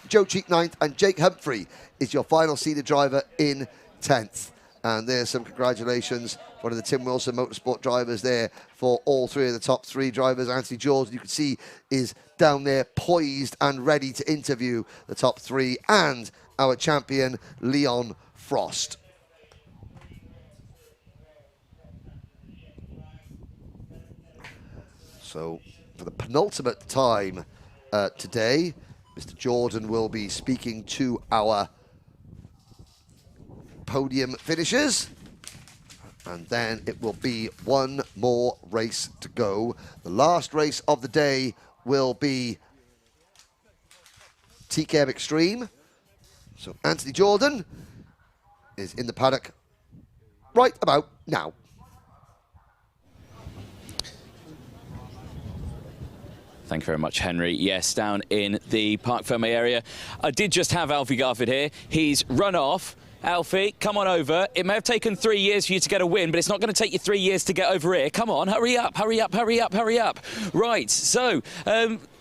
Joe Cheek 9th, and Jake Humphrey is your final seeded driver in 10th. And there's some congratulations, one of the Tim Wilson Motorsport drivers there for all 3 of the top 3 drivers. Anthony Jordan, you can see, is down there poised and ready to interview the top 3, and our champion, Leon Frost. So for the penultimate time today, Mr. Jordan will be speaking to our podium finishers, and then it will be one more race to go. The last race of the day will be TKM Extreme. So Anthony Jordan is in the paddock right about now. Thank you very much, Henry. Yes, down in the Parc Fermé area. I did just have Alfie Garford here. He's run off. Alfie, come on over. It may have taken 3 years for you to get a win, but it's not going to take you 3 years to get over here. Come on, hurry up, hurry up, hurry up, hurry up. Right, so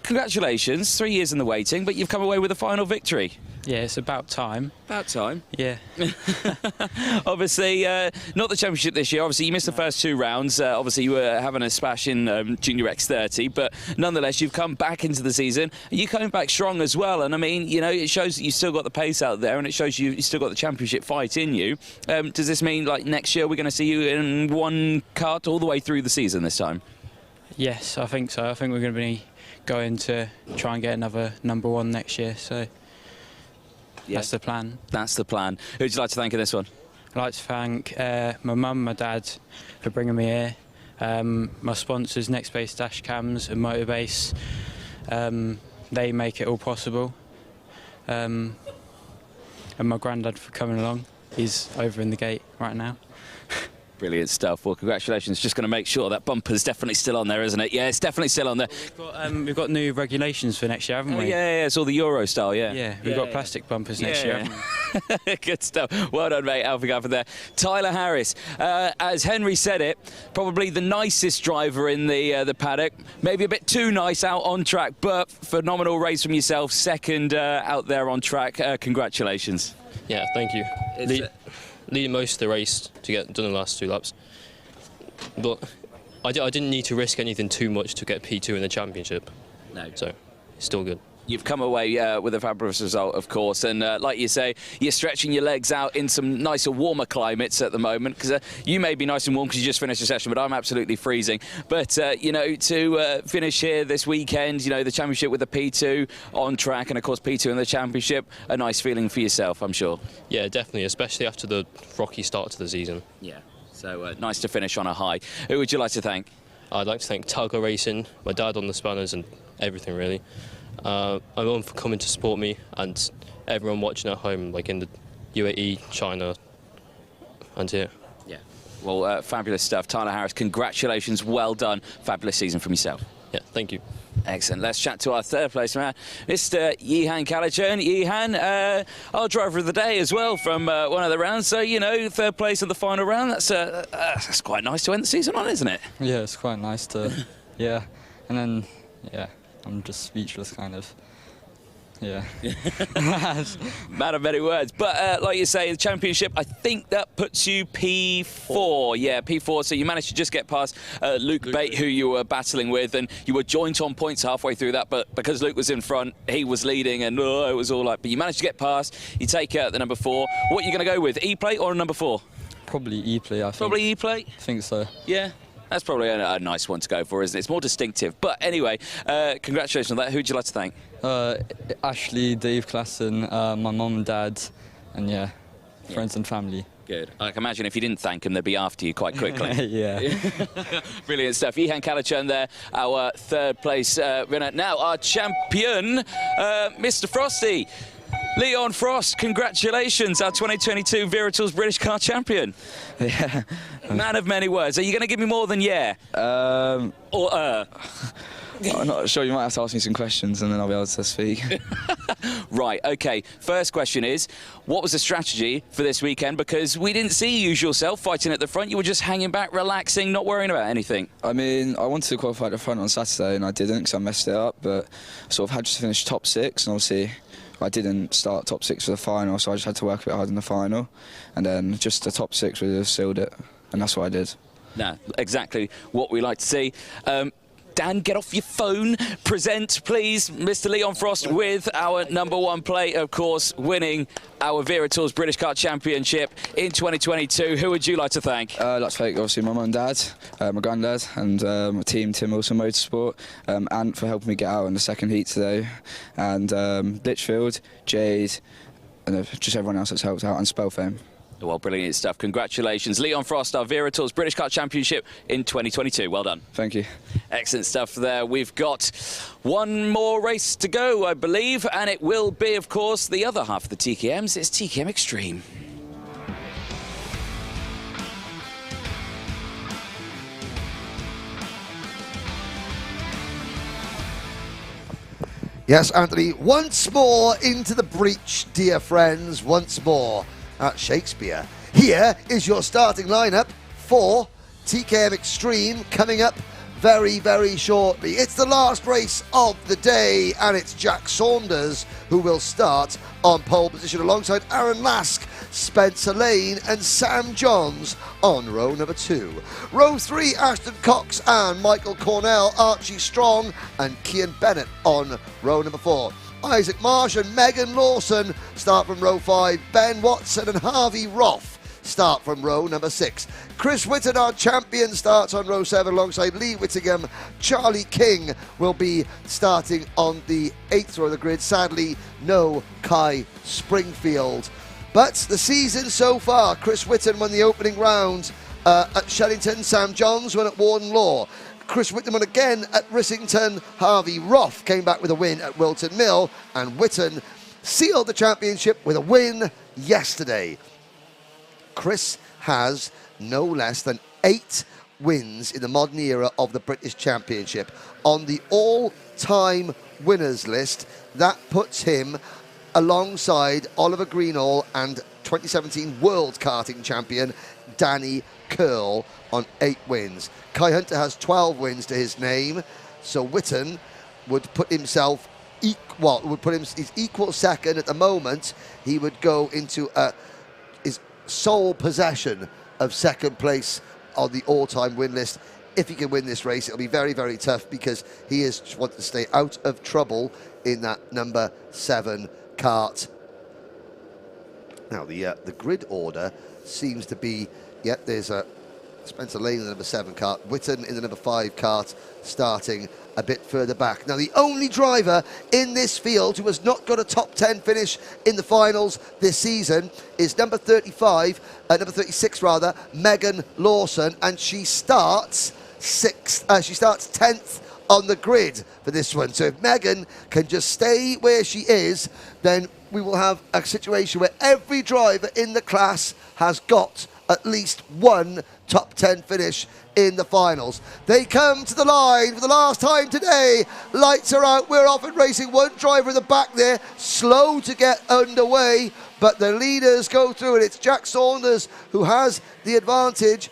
congratulations, 3 years in the waiting, but you've come away with a final victory. Yeah, it's about time. About time. Yeah. Obviously, not the championship this year. Obviously, you missed the first 2 rounds. Obviously, you were having a splash in Junior X30, but nonetheless, you've come back into the season. You're coming back strong as well. And I mean, you know, it shows that you've still got the pace out there, and it shows you've still got the championship fight in you. Does this mean, like, next year we're going to see you in one kart all the way through the season this time? Yes, I think so. I think we're going to be going to try and get another #1 next year. So. Yeah. That's the plan. That's the plan. Who'd you like to thank in this one? I'd like to thank my mum, my dad for bringing me here, My sponsors, Next Base Dash Cams and Motorbase, they make it all possible. And my granddad for coming along. He's over in the gate right now. Brilliant stuff. Well, congratulations. Just going to make sure that bumper's definitely still on there, isn't it? Yeah, it's definitely still on there. We've got new regulations for next year, haven't we? Yeah, it's all the Euro style, yeah. Yeah, we've got plastic bumpers next year, haven't we? Good stuff. Well done, mate. Alfie Gaffer there. Tyler Harris, as Henry said it, probably the nicest driver in the paddock. Maybe a bit too nice out on track, but phenomenal race from yourself. Second out there on track. Congratulations. Yeah, thank you. Leading most of the race to get done in the last 2 laps. But I didn't need to risk anything too much to get P2 in the championship. No. So, it's still good. You've come away with a fabulous result, of course, and like you say, you're stretching your legs out in some nicer, warmer climates at the moment, because you may be nice and warm because you just finished a session, but I'm absolutely freezing. But, you know, to finish here this weekend, you know, the championship with the P2 on track, and, of course, P2 in the championship, a nice feeling for yourself, I'm sure. Yeah, definitely, especially after the rocky start to the season. Yeah, so nice to finish on a high. Who would you like to thank? I'd like to thank Talgo Racing, my dad on the spanners, and everything, really. My mum for coming to support me, and everyone watching at home, like in the UAE, China, and here. Yeah. Well, fabulous stuff. Tyler Harris, congratulations. Well done. Fabulous season from yourself. Yeah, thank you. Excellent. Let's chat to our third place man, Mr. Yihan Kalichern. Yihan, our driver of the day as well from one of the rounds. So, you know, third place in the final round. That's quite nice to end the season on, isn't it? Yeah, it's quite nice to, yeah. And then, yeah, I'm just speechless, kind of. Yeah. Man of many words. But like you say, the championship, I think that puts you P4. Yeah, P4. So you managed to just get past Luke Bate, who you were battling with, and you were joint on points halfway through that. But because Luke was in front, he was leading, and it was all like. But you managed to get past. You take the number 4. What are you going to go with? E-plate or a number 4? Probably E-plate, I think. Probably E-plate? I think so. Yeah. That's probably a nice one to go for, isn't it? It's more distinctive. But anyway, congratulations on that. Who would you like to thank? Ashley, Dave Klassen, my mum and dad, and yeah, friends and family. Good. I can imagine if you didn't thank them, they'd be after you quite quickly. Yeah. Brilliant stuff. Yihan Kalichern there, our third place winner. Now, our champion, Mr. Frosty. Leon Frost, congratulations, our 2022 Wera Tools British Car Champion. Yeah. Man of many words. Are you going to give me more than yeah? Or I'm not sure. You might have to ask me some questions and then I'll be able to speak. Right, OK. First question is, what was the strategy for this weekend? Because we didn't see you yourself fighting at the front. You were just hanging back, relaxing, not worrying about anything. I mean, I wanted to qualify at the front on Saturday and I didn't because I messed it up, but I sort of had to finish top 6, and obviously I didn't start top 6 for the final, so I just had to work a bit hard in the final, and then just the top 6 would have sealed it, and that's what I did. No, exactly what we like to see. Dan, get off your phone. Present, please, Mr. Leon Frost with our number 1 plate, of course, winning our Wera Tools British Kart Championship in 2022. Who would you like to thank? I'd like to thank, obviously, my mum and dad, my granddad, and my team, Tim Wilson Motorsport, Ant for helping me get out in the second heat today, and Litchfield, Jade, and just everyone else that's helped out, and Spellfame. Well, brilliant stuff. Congratulations. Leon Frost, our Wera Tools British Kart Championship in 2022. Well done. Thank you. Excellent stuff there. We've got one more race to go, I believe, and it will be, of course, the other half of the TKMs. It's TKM Extreme. Yes, Anthony, once more into the breach, dear friends, once more at Shakespeare. Here is your starting lineup for TKM Extreme coming up very, very shortly. It's the last race of the day, and it's Jack Saunders who will start on pole position alongside Aaron Lask, Spencer Lane and Sam Johns on row number 2. Row 3, Ashton Cox and Michael Cornell, Archie Strong and Kian Bennett on row number 4. Isaac Marsh and Megan Lawson start from row 5. Ben Watson and Harvey Roth start from row number 6. Chris Whitton, our champion, starts on row 7 alongside Lee Whittingham. Charlie King will be starting on the 8th row of the grid. Sadly, no Kai Springfield. But the season so far, Chris Whitton won the opening round At Shellington, Sam Johns won at Warden Law. Chris Whitton won again at Rissington. Harvey Roth came back with a win at Wilton Mill, and Whitton sealed the championship with a win yesterday. Chris has no less than 8 wins in the modern era of the British Championship. On the all-time winners list, that puts him alongside Oliver Greenall and 2017 World Karting Champion Danny Curl on 8 wins. Kai Hunter has 12 wins to his name, so Whitton would put himself his equal second at the moment. He would go into his sole possession of second place on the all-time win list. If he can win this race, it'll be very, very tough because he is wanting to stay out of trouble in that number 7 kart. Now, the grid order seems to be, there's a Spencer Lane in the number 7 kart, Whitton in the number 5 kart, starting a bit further back. Now, the only driver in this field who has not got a top 10 finish in the finals this season is number 36 rather, Megan Lawson, and she starts 10th on the grid for this one. So if Megan can just stay where she is, then we will have a situation where every driver in the class has got at least one top 10 finish in the finals. They come to the line for the last time today. Lights are out. We're off and racing. One driver in the back there, slow to get underway, but the leaders go through, and it's Jack Saunders who has the advantage.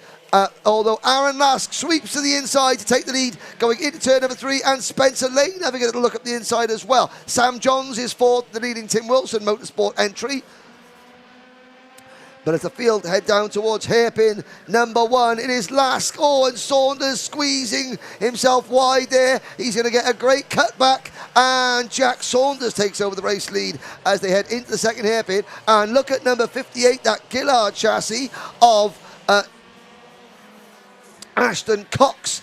Although Aaron Lask sweeps to the inside to take the lead, going into turn number 3, and Spencer Lane having a little look at the inside as well. Sam Johns is fourth, the leading Tim Wilson Motorsport entry. But as the field head down towards hairpin number 1, it is Lask. Oh, and Saunders squeezing himself wide there. He's going to get a great cutback, and Jack Saunders takes over the race lead as they head into the second hairpin. And look at number 58, that Gillard chassis of Ashton Cox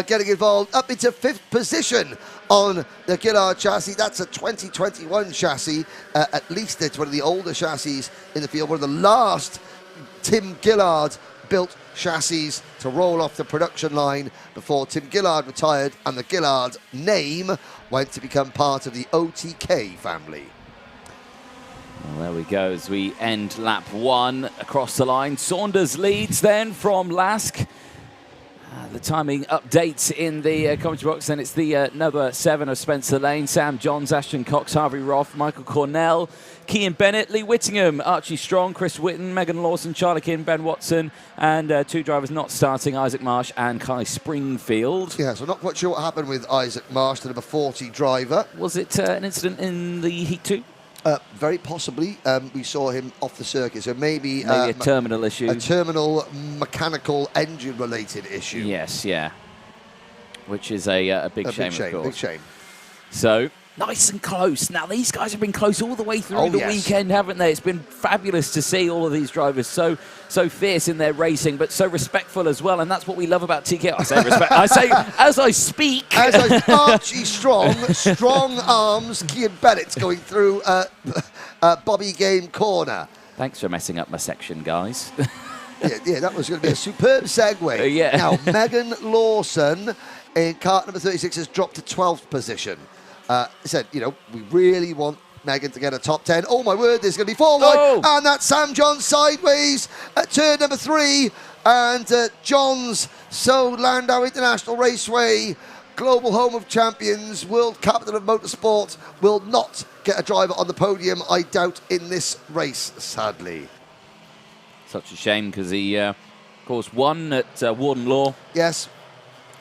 getting involved up into 5th position on the Gillard chassis. That's a 2021 chassis. At least it's one of the older chassis in the field, one of the last Tim Gillard built chassis to roll off the production line before Tim Gillard retired and the Gillard name went to become part of the OTK family. Well, there we go as we end lap 1 across the line. Saunders leads then from Lask. The timing updates in the commentary box, then it's the number 7 of Spencer Lane, Sam Johns, Ashton Cox, Harvey Roth, Michael Cornell, Kean Bennett, Lee Whittingham, Archie Strong, Chris Whitton, Megan Lawson, Charlie King, Ben Watson, and 2 drivers not starting, Isaac Marsh and Kai Springfield. Yeah, so not quite sure what happened with Isaac Marsh, the number 40 driver. Was it an incident in the Heat 2? Very possibly. We saw him off the circuit, so maybe a terminal issue. A terminal mechanical engine-related issue. Yes, yeah. Which is a big shame, of course. Big shame. So, nice and close. Now, these guys have been close all the way through the weekend, haven't they? It's been fabulous to see all of these drivers so fierce in their racing, but so respectful as well, and that's what we love about TK. I say respect. I say as I speak. As Archie strong arms, Kean Bennett's going through Bobby Game corner. Thanks for messing up my section, guys. yeah, that was going to be a superb segue. Yeah. Now, Megan Lawson in kart number 36 has dropped to 12th position. Said, we really want Megan to get a top 10. Oh, my word, there's going to be 4 wide. And that's Sam Johns sideways at turn number 3. And Johns, so Landau International Raceway, global home of champions, world capital of motorsport, will not get a driver on the podium, I doubt, in this race, sadly. Such a shame because he, of course, won at Warden Law. Yes.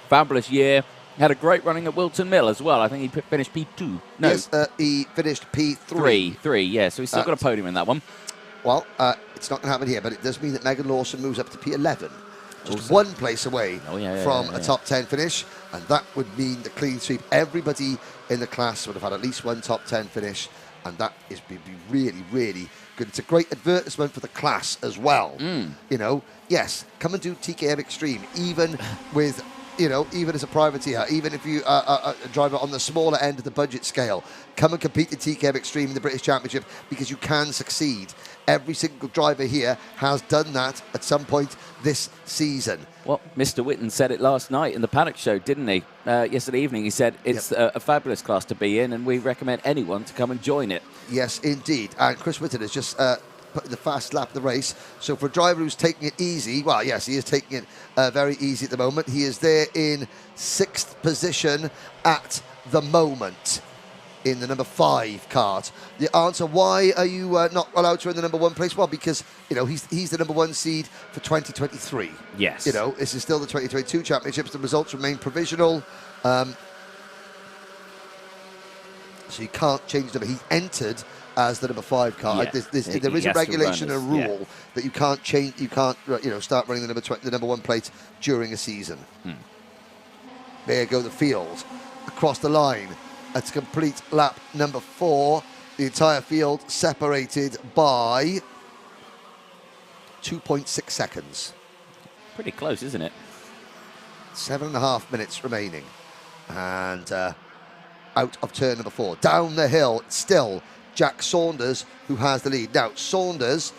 Fabulous year. Had a great running at Wilton Mill as well. I think he finished P2. No. Yes, he finished P3. 3, yeah, so he's still got a podium in that one. Well, it's not going to happen here, but it does mean that Megan Lawson moves up to P11. Just 1 place away from a top 10 finish, and that would mean the clean sweep. Everybody in the class would have had at least 1 top 10 finish, and that is be really, really good. It's a great advertisement for the class as well. Yes, come and do TKM Extreme, even with... even as a privateer, even if you are a driver on the smaller end of the budget scale, come and compete in TKM Extreme in the British Championship because you can succeed Every single driver here has done that at some point this season. Well, Mr. Whitten said it last night in the Paddock Show, didn't he? Yesterday evening, he said it's a fabulous class to be in, and we recommend anyone to come and join it. Yes, indeed. And Chris Whitten has just put in the fast lap of the race. So for a driver who's taking it easy, well, yes, he is taking it very easy at the moment. He is there in 6th position at the moment in the number 5 kart. The answer, why are you not allowed to in the number 1 place? Well, because, you know, he's the number 1 seed for 2023. Yes. You know, this is still the 2022 championships. The results remain provisional. So you can't change them. He's entered as the number 5 car. Yeah. There is a regulation, a rule that you can't change. You can't, you know, start running the number 1 plate during a season. There go the field across the line. It's complete lap number 4. The entire field separated by 2.6 seconds. Pretty close, isn't it? 7.5 minutes remaining. And out of turn number 4. Down the hill, still Jack Saunders who has the lead. Now, Saunders,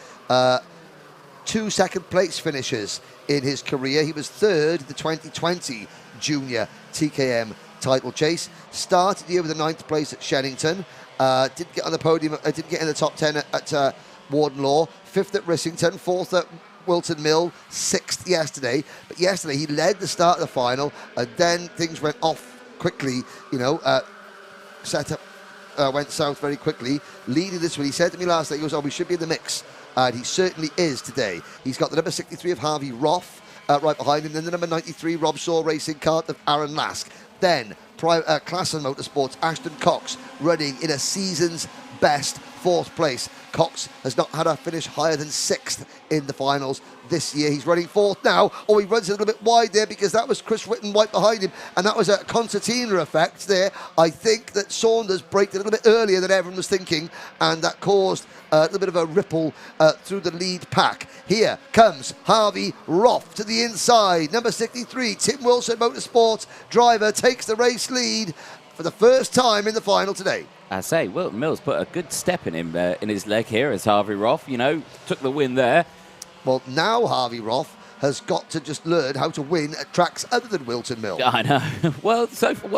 2 second-place finishes in his career. He was 3rd in the 2020 Junior TKM title chase. Started the year with a 9th place at Shennington. Didn't get on the podium, didn't get in the top 10 at Warden Law. 5th at Rissington, 4th at Wilton Mill, 6th yesterday. But yesterday he led the start of the final, and then things went off quickly, you know, setup went south very quickly. Leading this one, he said to me last night, he goes, oh, we should be in the mix. And he certainly is today. He's got the number 63 of Harvey Roth right behind him, then the number 93 Rob Shaw Racing Kart of Aaron Lask. Then Klassen Motorsports, Ashton Cox running in a season's best 4th place. Cox has not had a finish higher than 6th in the finals this year. He's running 4th now. Oh, he runs a little bit wide there because that was Chris Whitten right behind him, and that was a concertina effect there. I think that Saunders braked a little bit earlier than everyone was thinking, and that caused a little bit of a ripple through the lead pack. Here comes Harvey Roth to the inside. Number 63, Tim Wilson Motorsport driver, takes the race lead for the first time in the final today. I say, Wilton Mills put a good step in him in his leg here as Harvey Roth, you know, took the win there. Well, now Harvey Roth has got to just learn how to win at tracks other than Wilton Mill. I know. Well,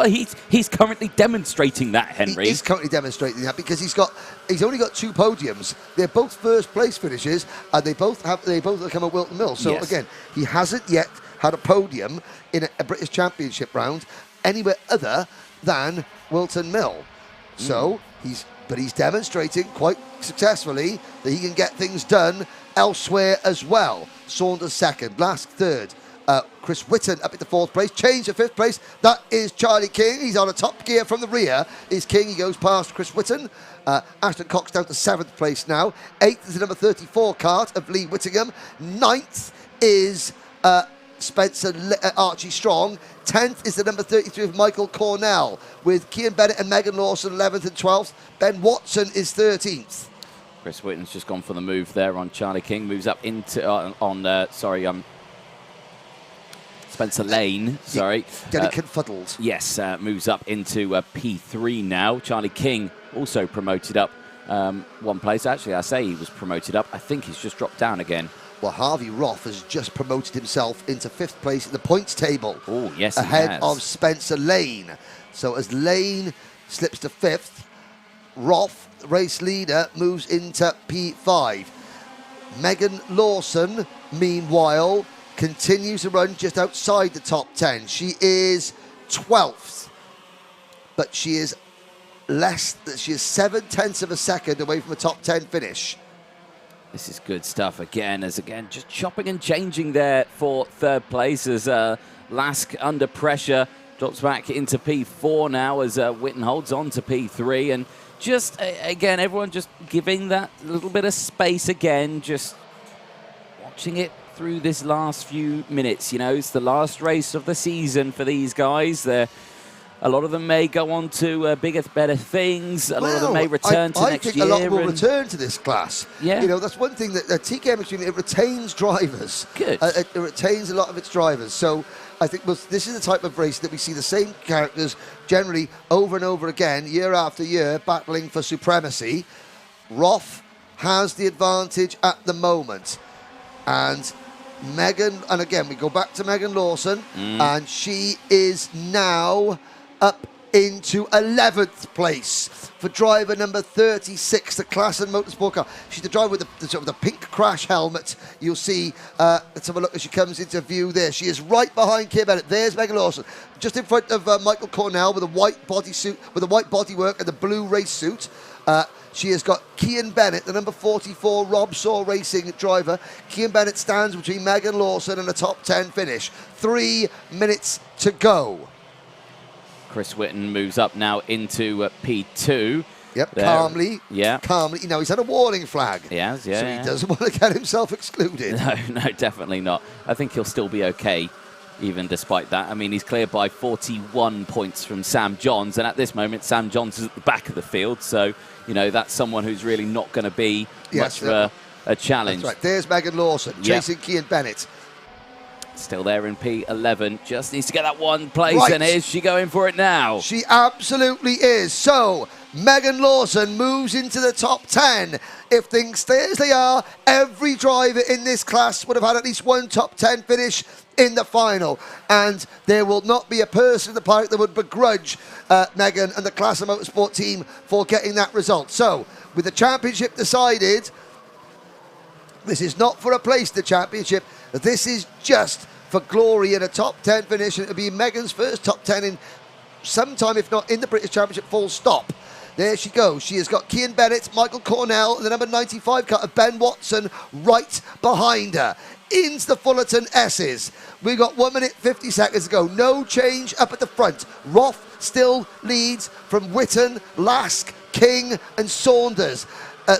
he's currently demonstrating that, Henry. He is currently demonstrating that because he's only got 2 podiums. They're both first place finishes, and they both have come at Wilton Mill. So again, he hasn't yet had a podium in a British Championship round anywhere other than Wilton Mill. So he's demonstrating quite successfully that he can get things done elsewhere as well. Saunders 2nd, Lask 3rd. Chris Whitten up at the 4th place, change to 5th place. That is Charlie King. He's on a top gear from the rear. Is King. He goes past Chris Whitten. Ashton Cox down to 7th place now. 8th is the number 34 kart of Lee Whittingham. 9th is Spencer Archie Strong. 10th is the number 33 of Michael Cornell, with Kian Bennett and Megan Lawson 11th and 12th. Ben Watson is 13th. Chris Whitten's just gone for the move there on Charlie King. Moves up into Spencer Lane. Sorry, getting confuddled. Yes, moves up into P3 now. Charlie King also promoted up 1 place. Actually, I say he was promoted up. I think he's just dropped down again. Well, Harvey Roth has just promoted himself into 5th place in the points table. Oh, yes, ahead of Spencer Lane. So as Lane slips to 5th, Roth, race leader, moves into P5. Megan Lawson, meanwhile, continues to run just outside the top 10. She is 12th, but she is 7/10 of a second away from a top 10 finish. This is good stuff again, just chopping and changing there for 3rd place as Lask under pressure drops back into P4 now as Whitten holds on to P3, and just again everyone just giving that little bit of space again, just watching it through this last few minutes. You know, it's the last race of the season for these guys. A lot of them may go on to bigger, better things. A lot of them may return to next year. I think a lot will return to this class. Yeah. You know, that's one thing that TKM is doing. It retains drivers. Good. It retains a lot of its drivers. So I think this is the type of race that we see the same characters generally over and over again, year after year, battling for supremacy. Roth has the advantage at the moment. And Megan, and again, we go back to Megan Lawson, and she is now up into 11th place for driver number 36, the Class and Motorsport car. She's the driver with the sort of the pink crash helmet. You'll see, let's have a look as she comes into view there. She is right behind Kim Bennett. There's Megan Lawson, just in front of Michael Cornell with a white bodysuit, with a white bodywork and the blue race suit. She has got Kian Bennett, the number 44 Rob Saw Racing driver. Kian Bennett stands between Megan Lawson and a top 10 finish. 3 minutes to go. Chris Whitten moves up now into P2. Yep, there. calmly. Yeah. Calmly. Now, he's had a warning flag. He has, yeah. So he doesn't want to get himself excluded. No, definitely not. I think he'll still be okay, even despite that. I mean, he's cleared by 41 points from Sam Johns, and at this moment, Sam Johns is at the back of the field, so, you know, that's someone who's really not going to be much of a challenge. That's right. There's Megan Lawson chasing Kian Bennett. Still there in P11, just needs to get that one place, and is she going for it now? She absolutely is. So, Megan Lawson moves into the top 10. If things stay as they are, every driver in this class would have had at least one top 10 finish in the final. And there will not be a person in the paddock that would begrudge Megan and the Class of Motorsport team for getting that result. So, with the championship decided, this is not for a place, the championship. This is just for glory and a top 10 finish. It'll be Megan's first top 10 in sometime, if not in the British Championship, full stop. There she goes. She has got Kian Bennett, Michael Cornell, and the number 95 car of Ben Watson right behind her. Into the Fullerton S's. We've got 1 minute 50 seconds to go. No change up at the front. Roth still leads from Whitten, Lask, King and Saunders.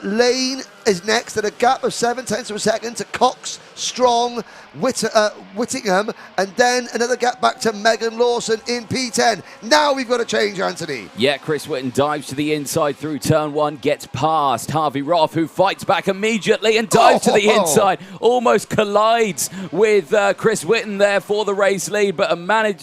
Lane is next at a gap of 0.7 of a second to Cox, Strong, Whittingham, and then another gap back to Megan Lawson in P10. Now we've got a change, Anthony. Yeah, Chris Whitten dives to the inside through turn 1, gets past Harvey Roth, who fights back immediately and dives to the inside, almost collides with Chris Whitten there for the race lead, but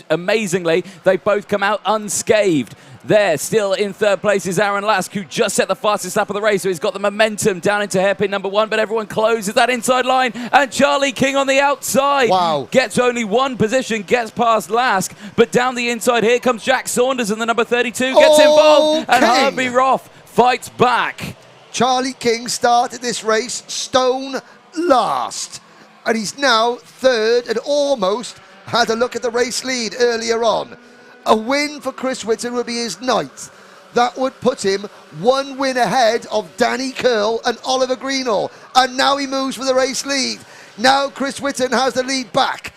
amazingly, they both come out unscathed. There, still in third place, is Aaron Lask, who just set the fastest lap of the race, so he's got the momentum down into hairpin number 1, but everyone closes that inside line, and Charlie King on the outside gets only one position, gets past Lask, but down the inside here comes Jack Saunders, and the number 32 gets involved, and Harvey Roth fights back. Charlie King started this race stone last, and he's now third and almost had a look at the race lead earlier on. A win for Chris Whitten would be his 9th. That would put him 1 win ahead of Danny Curl and Oliver Greenall. And now he moves for the race lead. Now Chris Whitten has the lead back.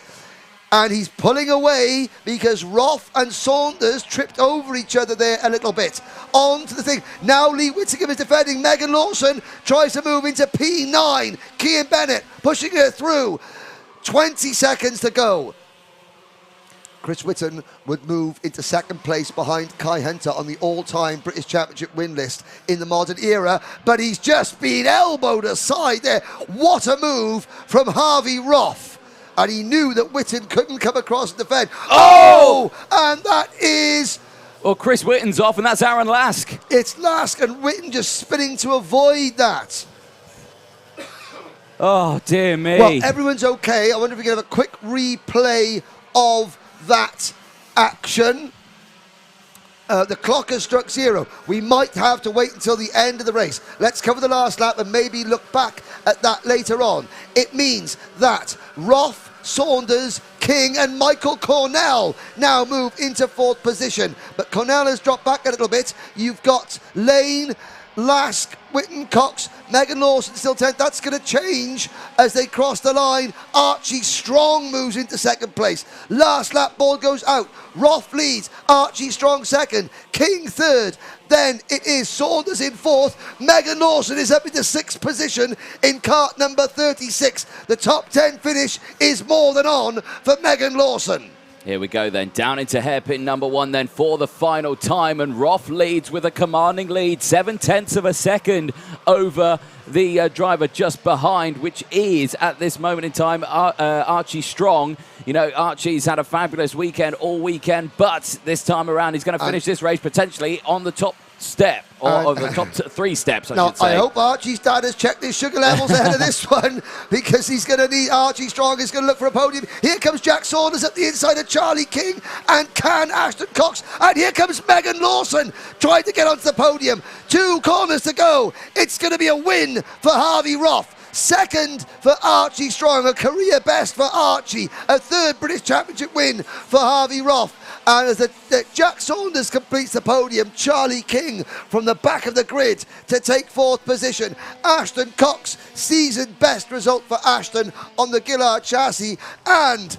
And he's pulling away because Roth and Saunders tripped over each other there a little bit. On to the thing. Now Lee Whittingham is defending. Megan Lawson tries to move into P9. Kian Bennett pushing her through. 20 seconds to go. Chris Whitten would move into second place behind Kai Hunter on the all-time British Championship win list in the modern era, but he's just been elbowed aside there. What a move from Harvey Roth. And he knew that Whitten couldn't come across and defend. Oh! And that is... Well, Chris Whitten's off, and that's Aaron Lask. It's Lask, and Whitten just spinning to avoid that. Oh, dear me. Well, everyone's okay. I wonder if we can have a quick replay of that action. The clock has struck 0. We might have to wait until the end of the race. Let's cover the last lap and maybe look back at that later on. It means that Roth, Saunders, King and Michael Cornell now move into 4th position. But Cornell has dropped back a little bit. You've got Lane, Lask, Whitten, Cox, Megan Lawson still 10th. That's going to change as they cross the line. Archie Strong moves into 2nd place. Last lap ball goes out. Roth leads. Archie Strong 2nd. King 3rd. Then it is Saunders in 4th. Megan Lawson is up into 6th position in kart number 36. The top 10 finish is more than on for Megan Lawson. Here we go then, down into hairpin number 1 then for the final time, and Roth leads with a commanding lead, 0.7 of a second over the driver just behind, which is, at this moment in time, Archie Strong. You know, Archie's had a fabulous weekend all weekend, but this time around he's going to finish this race potentially on the top step, or the top 3 steps, I should say. I hope Archie's dad has checked his sugar levels ahead of this one, because he's going to need Archie Strong is going to look for a podium. Here comes Jack Saunders at the inside of Charlie King and Ashton Cox, and here comes Megan Lawson trying to get onto the podium. 2 corners to go. It's going to be a win for Harvey Roth. Second for Archie Strong, a career best for Archie. A 3rd British Championship win for Harvey Roth. And as Jack Saunders completes the podium, Charlie King from the back of the grid to take 4th position. Ashton Cox, season best result for Ashton on the Gillard chassis. And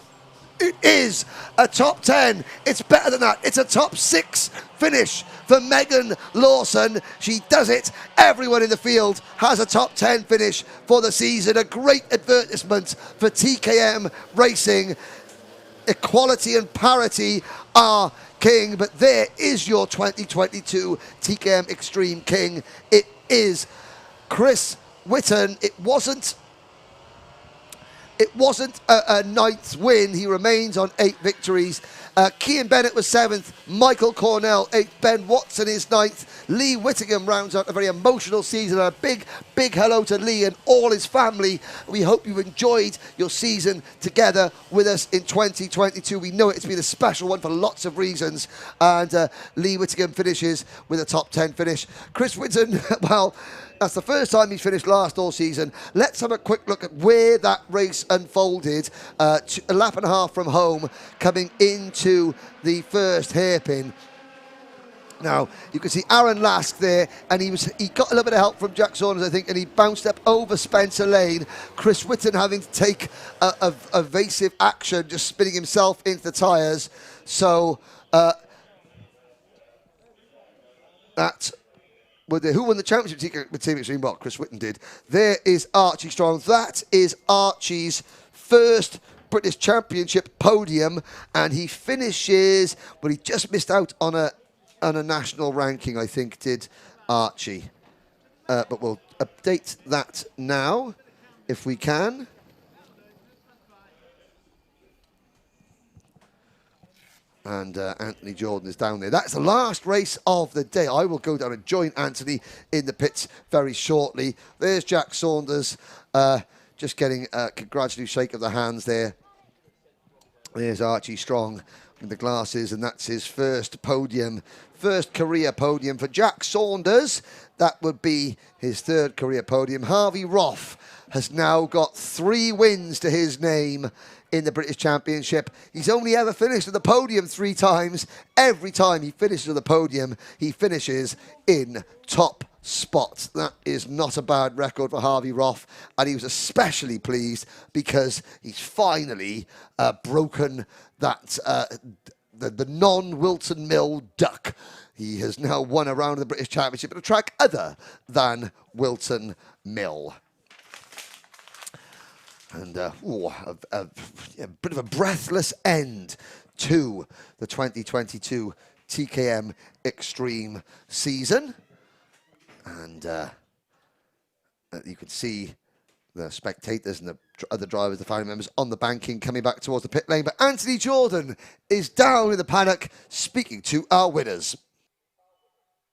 it is a top 10. It's better than that. It's a top 6 finish for Megan Lawson. She does it. Everyone in the field has a top 10 finish for the season. A great advertisement for TKM Racing. Equality and parity are king, but there is your 2022 TKM Extreme King. It is Chris Whitten. It wasn't a 9th win. He remains on 8 victories. Cian Bennett was 7th, Michael Cornell 8th, Ben Watson is 9th, Lee Whittingham rounds out a very emotional season. A big hello to Lee and all his family. We hope you've enjoyed your season together with us in 2022. We know it's been a special one for lots of reasons, and Lee Whittingham finishes with a top 10 finish. Chris Whitten, well, that's the first time he's finished last all season. Let's have a quick look at where that race unfolded. A lap and a half from home, coming into the first hairpin. Now, you can see Aaron Lask there, and he got a little bit of help from Jack Saunders, I think, and he bounced up over Spencer Lane. Chris Whitten having to take evasive action, just spinning himself into the tyres. So, who won the championship with Team Extreme? Well, Chris Whitten did. There is Archie Strong. That is Archie's first British Championship podium, and he finishes, but he just missed out on a national ranking, I think, did Archie. But we'll update that now, if we can. And Anthony Jordan is down there. That's the last race of the day. I will go down and join Anthony in the pits very shortly. There's Jack Saunders, just getting a congratulatory shake of the hands there. There's Archie Strong in the glasses, and that's his first podium, first career podium for Jack Saunders. That would be his 3rd career podium. Harvey Roth has now got 3 wins to his name in the British Championship. He's only ever finished at the podium 3 times. Every time he finishes at the podium, he finishes in top spot. That is not a bad record for Harvey Roth, and he was especially pleased because he's finally broken that the non-Wilton Mill duck. He has now won a round of the British Championship at a track other than Wilton Mill. And a bit of a breathless end to the 2022 TKM Extreme season. And you can see the spectators and the other drivers, the family members on the banking coming back towards the pit lane. But Anthony Jordan is down in the paddock speaking to our winners.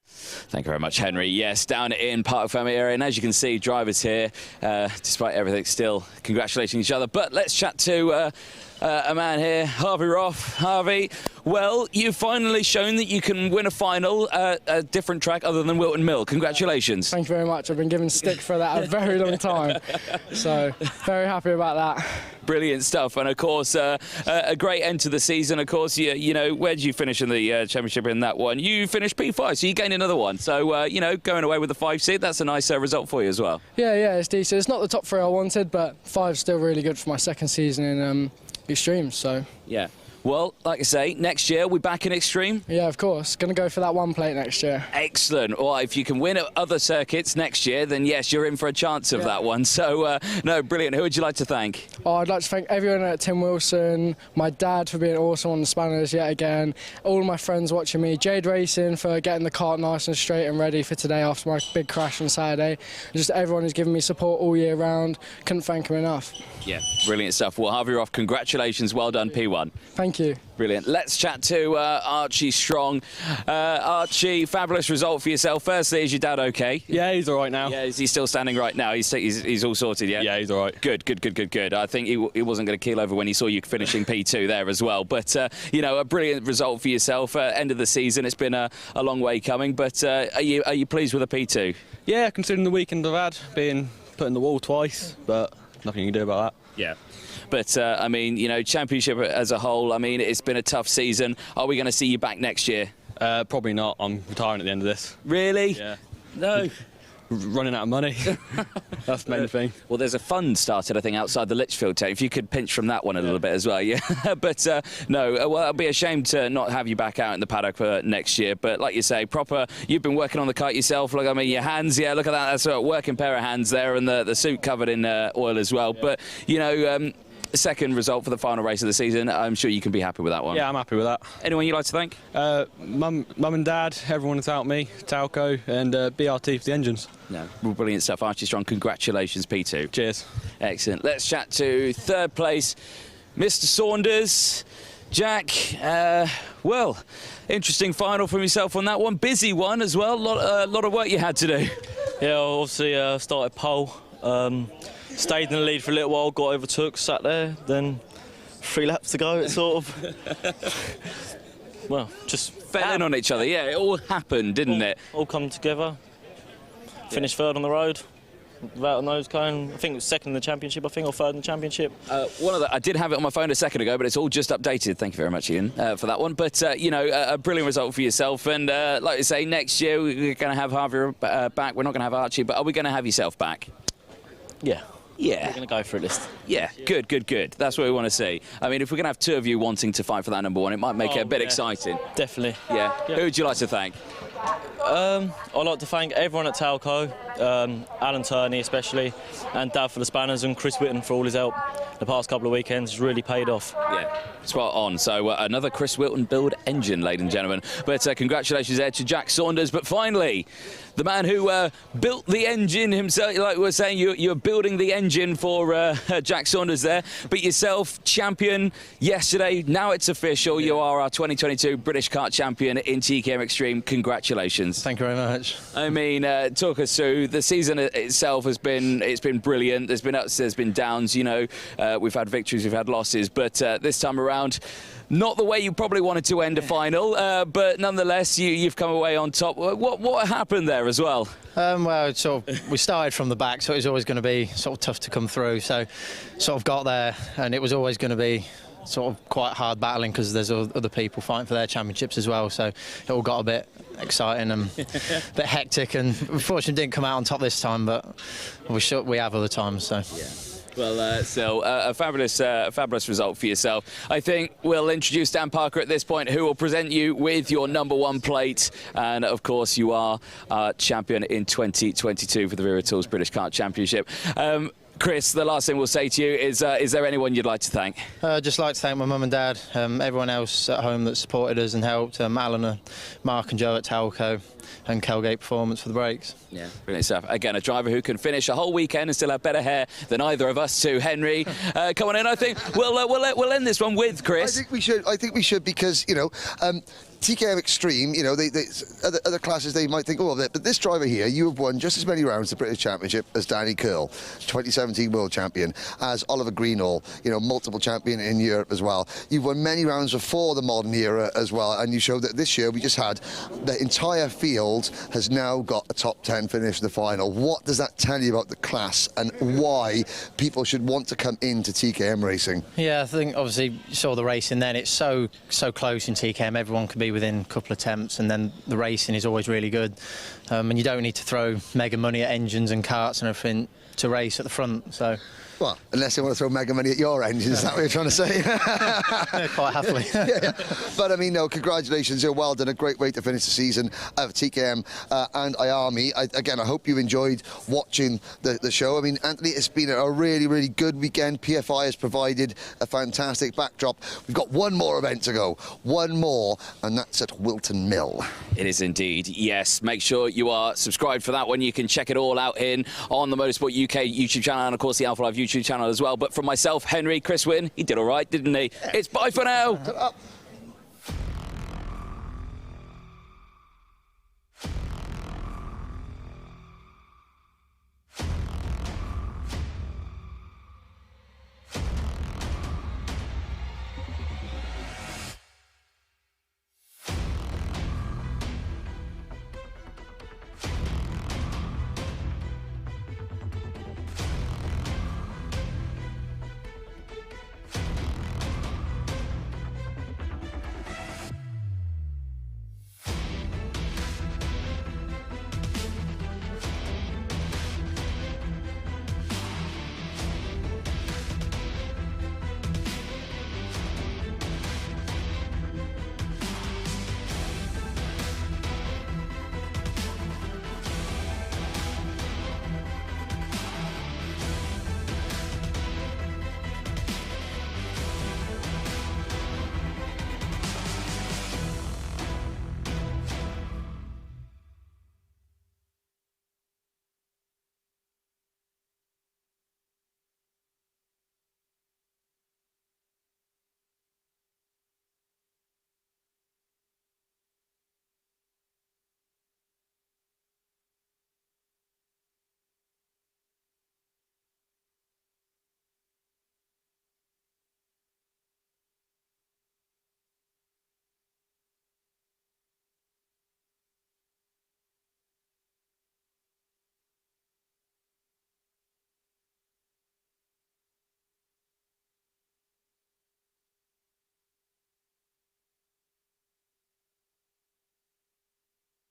Thank you very much, Henry. Yes, down in Park Family area, and as you can see, drivers here, despite everything, still congratulating each other. But let's chat to a man here, Harvey Roth. Harvey, well, you've finally shown that you can win a final at a different track other than Wilton Mill. Congratulations. Thank you very much. I've been given stick for that a very long time, so very happy about that. Brilliant stuff, and of course, a great end to the season. Of course, you know, where did you finish in the championship in that one? You finished P5, so you gained another one. So, you know, going away with the 5 seed, that's a nice result for you as well. Yeah, it's decent. It's not the top 3 I wanted, but 5's still really good for my 2nd season in Extreme, so. Yeah. Well, like I say, next year we're back in Extreme. Yeah, of course. Going to go for that 1 plate next year. Excellent. Well, if you can win at other circuits next year, then yes, you're in for a chance of that one. So, no, brilliant. Who would you like to thank? Oh, I'd like to thank everyone at Tim Wilson, my dad for being awesome on the spanners yet again, all my friends watching me, Jade Racing for getting the kart nice and straight and ready for today after my big crash on Saturday, and just everyone who's given me support all year round. Couldn't thank them enough. Yeah, brilliant stuff. Well, Harvey Roth, congratulations. Well done, P1. Thank you. Brilliant. Let's chat to Archie Strong. Archie, fabulous result for yourself. Firstly, is your dad okay? Yeah, he's all right now. Yeah, is he still standing right now? He's all sorted, yeah? Yeah, he's all right. Good. I think he wasn't going to keel over when he saw you finishing P2 there as well. But, you know, a brilliant result for yourself. End of the season, it's been a long way coming. But are you pleased with a P2? Yeah, considering the weekend I've had, being put in the wall twice, but nothing you can do about that. Yeah. But, I mean, you know, championship as a whole, I mean, it's been a tough season. Are we going to see you back next year? Probably not. I'm retiring at the end of this. Really? Yeah. No. Running out of money. That's the main thing. Well, there's a fund started, I think, outside the Lichfield tank. If you could pinch from that one a little bit as well, yeah. But no, well, it'll be a shame to not have you back out in the paddock for next year. But like you say, you've been working on the kart yourself. Look, I mean, your hands, yeah, look at that. That's a working pair of hands there, and the suit covered in oil as well. Yeah. But, you know, second result for the final race of the season. I'm sure you can be happy with that one. Yeah, I'm happy with that. Anyone you'd like to thank? Mum and Dad, everyone that's helped me, Talco and BRT for the engines. No, brilliant stuff. Archie Strong, congratulations, P2. Cheers. Excellent. Let's chat to third place, Mr. Saunders. Jack, well, interesting final from yourself on that one. Busy one as well. Lot of work you had to do. Yeah, obviously started pole. Stayed in the lead for a little while, got overtook, sat there, then 3 laps to go, it sort of, well, just fell in on each other, yeah, it all happened, didn't it? All come together, finished third on the road, without a nose cone. I think it was second in the championship, or third in the championship. I did have it on my phone a second ago, but it's all just updated. Thank you very much, Ian, for that one. But, you know, a brilliant result for yourself. And like I say, next year we're going to have Harvey back. We're not going to have Archie, but are we going to have yourself back? Yeah. Yeah. We're going to go for a list. Yeah, good. That's what we want to see. I mean, if we're going to have 2 of you wanting to fight for that number 1, it might make it a bit exciting. Definitely. Yeah. Who would you like to thank? I'd like to thank everyone at Talco, Alan Turney especially, and Dad for the spanners, and Chris Whitten for all his help. The past couple of weekends has really paid off. Yeah, spot on. So another Chris Whitten build engine, ladies and gentlemen. But congratulations there to Jack Saunders. But finally, the man who built the engine himself, like we were saying, you're building the engine for Jack Saunders there. But yourself, champion yesterday. Now it's official. You are our 2022 British Kart champion in TKM Extreme. Congratulations. Thank you very much. I mean, talk us through. The season itself has been brilliant. There's been ups, there's been downs. You know, we've had victories, we've had losses, but this time around, not the way you probably wanted to end a final, but nonetheless, you've come away on top. What happened there as well? Well, we started from the back, so it was always going to be sort of tough to come through. So, sort of got there, and it was always going to be sort of quite hard battling because there's other people fighting for their championships as well. So it all got a bit exciting and a bit hectic, and unfortunately didn't come out on top this time, but we have other times. So. Yeah. Well, still, a fabulous result for yourself. I think we'll introduce Dan Parker at this point, who will present you with your number 1 plate. And, of course, you are champion in 2022 for the Wera Tools British Kart Championship. Chris, the last thing we'll say to you is there anyone you'd like to thank? Just like to thank my mum and dad, everyone else at home that supported us and helped, Alan, Mark and Joe at Talco, and Kelgate Performance for the brakes. Yeah, brilliant stuff. Again, a driver who can finish a whole weekend and still have better hair than either of us two. Henry, come on in. I think we'll end this one with Chris. I think we should because, you know, TKM Extreme, you know, other classes they might think, oh, but this driver here, you have won just as many rounds the British Championship as Danny Curl, 2017 World Champion, as Oliver Greenall, you know, multiple champion in Europe as well. You've won many rounds before the modern era as well, and you showed that this year we just had the entire field has now got a top 10 finish in the final. What does that tell you about the class and why people should want to come into TKM racing? Yeah, I think obviously you saw the racing then. It's so close in TKM. Everyone can be within a couple of attempts, and then the racing is always really good. And you don't need to throw mega money at engines and karts and everything to race at the front. So. Well, unless they want to throw mega money at your engines, is that what you're trying to say? Yeah, quite happily. Yeah. But I mean, no, congratulations, you're well done. A great way to finish the season of TKM and IAME. Again, I hope you enjoyed watching the show. I mean, Anthony, it's been a really, really good weekend. PFI has provided a fantastic backdrop. We've got one more event to go, one more, and that's at Wilton Mill. It is indeed, yes. Make sure you are subscribed for that one. You can check it all out on the Motorsport UK YouTube channel and, of course, the Alpha Live YouTube channel as well. But from myself, Henry, Chris Whitten, he did all right, didn't he? It's bye for now.